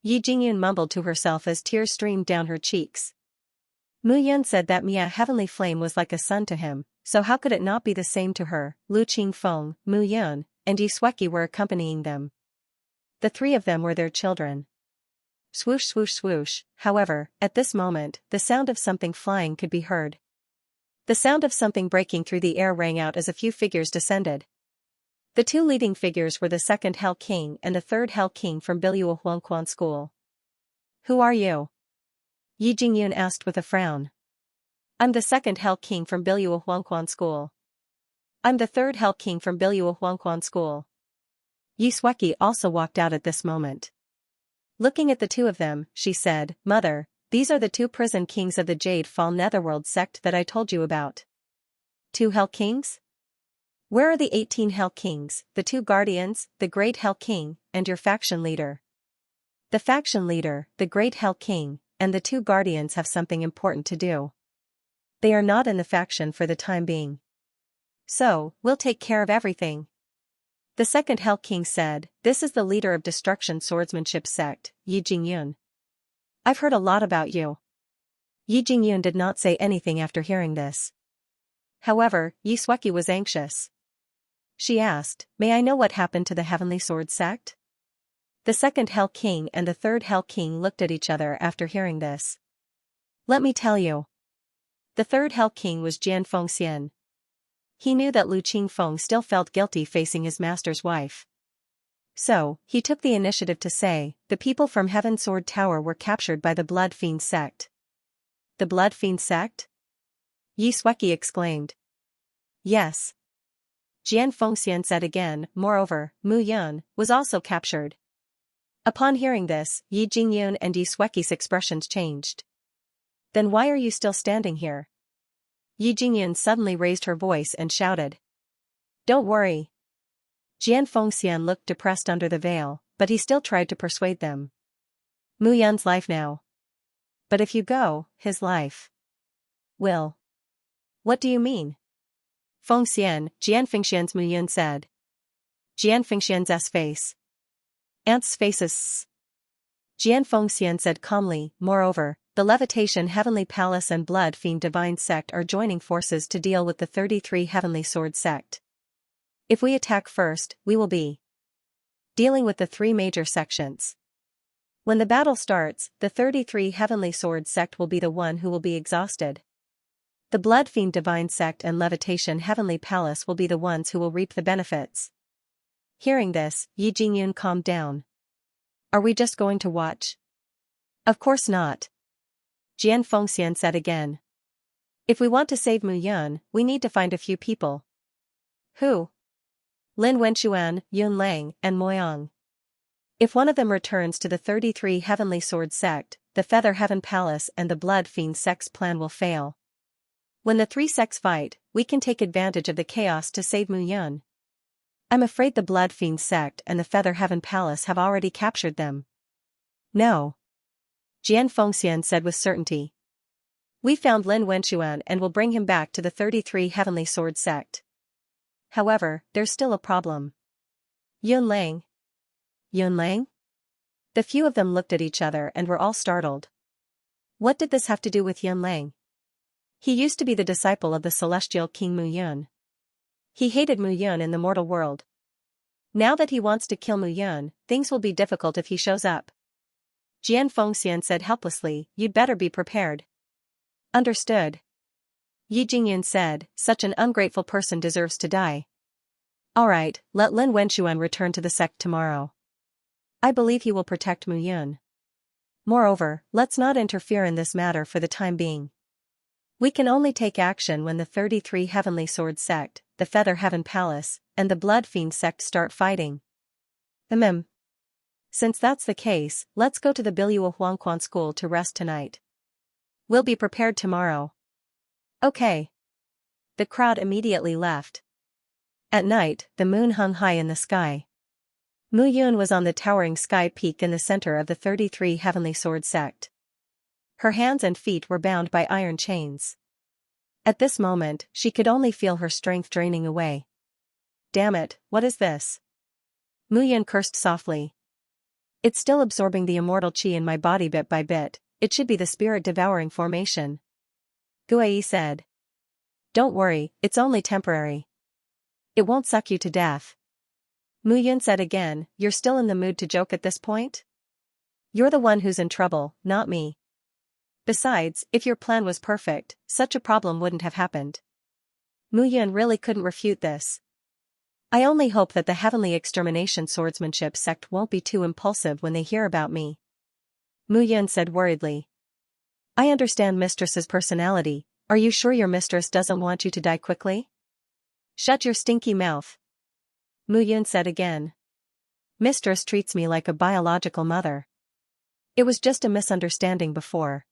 Yi Jingyun mumbled to herself as tears streamed down her cheeks. Mu Yun said that Mia heavenly flame was like a son to him, so how could it not be the same to her? Lu Qingfeng, Mu Yun, and Yi Sueki were accompanying them. The three of them were their children. Swoosh swoosh swoosh, however, at this moment, the sound of something flying could be heard. The sound of something breaking through the air rang out as a few figures descended. The two leading figures were the second Hell King and the third Hell King from Biluo Huangquan School. Who are you? Yi Jingyun asked with a frown. I'm the second Hell King from Biluo Huangquan School. I'm the third Hell King from Biluo Huangquan School. Yi Sueki also walked out at this moment. Looking at the two of them, she said, Mother, these are the two prison kings of the Jade Fall Netherworld sect that I told you about. 2 Hell Kings? Where are the 18 Hell Kings, the 2 guardians, the Great Hell King, and your faction leader? The faction leader, the Great Hell King, and the 2 guardians have something important to do. They are not in the faction for the time being. So, we'll take care of everything. The second Hell King said, This is the leader of Destruction Swordsmanship sect, Yi Jingyun. I've heard a lot about you. Yi Jingyun did not say anything after hearing this. However, Yi Sueki was anxious. She asked, May I know what happened to the Heavenly Sword sect? The second Hell King and the third Hell King looked at each other after hearing this. Let me tell you. The third Hell King was Jian Fengxian. He knew that Lu Qingfeng still felt guilty facing his master's wife. So, he took the initiative to say, the people from Heaven Sword Tower were captured by the Blood Fiend sect. The Blood Fiend sect? Yi Sueki exclaimed. Yes. Jian Fengxian said again, moreover, Mu Yun was also captured. Upon hearing this, Yi Jingyun and Yi Sueki's expressions changed. Then why are you still standing here? Yi Jingyun suddenly raised her voice and shouted. Don't worry. Jian Fengxian looked depressed under the veil, but he still tried to persuade them. Mu Yun's life now. But if you go, his life will. What do you mean? Fengxian, Jian Fengxian's Mu Yun said. Jian Fengxian's face. Aunt's faces. Jian Fengxian said calmly, moreover, the Levitation Heavenly Palace and Blood Fiend Divine Sect are joining forces to deal with the 33 Heavenly Sword Sect. If we attack first, we will be dealing with the 3 major sections. When the battle starts, the 33 Heavenly Sword Sect will be the one who will be exhausted. The Blood Fiend Divine Sect and Levitation Heavenly Palace will be the ones who will reap the benefits. Hearing this, Yi Jingyun calmed down. Are we just going to watch? Of course not. Jian Fengxian said again. If we want to save Mu Yun, we need to find a few people. Who? Lin Wenxuan, Yun Lang, and Moyang. If one of them returns to the 33 Heavenly Sword Sect, the Feather Heaven Palace and the Blood Fiend Sect's plan will fail. When the 3 sects fight, we can take advantage of the chaos to save Mu Yun. I'm afraid the Blood Fiend Sect and the Feather Heaven Palace have already captured them. No. Jian Fengxian said with certainty. We found Lin Wenxuan and will bring him back to the 33 Heavenly Sword Sect. However, there's still a problem. Yun Lang. Yun Lang? The few of them looked at each other and were all startled. What did this have to do with Yun Lang? He used to be the disciple of the celestial king Mu Yun. He hated Mu Yun in the mortal world. Now that he wants to kill Mu Yun, things will be difficult if he shows up. Jian Fengxian said helplessly, You'd better be prepared. Understood. Yi Jingyun said, Such an ungrateful person deserves to die. Alright, let Lin Wenxuan return to the sect tomorrow. I believe he will protect Mu Yun. Moreover, let's not interfere in this matter for the time being. We can only take action when the 33 Heavenly Sword Sect, the Feather Heaven Palace, and the Blood Fiend Sect start fighting. Since that's the case, let's go to the Biluo Huangquan School to rest tonight. We'll be prepared tomorrow. Okay. The crowd immediately left. At night, the moon hung high in the sky. Mu Yun was on the towering sky peak in the center of the 33 Heavenly Sword Sect. Her hands and feet were bound by iron chains. At this moment, she could only feel her strength draining away. Damn it, what is this? Mu Yun cursed softly. It's still absorbing the immortal chi in my body bit by bit. It should be the spirit-devouring formation. Guai said. Don't worry, it's only temporary. It won't suck you to death. Mu Yun said again, you're still in the mood to joke at this point? You're the one who's in trouble, not me. Besides, if your plan was perfect, such a problem wouldn't have happened. Mu Yun really couldn't refute this. I only hope that the Heavenly Extermination Swordsmanship sect won't be too impulsive when they hear about me. Mu Yun said worriedly. I understand Mistress's personality. Are you sure your mistress doesn't want you to die quickly? Shut your stinky mouth. Mu Yun said again. Mistress treats me like a biological mother. It was just a misunderstanding before.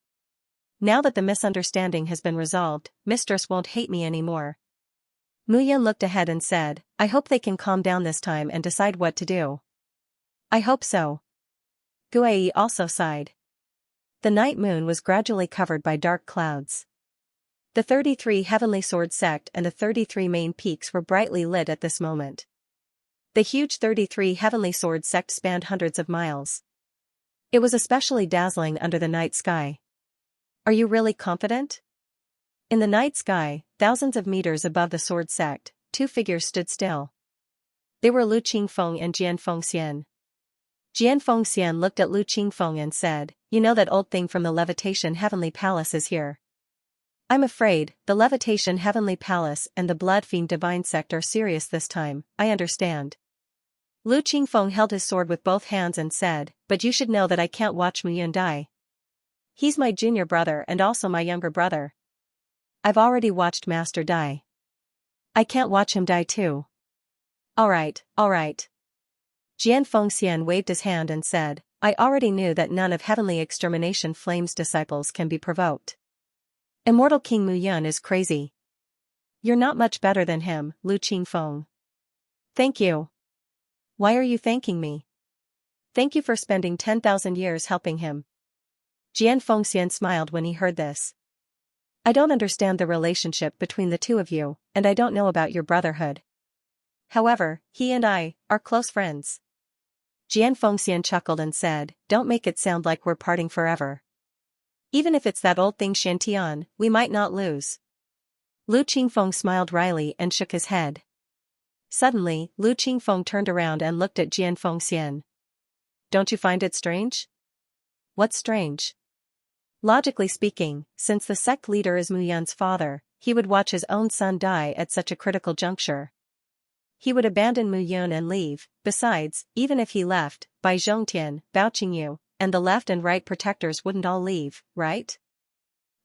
Now that the misunderstanding has been resolved, Mistress won't hate me anymore. Mu Yun looked ahead and said, I hope they can calm down this time and decide what to do. I hope so. Guai also sighed. The night moon was gradually covered by dark clouds. The 33 Heavenly Sword sect and the 33 main peaks were brightly lit at this moment. The huge 33 Heavenly Sword sect spanned hundreds of miles. It was especially dazzling under the night sky. Are you really confident? In the night sky, thousands of meters above the sword sect, two figures stood still. They were Lu Qingfeng and Jian Fengxian. Jian Fengxian looked at Lu Qingfeng and said, You know that old thing from the Levitation Heavenly Palace is here. I'm afraid, the Levitation Heavenly Palace and the Blood Fiend Divine Sect are serious this time, I understand. Lu Qingfeng held his sword with both hands and said, But you should know that I can't watch Mu Yun die. He's my junior brother and also my younger brother. I've already watched Master die. I can't watch him die too. Alright. Jian Fengxian waved his hand and said, I already knew that none of Heavenly Extermination Flame's disciples can be provoked. Immortal King Mu Yun is crazy. You're not much better than him, Lu Qingfeng. Thank you. Why are you thanking me? Thank you for spending 10,000 years helping him. Jian Fengxian smiled when he heard this. I don't understand the relationship between the two of you, and I don't know about your brotherhood. However, he and I are close friends. Jian Fengxian chuckled and said, Don't make it sound like we're parting forever. Even if it's that old thing Xiantian, we might not lose. Lu Qingfeng smiled wryly and shook his head. Suddenly, Lu Qingfeng turned around and looked at Jian Fengxian. Don't you find it strange? What's strange? Logically speaking, since the sect leader is Mu Yun's father, he would watch his own son die at such a critical juncture. He would abandon Mu Yun and leave. Besides, even if he left, Bai Zhongtian, Bao Qingyu, and the left and right protectors wouldn't all leave, right?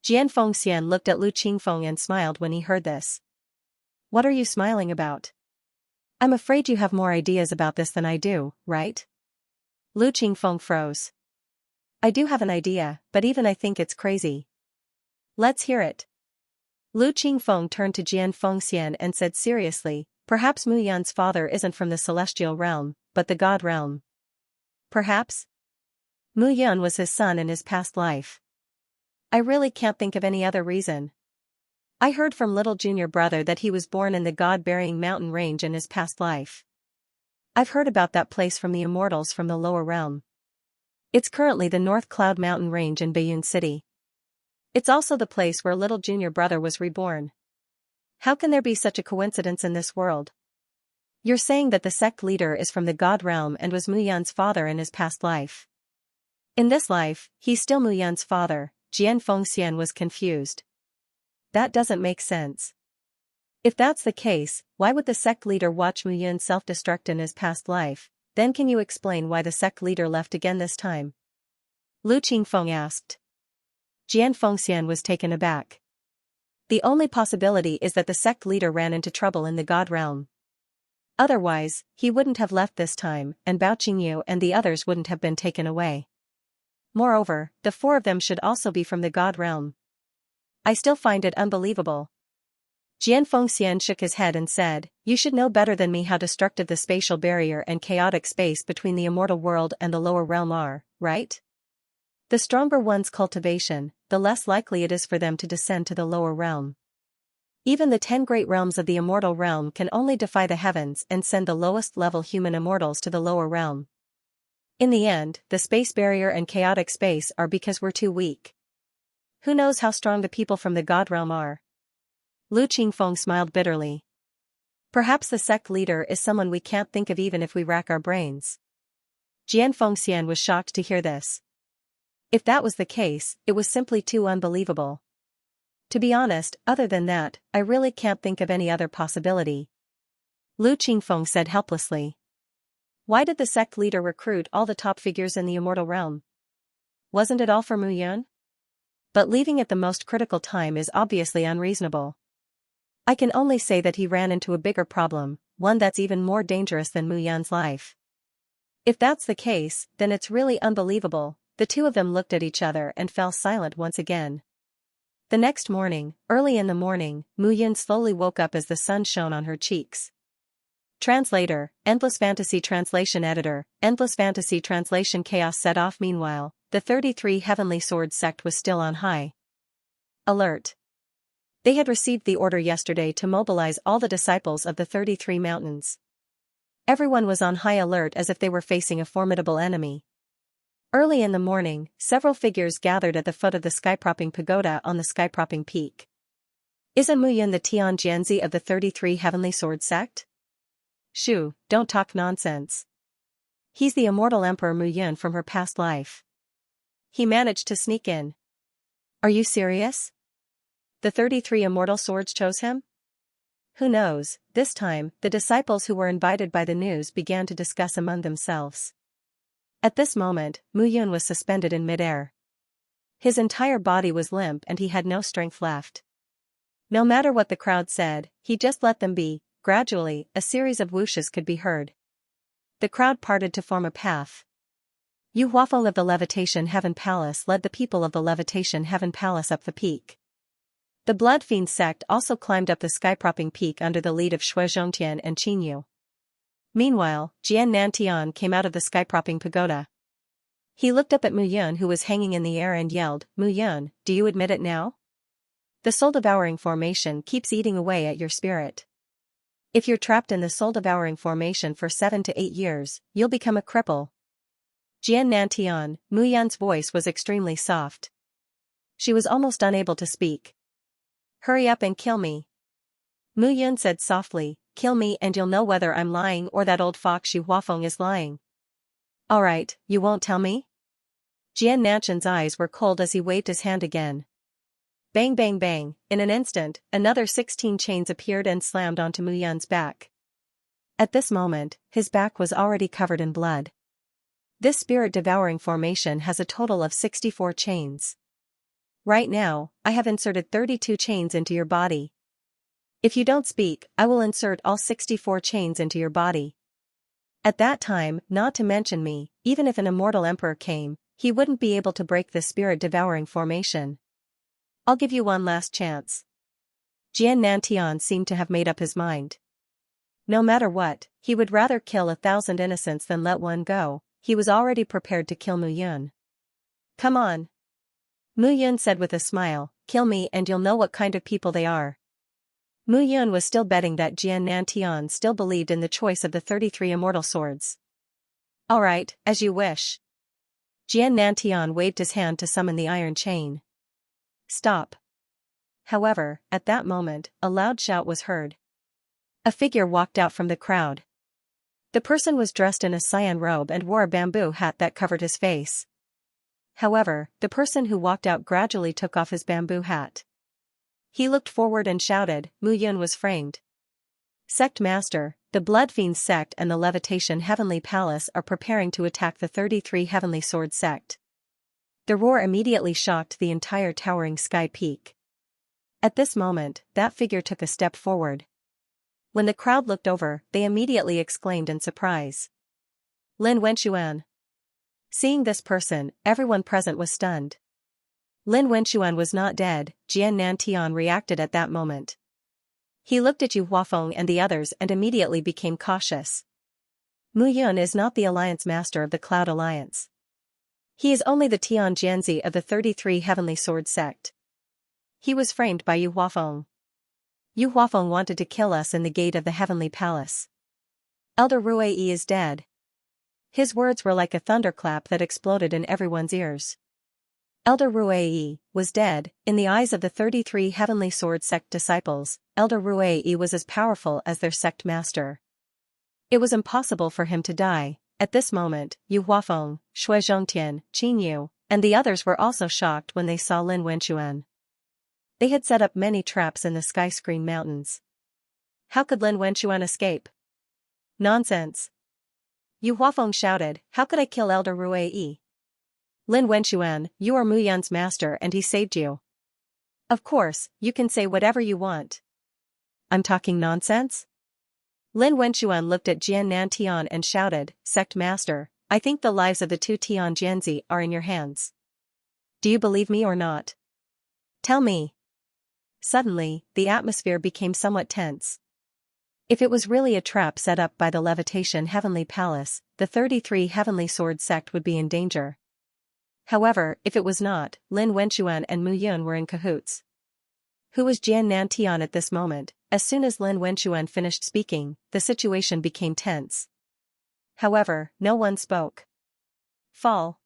Jian Fengxian looked at Lu Qingfeng and smiled when he heard this. What are you smiling about? I'm afraid you have more ideas about this than I do, right? Lu Qingfeng froze. I do have an idea, but even I think it's crazy. Let's hear it. Lu Qingfeng turned to Jian Fengxian and said seriously, Perhaps Mu Yun's father isn't from the celestial realm, but the god realm. Perhaps? Mu Yun was his son in his past life. I really can't think of any other reason. I heard from little junior brother that he was born in the god-bearing mountain range in his past life. I've heard about that place from the immortals from the lower realm. It's currently the North Cloud Mountain Range in Bayun City. It's also the place where little junior brother was reborn. How can there be such a coincidence in this world? You're saying that the sect leader is from the god realm and was Mu Yun's father in his past life. In this life, he's still Mu Yun's father. Jian Fengxian was confused. That doesn't make sense. If that's the case, why would the sect leader watch Mu Yun self-destruct in his past life? Then can you explain why the sect leader left again this time? Lu Qingfeng asked. Jian Fengxian was taken aback. The only possibility is that the sect leader ran into trouble in the god realm. Otherwise, he wouldn't have left this time, and Bao Qingyu and the others wouldn't have been taken away. Moreover, the four of them should also be from the god realm. I still find it unbelievable. Jian Fengxian shook his head and said, You should know better than me how destructive the spatial barrier and chaotic space between the immortal world and the lower realm are, right? The stronger one's cultivation, the less likely it is for them to descend to the lower realm. Even the 10 great realms of the immortal realm can only defy the heavens and send the lowest level human immortals to the lower realm. In the end, the space barrier and chaotic space are because we're too weak. Who knows how strong the people from the God realm are? Lu Qingfeng smiled bitterly. Perhaps the sect leader is someone we can't think of even if we rack our brains. Jian Fengxian was shocked to hear this. If that was the case, it was simply too unbelievable. To be honest, other than that, I really can't think of any other possibility. Lu Qingfeng said helplessly. Why did the sect leader recruit all the top figures in the immortal realm? Wasn't it all for Mu Yun? But leaving at the most critical time is obviously unreasonable. I can only say that he ran into a bigger problem, one that's even more dangerous than Mu Yun's life. If that's the case, then it's really unbelievable. The two of them looked at each other and fell silent once again. The next morning, early in the morning, Mu Yun slowly woke up as the sun shone on her cheeks. Translator, Endless Fantasy Translation Editor, Endless Fantasy Translation Chaos set off. Meanwhile, the 33 Heavenly Sword sect was still on high alert. They had received the order yesterday to mobilize all the disciples of the 33 mountains. Everyone was on high alert as if they were facing a formidable enemy. Early in the morning, several figures gathered at the foot of the skypropping pagoda on the skypropping peak. Isn't Mu Yun the Tian Jianzi of the 33 Heavenly Sword sect? Shoo, don't talk nonsense. He's the immortal Emperor Mu Yun from her past life. He managed to sneak in. Are you serious? The 33 immortal swords chose him? Who knows? This time, the disciples who were invited by the news began to discuss among themselves. At this moment, Mu Yun was suspended in midair. His entire body was limp and he had no strength left. No matter what the crowd said, he just let them be. Gradually, a series of whooshes could be heard. The crowd parted to form a path. Yu Huafeng of the Levitation Heaven Palace led the people of the Levitation Heaven Palace up the peak. The Blood Fiend sect also climbed up the skypropping peak under the lead of Shui Zhongtian and Qin Yu. Meanwhile, Jian Nantian came out of the skypropping pagoda. He looked up at Mu Yun who was hanging in the air and yelled, Mu Yun, do you admit it now? The soul-devouring formation keeps eating away at your spirit. If you're trapped in the soul-devouring formation for 7 to 8 years, you'll become a cripple. Jian Nantian, Mu Yun's voice was extremely soft. She was almost unable to speak. Hurry up and kill me. Mu Yun said softly, kill me and you'll know whether I'm lying or that old fox Yu Huafeng is lying. Alright, you won't tell me? Jian Nantian's eyes were cold as he waved his hand again. Bang bang bang, in an instant, another 16 chains appeared and slammed onto Mu Yun's back. At this moment, his back was already covered in blood. This spirit-devouring formation has a total of 64 chains. Right now, I have inserted 32 chains into your body. If you don't speak, I will insert all 64 chains into your body. At that time, not to mention me, even if an immortal emperor came, he wouldn't be able to break this spirit-devouring formation. I'll give you one last chance. Jian Nantian seemed to have made up his mind. No matter what, he would rather kill 1,000 innocents than let one go. He was already prepared to kill Mu Yun. Come on. Mu Yun said with a smile, kill me and you'll know what kind of people they are. Mu Yun was still betting that Jian Nantian still believed in the choice of the 33 immortal swords. Alright, as you wish. Jian Nantian waved his hand to summon the iron chain. Stop. However, at that moment, a loud shout was heard. A figure walked out from the crowd. The person was dressed in a cyan robe and wore a bamboo hat that covered his face. However, the person who walked out gradually took off his bamboo hat. He looked forward and shouted, Mu Yun was framed. Sect Master, the Blood Fiend sect and the Levitation Heavenly Palace are preparing to attack the 33 Heavenly Sword sect. The roar immediately shocked the entire towering sky peak. At this moment, that figure took a step forward. When the crowd looked over, they immediately exclaimed in surprise. Lin Wenxuan. Seeing this person, everyone present was stunned. Lin Wenxuan was not dead, Jian Nantian reacted at that moment. He looked at Yu Huafeng and the others and immediately became cautious. Mu Yun is not the Alliance Master of the Cloud Alliance. He is only the Tian Jianzi of the 33 Heavenly Sword sect. He was framed by Yu Huafeng. Yu Huafeng wanted to kill us in the gate of the Heavenly Palace. Elder Rui is dead. His words were like a thunderclap that exploded in everyone's ears. Elder Ruei was dead. In the eyes of the 33 Heavenly Sword sect disciples, Elder Ruei was as powerful as their sect master. It was impossible for him to die. At this moment, Yu Huafeng, Shui Zhongtian, Qin Yu, and the others were also shocked when they saw Lin Wenquan. They had set up many traps in the Sky Screen Mountains. How could Lin Wenquan escape? Nonsense! Yu Huafeng shouted, how could I kill Elder Ruei? Lin Wenquan, you are Mu Yun's master and he saved you. Of course, you can say whatever you want. I'm talking nonsense? Lin Wenquan looked at Jian Nantian and shouted, Sect Master, I think the lives of the two Tian Jianzi are in your hands. Do you believe me or not? Tell me. Suddenly, the atmosphere became somewhat tense. If it was really a trap set up by the Levitation Heavenly Palace, the 33 Heavenly Sword sect would be in danger. However, if it was not, Lin Wenquan and Mu Yun were in cahoots. Who was Jian Nantian at this moment? As soon as Lin Wenquan finished speaking, the situation became tense. However, no one spoke. Fall.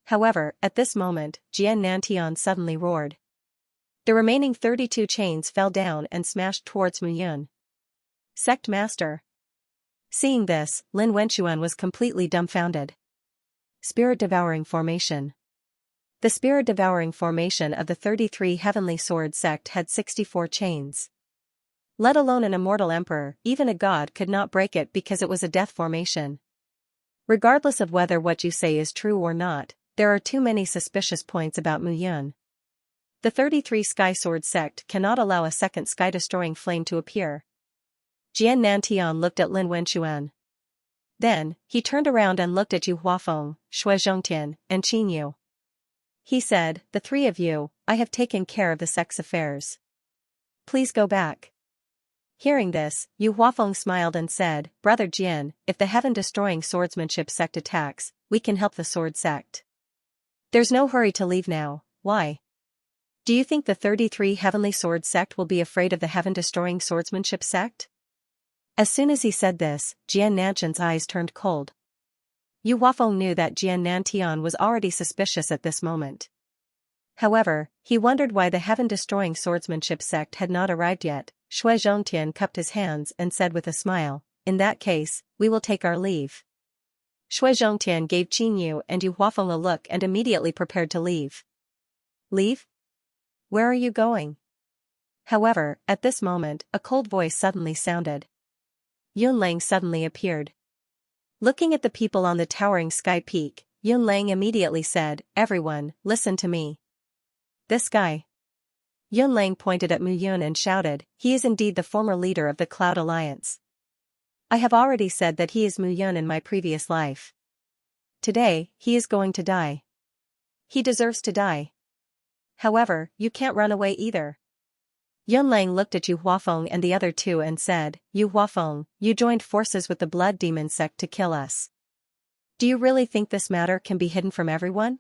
However, at this moment, Jian Nantian suddenly roared. The remaining 32 chains fell down and smashed towards Mu Yun. Sect Master. Seeing this, Lin Wenquan was completely dumbfounded. Spirit-devouring formation. The spirit-devouring formation of the 33 Heavenly Sword sect had 64 chains. Let alone an immortal emperor, even a god could not break it because it was a death formation. Regardless of whether what you say is true or not, there are too many suspicious points about Mu Yun. The 33 Sky Sword sect cannot allow a second sky-destroying flame to appear. Jian Nantian looked at Lin Wenquan. Then, he turned around and looked at Yu Huafeng, Shui Zhongtian, and Qin Yu. He said, the three of you, I have taken care of the sect's affairs. Please go back. Hearing this, Yu Huafeng smiled and said, Brother Jian, if the heaven-destroying swordsmanship sect attacks, we can help the sword sect. There's no hurry to leave now, why? Do you think the 33 Heavenly Sword sect will be afraid of the heaven-destroying swordsmanship sect? As soon as he said this, Jian Nantian's eyes turned cold. Yu Huafeng knew that Jian Nantian was already suspicious at this moment. However, he wondered why the heaven-destroying swordsmanship sect had not arrived yet. Shui Zhongtian cupped his hands and said with a smile, in that case, we will take our leave. Shui Zhongtian gave Qin Yu and Yu Huafeng a look and immediately prepared to leave. Leave? Where are you going? However, at this moment, a cold voice suddenly sounded. Yunlang suddenly appeared. Looking at the people on the towering sky peak, Yunlang immediately said, everyone, listen to me. This guy. Yunlang pointed at Mu Yun and shouted, he is indeed the former leader of the Cloud Alliance. I have already said that he is Mu Yun in my previous life. Today, he is going to die. He deserves to die. However, you can't run away either. Yunlang looked at Yu Huafeng and the other two and said, Yu Huafeng, you joined forces with the Blood Demon sect to kill us. Do you really think this matter can be hidden from everyone?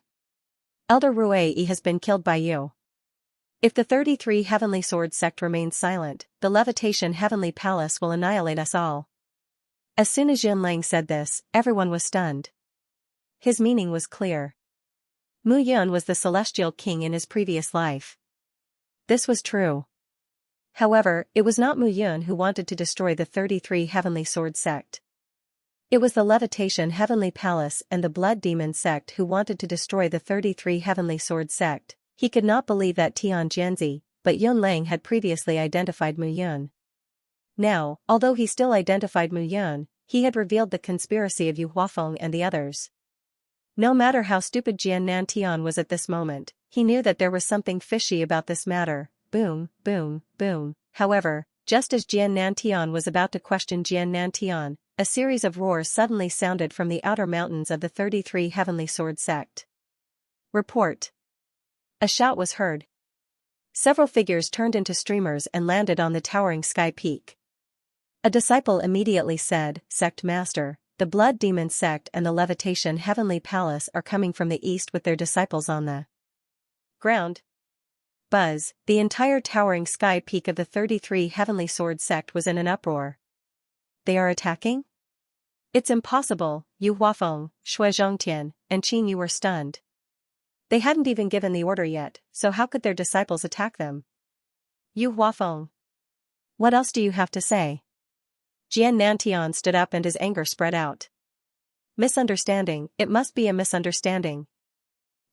Elder Ruei has been killed by you. If the 33 Heavenly Sword sect remains silent, the Levitation Heavenly Palace will annihilate us all. As soon as Yunlang said this, everyone was stunned. His meaning was clear. Mu Yun was the Celestial King in his previous life. This was true. However, it was not Mu Yun who wanted to destroy the 33 Heavenly Sword sect. It was the Levitation Heavenly Palace and the Blood Demon sect who wanted to destroy the 33 Heavenly Sword sect. He could not believe that Tian Jianzi, but Yunlang had previously identified Mu Yun. Now, although he still identified Mu Yun, he had revealed the conspiracy of Yu Huafeng and the others. No matter how stupid Jian Nantian was at this moment, he knew that there was something fishy about this matter. Boom, boom, boom. However, just as Jian Nantian was about to question Jian Nantian, a series of roars suddenly sounded from the outer mountains of the 33 Heavenly Sword sect. Report. A shout was heard. Several figures turned into streamers and landed on the towering sky peak. A disciple immediately said, Sect Master, the Blood Demon sect and the Levitation Heavenly Palace are coming from the east with their disciples on the ground. Buzz, the entire towering sky peak of the 33 Heavenly Sword sect was in an uproar. They are attacking? It's impossible, Yu Huafeng, Shui Zhongtian, and Qin Yu were stunned. They hadn't even given the order yet, so how could their disciples attack them? Yu Huafeng. What else do you have to say? Jian Nantian stood up and his anger spread out. Misunderstanding, it must be a misunderstanding.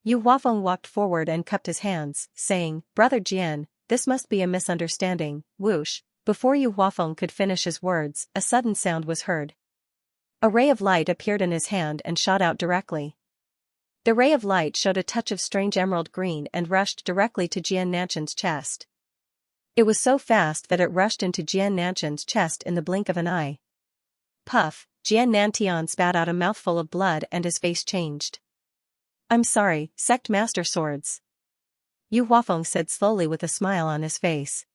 Yu Huafeng walked forward and cupped his hands, saying, Brother Jian, this must be a misunderstanding. Whoosh. Before Yu Huafeng could finish his words, a sudden sound was heard. A ray of light appeared in his hand and shot out directly. The ray of light showed a touch of strange emerald green and rushed directly to Jian Nantian's chest. It was so fast that it rushed into Jian Nantian's chest in the blink of an eye. Puff, Jian Nantian spat out a mouthful of blood and his face changed. I'm sorry, Sect Master Swords. Yu Huafeng said slowly with a smile on his face.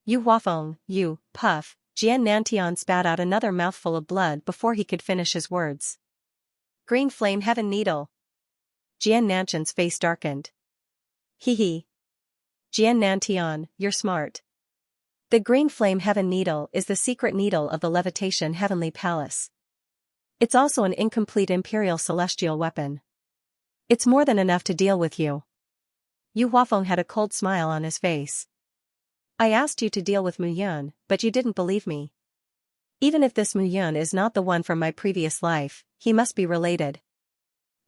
Yu Huafeng, you, Puff, Jian Nantian spat out another mouthful of blood before he could finish his words. Green Flame Heaven Needle. Jian Nantian's face darkened. Hee hee. Jian Nantian, you're smart. The Green Flame Heaven Needle is the secret needle of the Levitation Heavenly Palace. It's also an incomplete Imperial Celestial weapon. It's more than enough to deal with you. Yu Huafeng had a cold smile on his face. I asked you to deal with Mu Yun, but you didn't believe me. Even if this Mu Yun is not the one from my previous life, he must be related.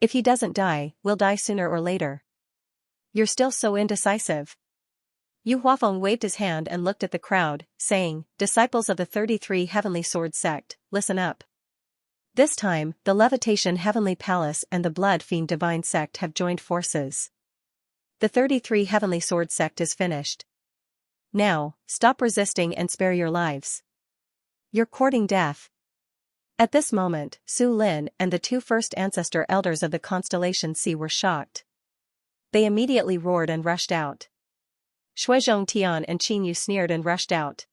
If he doesn't die, we'll die sooner or later. You're still so indecisive. Yu Huafeng waved his hand and looked at the crowd, saying, Disciples of the 33 Heavenly Sword Sect, listen up. This time, the Levitation Heavenly Palace and the Blood Fiend Divine Sect have joined forces. The 33 Heavenly Sword Sect is finished. Now, stop resisting and spare your lives. You're courting death. At this moment, Su Lin and the two first ancestor elders of the Constellation Sea were shocked. They immediately roared and rushed out. Shui Zhongtian and Qin Yu sneered and rushed out.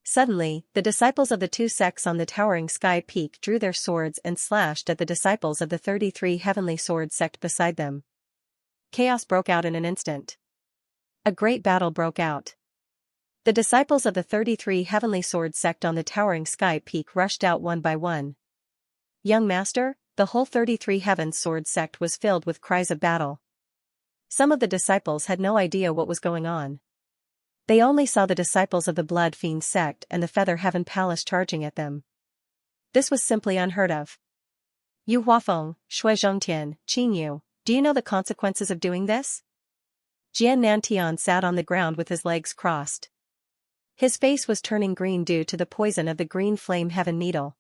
Suddenly, the disciples of the two sects on the towering sky peak drew their swords and slashed at the disciples of the 33 Heavenly Sword Sect beside them. Chaos broke out in an instant. A great battle broke out. The disciples of the 33 Heavenly Sword Sect on the towering sky peak rushed out one by one. Young Master, the whole 33 Heavens Sword Sect was filled with cries of battle. Some of the disciples had no idea what was going on. They only saw the disciples of the Blood Fiend Sect and the Feather Heaven Palace charging at them. This was simply unheard of. Yu Huafeng, Shui Zhongtian, Qin Yu, do you know the consequences of doing this? Jian Nantian sat on the ground with his legs crossed. His face was turning green due to the poison of the Green Flame Heaven Needle.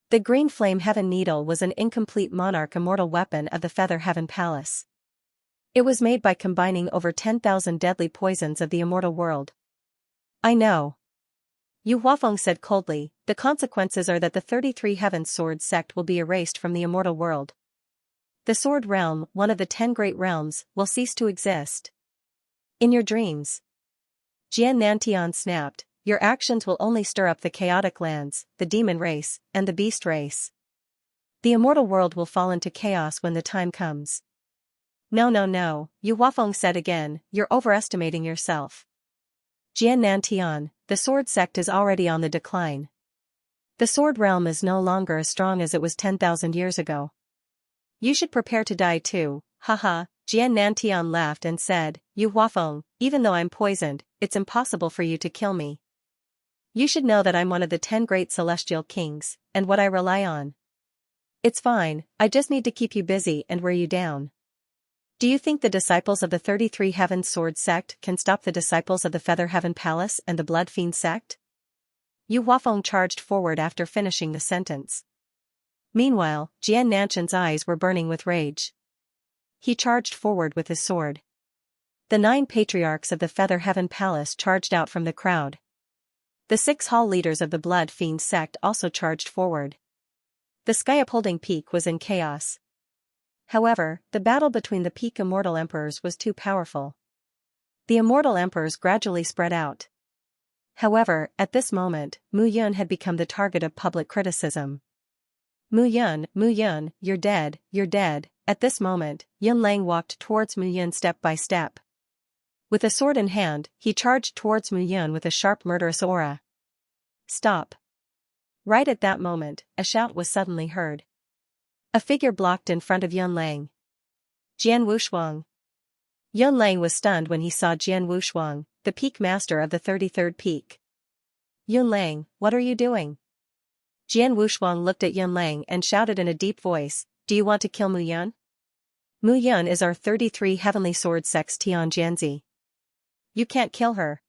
The Green Flame Heaven Needle was an incomplete monarch immortal weapon of the Feather Heaven Palace. It was made by combining over 10,000 deadly poisons of the immortal world. I know. Yu Huafeng said coldly, the consequences are that the 33 Heavens Sword Sect will be erased from the immortal world. The Sword Realm, one of the 10 great realms, will cease to exist. In your dreams. Jian Nantian snapped, your actions will only stir up the chaotic lands, the demon race, and the beast race. The immortal world will fall into chaos when the time comes. No, Yu Huafeng said again, you're overestimating yourself. Jian Nantian, the Sword Sect is already on the decline. The Sword Realm is no longer as strong as it was 10,000 years ago. You should prepare to die too, haha. Jian Nantian laughed and said, Yu Huafeng, even though I'm poisoned, it's impossible for you to kill me. You should know that I'm one of the 10 great celestial kings, and what I rely on. It's fine, I just need to keep you busy and wear you down. Do you think the disciples of the 33 Heavens Sword Sect can stop the disciples of the Feather Heaven Palace and the Blood Fiend Sect? Yu Huafeng charged forward after finishing the sentence. Meanwhile, Jian Nantian's eyes were burning with rage. He charged forward with his sword. The 9 patriarchs of the Feather Heaven Palace charged out from the crowd. The 6 hall leaders of the Blood Fiend Sect also charged forward. The sky upholding peak was in chaos. However, the battle between the peak immortal emperors was too powerful. The immortal emperors gradually spread out. However, at this moment, Mu Yun had become the target of public criticism. Mu Yun, you're dead. At this moment, Yun Lang walked towards Mu Yun step by step. With a sword in hand, he charged towards Mu Yun with a sharp murderous aura. Stop. Right at that moment, a shout was suddenly heard. A figure blocked in front of Yunlang. Jian Wushuang. Yunlang was stunned when he saw Jian Wushuang, the peak master of the 33rd peak. Yunlang, what are you doing? Jian Wushuang looked at Yunlang and shouted in a deep voice, do you want to kill Mu Yun? Mu Yun is our 33 heavenly sword sex Tian Jianzi. You can't kill her.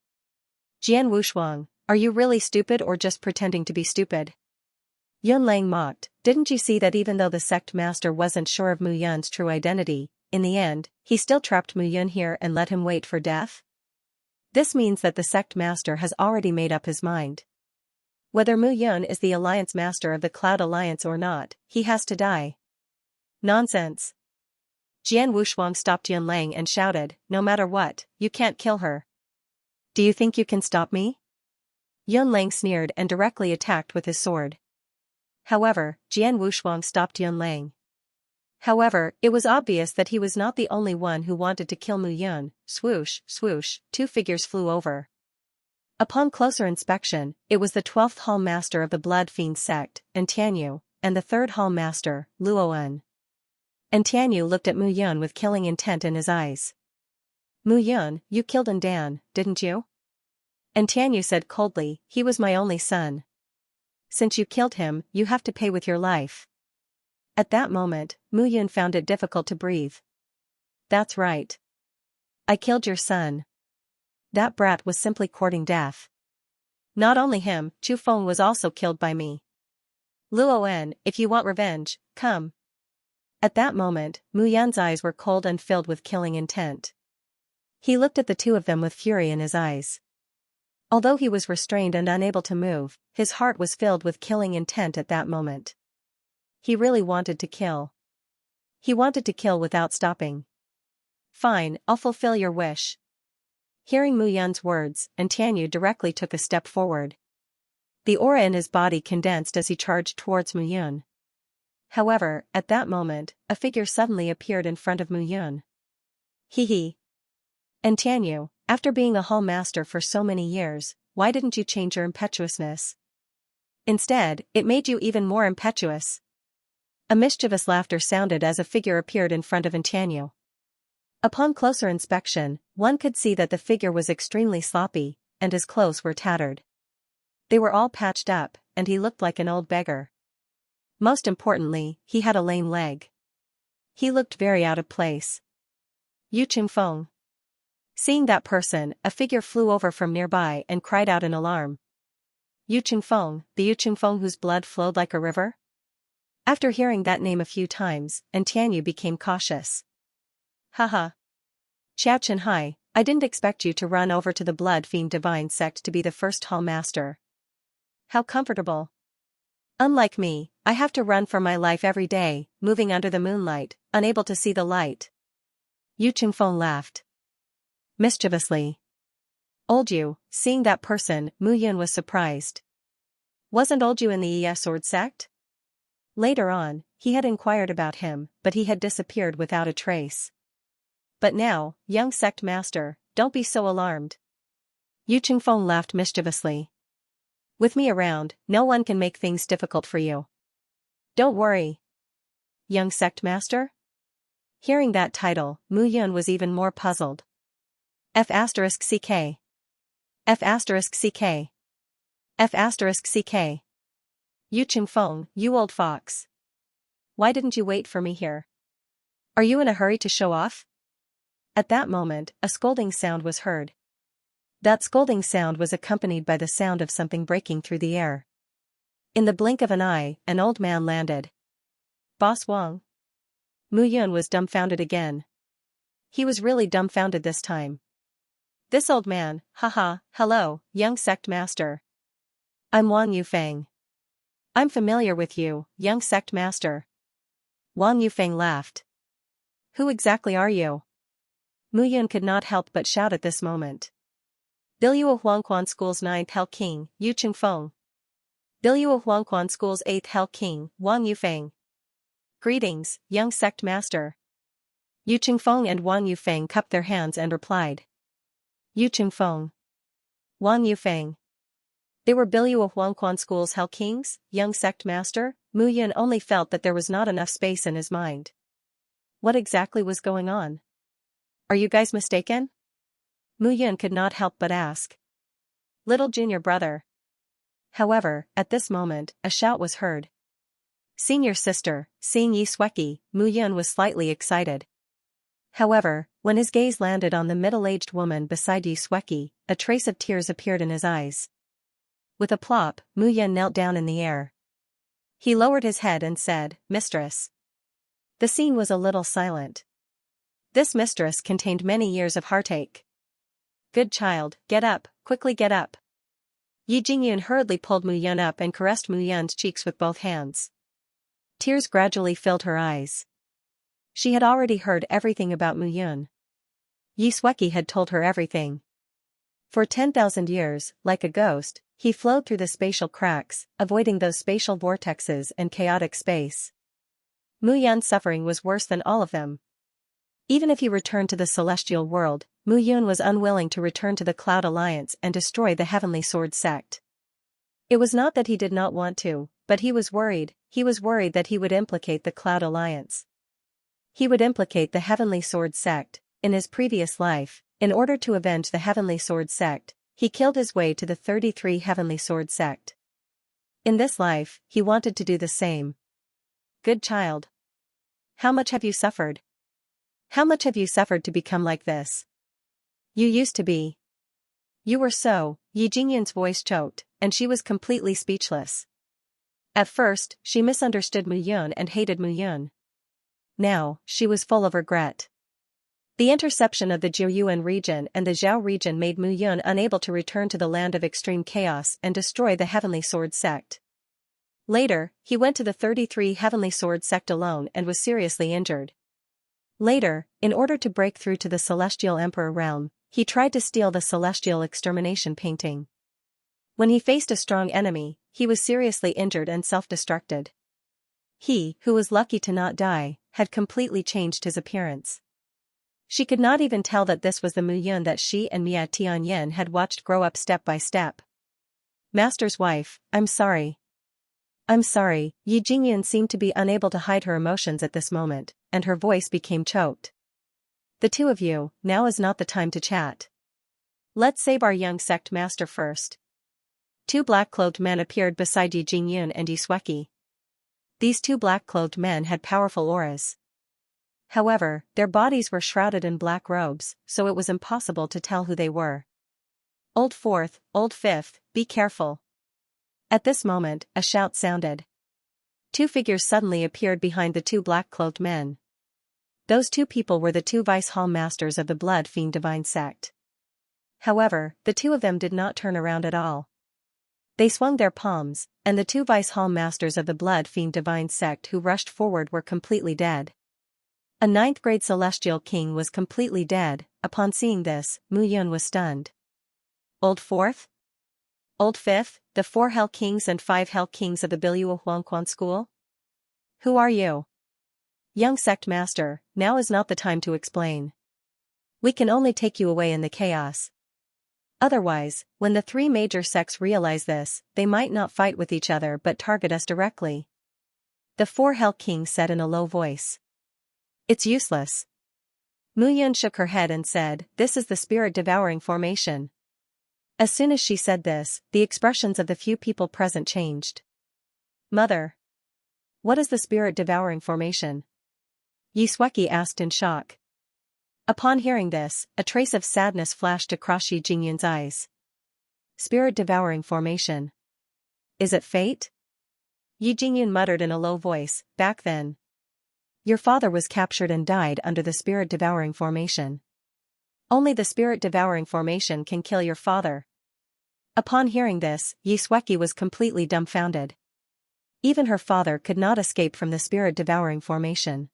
Jian Wushuang, are you really stupid or just pretending to be stupid? Yunlang mocked, didn't you see that even though the sect master wasn't sure of Mu Yun's true identity, in the end, he still trapped Mu Yun here and let him wait for death? This means that the sect master has already made up his mind. Whether Mu Yun is the alliance master of the Cloud Alliance or not, he has to die. Nonsense. Jian Wushuang stopped Yunlang and shouted, no matter what, you can't kill her. Do you think you can stop me? Yunlang sneered and directly attacked with his sword. However, Jian Wushuang stopped Yunlang. However, it was obvious that he was not the only one who wanted to kill Mu Yun. Swoosh, swoosh, two figures flew over. Upon closer inspection, it was the 12th Hall Master of the Blood Fiend sect, Tianyu, and the 3rd Hall Master, Luoan. Tianyu looked at Mu Yun with killing intent in his eyes. Mu Yun, you killed Dan, didn't you? Tianyu said coldly, he was my only son. Since you killed him, you have to pay with your life. At that moment, Mu Yun found it difficult to breathe. That's right. I killed your son. That brat was simply courting death. Not only him, Chu Feng was also killed by me. Luoan, if you want revenge, come. At that moment, Mu Yun's eyes were cold and filled with killing intent. He looked at the two of them with fury in his eyes. Although he was restrained and unable to move, his heart was filled with killing intent at that moment. He really wanted to kill. He wanted to kill without stopping. Fine, I'll fulfill your wish. Hearing Mu Yun's words, Tianyu directly took a step forward. The aura in his body condensed as he charged towards Mu Yun. However, at that moment, a figure suddenly appeared in front of Mu Yun. Hee. Tianyu, after being a Hall Master for so many years, why didn't you change your impetuousness? Instead, it made you even more impetuous. A mischievous laughter sounded as a figure appeared in front of Tianyu. Upon closer inspection, one could see that the figure was extremely sloppy, and his clothes were tattered. They were all patched up, and he looked like an old beggar. Most importantly, he had a lame leg. He looked very out of place. Yu Qingfeng. Seeing that person, a figure flew over from nearby and cried out in alarm. Yu Qingfeng, the Yu Qingfeng whose blood flowed like a river? After hearing that name a few times, Tianyu became cautious. Haha. Xiao Chenhai, I didn't expect you to run over to the Blood Fiend Divine sect to be the first Hall Master. How comfortable. Unlike me, I have to run for my life every day, moving under the moonlight, unable to see the light. Yu Qingfeng laughed mischievously. Old Yu, seeing that person, Mu Yun was surprised. Wasn't Old Yu in the sword sect? Later on, he had inquired about him, but he had disappeared without a trace. But now, young sect master, don't be so alarmed. Yu Qingfeng laughed mischievously. With me around, no one can make things difficult for you. Don't worry. Young sect master? Hearing that title, Mu Yun was even more puzzled. F***CK. F***CK. F***CK. Yu Qingfeng, you old fox. Why didn't you wait for me here? Are you in a hurry to show off? At that moment, a scolding sound was heard. That scolding sound was accompanied by the sound of something breaking through the air. In the blink of an eye, an old man landed. Boss Wang. Mu Yun was dumbfounded again. He was really dumbfounded this time. This old man, haha, hello, young sect master. I'm Wang Yufeng. I'm familiar with you, young sect master. Wang Yufeng laughed. Who exactly are you? Mu Yun could not help but shout at this moment. Biluo Huangquan School's 9th Hell King, Yu Qingfeng. Biluo Huangquan School's 8th Hell King, Wang Yufeng. Greetings, young sect master. Yu Qingfeng and Wang Yufeng cupped their hands and replied. Yu Qingfeng. Wang Yufeng. They were Biluo Huangquan School's Hell Kings, young sect master, Mu Yun only felt that there was not enough space in his mind. What exactly was going on? Are you guys mistaken? Mu Yun could not help but ask. Little junior brother. However, at this moment, a shout was heard. Senior sister, seeing Yi Sweki, Mu Yun was slightly excited. However, when his gaze landed on the middle-aged woman beside Yi Sweki, a trace of tears appeared in his eyes. With a plop, Mu Yun knelt down in the air. He lowered his head and said, Mistress. The scene was a little silent. This mistress contained many years of heartache. Good child, get up, quickly get up. Yi Jingyun hurriedly pulled Mu Yun up and caressed Mu Yun's cheeks with both hands. Tears gradually filled her eyes. She had already heard everything about Mu Yun. Yi Sweki had told her everything. For 10,000 years, like a ghost, he flowed through the spatial cracks, avoiding those spatial vortexes and chaotic space. Mu Yun's suffering was worse than all of them. Even if he returned to the celestial world, Mu Yun was unwilling to return to the Cloud Alliance and destroy the Heavenly Sword sect. It was not that he did not want to, but he was worried that he would implicate the Cloud Alliance. He would implicate the Heavenly Sword sect. In his previous life, in order to avenge the Heavenly Sword sect, he killed his way to the 33 Heavenly Sword sect. In this life, he wanted to do the same. Good child. How much have you suffered? How much have you suffered to become like this? You used to be. You were so. Yi Jingyun's voice choked, and she was completely speechless. At first, she misunderstood Mu Yun and hated Mu Yun. Now, she was full of regret. The interception of the Jiuyuan region and the Zhao region made Mu Yun unable to return to the land of extreme chaos and destroy the Heavenly Sword sect. Later, he went to the 33 Heavenly Sword sect alone and was seriously injured. Later, in order to break through to the Celestial Emperor realm, he tried to steal the Celestial Extermination painting. When he faced a strong enemy, he was seriously injured and self-destructed. He, who was lucky to not die, had completely changed his appearance. She could not even tell that this was the Mu Yun that she and Mia Tianyin had watched grow up step by step. Master's wife, I'm sorry. I'm sorry. Yi Jingyun seemed to be unable to hide her emotions at this moment, and her voice became choked. The two of you, now is not the time to chat. Let's save our young sect master first. Two black-clothed men appeared beside Yi Jingyun and Yi Sweki. These two black-clothed men had powerful auras. However, their bodies were shrouded in black robes, so it was impossible to tell who they were. Old Fourth, Old Fifth, be careful. At this moment, a shout sounded. Two figures suddenly appeared behind the two black-clothed men. Those two people were the two Vice Hall Masters of the Blood Fiend Divine Sect. However, the two of them did not turn around at all. They swung their palms, and the two Vice Hall Masters of the Blood Fiend Divine Sect who rushed forward were completely dead. A 9th-grade Celestial King was completely dead. Upon seeing this, Mu Yun was stunned. Old Fourth? Old Fifth, the 4 Hell Kings and 5 Hell Kings of the Biluo Huangquan School? Who are you? Young Sect Master, now is not the time to explain. We can only take you away in the chaos. Otherwise, when the 3 major sects realize this, they might not fight with each other but target us directly. The 4 Hell Kings said in a low voice. It's useless. Mu Yun shook her head and said, this is the spirit-devouring formation. As soon as she said this, the expressions of the few people present changed. Mother. What is the spirit-devouring formation? Yi Sweki asked in shock. Upon hearing this, a trace of sadness flashed across Yi Jingyun's eyes. Spirit-devouring formation. Is it fate? Yi Jingyun muttered in a low voice, back then. Your father was captured and died under the spirit-devouring formation. Only the spirit-devouring formation can kill your father. Upon hearing this, Yi Sweki was completely dumbfounded. Even her father could not escape from the spirit-devouring formation.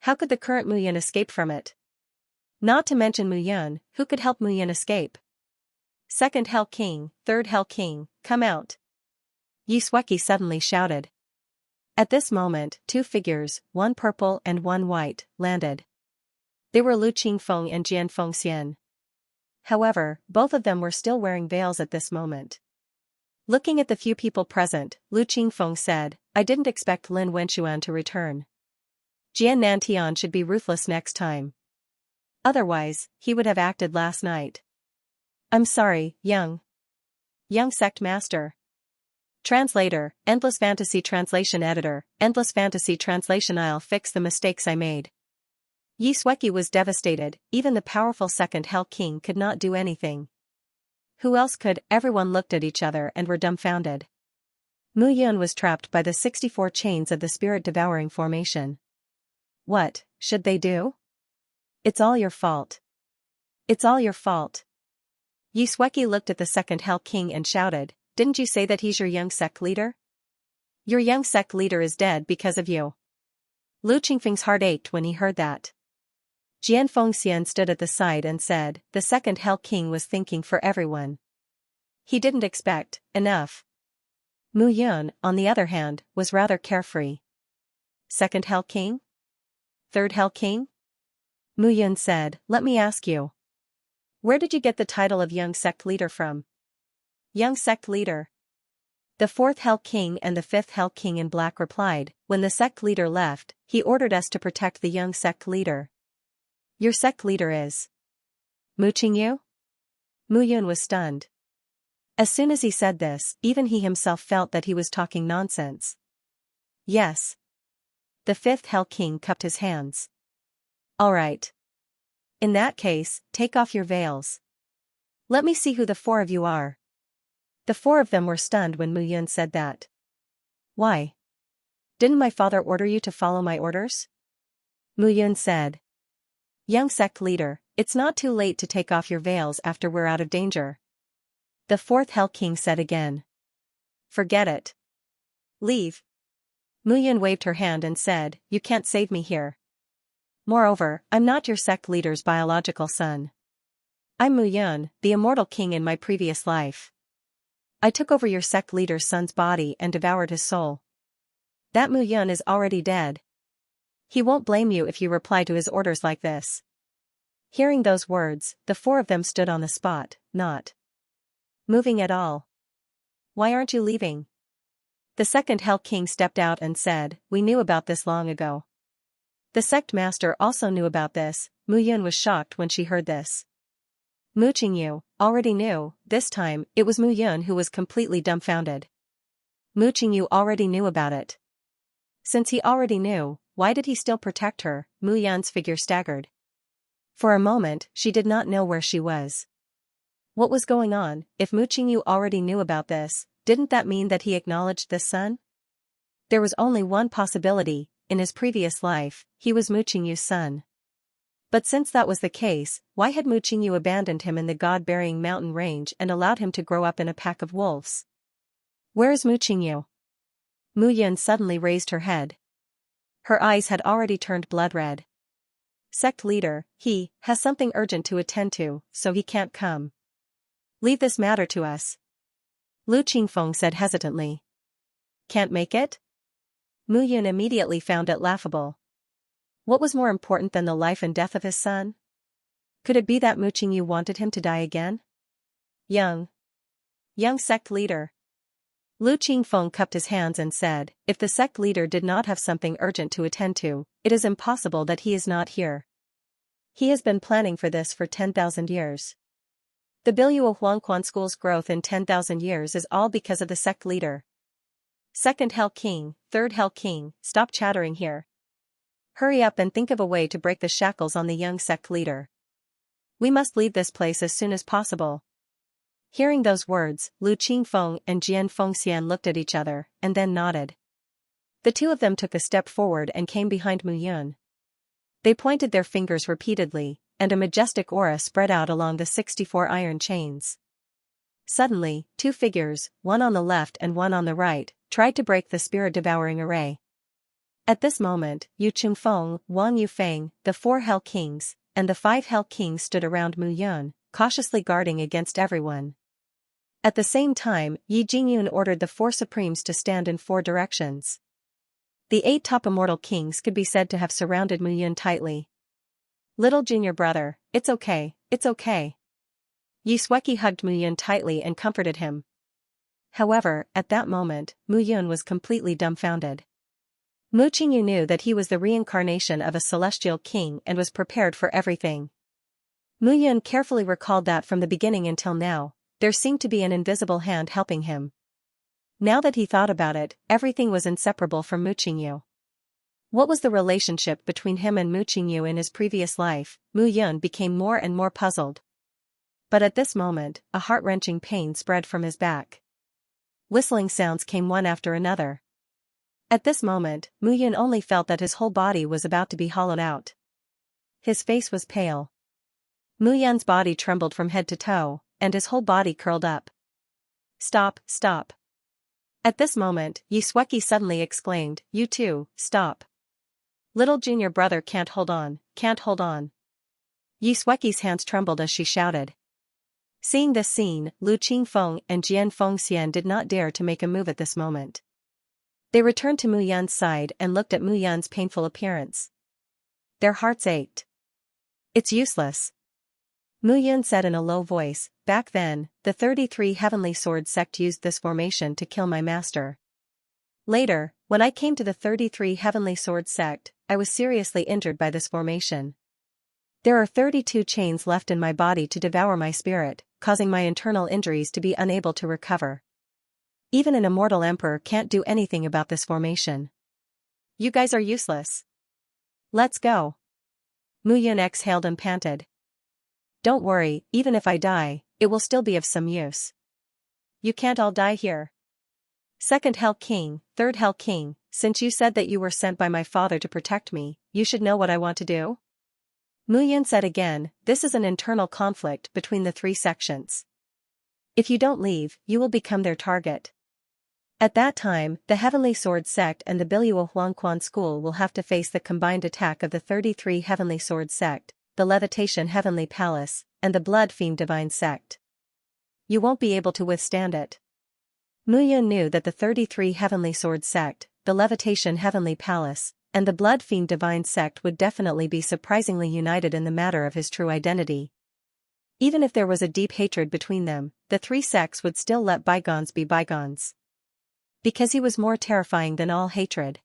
How could the current Mu Yun escape from it? Not to mention Mu Yun, who could help Mu Yun escape? 2nd Hell King, 3rd Hell King, come out. Yi Sweki suddenly shouted. At this moment, 2 figures, one purple and one white, landed. They were Lu Qingfeng and Jian Fengxian. However, both of them were still wearing veils at this moment. Looking at the few people present, Lu Qingfeng said, I didn't expect Lin Wenxuan to return. Jian Nantian should be ruthless next time. Otherwise, he would have acted last night. I'm sorry, young sect master. Translator, Endless Fantasy Translation Editor, Endless Fantasy Translation. I'll fix the mistakes I made. Yi Sueki was devastated, even the powerful second Hell King could not do anything. Who else could? Everyone looked at each other and were dumbfounded. Mu Yun was trapped by the 64 chains of the spirit-devouring formation. What should they do? It's all your fault. It's all your fault. Yi Sueki looked at the second Hell King and shouted, didn't you say that he's your young sect leader? Your young sect leader is dead because of you. Lu Qingfeng's heart ached when he heard that. Jian Fengxian stood at the side and said, the second Hell King was thinking for everyone. He didn't expect enough. Mu Yun, on the other hand, was rather carefree. Second Hell King? Third Hell King? Mu Yun said, let me ask you. Where did you get the title of young sect leader from? Young sect leader. The fourth Hell King and the fifth Hell King in black replied, when the sect leader left, he ordered us to protect the young sect leader. Your sect leader is Mu Qingyu? Mu Yun was stunned. As soon as he said this, even he himself felt that he was talking nonsense. Yes. The fifth Hell King cupped his hands. All right. In that case, take off your veils. Let me see who the four of you are. The four of them were stunned when Mu Yun said that. Why? Didn't my father order you to follow my orders? Mu Yun said. Young sect leader, it's not too late to take off your veils after we're out of danger. The fourth Hell King said again. Forget it. Leave. Mu Yun waved her hand and said, you can't save me here. Moreover, I'm not your sect leader's biological son. I'm Mu Yun, the immortal king in my previous life. I took over your sect leader's son's body and devoured his soul. That Mu Yun is already dead. He won't blame you if you reply to his orders like this. Hearing those words, the four of them stood on the spot, not moving at all. Why aren't you leaving? The second Hell King stepped out and said, we knew about this long ago. The sect master also knew about this. Mu Yun was shocked when she heard this. Mu Qingyu already knew. This time, it was Mu Yun who was completely dumbfounded. Mu Qingyu already knew about it. Since he already knew, why did he still protect her? Mu Yun's figure staggered. For a moment, she did not know where she was. What was going on? If Mu Qingyu already knew about this, didn't that mean that he acknowledged this son? There was only one possibility. In his previous life, he was Mu Qingyu's son. But since that was the case, why had Mu Qingyu abandoned him in the god-burying mountain range and allowed him to grow up in a pack of wolves? Where is Mu Qingyu? Mu Yun suddenly raised her head. Her eyes had already turned blood red. Sect leader, he has something urgent to attend to, so he can't come. Leave this matter to us. Lu Qingfeng said hesitantly. Can't make it? Mu Yun immediately found it laughable. What was more important than the life and death of his son? Could it be that Mu Qingyu wanted him to die again? Young sect leader. Lu Qingfeng cupped his hands and said, if the sect leader did not have something urgent to attend to, it is impossible that he is not here. He has been planning for this for 10,000 years. The Biluo Huangquan school's growth in 10,000 years is all because of the sect leader. Second Hell King, third Hell King, stop chattering here. Hurry up and think of a way to break the shackles on the young sect leader. We must leave this place as soon as possible. Hearing those words, Lu Qingfeng and Jian Fengxian looked at each other, and then nodded. The two of them took a step forward and came behind Mu Yun. They pointed their fingers repeatedly, and a majestic aura spread out along the 64 iron chains. Suddenly, two figures, one on the left and one on the right, tried to break the spirit-devouring array. At this moment, Yu Chungfeng, Wang Yufeng, the 4 Hell Kings, and the 5 Hell Kings stood around Mu Yun, cautiously guarding against everyone. At the same time, Yi Jingyun ordered the 4 Supremes to stand in 4 directions. The 8 top immortal kings could be said to have surrounded Mu Yun tightly. Little junior brother, it's okay, it's okay. Yi Sueki hugged Mu Yun tightly and comforted him. However, at that moment, Mu Yun was completely dumbfounded. Mu Qingyu knew that he was the reincarnation of a celestial king and was prepared for everything. Mu Yun carefully recalled that from the beginning until now, there seemed to be an invisible hand helping him. Now that he thought about it, everything was inseparable from Mu Qingyu. What was the relationship between him and Mu Qingyu in his previous life? Mu Yun became more and more puzzled. But at this moment, a heart-wrenching pain spread from his back. Whistling sounds came one after another. At this moment, Mu Yun only felt that his whole body was about to be hollowed out. His face was pale. Mu Yun's body trembled from head to toe, and his whole body curled up. Stop, stop. At this moment, Xianxia suddenly exclaimed, "You too, stop. Little junior brother can't hold on, can't hold on." Xianxia's hands trembled as she shouted. Seeing this scene, Lu Qingfeng and Jian Fengxian did not dare to make a move at this moment. They returned to Mu Yun's side and looked at Mu Yun's painful appearance. Their hearts ached. "It's useless," Mu Yun said in a low voice. "Back then, the 33 Heavenly Sword sect used this formation to kill my master. Later, when I came to the 33 Heavenly Sword sect, I was seriously injured by this formation. There are 32 chains left in my body to devour my spirit, causing my internal injuries to be unable to recover. Even an immortal emperor can't do anything about this formation. You guys are useless. Let's go." Mu Yun exhaled and panted. "Don't worry, even if I die, it will still be of some use. You can't all die here. Second Hell King, Third Hell King, since you said that you were sent by my father to protect me, you should know what I want to do?" Mu Yun said again. "This is an internal conflict between the three sections. If you don't leave, you will become their target. At that time, the Heavenly Sword sect and the Biluo Huangquan school will have to face the combined attack of the 33 Heavenly Sword sect, the Levitation Heavenly Palace, and the Blood Fiend Divine sect. You won't be able to withstand it." Mu Yun knew that the 33 Heavenly Sword sect, the Levitation Heavenly Palace, and the Blood Fiend Divine sect would definitely be surprisingly united in the matter of his true identity. Even if there was a deep hatred between them, the three sects would still let bygones be bygones. Because he was more terrifying than all hatred.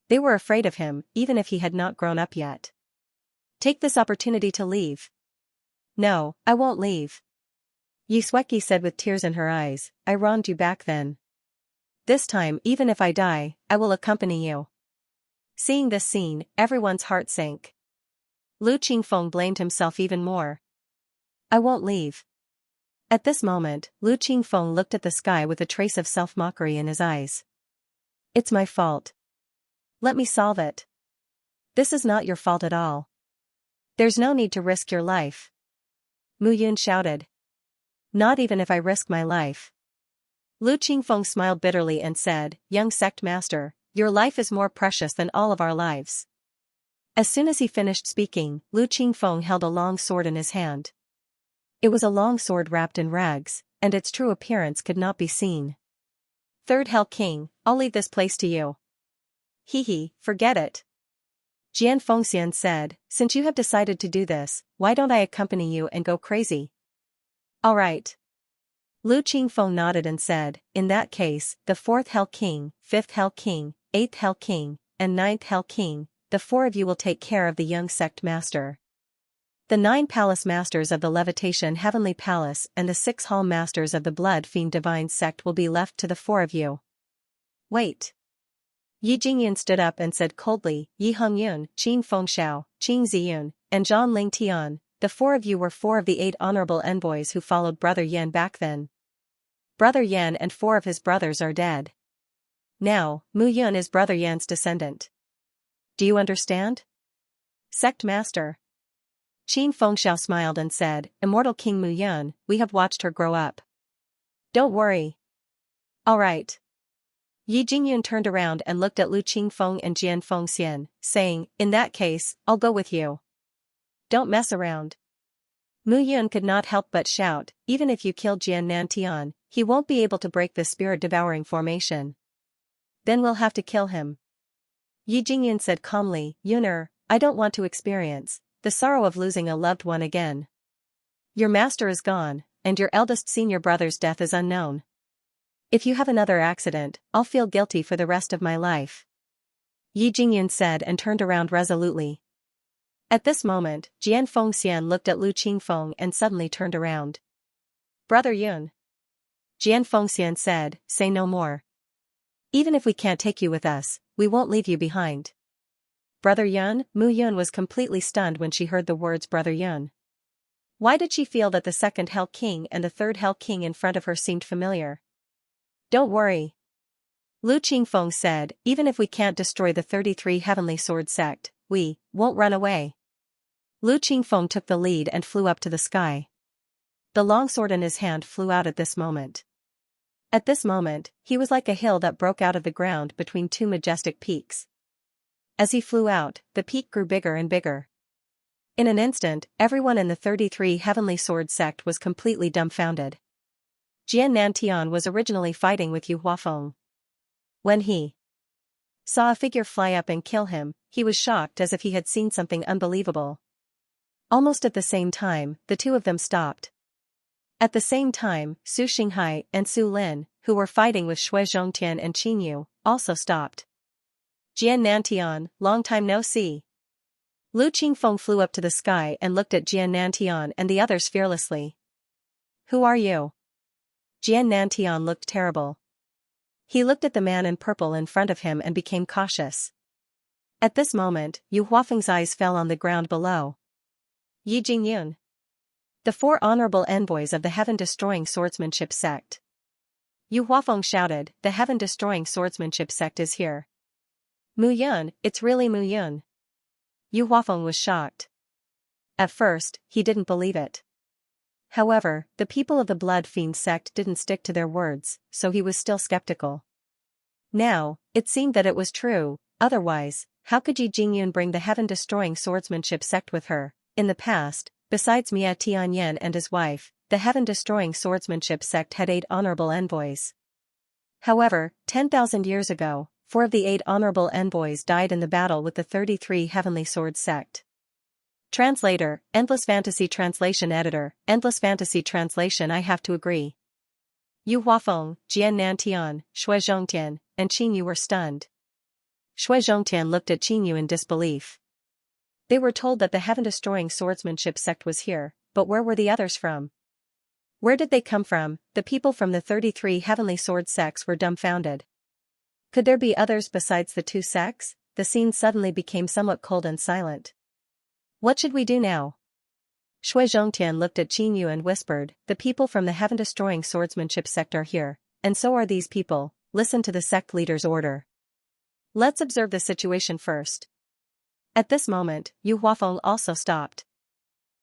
They were afraid of him, even if he had not grown up yet. "Take this opportunity to leave." "No, I won't leave," Xianxia said with tears in her eyes. "I wronged you back then. This time, even if I die, I will accompany you." Seeing this scene, everyone's heart sank. Lu Qingfeng blamed himself even more. "I won't leave." At this moment, Lu Qingfeng looked at the sky with a trace of self-mockery in his eyes. "It's my fault. Let me solve it." "This is not your fault at all. There's no need to risk your life," Mu Yun shouted. "Not even if I risk my life." Lu Qingfeng smiled bitterly and said, "Young sect master, your life is more precious than all of our lives." As soon as he finished speaking, Lu Qingfeng held a long sword in his hand. It was a long sword wrapped in rags, and its true appearance could not be seen. "Third Hell King, I'll leave this place to you." Forget it," Jian Fengxian said. "Since you have decided to do this, why don't I accompany you and go crazy?" "All right." Lu Qingfeng nodded and said, "In that case, the 4th Hell King, 5th Hell King, 8th Hell King, and 9th Hell King, the 4 of you will take care of the young sect master. The 9 Palace Masters of the Levitation Heavenly Palace and the 6 Hall Masters of the Blood Fiend Divine Sect will be left to the 4 of you." "Wait." Yi Jingyun stood up and said coldly, "Yi Hongyun, Qin Fengxiao, Qing Ziyun, and Zhang Ling Tian, the 4 of you were 4 of the 8 honorable envoys who followed Brother Yan back then. Brother Yan and 4 of his brothers are dead. Now, Mu Yun is Brother Yan's descendant. Do you understand?" "Sect Master." Qin Fengxiao smiled and said, "Immortal King Mu Yun, we have watched her grow up. Don't worry." "All right." Yi Jingyun turned around and looked at Lu Qingfeng and Jian Fengxian, saying, "In that case, I'll go with you. Don't mess around." Mu Yun could not help but shout, "Even if you kill Jian Nantian, he won't be able to break the spirit-devouring formation. Then we'll have to kill him." Yi Jingyun said calmly, "Yuner, I don't want to experience the sorrow of losing a loved one again. Your master is gone, and your eldest senior brother's death is unknown. If you have another accident, I'll feel guilty for the rest of my life. Yi Jingyun said and turned around resolutely. At this moment, Jian Fengxian looked at Lu Qingfeng and suddenly turned around. Brother Yun. Jian Fengxian said, say no more. Even if we can't take you with us, we won't leave you behind. Brother Yun? Mu Yun was completely stunned when she heard the words Brother Yun. Why did she feel that the second Hell King and the third Hell King in front of her seemed familiar? Don't worry. Lu Qingfeng said, even if we can't destroy the 33 Heavenly Sword sect, we won't run away. Lu Qingfeng took the lead and flew up to the sky. The longsword in his hand flew out at this moment. At this moment, he was like a hill that broke out of the ground between two majestic peaks. As he flew out, the peak grew bigger and bigger. In an instant, everyone in the 33 Heavenly Sword sect was completely dumbfounded. Jian Nantian was originally fighting with Yu Huafeng. When he saw a figure fly up and kill him, he was shocked as if he had seen something unbelievable. Almost at the same time, the two of them stopped. At the same time, Su Xinghai and Su Lin, who were fighting with Shui Zhongtian and Qin Yu, also stopped. Jian Nantian, long time no see. Lu Qingfeng flew up to the sky and looked at Jian Nantian and the others fearlessly. Who are you? Jian Nantian looked terrible. He looked at the man in purple in front of him and became cautious. At this moment, Yu Huafeng's eyes fell on the ground below. Yi Jingyun. The 4 honorable envoys of the heaven-destroying swordsmanship sect. Yu Huafeng shouted, the heaven-destroying swordsmanship sect is here. Mu Yun, it's really Mu Yun. Yu Huafeng was shocked. At first, he didn't believe it. However, the people of the Blood Fiend sect didn't stick to their words, so he was still skeptical. Now, it seemed that it was true, otherwise, how could Yi Jingyun bring the heaven-destroying swordsmanship sect with her? In the past, besides Mia Tianyan and his wife, the heaven-destroying swordsmanship sect had 8 honorable envoys. However, 10,000 years ago, 4 of the 8 honorable envoys died in the battle with the 33 Heavenly Sword sect. Translator, Endless Fantasy Translation Editor, Endless Fantasy Translation. I have to agree. Yu Huafeng, Jian Nantian, Shui Zhongtian, and Qin Yu were stunned. Shui Zhongtian looked at Qin Yu in disbelief. They were told that the heaven-destroying swordsmanship sect was here, but where were the others from? Where did they come from? The people from the 33 Heavenly Sword sects were dumbfounded. Could there be others besides the 2 sects? The scene suddenly became somewhat cold and silent. What should we do now? Shui Zhongtian looked at Qin Yu and whispered, the people from the heaven-destroying swordsmanship sect are here, and so are these people. Listen to the sect leader's order. Let's observe the situation first. At this moment, Yu Huafeng also stopped.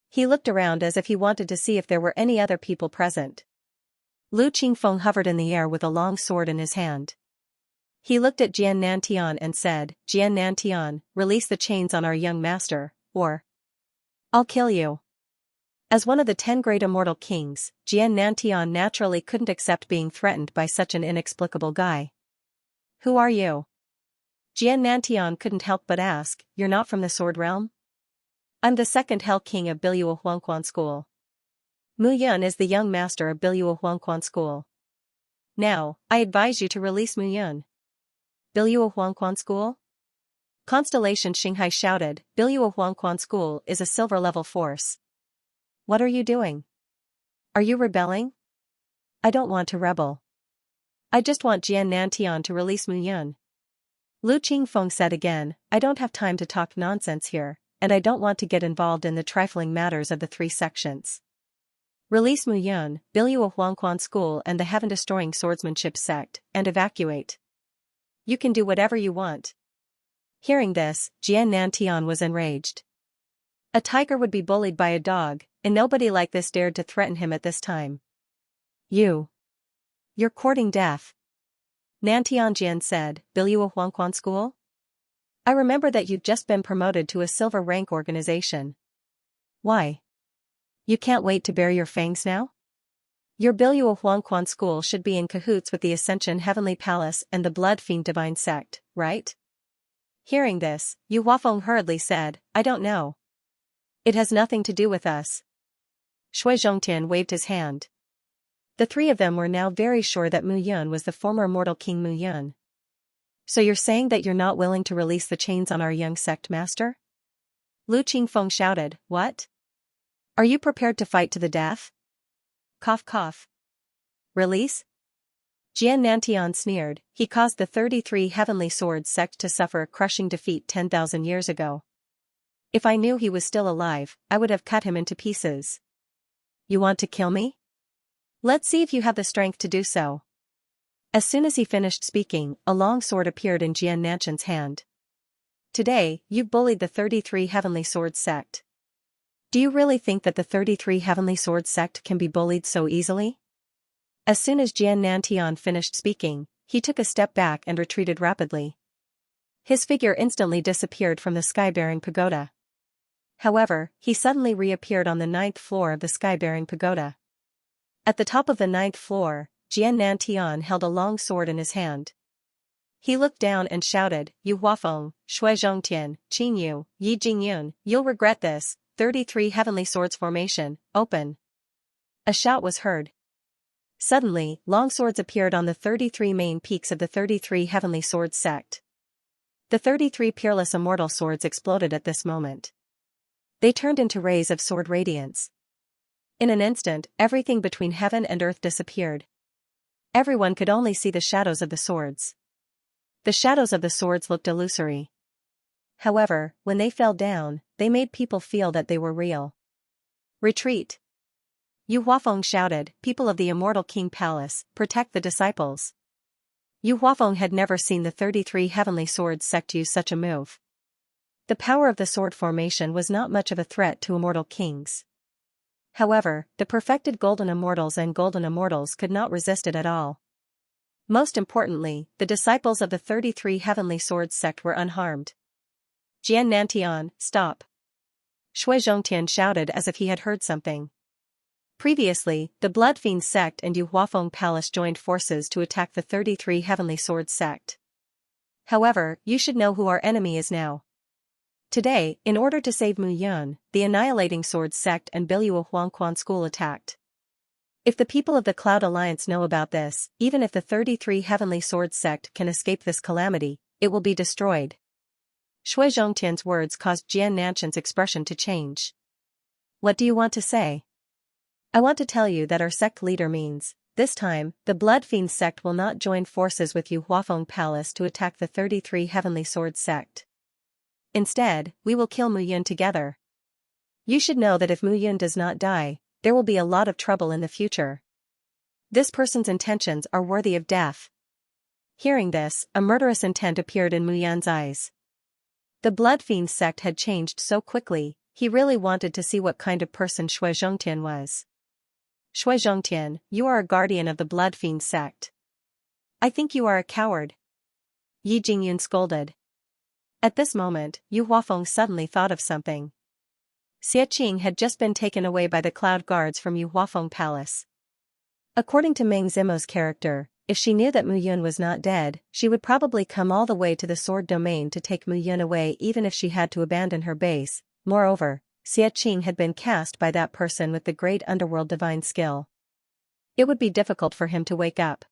He looked around as if he wanted to see if there were any other people present. Lu Qingfeng hovered in the air with a long sword in his hand. He looked at Jian Nantian and said, Jian Nantian, release the chains on our young master, or I'll kill you. As one of the 10 great immortal kings, Jian Nantian naturally couldn't accept being threatened by such an inexplicable guy. Who are you? Jian Nantian couldn't help but ask, you're not from the Sword Realm? I'm the 2nd Hell King of Biluo Huangquan School. Mu Yun is the young master of Biluo Huangquan School. Now, I advise you to release Mu Yun. Biluo Huangquan School? Constellation Xinghai shouted, Biluo Huangquan School is a silver-level force. What are you doing? Are you rebelling? I don't want to rebel. I just want Jian Nantian to release Mu Yun. Lu Qingfeng said again, I don't have time to talk nonsense here, and I don't want to get involved in the trifling matters of the 3 sections. Release Mu Yun, Biluo Huangquan School and the heaven-destroying swordsmanship sect, and evacuate. You can do whatever you want. Hearing this, Jian Nantian was enraged. A tiger would be bullied by a dog, and nobody like this dared to threaten him at this time. You're courting death. Nantian Jian said, Biluo Huangquan School? I remember that you'd just been promoted to a silver rank organization. Why? You can't wait to bare your fangs now? Your Biluo Huangquan School should be in cahoots with the Ascension Heavenly Palace and the Blood Fiend Divine Sect, right? Hearing this, Yu Huafeng hurriedly said, I don't know. It has nothing to do with us. Shui Zhongtian waved his hand. The three of them were now very sure that Mu Yun was the former immortal King Mu Yun. So you're saying that you're not willing to release the chains on our young sect master? Lu Qingfeng shouted, what? Are you prepared to fight to the death? Cough cough. Release? Jian Nantian sneered, he caused the 33 Heavenly Swords sect to suffer a crushing defeat 10,000 years ago. If I knew he was still alive, I would have cut him into pieces. You want to kill me? Let's see if you have the strength to do so. As soon as he finished speaking, a long sword appeared in Jian Nantian's hand. Today, you've bullied the 33 Heavenly Swords sect. Do you really think that the 33 Heavenly Swords sect can be bullied so easily? As soon as Jian Nantian finished speaking, he took a step back and retreated rapidly. His figure instantly disappeared from the sky-bearing pagoda. However, he suddenly reappeared on the 9th floor of the sky-bearing pagoda. At the top of the 9th floor, Jian Nantian held a long sword in his hand. He looked down and shouted, Yu Huafeng, Shui Zhongtian, Qing Yu, Yi Jingyun, you'll regret this. 33 Heavenly Swords formation, open. A shout was heard. Suddenly, long swords appeared on the 33 main peaks of the 33 Heavenly Swords sect. The 33 peerless immortal swords exploded at this moment. They turned into rays of sword radiance. In an instant, everything between heaven and earth disappeared. Everyone could only see the shadows of the swords. The shadows of the swords looked illusory. However, when they fell down, they made people feel that they were real. Retreat! Yu Huafeng shouted, people of the immortal King Palace, protect the disciples. Yu Huafeng had never seen the 33 Heavenly Swords sect use such a move. The power of the sword formation was not much of a threat to immortal kings. However, the perfected golden immortals and golden immortals could not resist it at all. Most importantly, the disciples of the 33 Heavenly Swords sect were unharmed. Jian Nantian, stop. Shui Zhongtian shouted as if he had heard something. Previously, the Blood Fiend sect and Yu Huafeng Palace joined forces to attack the 33 Heavenly Swords sect. However, you should know who our enemy is now. Today, in order to save Mu Yun, the Annihilating Swords sect and Biluo Huangquan school attacked. If the people of the Cloud Alliance know about this, even if the 33 Heavenly Swords sect can escape this calamity, it will be destroyed. Shui Zhongtian's words caused Jian Nantian's expression to change. What do you want to say? I want to tell you that our sect leader means, this time, the Blood Fiend sect will not join forces with Yu Huafeng Palace to attack the 33 Heavenly Swords sect. Instead, we will kill Mu Yun together. You should know that if Mu Yun does not die, there will be a lot of trouble in the future. This person's intentions are worthy of death. Hearing this, a murderous intent appeared in Mu Yun's eyes. The Blood Fiend sect had changed so quickly, he really wanted to see what kind of person Shui Zhongtian was. Shui Zhongtian, you are a guardian of the Blood Fiend sect. I think you are a coward. Yi Jingyun scolded. At this moment, Yu Huafeng suddenly thought of something. Xie Qing had just been taken away by the Cloud Guards from Yu Huafeng Palace. According to Meng Zimo's character, if she knew that Mu Yun was not dead, she would probably come all the way to the Sword Domain to take Mu Yun away even if she had to abandon her base. Moreover, Xie Qing had been cast by that person with the great underworld divine skill. It would be difficult for him to wake up.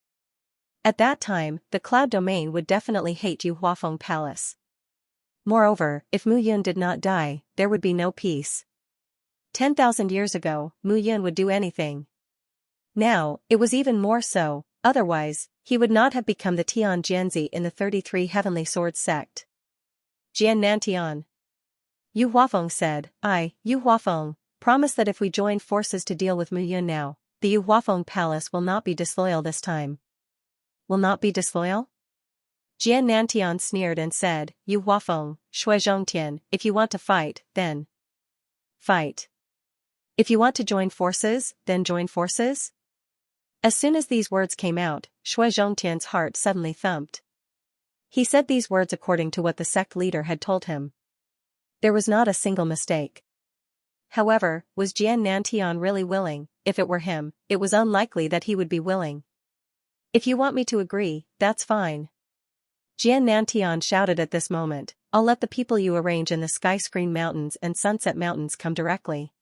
At that time, the Cloud Domain would definitely hate Yu Huafeng Palace. Moreover, if Mu Yun did not die, there would be no peace. 10,000 years ago, Mu Yun would do anything. Now, it was even more so, otherwise, he would not have become the Tian Jianzi in the 33 Heavenly Swords sect. Jian Nantian. Yu Huafeng said, Yu Huafeng, promise that if we join forces to deal with Mu Yun now, the Yu Huafeng Palace will not be disloyal this time. Will not be disloyal? Jian Nantian sneered and said, Yu Huafeng, Shui Zhongtian, if you want to fight, then fight. If you want to join forces, then join forces? As soon as these words came out, Shui Zhongtian's heart suddenly thumped. He said these words according to what the sect leader had told him. There was not a single mistake. However, was Jian Nantian really willing? If it were him, it was unlikely that he would be willing. If you want me to agree, that's fine. Jian Nantian shouted at this moment, I'll let the people you arrange in the Sky Screen Mountains and Sunset Mountains come directly.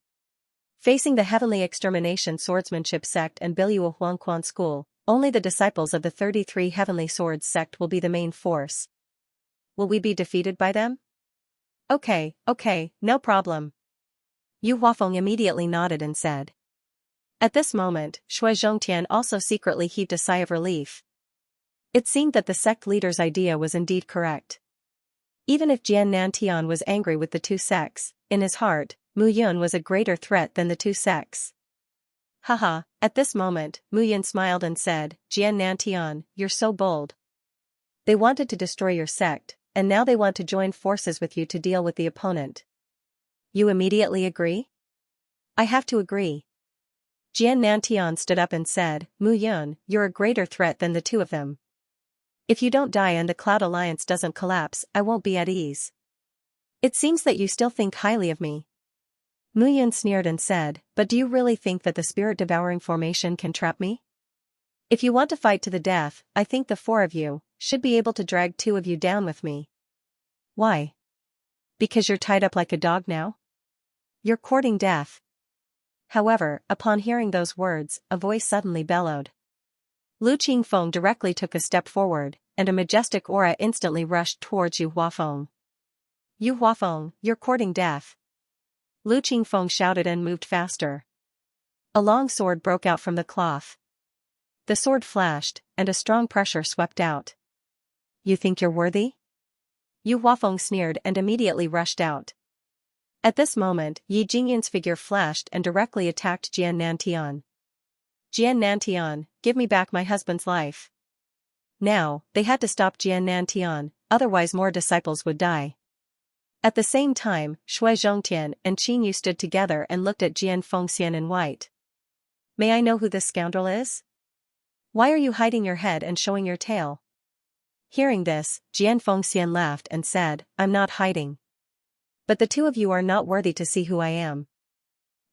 Facing the Heavenly Extermination Swordsmanship Sect and Biluo Huangquan School, only the disciples of the 33 Heavenly Swords sect will be the main force. Will we be defeated by them? Okay, no problem. Yu Huafeng immediately nodded and said. At this moment, Shui Zhongtian also secretly heaved a sigh of relief. It seemed that the sect leader's idea was indeed correct. Even if Jian Nantian was angry with the two sects, in his heart, Mu Yun was a greater threat than the two sects. Haha, at this moment, Mu Yun smiled and said, Jian Nantian, you're so bold. They wanted to destroy your sect, and now they want to join forces with you to deal with the opponent. You immediately agree? I have to agree. Jian Nantian stood up and said, Mu Yun, you're a greater threat than the two of them. If you don't die and the Cloud Alliance doesn't collapse, I won't be at ease. It seems that you still think highly of me. Mu Yun sneered and said, but do you really think that the spirit-devouring formation can trap me? If you want to fight to the death, I think the four of you should be able to drag two of you down with me. Why? Because you're tied up like a dog now? You're courting death. However, upon hearing those words, a voice suddenly bellowed. Lu Qingfeng directly took a step forward, and a majestic aura instantly rushed towards Yu Huafeng. Yu Huafeng, you're courting death. Lu Qingfeng shouted and moved faster. A long sword broke out from the cloth. The sword flashed, and a strong pressure swept out. You think you're worthy? Yu Huafeng sneered and immediately rushed out. At this moment, Yi Jingyun's figure flashed and directly attacked Jian Nantian. Jian Nantian, give me back my husband's life. Now, they had to stop Jian Nantian, otherwise more disciples would die. At the same time, Shui Zhongtian and Qin Yu stood together and looked at Jian Fengxian in white. May I know who this scoundrel is? Why are you hiding your head and showing your tail? Hearing this, Jian Fengxian laughed and said, I'm not hiding. But the two of you are not worthy to see who I am.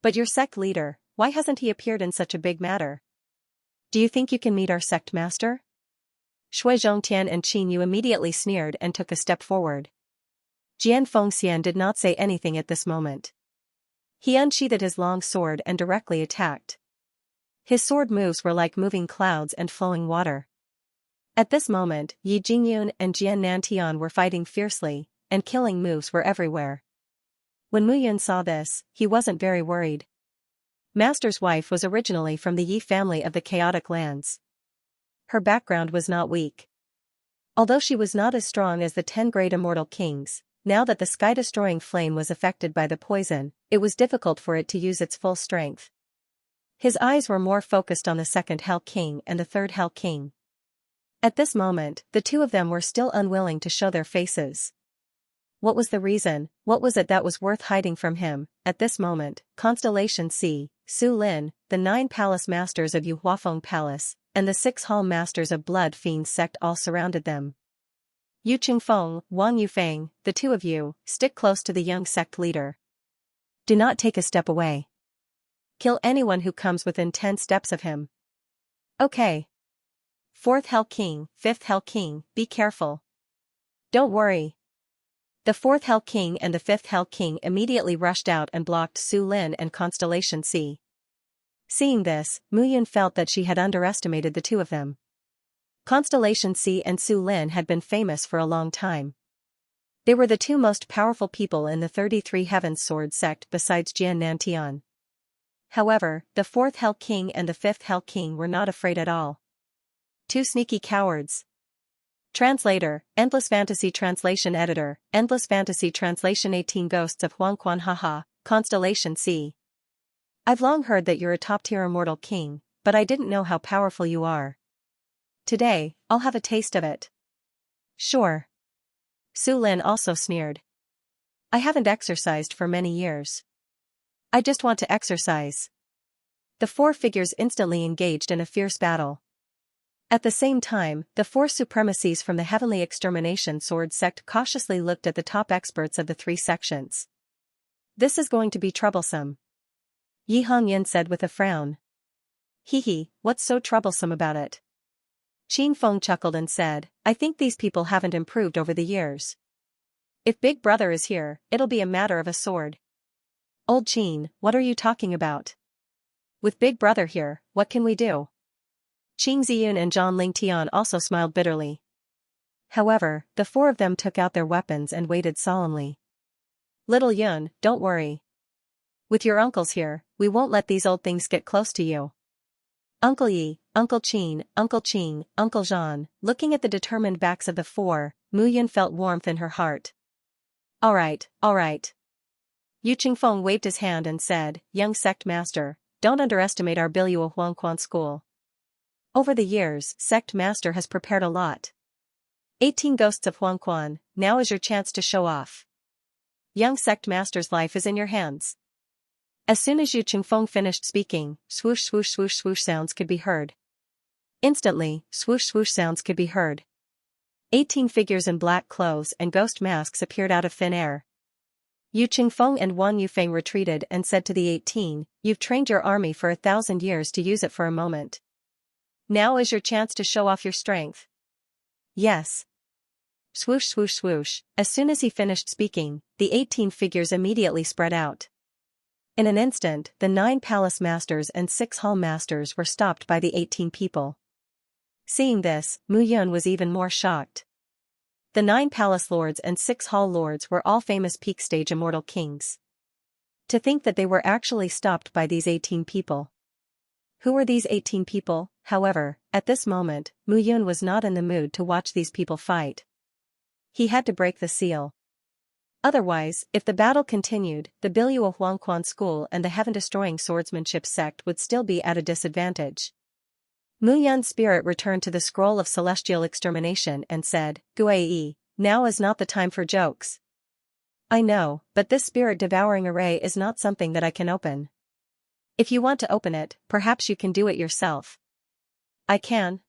But your sect leader, why hasn't he appeared in such a big matter? Do you think you can meet our sect master? Shui Zhongtian and Qin Yu immediately sneered and took a step forward. Jian Fengxian did not say anything at this moment. He unsheathed his long sword and directly attacked. His sword moves were like moving clouds and flowing water. At this moment, Yi Jingyun and Jian Nantian were fighting fiercely, and killing moves were everywhere. When Mu Yun saw this, he wasn't very worried. Master's wife was originally from the Yi family of the Chaotic Lands. Her background was not weak. Although she was not as strong as the 10 great immortal kings, now that the sky-destroying flame was affected by the poison, it was difficult for it to use its full strength. His eyes were more focused on the second Hell King and the third Hell King. At this moment, the two of them were still unwilling to show their faces. What was the reason? What was it that was worth hiding from him? At this moment, Constellation C, Su Lin, the 9 palace masters of Yu Huafeng Palace, and the 6 hall masters of Blood Fiend sect all surrounded them. Yu Qingfeng, Wang Yufeng, the two of you, stick close to the young sect leader. Do not take a step away. Kill anyone who comes within 10 steps of him. Okay. 4th Hell King, 5th Hell King, be careful. Don't worry. The 4th Hell King and the 5th Hell King immediately rushed out and blocked Su Lin and Constellation C. Seeing this, Mu Yun felt that she had underestimated the two of them. Constellation C and Su Lin had been famous for a long time. They were the two most powerful people in the 33 Heavens Sword sect besides Jian Nantian. However, the 4th Hell King and the 5th Hell King were not afraid at all. Two sneaky cowards. Translator, Endless Fantasy Translation Editor, Endless Fantasy Translation 18 Ghosts of Huangquan Haha, Constellation C. I've long heard that you're a top-tier immortal king, but I didn't know how powerful you are. Today, I'll have a taste of it. Sure. Su Lin also sneered. I haven't exercised for many years. I just want to exercise. The 4 figures instantly engaged in a fierce battle. At the same time, the 4 supremacies from the Heavenly Extermination Sword sect cautiously looked at the top experts of the 3 sections. This is going to be troublesome. Yi Hongyan said with a frown. Hee, what's so troublesome about it? Qin Feng chuckled and said, I think these people haven't improved over the years. If Big Brother is here, it'll be a matter of a sword. Old Qin, what are you talking about? With Big Brother here, what can we do? Qing Ziyun and Zhang Lingtian also smiled bitterly. However, the four of them took out their weapons and waited solemnly. Little Yun, don't worry. With your uncles here, we won't let these old things get close to you. Uncle Yi, Uncle Qin, Uncle Qing, Uncle Zhan, looking at the determined backs of the four, Mu Yun felt warmth in her heart. All right. Yu Qingfeng waved his hand and said, young sect master, don't underestimate our Biluo Huangquan school. Over the years, sect master has prepared a lot. 18 ghosts of Huangquan, now is your chance to show off. Young sect master's life is in your hands. As soon as Yu Qingfeng finished speaking, swoosh swoosh swoosh swoosh sounds could be heard. Instantly, swoosh swoosh sounds could be heard. 18 figures in black clothes and ghost masks appeared out of thin air. Yu Qingfeng and Wan Yufeng retreated and said to the 18, you've trained your army for 1,000 years to use it for a moment. Now is your chance to show off your strength. Yes. Swoosh swoosh swoosh, as soon as he finished speaking, the 18 figures immediately spread out. In an instant, the 9 palace masters and 6 hall masters were stopped by the 18 people. Seeing this, Mu Yun was even more shocked. The 9 palace lords and 6 hall lords were all famous peak stage immortal kings. To think that they were actually stopped by these 18 people. Who were these 18 people? However, at this moment, Mu Yun was not in the mood to watch these people fight. He had to break the seal. Otherwise, if the battle continued, the Biluo Huangquan school and the heaven-destroying swordsmanship sect would still be at a disadvantage. Mu Yun's spirit returned to the scroll of celestial extermination and said, Guai, now is not the time for jokes. I know, but this spirit-devouring array is not something that I can open. If you want to open it, perhaps you can do it yourself. I can.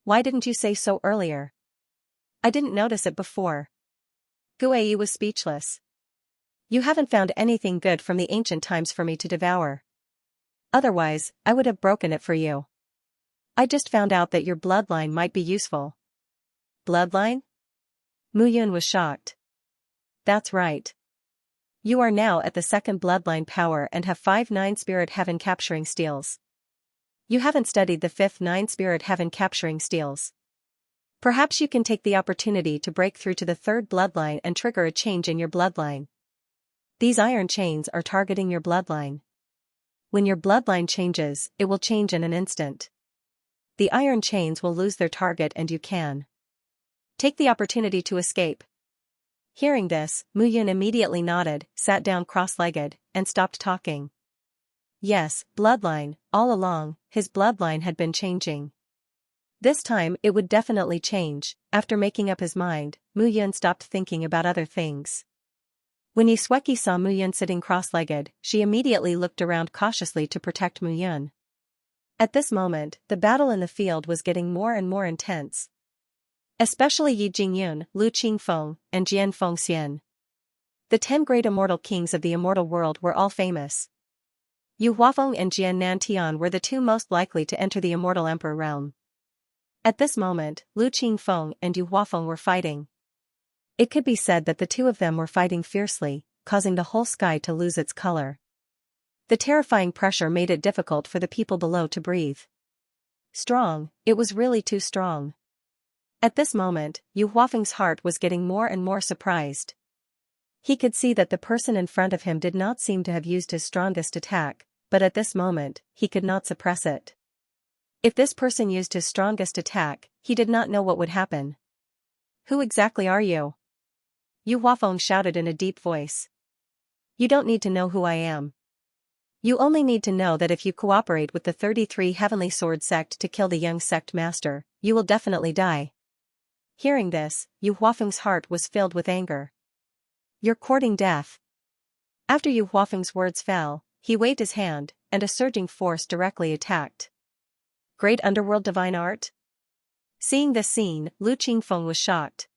Why didn't you say so earlier? I didn't notice it before. Guai was speechless. You haven't found anything good from the ancient times for me to devour. Otherwise, I would have broken it for you. I just found out that your bloodline might be useful. Bloodline? Mu Yun was shocked. That's right. You are now at the 2nd bloodline power and have 5 9-spirit heaven capturing steels. You haven't studied the 5th 9-spirit heaven capturing steels. Perhaps you can take the opportunity to break through to the 3rd bloodline and trigger a change in your bloodline. These iron chains are targeting your bloodline. When your bloodline changes, it will change in an instant. The iron chains will lose their target and you can take the opportunity to escape. Hearing this, Mu Yun immediately nodded, sat down cross-legged, and stopped talking. Yes, bloodline, all along, his bloodline had been changing. This time it would definitely change. After making up his mind, Mu Yun stopped thinking about other things. When Yi Sueki saw Mu Yun sitting cross-legged, she immediately looked around cautiously to protect Mu Yun. At this moment, the battle in the field was getting more and more intense. Especially Yi Jingyun, Lu Qingfeng, and Jian Fengxian. The 10 great immortal kings of the immortal world were all famous. Yu Huafeng and Jian Nantian were the 2 most likely to enter the immortal emperor realm. At this moment, Lu Qingfeng and Yu Huafeng were fighting. It could be said that the 2 of them were fighting fiercely, causing the whole sky to lose its color. The terrifying pressure made it difficult for the people below to breathe. Strong, it was really too strong. At this moment, Yu Huafeng's heart was getting more and more surprised. He could see that the person in front of him did not seem to have used his strongest attack, but at this moment, he could not suppress it. If this person used his strongest attack, he did not know what would happen. Who exactly are you? Yu Huafeng shouted in a deep voice. You don't need to know who I am. You only need to know that if you cooperate with the 33 Heavenly Sword sect to kill the young sect master, you will definitely die. Hearing this, Yu Huafeng's heart was filled with anger. You're courting death. After Yu Huafeng's words fell, he waved his hand, and a surging force directly attacked. Great underworld divine art? Seeing this scene, Lu Qingfeng was shocked.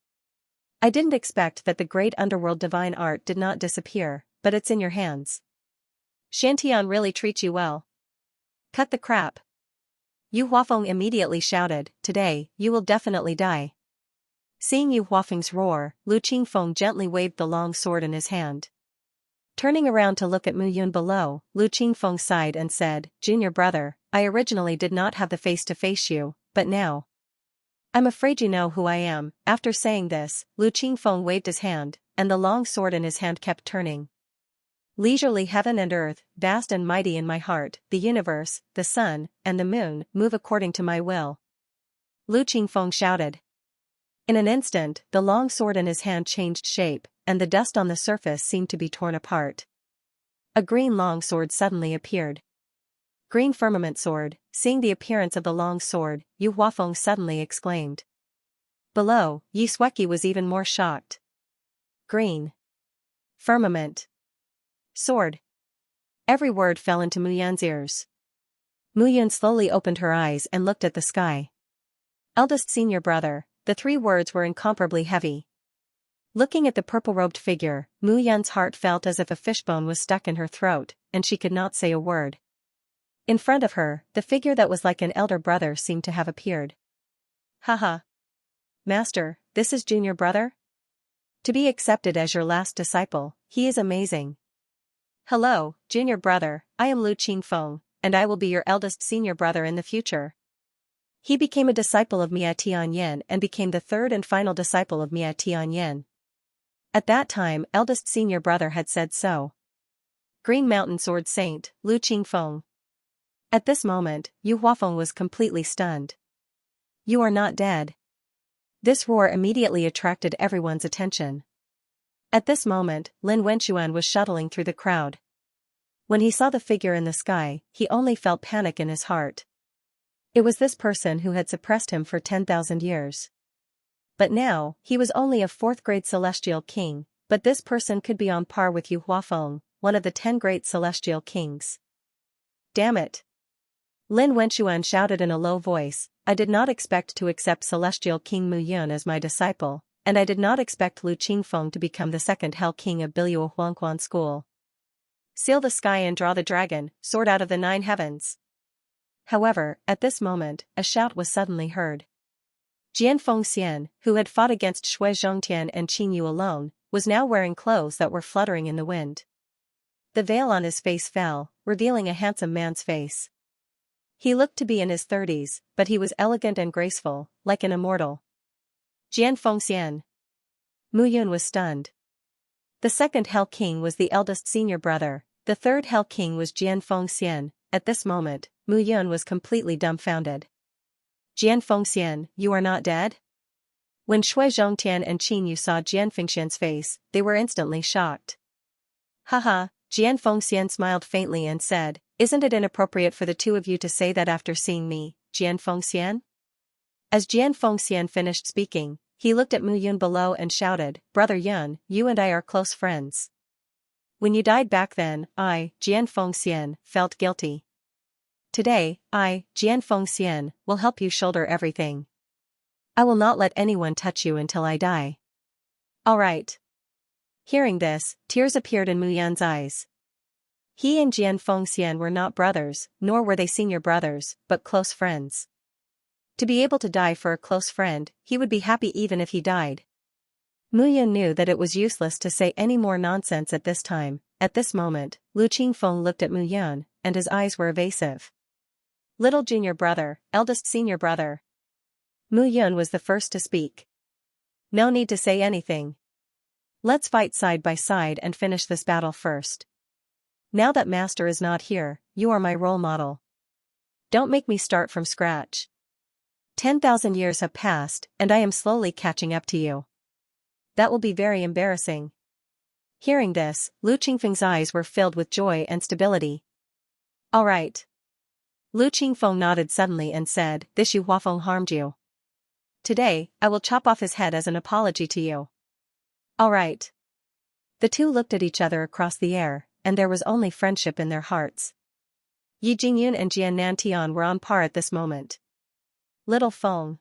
I didn't expect that the great underworld divine art did not disappear, but it's in your hands. Xiantian really treats you well. Cut the crap. Yu Huafeng immediately shouted, today, you will definitely die. Seeing Yu Huafeng's roar, Lu Qingfeng gently waved the long sword in his hand. Turning around to look at Mu Yun below, Lu Qingfeng sighed and said, "Junior brother, I originally did not have the face to face you, but now I'm afraid you know who I am." After saying this, Lu Qingfeng waved his hand, and the long sword in his hand kept turning. "Leisurely heaven and earth, vast and mighty in my heart, the universe, the sun, and the moon, move according to my will," Lu Qingfeng shouted. In an instant, the long sword in his hand changed shape, and the dust on the surface seemed to be torn apart. A green long sword suddenly appeared. "Green firmament sword." Seeing the appearance of the long sword, Yu Huafeng suddenly exclaimed. Below, Yi Sueki was even more shocked. "Green firmament sword." Every word fell into Mu Yan's ears. Mu Yan slowly opened her eyes and looked at the sky. Eldest senior brother, the three words were incomparably heavy. Looking at the purple-robed figure, Mu Yan's heart felt as if a fishbone was stuck in her throat, and she could not say a word. In front of her, the figure that was like an elder brother seemed to have appeared. "Haha. Master, this is junior brother? To be accepted as your last disciple, he is amazing." "Hello, junior brother, I am Lu Qingfeng, and I will be your eldest senior brother in the future." He became a disciple of Mia Tianyan and became the third and final disciple of Mia Tianyan. At that time, eldest senior brother had said so. Green Mountain Sword Saint, Lu Qingfeng. At this moment, Yu Huafeng was completely stunned. "You are not dead." This roar immediately attracted everyone's attention. At this moment, Lin Wenxuan was shuttling through the crowd. When he saw the figure in the sky, he only felt panic in his heart. It was this person who had suppressed him for 10,000 years. But now, he was only a 4th-grade celestial king, but this person could be on par with Yu Huafeng, one of the 10 great celestial kings. "Damn it!" Lin Wenxuan shouted in a low voice, "I did not expect to accept Celestial King Mu Yun as my disciple, and I did not expect Lu Qingfeng to become the second Hell King of Biluo Huangquan School. Seal the sky and draw the dragon, sword out of the 9 heavens." However, at this moment, a shout was suddenly heard. Jian Fengxian, who had fought against Shui Zhongtian and Qin Yu alone, was now wearing clothes that were fluttering in the wind. The veil on his face fell, revealing a handsome man's face. He looked to be in his 30s, but he was elegant and graceful, like an immortal. "Jian Fengxian." Mu Yun was stunned. The second Hell King was the eldest senior brother, the third Hell King was Jian Fengxian. At this moment, Mu Yun was completely dumbfounded. "Jian Fengxian, you are not dead?" When Shui Zhongtian and Qin Yu saw Jian Fengxian's face, they were instantly shocked. "Haha," Jian Fengxian smiled faintly and said, "Isn't it inappropriate for the two of you to say that after seeing me, Jian Fengxian?" As Jian Fengxian finished speaking, he looked at Mu Yun below and shouted, "Brother Yun, you and I are close friends. When you died back then, I, Jian Fengxian, felt guilty. Today, I, Jian Fengxian, will help you shoulder everything. I will not let anyone touch you until I die." "All right." Hearing this, tears appeared in Mu Yan's eyes. He and Jian Fengxian were not brothers, nor were they senior brothers, but close friends. To be able to die for a close friend, he would be happy even if he died. Mu Yun knew that it was useless to say any more nonsense at this time. At this moment, Lu Qingfeng looked at Mu Yun, and his eyes were evasive. "Little junior brother, eldest senior brother." Mu Yun was the first to speak. "No need to say anything. Let's fight side by side and finish this battle first. Now that Master is not here, you are my role model. Don't make me start from scratch. 10,000 years have passed, and I am slowly catching up to you. That will be very embarrassing." Hearing this, Lu Qingfeng's eyes were filled with joy and stability. "All right." Lu Qingfeng nodded suddenly and said, "This Yu Huafeng harmed you. Today, I will chop off his head as an apology to you." "All right." The two looked at each other across the air, and there was only friendship in their hearts. Yi Jingyun and Jian Nantian were on par at this moment. "Little Feng.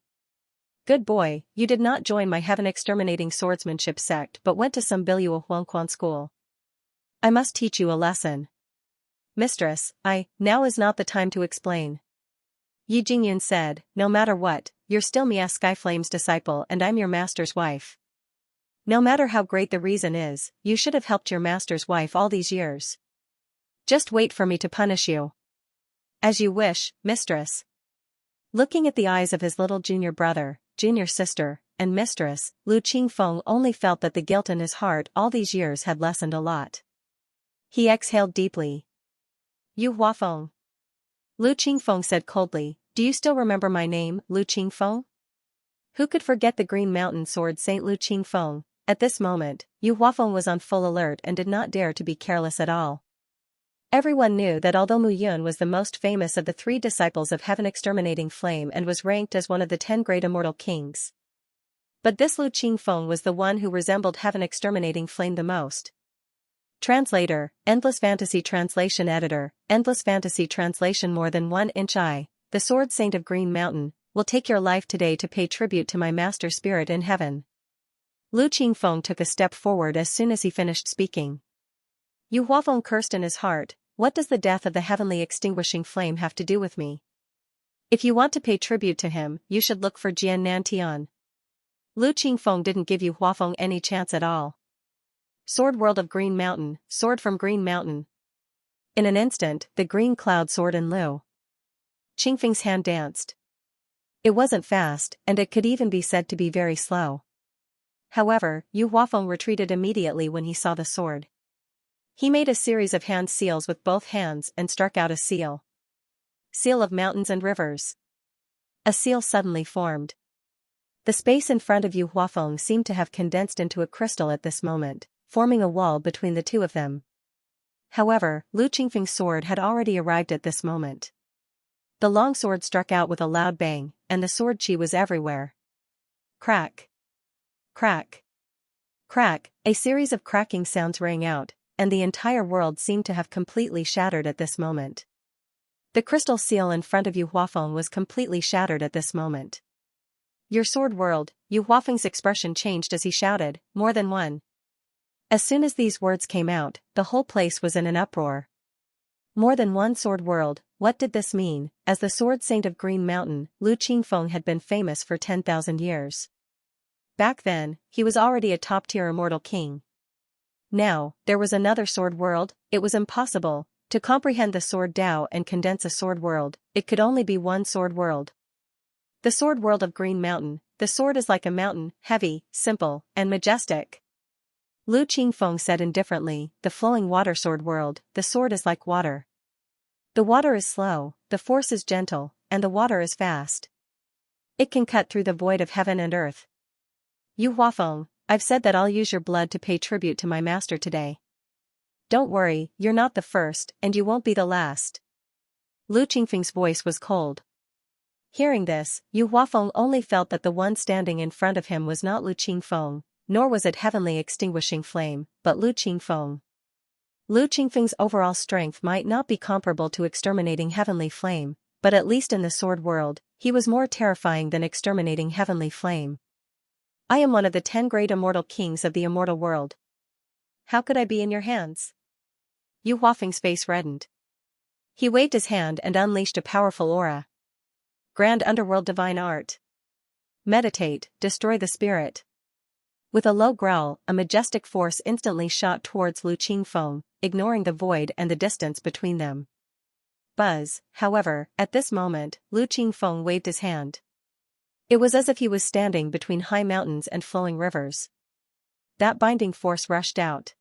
Good boy, you did not join my heaven-exterminating swordsmanship sect but went to some Biluo Huangquan school. I must teach you a lesson." "Mistress, now is not the time to explain." Yi Jingyun said, "No matter what, you're still Mia Skyflame's disciple and I'm your master's wife. No matter how great the reason is, you should have helped your master's wife all these years. Just wait for me to punish you. As you wish, mistress. Looking at the eyes of his little junior brother, junior sister, and mistress, Lu Qingfeng only felt that the guilt in his heart all these years had lessened a lot. He exhaled deeply. You Huafeng. Lu Qingfeng said coldly, do you still remember my name, Lu Qingfeng? Who could forget the Green Mountain Sword Saint Lu Qingfeng? At this moment, Yu Huafeng was on full alert and did not dare to be careless at all. Everyone knew that although Mu Yun was the most famous of the 3 disciples of Heaven Exterminating Flame and was ranked as one of the 10 great immortal kings, but this Lu Qingfeng was the one who resembled Heaven Exterminating Flame the most. Translator, Endless Fantasy Translation Editor, Endless Fantasy Translation. More than 1 inch I, the Sword Saint of Green Mountain, will take your life today to pay tribute to my master spirit in heaven. Lu Qingfeng took a step forward as soon as he finished speaking. Yu Huafeng cursed in his heart, what does the death of the heavenly extinguishing flame have to do with me? If you want to pay tribute to him, you should look for Jian Nantian. Lu Qingfeng didn't give Yu Huafeng any chance at all. Sword World of Green Mountain, sword from Green Mountain. In an instant, the green cloud sword in Lu Qingfeng's hand danced. It wasn't fast, and it could even be said to be very slow. However, Yu Huafeng retreated immediately when he saw the sword. He made a series of hand seals with both hands and struck out a seal. Seal of mountains and rivers. A seal suddenly formed. The space in front of Yu Huafeng seemed to have condensed into a crystal at this moment, forming a wall between the two of them. However, Lu Qingfeng's sword had already arrived at this moment. The long sword struck out with a loud bang, and the sword chi was everywhere. Crack. Crack. Crack, a series of cracking sounds rang out, and the entire world seemed to have completely shattered at this moment. The crystal seal in front of Yu Huafeng was completely shattered at this moment. Your sword world, Yu Huafeng's expression changed as he shouted, more than one. As soon as these words came out, the whole place was in an uproar. More than one sword world, what did this mean? As the Sword Saint of Green Mountain, Lu Qingfeng had been famous for 10,000 years. Back then, he was already a top-tier immortal king. Now, there was another sword world. It was impossible to comprehend the sword Tao and condense a sword world. It could only be one sword world. The sword world of Green Mountain, the sword is like a mountain, heavy, simple, and majestic. Lu Qingfeng said indifferently, the flowing water sword world, the sword is like water. The water is slow, the force is gentle, and the water is fast. It can cut through the void of heaven and earth. Yu Huafeng, I've said that I'll use your blood to pay tribute to my master today. Don't worry, you're not the first, and you won't be the last. Lu Qingfeng's voice was cold. Hearing this, Yu Huafeng only felt that the one standing in front of him was not Lu Qingfeng, nor was it heavenly extinguishing flame, but Lu Qingfeng. Lu Qingfeng's overall strength might not be comparable to exterminating heavenly flame, but at least in the sword world, he was more terrifying than exterminating heavenly flame. I am one of the 10 great immortal kings of the immortal world. How could I be in your hands? Yu Huafeng's face reddened. He waved his hand and unleashed a powerful aura. Grand Underworld Divine Art. Meditate, destroy the spirit. With a low growl, a majestic force instantly shot towards Lu Qingfeng, ignoring the void and the distance between them. Buzz, however, at this moment, Lu Qingfeng waved his hand. It was as if he was standing between high mountains and flowing rivers. That binding force rushed out.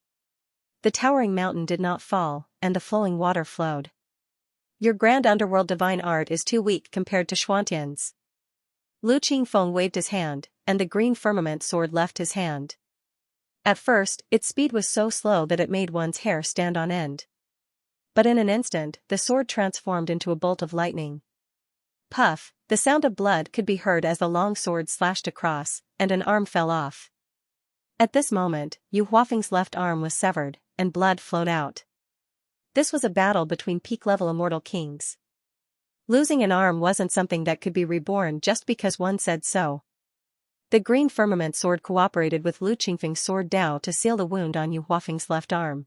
The towering mountain did not fall, and the flowing water flowed. Your grand underworld divine art is too weak compared to Xuantian's. Lu Qingfeng waved his hand, and the green firmament sword left his hand. At first, its speed was so slow that it made one's hair stand on end. But in an instant, the sword transformed into a bolt of lightning. Puff, the sound of blood could be heard as the long sword slashed across, and an arm fell off. At this moment, Yu Huafeng's left arm was severed, and blood flowed out. This was a battle between peak-level immortal kings. Losing an arm wasn't something that could be reborn just because one said so. The green firmament sword cooperated with Lu Qingfeng's sword Dao to seal the wound on Yu Huafeng's left arm.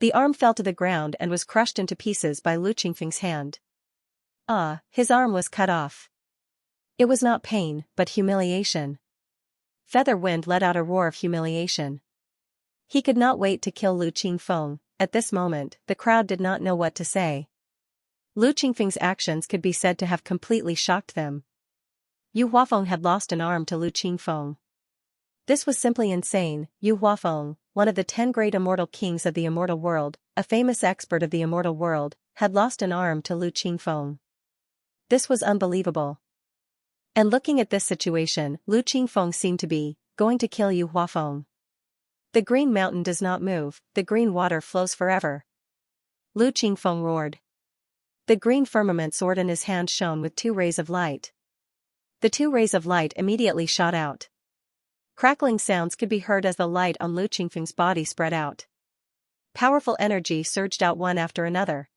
The arm fell to the ground and was crushed into pieces by Lu Qingfeng's hand. His arm was cut off. It was not pain, but humiliation. Feather Wind let out a roar of humiliation. He could not wait to kill Lu Qingfeng. At this moment, the crowd did not know what to say. Lu Qingfeng's actions could be said to have completely shocked them. Yu Huafeng had lost an arm to Lu Qingfeng. This was simply insane. Yu Huafeng, one of the 10 great immortal kings of the immortal world, a famous expert of the immortal world, had lost an arm to Lu Qingfeng. This was unbelievable. And looking at this situation, Lu Qingfeng seemed to be going to kill Yu Huafeng. The green mountain does not move, the green water flows forever. Lu Qingfeng roared. The green firmament sword in his hand shone with 2 rays of light. The 2 rays of light immediately shot out. Crackling sounds could be heard as the light on Lu Qingfeng's body spread out. Powerful energy surged out one after another.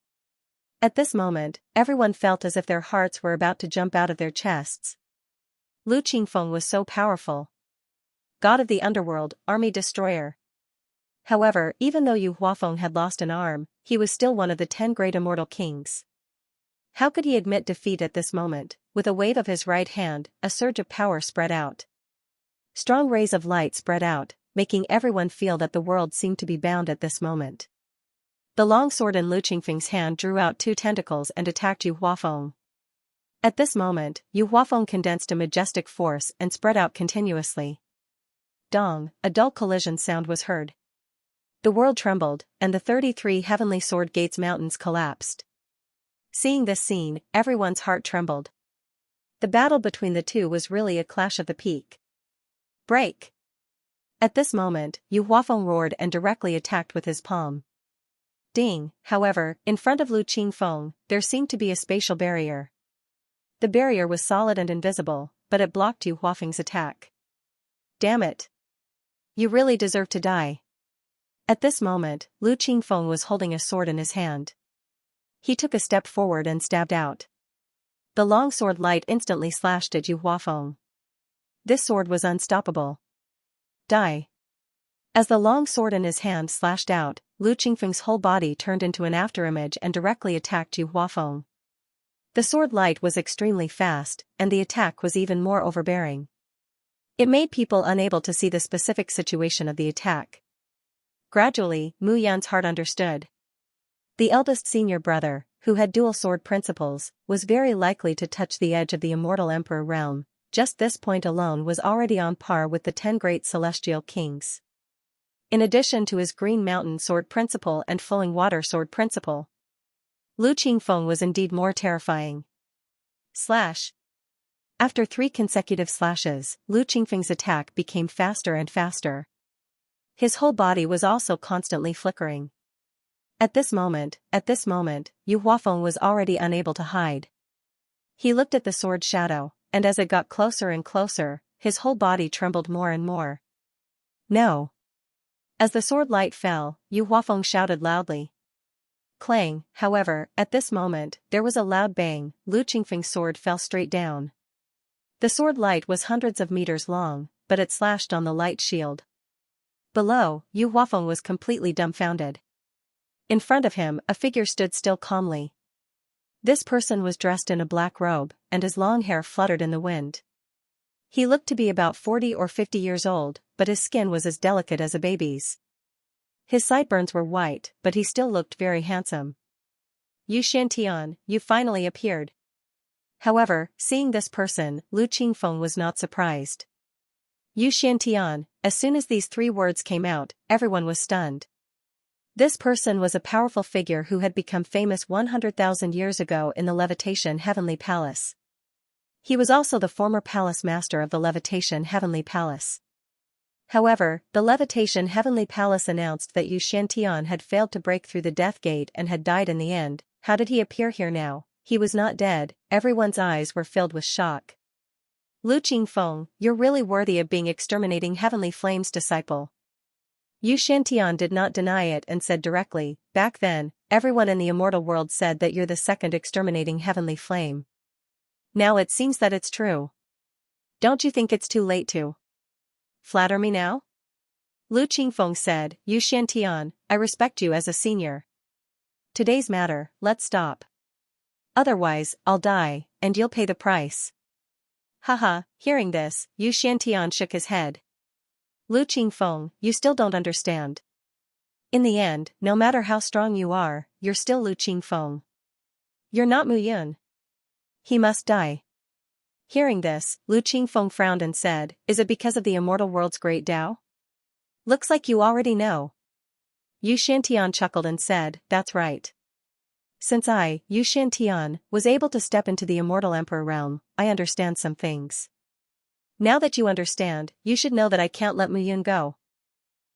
At this moment, everyone felt as if their hearts were about to jump out of their chests. Lu Qingfeng was so powerful. God of the underworld, army destroyer. However, even though Yu Huafeng had lost an arm, he was still one of the 10 great immortal kings. How could he admit defeat at this moment? With a wave of his right hand, a surge of power spread out. Strong rays of light spread out, making everyone feel that the world seemed to be bound at this moment. The long sword in Lu Qingfeng's hand drew out 2 tentacles and attacked Yu Huafeng. At this moment, Yu Huafeng condensed a majestic force and spread out continuously. Dong, a dull collision sound was heard. The world trembled, and the 33 heavenly sword gates mountains collapsed. Seeing this scene, everyone's heart trembled. The battle between the two was really a clash of the peak. Break! At this moment, Yu Huafeng roared and directly attacked with his palm. Ding! However, in front of Lu Qingfeng, there seemed to be a spatial barrier. The barrier was solid and invisible, but it blocked Yu Huafeng's attack. Damn it! You really deserve to die. At this moment, Lu Qingfeng was holding a sword in his hand. He took a step forward and stabbed out. The long sword light instantly slashed at Yu Huafeng. This sword was unstoppable. Die. As the long sword in his hand slashed out, Lu Qingfeng's whole body turned into an afterimage and directly attacked Yu Huafeng. The sword light was extremely fast, and the attack was even more overbearing. It made people unable to see the specific situation of the attack. Gradually, Mu Yan's heart understood. The eldest senior brother, who had dual sword principles, was very likely to touch the edge of the immortal emperor realm. Just this point alone was already on par with the 10 great celestial kings. In addition to his green mountain sword principle and flowing water sword principle, Lu Qingfeng was indeed more terrifying. Slash. After 3 consecutive slashes, Lu Qingfeng's attack became faster and faster. His whole body was also constantly flickering. At this moment, Yu Huafeng was already unable to hide. He looked at the sword shadow, and as it got closer and closer, his whole body trembled more and more. No! As the sword light fell, Yu Huafeng shouted loudly. Clang! However, at this moment, there was a loud bang. Lu Qingfeng's sword fell straight down. The sword light was hundreds of meters long, but it slashed on the light shield. Below, Yu Huafeng was completely dumbfounded. In front of him, a figure stood still calmly. This person was dressed in a black robe, and his long hair fluttered in the wind. He looked to be about 40 or 50 years old, but his skin was as delicate as a baby's. His sideburns were white, but he still looked very handsome. Yu Xiantian, you finally appeared. However, seeing this person, Lu Qingfeng was not surprised. Yu Xiantian, as soon as these 3 words came out, everyone was stunned. This person was a powerful figure who had become famous 100,000 years ago in the Levitation Heavenly Palace. He was also the former palace master of the Levitation Heavenly Palace. However, the Levitation Heavenly Palace announced that Yu Xiantian had failed to break through the Death Gate and had died in the end. How did he appear here now? He was not dead. Everyone's eyes were filled with shock. Lu Qingfeng, you're really worthy of being exterminating Heavenly Flame's disciple. Yu Xiantian did not deny it and said directly, back then, everyone in the immortal world said that you're the second exterminating Heavenly Flame. Now it seems that it's true. Don't you think it's too late to flatter me now? Lu Qingfeng said, Yu Xiantian, I respect you as a senior. Today's matter, let's stop. Otherwise, I'll die, and you'll pay the price. Haha, hearing this, Yu Xiantian shook his head. Lu Qingfeng, you still don't understand. In the end, no matter how strong you are, you're still Lu Qingfeng. You're not Mu Yun. He must die. Hearing this, Lu Qingfeng frowned and said, is it because of the immortal world's great Tao? Looks like you already know. Yu Xiantian chuckled and said, that's right. Since I, Yu Xiantian, was able to step into the immortal emperor realm, I understand some things. Now that you understand, you should know that I can't let Mu Yun go.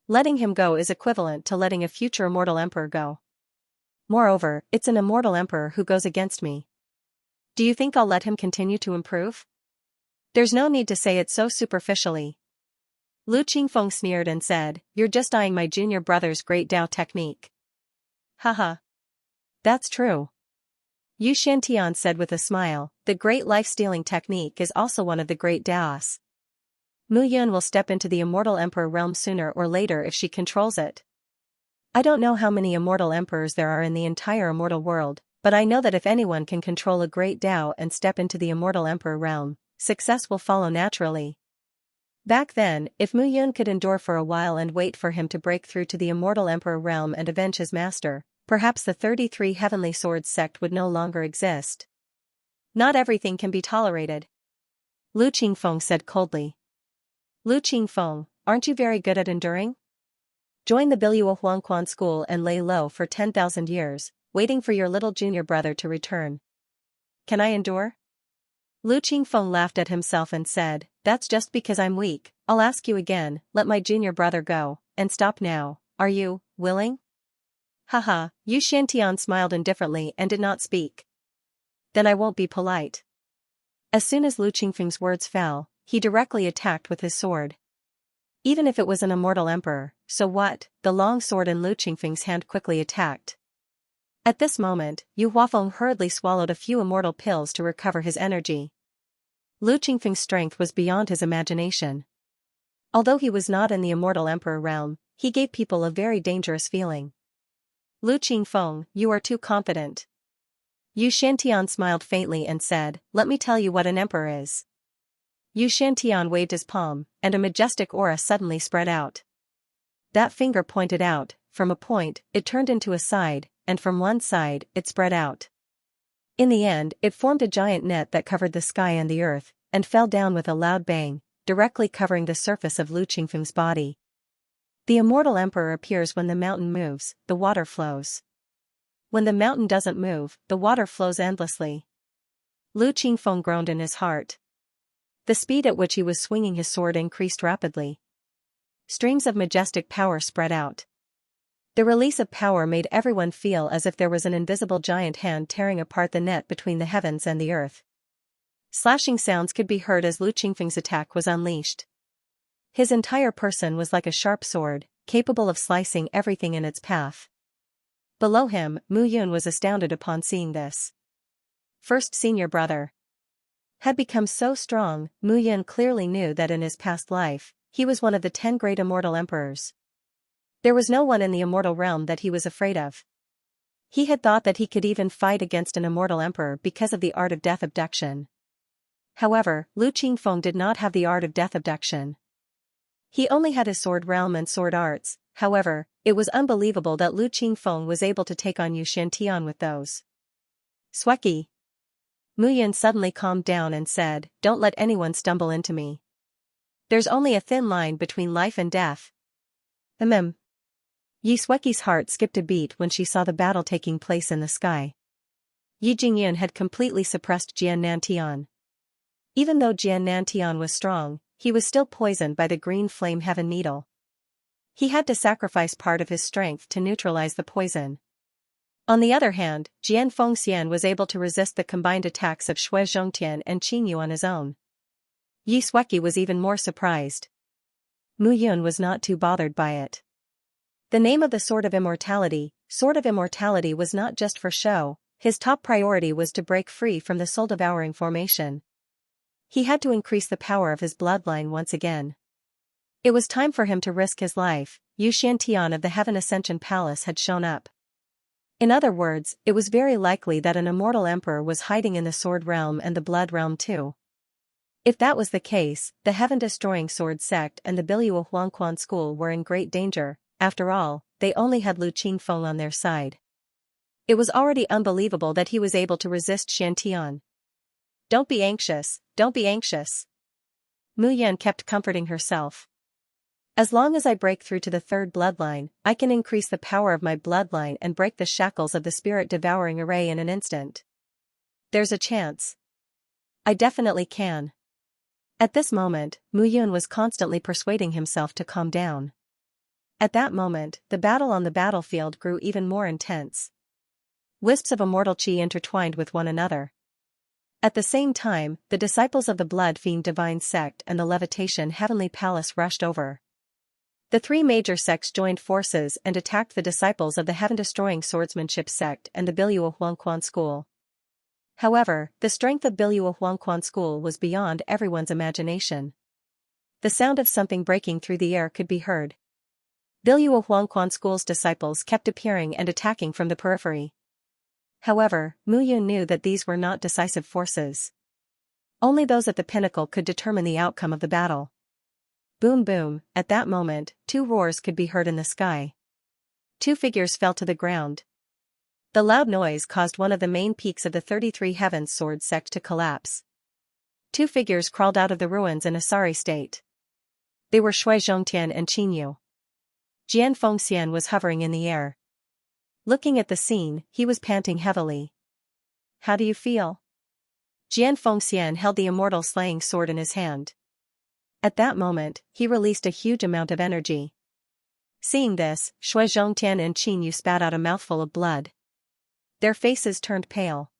Letting him go is equivalent to letting a future immortal emperor go. Moreover, it's an immortal emperor who goes against me. Do you think I'll let him continue to improve? There's no need to say it so superficially. Lu Qingfeng sneered and said, you're just eyeing my junior brother's great Tao technique. Haha. That's true. Yu Xiantian said with a smile, the great life-stealing technique is also one of the great Taos. Mu Yun will step into the immortal emperor realm sooner or later if she controls it. I don't know how many immortal emperors there are in the entire immortal world, but I know that if anyone can control a great Tao and step into the immortal emperor realm, success will follow naturally. Back then, if Mu Yun could endure for a while and wait for him to break through to the immortal emperor realm and avenge his master, perhaps the 33 Heavenly Swords sect would no longer exist. Not everything can be tolerated. Lu Qingfeng said coldly. Lu Qingfeng, aren't you very good at enduring? Join the Bilua Huangquan school and lay low for 10,000 years, waiting for your little junior brother to return. Can I endure? Lu Qingfeng laughed at himself and said, that's just because I'm weak. I'll ask you again, let my junior brother go, and stop now, are you willing? Haha, Yu Xiantian smiled indifferently and did not speak. Then I won't be polite. As soon as Lu Qingfeng's words fell, he directly attacked with his sword. Even if it was an immortal emperor, so what? The long sword in Lu Qingfeng's hand quickly attacked. At this moment, Yu Huafeng hurriedly swallowed a few immortal pills to recover his energy. Lu Qingfeng's strength was beyond his imagination. Although he was not in the immortal emperor realm, he gave people a very dangerous feeling. Lu Qingfeng, you are too confident. Yu Xiantian smiled faintly and said, let me tell you what an emperor is. Yu Xiantian waved his palm, and a majestic aura suddenly spread out. That finger pointed out, from a point, it turned into a side, and from one side, it spread out. In the end, it formed a giant net that covered the sky and the earth, and fell down with a loud bang, directly covering the surface of Lu Qingfeng's body. The immortal emperor appears when the mountain moves, the water flows. When the mountain doesn't move, the water flows endlessly. Lu Qingfeng groaned in his heart. The speed at which he was swinging his sword increased rapidly. Streams of majestic power spread out. The release of power made everyone feel as if there was an invisible giant hand tearing apart the net between the heavens and the earth. Slashing sounds could be heard as Lu Qingfeng's attack was unleashed. His entire person was like a sharp sword, capable of slicing everything in its path. Below him, Mu Yun was astounded upon seeing this. First senior brother had become so strong. Mu Yun clearly knew that in his past life, he was one of the 10 great immortal emperors. There was no one in the immortal realm that he was afraid of. He had thought that he could even fight against an immortal emperor because of the art of death abduction. However, Lu Qingfeng did not have the art of death abduction. He only had his sword realm and sword arts. However, it was unbelievable that Lu Qingfeng was able to take on Yu Xiantian with those. Sweki. Mu Yun suddenly calmed down and said, don't let anyone stumble into me. There's only a thin line between life and death. Yi Sweki's heart skipped a beat when she saw the battle taking place in the sky. Yi Jingyun had completely suppressed Jian Nantian. Even though Jian Nantian was strong, he was still poisoned by the green flame heaven needle. He had to sacrifice part of his strength to neutralize the poison. On the other hand, Jian Fengxian was able to resist the combined attacks of Shui Zhongtian and Qingyu on his own. Yi Sweki was even more surprised. Mu Yun was not too bothered by it. The name of the Sword of Immortality was not just for show. His top priority was to break free from the soul-devouring formation. He had to increase the power of his bloodline once again. It was time for him to risk his life. Yu Xiantian of the Heaven Ascension Palace had shown up. In other words, it was very likely that an immortal emperor was hiding in the sword realm and the blood realm too. If that was the case, the heaven-destroying sword sect and the Biluo Huangquan school were in great danger. After all, they only had Lu Qingfeng on their side. It was already unbelievable that he was able to resist Xiantian. Don't be anxious, don't be anxious. Mu Yan kept comforting herself. As long as I break through to the third bloodline, I can increase the power of my bloodline and break the shackles of the spirit-devouring array in an instant. There's a chance. I definitely can. At this moment, Mu Yun was constantly persuading himself to calm down. At that moment, the battle on the battlefield grew even more intense. Wisps of immortal chi intertwined with one another. At the same time, the disciples of the Blood Fiend Divine Sect and the Levitation Heavenly Palace rushed over. The three major sects joined forces and attacked the disciples of the Heaven-Destroying Swordsmanship Sect and the Biluo Huangquan School. However, the strength of Biluo Huangquan School was beyond everyone's imagination. The sound of something breaking through the air could be heard. Biluo Huangquan School's disciples kept appearing and attacking from the periphery. However, Mu Yun knew that these were not decisive forces. Only those at the pinnacle could determine the outcome of the battle. Boom boom, at that moment, two roars could be heard in the sky. Two figures fell to the ground. The loud noise caused one of the main peaks of the 33 Heavens Sword sect to collapse. Two figures crawled out of the ruins in a sorry state. They were Shui Zhongtian and Qin Yu. Jian Fengxian was hovering in the air. Looking at the scene, he was panting heavily. How do you feel? Jian Fengxian held the immortal slaying sword in his hand. At that moment, he released a huge amount of energy. Seeing this, Shui Zhongtian and Qin Yu spat out a mouthful of blood. Their faces turned pale.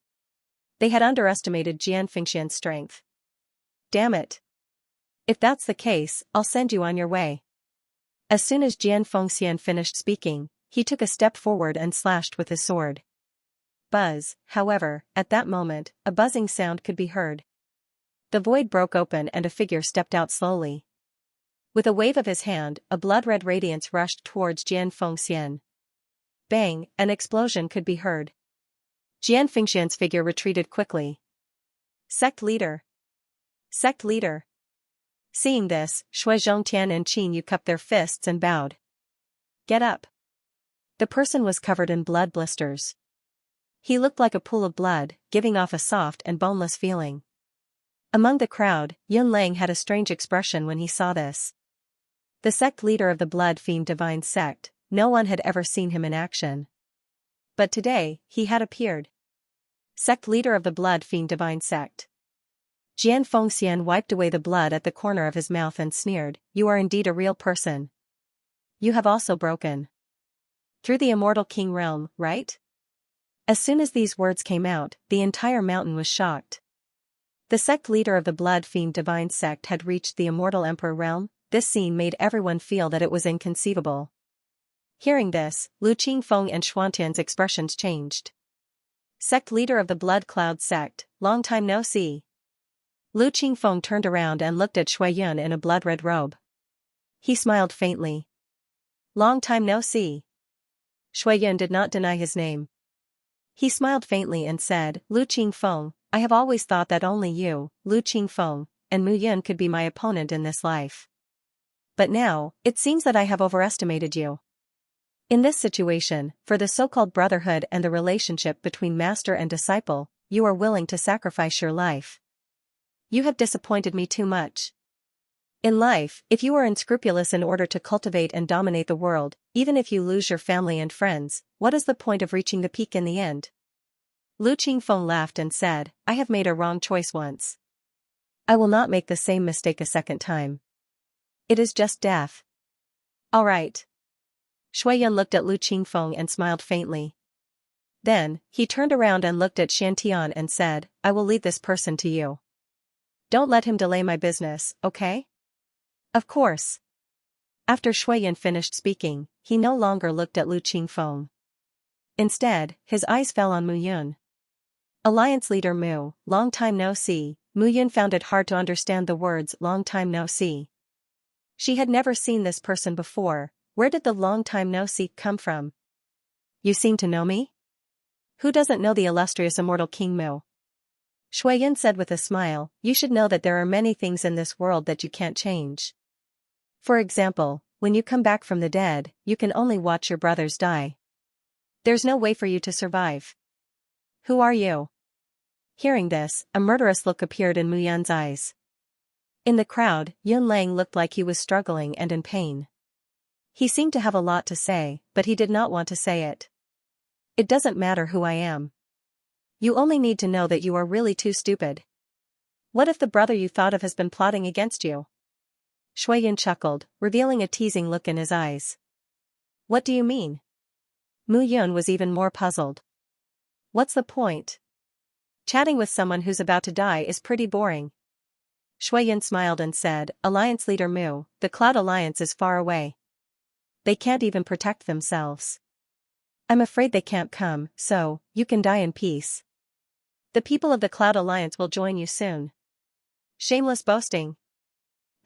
They had underestimated Jian Fengxian's strength. Damn it. If that's the case, I'll send you on your way. As soon as Jian Fengxian finished speaking, he took a step forward and slashed with his sword. Buzz, however, at that moment, a buzzing sound could be heard. The void broke open and a figure stepped out slowly. With a wave of his hand, a blood-red radiance rushed towards Jian Fengxian. Bang, an explosion could be heard. Jian Fengxian's figure retreated quickly. Sect leader. Sect leader. Seeing this, Shui Zhongtian and Qin Yu cupped their fists and bowed. Get up. The person was covered in blood blisters. He looked like a pool of blood, giving off a soft and boneless feeling. Among the crowd, Yun Lang had a strange expression when he saw this. The sect leader of the Blood Fiend Divine Sect, no one had ever seen him in action. But today, he had appeared. Sect leader of the Blood Fiend Divine Sect. Jian Fengxian wiped away the blood at the corner of his mouth and sneered, "You are indeed a real person. You have also broken through the Immortal King realm, right?" As soon as these words came out, the entire mountain was shocked. The sect leader of the Blood Fiend Divine Sect had reached the Immortal Emperor realm. This scene made everyone feel that it was inconceivable. Hearing this, Lu Qingfeng and Xuantian's expressions changed. Sect leader of the Blood Cloud Sect, long time no see. Lu Qingfeng turned around and looked at Shui Yun in a blood-red robe. He smiled faintly. Long time no see. Shui Yun did not deny his name. He smiled faintly and said, Lu Qingfeng, I have always thought that only you, Lu Qingfeng, and Mu Yun could be my opponent in this life. But now, it seems that I have overestimated you. In this situation, for the so-called brotherhood and the relationship between master and disciple, you are willing to sacrifice your life. You have disappointed me too much. In life, if you are unscrupulous in order to cultivate and dominate the world, even if you lose your family and friends, what is the point of reaching the peak in the end? Lu Qingfeng laughed and said, I have made a wrong choice once. I will not make the same mistake a second time. It is just death. All right. Shui Yun looked at Lu Qingfeng and smiled faintly. Then, he turned around and looked at Xiantian and said, I will lead this person to you. Don't let him delay my business, okay? Of course. After Shui Yun finished speaking, he no longer looked at Lu Qingfeng. Instead, his eyes fell on Mu Yun. Alliance leader Mu, long time no see. Mu Yun found it hard to understand the words long time no see. She had never seen this person before. Where did the long time no see come from? You seem to know me? Who doesn't know the illustrious immortal King Mu? Shui Yin said with a smile, you should know that there are many things in this world that you can't change. For example, when you come back from the dead, you can only watch your brothers die. There's no way for you to survive. Who are you? Hearing this, a murderous look appeared in Mu Yan's eyes. In the crowd, Yun Lang looked like he was struggling and in pain. He seemed to have a lot to say, but he did not want to say it. It doesn't matter who I am. You only need to know that you are really too stupid. What if the brother you thought of has been plotting against you? Shui Yin chuckled, revealing a teasing look in his eyes. What do you mean? Mu Yun was even more puzzled. What's the point? Chatting with someone who's about to die is pretty boring. Shui Yin smiled and said, Alliance leader Mu, the Cloud Alliance is far away. They can't even protect themselves. I'm afraid they can't come, so, you can die in peace. The people of the Cloud Alliance will join you soon. Shameless boasting.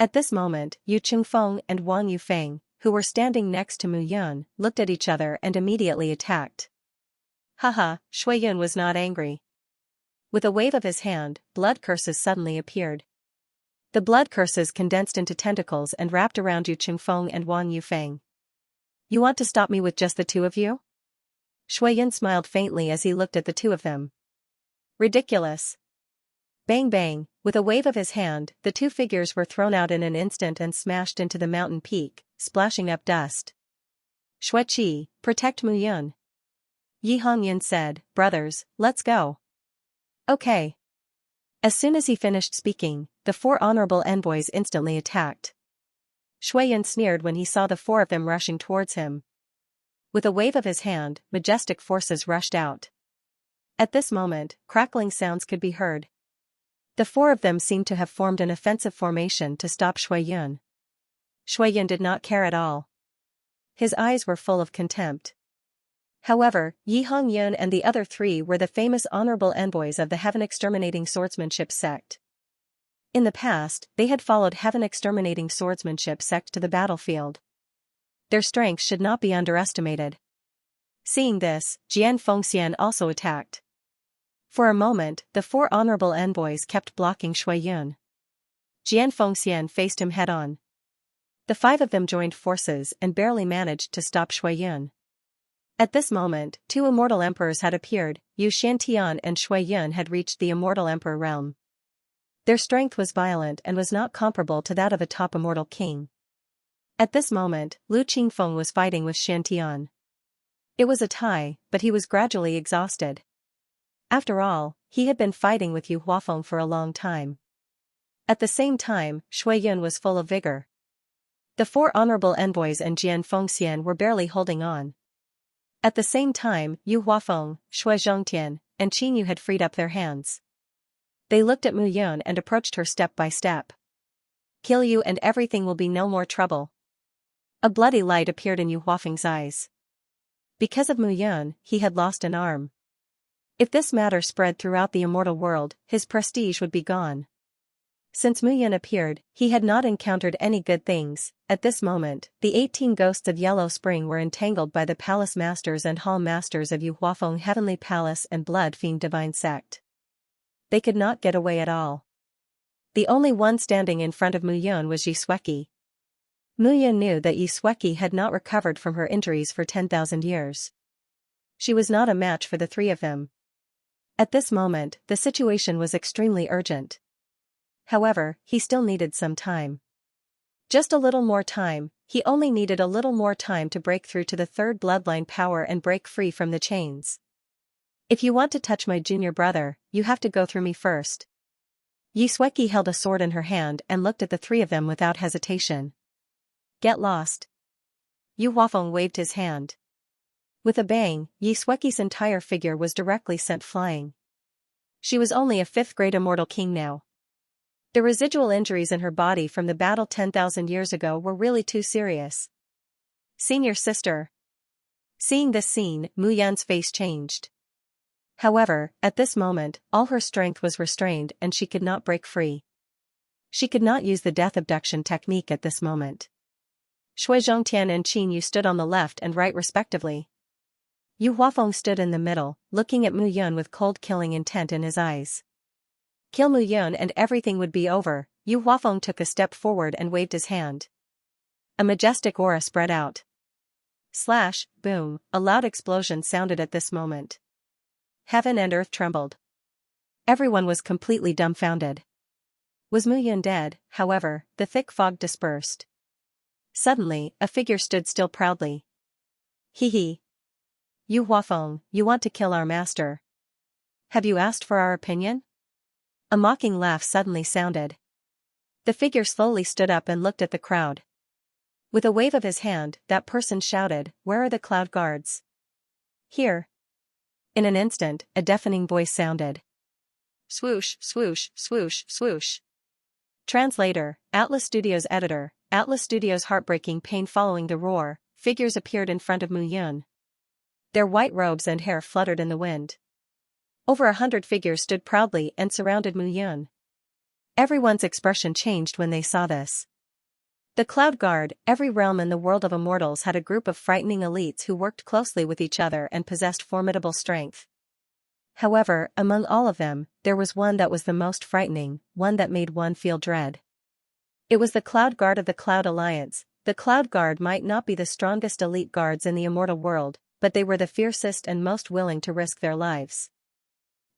At this moment, Yu Chengfeng and Wang Yufeng, who were standing next to Mu Yun, looked at each other and immediately attacked. Haha, Shui Yun was not angry. With a wave of his hand, blood curses suddenly appeared. The blood curses condensed into tentacles and wrapped around Yu Chengfeng and Wang Yufeng. You want to stop me with just the two of you? Shui Yun smiled faintly as he looked at the two of them. Ridiculous. Bang bang, with a wave of his hand, the two figures were thrown out in an instant and smashed into the mountain peak, splashing up dust. Shui Qi, protect Mu Yun. Yi Hongyan said, brothers, let's go. Okay. As soon as he finished speaking, the four honorable envoys instantly attacked. Shui Yin sneered when he saw the four of them rushing towards him. With a wave of his hand, majestic forces rushed out. At this moment, crackling sounds could be heard. The four of them seemed to have formed an offensive formation to stop Shui Yun. Shui Yun did not care at all. His eyes were full of contempt. However, Yi Hongyun and the other three were the famous honorable envoys of the Heaven Exterminating Swordsmanship sect. In the past, they had followed Heaven Exterminating Swordsmanship sect to the battlefield. Their strength should not be underestimated. Seeing this, Jian Fengxian also attacked. For a moment, the four honorable envoys kept blocking Shui Yun. Jian Fengxian faced him head-on. The five of them joined forces and barely managed to stop Shui Yun. At this moment, two immortal emperors had appeared. Yu Shantian and Shui Yun had reached the immortal emperor realm. Their strength was violent and was not comparable to that of a top immortal king. At this moment, Lu Qingfeng was fighting with Shantian. It was a tie, but he was gradually exhausted. After all, he had been fighting with Yu Huafeng for a long time. At the same time, Shui Yun was full of vigor. The four honorable envoys and Jian Fengxian were barely holding on. At the same time, Yu Huafeng, Shui Zhongtian, and Qin Yu had freed up their hands. They looked at Mu Yun and approached her step by step. Kill you and everything will be no more trouble. A bloody light appeared in Yu Huafeng's eyes. Because of Mu Yun, he had lost an arm. If this matter spread throughout the immortal world, his prestige would be gone. Since Mu Yun appeared, he had not encountered any good things. At this moment, the 18 ghosts of Yellow Spring were entangled by the palace masters and hall masters of Yu Huafeng Heavenly Palace and Blood Fiend Divine Sect. They could not get away at all. The only one standing in front of Mu Yun was Yi Sueki. Mu Yun knew that Yi Sueki had not recovered from her injuries for 10,000 years. She was not a match for the three of them. At this moment, the situation was extremely urgent. However, he still needed some time. Just a little more time. He only needed a little more time to break through to the third bloodline power and break free from the chains. If you want to touch my junior brother, you have to go through me first. Yi Sueki held a sword in her hand and looked at the three of them without hesitation. Get lost. Yu Huafeng waved his hand. With a bang, Yi Sueki's entire figure was directly sent flying. She was only a 5th grade immortal king now. The residual injuries in her body from the battle 10,000 years ago were really too serious. Senior sister. Seeing this scene, Mu Yan's face changed. However, at this moment, all her strength was restrained and she could not break free. She could not use the death abduction technique at this moment. Shui Zhongtian and Qin Yu stood on the left and right respectively. Yu Huafeng stood in the middle, looking at Mu Yun with cold killing intent in his eyes. Kill Mu Yun and everything would be over. Yu Huafeng took a step forward and waved his hand. A majestic aura spread out. Slash, boom, a loud explosion sounded at this moment. Heaven and earth trembled. Everyone was completely dumbfounded. Was Mu Yun dead? However, the thick fog dispersed. Suddenly, a figure stood still proudly. Hee hee. Yu Huafeng, you want to kill our master? Have you asked for our opinion? A mocking laugh suddenly sounded. The figure slowly stood up and looked at the crowd. With a wave of his hand, that person shouted, "Where are the cloud guards?" "Here." In an instant, a deafening voice sounded. Swoosh, swoosh, swoosh, swoosh. Translator, Atlas Studios editor, Atlas Studios heartbreaking pain. Following the roar, figures appeared in front of Mu Yun. Their white robes and hair fluttered in the wind. Over 100 figures stood proudly and surrounded Mu Yun. Everyone's expression changed when they saw this. The Cloud Guard, every realm in the world of immortals had a group of frightening elites who worked closely with each other and possessed formidable strength. However, among all of them, there was one that was the most frightening, one that made one feel dread. It was the Cloud Guard of the Cloud Alliance. The Cloud Guard might not be the strongest elite guards in the immortal world, but they were the fiercest and most willing to risk their lives.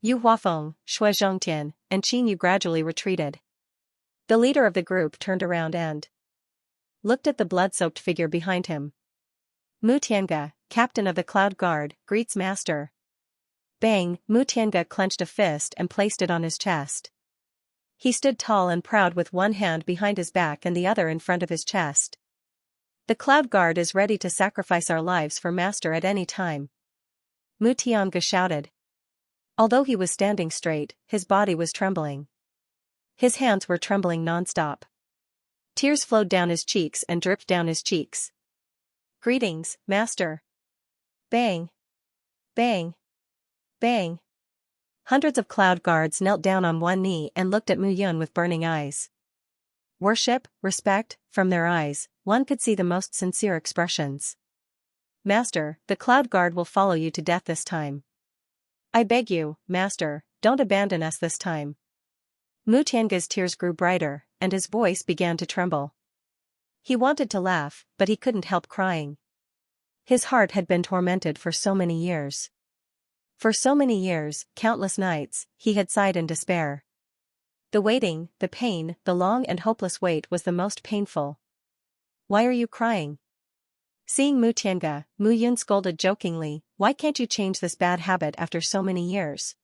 Yu Huafeng, Shui Zhongtian, and Qin Yu gradually retreated. The leader of the group turned around and looked at the blood-soaked figure behind him. Mu Tiange, captain of the Cloud Guard, greets master. Bang, Mu Tiange clenched a fist and placed it on his chest. He stood tall and proud with one hand behind his back and the other in front of his chest. The Cloud Guard is ready to sacrifice our lives for master at any time. Mu Tiange shouted. Although he was standing straight, his body was trembling. His hands were trembling non-stop. Tears flowed down his cheeks and dripped down his cheeks. Greetings, master. Bang. Bang. Bang. Hundreds of Cloud Guards knelt down on one knee and looked at Mu Yun with burning eyes. Worship, respect, from their eyes, one could see the most sincere expressions. Master, the Cloud Guard will follow you to death this time. I beg you, master, don't abandon us this time. Mu Tiange's tears grew brighter, and his voice began to tremble. He wanted to laugh, but he couldn't help crying. His heart had been tormented for so many years. For so many years, countless nights, he had sighed in despair. The waiting, the pain, the long and hopeless wait was the most painful. Why are you crying? Seeing Mu Tiange, Mu Yun scolded jokingly, why can't you change this bad habit after so many years?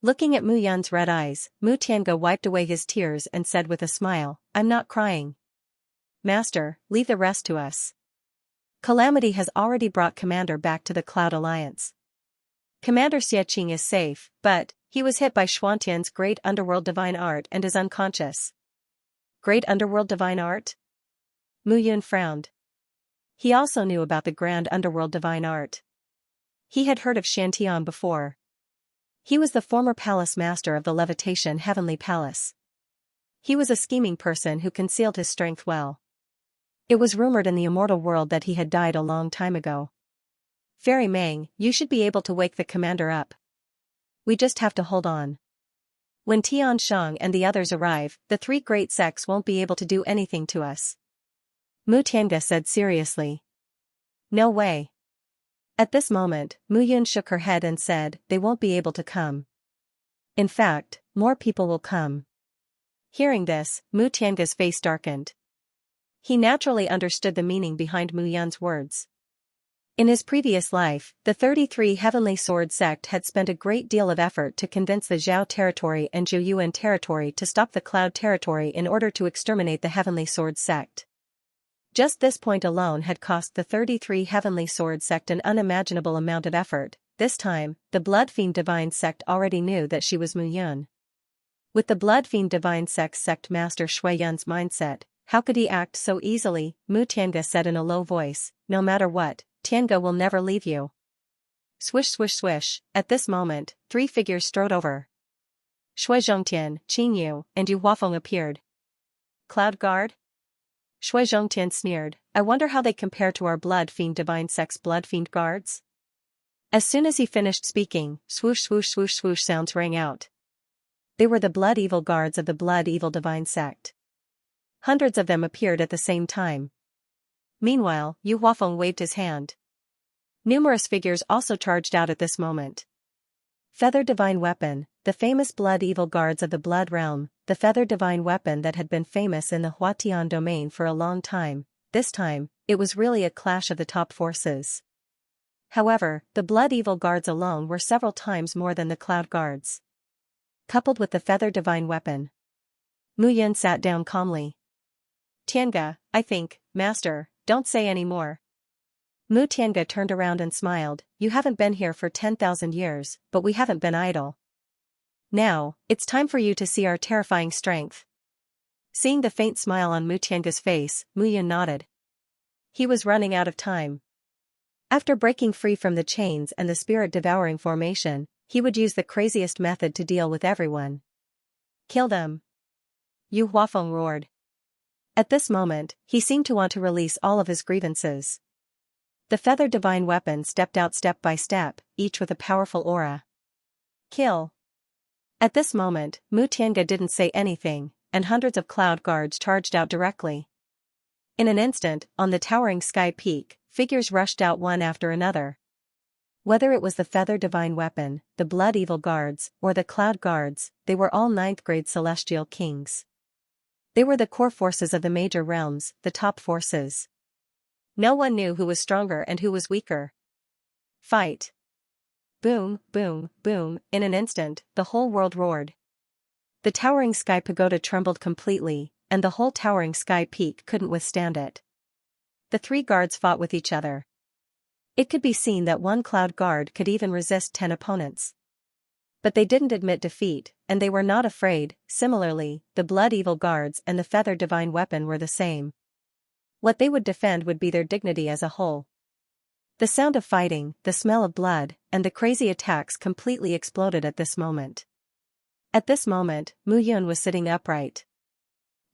Looking at Mu Yun's red eyes, Mu Tiange wiped away his tears and said with a smile, I'm not crying. Master, leave the rest to us. Calamity has already brought Commander back to the Cloud Alliance. Commander Xianxia is safe, but he was hit by Xuantian's great underworld divine art and is unconscious. Great underworld divine art? Mu Yun frowned. He also knew about the grand underworld divine art. He had heard of Xiantian before. He was the former palace master of the Levitation Heavenly Palace. He was a scheming person who concealed his strength well. It was rumored in the immortal world that he had died a long time ago. Fairy Meng, you should be able to wake the commander up. We just have to hold on. When Tian Shang and the others arrive, the three great sects won't be able to do anything to us. Mu Tiange said seriously. No way. At this moment, Mu Yun shook her head and said, they won't be able to come. In fact, more people will come. Hearing this, Mu Tiange's face darkened. He naturally understood the meaning behind Mu Yun's words. In his previous life, the 33 Heavenly Sword sect had spent a great deal of effort to convince the Zhao territory and Zhuoyuan territory to stop the Cloud territory in order to exterminate the Heavenly Sword sect. Just this point alone had cost the 33 Heavenly Sword sect an unimaginable amount of effort. This time, the Blood Fiend Divine sect already knew that she was Mu Yun. With the Blood Fiend Divine sect master Shui Yun's mindset, how could he act so easily? Mu Tiange said in a low voice, no matter what, Tiange will never leave you. Swish swish swish, at this moment, three figures strode over. Shui Zhongtian, Qin Yu, and Yu Huafeng appeared. Cloud Guard? Shui Zhongtian sneered, I wonder how they compare to our Blood Fiend Divine sect's Blood Fiend guards? As soon as he finished speaking, swoosh swoosh swoosh swoosh sounds rang out. They were the blood evil guards of the blood evil divine sect. Hundreds of them appeared at the same time. Meanwhile, Yu Huafeng waved his hand. Numerous figures also charged out at this moment. Feather Divine Weapon, the famous blood evil guards of the blood realm, the feather divine weapon that had been famous in the Huatian domain for a long time. This time, it was really a clash of the top forces. However, the blood evil guards alone were several times more than the cloud guards. Coupled with the feather divine weapon, Mu Yun sat down calmly. Tianga, I think, Master, don't say any more. Mu Tianga turned around and smiled. You haven't been here for 10,000 years, but we haven't been idle. Now, it's time for you to see our terrifying strength. Seeing the faint smile on Mu Tianga's face, Mu Yun nodded. He was running out of time. After breaking free from the chains and the spirit-devouring formation, he would use the craziest method to deal with everyone. Kill them. Yu Huafeng roared. At this moment, he seemed to want to release all of his grievances. The feathered divine weapon stepped out step by step, each with a powerful aura. Kill. At this moment, Mu Tianga didn't say anything, and hundreds of cloud guards charged out directly. In an instant, on the towering sky peak, figures rushed out one after another. Whether it was the feather divine weapon, the blood evil guards, or the cloud guards, they were all 9th grade celestial kings. They were the core forces of the major realms, the top forces. No one knew who was stronger and who was weaker. Fight. Boom, boom, boom, in an instant, the whole world roared. The towering sky pagoda trembled completely, and the whole towering sky peak couldn't withstand it. The three guards fought with each other. It could be seen that one cloud guard could even resist 10 opponents. But they didn't admit defeat, and they were not afraid. Similarly, the blood evil guards and the feather divine weapon were the same. What they would defend would be their dignity as a whole. The sound of fighting, the smell of blood, and the crazy attacks completely exploded at this moment. At this moment, Mu Yun was sitting upright.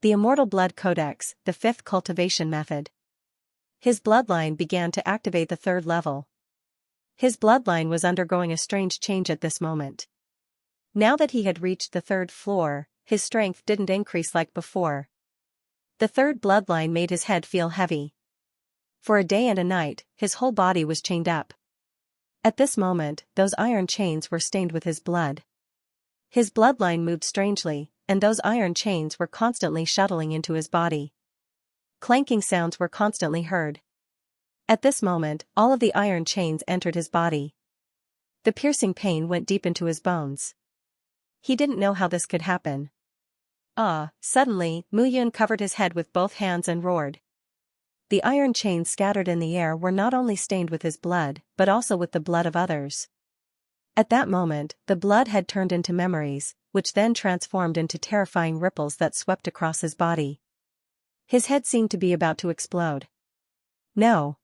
The Immortal Blood Codex, the 5th cultivation method. His bloodline began to activate the 3rd level. His bloodline was undergoing a strange change at this moment. Now that he had reached the 3rd floor, his strength didn't increase like before. The 3rd bloodline made his head feel heavy. For a day and a night, his whole body was chained up. At this moment, those iron chains were stained with his blood. His bloodline moved strangely, and those iron chains were constantly shuttling into his body. Clanking sounds were constantly heard. At this moment, all of the iron chains entered his body. The piercing pain went deep into his bones. He didn't know how this could happen. Suddenly, Mu Yun covered his head with both hands and roared. The iron chains scattered in the air were not only stained with his blood, but also with the blood of others. At that moment, the blood had turned into memories, which then transformed into terrifying ripples that swept across his body. His head seemed to be about to explode. No.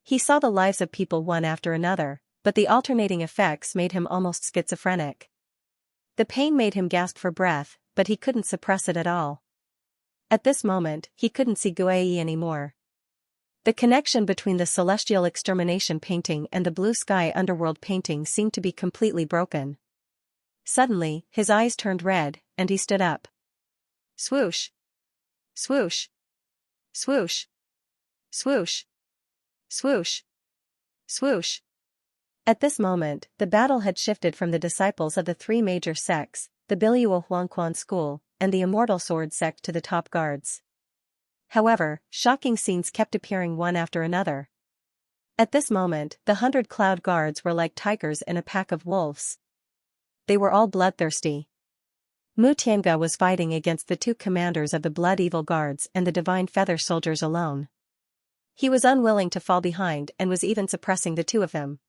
He saw the lives of people one after another, but the alternating effects made him almost schizophrenic. The pain made him gasp for breath, but he couldn't suppress it at all. At this moment, he couldn't see Guai anymore. The connection between the celestial extermination painting and the blue sky underworld painting seemed to be completely broken. Suddenly, his eyes turned red, and he stood up. Swoosh! Swoosh! Swoosh! Swoosh! Swoosh! Swoosh! At this moment, the battle had shifted from the disciples of the 3 major sects, the Biluo Huangquan school, and the Immortal Sword sect to the top guards. However, shocking scenes kept appearing one after another. At this moment, the 100 cloud guards were like tigers in a pack of wolves. They were all bloodthirsty. Mu Tianga was fighting against the 2 commanders of the blood evil guards and the divine feather soldiers alone. He was unwilling to fall behind and was even suppressing the 2 of them.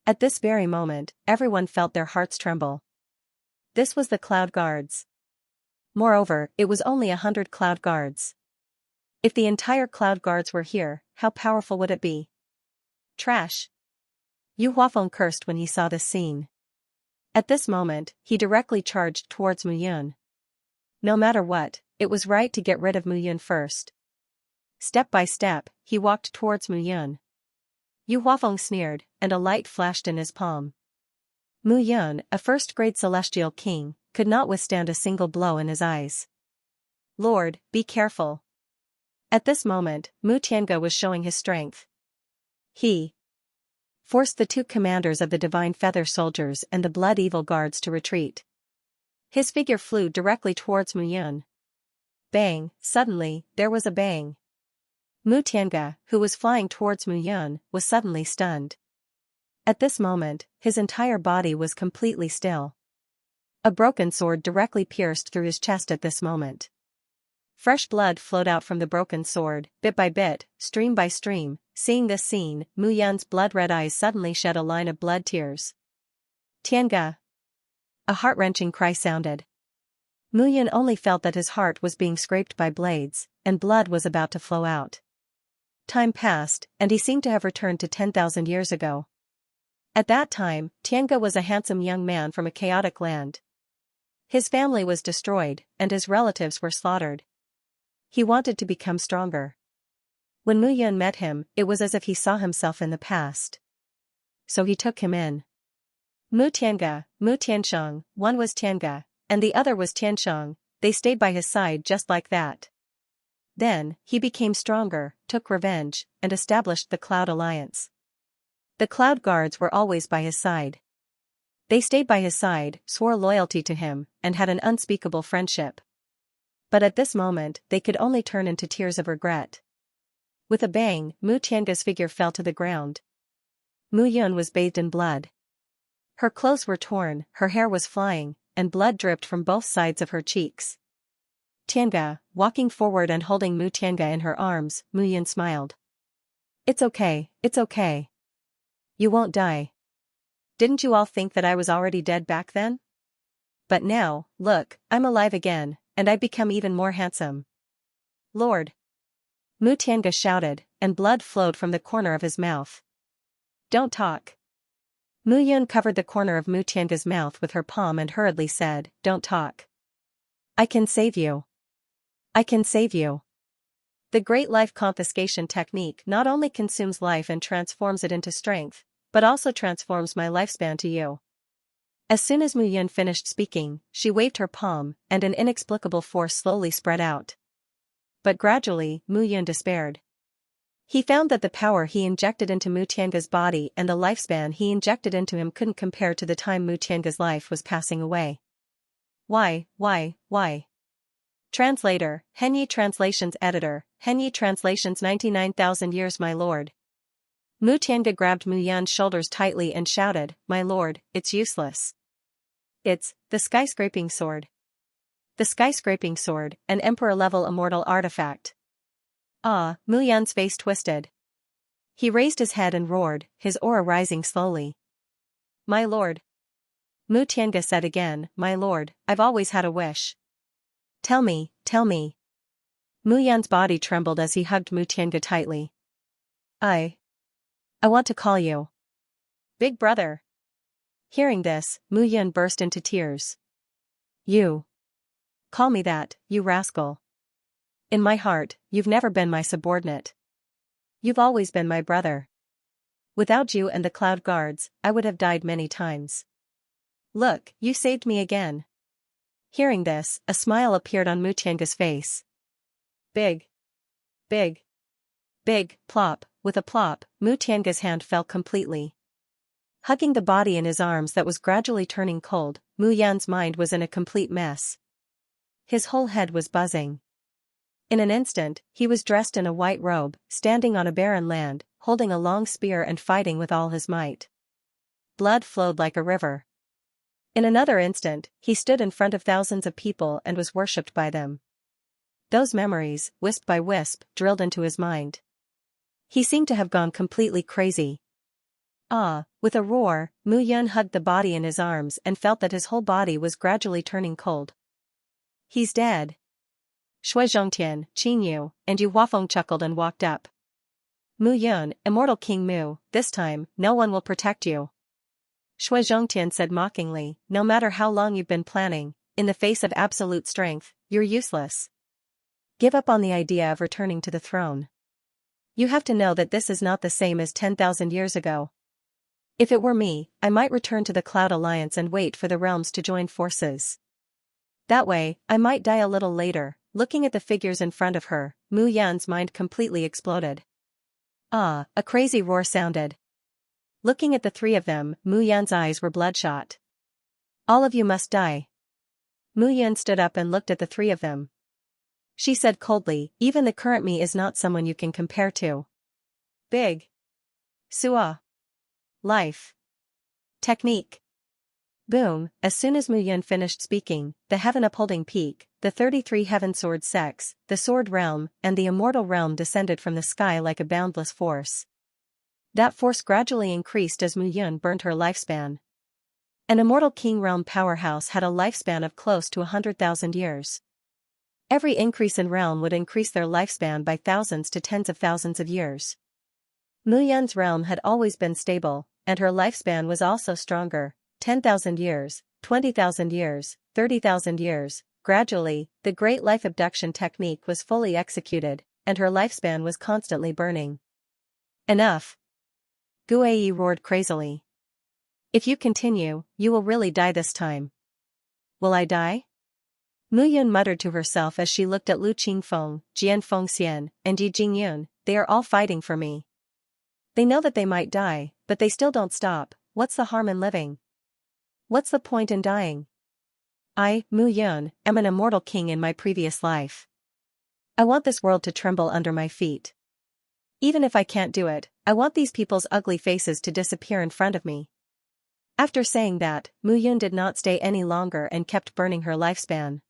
At this very moment, everyone felt their hearts tremble. This was the cloud guards. Moreover, it was only 100 cloud guards. If the entire cloud guards were here, how powerful would it be? Trash! Yu Huafeng cursed when he saw this scene. At this moment, he directly charged towards Mu Yun. No matter what, it was right to get rid of Mu Yun first. Step by step, he walked towards Mu Yun. Yu Huafeng sneered, and a light flashed in his palm. Mu Yun, a 1st-grade celestial king, could not withstand a single blow in his eyes. Lord, be careful. At this moment, Mu Tiange was showing his strength. He forced the two commanders of the Divine Feather Soldiers and the Blood Evil Guards to retreat. His figure flew directly towards Mu Yun. Bang! Suddenly, there was a bang. Mu Tiange, who was flying towards Mu Yun, was suddenly stunned. At this moment, his entire body was completely still. A broken sword directly pierced through his chest at this moment. Fresh blood flowed out from the broken sword, bit by bit, stream by stream. Seeing this scene, Mu Yun's blood-red eyes suddenly shed a line of blood tears. Tiange! A heart-wrenching cry sounded. Mu Yun only felt that his heart was being scraped by blades, and blood was about to flow out. Time passed, and he seemed to have returned to 10,000 years ago. At that time, Tiange was a handsome young man from a chaotic land. His family was destroyed, and his relatives were slaughtered. He wanted to become stronger. When Mu Yun met him, it was as if he saw himself in the past. So he took him in. Mu Tiange, Mu Tiansheng, one was Tiange, and the other was Tiansheng, they stayed by his side just like that. Then, he became stronger, took revenge, and established the Cloud Alliance. The Cloud Guards were always by his side. They stayed by his side, swore loyalty to him, and had an unspeakable friendship. But at this moment, they could only turn into tears of regret. With a bang, Mu Tiange's figure fell to the ground. Mu Yun was bathed in blood. Her clothes were torn, her hair was flying, and blood dripped from both sides of her cheeks. Tiange, walking forward and holding Mu Tiange in her arms, Mu Yun smiled. It's okay, it's okay. You won't die. Didn't you all think that I was already dead back then? But now, look, I'm alive again, and I've become even more handsome. Lord! Mu Tiange shouted, and blood flowed from the corner of his mouth. Don't talk. Mu Yun covered the corner of Mu Tiange's mouth with her palm and hurriedly said, Don't talk. I can save you. I can save you. The Great Life Confiscation technique not only consumes life and transforms it into strength, but also transforms my lifespan to you. As soon as Mu Yun finished speaking, she waved her palm, and an inexplicable force slowly spread out. But gradually, Mu Yun despaired. He found that the power he injected into Mu Tiange's body and the lifespan he injected into him couldn't compare to the time Mu Tiange's life was passing away. Why? Translator, Henyi Translations Editor, Henyi Translations 99,000 years my lord. Mu Tiange grabbed Mu Yun's shoulders tightly and shouted, My lord, it's useless. It's the skyscraping sword. The skyscraping sword, an emperor-level immortal artifact. Ah, Mu Yun's face twisted. He raised his head and roared, his aura rising slowly. My lord. Mu Tiange said again, My lord, I've always had a wish. Tell me. Mu Yun's body trembled as he hugged Mu Tiange tightly. I want to call you Big Brother. Hearing this, Mu Yun burst into tears. You call me that, you rascal. In my heart, you've never been my subordinate. You've always been my brother. Without you and the Cloud Guards, I would have died many times. Look, you saved me again. Hearing this, a smile appeared on Mu Tiange's face. Big, plop. With a plop, Mu Tiange's hand fell completely. Hugging the body in his arms that was gradually turning cold, Mu Yun's mind was in a complete mess. His whole head was buzzing. In an instant, he was dressed in a white robe, standing on a barren land, holding a long spear and fighting with all his might. Blood flowed like a river. In another instant, he stood in front of thousands of people and was worshipped by them. Those memories, wisp by wisp, drilled into his mind. He seemed to have gone completely crazy. Ah, with a roar, Mu Yun hugged the body in his arms and felt that his whole body was gradually turning cold. He's dead. Shui Zhongtian, Qin Yu, and Yu Huafeng chuckled and walked up. Mu Yun, immortal King Mu, this time, no one will protect you. Shui Zhongtian said mockingly, no matter how long you've been planning, in the face of absolute strength, you're useless. Give up on the idea of returning to the throne. You have to know that this is not the same as 10,000 years ago. If it were me, I might return to the Cloud Alliance and wait for the realms to join forces. That way, I might die a little later. Looking at the figures in front of her, Mu Yan's mind completely exploded. Ah, a crazy roar sounded. Looking at the three of them, Mu Yan's eyes were bloodshot. All of you must die. Mu Yan stood up and looked at the three of them. She said coldly, even the current me is not someone you can compare to. Big. Sua. Life. Technique. Boom, as soon as Mu Yan finished speaking, the heaven-upholding peak, the 33 heaven sword sects, the sword realm, and the immortal realm descended from the sky like a boundless force. That force gradually increased as Mu Yan burned her lifespan. An immortal king realm powerhouse had a lifespan of close to 100,000 years. Every increase in realm would increase their lifespan by thousands to tens of thousands of years. Mu Yan's realm had always been stable, and her lifespan was also stronger. 10,000 years, 20,000 years, 30,000 years. Gradually, the great life abduction technique was fully executed, and her lifespan was constantly burning. Enough! Guai roared crazily. If you continue, you will really die this time. Will I die? Mu Yun muttered to herself as she looked at Lu Qingfeng, Jian Fengxian, and Yi Jingyun. They are all fighting for me. They know that they might die, but they still don't stop. What's the harm in living? What's the point in dying? I, Mu Yun, am an immortal king in my previous life. I want this world to tremble under my feet. Even if I can't do it, I want these people's ugly faces to disappear in front of me. After saying that, Mu Yun did not stay any longer and kept burning her lifespan.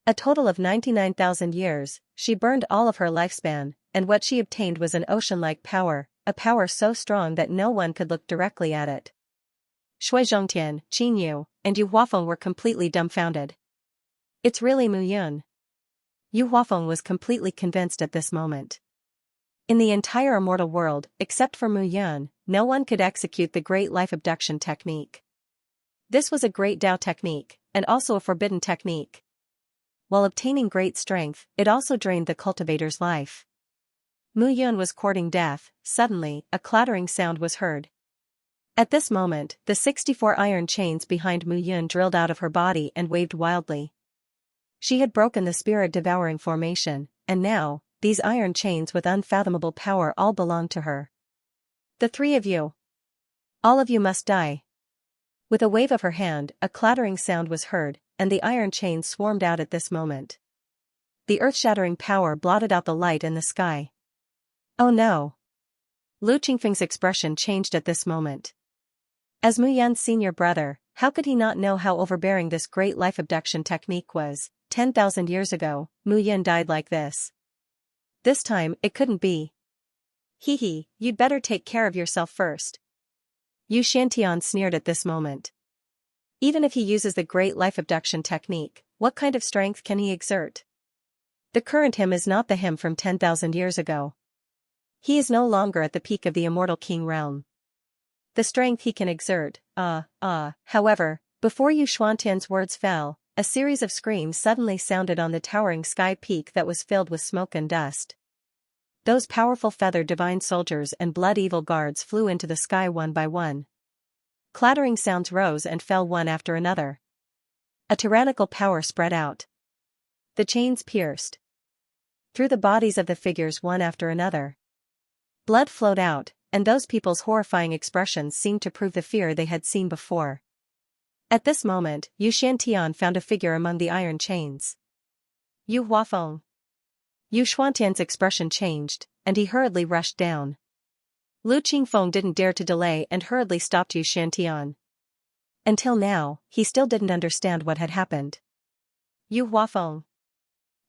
A total of 99,000 years, she burned all of her lifespan, and what she obtained was an ocean-like power, a power so strong that no one could look directly at it. Shui Zhongtian, Qin Yu, and Yu Huafeng were completely dumbfounded. It's really Mu Yun. Yu Huafeng was completely convinced at this moment. In the entire immortal world, except for Mu Yun, no one could execute the great life abduction technique. This was a great Dao technique, and also a forbidden technique. While obtaining great strength, it also drained the cultivator's life. Mu Yun was courting death. Suddenly, a clattering sound was heard. At this moment, the 64 iron chains behind Mu Yun drilled out of her body and waved wildly. She had broken the spirit-devouring formation, and now, these iron chains with unfathomable power all belonged to her. The three of you. All of you must die. With a wave of her hand, a clattering sound was heard, and the iron chains swarmed out at this moment. The earth-shattering power blotted out the light in the sky. Oh no! Lu Qingfeng's expression changed at this moment. As Mu Yan's senior brother, how could he not know how overbearing this great life abduction technique was? 10,000 years ago, Mu Yan died like this. This time, it couldn't be. Hee, you'd better take care of yourself first. Yu Xiantian sneered at this moment. Even if he uses the great life abduction technique, what kind of strength can he exert? The current him is not the him from 10,000 years ago. He is no longer at the peak of the immortal king realm. The strength he can exert, however, before Yu Xuantian's words fell, a series of screams suddenly sounded on the towering sky peak that was filled with smoke and dust. Those powerful feathered divine soldiers and blood-evil guards flew into the sky one by one. Clattering sounds rose and fell one after another. A tyrannical power spread out. The chains pierced through the bodies of the figures one after another. Blood flowed out, and those people's horrifying expressions seemed to prove the fear they had seen before. At this moment, Yu Xiantian found a figure among the iron chains. Yu Huafeng. Yu Xuantian's expression changed, and he hurriedly rushed down. Lu Qingfeng didn't dare to delay and hurriedly stopped Yu Xiantian. Until now, he still didn't understand what had happened. Yu Huafeng.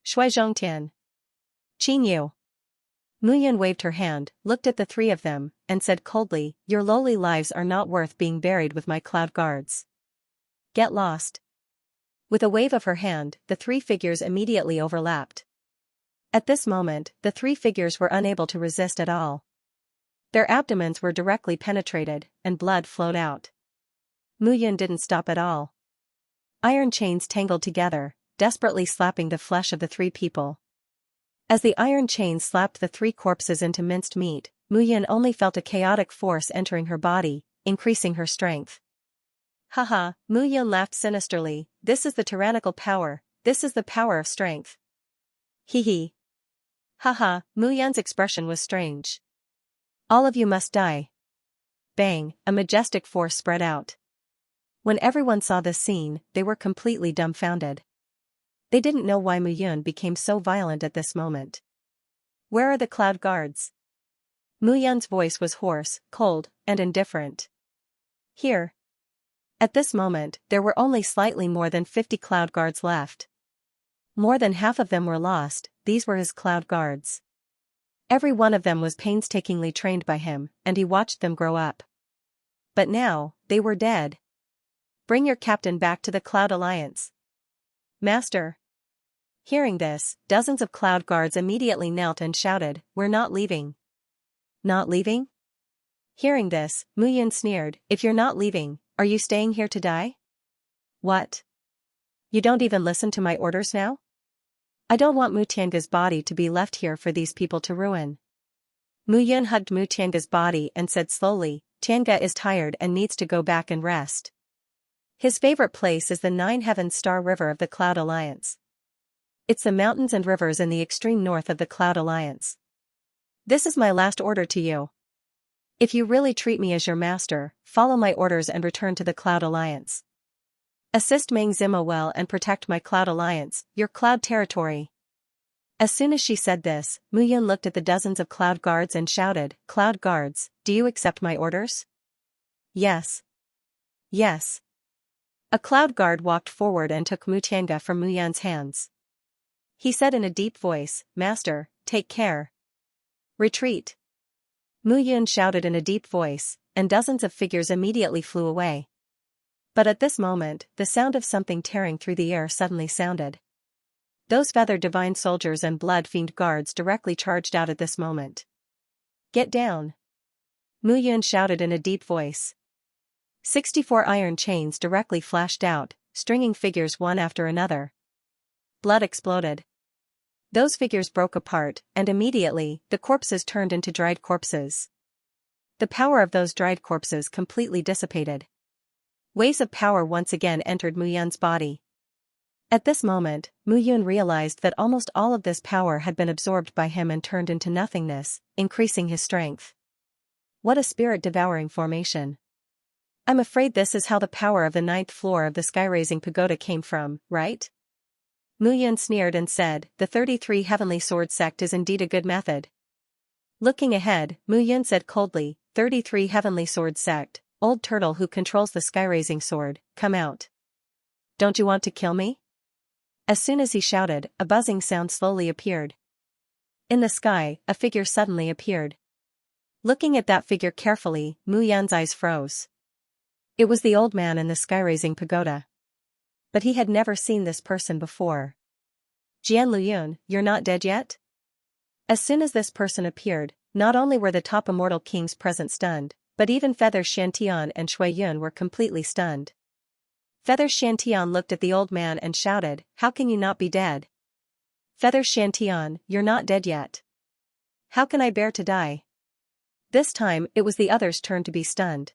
Shui Zhongtian. Qin Yu. Mu Yun waved her hand, looked at the three of them, and said coldly, "Your lowly lives are not worth being buried with my cloud guards. Get lost." With a wave of her hand, the three figures immediately overlapped. At this moment, the three figures were unable to resist at all. Their abdomens were directly penetrated, and blood flowed out. Mu Yun didn't stop at all. Iron chains tangled together, desperately slapping the flesh of the three people. As the iron chains slapped the three corpses into minced meat, Mu Yun only felt a chaotic force entering her body, increasing her strength. Haha, Mu Yun laughed sinisterly, this is the tyrannical power, this is the power of strength. Hee hee. Haha, Mu Yun's expression was strange. All of you must die. Bang, a majestic force spread out. When everyone saw this scene, they were completely dumbfounded. They didn't know why Mu Yun became so violent at this moment. Where are the cloud guards? Mu Yun's voice was hoarse, cold, and indifferent. Here. At this moment, there were only slightly more than 50 cloud guards left. More than half of them were lost, these were his cloud guards. Every one of them was painstakingly trained by him, and he watched them grow up. But now, they were dead. Bring your captain back to the Cloud Alliance. Master. Hearing this, dozens of cloud guards immediately knelt and shouted, we're not leaving. Not leaving? Hearing this, Mu Yun sneered, if you're not leaving, are you staying here to die? What? You don't even listen to my orders now? I don't want Mu Tiange's body to be left here for these people to ruin. Mu Yun hugged Mu Tiange's body and said slowly, Tiange is tired and needs to go back and rest. His favorite place is the Nine Heavens Star River of the Cloud Alliance. It's the mountains and rivers in the extreme north of the Cloud Alliance. This is my last order to you. If you really treat me as your master, follow my orders and return to the Cloud Alliance. Assist Meng Zimo well and protect my Cloud Alliance, your cloud territory. As soon as she said this, Mu Yun looked at the dozens of cloud guards and shouted, Cloud guards, do you accept my orders? Yes. Yes. A cloud guard walked forward and took Mu Tiange from Mu Yun's hands. He said in a deep voice, Master, take care. Retreat. Mu Yun shouted in a deep voice, and dozens of figures immediately flew away. But at this moment, the sound of something tearing through the air suddenly sounded. Those feathered divine soldiers and blood-fiend guards directly charged out at this moment. Get down. Mu Yun shouted in a deep voice. 64 iron chains directly flashed out, stringing figures one after another. Blood exploded. Those figures broke apart, and immediately, the corpses turned into dried corpses. The power of those dried corpses completely dissipated. Waves of power once again entered Mu Yun's body. At this moment, Mu Yun realized that almost all of this power had been absorbed by him and turned into nothingness, increasing his strength. What a spirit-devouring formation. I'm afraid this is how the power of the 9th floor of the sky-raising pagoda came from, right? Mu Yun sneered and said, the 33 Heavenly Sword sect is indeed a good method. Looking ahead, Mu Yun said coldly, 33 Heavenly Sword sect, old turtle who controls the sky-raising sword, come out. Don't you want to kill me? As soon as he shouted, a buzzing sound slowly appeared. In the sky, a figure suddenly appeared. Looking at that figure carefully, Mu Yun's eyes froze. It was the old man in the sky-raising pagoda. But he had never seen this person before. Jian Luyun, you're not dead yet? As soon as this person appeared, not only were the top immortal kings present stunned, but even Feather Xiantian and Shui Yun were completely stunned. Feather Xiantian looked at the old man and shouted, how can you not be dead? Feather Xiantian, you're not dead yet. How can I bear to die? This time, it was the other's turn to be stunned.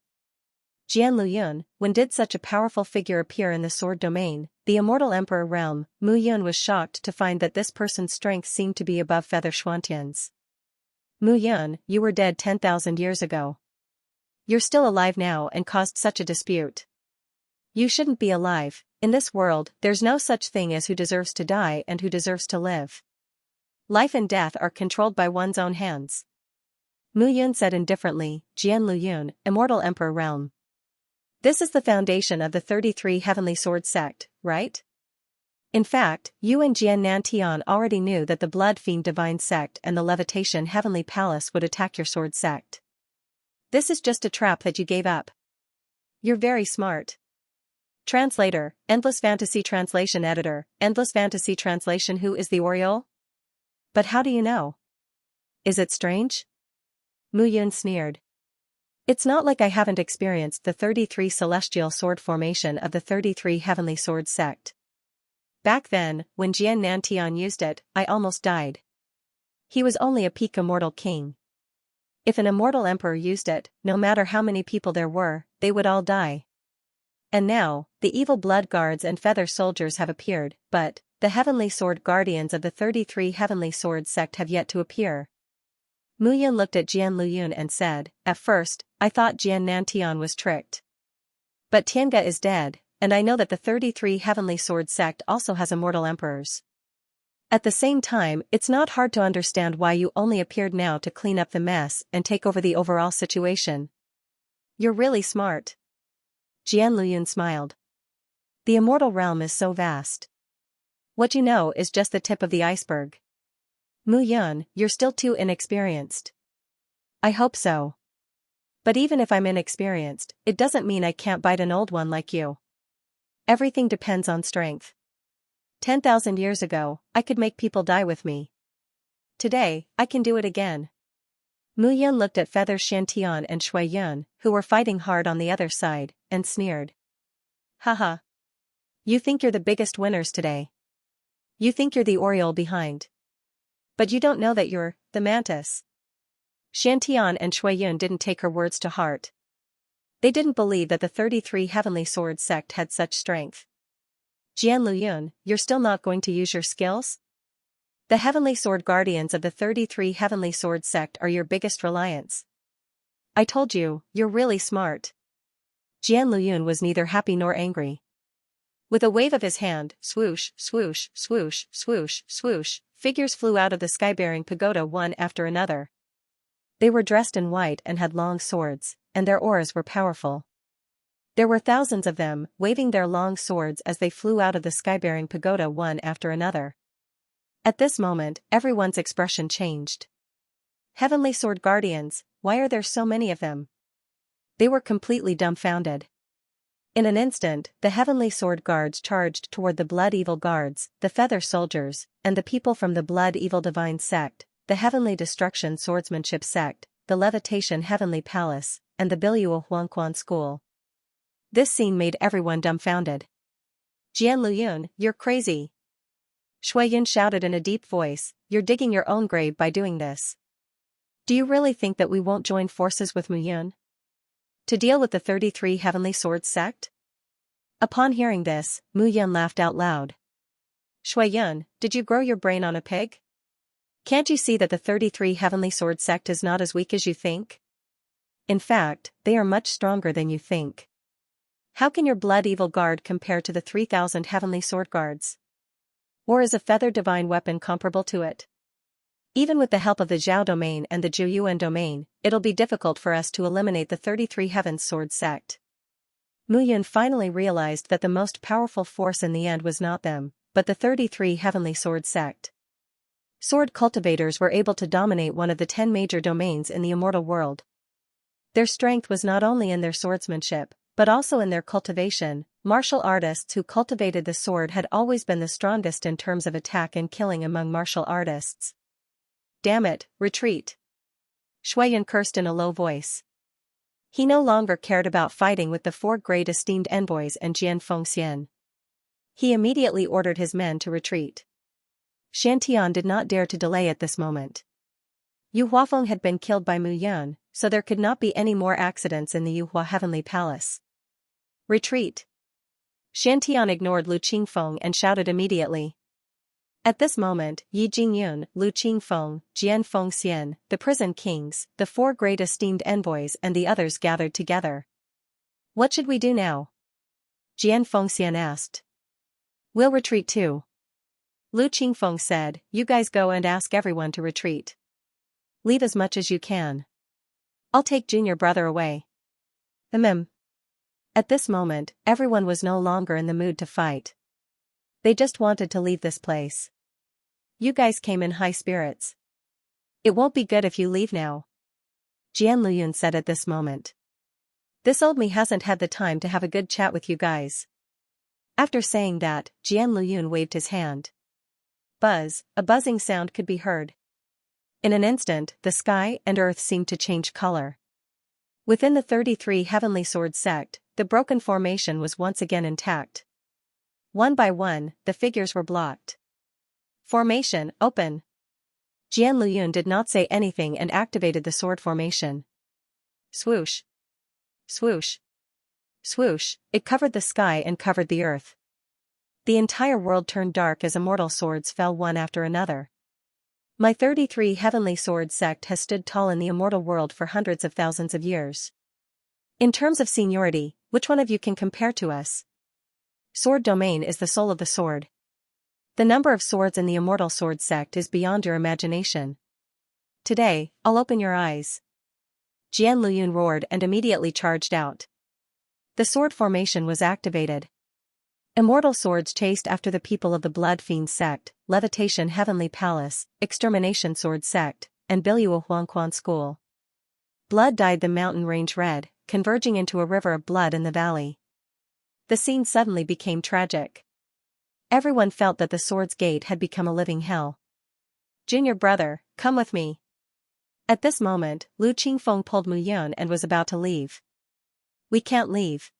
Jian Luyun, when did such a powerful figure appear in the sword domain, the immortal emperor realm? Mu Yun was shocked to find that this person's strength seemed to be above Feather Xiantian's. Mu Yun, you were dead 10,000 years ago. You're still alive now and caused such a dispute. You shouldn't be alive. In this world, there's no such thing as who deserves to die and who deserves to live. Life and death are controlled by one's own hands. Mu Yun said indifferently, Jian Luyun, immortal emperor realm. This is the foundation of the 33 Heavenly Sword sect, right? In fact, you and Jian Nantian already knew that the Blood Fiend Divine sect and the Levitation Heavenly Palace would attack your sword sect. This is just a trap that you gave up. You're very smart. Translator, Endless Fantasy Translation Editor, Endless Fantasy Translation. Who is the Oriole? But how do you know? Is it strange? Mu Yun sneered. It's not like I haven't experienced the 33 celestial sword formation of the 33 Heavenly Sword sect. Back then, when Jian Nantian used it, I almost died. He was only a peak immortal king. If an immortal emperor used it, no matter how many people there were, they would all die. And now, the evil blood guards and feather soldiers have appeared, but the heavenly sword guardians of the 33 heavenly sword sect have yet to appear. Mu Yun looked at Jian Luyun and said, "At first, I thought Jian Nantian was tricked. But Tianga is dead, and I know that the 33 heavenly sword sect also has immortal emperors. At the same time, it's not hard to understand why you only appeared now to clean up the mess and take over the overall situation. You're really smart." Jian Luyun smiled. The immortal realm is so vast. What you know is just the tip of the iceberg. Mu Yun, you're still too inexperienced. I hope so. But even if I'm inexperienced, it doesn't mean I can't bite an old one like you. Everything depends on strength. 10,000 years ago, I could make people die with me. Today, I can do it again. Mu Yun looked at Feather Shantian and Shui Yun, who were fighting hard on the other side, and sneered. Haha. You think you're the biggest winners today. You think you're the Oriole behind. But you don't know that you're the mantis. Shantian and Shui Yun didn't take her words to heart. They didn't believe that the 33 heavenly sword sect had such strength. Jian Luyun, you're still not going to use your skills? The heavenly sword guardians of the 33 heavenly sword sect are your biggest reliance. I told you, you're really smart. Jian Luyun was neither happy nor angry. With a wave of his hand, swoosh, swoosh, swoosh, swoosh, swoosh, figures flew out of the sky-bearing pagoda one after another. They were dressed in white and had long swords, and their auras were powerful. There were thousands of them, waving their long swords as they flew out of the sky-bearing pagoda one after another. At this moment, everyone's expression changed. Heavenly sword guardians, why are there so many of them? They were completely dumbfounded. In an instant, the heavenly sword guards charged toward the blood evil guards, the feather soldiers, and the people from the blood evil divine sect, the heavenly destruction swordsmanship sect, the levitation heavenly palace, and the Biluo Huangquan school. This scene made everyone dumbfounded. Jian Luyun, you're crazy. Shui Yun shouted in a deep voice, you're digging your own grave by doing this. Do you really think that we won't join forces with Mu Yun to deal with the 33 heavenly swords sect? Upon hearing this, Mu Yun laughed out loud. Shui Yun, did you grow your brain on a pig? Can't you see that the 33 heavenly sword sect is not as weak as you think? In fact, they are much stronger than you think. How can your blood evil guard compare to the 3,000 heavenly sword guards? Or is a feather divine weapon comparable to it? Even with the help of the Zhao domain and the Zhuyuan domain, it'll be difficult for us to eliminate the 33 heavens sword sect. Mu Yun finally realized that the most powerful force in the end was not them, but the 33 heavenly sword sect. Sword cultivators were able to dominate one of the 10 major domains in the immortal world. Their strength was not only in their swordsmanship, but also in their cultivation. Martial artists who cultivated the sword had always been the strongest in terms of attack and killing among martial artists. Damn it, retreat. Shui Yun cursed in a low voice. He no longer cared about fighting with the 4 great esteemed envoys and Jian Fengxian. He immediately ordered his men to retreat. Shantian did not dare to delay at this moment. Yu Huafeng had been killed by Mu Yun, so there could not be any more accidents in the Yuhua Heavenly Palace. Retreat. Shantian ignored Lu Qingfeng and shouted immediately. At this moment, Yi Jingyun, Lu Qingfeng, Jian Fengxian, the prison kings, the 4 great esteemed envoys and the others gathered together. What should we do now? Jian Fengxian asked. We'll retreat too. Lu Qingfeng said, you guys go and ask everyone to retreat. Leave as much as you can. I'll take junior brother away. At this moment, everyone was no longer in the mood to fight. They just wanted to leave this place. You guys came in high spirits. It won't be good if you leave now. Jian Luyun said at this moment. This old me hasn't had the time to have a good chat with you guys. After saying that, Jian Luyun waved his hand. Buzz, a buzzing sound could be heard. In an instant, the sky and earth seemed to change color. Within the 33 heavenly sword sect, the broken formation was once again intact. One by one, the figures were blocked. Formation, open. Jian Luyun did not say anything and activated the sword formation. Swoosh. Swoosh. Swoosh, it covered the sky and covered the earth. The entire world turned dark as immortal swords fell one after another. My 33 heavenly sword sect has stood tall in the immortal world for hundreds of thousands of years. In terms of seniority, which one of you can compare to us? Sword domain is the soul of the sword. The number of swords in the immortal sword sect is beyond your imagination. Today, I'll open your eyes. Jian Luyun roared and immediately charged out. The sword formation was activated. Immortal swords chased after the people of the Blood Fiend sect, Levitation Heavenly Palace, Extermination Sword sect, and Biluo Huangquan School. Blood dyed the mountain range red, converging into a river of blood in the valley. The scene suddenly became tragic. Everyone felt that the Sword's Gate had become a living hell. Junior brother, come with me. At this moment, Lu Qingfeng pulled Mu Yun and was about to leave. We can't leave.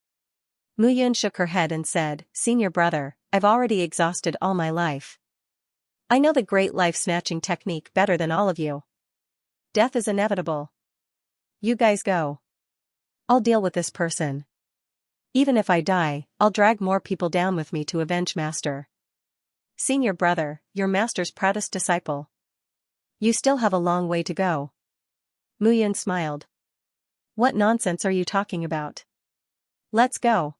Mu Yun shook her head and said, Senior brother, I've already exhausted all my life. I know the great life-snatching technique better than all of you. Death is inevitable. You guys go. I'll deal with this person. Even if I die, I'll drag more people down with me to avenge Master. Senior brother, your master's proudest disciple. You still have a long way to go. Mu Yun smiled. What nonsense are you talking about? Let's go.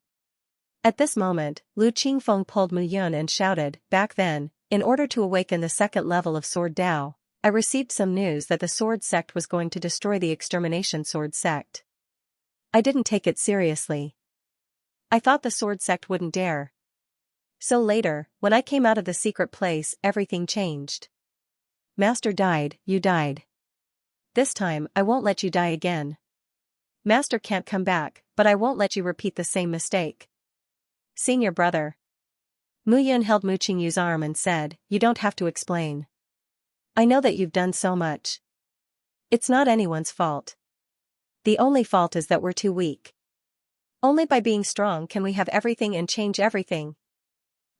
At this moment, Lu Qingfeng pulled Mu Yun and shouted, back then, in order to awaken the second level of Sword Dao, I received some news that the Sword Sect was going to destroy the Extermination Sword Sect. I didn't take it seriously. I thought the Sword Sect wouldn't dare. So later, when I came out of the secret place, everything changed. Master died, you died. This time, I won't let you die again. Master can't come back, but I won't let you repeat the same mistake. Senior brother. Mu Yun held Mu Qingyu's arm and said, you don't have to explain. I know that you've done so much. It's not anyone's fault. The only fault is that we're too weak. Only by being strong can we have everything and change everything.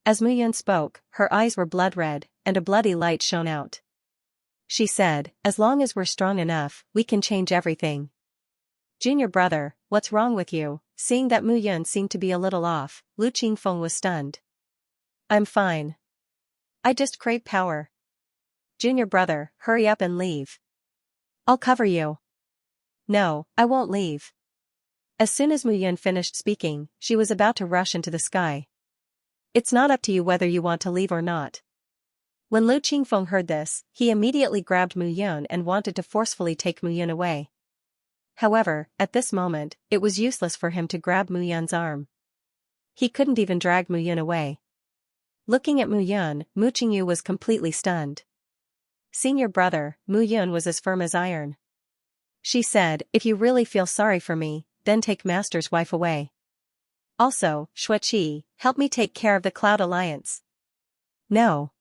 As Mu Yun spoke, her eyes were blood red, and a bloody light shone out. She said, as long as we're strong enough, we can change everything. Junior brother, what's wrong with you? Seeing that Mu Yun seemed to be a little off, Lu Qingfeng was stunned. I'm fine. I just crave power. Junior brother, hurry up and leave. I'll cover you. No, I won't leave. As soon as Mu Yun finished speaking, she was about to rush into the sky. It's not up to you whether you want to leave or not. When Lu Qingfeng heard this, he immediately grabbed Mu Yun and wanted to forcefully take Mu Yun away. However, at this moment, it was useless for him to grab Mu Yun's arm. He couldn't even drag Mu Yun away. Looking at Mu Yun, Mu Qingyu was completely stunned. Senior brother, Mu Yun was as firm as iron. She said, if you really feel sorry for me, then take Master's wife away. Also, Xueqi, help me take care of the Cloud Alliance. No.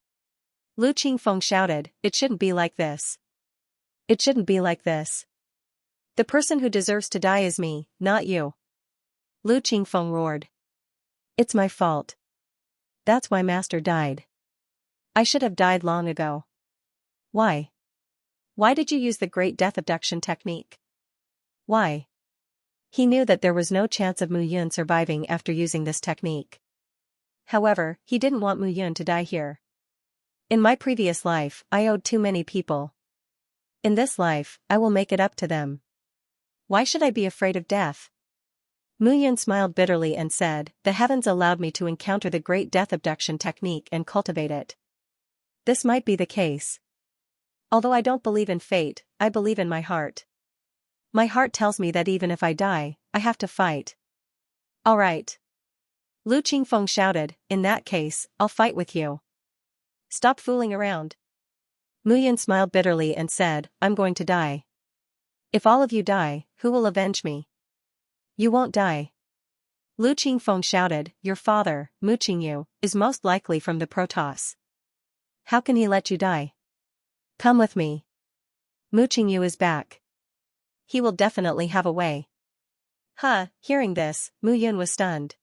Lu Qingfeng shouted, it shouldn't be like this. It shouldn't be like this. The person who deserves to die is me, not you. Lu Qingfeng roared. It's my fault. That's why Master died. I should have died long ago. Why? Why did you use the Great Death Abduction technique? Why? He knew that there was no chance of Mu Yun surviving after using this technique. However, he didn't want Mu Yun to die here. In my previous life, I owed too many people. In this life, I will make it up to them. Why should I be afraid of death? Mu Yun smiled bitterly and said, the heavens allowed me to encounter the Great Death Abduction technique and cultivate it. This might be the case. Although I don't believe in fate, I believe in my heart. My heart tells me that even if I die, I have to fight. All right. Lu Qingfeng shouted, in that case, I'll fight with you. Stop fooling around. Mu Yun smiled bitterly and said, I'm going to die. If all of you die, who will avenge me? You won't die. Lu Qingfeng shouted, your father, Mu Qingyu, is most likely from the Protoss. How can he let you die? Come with me. Mu Qingyu is back. He will definitely have a way. Hearing this, Mu Yun was stunned.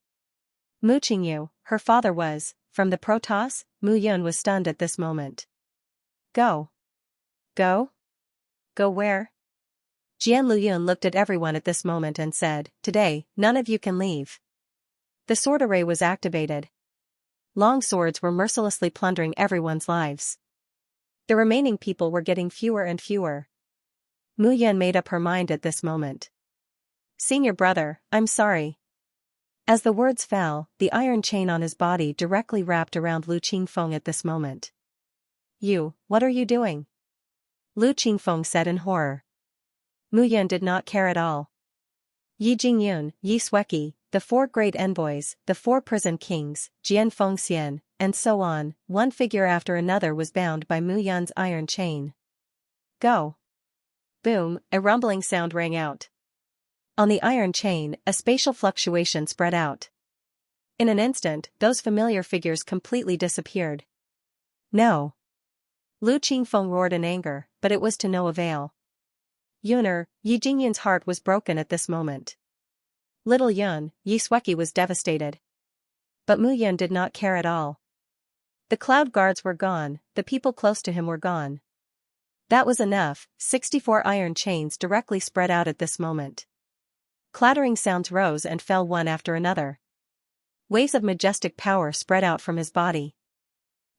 Mu Qingyu, her father was, from the Protoss. Mu Yun was stunned at this moment. Go. Go? Go where? Jian Luyun looked at everyone at this moment and said, "Today, none of you can leave." The sword array was activated. Long swords were mercilessly plundering everyone's lives. The remaining people were getting fewer and fewer. Mu Yan made up her mind at this moment. "Senior brother, I'm sorry." As the words fell, the iron chain on his body directly wrapped around Lu Qingfeng at this moment. What are you doing?" Lu Qingfeng said in horror. Mu Yan did not care at all. Yi Jingyun, Yi Sueki, the 4 great envoys, the 4 prison kings, Jian Fengxian, and so on, one figure after another was bound by Mu Yan's iron chain. "Go!" Boom, a rumbling sound rang out. On the iron chain, a spatial fluctuation spread out. In an instant, those familiar figures completely disappeared. "No!" Lu Qingfeng roared in anger, but it was to no avail. Yi Jingyun's heart was broken at this moment. Little Yun, Yi Sueki was devastated. But Mu Yan did not care at all. The cloud guards were gone, the people close to him were gone. That was enough. 64 iron chains directly spread out at this moment. Clattering sounds rose and fell one after another. Waves of majestic power spread out from his body.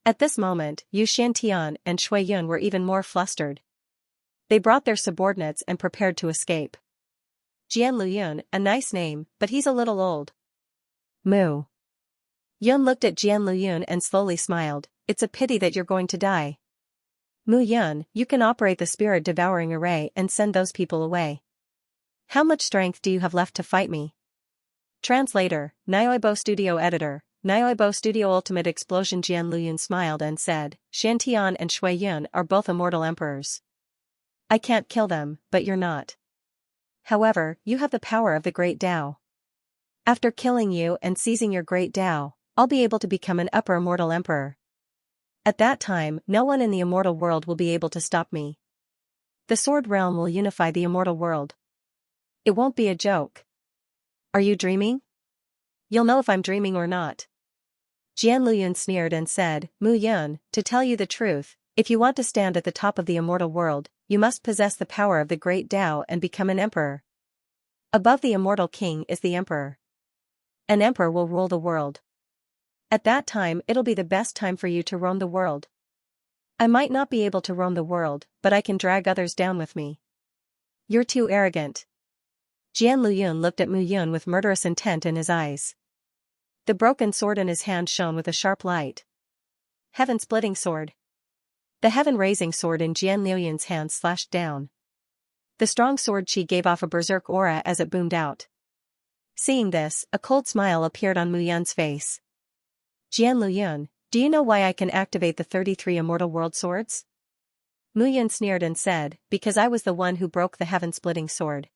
At this moment, Yu Xiantian and Shui Yun were even more flustered. They brought their subordinates and prepared to escape. "Jian Luyun, a nice name, but he's a little old." Mu Yun looked at Jian Luyun and slowly smiled. "It's a pity that you're going to die. Mu Yun, you can operate the spirit-devouring array and send those people away. How much strength do you have left to fight me?" Translator, Nioibo Studio Editor, Nioibo Studio Ultimate Explosion. Jian Luyun smiled and said, "Xiantian and Shui Yun are both immortal emperors. I can't kill them, but you're not. However, you have the power of the Great Tao. After killing you and seizing your Great Tao, I'll be able to become an upper immortal emperor. At that time, no one in the immortal world will be able to stop me. The Sword Realm will unify the immortal world. It won't be a joke. Are you dreaming? You'll know if I'm dreaming or not." Jian Luyun sneered and said, "Mu Yun, to tell you the truth, if you want to stand at the top of the immortal world, you must possess the power of the Great Tao and become an emperor. Above the immortal king is the emperor. An emperor will rule the world. At that time it'll be the best time for you to roam the world. I might not be able to roam the world, but I can drag others down with me. You're too arrogant." Jian Luyun looked at Mu Yun with murderous intent in his eyes. The broken sword in his hand shone with a sharp light. Heaven-splitting sword. The heaven-raising sword in Jian Luyun's hand slashed down. The strong sword chi gave off a berserk aura as it boomed out. Seeing this, a cold smile appeared on Mu Yun's face. "Jian Luyun, do you know why I can activate the 33 immortal world swords?" Mu Yun sneered and said, "Because I was the one who broke the heaven-splitting sword."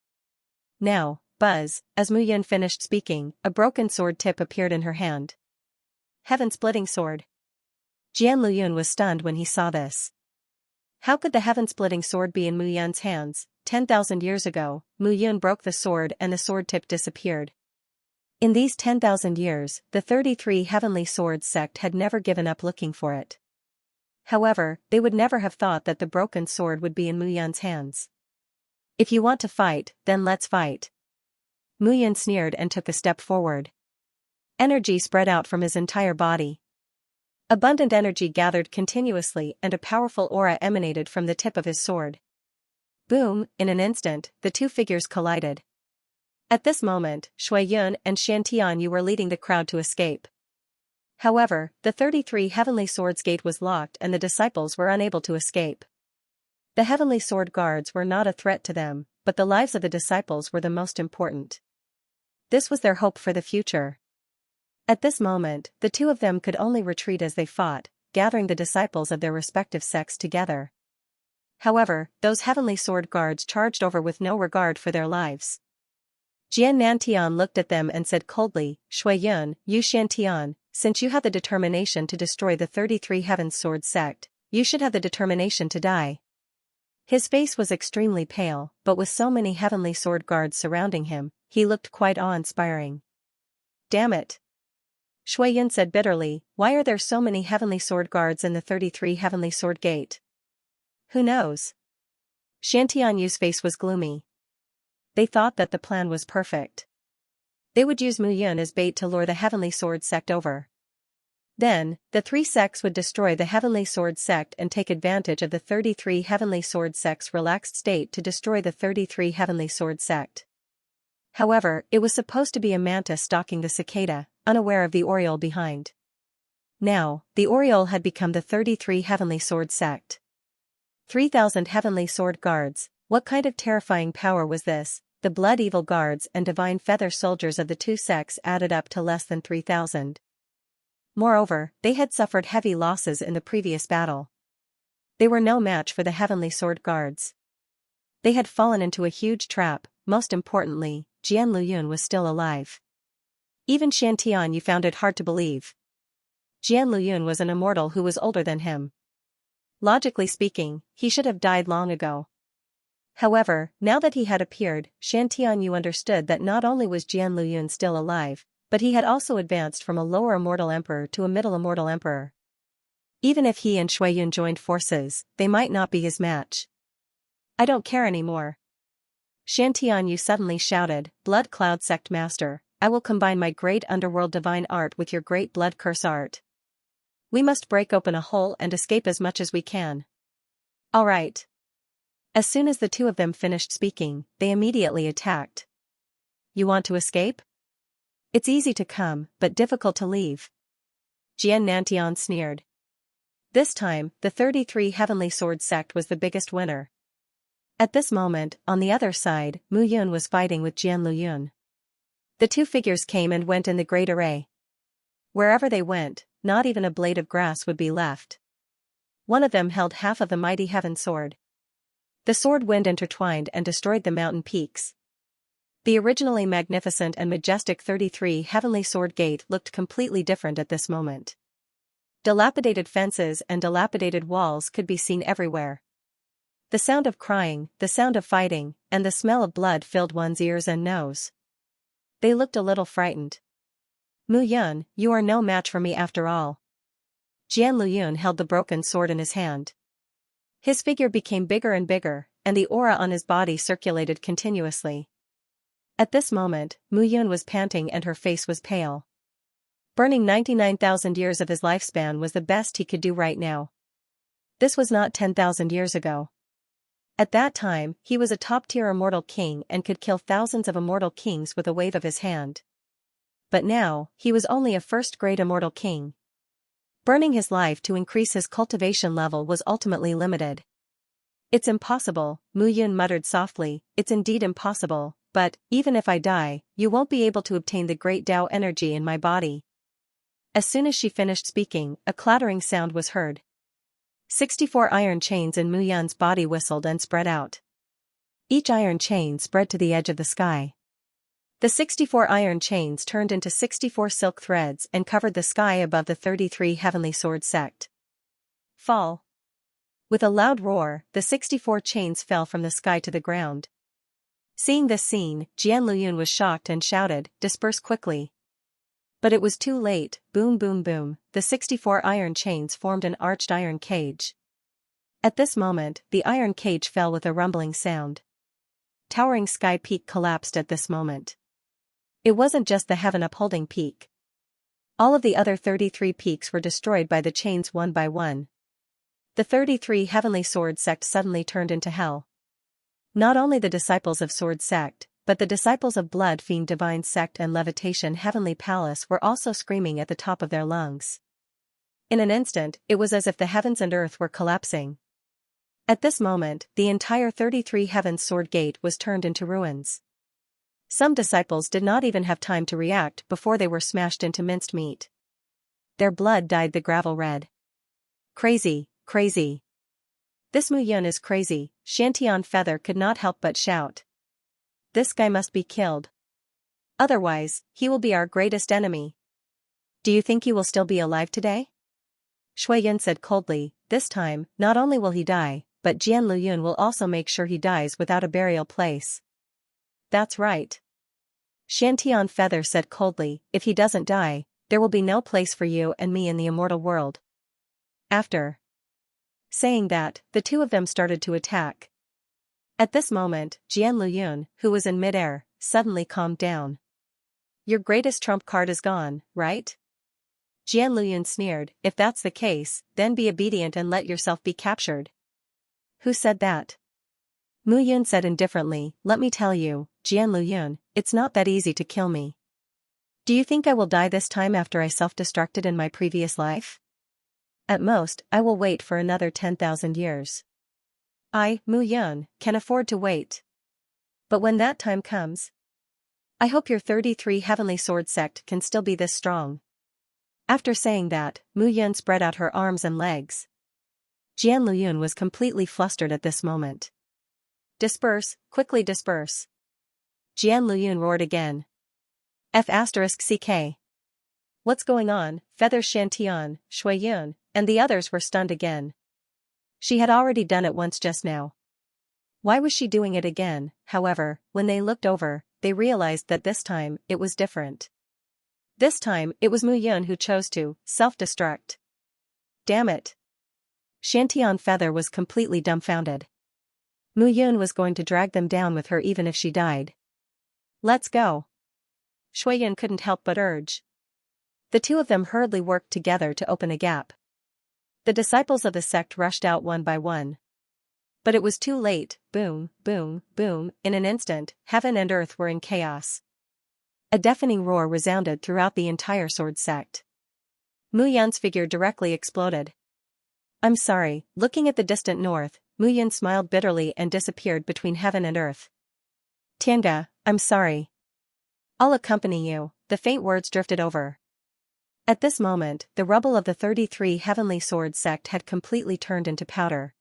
Now, buzz, as Mu Yun finished speaking, a broken sword tip appeared in her hand. Heaven-splitting sword. Jian Luyun was stunned when he saw this. How could the heaven-splitting sword be in Mu Yun's hands? 10,000 years ago, Mu Yun broke the sword and the sword tip disappeared. In these 10,000 years, the 33 Heavenly Swords sect had never given up looking for it. However, they would never have thought that the broken sword would be in Mu Yun's hands. "If you want to fight, then let's fight." Mu Yun sneered and took a step forward. Energy spread out from his entire body. Abundant energy gathered continuously and a powerful aura emanated from the tip of his sword. Boom, in an instant, the two figures collided. At this moment, Shui Yun and Xiantian were leading the crowd to escape. However, the 33 Heavenly Swords gate was locked and the disciples were unable to escape. The Heavenly Sword guards were not a threat to them, but the lives of the disciples were the most important. This was their hope for the future. At this moment, the two of them could only retreat as they fought, gathering the disciples of their respective sects together. However, those Heavenly Sword guards charged over with no regard for their lives. Jian Nantian looked at them and said coldly, "Shui Yun, Yu Xiantian, since you have the determination to destroy the 33 Heaven Sword sect, you should have the determination to die." His face was extremely pale, but with so many Heavenly Sword guards surrounding him, he looked quite awe-inspiring. "Damn it!" Shui Yun said bitterly, "Why are there so many Heavenly Sword guards in the 33 Heavenly Sword gate?" "Who knows?" Xiantianyu's face was gloomy. they thought that the plan was perfect. They would use Mu Yun as bait to lure the Heavenly Sword sect over. Then, the three sects would destroy the Heavenly Sword sect and take advantage of the 33 Heavenly Sword sects' relaxed state to destroy the 33 Heavenly Sword sect. However, it was supposed to be a mantis stalking the cicada, unaware of the Oriole behind. Now, the Oriole had become the 33 Heavenly Sword sect. 3,000 Heavenly Sword guards, what kind of terrifying power was this? The Blood Evil guards and Divine Feather soldiers of the two sects added up to less than 3,000. Moreover, they had suffered heavy losses in the previous battle. They were no match for the Heavenly Sword guards. They had fallen into a huge trap. Most importantly, Jian Luyun was still alive. Even Shan Tianyu found it hard to believe. Jian Luyun was an immortal who was older than him. Logically speaking, he should have died long ago. However, now that he had appeared, Shan Tianyu understood that not only was Jian Luyun still alive, but he had also advanced from a lower immortal emperor to a middle immortal emperor. Even if he and Shui Yun joined forces, they might not be his match. I don't care anymore. Shan Tianyu suddenly shouted, Blood Cloud Sect Master, I will combine my great underworld divine art with your great blood curse art. We must break open a hole and escape as much as we can. All right. As soon as the two of them finished speaking, they immediately attacked. You want to escape? It's easy to come, but difficult to leave. Jian Nantian sneered. This time, the 33 Heavenly Sword sect was the biggest winner. At this moment, on the other side, Mu Yun was fighting with Jian Luyun. The two figures came and went in the great array. Wherever they went, not even a blade of grass would be left. One of them held half of the mighty heaven sword. The sword wind intertwined and destroyed the mountain peaks. The originally magnificent and majestic 33 Heavenly Sword Gate looked completely different at this moment. Dilapidated fences and dilapidated walls could be seen everywhere. The sound of crying, the sound of fighting, and the smell of blood filled one's ears and nose. They looked a little frightened. Mu Yun, you are no match for me after all. Jian Luyun held the broken sword in his hand. His figure became bigger and bigger, and the aura on his body circulated continuously. At this moment, Mu Yun was panting and her face was pale. Burning 99,000 years of his lifespan was the best he could do right now. This was not 10,000 years ago. At that time, he was a top-tier immortal king and could kill thousands of immortal kings with a wave of his hand. But now, he was only a first-grade immortal king. Burning his life to increase his cultivation level was ultimately limited. It's impossible, Mu Yun muttered softly, it's indeed impossible, but, even if I die, you won't be able to obtain the great Tao energy in my body. As soon as she finished speaking, a clattering sound was heard. 64 iron chains in Mu Yun's body whistled and spread out. Each iron chain spread to the edge of the sky. The 64 iron chains turned into 64 silk threads and covered the sky above the 33 Heavenly Sword sect. Fall. With a loud roar, the 64 chains fell from the sky to the ground. Seeing this scene, Jian Luyun was shocked and shouted, disperse quickly. But it was too late, boom boom boom, the 64 iron chains formed an arched iron cage. At this moment, the iron cage fell with a rumbling sound. Towering sky peak collapsed at this moment. It wasn't just the heaven upholding peak. All of the other 33 peaks were destroyed by the chains one by one. The 33 Heavenly Sword sect suddenly turned into hell. Not only the disciples of Sword sect, but the disciples of Blood Fiend Divine Sect and Levitation Heavenly Palace were also screaming at the top of their lungs. In an instant, it was as if the heavens and earth were collapsing. At this moment, the entire 33 Heavens Sword Gate was turned into ruins. Some disciples did not even have time to react before they were smashed into minced meat. Their blood dyed the gravel red. Crazy, crazy. This Mu Yun is crazy, Xiantian Feather could not help but shout. This guy must be killed. Otherwise, he will be our greatest enemy. Do you think he will still be alive today? Shui Yun said coldly, this time, not only will he die, but Jian Luyun will also make sure he dies without a burial place. That's right. Xiantian Feather said coldly, if he doesn't die, there will be no place for you and me in the immortal world. After saying that, the two of them started to attack. At this moment, Jian Luyun, who was in midair, suddenly calmed down. Your greatest trump card is gone, right? Jian Luyun sneered, if that's the case, then be obedient and let yourself be captured. Who said that? Mu Yun said indifferently, let me tell you, Jian Luyun, it's not that easy to kill me. Do you think I will die this time after I self-destructed in my previous life? At most, I will wait for another 10,000 years. I, Mu Yun, can afford to wait. But when that time comes, I hope your 33 Heavenly Sword sect can still be this strong. After saying that, Mu Yun spread out her arms and legs. Jian Luyun was completely flustered at this moment. Disperse, quickly disperse. Jian Luyun roared again. F***ck. What's going on? Feather Shantian, Shui Yun, and the others were stunned again. She had already done it once just now. Why was she doing it again? However, when they looked over, they realized that this time, it was different. This time, it was Mu Yun who chose to self-destruct. Damn it. Shantian Feather was completely dumbfounded. Mu Yun was going to drag them down with her even if she died. Let's go. Shui Yun couldn't help but urge. The two of them hurriedly worked together to open a gap. The disciples of the sect rushed out one by one. But it was too late, boom, boom, boom, in an instant, heaven and earth were in chaos. A deafening roar resounded throughout the entire sword sect. Mu Yun's figure directly exploded. I'm sorry, looking at the distant north, Mu Yun smiled bitterly and disappeared between heaven and earth. Tianga, I'm sorry. I'll accompany you, the faint words drifted over. At this moment, the rubble of the 33 Heavenly Sword sect had completely turned into powder.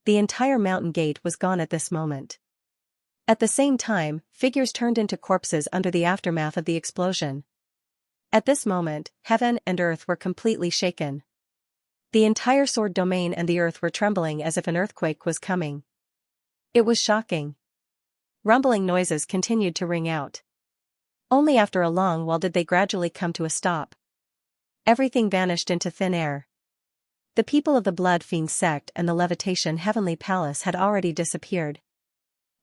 The entire mountain gate was gone at this moment. At the same time, figures turned into corpses under the aftermath of the explosion. At this moment, heaven and earth were completely shaken. The entire sword domain and the earth were trembling as if an earthquake was coming. It was shocking. Rumbling noises continued to ring out. Only after a long while did they gradually come to a stop. Everything vanished into thin air. The people of the Blood Fiend sect and the Levitation Heavenly Palace had already disappeared.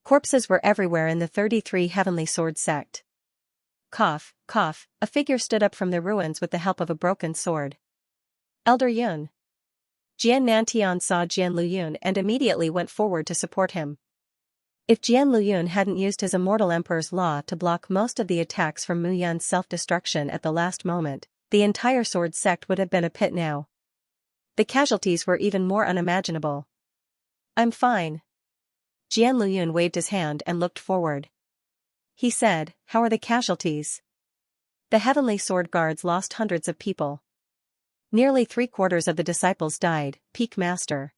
Corpses were everywhere in the 33 Heavenly Sword sect. Cough, cough, a figure stood up from the ruins with the help of a broken sword. Elder Yun. Jian Nantian saw Jian Luyun and immediately went forward to support him. If Jian Luyun hadn't used his immortal Emperor's Law to block most of the attacks from Mu Yun's self-destruction at the last moment, the entire sword sect would have been a pit now. The casualties were even more unimaginable. I'm fine. Jian Luyun waved his hand and looked forward. He said, how are the casualties? The Heavenly Sword Guards lost hundreds of people. Nearly 3/4 of the disciples died, Peak Master.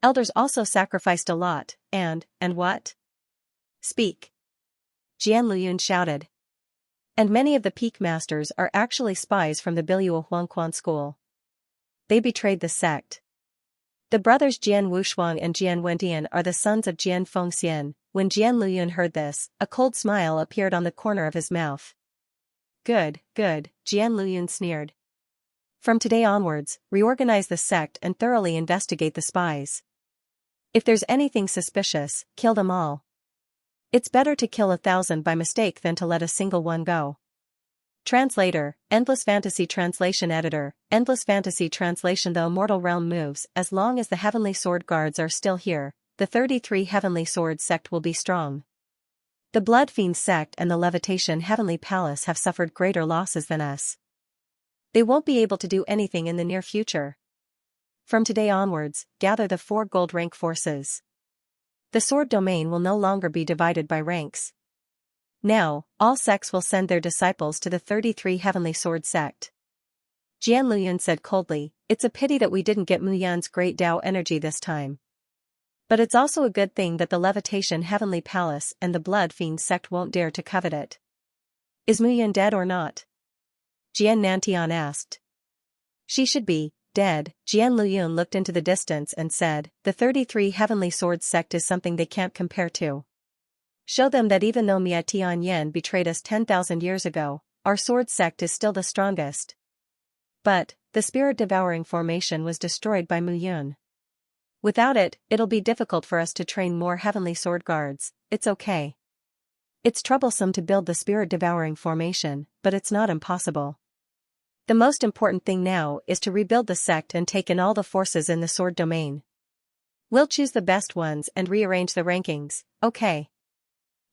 Elders also sacrificed a lot, and what? Speak. Jian Luyun shouted. And many of the Peak Masters are actually spies from the Biluo Huangquan school. They betrayed the sect. The brothers Jian Wushuang and Jian Wendian are the sons of Jian Fengxian. When Jian Luyun heard this, a cold smile appeared on the corner of his mouth. Good, good, Jian Luyun sneered. From today onwards, reorganize the sect and thoroughly investigate the spies. If there's anything suspicious, kill them all. It's better to kill 1,000 by mistake than to let a single one go. Translator, Endless Fantasy Translation Editor, Endless Fantasy Translation. The Immortal Realm moves. As long as the Heavenly Sword Guards are still here, the 33 Heavenly Sword sect will be strong. The Blood Fiend sect and the Levitation Heavenly Palace have suffered greater losses than us. They won't be able to do anything in the near future. From today onwards, gather the 4 gold rank forces. The sword domain will no longer be divided by ranks. Now, all sects will send their disciples to the 33 Heavenly Sword sect. Jian Luyun said coldly, it's a pity that we didn't get Mu Yan's great Tao energy this time. But it's also a good thing that the Levitation Heavenly Palace and the Blood Fiend sect won't dare to covet it. Is Mu Yan dead or not? Jian Nantian asked. She should be dead. Jian Luyun looked into the distance and said, the 33 Heavenly Sword sect is something they can't compare to. Show them that even though Mia Tianyan betrayed us 10,000 years ago, our sword sect is still the strongest. But, the spirit-devouring formation was destroyed by Mu Yun. Without it, it'll be difficult for us to train more heavenly sword guards. It's okay. It's troublesome to build the spirit-devouring formation, but it's not impossible. The most important thing now is to rebuild the sect and take in all the forces in the sword domain. We'll choose the best ones and rearrange the rankings, okay?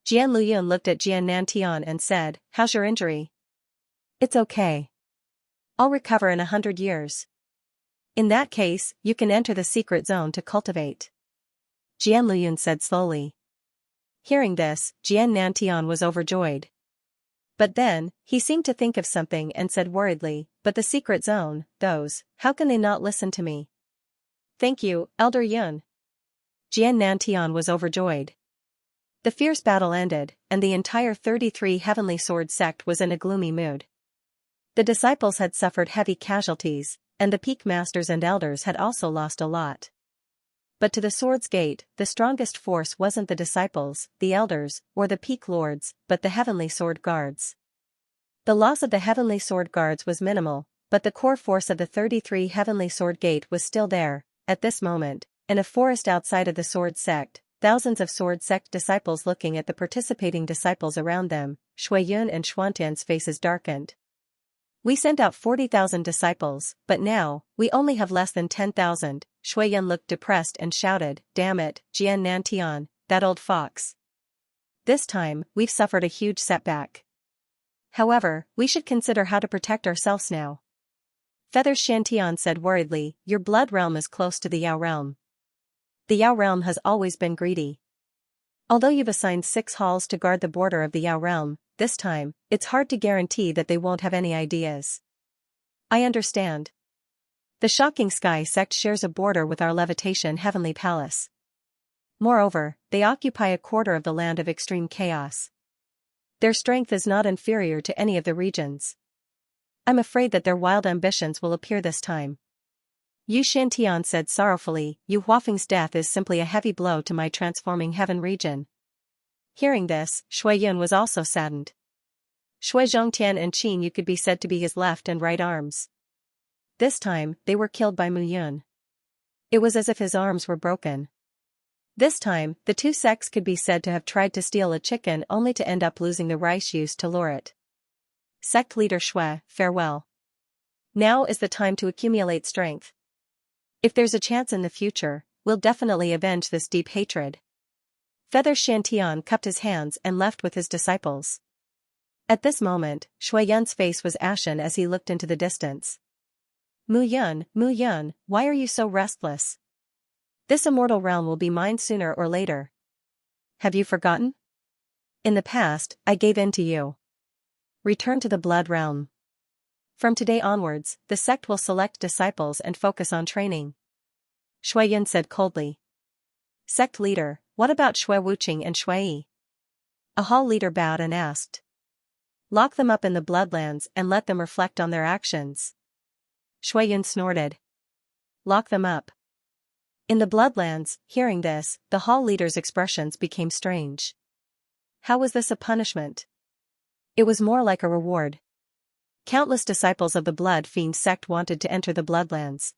Jian Luyun looked at Jian Nantian and said, "How's your injury?" "It's okay. I'll recover in 100 years. In that case, you can enter the secret zone to cultivate," Jian Luyun said slowly. Hearing this, Jian Nantian was overjoyed. But then, he seemed to think of something and said worriedly, "But the secret zone, how can they not listen to me?" "Thank you, Elder Yun." Jian Nantian was overjoyed. The fierce battle ended, and the entire 33 Heavenly Sword sect was in a gloomy mood. The disciples had suffered heavy casualties, and the peak masters and elders had also lost a lot. But to the Sword's Gate, the strongest force wasn't the disciples, the elders, or the peak lords, but the Heavenly Sword Guards. The loss of the Heavenly Sword Guards was minimal, but the core force of the 33 Heavenly Sword Gate was still there. At this moment, in a forest outside of the Sword Sect, thousands of Sword Sect disciples looking at the participating disciples around them, Shui Yun and Xuantian's faces darkened. "We sent out 40,000 disciples, but now, we only have less than 10,000, Shui Yun looked depressed and shouted, "Damn it, Jian Nantian, that old fox. This time, we've suffered a huge setback. However, we should consider how to protect ourselves now." Feathers Shantian said worriedly, "Your blood realm is close to the Yao realm. The Yao realm has always been greedy. Although you've assigned 6 halls to guard the border of the Yao realm, this time, it's hard to guarantee that they won't have any ideas." "I understand. The Shocking Sky sect shares a border with our Levitation Heavenly Palace. Moreover, they occupy a quarter of the land of extreme chaos. Their strength is not inferior to any of the regions. I'm afraid that their wild ambitions will appear this time." Yu Shantian said sorrowfully, "Yu Huafeng's death is simply a heavy blow to my transforming heaven region." Hearing this, Shui Yun was also saddened. Shui Zhongtian and Qin Yu could be said to be his left and right arms. This time, they were killed by Mu Yun. It was as if his arms were broken. This time, the two sects could be said to have tried to steal a chicken only to end up losing the rice used to lure it. Sect leader Shui, farewell. Now is the time to accumulate strength. If there's a chance in the future, we'll definitely avenge this deep hatred. Feather Shantian cupped his hands and left with his disciples. At this moment, Shui Yun's face was ashen as he looked into the distance. Mu Yun, why are you so restless? This immortal realm will be mine sooner or later. Have you forgotten? In the past, I gave in to you. Return to the blood realm. From today onwards, the sect will select disciples and focus on training." Shui Yun said coldly. "Sect leader, what about Shui Wuqing and Shui Yi?" A hall leader bowed and asked. "Lock them up in the Bloodlands and let them reflect on their actions." Shui Yun snorted. "Lock them up." In the Bloodlands, hearing this, the hall leader's expressions became strange. How was this a punishment? It was more like a reward. Countless disciples of the Blood Fiend sect wanted to enter the Bloodlands.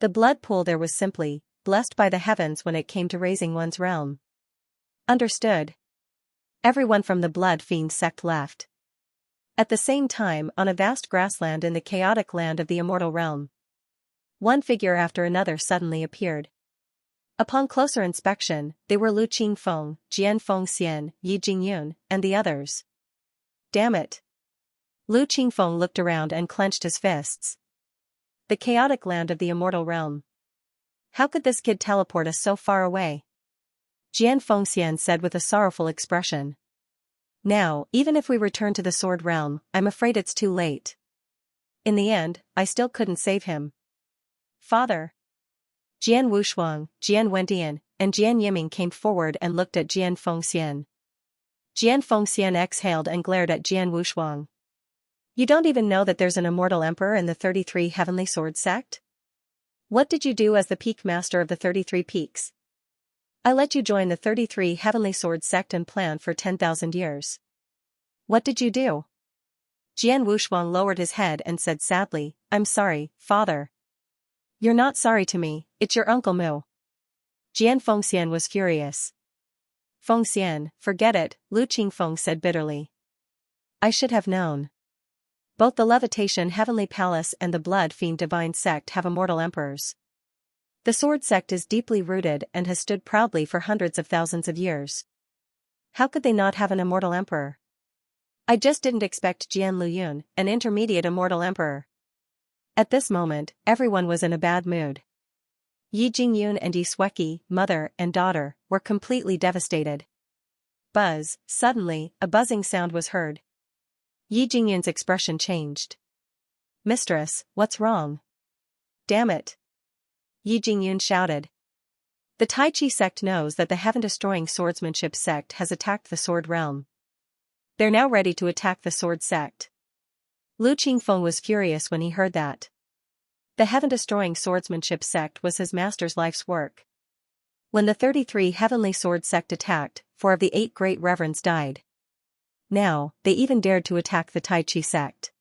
The blood pool there was simply blessed by the heavens when it came to raising one's realm. Understood. Everyone from the Blood Fiend sect left. At the same time, on a vast grassland in the chaotic land of the immortal realm, one figure after another suddenly appeared. Upon closer inspection, they were Lu Qingfeng, Jian Fengxian, Yi Jingyun, and the others. Damn it! Lu Qingfeng looked around and clenched his fists. The chaotic land of the immortal realm. How could this kid teleport us so far away? Jian Fengxian said with a sorrowful expression. Now, even if we return to the Sword Realm, I'm afraid it's too late. In the end, I still couldn't save him. Father. Jian Wushuang, Jian Wendian, and Jian Yiming came forward and looked at Jian Fengxian. Jian Fengxian exhaled and glared at Jian Wushuang. You don't even know that there's an immortal emperor in the 33 Heavenly Sword sect? What did you do as the peak master of the 33 peaks? I let you join the 33 Heavenly Sword sect and plan for 10,000 years. What did you do? Jian Wushuang lowered his head and said sadly, I'm sorry, father. You're not sorry to me, it's your Uncle Mu. Jian Fengxian was furious. Fengxian, forget it, Lu Qingfeng said bitterly. I should have known. Both the Levitation Heavenly Palace and the Blood Fiend Divine Sect have immortal emperors. The Sword Sect is deeply rooted and has stood proudly for hundreds of thousands of years. How could they not have an immortal emperor? I just didn't expect Jian Luyun, an intermediate immortal emperor. At this moment, everyone was in a bad mood. Yi Jingyun and Yi Sueki, mother and daughter, were completely devastated. Buzz, suddenly, a buzzing sound was heard. Yi Jingyun's expression changed. Mistress, what's wrong? Damn it! Yi Jingyun shouted. The Tai Chi sect knows that the heaven-destroying swordsmanship sect has attacked the sword realm. They're now ready to attack the sword sect. Lu Qingfeng was furious when he heard that. The heaven-destroying swordsmanship sect was his master's life's work. When the 33 heavenly sword sect attacked, 4 of the 8 great reverends died. Now, they even dared to attack the Tai Chi sect.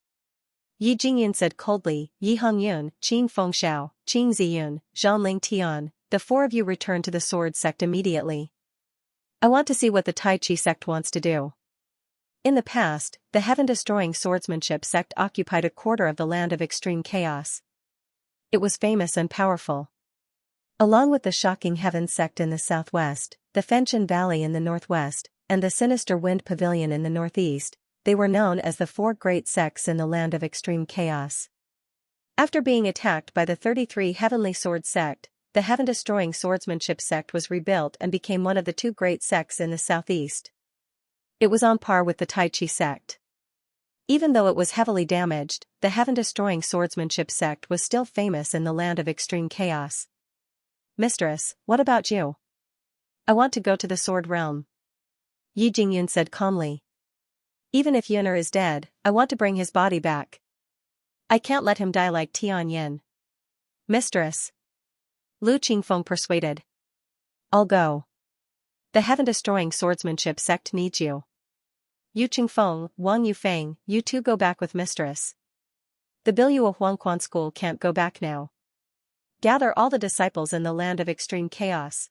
Yi Jingyun said coldly, Yi Hongyun, Qin Fengxiao, Qing Ziyun, Zhanling Tian, the 4 of you return to the sword sect immediately. I want to see what the Tai Chi sect wants to do. In the past, the heaven-destroying swordsmanship sect occupied a quarter of the land of extreme chaos. It was famous and powerful. Along with the shocking heaven sect in the southwest, the Fengchen Valley in the northwest, and the sinister Wind Pavilion in the northeast, they were known as the 4 great sects in the land of extreme chaos. After being attacked by the 33 heavenly sword sect, the heaven-destroying swordsmanship sect was rebuilt and became one of the 2 great sects in the southeast. It was on par with the Tai Chi sect. Even though it was heavily damaged, the heaven-destroying swordsmanship sect was still famous in the land of extreme chaos. Mistress, what about you? I want to go to the sword realm. Yi Jingyun said calmly. Even if Yun'er is dead, I want to bring his body back. I can't let him die like Tian Yin. Mistress. Lu Qingfeng persuaded. I'll go. The heaven-destroying swordsmanship sect needs you. Yu Qingfeng, Wang Yufeng, you two go back with mistress. The Biluo Huangquan school can't go back now. Gather all the disciples in the land of extreme chaos.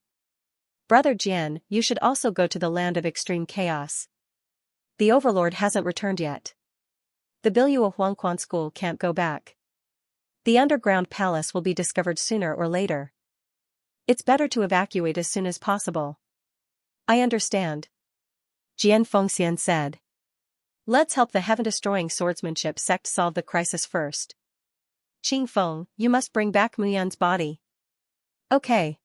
Brother Jian, you should also go to the land of extreme chaos. The overlord hasn't returned yet. The Biluo Huangquan school can't go back. The underground palace will be discovered sooner or later. It's better to evacuate as soon as possible. I understand. Jian Fengxian said. Let's help the heaven-destroying swordsmanship sect solve the crisis first. Qingfeng, you must bring back Muyun's body. Okay.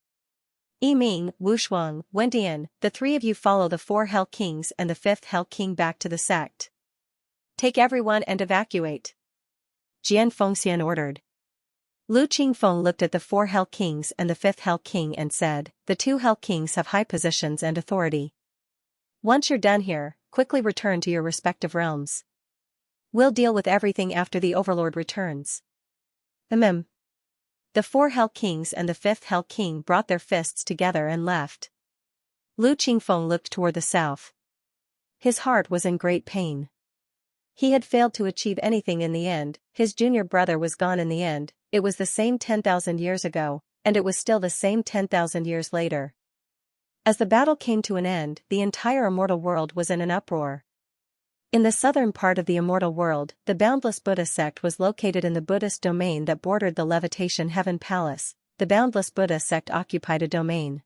Yiming, Wushuang, Wendian, the 3 of you follow the 4 Hell Kings and the 5th Hell King back to the sect. Take everyone and evacuate. Jian Fengxian ordered. Lu Qingfeng looked at the 4 Hell Kings and the 5th Hell King and said, the 2 Hell Kings have high positions and authority. Once you're done here, quickly return to your respective realms. We'll deal with everything after the Overlord returns. The 4 Hell Kings and the 5th Hell King brought their fists together and left. Lu Qingfeng looked toward the south. His heart was in great pain. He had failed to achieve anything in the end, his junior brother was gone in the end, it was the same 10,000 years ago, and it was still the same 10,000 years later. As the battle came to an end, the entire immortal world was in an uproar. In the southern part of the immortal world, the Boundless Buddha sect was located in the Buddhist domain that bordered the Levitation Heaven Palace. The Boundless Buddha sect occupied a domain.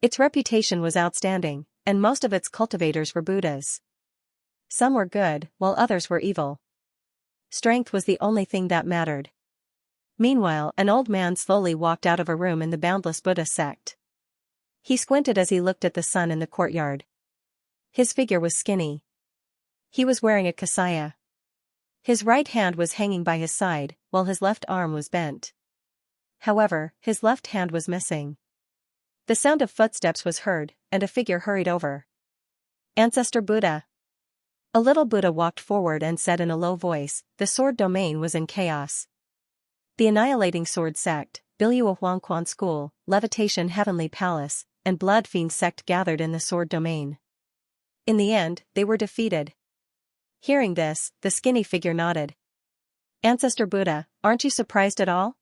Its reputation was outstanding, and most of its cultivators were Buddhas. Some were good, while others were evil. Strength was the only thing that mattered. Meanwhile, an old man slowly walked out of a room in the Boundless Buddha sect. He squinted as he looked at the sun in the courtyard. His figure was skinny. He was wearing a kasaya. His right hand was hanging by his side, while his left arm was bent. However, his left hand was missing. The sound of footsteps was heard, and a figure hurried over. Ancestor Buddha. A little Buddha walked forward and said in a low voice, the sword domain was in chaos. The annihilating sword sect, Biluo Huangquan school, Levitation Heavenly Palace, and Blood Fiend sect gathered in the sword domain. In the end, they were defeated. Hearing this, the skinny figure nodded. Ancestor Buddha, aren't you surprised at all?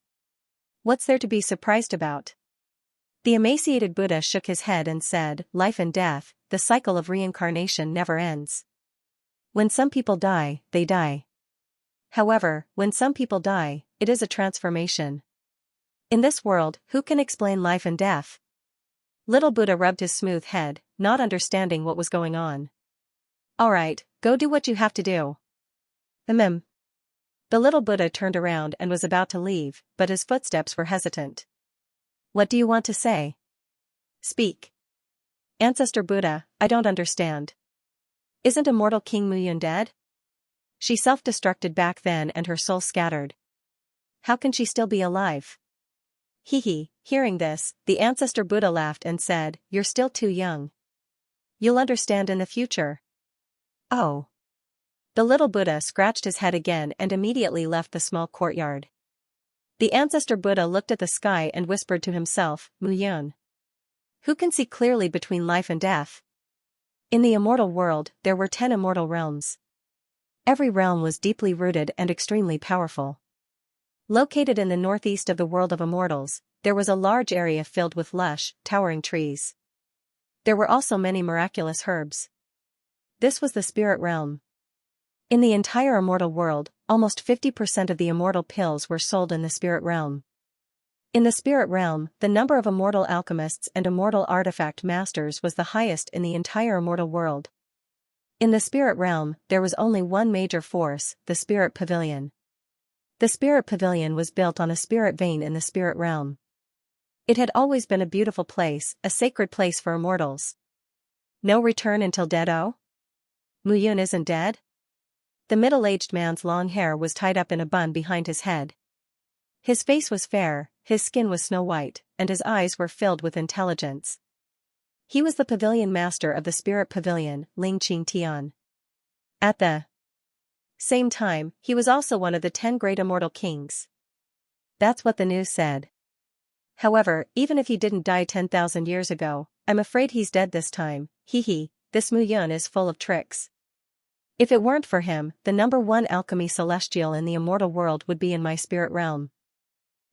What's there to be surprised about? The emaciated Buddha shook his head and said, life and death, the cycle of reincarnation never ends. When some people die, they die. However, when some people die, it is a transformation. In this world, who can explain life and death? Little Buddha rubbed his smooth head, not understanding what was going on. Alright, go do what you have to do. The little Buddha turned around and was about to leave, but his footsteps were hesitant. What do you want to say? Speak. Ancestor Buddha, I don't understand. Isn't immortal King Muyun dead? She self-destructed back then and her soul scattered. How can she still be alive? Hearing this, the ancestor Buddha laughed and said, you're still too young. You'll understand in the future. Oh. The little Buddha scratched his head again and immediately left the small courtyard. The ancestor Buddha looked at the sky and whispered to himself, Muyun. Who can see clearly between life and death? In the immortal world, there were 10 immortal realms. Every realm was deeply rooted and extremely powerful. Located in the northeast of the world of immortals, there was a large area filled with lush, towering trees. There were also many miraculous herbs. This was the spirit realm. In the entire immortal world, almost 50% of the immortal pills were sold in the spirit realm. In the spirit realm, the number of immortal alchemists and immortal artifact masters was the highest in the entire immortal world. In the spirit realm, there was only one major force, the spirit pavilion. The spirit pavilion was built on a spirit vein in the spirit realm. It had always been a beautiful place, a sacred place for immortals. No return until dead-o? Muyun isn't dead? The middle-aged man's long hair was tied up in a bun behind his head. His face was fair, his skin was snow-white, and his eyes were filled with intelligence. He was the pavilion master of the spirit pavilion, Ling Qingtian. At the same time, he was also one of the 10 great immortal kings. That's what the news said. However, even if he didn't die 10,000 years ago, I'm afraid he's dead this time. This Muyun is full of tricks. If it weren't for him, the #1 alchemy celestial in the immortal world would be in my spirit realm.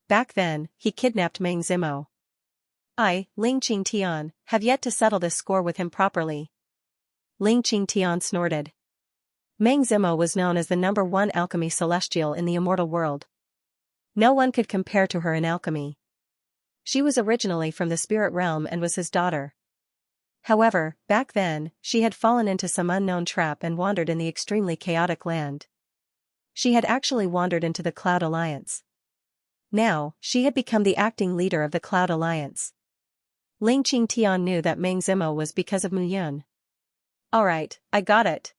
Back then, he kidnapped Meng Zimo. I, Ling Qingtian, have yet to settle this score with him properly. Ling Qingtian snorted. Meng Zimo was known as the #1 alchemy celestial in the immortal world. No one could compare to her in alchemy. She was originally from the spirit realm and was his daughter. However, back then, she had fallen into some unknown trap and wandered in the extremely chaotic land. She had actually wandered into the Cloud Alliance. Now, she had become the acting leader of the Cloud Alliance. Ling Qingtian knew that Meng Zimo was because of Muyun. Alright, I got it.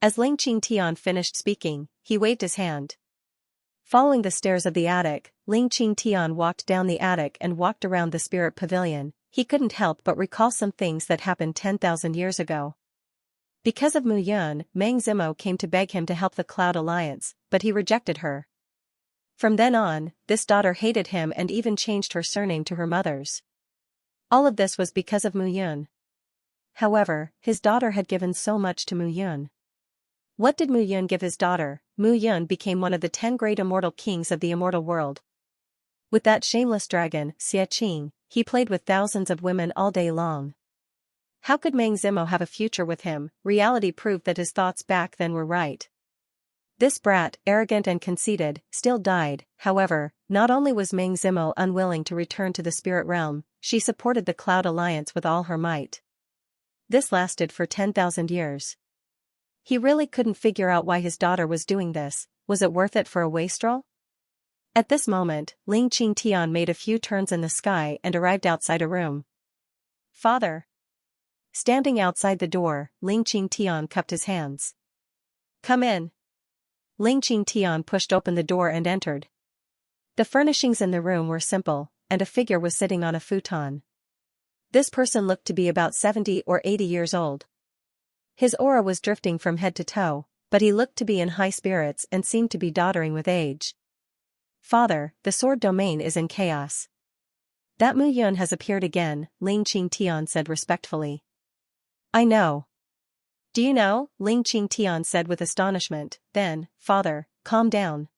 As Ling Qingtian finished speaking, he waved his hand. Following the stairs of the attic, Ling Qingtian walked down the attic and walked around the spirit pavilion. He couldn't help but recall some things that happened 10,000 years ago. Because of Muyun, Meng Zimo came to beg him to help the Cloud Alliance, but he rejected her. From then on, this daughter hated him and even changed her surname to her mother's. All of this was because of Muyun. However, his daughter had given so much to Muyun. What did Muyun give his daughter? Muyun became one of the 10 great immortal kings of the immortal world. With that shameless dragon, Xianxia, he played with thousands of women all day long. How could Meng Zimo have a future with him? Reality proved that his thoughts back then were right. This brat, arrogant and conceited, still died. However, not only was Meng Zimo unwilling to return to the spirit realm, she supported the Cloud Alliance with all her might. This lasted for 10,000 years. He really couldn't figure out why his daughter was doing this. Was it worth it for a wastrel? At this moment, Ling Qingtian made a few turns in the sky and arrived outside a room. Father. Standing outside the door, Ling Qingtian cupped his hands. Come in. Ling Qingtian pushed open the door and entered. The furnishings in the room were simple, and a figure was sitting on a futon. This person looked to be about 70 or 80 years old. His aura was drifting from head to toe, but he looked to be in high spirits and seemed to be doddering with age. Father, the sword domain is in chaos. That Muyun has appeared again, Ling Qingtian said respectfully. I know. Do you know? Ling Qingtian said with astonishment. Then, Father, calm down.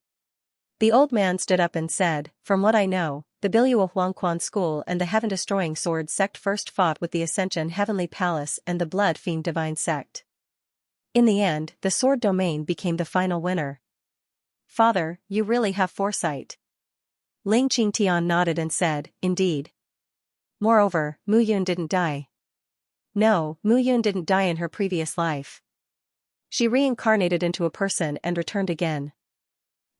The old man stood up and said, from what I know, the Biluo Huangquan school and the heaven-destroying sword sect first fought with the Ascension Heavenly Palace and the Blood Fiend Divine Sect. In the end, the sword domain became the final winner. Father, you really have foresight. Ling Qingtian nodded and said, indeed. Moreover, Mu Yun didn't die. No, Mu Yun didn't die in her previous life. She reincarnated into a person and returned again.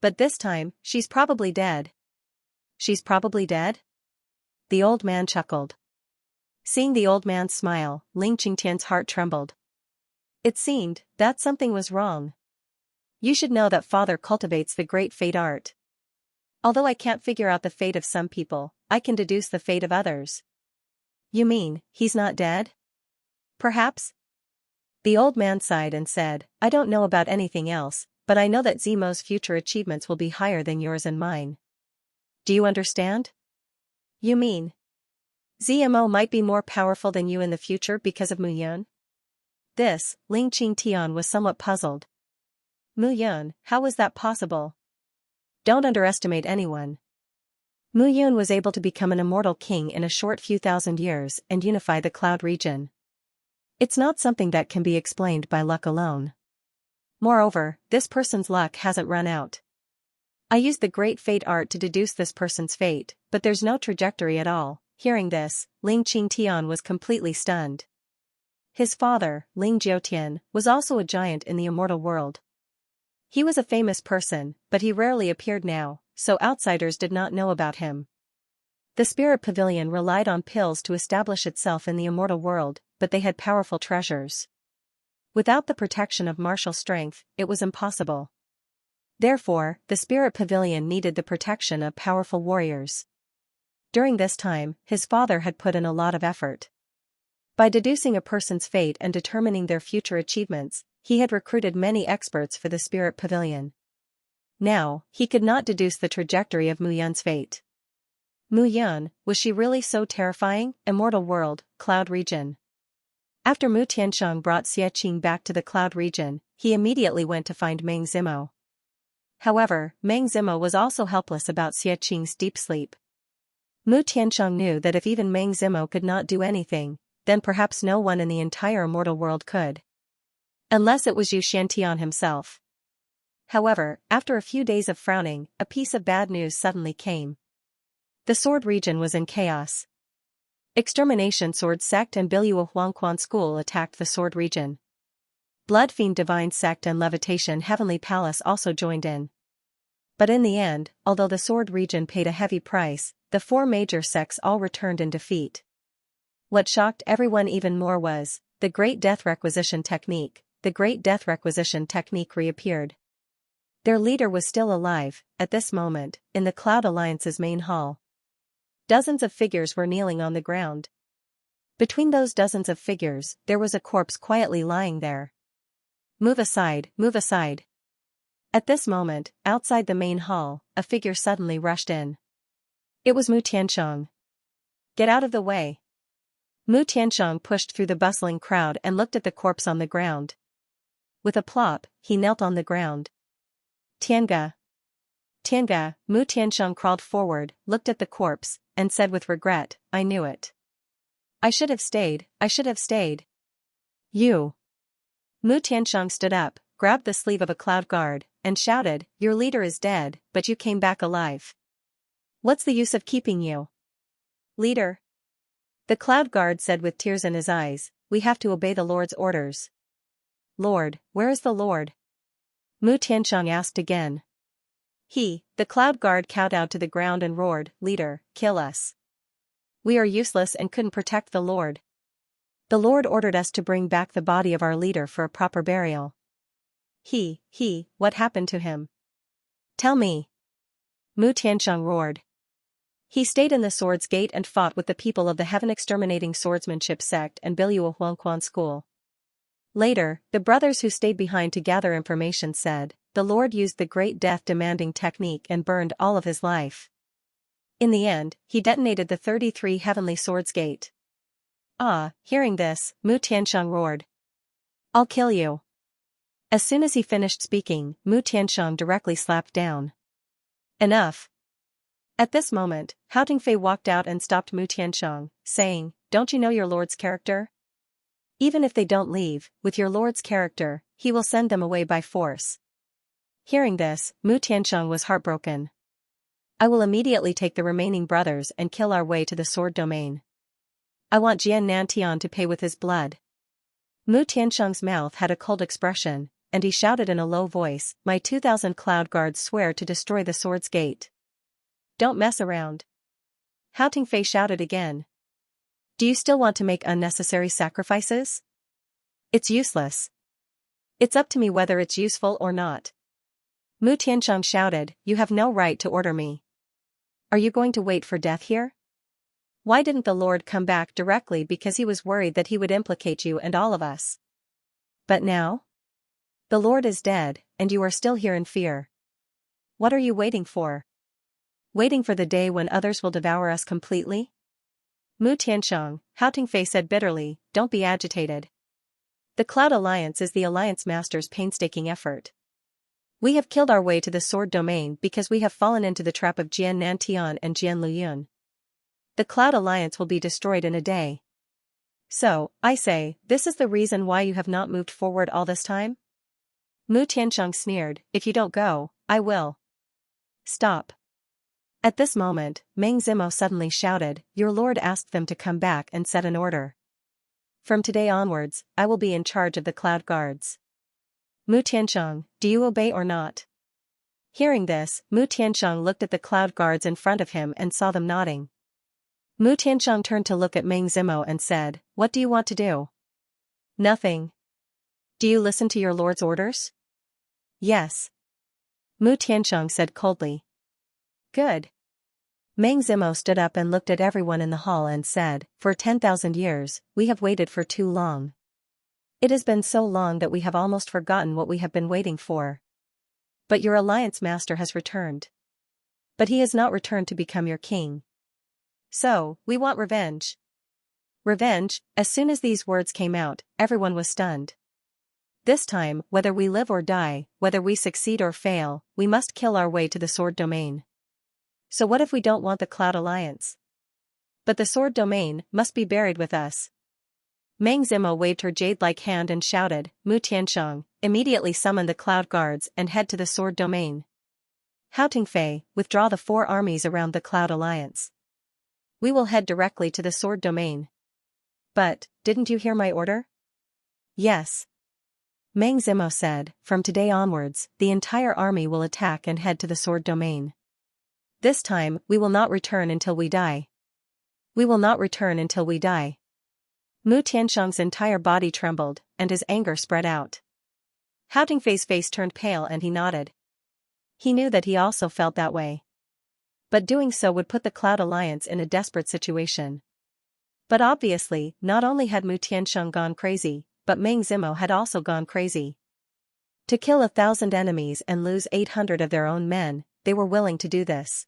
But this time, she's probably dead. She's probably dead? The old man chuckled. Seeing the old man smile, Ling Qingtian's heart trembled. It seemed that something was wrong. You should know that father cultivates the great fate art. Although I can't figure out the fate of some people, I can deduce the fate of others. You mean, he's not dead? Perhaps? The old man sighed and said, I don't know about anything else, but I know that Zemo's future achievements will be higher than yours and mine. Do you understand? You mean, Zemo might be more powerful than you in the future because of Mu Yun? This, Ling Qingtian was somewhat puzzled. Mu Yun, how was that possible? Don't underestimate anyone. Mu Yun was able to become an immortal king in a short few thousand years and unify the Cloud region. It's not something that can be explained by luck alone. Moreover, this person's luck hasn't run out. I used the great fate art to deduce this person's fate, but there's no trajectory at all. Hearing this, Ling Qingtian was completely stunned. His father, Ling Jiutian, was also a giant in the immortal world. He was a famous person, but he rarely appeared now, so outsiders did not know about him. The Spirit Pavilion relied on pills to establish itself in the immortal world, but they had powerful treasures. Without the protection of martial strength, it was impossible. Therefore, the Spirit Pavilion needed the protection of powerful warriors. During this time, his father had put in a lot of effort. By deducing a person's fate and determining their future achievements, he had recruited many experts for the Spirit Pavilion. Now, he could not deduce the trajectory of Mu Yun's fate. Mu Yun, was she really so terrifying? Immortal world, Cloud region. After Mu Tiansheng brought Xie Qing back to the Cloud region, he immediately went to find Meng Zimo. However, Meng Zimo was also helpless about Xie Qing's deep sleep. Mu Tiansheng knew that if even Meng Zimo could not do anything, then perhaps no one in the entire immortal world could. Unless it was Yu Xiantian himself. However, after a few days of frowning, a piece of bad news suddenly came. The Sword region was in chaos. Extermination Sword Sect and Biluo Huangquan School attacked the Sword region. Blood Fiend Divine Sect and Levitation Heavenly Palace also joined in. But in the end, although the Sword region paid a heavy price, the four major sects all returned in defeat. What shocked everyone even more was, the Great Death Requisition Technique. The Great Death Requisition Technique reappeared. Their leader was still alive, at this moment, in the Cloud Alliance's main hall. Dozens of figures were kneeling on the ground. Between those dozens of figures, there was a corpse quietly lying there. Move aside, move aside. At this moment, outside the main hall, a figure suddenly rushed in. It was Mu Tiansheng. Get out of the way. Mu Tiansheng pushed through the bustling crowd and looked at the corpse on the ground. With a plop, he knelt on the ground. Tianga. Tianga, Mu Tiansheng crawled forward, looked at the corpse, and said with regret, I knew it. I should have stayed, I should have stayed. You. Mu Tiansheng stood up, grabbed the sleeve of a cloud guard, and shouted, your leader is dead, but you came back alive. What's the use of keeping you? Leader. The cloud guard said with tears in his eyes, we have to obey the Lord's orders. Lord, where is the Lord? Mu Tiansheng asked again. The cloud guard kowtowed to the ground and roared, Leader, kill us. We are useless and couldn't protect the Lord. The Lord ordered us to bring back the body of our leader for a proper burial. What happened to him? Tell me. Mu Tiansheng roared. He stayed in the Swords Gate and fought with the people of the Heaven Exterminating Swordsmanship Sect and Biluo Huangquan School. Later, the brothers who stayed behind to gather information said, the Lord used the Great Death Demanding Technique and burned all of his life. In the end, he detonated the 33 Heavenly Swords Gate. Hearing this, Mu Tiansheng roared. I'll kill you. As soon as he finished speaking, Mu Tiansheng directly slapped down. Enough. At this moment, Hao Tingfei walked out and stopped Mu Tianxiang, saying, "Don't you know your lord's character? Even if they don't leave, with your lord's character, he will send them away by force." Hearing this, Mu Tianxiang was heartbroken. "I will immediately take the remaining brothers and kill our way to the sword domain. I want Jian Nantian to pay with his blood." Mu Tianxiang's mouth had a cold expression, and he shouted in a low voice, "My 2,000 cloud guards swear to destroy the sword's gate. Don't mess around." Hao Tingfei shouted again. "Do you still want to make unnecessary sacrifices? It's useless. It's up to me whether it's useful or not." Mu Tianxiang shouted, "You have no right to order me. Are you going to wait for death here? Why didn't the Lord come back directly? Because he was worried that he would implicate you and all of us. But now? The Lord is dead, and you are still here in fear. What are you waiting for? Waiting for the day when others will devour us completely?" Mu Tianxiang, Hao Tingfei said bitterly, "Don't be agitated. The Cloud Alliance is the Alliance Master's painstaking effort. We have killed our way to the sword domain because we have fallen into the trap of Jian Nantian and Jian Luyun. The Cloud Alliance will be destroyed in a day. So, I say, this is the reason why you have not moved forward all this time?" Mu Tianxiang sneered, "If you don't go, I will." "Stop." At this moment, Meng Zimo suddenly shouted, "Your lord asked them to come back and set an order. From today onwards, I will be in charge of the Cloud Guards. Mu Tianxiang, do you obey or not?" Hearing this, Mu Tianxiang looked at the Cloud Guards in front of him and saw them nodding. Mu Tianxiang turned to look at Meng Zimo and said, "What do you want to do?" "Nothing." "Do you listen to your lord's orders?" "Yes." Mu Tianxiang said coldly. "Good." Meng Zimo stood up and looked at everyone in the hall and said, "For 10,000 years, we have waited for too long. It has been so long that we have almost forgotten what we have been waiting for. But your Alliance Master has returned. But he has not returned to become your king. So, we want revenge." Revenge. As soon as these words came out, everyone was stunned. This time, whether we live or die, whether we succeed or fail, we must kill our way to the sword domain. So what if we don't want the Cloud Alliance? But the sword domain must be buried with us. Meng Zimo waved her jade-like hand and shouted, "Mu Tianxiang, immediately summon the Cloud Guards and head to the sword domain. Hao Tingfei, withdraw the 4 armies around the Cloud Alliance. We will head directly to the sword domain." "But, didn't you hear my order?" "Yes." Meng Zimo said, "From today onwards, the entire army will attack and head to the sword domain. This time, we will not return until we die. We will not return until we die." Mu Tianxiang's entire body trembled, and his anger spread out. Hao Tingfei's face turned pale and he nodded. He knew that he also felt that way. But doing so would put the Cloud Alliance in a desperate situation. But obviously, not only had Mu Tianxiang gone crazy, but Meng Zimo had also gone crazy. To kill 1,000 enemies and lose 800 of their own men, they were willing to do this.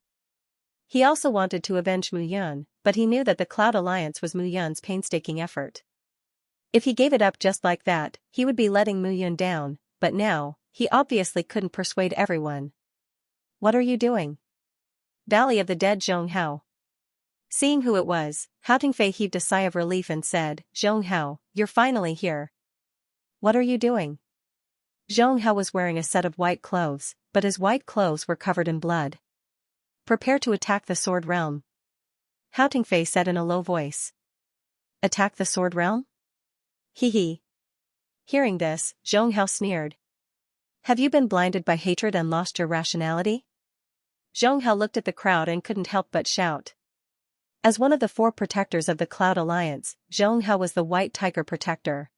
He also wanted to avenge Mu Yun, but he knew that the Cloud Alliance was Mu Yun's painstaking effort. If he gave it up just like that, he would be letting Mu Yun down, but now, he obviously couldn't persuade everyone. "What are you doing?" "Valley of the Dead Zhong Hao." Seeing who it was, Hao Tingfei heaved a sigh of relief and said, "Zhong Hao, you're finally here. What are you doing?" Zhong Hao was wearing a set of white clothes, but his white clothes were covered in blood. "Prepare to attack the Sword Realm," Hao Tingfei said in a low voice. "Attack the Sword Realm?" Hee. Hearing this, Zhong Hao sneered. "Have you been blinded by hatred and lost your rationality?" Zhong Hao looked at the crowd and couldn't help but shout. As one of the 4 protectors of the Cloud Alliance, Zhong Hao was the White Tiger Protector.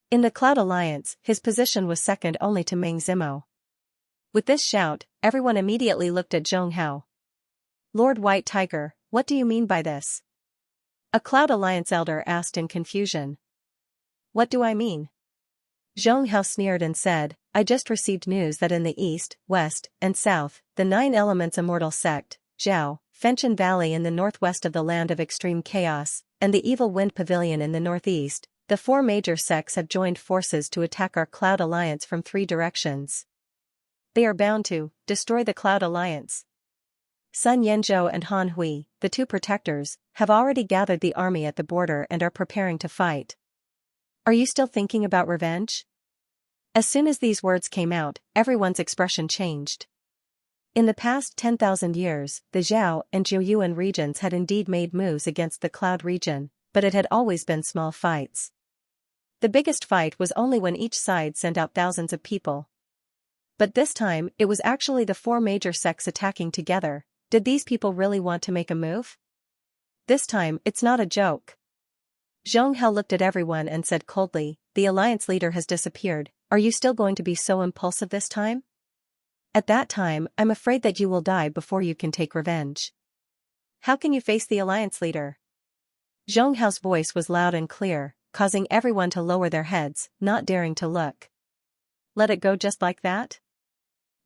In the Cloud Alliance, his position was second only to Meng Zimo. With this shout, everyone immediately looked at Zhong Hao. "Lord White Tiger, what do you mean by this?" A Cloud Alliance elder asked in confusion. "What do I mean?" Zhong Hao sneered and said, "I just received news that in the east, west, and south, the 9 Elements Immortal Sect, Zhao, Fenchen Valley in the northwest of the Land of Extreme Chaos, and the Evil Wind Pavilion in the northeast, the 4 major sects have joined forces to attack our Cloud Alliance from 3 directions. They are bound to destroy the Cloud Alliance." Sun Yenzhou and Han Hui, the two protectors, have already gathered the army at the border and are preparing to fight. Are you still thinking about revenge? As soon as these words came out, everyone's expression changed. In the past 10,000 years, the Zhao and Jiuyuan regions had indeed made moves against the Cloud region, but it had always been small fights. The biggest fight was only when each side sent out thousands of people. But this time, it was actually the four major sects attacking together. Did these people really want to make a move? This time, it's not a joke. Zhong Hao looked at everyone and said coldly, "The alliance leader has disappeared. Are you still going to be so impulsive this time? At that time, I'm afraid that you will die before you can take revenge. How can you face the alliance leader?" Zhong Hao's voice was loud and clear, causing everyone to lower their heads, not daring to look. Let it go just like that?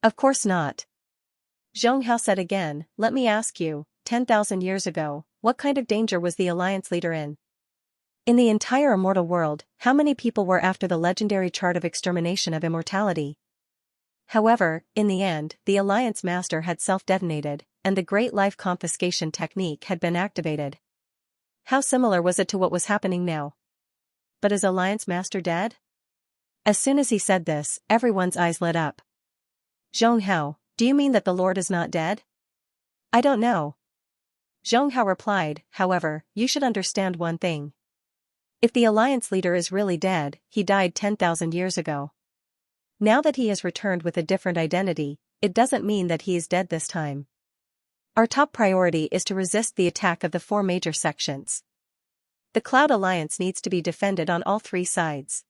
Of course not. Zhong Hao said again, "Let me ask you, 10,000 years ago, what kind of danger was the alliance leader in? In the entire immortal world, how many people were after the legendary chart of extermination of immortality?" However, in the end, the alliance master had self-detonated, and the great life confiscation technique had been activated. How similar was it to what was happening now? But is alliance master dead? As soon as he said this, everyone's eyes lit up. Zhong Hao, do you mean that the Lord is not dead? I don't know. Zhong Hao replied, however, you should understand one thing. If the alliance leader is really dead, he died 10,000 years ago. Now that he has returned with a different identity, it doesn't mean that he is dead this time. Our top priority is to resist the attack of the four major sections. The Cloud Alliance needs to be defended on all three sides.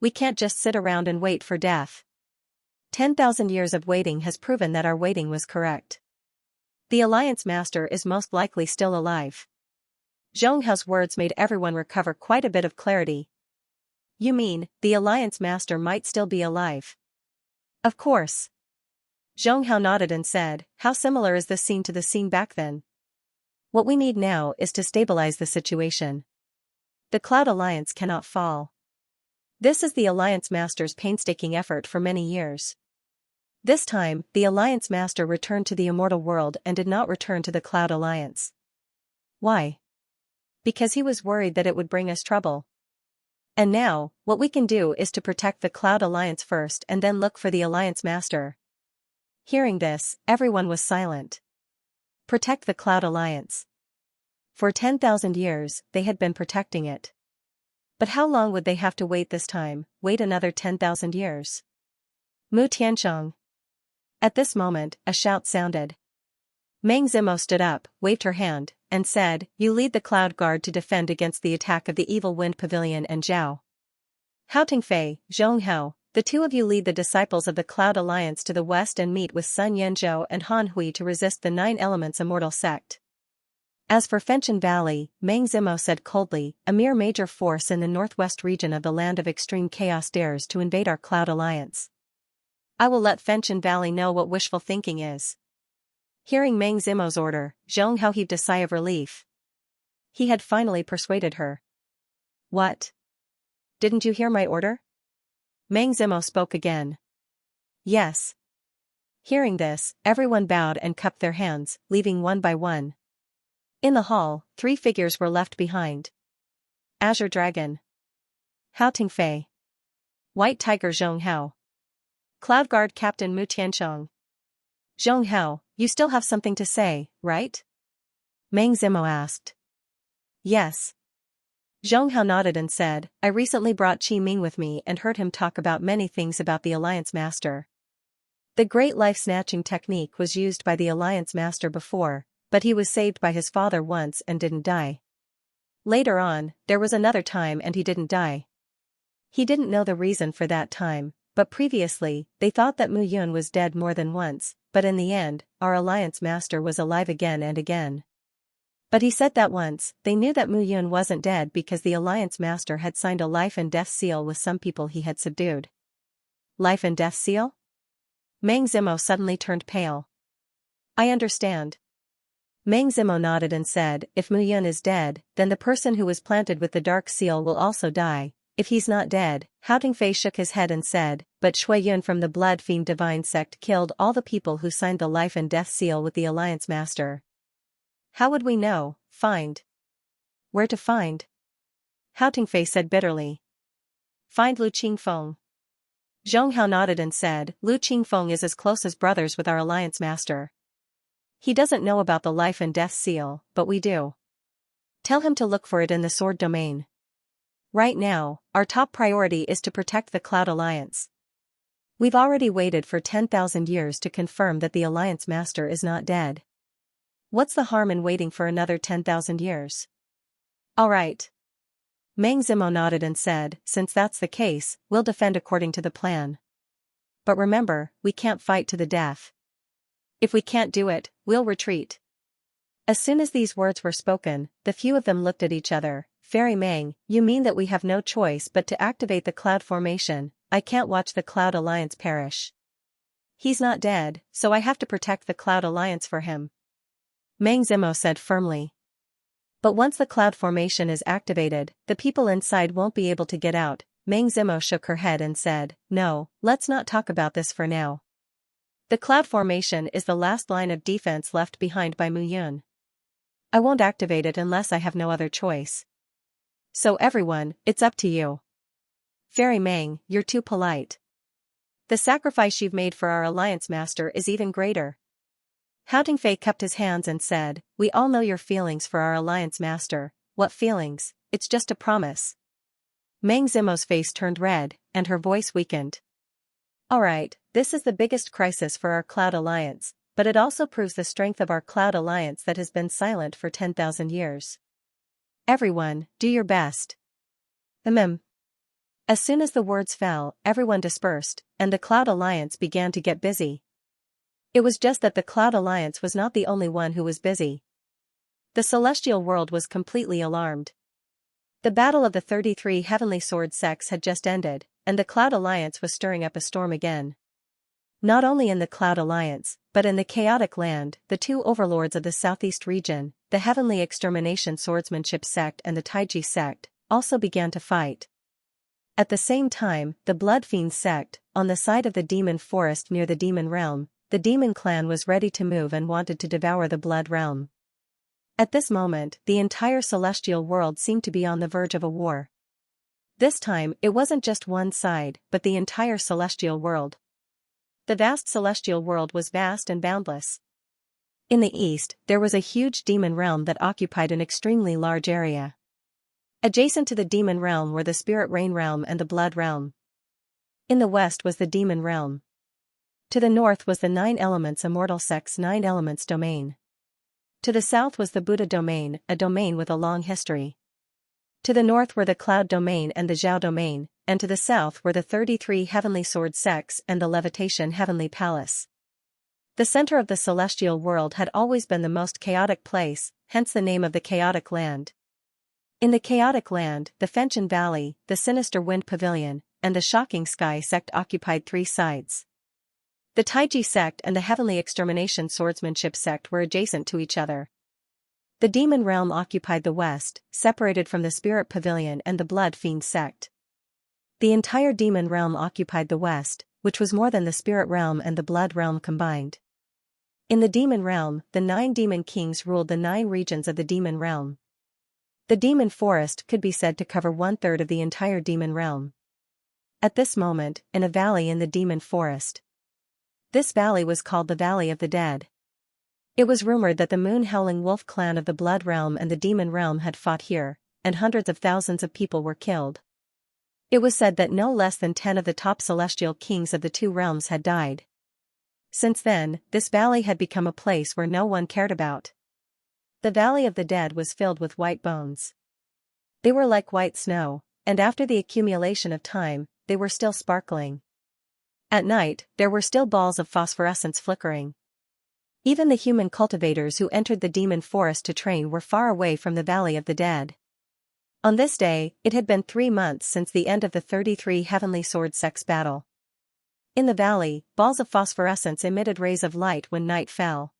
We can't just sit around and wait for death. 10,000 years of waiting has proven that our waiting was correct. The alliance master is most likely still alive. Zhong Hao's words made everyone recover quite a bit of clarity. You mean, the alliance master might still be alive? Of course. Zhong Hao nodded and said, how similar is this scene to the scene back then? What we need now is to stabilize the situation. The Cloud Alliance cannot fall. This is the alliance master's painstaking effort for many years. This time, the alliance master returned to the immortal world and did not return to the Cloud Alliance. Why? Because he was worried that it would bring us trouble. And now, what we can do is to protect the Cloud Alliance first and then look for the alliance master. Hearing this, everyone was silent. Protect the Cloud Alliance. For 10,000 years, they had been protecting it. But how long would they have to wait this time? Wait another 10,000 years? Mu Tianchong. At this moment, a shout sounded. Meng Zimo stood up, waved her hand, and said, you lead the Cloud Guard to defend against the attack of the Evil Wind Pavilion and Zhao. Hao Tingfei, Zhong Hao, the two of you lead the disciples of the Cloud Alliance to the west and meet with Sun Yenzhou and Han Hui to resist the Nine Elements Immortal Sect. As for Fenchen Valley, Meng Zimo said coldly, a mere major force in the northwest region of the Land of Extreme Chaos dares to invade our Cloud Alliance. I will let Fenchen Valley know what wishful thinking is. Hearing Meng Zimo's order, Zhong Hao heaved a sigh of relief. He had finally persuaded her. What? Didn't you hear my order? Meng Zimo spoke again. Yes. Hearing this, everyone bowed and cupped their hands, leaving one by one. In the hall, three figures were left behind. Azure Dragon. Hao Tingfei. White Tiger Zhong Hao. Cloud Guard Captain Mu Tianchong. Zhong Hao, you still have something to say, right? Meng Zimo asked. Yes. Zhong Hao nodded and said, I recently brought Qi Ming with me and heard him talk about many things about the Alliance Master. The great life-snatching technique was used by the Alliance Master before, but he was saved by his father once and didn't die. Later on, there was another time and he didn't die. He didn't know the reason for that time, but previously, they thought that Mu Yun was dead more than once, but in the end, our Alliance Master was alive again and again. But he said that once, they knew that Mu Yun wasn't dead because the Alliance Master had signed a life and death seal with some people he had subdued. Life and death seal? Meng Zimo suddenly turned pale. I understand. Meng Zimo nodded and said, if Mu Yun is dead, then the person who was planted with the dark seal will also die, if he's not dead. Hao Tingfei shook his head and said, but Shui Yun from the Blood Fiend Divine Sect killed all the people who signed the life and death seal with the Alliance Master. How would we know? Find. Where to find? Hao Tingfei said bitterly. Find Lu Qingfeng. Zhong Hao nodded and said, Lu Qingfeng is as close as brothers with our Alliance Master. He doesn't know about the life and death seal, but we do. Tell him to look for it in the Sword Domain. Right now, our top priority is to protect the Cloud Alliance. We've already waited for 10,000 years to confirm that the Alliance Master is not dead. What's the harm in waiting for another 10,000 years? All right. Meng Zimo nodded and said, since that's the case, we'll defend according to the plan. But remember, we can't fight to the death. If we can't do it, we'll retreat. As soon as these words were spoken, the few of them looked at each other. Fairy Meng, you mean that we have no choice but to activate the Cloud Formation? I can't watch the Cloud Alliance perish. He's not dead, so I have to protect the Cloud Alliance for him. Meng Zimo said firmly. But once the Cloud Formation is activated, the people inside won't be able to get out. Meng Zimo shook her head and said, no, let's not talk about this for now. The Cloud Formation is the last line of defense left behind by Mu Yun. I won't activate it unless I have no other choice. So everyone, it's up to you. Fairy Meng, you're too polite. The sacrifice you've made for our Alliance Master is even greater. Hao Tingfei cupped his hands and said, we all know your feelings for our Alliance Master. What feelings? It's just a promise. Meng Zimo's face turned red, and her voice weakened. Alright, this is the biggest crisis for our Cloud Alliance, but it also proves the strength of our Cloud Alliance that has been silent for 10,000 years. Everyone, do your best. As soon as the words fell, everyone dispersed, and the Cloud Alliance began to get busy. It was just that the Cloud Alliance was not the only one who was busy. The celestial world was completely alarmed. The battle of the 33 heavenly sword sects had just ended, and the Cloud Alliance was stirring up a storm again. Not only in the Cloud Alliance, but in the Chaotic Land, the two overlords of the southeast region, the Heavenly Extermination Swordsmanship Sect and the Taiji Sect, also began to fight. At the same time, the Blood Fiend Sect, on the side of the Demon Forest near the Demon Realm, the Demon Clan was ready to move and wanted to devour the Blood Realm. At this moment, the entire celestial world seemed to be on the verge of a war. This time, it wasn't just one side, but the entire celestial world. The vast celestial world was vast and boundless. In the east, there was a huge demon realm that occupied an extremely large area. Adjacent to the demon realm were the Spirit Rain Realm and the Blood Realm. In the west was the Demon Realm. To the north was the Nine Elements Immortal Sect's Nine Elements domain. To the south was the Buddha domain, a domain with a long history. To the north were the Cloud domain and the Zhao domain, and to the south were the 33 heavenly sword sects and the Levitation Heavenly Palace. The center of the celestial world had always been the most chaotic place, hence the name of the Chaotic Land. In the Chaotic Land, the Fenchen Valley, the Sinister Wind Pavilion, and the Shocking Sky sect occupied three sides. The Taiji sect and the Heavenly Extermination Swordsmanship sect were adjacent to each other. The Demon Realm occupied the west, separated from the Spirit Pavilion and the Blood Fiend sect. The entire Demon Realm occupied the west, which was more than the Spirit Realm and the Blood Realm combined. In the Demon Realm, the 9 demon kings ruled the 9 regions of the Demon Realm. The Demon Forest could be said to cover 1/3 of the entire Demon Realm. At this moment, in a valley in the Demon Forest. This valley was called the Valley of the Dead. It was rumored that the Moon-Howling Wolf clan of the Blood Realm and the Demon Realm had fought here, and hundreds of thousands of people were killed. It was said that no less than 10 of the top celestial kings of the two realms had died. Since then, this valley had become a place where no one cared about. The Valley of the Dead was filled with white bones. They were like white snow, and after the accumulation of time, they were still sparkling. At night, there were still balls of phosphorescence flickering. Even the human cultivators who entered the demon forest to train were far away from the Valley of the Dead. On this day, it had been 3 months since the end of the 33 heavenly sword sects battle. In the valley, balls of phosphorescence emitted rays of light when night fell.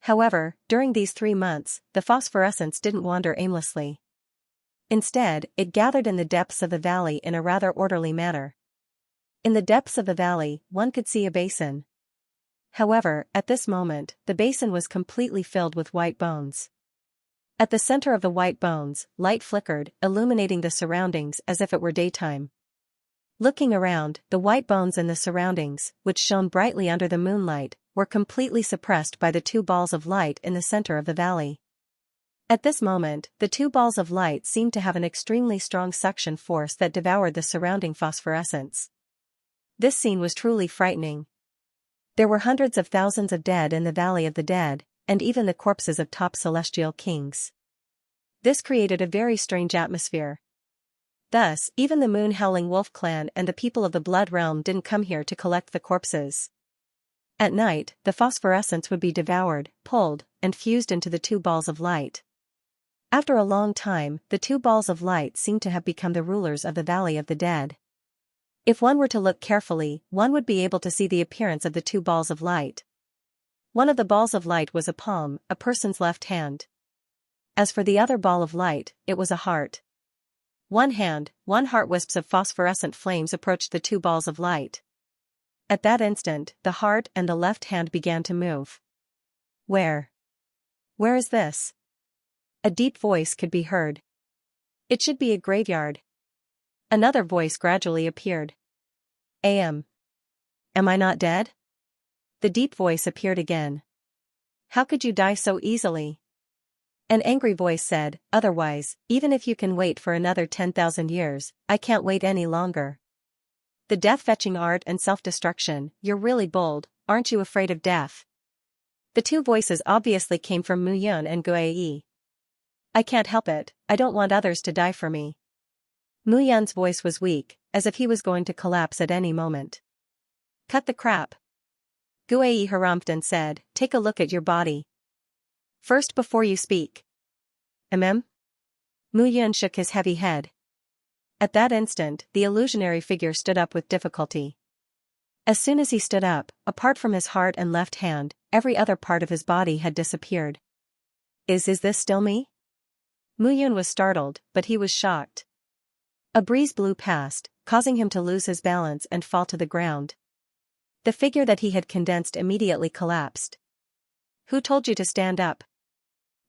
However, during these 3 months, the phosphorescence didn't wander aimlessly. Instead, it gathered in the depths of the valley in a rather orderly manner. In the depths of the valley, one could see a basin. However, at this moment, the basin was completely filled with white bones. At the center of the white bones, light flickered, illuminating the surroundings as if it were daytime. Looking around, the white bones in the surroundings, which shone brightly under the moonlight, were completely suppressed by the two balls of light in the center of the valley. At this moment, the two balls of light seemed to have an extremely strong suction force that devoured the surrounding phosphorescence. This scene was truly frightening. There were hundreds of thousands of dead in the Valley of the Dead, and even the corpses of top celestial kings. This created a very strange atmosphere. Thus, even the moon-howling wolf clan and the people of the Blood Realm didn't come here to collect the corpses. At night, the phosphorescence would be devoured, pulled, and fused into the two balls of light. After a long time, the two balls of light seemed to have become the rulers of the Valley of the Dead. If one were to look carefully, one would be able to see the appearance of the two balls of light. One of the balls of light was a palm, a person's left hand. As for the other ball of light, it was a heart. One hand, one heart. Wisps of phosphorescent flames approached the two balls of light. At that instant, the heart and the left hand began to move. Where is this? A deep voice could be heard. It should be a graveyard. Another voice gradually appeared. Am I not dead? The deep voice appeared again. How could you die so easily? An angry voice said, otherwise, even if you can wait for another 10,000 years, I can't wait any longer. The death-fetching art and self-destruction, you're really bold, aren't you afraid of death? The two voices obviously came from Mu Yun and Guai. I can't help it, I don't want others to die for me. Mu Yun's voice was weak, as if he was going to collapse at any moment. Cut the crap. Guai harumphed and said, take a look at your body. First before you speak. Mu Yun shook his heavy head. At that instant, the illusionary figure stood up with difficulty. As soon as he stood up, apart from his heart and left hand, every other part of his body had disappeared. Is this still me? Mu Yun was startled, but he was shocked. A breeze blew past, causing him to lose his balance and fall to the ground. The figure that he had condensed immediately collapsed. Who told you to stand up?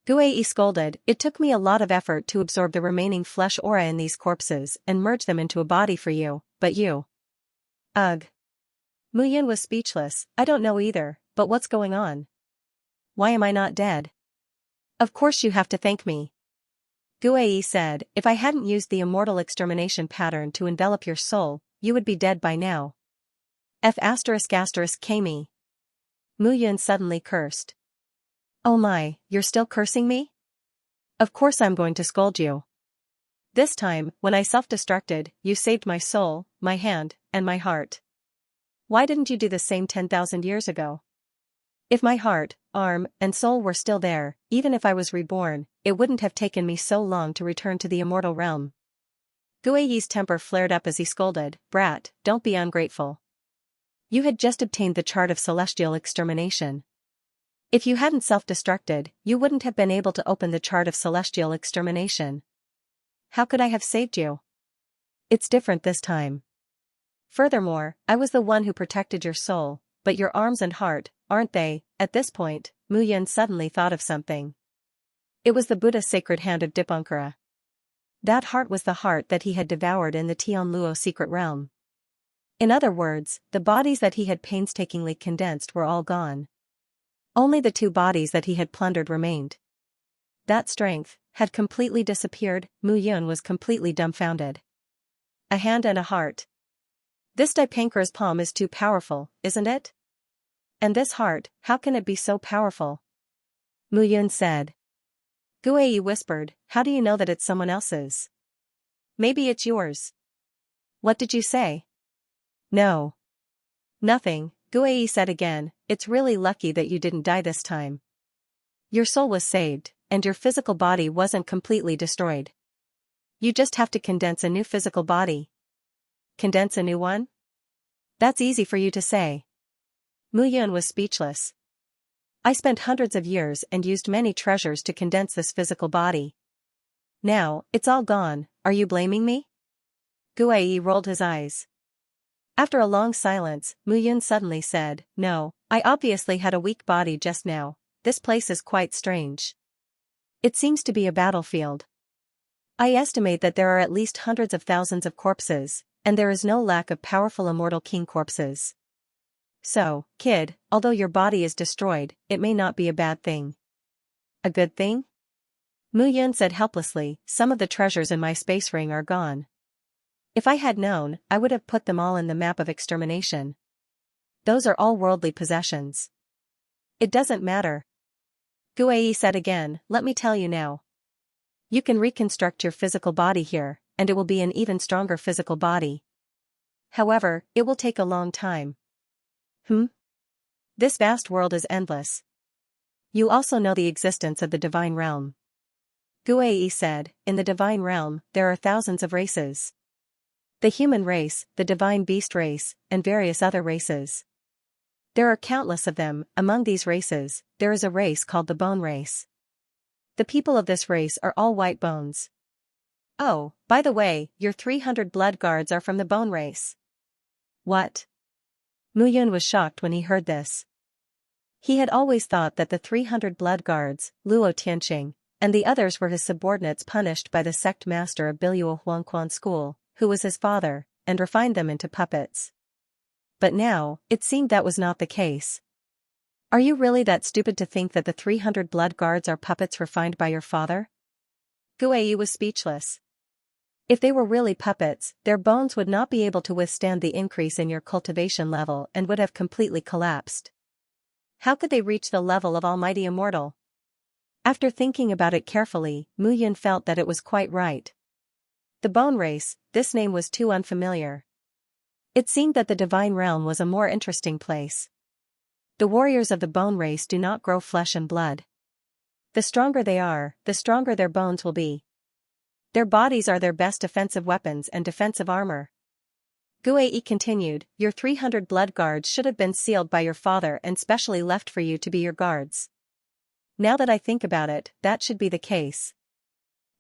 Guai scolded, it took me a lot of effort to absorb the remaining flesh aura in these corpses and merge them into a body for you, but you. Ugh. Mu Yun was speechless, I don't know either, but what's going on? Why am I not dead? Of course you have to thank me. Guai said, if I hadn't used the immortal extermination pattern to envelop your soul, you would be dead by now. F****Kami. Mu Yun suddenly cursed. Oh my, you're still cursing me? Of course I'm going to scold you. This time, when I self-destructed, you saved my soul, my hand, and my heart. Why didn't you do the same 10,000 years ago? If my heart, arm, and soul were still there, even if I was reborn, it wouldn't have taken me so long to return to the immortal realm. Guai's temper flared up as he scolded, brat, don't be ungrateful. You had just obtained the chart of celestial extermination. If you hadn't self-destructed, you wouldn't have been able to open the chart of celestial extermination. How could I have saved you? It's different this time. Furthermore, I was the one who protected your soul, but your arms and heart, aren't they? At this point, Mu Yun suddenly thought of something. It was the Buddha's sacred hand of Dipankara. That heart was the heart that he had devoured in the Tianluo secret realm. In other words, the bodies that he had painstakingly condensed were all gone. Only the two bodies that he had plundered remained. That strength had completely disappeared. Mu Yun was completely dumbfounded. A hand and a heart. This Dipankara's palm is too powerful, isn't it? And this heart, how can it be so powerful? Mu Yun said. Guai whispered, how do you know that it's someone else's? Maybe it's yours. What did you say? No. Nothing, Guai said again, it's really lucky that you didn't die this time. Your soul was saved, and your physical body wasn't completely destroyed. You just have to condense a new physical body. Condense a new one? That's easy for you to say. Mu Yun was speechless. I spent hundreds of years and used many treasures to condense this physical body. Now, it's all gone, are you blaming me? Guai rolled his eyes. After a long silence, Mu Yun suddenly said, no, I obviously had a weak body just now, this place is quite strange. It seems to be a battlefield. I estimate that there are at least hundreds of thousands of corpses, and there is no lack of powerful immortal king corpses. So, kid, although your body is destroyed, it may not be a bad thing. A good thing? Mu Yun said helplessly, some of the treasures in my space ring are gone. If I had known, I would have put them all in the map of extermination. Those are all worldly possessions. It doesn't matter. Guai said again, let me tell you now. You can reconstruct your physical body here, and it will be an even stronger physical body. However, it will take a long time. This vast world is endless. You also know the existence of the divine realm. Guai said, in the divine realm, there are thousands of races. The human race, the divine beast race, and various other races. There are countless of them. Among these races, there is a race called the bone race. The people of this race are all white bones. Oh, by the way, your 300 blood guards are from the bone race. What? Mu Yun was shocked when he heard this. He had always thought that the 300 blood guards, Luo Tianqing, and the others were his subordinates punished by the sect master of Biluo Huangquan school, who was his father, and refined them into puppets. But now, it seemed that was not the case. Are you really that stupid to think that the 300 blood guards are puppets refined by your father? Guai was speechless. If they were really puppets, their bones would not be able to withstand the increase in your cultivation level and would have completely collapsed. How could they reach the level of Almighty Immortal? After thinking about it carefully, Mu Yun felt that it was quite right. The bone race, this name was too unfamiliar. It seemed that the divine realm was a more interesting place. The warriors of the bone race do not grow flesh and blood. The stronger they are, the stronger their bones will be. Their bodies are their best defensive weapons and defensive armor. Guai continued, your 300 blood guards should have been sealed by your father and specially left for you to be your guards. Now that I think about it, that should be the case.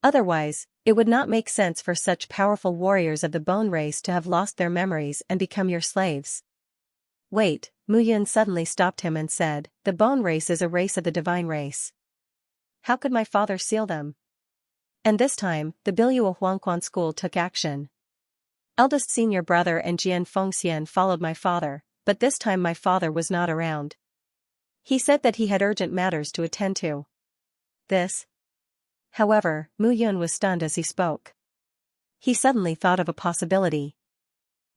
Otherwise, it would not make sense for such powerful warriors of the bone race to have lost their memories and become your slaves. Wait, Mu Yun suddenly stopped him and said, the bone race is a race of the divine race. How could my father seal them? And this time, the Biluo Huangquan school took action. Eldest senior brother and Jian Fengxian followed my father, but this time my father was not around. He said that he had urgent matters to attend to. This. However, Mu Yun was stunned as he spoke. He suddenly thought of a possibility.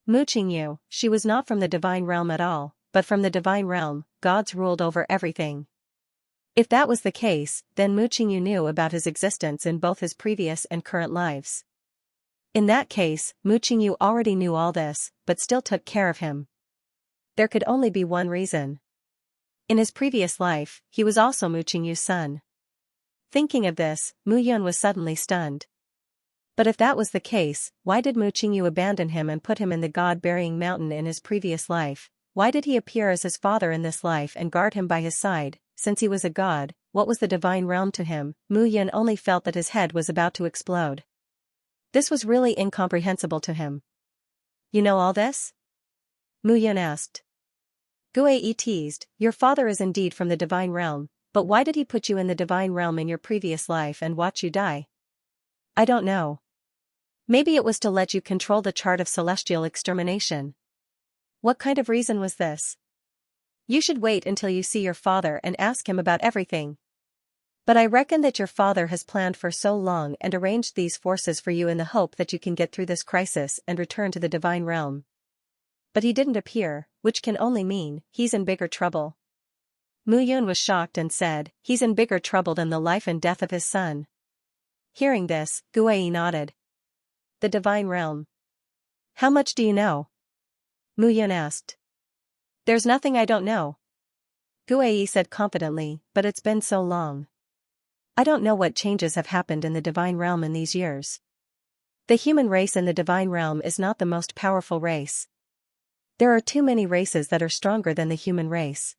Mu Qingyu, she was not from the divine realm at all, but from the divine realm, gods ruled over everything. If that was the case, then Mu Qingyu knew about his existence in both his previous and current lives. In that case, Mu Qingyu already knew all this, but still took care of him. There could only be one reason. In his previous life, he was also Mu Qingyu's son. Thinking of this, Mu Yun was suddenly stunned. But if that was the case, why did Mu Qingyu abandon him and put him in the god-burying mountain in his previous life? Why did he appear as his father in this life and guard him by his side? Since he was a god, what was the divine realm to him? Mu Yun only felt that his head was about to explode. This was really incomprehensible to him. You know all this? Mu Yun asked. Guai teased, your father is indeed from the divine realm, but why did he put you in the divine realm in your previous life and watch you die? I don't know. Maybe it was to let you control the chart of celestial extermination. What kind of reason was this? You should wait until you see your father and ask him about everything. But I reckon that your father has planned for so long and arranged these forces for you in the hope that you can get through this crisis and return to the divine realm. But he didn't appear, which can only mean he's in bigger trouble. Mu Yun was shocked and said, he's in bigger trouble than the life and death of his son. Hearing this, Guai nodded. The divine realm. How much do you know? Mu Yun asked. There's nothing I don't know. Guai said confidently, but it's been so long. I don't know what changes have happened in the divine realm in these years. The human race in the divine realm is not the most powerful race. There are too many races that are stronger than the human race.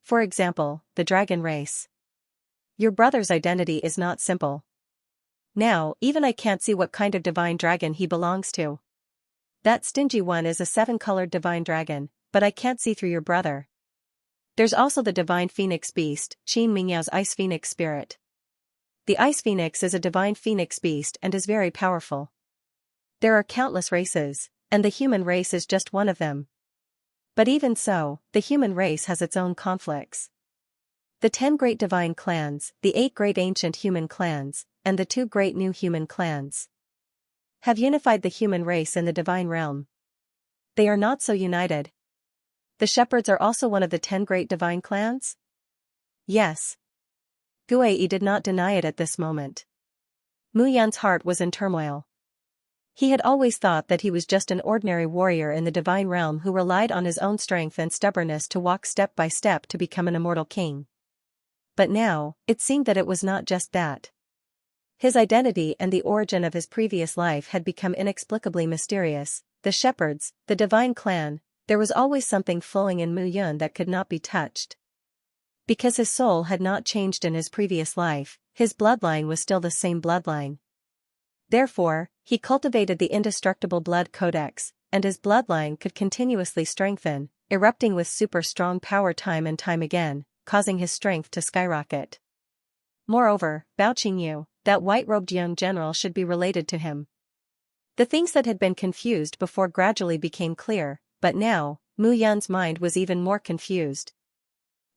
For example, the dragon race. Your brother's identity is not simple. Now, even I can't see what kind of divine dragon he belongs to. That stingy one is a 7-colored divine dragon, but I can't see through your brother. There's also the divine phoenix beast, Qin Mingyao's ice phoenix spirit. The ice phoenix is a divine phoenix beast and is very powerful. There are countless races, and the human race is just one of them. But even so, the human race has its own conflicts. The 10 great divine clans, the 8 great ancient human clans, and the 2 great new human clans have unified the human race in the divine realm. They are not so united. The shepherds are also one of the 10 great divine clans? Yes. Guai did not deny it at this moment. Mu Yan's heart was in turmoil. He had always thought that he was just an ordinary warrior in the divine realm who relied on his own strength and stubbornness to walk step by step to become an immortal king. But now, it seemed that it was not just that. His identity and the origin of his previous life had become inexplicably mysterious. The shepherds, the divine clan, there was always something flowing in Mu Yun that could not be touched. Because his soul had not changed in his previous life, his bloodline was still the same bloodline. Therefore, he cultivated the indestructible blood codex, and his bloodline could continuously strengthen, erupting with super strong power time and time again, causing his strength to skyrocket. Moreover, Bao Qingyu, that white-robed young general, should be related to him. The things that had been confused before gradually became clear, but now, Mu Yan's mind was even more confused.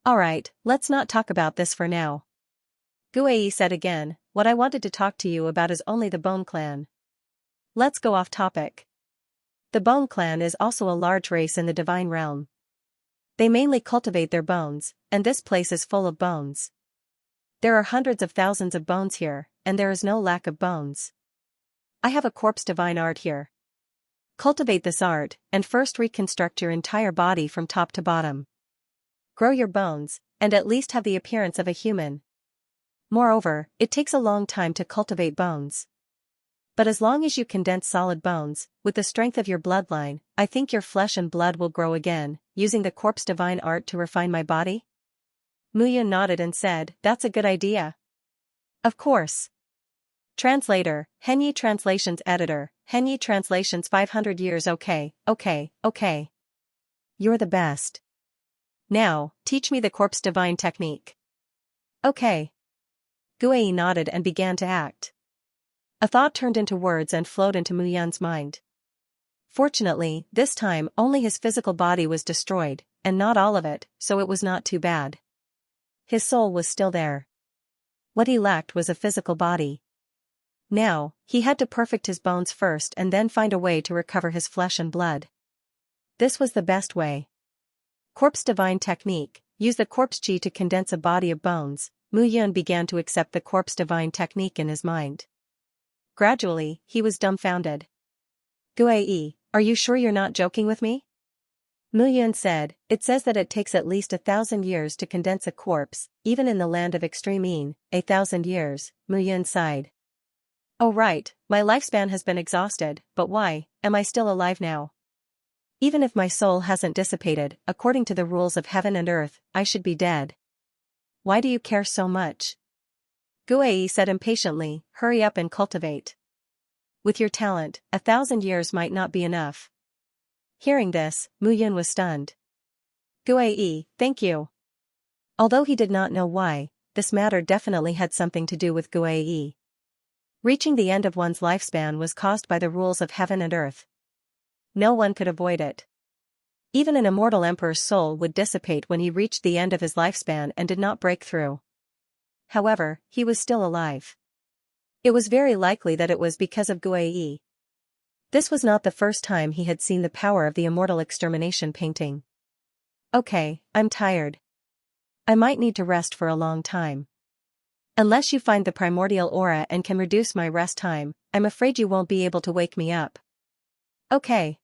Alright, let's not talk about this for now. Guai said again, what I wanted to talk to you about is only the Bone Clan. Let's go off topic. The Bone Clan is also a large race in the divine realm. They mainly cultivate their bones, and this place is full of bones. There are hundreds of thousands of bones here, and there is no lack of bones. I have a corpse divine art here. Cultivate this art, and first reconstruct your entire body from top to bottom. Grow your bones, and at least have the appearance of a human. Moreover, it takes a long time to cultivate bones. But as long as you condense solid bones, with the strength of your bloodline, I think your flesh and blood will grow again, using the corpse divine art to refine my body? Mu Yun nodded and said, that's a good idea. Of course. Translator, Henyi Translations Editor, Henyi Translations 500 years. Okay. You're the best. Now, teach me the corpse divine technique. Okay. Guai nodded and began to act. A thought turned into words and flowed into Mu Yan's mind. Fortunately, this time only his physical body was destroyed, and not all of it, so it was not too bad. His soul was still there. What he lacked was a physical body. Now, he had to perfect his bones first and then find a way to recover his flesh and blood. This was the best way. Corpse divine technique, use the corpse chi to condense a body of bones. Mu Yun began to accept the corpse divine technique in his mind. Gradually, he was dumbfounded. Guai, are you sure you're not joking with me? Mu Yun said, it says that it takes at least 1,000 years to condense a corpse, even in the land of extreme Yin. 1,000 years, Mu Yun sighed. Oh right, my lifespan has been exhausted, but why am I still alive now? Even if my soul hasn't dissipated, according to the rules of heaven and earth, I should be dead. Why do you care so much? Guai said impatiently, hurry up and cultivate. With your talent, 1,000 years might not be enough. Hearing this, Mu Yun was stunned. Guai, thank you. Although he did not know why, this matter definitely had something to do with Guai. Reaching the end of one's lifespan was caused by the rules of heaven and earth. No one could avoid it. Even an immortal emperor's soul would dissipate when he reached the end of his lifespan and did not break through. However, he was still alive. It was very likely that it was because of Guai. This was not the first time he had seen the power of the immortal extermination painting. Okay, I'm tired. I might need to rest for a long time. Unless you find the primordial aura and can reduce my rest time, I'm afraid you won't be able to wake me up. Okay.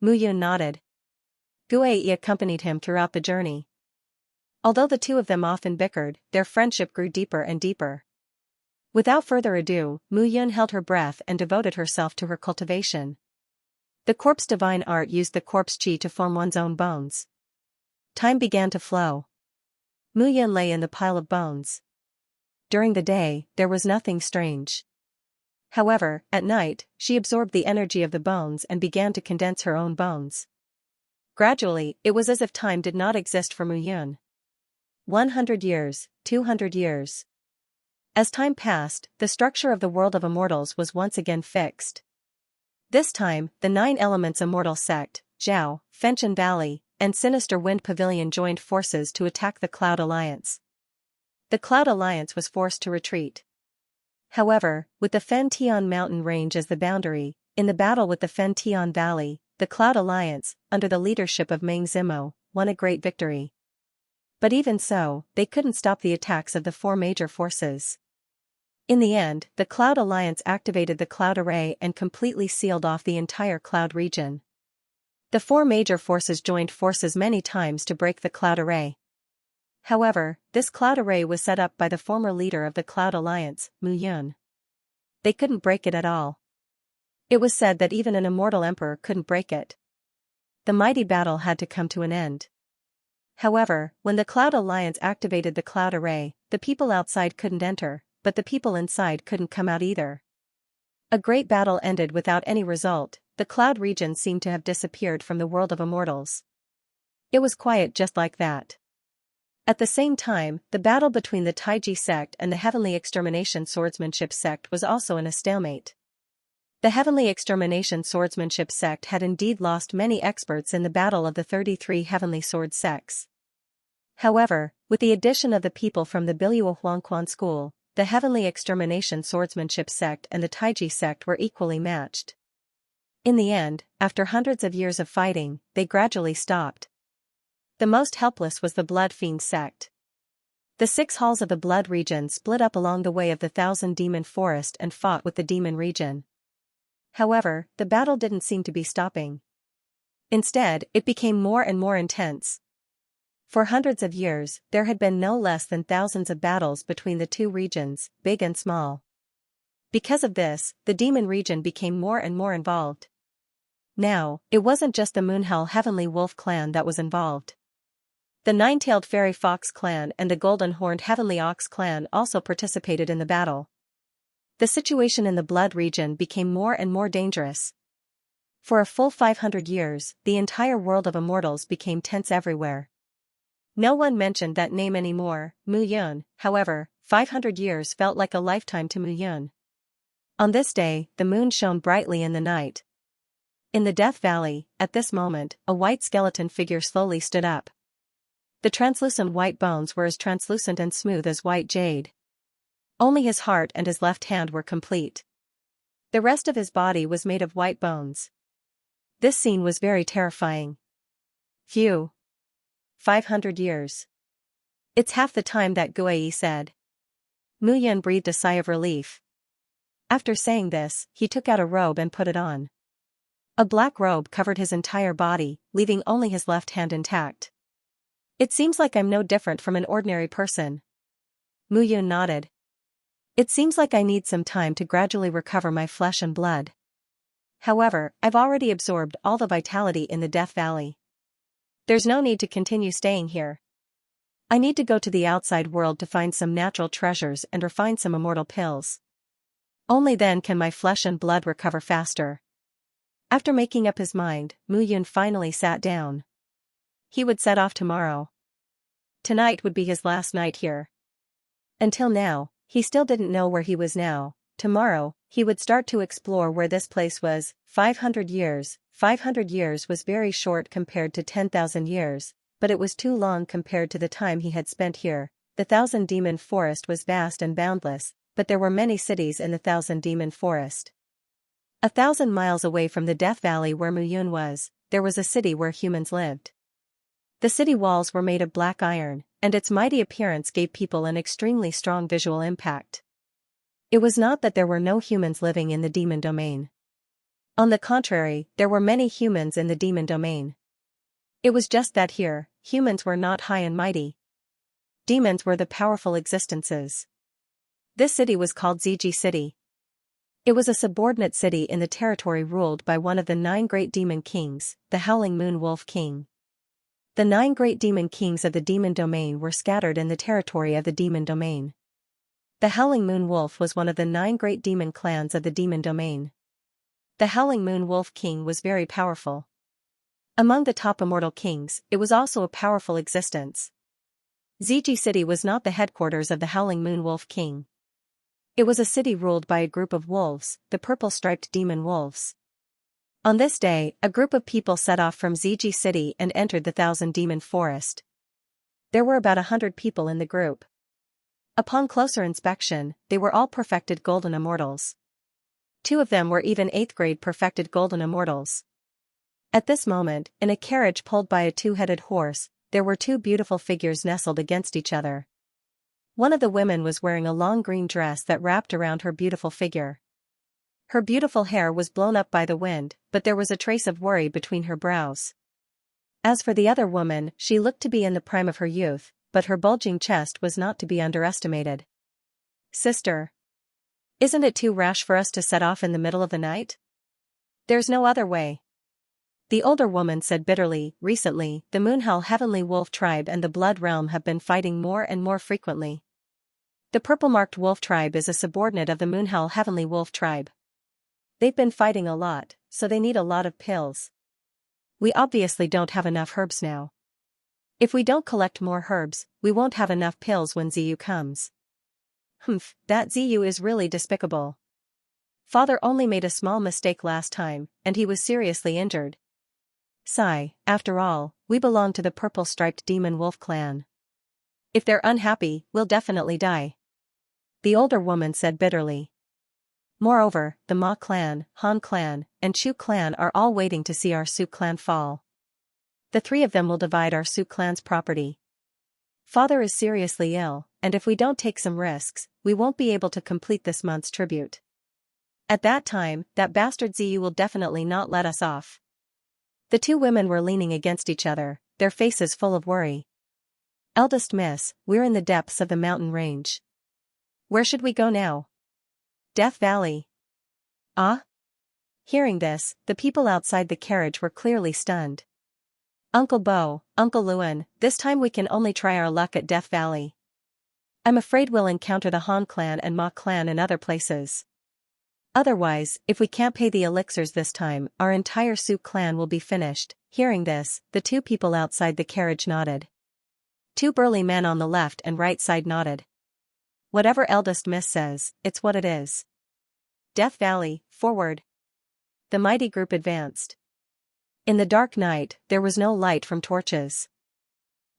Mu Yun nodded. Guai accompanied him throughout the journey. Although the two of them often bickered, their friendship grew deeper and deeper. Without further ado, Mu Yun held her breath and devoted herself to her cultivation. The corpse divine art used the corpse chi to form one's own bones. Time began to flow. Mu Yun lay in the pile of bones. During the day, there was nothing strange. However, at night, she absorbed the energy of the bones and began to condense her own bones. Gradually, it was as if time did not exist for Mu Yun. 100 years, 200 years. As time passed, the structure of the world of immortals was once again fixed. This time, the 9 elements immortal sect, Zhao, Fenchen Valley, and Sinister Wind Pavilion joined forces to attack the Cloud Alliance. The Cloud Alliance was forced to retreat. However, with the Fen Tian mountain range as the boundary, in the battle with the Fen Tian Valley, the Cloud Alliance, under the leadership of Meng Zimo, won a great victory. But even so, they couldn't stop the attacks of the 4 major forces. In the end, the Cloud Alliance activated the Cloud Array and completely sealed off the entire Cloud region. The 4 major forces joined forces many times to break the Cloud Array. However, this Cloud Array was set up by the former leader of the Cloud Alliance, Mu Yun. They couldn't break it at all. It was said that even an immortal emperor couldn't break it. The mighty battle had to come to an end. However, when the Cloud Alliance activated the Cloud Array, the people outside couldn't enter, but the people inside couldn't come out either. A great battle ended without any result. The Cloud region seemed to have disappeared from the world of immortals. It was quiet just like that. At the same time, the battle between the Taiji sect and the Heavenly Extermination Swordsmanship sect was also in a stalemate. The Heavenly Extermination Swordsmanship sect had indeed lost many experts in the battle of the 33 Heavenly Sword sects. However, with the addition of the people from the Biluo Huangquan school, the Heavenly Extermination Swordsmanship sect and the Taiji sect were equally matched. In the end, after hundreds of years of fighting, they gradually stopped. The most helpless was the Blood Fiend sect. The 6 halls of the Blood region split up along the way of the Thousand Demon Forest and fought with the Demon region. However, the battle didn't seem to be stopping. Instead, it became more and more intense. For hundreds of years, there had been no less than thousands of battles between the 2 regions, big and small. Because of this, the Demon region became more and more involved. Now, it wasn't just the Moonhell Heavenly Wolf clan that was involved. The 9-tailed Fairy Fox clan and the Golden-horned Heavenly Ox clan also participated in the battle. The situation in the Blood region became more and more dangerous. For a full 500 years, the entire world of immortals became tense everywhere. No one mentioned that name anymore, Mu Yun. However, 500 years felt like a lifetime to Mu Yun. On this day, the moon shone brightly in the night. In the Death Valley, at this moment, a white skeleton figure slowly stood up. The translucent white bones were as translucent and smooth as white jade. Only his heart and his left hand were complete. The rest of his body was made of white bones. This scene was very terrifying. Phew. 500 years. It's half the time that Guai said. Mu Yun breathed a sigh of relief. After saying this, he took out a robe and put it on. A black robe covered his entire body, leaving only his left hand intact. It seems like I'm no different from an ordinary person. Mu Yun nodded. It seems like I need some time to gradually recover my flesh and blood. However, I've already absorbed all the vitality in the Death Valley. There's no need to continue staying here. I need to go to the outside world to find some natural treasures and refine some immortal pills. Only then can my flesh and blood recover faster. After making up his mind, Mu Yun finally sat down. He would set off tomorrow. Tonight would be his last night here. Until now, he still didn't know where he was now. Tomorrow, he would start to explore where this place was. 500 years. 500 years was very short compared to 10,000 years, but it was too long compared to the time he had spent here. The Thousand Demon Forest was vast and boundless, but there were many cities in the Thousand Demon Forest. 1,000 miles away from the Death Valley where Mu Yun was, there was a city where humans lived. The city walls were made of black iron, and its mighty appearance gave people an extremely strong visual impact. It was not that there were no humans living in the demon domain. On the contrary, there were many humans in the demon domain. It was just that here, humans were not high and mighty. Demons were the powerful existences. This city was called Ziji City. It was a subordinate city in the territory ruled by one of the 9 great demon kings, the Howling Moon Wolf King. The 9 great demon kings of the demon domain were scattered in the territory of the demon domain. The Howling Moon Wolf was one of the 9 great demon clans of the demon domain. The Howling Moon Wolf King was very powerful. Among the top immortal kings, it was also a powerful existence. Ziji City was not the headquarters of the Howling Moon Wolf King. It was a city ruled by a group of wolves, the purple-striped demon wolves. On this day, a group of people set off from Ziji City and entered the Thousand Demon Forest. There were about 100 people in the group. Upon closer inspection, they were all perfected golden immortals. 2 of them were even 8th grade perfected golden immortals. At this moment, in a carriage pulled by a 2-headed horse, there were 2 beautiful figures nestled against each other. One of the women was wearing a long green dress that wrapped around her beautiful figure. Her beautiful hair was blown up by the wind, but there was a trace of worry between her brows. As for the other woman, she looked to be in the prime of her youth, but her bulging chest was not to be underestimated. "Sister. Isn't it too rash for us to set off in the middle of the night? There's no other way." The older woman said bitterly, "Recently, the Moonhowl Heavenly Wolf Tribe and the Blood Realm have been fighting more and more frequently. The purple-marked Wolf Tribe is a subordinate of the Moonhowl Heavenly Wolf Tribe. They've been fighting a lot, so they need a lot of pills. We obviously don't have enough herbs now. If we don't collect more herbs, we won't have enough pills when Ziyu comes." "Humph, that Ziyu is really despicable. Father only made a small mistake last time, and he was seriously injured. Sigh, after all, we belong to the purple-striped demon wolf clan. If they're unhappy, we'll definitely die," the older woman said bitterly. "Moreover, the Ma clan, Han clan, and Chu clan are all waiting to see our Su clan fall. The 3 of them will divide our Su clan's property. Father is seriously ill, and if we don't take some risks, we won't be able to complete this month's tribute. At that time, that bastard Ziyu will definitely not let us off." The 2 women were leaning against each other, their faces full of worry. "Eldest miss, we're in the depths of the mountain range. Where should we go now?" "Death Valley." "Ah?" Hearing this, the people outside the carriage were clearly stunned. "Uncle Bo, Uncle Luan, this time we can only try our luck at Death Valley. I'm afraid we'll encounter the Han clan and Ma clan in other places. Otherwise, if we can't pay the elixirs this time, our entire Su clan will be finished." Hearing this, the 2 people outside the carriage nodded. 2 burly men on the left and right side nodded. "Whatever eldest miss says, it's what it is. Death Valley, forward." The mighty group advanced. In the dark night, there was no light from torches.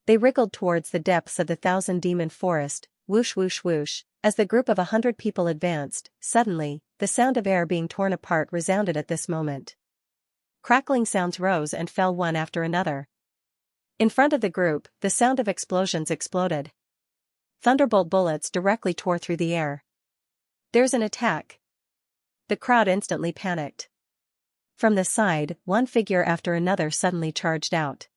They wriggled towards the depths of the Thousand Demon Forest, whoosh whoosh whoosh. As the group of 100 people advanced, suddenly, the sound of air being torn apart resounded at this moment. Crackling sounds rose and fell one after another. In front of the group, the sound of explosions exploded. Thunderbolt bullets directly tore through the air. "There's an attack." The crowd instantly panicked. From the side, one figure after another suddenly charged out.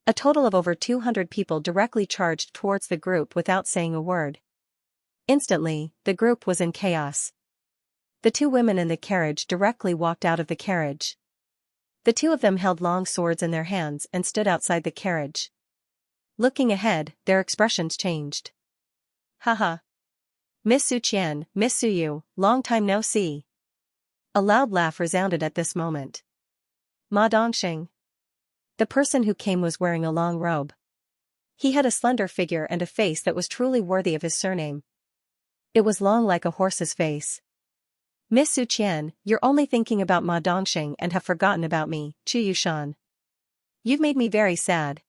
A total of over 200 people directly charged towards the group without saying a word. Instantly, the group was in chaos. The 2 women in the carriage directly walked out of the carriage. The 2 of them held long swords in their hands and stood outside the carriage. Looking ahead, their expressions changed. "Haha. Miss Su Qian, Miss Su Yu, long time no see." A loud laugh resounded at this moment. "Ma Dongxing." The person who came was wearing a long robe. He had a slender figure and a face that was truly worthy of his surname. It was long like a horse's face. "Miss Su Qian, you're only thinking about Ma Dongxing and have forgotten about me, Chu Yushan. You've made me very sad."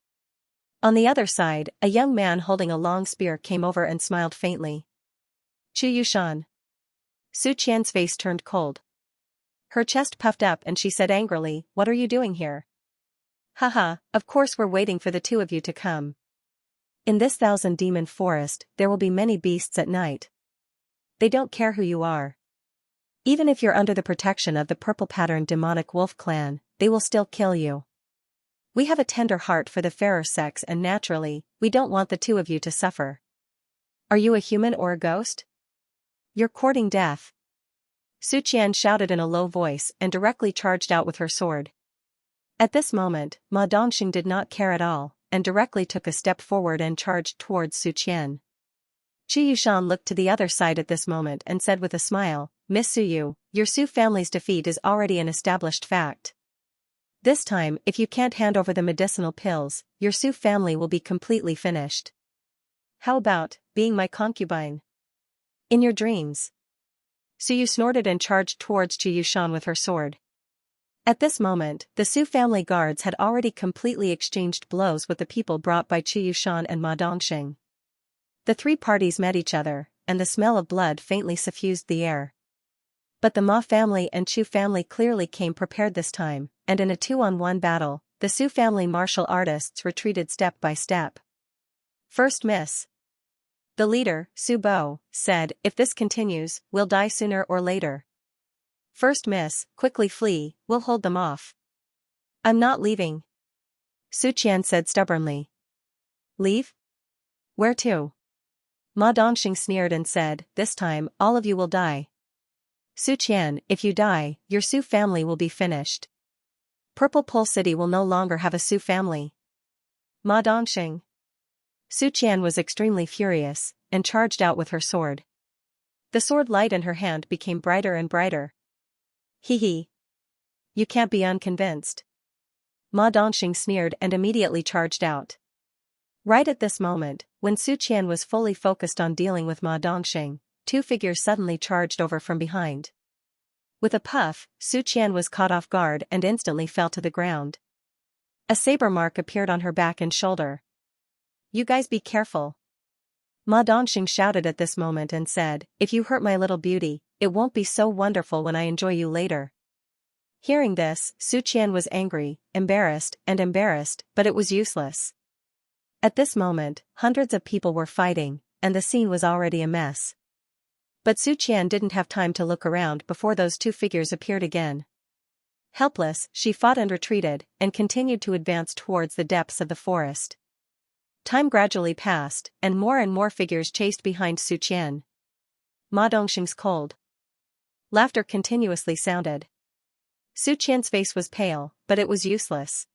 On the other side, a young man holding a long spear came over and smiled faintly. "Chu Yushan." Su Qian's face turned cold. Her chest puffed up and she said angrily, "What are you doing here?" "Haha, of course we're waiting for the 2 of you to come. In this Thousand Demon Forest, there will be many beasts at night. They don't care who you are. Even if you're under the protection of the purple-patterned demonic wolf clan, they will still kill you. We have a tender heart for the fairer sex and naturally, we don't want the 2 of you to suffer. Are you a human or a ghost? You're courting death." Su Qian shouted in a low voice and directly charged out with her sword. At this moment, Ma Dongxing did not care at all, and directly took a step forward and charged towards Su Qian. Qi Yushan looked to the other side at this moment and said with a smile, Miss Suyu, your Su family's defeat is already an established fact. This time, if you can't hand over the medicinal pills, your Su family will be completely finished. How about being my concubine? In your dreams. Suyu snorted and charged towards Qi Yushan with her sword. At this moment, the Su family guards had already completely exchanged blows with the people brought by Qi Yushan and Ma Dongxing. The three parties met each other, and the smell of blood faintly suffused the air. But the Ma family and Chu family clearly came prepared this time, and in a 2-on-1 battle, the Su family martial artists retreated step by step. First miss. The leader, Su Bo, said, if this continues, we'll die sooner or later. First miss, quickly flee, we'll hold them off. I'm not leaving. Su Qian said stubbornly. Leave? Where to? Ma Dongxing sneered and said, this time, all of you will die. Su Qian, if you die, your Su family will be finished. Purple Pole City will no longer have a Su family. Ma Dongxing. Su Qian was extremely furious, and charged out with her sword. The sword light in her hand became brighter and brighter. Hee hee. You can't be unconvinced. Ma Dongxing sneered and immediately charged out. Right at this moment, when Su Qian was fully focused on dealing with Ma Dongxing, two figures suddenly charged over from behind. With a puff, Su Qian was caught off guard and instantly fell to the ground. A saber mark appeared on her back and shoulder. You guys be careful. Ma Dongxing shouted at this moment and said, if you hurt my little beauty, it won't be so wonderful when I enjoy you later. Hearing this, Su Qian was angry, embarrassed, but it was useless. At this moment, hundreds of people were fighting, and the scene was already a mess. But Su Qian didn't have time to look around before those two figures appeared again. Helpless, she fought and retreated, and continued to advance towards the depths of the forest. Time gradually passed, and more figures chased behind Su Qian. Ma Dongxing's cold laughter continuously sounded. Su Qian's face was pale, but it was useless.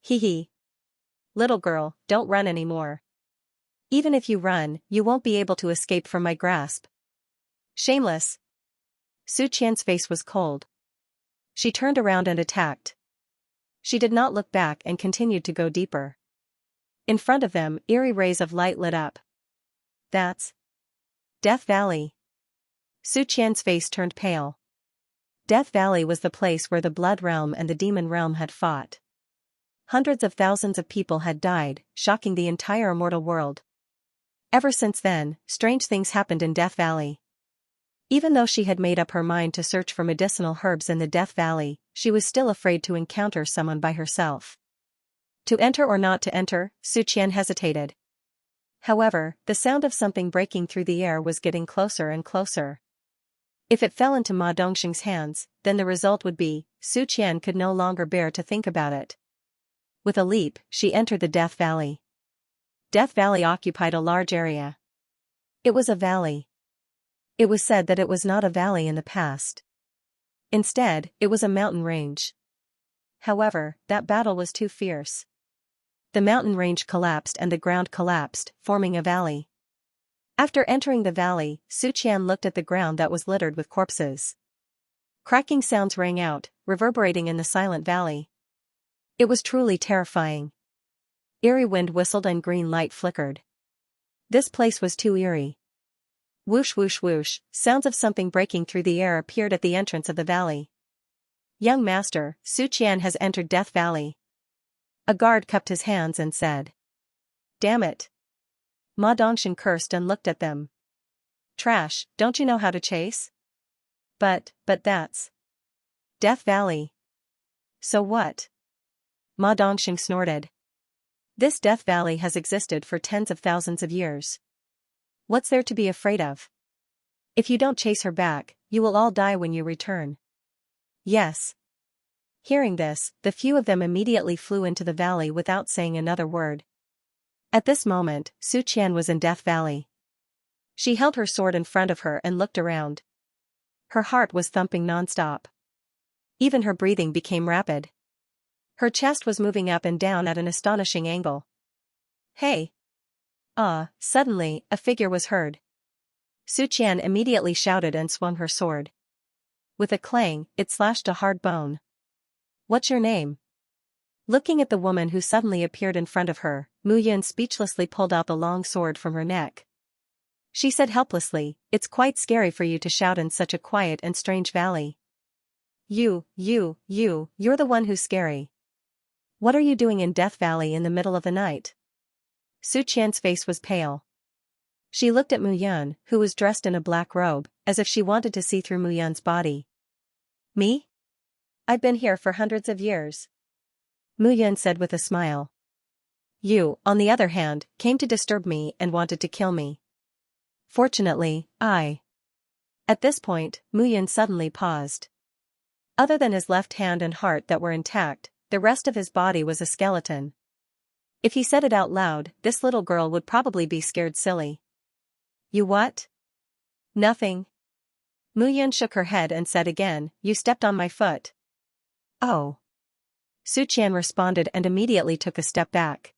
Hee hee. Little girl, don't run anymore. Even if you run, you won't be able to escape from my grasp. Shameless. Su Qian's face was cold. She turned around and attacked. She did not look back and continued to go deeper. In front of them, eerie rays of light lit up. That's Death Valley. Su Qian's face turned pale. Death Valley was the place where the Blood Realm and the Demon Realm had fought. Hundreds of thousands of people had died, shocking the entire immortal world. Ever since then, strange things happened in Death Valley. Even though she had made up her mind to search for medicinal herbs in the Death Valley, she was still afraid to encounter someone by herself. To enter or not to enter, Su Qian hesitated. However, the sound of something breaking through the air was getting closer and closer. If it fell into Ma Dongxing's hands, then the result would be, Su Qian could no longer bear to think about it. With a leap, she entered the Death Valley. Death Valley occupied a large area. It was a valley. It was said that it was not a valley in the past. Instead, it was a mountain range. However, that battle was too fierce. The mountain range collapsed and the ground collapsed, forming a valley. After entering the valley, Su Qian looked at the ground that was littered with corpses. Cracking sounds rang out, reverberating in the silent valley. It was truly terrifying. Eerie wind whistled and green light flickered. This place was too eerie. Whoosh whoosh whoosh, sounds of something breaking through the air appeared at the entrance of the valley. Young master, Su Qian has entered Death Valley. A guard cupped his hands and said. Damn it. Ma Dongxing cursed and looked at them. Trash, don't you know how to chase? But that's Death Valley. So what? Ma Dongxing snorted. This Death Valley has existed for tens of thousands of years. What's there to be afraid of? If you don't chase her back, you will all die when you return. Yes. Hearing this, the few of them immediately flew into the valley without saying another word. At this moment, Su Qian was in Death Valley. She held her sword in front of her and looked around. Her heart was thumping non-stop. Even her breathing became rapid. Her chest was moving up and down at an astonishing angle. Hey! Suddenly, a figure was heard. Su Qian immediately shouted and swung her sword. With a clang, it slashed a hard bone. What's your name? Looking at the woman who suddenly appeared in front of her, Mu Yun speechlessly pulled out the long sword from her neck. She said helplessly, "It's quite scary for you to shout in such a quiet and strange valley. You're the one who's scary. What are you doing in Death Valley in the middle of the night?" Su Qian's face was pale. She looked at Mu Yun, who was dressed in a black robe, as if she wanted to see through Mu Yun's body. Me? I've been here for hundreds of years. Mu Yun said with a smile. You, on the other hand, came to disturb me and wanted to kill me. Fortunately, At this point, Mu Yun suddenly paused. Other than his left hand and heart that were intact, the rest of his body was a skeleton. If he said it out loud, this little girl would probably be scared silly. You what? Nothing. Mu Yun shook her head and said again, "You stepped on my foot." Oh. Su Qian responded and immediately took a step back.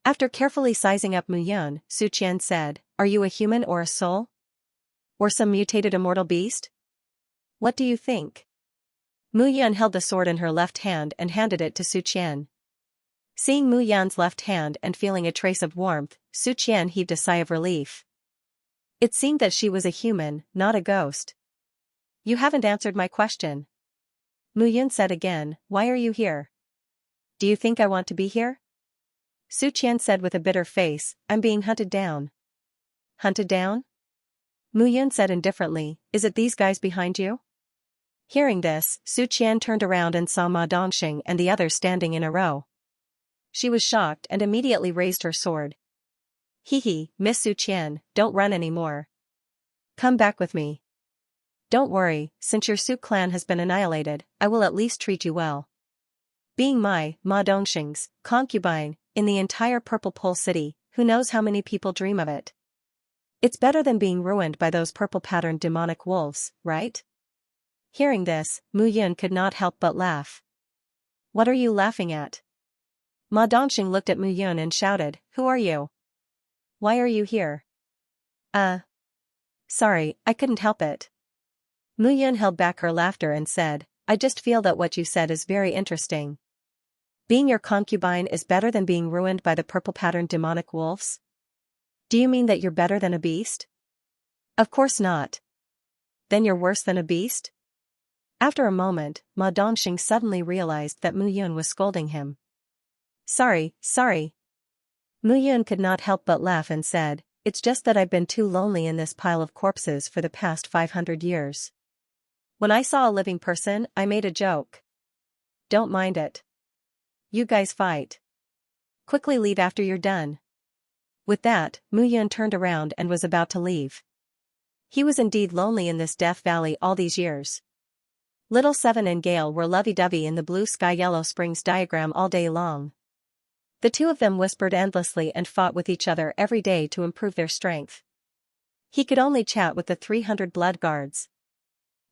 After carefully sizing up Mu Yun, Su Qian said, "Are you a human or a soul? Or some mutated immortal beast? What do you think?" Mu Yun held the sword in her left hand and handed it to Su Qian. Seeing Mu Yun's left hand and feeling a trace of warmth, Su Qian heaved a sigh of relief. It seemed that she was a human, not a ghost. You haven't answered my question. Mu Yun said again, "Why are you here? Do you think I want to be here?" Su Qian said with a bitter face, "I'm being hunted down." Hunted down? Mu Yun said indifferently, "Is it these guys behind you?" Hearing this, Su Qian turned around and saw Ma Dongxing and the others standing in a row. She was shocked and immediately raised her sword. Hee, Miss Su Qian, don't run anymore. Come back with me. Don't worry, since your Su clan has been annihilated, I will at least treat you well. Being Ma Dongxing's concubine, in the entire Purple Pole City, who knows how many people dream of it? It's better than being ruined by those purple-patterned demonic wolves, right? Hearing this, Mu Yun could not help but laugh. What are you laughing at? Ma Dongxing looked at Mu Yun and shouted, "Who are you? Why are you here?" Sorry, I couldn't help it. Mu Yun held back her laughter and said, "I just feel that what you said is very interesting. Being your concubine is better than being ruined by the purple-patterned demonic wolves? Do you mean that you're better than a beast?" Of course not. Then you're worse than a beast? After a moment, Ma Dongxing suddenly realized that Mu Yun was scolding him. Sorry. Mu Yun could not help but laugh and said, "It's just that I've been too lonely in this pile of corpses for the past 500 years. When I saw a living person, I made a joke. Don't mind it. You guys fight. Quickly leave after you're done." With that, Mu Yun turned around and was about to leave. He was indeed lonely in this Death Valley all these years. Little Seven and Gale were lovey-dovey in the blue sky Yellow Springs diagram all day long. The two of them whispered endlessly and fought with each other every day to improve their strength. He could only chat with the 300 blood guards.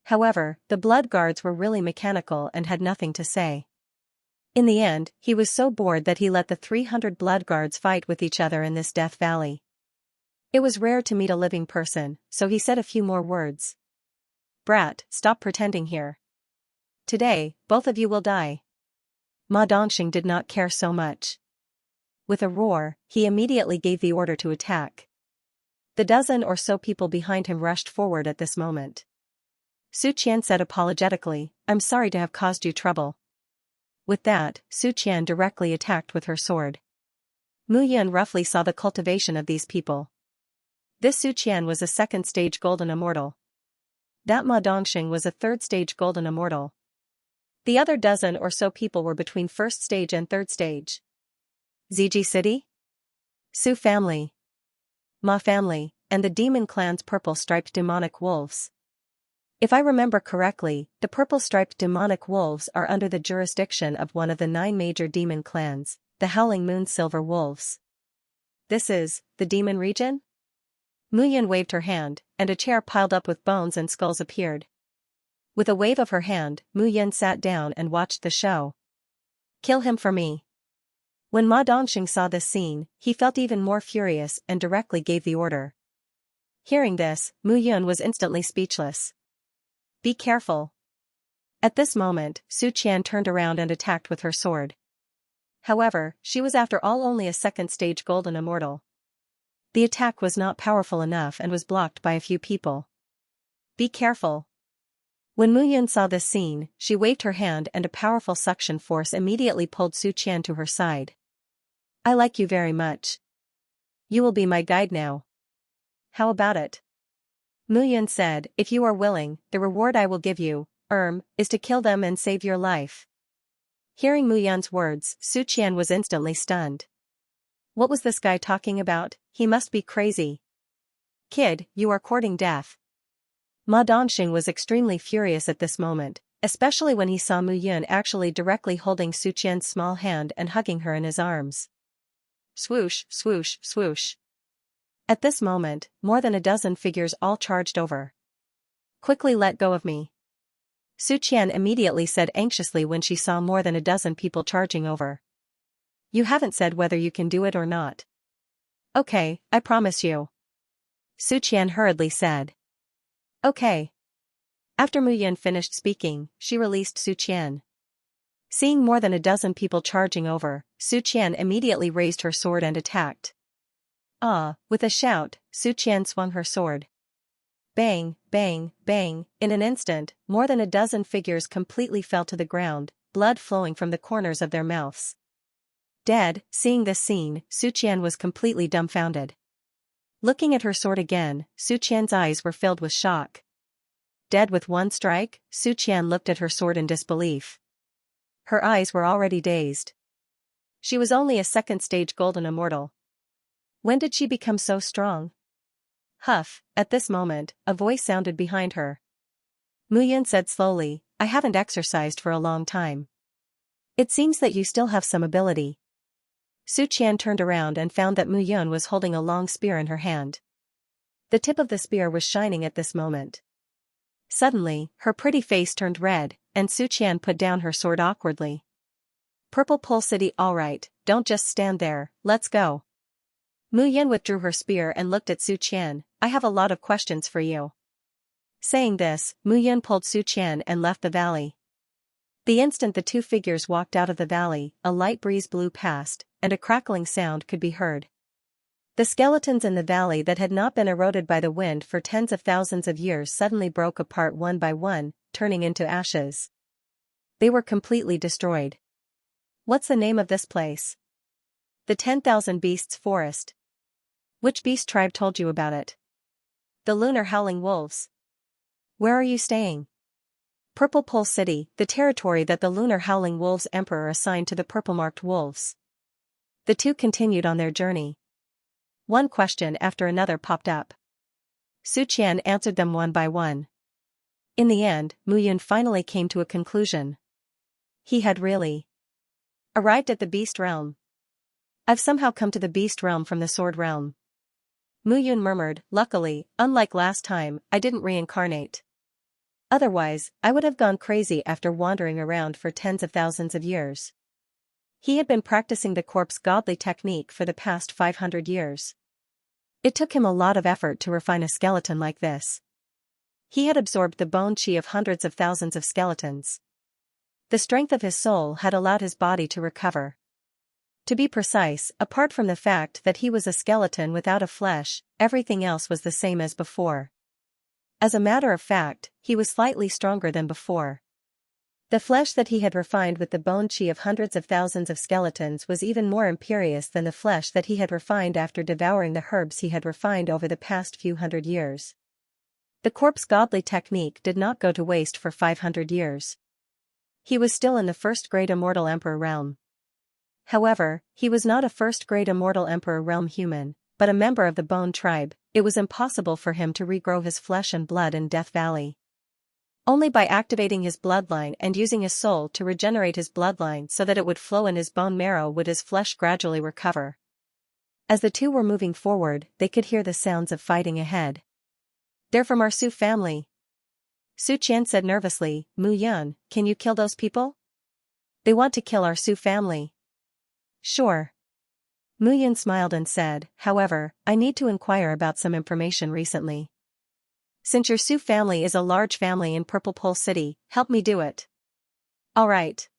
However, the blood guards were really mechanical and had nothing to say. In the end, he was so bored that he let the 300 blood guards fight with each other in this Death Valley. It was rare to meet a living person, so he said a few more words. "Brat, stop pretending here. Today, both of you will die." Ma Dongxing did not care so much. With a roar, he immediately gave the order to attack. The dozen or so people behind him rushed forward at this moment. Su Qian said apologetically, "I'm sorry to have caused you trouble." With that, Su Qian directly attacked with her sword. Mu Yun roughly saw the cultivation of these people. This Su Qian was a second-stage golden immortal. That Ma Dongxing was a third-stage golden immortal. The other dozen or so people were between first stage and third stage. ZG City? Su family, Ma family, and the demon clan's purple-striped demonic wolves. If I remember correctly, the purple-striped demonic wolves are under the jurisdiction of one of the 9 major demon clans, the Howling Moon Silver Wolves. This is the demon region? Mu Yun waved her hand, and a chair piled up with bones and skulls appeared. With a wave of her hand, Mu Yun sat down and watched the show. Kill him for me. When Ma Dongxing saw this scene, he felt even more furious and directly gave the order. Hearing this, Mu Yun was instantly speechless. Be careful. At this moment, Su Qian turned around and attacked with her sword. However, she was after all only a second-stage golden immortal. The attack was not powerful enough and was blocked by a few people. Be careful. When Mu Yun saw this scene, she waved her hand and a powerful suction force immediately pulled Su Qian to her side. I like you very much. You will be my guide now. How about it? Mu Yun said, if you are willing, the reward I will give you, is to kill them and save your life. Hearing Mu Yun's words, Su Qian was instantly stunned. What was this guy talking about? He must be crazy. Kid, you are courting death. Ma Dongxing was extremely furious at this moment, especially when he saw Mu Yun actually directly holding Su Qian's small hand and hugging her in his arms. Swoosh, swoosh, swoosh. At this moment, more than a dozen figures all charged over. Quickly let go of me. Su Qian immediately said anxiously when she saw more than a dozen people charging over. You haven't said whether you can do it or not. Okay, I promise you. Su Qian hurriedly said. Okay. After Mu Yun finished speaking, she released Su Qian. Seeing more than a dozen people charging over, Su Qian immediately raised her sword and attacked. With a shout, Su Qian swung her sword. Bang, bang, bang, in an instant, more than a dozen figures completely fell to the ground, blood flowing from the corners of their mouths. Dead, seeing this scene, Su Qian was completely dumbfounded. Looking at her sword again, Su Qian's eyes were filled with shock. Dead with one strike? Su Qian looked at her sword in disbelief. Her eyes were already dazed. She was only a second-stage golden immortal. When did she become so strong? Huff, at this moment, a voice sounded behind her. Mu Yun said slowly, I haven't exercised for a long time. It seems that you still have some ability. Su Qian turned around and found that Mu Yun was holding a long spear in her hand. The tip of the spear was shining at this moment. Suddenly, her pretty face turned red, and Su Qian put down her sword awkwardly. Purple Pole City, alright, don't just stand there, let's go. Mu Yun withdrew her spear and looked at Su Qian, I have a lot of questions for you. Saying this, Mu Yun pulled Su Qian and left the valley. The instant the two figures walked out of the valley, a light breeze blew past, and a crackling sound could be heard. The skeletons in the valley that had not been eroded by the wind for tens of thousands of years suddenly broke apart one by one, turning into ashes. They were completely destroyed. What's the name of this place? The 10,000 Beasts Forest. Which beast tribe told you about it? The Lunar Howling Wolves. Where are you staying? Purple Pole City, the territory that the Lunar Howling Wolves Emperor assigned to the purple-marked wolves. The two continued on their journey. One question after another popped up. Su Qian answered them one by one. In the end, Mu Yun finally came to a conclusion. He had really arrived at the Beast Realm. I've somehow come to the Beast Realm from the Sword Realm. Mu Yun murmured, luckily, unlike last time, I didn't reincarnate. Otherwise, I would have gone crazy after wandering around for tens of thousands of years. He had been practicing the corpse godly technique for the past 500 years. It took him a lot of effort to refine a skeleton like this. He had absorbed the bone chi of hundreds of thousands of skeletons. The strength of his soul had allowed his body to recover. To be precise, apart from the fact that he was a skeleton without a flesh, everything else was the same as before. As a matter of fact, he was slightly stronger than before. The flesh that he had refined with the bone chi of hundreds of thousands of skeletons was even more imperious than the flesh that he had refined after devouring the herbs he had refined over the past few hundred years. The corpse godly technique did not go to waste for 500 years. He was still in the first-grade immortal emperor realm. However, he was not a first-grade immortal emperor realm human, but a member of the bone tribe. It was impossible for him to regrow his flesh and blood in Death Valley. Only by activating his bloodline and using his soul to regenerate his bloodline so that it would flow in his bone marrow would his flesh gradually recover. As the two were moving forward, they could hear the sounds of fighting ahead. They're from our Su family. Su Qian said nervously, Mu Yun, can you kill those people? They want to kill our Su family. Sure. Mu Yun smiled and said, however, I need to inquire about some information recently. Since your Su family is a large family in Purple Pole City, help me do it. Alright.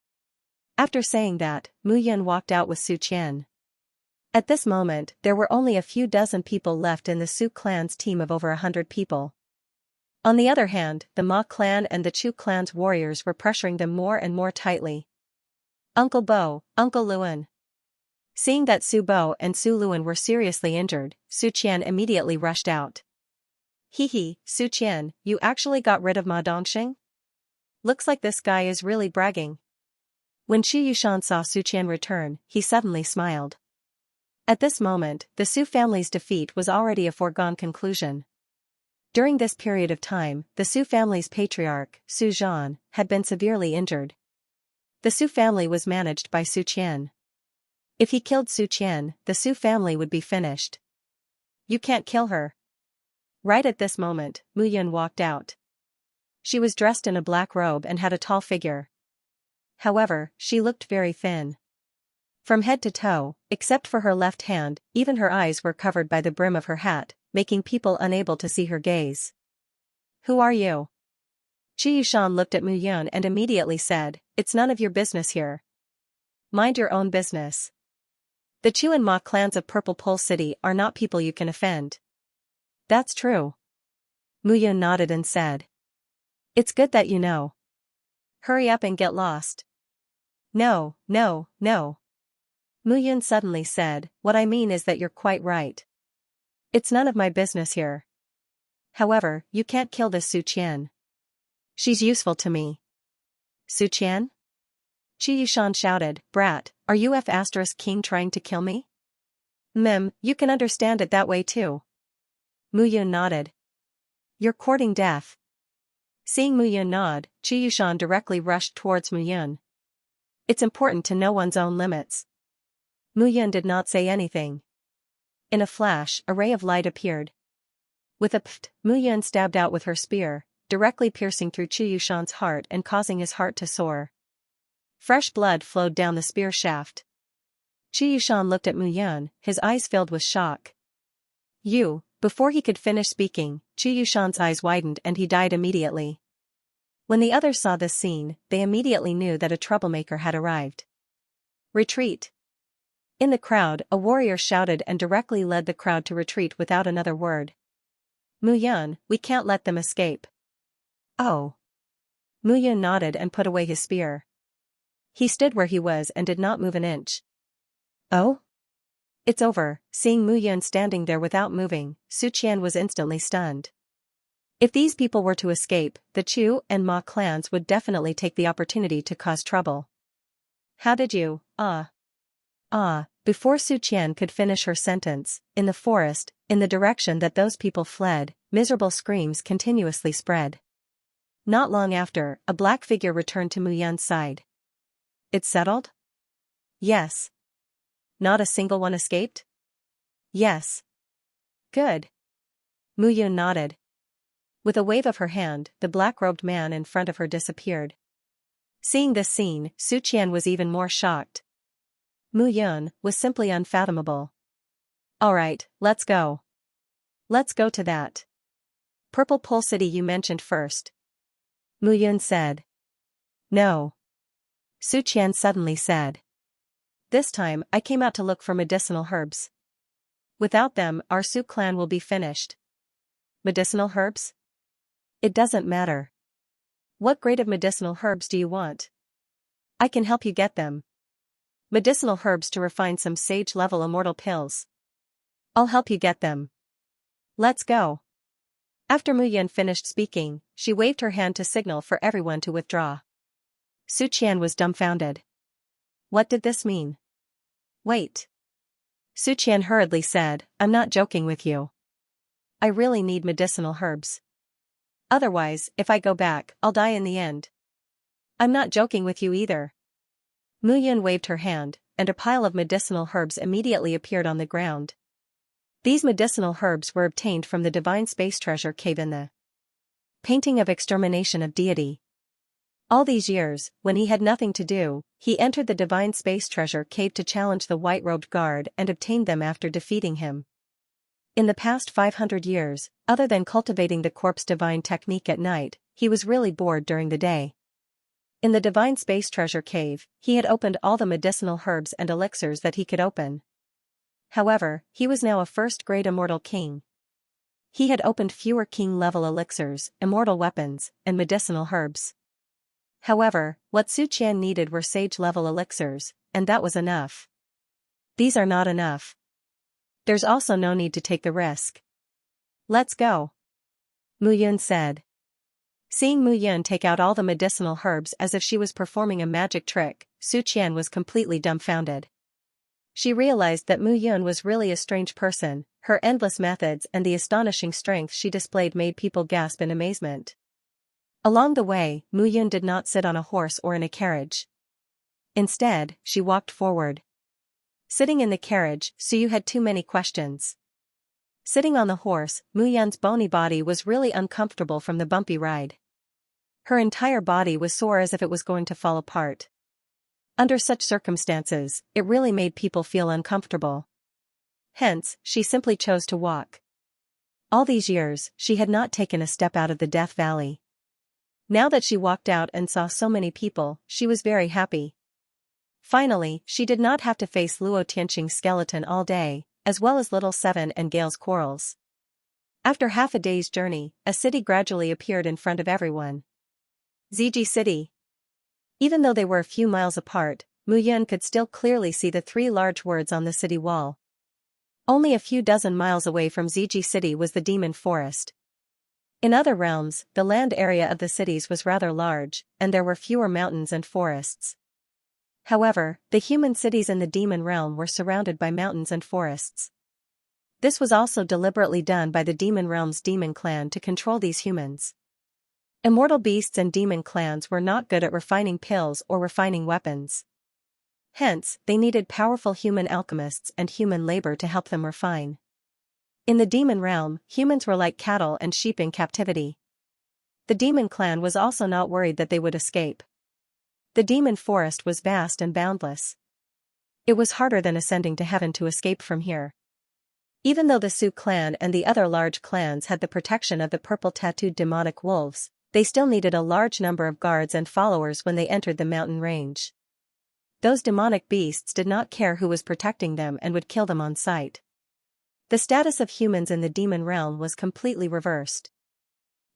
After saying that, Mu Yun walked out with Su Qian. At this moment, there were only a few dozen people left in the Su clan's team of over 100 people. On the other hand, the Ma clan and the Chu clan's warriors were pressuring them more and more tightly. Uncle Bo, Uncle Luan. Seeing that Su Bo and Su Luan were seriously injured, Su Qian immediately rushed out. Hee, Su Qian, you actually got rid of Ma Dongxing? Looks like this guy is really bragging. When Qi Yushan saw Su Qian return, he suddenly smiled. At this moment, the Su family's defeat was already a foregone conclusion. During this period of time, the Su family's patriarch, Su Zhan, had been severely injured. The Su family was managed by Su Qian. If he killed Su Qian, the Su family would be finished. You can't kill her. Right at this moment, Mu Yun walked out. She was dressed in a black robe and had a tall figure. However, she looked very thin. From head to toe, except for her left hand, even her eyes were covered by the brim of her hat, making people unable to see her gaze. Who are you? Qi Yushan looked at Mu Yun and immediately said, it's none of your business here. Mind your own business. The Chu and Ma clans of Purple Pole City are not people you can offend. That's true. Mu Yun nodded and said. It's good that you know. Hurry up and get lost. No. Mu Yun suddenly said, what I mean is that you're quite right. It's none of my business here. However, you can't kill this Su Qian. She's useful to me. Su Qian? Qi Yushan shouted, brat, are you King trying to kill me? You can understand it that way too. Mu Yun nodded. You're courting death. Seeing Mu Yun nod, Qi Yushan directly rushed towards Mu Yun. It's important to know one's own limits. Mu Yun did not say anything. In a flash, a ray of light appeared. With a pft, Mu Yun stabbed out with her spear, directly piercing through Qi Yushan's heart and causing his heart to soar. Fresh blood flowed down the spear shaft. Qi Yushan looked at Mu Yun, his eyes filled with shock. Before he could finish speaking, Qi Yushan's eyes widened and he died immediately. When the others saw this scene, they immediately knew that a troublemaker had arrived. Retreat! In the crowd, a warrior shouted and directly led the crowd to retreat without another word. Mu Yun, we can't let them escape. Oh. Mu Yun nodded and put away his spear. He stood where he was and did not move an inch. Oh? It's over. Seeing Mu Yun standing there without moving, Su Qian was instantly stunned. If these people were to escape, the Chu and Ma clans would definitely take the opportunity to cause trouble. How did you, Before Su Qian could finish her sentence, in the forest, in the direction that those people fled, miserable screams continuously spread. Not long after, a black figure returned to Mu Yun's side. It's settled? Yes. Not a single one escaped? Yes. Good. Mu Yun nodded. With a wave of her hand, the black-robed man in front of her disappeared. Seeing this scene, Su Qian was even more shocked. Mu Yun was simply unfathomable. Alright, let's go. Let's go to that Purple Pole City you mentioned first. Mu Yun said. No. Su Qian suddenly said. This time, I came out to look for medicinal herbs. Without them, our Su clan will be finished. Medicinal herbs? It doesn't matter. What grade of medicinal herbs do you want? I can help you get them. Medicinal herbs to refine some sage-level immortal pills. I'll help you get them. Let's go. After Mu Yun finished speaking, she waved her hand to signal for everyone to withdraw. Su Qian was dumbfounded. What did this mean? Wait. Su Qian hurriedly said, I'm not joking with you. I really need medicinal herbs. Otherwise, if I go back, I'll die in the end. I'm not joking with you either. Mu Yun waved her hand, and a pile of medicinal herbs immediately appeared on the ground. These medicinal herbs were obtained from the divine space treasure cave in the painting of extermination of deity. All these years, when he had nothing to do, he entered the divine space treasure cave to challenge the white-robed guard and obtained them after defeating him. In the past 500 years, other than cultivating the corpse divine technique at night, he was really bored during the day. In the divine space treasure cave, he had opened all the medicinal herbs and elixirs that he could open. However, he was now a first-grade immortal king. He had opened fewer king-level elixirs, immortal weapons, and medicinal herbs. However, what Xianxia needed were sage-level elixirs, and that was enough. These are not enough. There's also no need to take the risk. Let's go. Mu Yun said. Seeing Mu Yun take out all the medicinal herbs as if she was performing a magic trick, Xianxia was completely dumbfounded. She realized that Mu Yun was really a strange person. Her endless methods and the astonishing strength she displayed made people gasp in amazement. Along the way, Mu Yun did not sit on a horse or in a carriage. Instead, she walked forward. Sitting in the carriage, Suyu had too many questions. Sitting on the horse, Mu Yun's bony body was really uncomfortable from the bumpy ride. Her entire body was sore as if it was going to fall apart. Under such circumstances, it really made people feel uncomfortable. Hence, she simply chose to walk. All these years, she had not taken a step out of the Death Valley. Now that she walked out and saw so many people, she was very happy. Finally, she did not have to face Luo Tianqing's skeleton all day, as well as Little Seven and Gale's quarrels. After half a day's journey, a city gradually appeared in front of everyone. Ziji City. Even though they were a few miles apart, Mu Yun could still clearly see the 3 large words on the city wall. Only a few dozen miles away from Ziji City was the Demon Forest. In other realms, the land area of the cities was rather large, and there were fewer mountains and forests. However, the human cities in the demon realm were surrounded by mountains and forests. This was also deliberately done by the demon realm's demon clan to control these humans. Immortal beasts and demon clans were not good at refining pills or refining weapons. Hence, they needed powerful human alchemists and human labor to help them refine. In the demon realm, humans were like cattle and sheep in captivity. The demon clan was also not worried that they would escape. The demon forest was vast and boundless. It was harder than ascending to heaven to escape from here. Even though the Su clan and the other large clans had the protection of the purple-tattooed demonic wolves, they still needed a large number of guards and followers when they entered the mountain range. Those demonic beasts did not care who was protecting them and would kill them on sight. The status of humans in the demon realm was completely reversed.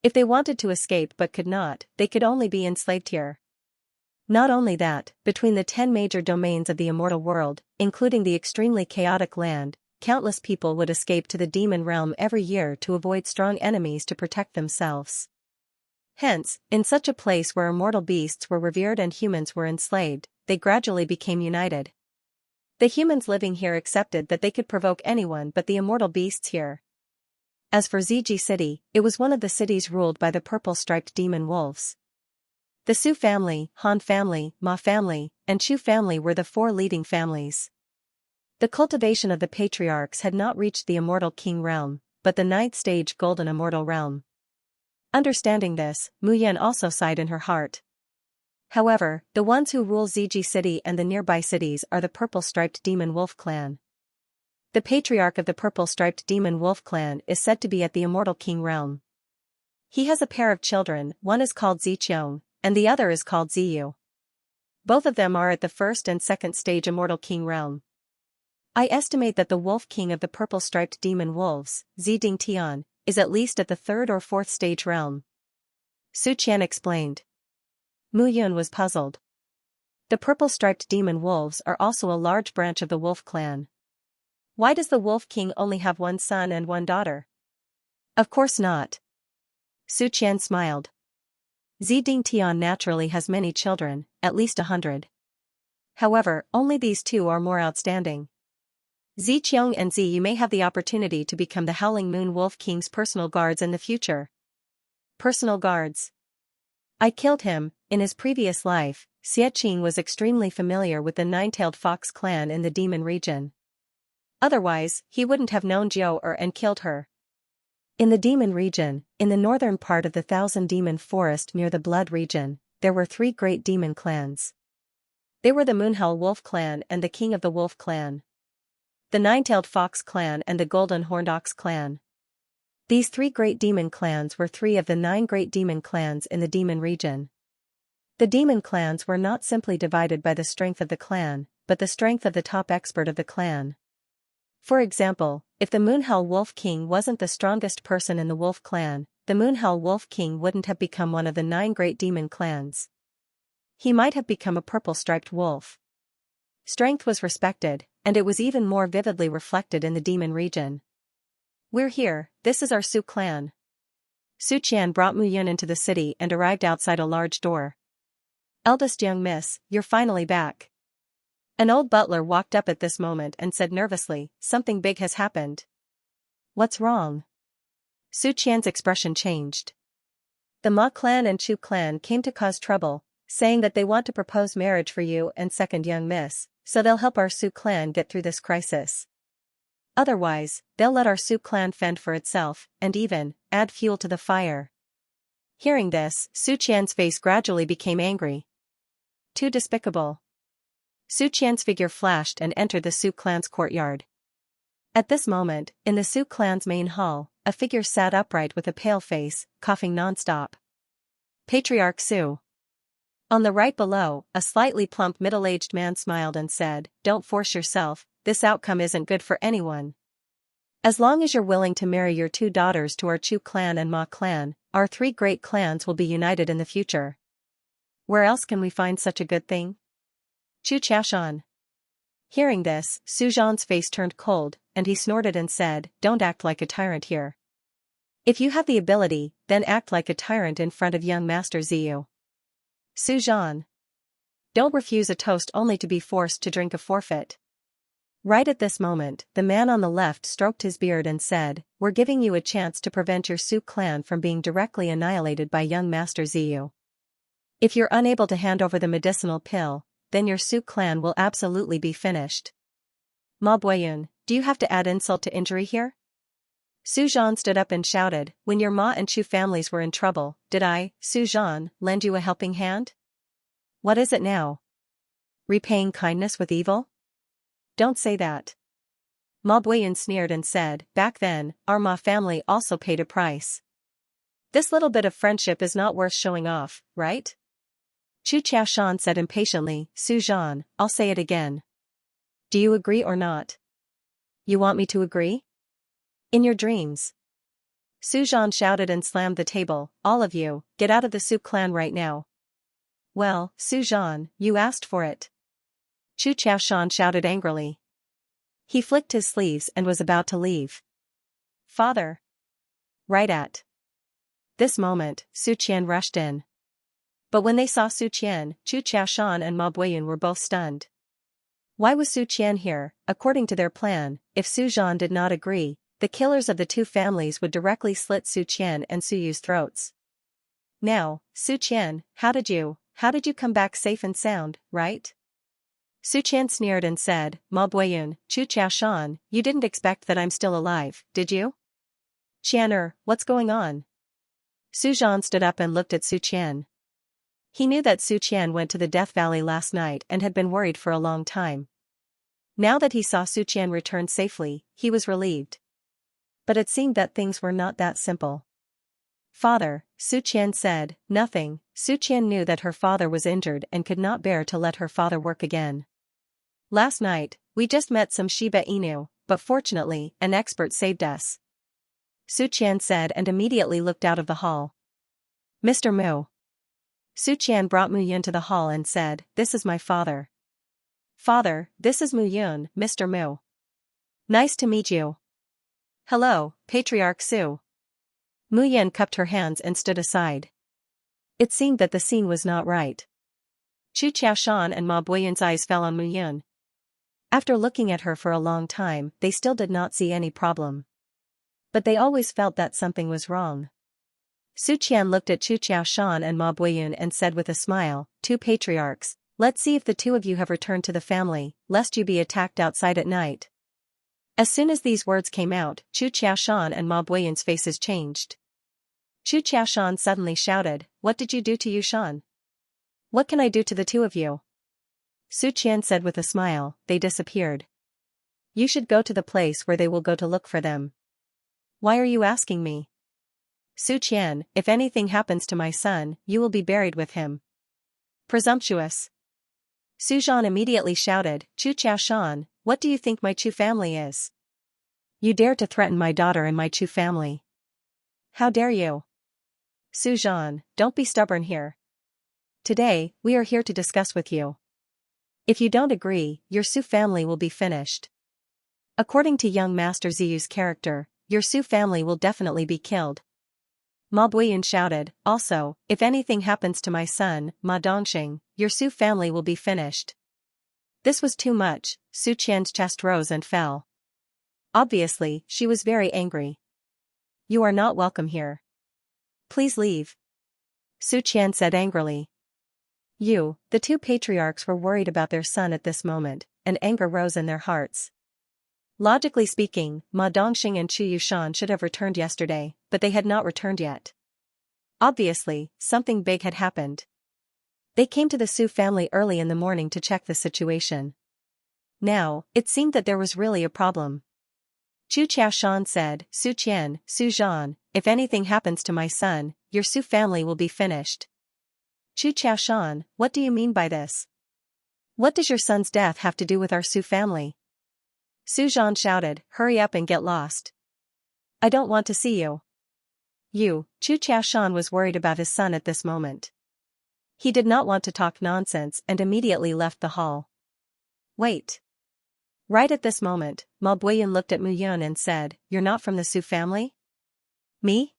If they wanted to escape but could not, they could only be enslaved here. Not only that, between the 10 major domains of the immortal world, including the extremely chaotic land, countless people would escape to the demon realm every year to avoid strong enemies to protect themselves. Hence, in such a place where immortal beasts were revered and humans were enslaved, they gradually became united. The humans living here accepted that they could provoke anyone but the immortal beasts here. As for Ziji City, it was one of the cities ruled by the purple-striped demon wolves. The Su family, Han family, Ma family, and Chu family were the 4 leading families. The cultivation of the patriarchs had not reached the immortal king realm, but the 9th stage golden immortal realm. Understanding this, Mu Yun also sighed in her heart. However, the ones who rule Ziji City and the nearby cities are the purple-striped demon wolf clan. The patriarch of the purple-striped demon wolf clan is said to be at the immortal king realm. He has a pair of children, one is called Ziqiong, and the other is called Ziyu. Both of them are at the 1st and 2nd stage immortal king realm. I estimate that the wolf king of the purple-striped demon wolves, Ziding Tian, is at least at the 3rd or 4th stage realm. Su Qian explained. Mu Yun was puzzled. The purple-striped demon wolves are also a large branch of the wolf clan. Why does the wolf king only have 1 son and 1 daughter? Of course not. Su Qian smiled. Ziding Tian naturally has many children, at least 100. However, only these 2 are more outstanding. Ziqiong and Ziyu may have the opportunity to become the Howling Moon Wolf King's personal guards in the future. Personal guards. I killed him. In his previous life, Xie was extremely familiar with the 9-tailed fox clan in the demon region. Otherwise, he wouldn't have known Jiu and killed her. In the demon region, in the northern part of the 1000 demon forest near the blood region, there were 3 great demon clans. They were the Moonhowl Wolf clan and the King of the Wolf clan, the Nine-Tailed Fox clan and the Golden Horned Ox clan. These 3 great demon clans were 3 of the 9 great demon clans in the demon region. The demon clans were not simply divided by the strength of the clan, but the strength of the top expert of the clan. For example, if the Moonhowl Wolf King wasn't the strongest person in the Wolf clan, the Moonhowl Wolf King wouldn't have become one of the 9 great demon clans. He might have become a purple-striped wolf. Strength was respected, and it was even more vividly reflected in the demon region. "We're here, this is our Su clan." Su Qian brought Mu Yun into the city and arrived outside a large door. "Eldest young miss, you're finally back." An old butler walked up at this moment and said nervously, "Something big has happened." "What's wrong?" Su Qian's expression changed. "The Ma clan and Chu clan came to cause trouble, saying that they want to propose marriage for you and second young miss, so they'll help our Su clan get through this crisis. Otherwise, they'll let our Su clan fend for itself, and even add fuel to the fire." Hearing this, Su Qian's face gradually became angry. Too despicable. Su Qian's figure flashed and entered the Su clan's courtyard. At this moment, in the Su clan's main hall, a figure sat upright with a pale face, coughing non-stop. Patriarch Su. On the right below, a slightly plump middle-aged man smiled and said, "Don't force yourself, this outcome isn't good for anyone. As long as you're willing to marry your 2 daughters to our Chu clan and Ma clan, our 3 great clans will be united in the future. Where else can we find such a good thing?" Chu Xiaoshan. Hearing this, Su Zhan's face turned cold, and he snorted and said, "Don't act like a tyrant here. If you have the ability, then act like a tyrant in front of young Master Ziyu." Su Zhan. Don't refuse a toast only to be forced to drink a forfeit. Right at this moment, the man on the left stroked his beard and said, "We're giving you a chance to prevent your Su clan from being directly annihilated by young Master Ziyu. If you're unable to hand over the medicinal pill, then your Su clan will absolutely be finished." "Ma Buiyun, do you have to add insult to injury here?" Su Zhan stood up and shouted, "When your Ma and Chu families were in trouble, did I, Su Zhan, lend you a helping hand? What is it now? Repaying kindness with evil? Don't say that." Ma Buiyun sneered and said, "Back then, our Ma family also paid a price. This little bit of friendship is not worth showing off, right?" Chu Xiaoshan said impatiently, "Su Zhan, I'll say it again. Do you agree or not?" "You want me to agree?" "In your dreams." Su Zhan shouted and slammed the table, "All of you, get out of the Su clan right now." "Well, Su Zhan, you asked for it." Chu Xiaoshan shouted angrily. He flicked his sleeves and was about to leave. "Father!" Right at this moment, Su Qian rushed in. But when they saw Su Qian, Chu Xiaoshan and Ma Buiyun were both stunned. Why was Su Qian here? According to their plan, if Su Zhan did not agree, the killers of the 2 families would directly slit Su Qian and Su Yu's throats. Now, Su Qian, how did you come back safe and sound, right? Su Qian sneered and said, "Ma Buiyun, Chu Xiaoshan, you didn't expect that I'm still alive, did you?" "Qianer, what's going on?" Su Zhan stood up and looked at Su Qian. He knew that Su Qian went to the Death Valley last night and had been worried for a long time. Now that he saw Su Qian return safely, he was relieved. But it seemed that things were not that simple. "Father," Su Qian said, "Nothing." Su Qian knew that her father was injured and could not bear to let her father work again. "Last night, we just met some Shiba Inu, but fortunately, an expert saved us," Su Qian said and immediately looked out of the hall. "Mr. Mu." Su Qian brought Mu Yun to the hall and said, "This is my father." "Father, this is Mu Yun, Mr. Mu. Nice to meet you." "Hello, Patriarch Su." Mu Yun cupped her hands and stood aside. It seemed that the scene was not right. Chu Xiaoshan and Ma Buiyun's eyes fell on Mu Yun. After looking at her for a long time, they still did not see any problem. But they always felt that something was wrong. Su Qian looked at Chu Xiaoshan and Ma Buiyun and said with a smile, "2 patriarchs, let's see if the 2 of you have returned to the family, lest you be attacked outside at night." As soon as these words came out, Chu Xiaoshan and Ma Buiyun's faces changed. Chu Xiaoshan suddenly shouted, "What did you do to Yushan?" What can I do to the two of you? Su Qian said with a smile. They disappeared. You should go to the place where they will go to look for them. Why are you asking me? Su Qian, if anything happens to my son, you will be buried with him. Presumptuous. Su Zhan immediately shouted, Chu Xiaoshan, what do you think my Chu family is? You dare to threaten my daughter and my Chu family. How dare you? Su Zhan, don't be stubborn here. Today, we are here to discuss with you. If you don't agree, your Su family will be finished. According to young Master Ziyu's character, your Su family will definitely be killed. Ma Buiyun shouted, also, if anything happens to my son, Ma Dongxing, your Su family will be finished. This was too much. Su Qian's chest rose and fell. Obviously, she was very angry. You are not welcome here. Please leave. Su Qian said angrily. The two patriarchs were worried about their son at this moment, and anger rose in their hearts. Logically speaking, Ma Dongxing and Chu Yushan should have returned yesterday, but they had not returned yet. Obviously, something big had happened. They came to the Su family early in the morning to check the situation. Now, it seemed that there was really a problem. Chu Xiaoshan said, Su Qian, Su Zhan, if anything happens to my son, your Su family will be finished. Chu Xiaoshan, what do you mean by this? What does your son's death have to do with our Su family? Su Zhan shouted, hurry up and get lost. I don't want to see you. Chu Xiaoshan was worried about his son at this moment. He did not want to talk nonsense and immediately left the hall. Wait. Right at this moment, Ma Buiyun looked at Mu Yun and said, you're not from the Su family? Me?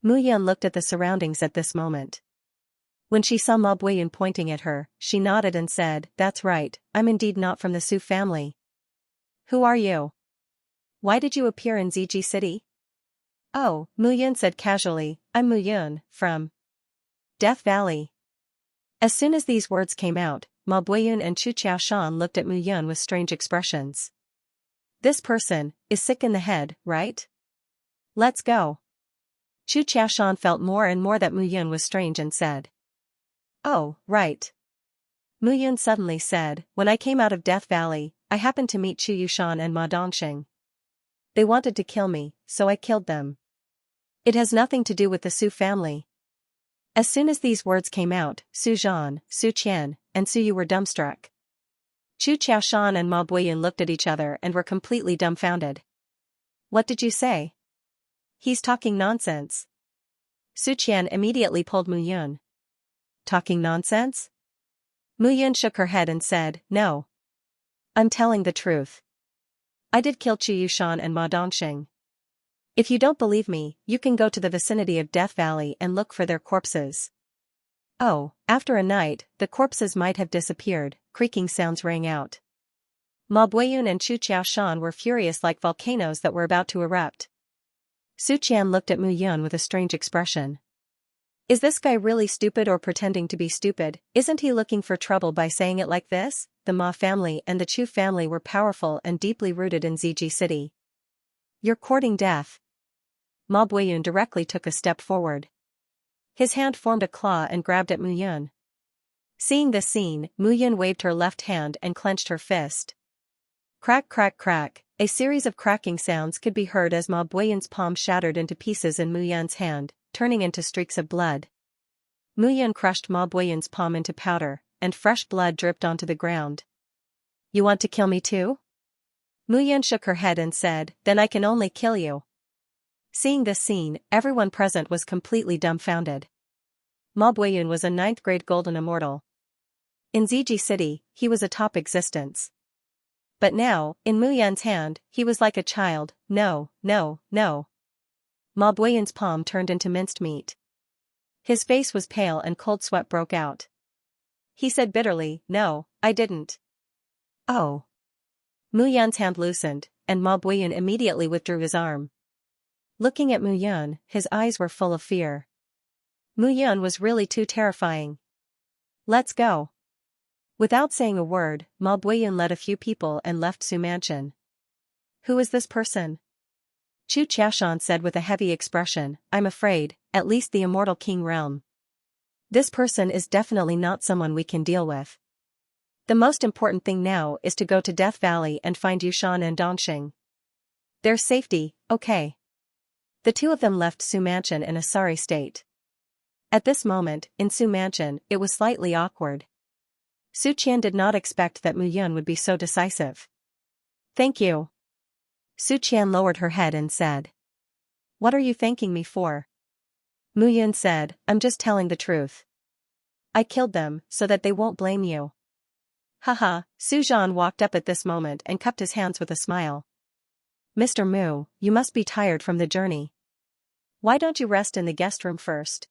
Mu Yun looked at the surroundings at this moment. When she saw Ma Buiyun pointing at her, she nodded and said, that's right, I'm indeed not from the Su family. Who are you? Why did you appear in Ziji City? Oh, Mu Yun said casually, I'm Mu Yun, from Death Valley. As soon as these words came out, Ma Buiyun and Chu Xiaoshan looked at Mu Yun with strange expressions. This person is sick in the head, right? Let's go. Chu Xiaoshan felt more and more that Mu Yun was strange and said. Oh, right. Mu Yun suddenly said, when I came out of Death Valley, I happened to meet Chu Yushan and Ma Dongxing. They wanted to kill me, so I killed them. It has nothing to do with the Su family. As soon as these words came out, Su Zhan, Su Qian, and Su Yu were dumbstruck. Chu Xiaoshan and Ma Buiyun looked at each other and were completely dumbfounded. What did you say? He's talking nonsense. Su Qian immediately pulled Mu Yun. Talking nonsense? Mu Yun shook her head and said, no. I'm telling the truth. I did kill Chu Yushan and Ma Dongxing. If you don't believe me, you can go to the vicinity of Death Valley and look for their corpses. Oh, after a night, the corpses might have disappeared, creaking sounds rang out. Ma Buiyun and Chu Xiaoshan were furious like volcanoes that were about to erupt. Su Qian looked at Mu Yun with a strange expression. Is this guy really stupid or pretending to be stupid? Isn't he looking for trouble by saying it like this? The Ma family and the Chu family were powerful and deeply rooted in Ziji City. You're courting death. Ma Buiyun directly took a step forward. His hand formed a claw and grabbed at Mu Yun. Seeing this scene, Mu Yun waved her left hand and clenched her fist. Crack crack crack, a series of cracking sounds could be heard as Ma Buiyun's palm shattered into pieces in Mu Yun's hand, turning into streaks of blood. Mu Yun crushed Ma Buiyun's palm into powder, and fresh blood dripped onto the ground. You want to kill me too? Mu Yun shook her head and said, then I can only kill you. Seeing this scene, everyone present was completely dumbfounded. Ma Buiyun was a 9th grade golden immortal. In Ziji City, he was a top existence. But now, in Mu Yun's hand, he was like a child. No, no, no. Ma Buiyun's palm turned into minced meat. His face was pale and cold sweat broke out. He said bitterly, no, I didn't. Oh. Mu Yun's hand loosened, and Ma Buiyun immediately withdrew his arm. Looking at Mu Yun, his eyes were full of fear. Mu Yun was really too terrifying. Let's go. Without saying a word, Ma Buiyun led a few people and left Su Mansion. Who is this person? Chu Xiaoshan said with a heavy expression, I'm afraid, at least the immortal king realm. This person is definitely not someone we can deal with. The most important thing now is to go to Death Valley and find Yushan and Dongxing. Their safety, okay. The two of them left Su Mansion in a sorry state. At this moment, in Su Mansion, it was slightly awkward. Su Qian did not expect that Mu Yun would be so decisive. Thank you. Su Qian lowered her head and said. What are you thanking me for? Mu Yun said, I'm just telling the truth. I killed them, so that they won't blame you. Haha, Su Zhan walked up at this moment and cupped his hands with a smile. Mr. Mu, you must be tired from the journey. Why don't you rest in the guest room first?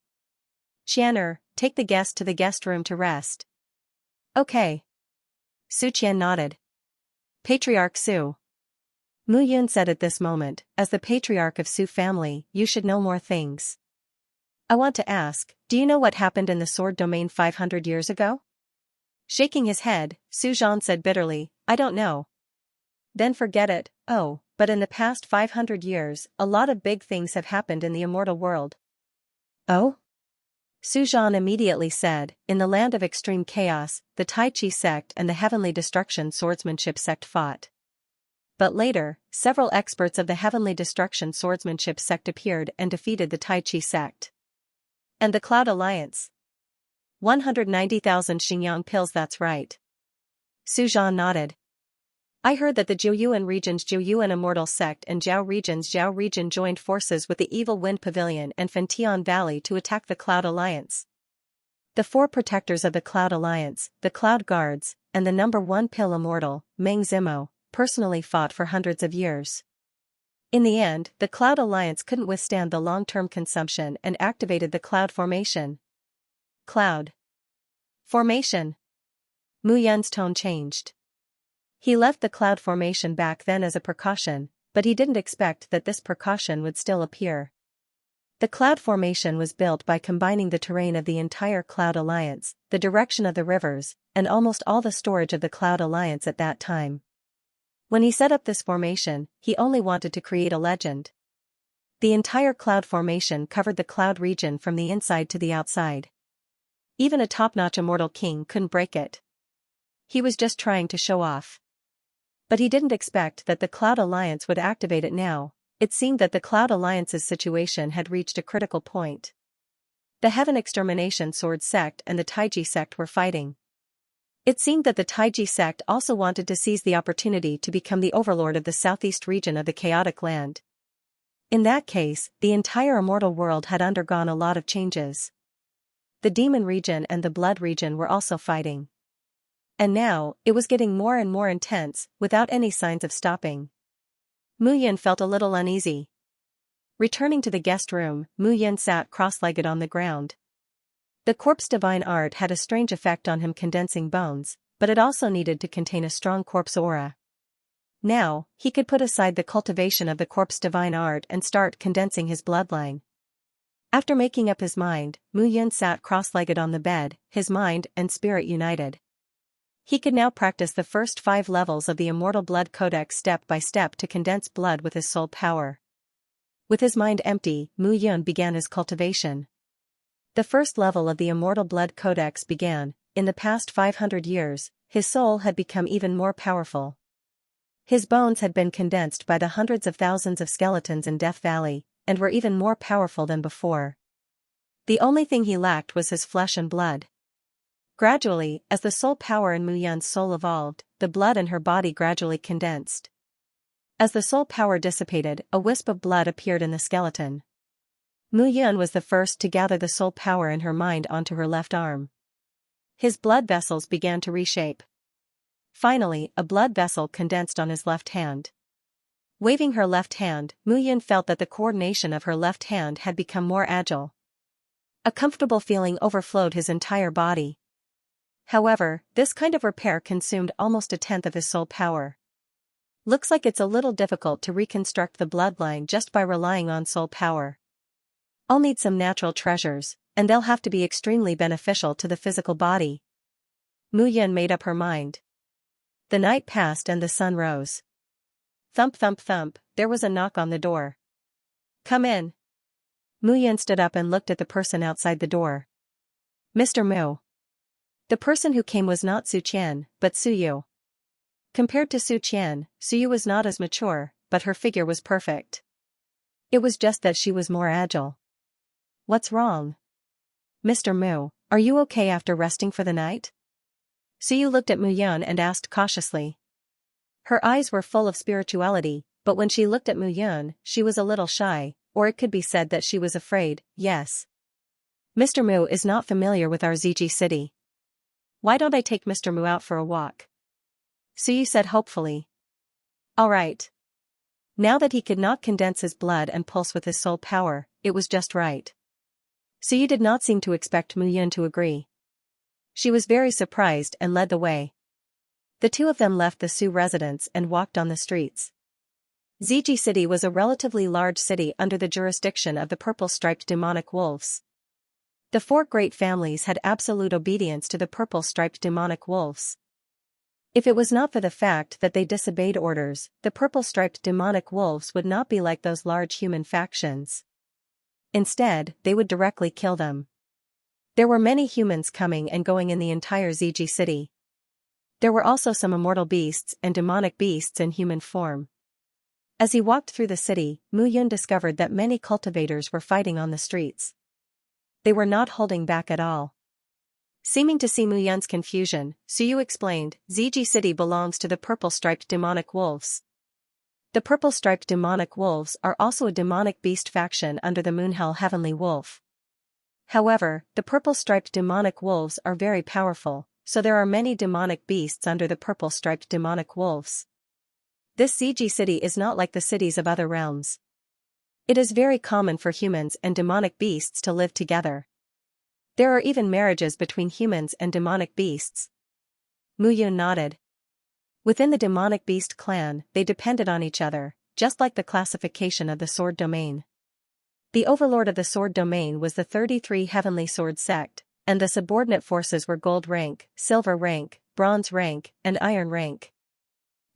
Qianer, take the guest to the guest room to rest. Okay. Su Qian nodded. Patriarch Su. Mu Yun said at this moment, as the patriarch of Su family, you should know more things. I want to ask, do you know what happened in the sword domain 500 years ago? Shaking his head, Su Zhan said bitterly, I don't know. Then forget it. Oh, but in the past 500 years, a lot of big things have happened in the immortal world. Oh? Su Zhan immediately said, in the land of extreme chaos, the Tai Chi sect and the Heavenly Destruction Swordsmanship sect fought. But later, several experts of the Heavenly Destruction Swordsmanship sect appeared and defeated the Tai Chi sect. And the Cloud Alliance. 190,000 Xingyang pills, that's right. Su Zhan nodded. I heard that the Jiuyuan region's Jiuyuan Immortal Sect and Jiao region's Jiao region joined forces with the Evil Wind Pavilion and Fentian Valley to attack the Cloud Alliance. The four protectors of the Cloud Alliance, the Cloud Guards, and the number 1 pill immortal, Meng Zimo, personally fought for hundreds of years. In the end, the Cloud Alliance couldn't withstand the long-term consumption and activated the Cloud Formation. Cloud Formation. Mu Yun's tone changed. He left the Cloud Formation back then as a precaution, but he didn't expect that this precaution would still appear. The Cloud Formation was built by combining the terrain of the entire Cloud Alliance, the direction of the rivers, and almost all the storage of the Cloud Alliance at that time. When he set up this formation, he only wanted to create a legend. The entire Cloud Formation covered the Cloud region from the inside to the outside. Even a top-notch immortal king couldn't break it. He was just trying to show off. But he didn't expect that the Cloud Alliance would activate it now. It seemed that the Cloud Alliance's situation had reached a critical point. The Heaven Extermination Sword sect and the Taiji sect were fighting. It seemed that the Taiji sect also wanted to seize the opportunity to become the overlord of the southeast region of the chaotic land. In that case, the entire immortal world had undergone a lot of changes. The demon region and the blood region were also fighting. And now, it was getting more and more intense, without any signs of stopping. Mu Yun felt a little uneasy. Returning to the guest room, Mu Yun sat cross-legged on the ground. The corpse divine art had a strange effect on him, condensing bones, but it also needed to contain a strong corpse aura. Now, he could put aside the cultivation of the corpse divine art and start condensing his bloodline. After making up his mind, Mu Yun sat cross-legged on the bed, his mind and spirit united. He could now practice the first 5 levels of the Immortal Blood Codex step by step to condense blood with his soul power. With his mind empty, Mu Yun began his cultivation. The first level of the Immortal Blood Codex began. In the past 500 years, his soul had become even more powerful. His bones had been condensed by the hundreds of thousands of skeletons in Death Valley, and were even more powerful than before. The only thing he lacked was his flesh and blood. Gradually, as the soul power in Mu Yun's soul evolved, the blood in her body gradually condensed. As the soul power dissipated, a wisp of blood appeared in the skeleton. Mu Yun was the first to gather the soul power in her mind onto her left arm. His blood vessels began to reshape. Finally, a blood vessel condensed on his left hand. Waving her left hand, Mu Yun felt that the coordination of her left hand had become more agile. A comfortable feeling overflowed his entire body. However, this kind of repair consumed almost a tenth of his soul power. Looks like it's a little difficult to reconstruct the bloodline just by relying on soul power. I'll need some natural treasures, and they'll have to be extremely beneficial to the physical body. Mu Yun made up her mind. The night passed and the sun rose. Thump thump thump, there was a knock on the door. Come in. Mu Yun stood up and looked at the person outside the door. Mr. Mu. The person who came was not Su Qian, but Su Yu. Compared to Su Qian, Su Yu was not as mature, but her figure was perfect. It was just that she was more agile. What's wrong? Mr. Mu, are you okay after resting for the night? Su Yu looked at Mu Yun and asked cautiously. Her eyes were full of spirituality, but when she looked at Mu Yun, she was a little shy, or it could be said that she was afraid. Yes. Mr. Mu is not familiar with our ZG city. Why don't I take Mr. Mu out for a walk? Su Yu said hopefully. All right. Now that he could not condense his blood and pulse with his soul power, it was just right. Su Yu did not seem to expect Mu Yun to agree. She was very surprised and led the way. The two of them left the Su residence and walked on the streets. ZG City was a relatively large city under the jurisdiction of the purple-striped demonic wolves. The four great families had absolute obedience to the purple-striped demonic wolves. If it was not for the fact that they disobeyed orders, the purple-striped demonic wolves would not be like those large human factions. Instead, they would directly kill them. There were many humans coming and going in the entire ZG city. There were also some immortal beasts and demonic beasts in human form. As he walked through the city, Mu Yun discovered that many cultivators were fighting on the streets. They were not holding back at all. Seeming to see Mu Yun's confusion, Su Yu explained, ZG City belongs to the purple-striped demonic wolves. The purple-striped demonic wolves are also a demonic beast faction under the Moonhell Heavenly Wolf. However, the purple-striped demonic wolves are very powerful, so there are many demonic beasts under the purple-striped demonic wolves. This ZG City is not like the cities of other realms. It is very common for humans and demonic beasts to live together. There are even marriages between humans and demonic beasts. Mu Yun nodded. Within the demonic beast clan, they depended on each other, just like the classification of the sword domain. The overlord of the sword domain was the 33 Heavenly Sword sect, and the subordinate forces were gold rank, silver rank, bronze rank, and iron rank.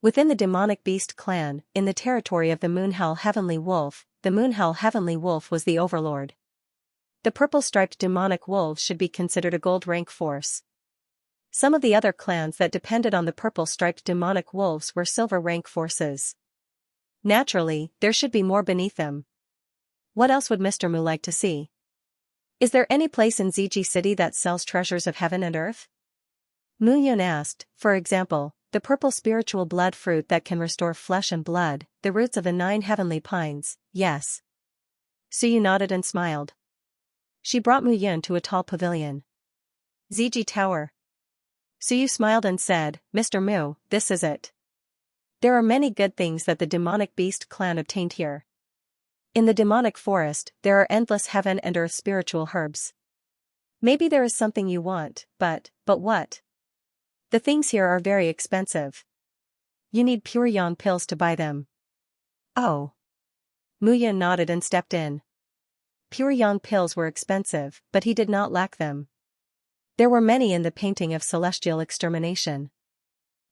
Within the demonic beast clan, in the territory of the Moonhell Heavenly Wolf, the Moonhell Heavenly Wolf was the overlord. The purple-striped demonic wolves should be considered a gold rank force. Some of the other clans that depended on the purple-striped demonic wolves were silver rank forces. Naturally, there should be more beneath them. What else would Mr. Mu like to see? Is there any place in ZG City that sells treasures of heaven and earth? Mu Yun asked, for example, the purple spiritual blood fruit that can restore flesh and blood, the roots of the 9 heavenly pines, yes. Su Yu nodded and smiled. She brought Mu Yun to a tall pavilion. ZG Tower. Su Yu smiled and said, Mr. Mu, this is it. There are many good things that the demonic beast clan obtained here. In the demonic forest, there are endless heaven and earth spiritual herbs. Maybe there is something you want, but what? The things here are very expensive. You need pure yang pills to buy them. Oh. Mu Yun nodded and stepped in. Pure yang pills were expensive, but he did not lack them. There were many in the painting of celestial extermination.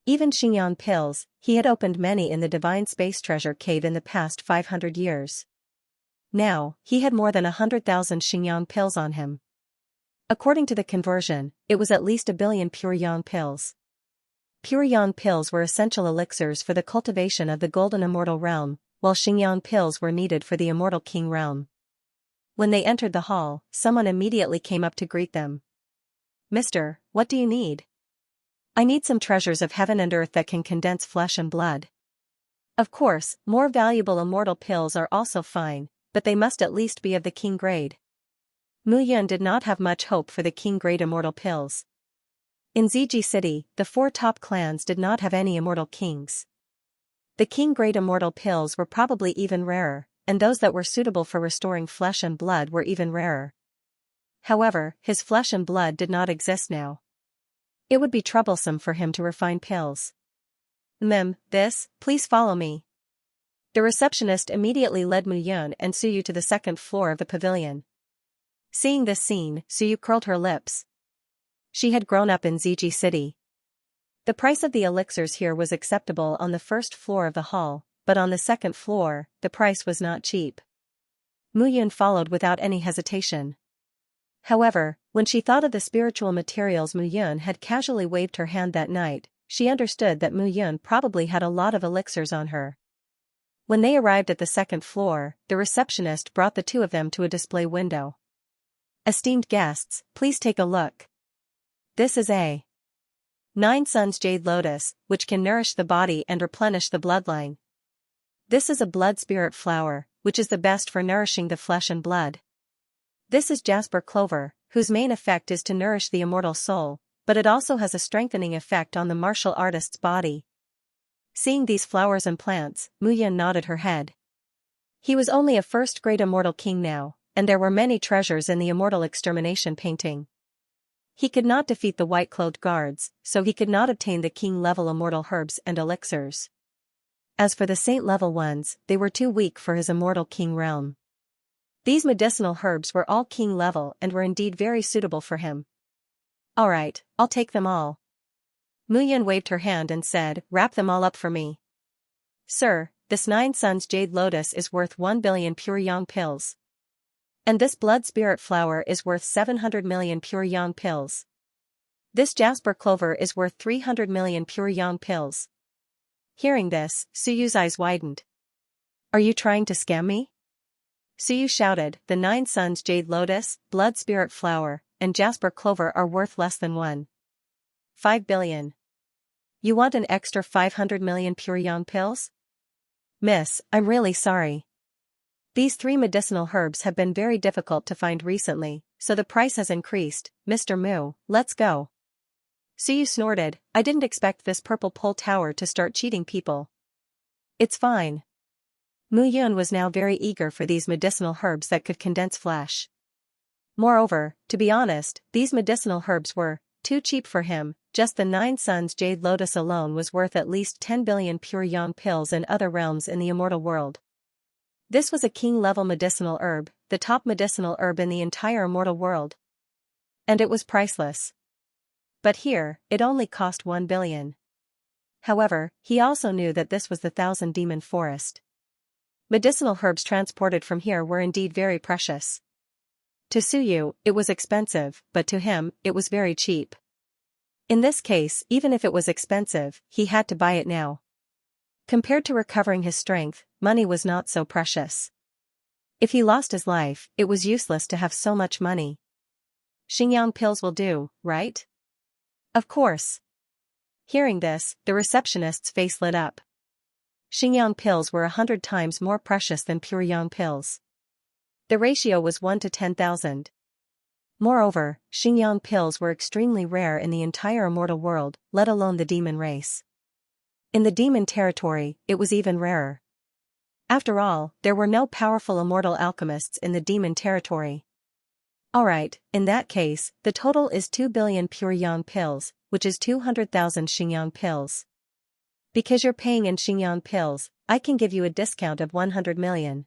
Even Xinyan pills, he had opened many in the divine space treasure cave in the past 500 years. Now, he had more than 100,000 Xinyan pills on him. According to the conversion, it was at least 1 billion pure yang pills. Pure yang pills were essential elixirs for the cultivation of the golden immortal realm, while Xinyan pills were needed for the immortal king realm. When they entered the hall, someone immediately came up to greet them. Mister, what do you need? I need some treasures of heaven and earth that can condense flesh and blood. Of course, more valuable immortal pills are also fine, but they must at least be of the king grade. Mu Yun did not have much hope for the king grade immortal pills. In ZG City, the 4 top clans did not have any immortal kings. The king grade immortal pills were probably even rarer, and those that were suitable for restoring flesh and blood were even rarer. However, his flesh and blood did not exist now. It would be troublesome for him to refine pills. Please follow me. The receptionist immediately led Mu Yun and Su Yu to the 2nd floor of the pavilion. Seeing this scene, Su Yu curled her lips. She had grown up in ZG City. The price of the elixirs here was acceptable on the 1st floor of the hall, but on the 2nd floor, the price was not cheap. Mu Yun followed without any hesitation. However, when she thought of the spiritual materials Mu Yun had casually waved her hand that night, she understood that Mu Yun probably had a lot of elixirs on her. When they arrived at the second floor, the receptionist brought the two of them to a display window. Esteemed guests, please take a look. This is a 9 Suns Jade Lotus, which can nourish the body and replenish the bloodline. This is a blood spirit flower, which is the best for nourishing the flesh and blood. This is Jasper Clover, whose main effect is to nourish the immortal soul, but it also has a strengthening effect on the martial artist's body. Seeing these flowers and plants, Mu Yun nodded her head. He was only a first-grade immortal king now, and there were many treasures in the immortal extermination painting. He could not defeat the white-clothed guards, so he could not obtain the king-level immortal herbs and elixirs. As for the saint-level ones, they were too weak for his immortal king realm. These medicinal herbs were all king-level and were indeed very suitable for him. Alright, I'll take them all. Mu Yun waved her hand and said, wrap them all up for me. Sir, this 9 Suns Jade Lotus is worth 1 billion pure yang pills. And this blood spirit flower is worth 700 million pure yang pills. This Jasper Clover is worth 300 million pure yang pills. Hearing this, Suyu's eyes widened. Are you trying to scam me? Suyu shouted, the 9 Suns Jade Lotus, blood spirit flower, and Jasper Clover are worth less than 1.5 billion. You want an extra 500 million pure yang pills? Miss, I'm really sorry. These 3 medicinal herbs have been very difficult to find recently, so the price has increased. Mr. Mu, let's go. Suyu snorted, I didn't expect this purple pole tower to start cheating people. It's fine. Mu Yun was now very eager for these medicinal herbs that could condense flesh. Moreover, to be honest, these medicinal herbs were too cheap for him. Just the 9 Suns Jade Lotus alone was worth at least 10 billion pure yang pills in other realms in the immortal world. This was a king-level medicinal herb, the top medicinal herb in the entire immortal world. And it was priceless. But here, it only cost 1 billion. However, he also knew that this was the Thousand Demon Forest. Medicinal herbs transported from here were indeed very precious. To Suyu, it was expensive, but to him, it was very cheap. In this case, even if it was expensive, he had to buy it now. Compared to recovering his strength, money was not so precious. If he lost his life, it was useless to have so much money. Xingyang pills will do, right? Of course. Hearing this, the receptionist's face lit up. Xingyang pills were 100 times more precious than pure yang pills. The ratio was 1 to 10,000. Moreover, Xingyang pills were extremely rare in the entire immortal world, let alone the demon race. In the demon territory, it was even rarer. After all, there were no powerful immortal alchemists in the demon territory. Alright, in that case, the total is 2 billion pure yang pills, which is 200,000 Xingyang pills. Because you're paying in Xingyang pills, I can give you a discount of 100 million.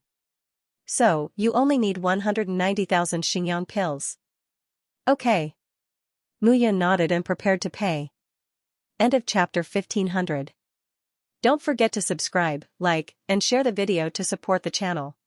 So, you only need 190,000 Xingyang pills. Okay. Mu Yun nodded and prepared to pay. End of chapter 1500. Don't forget to subscribe, like, and share the video to support the channel.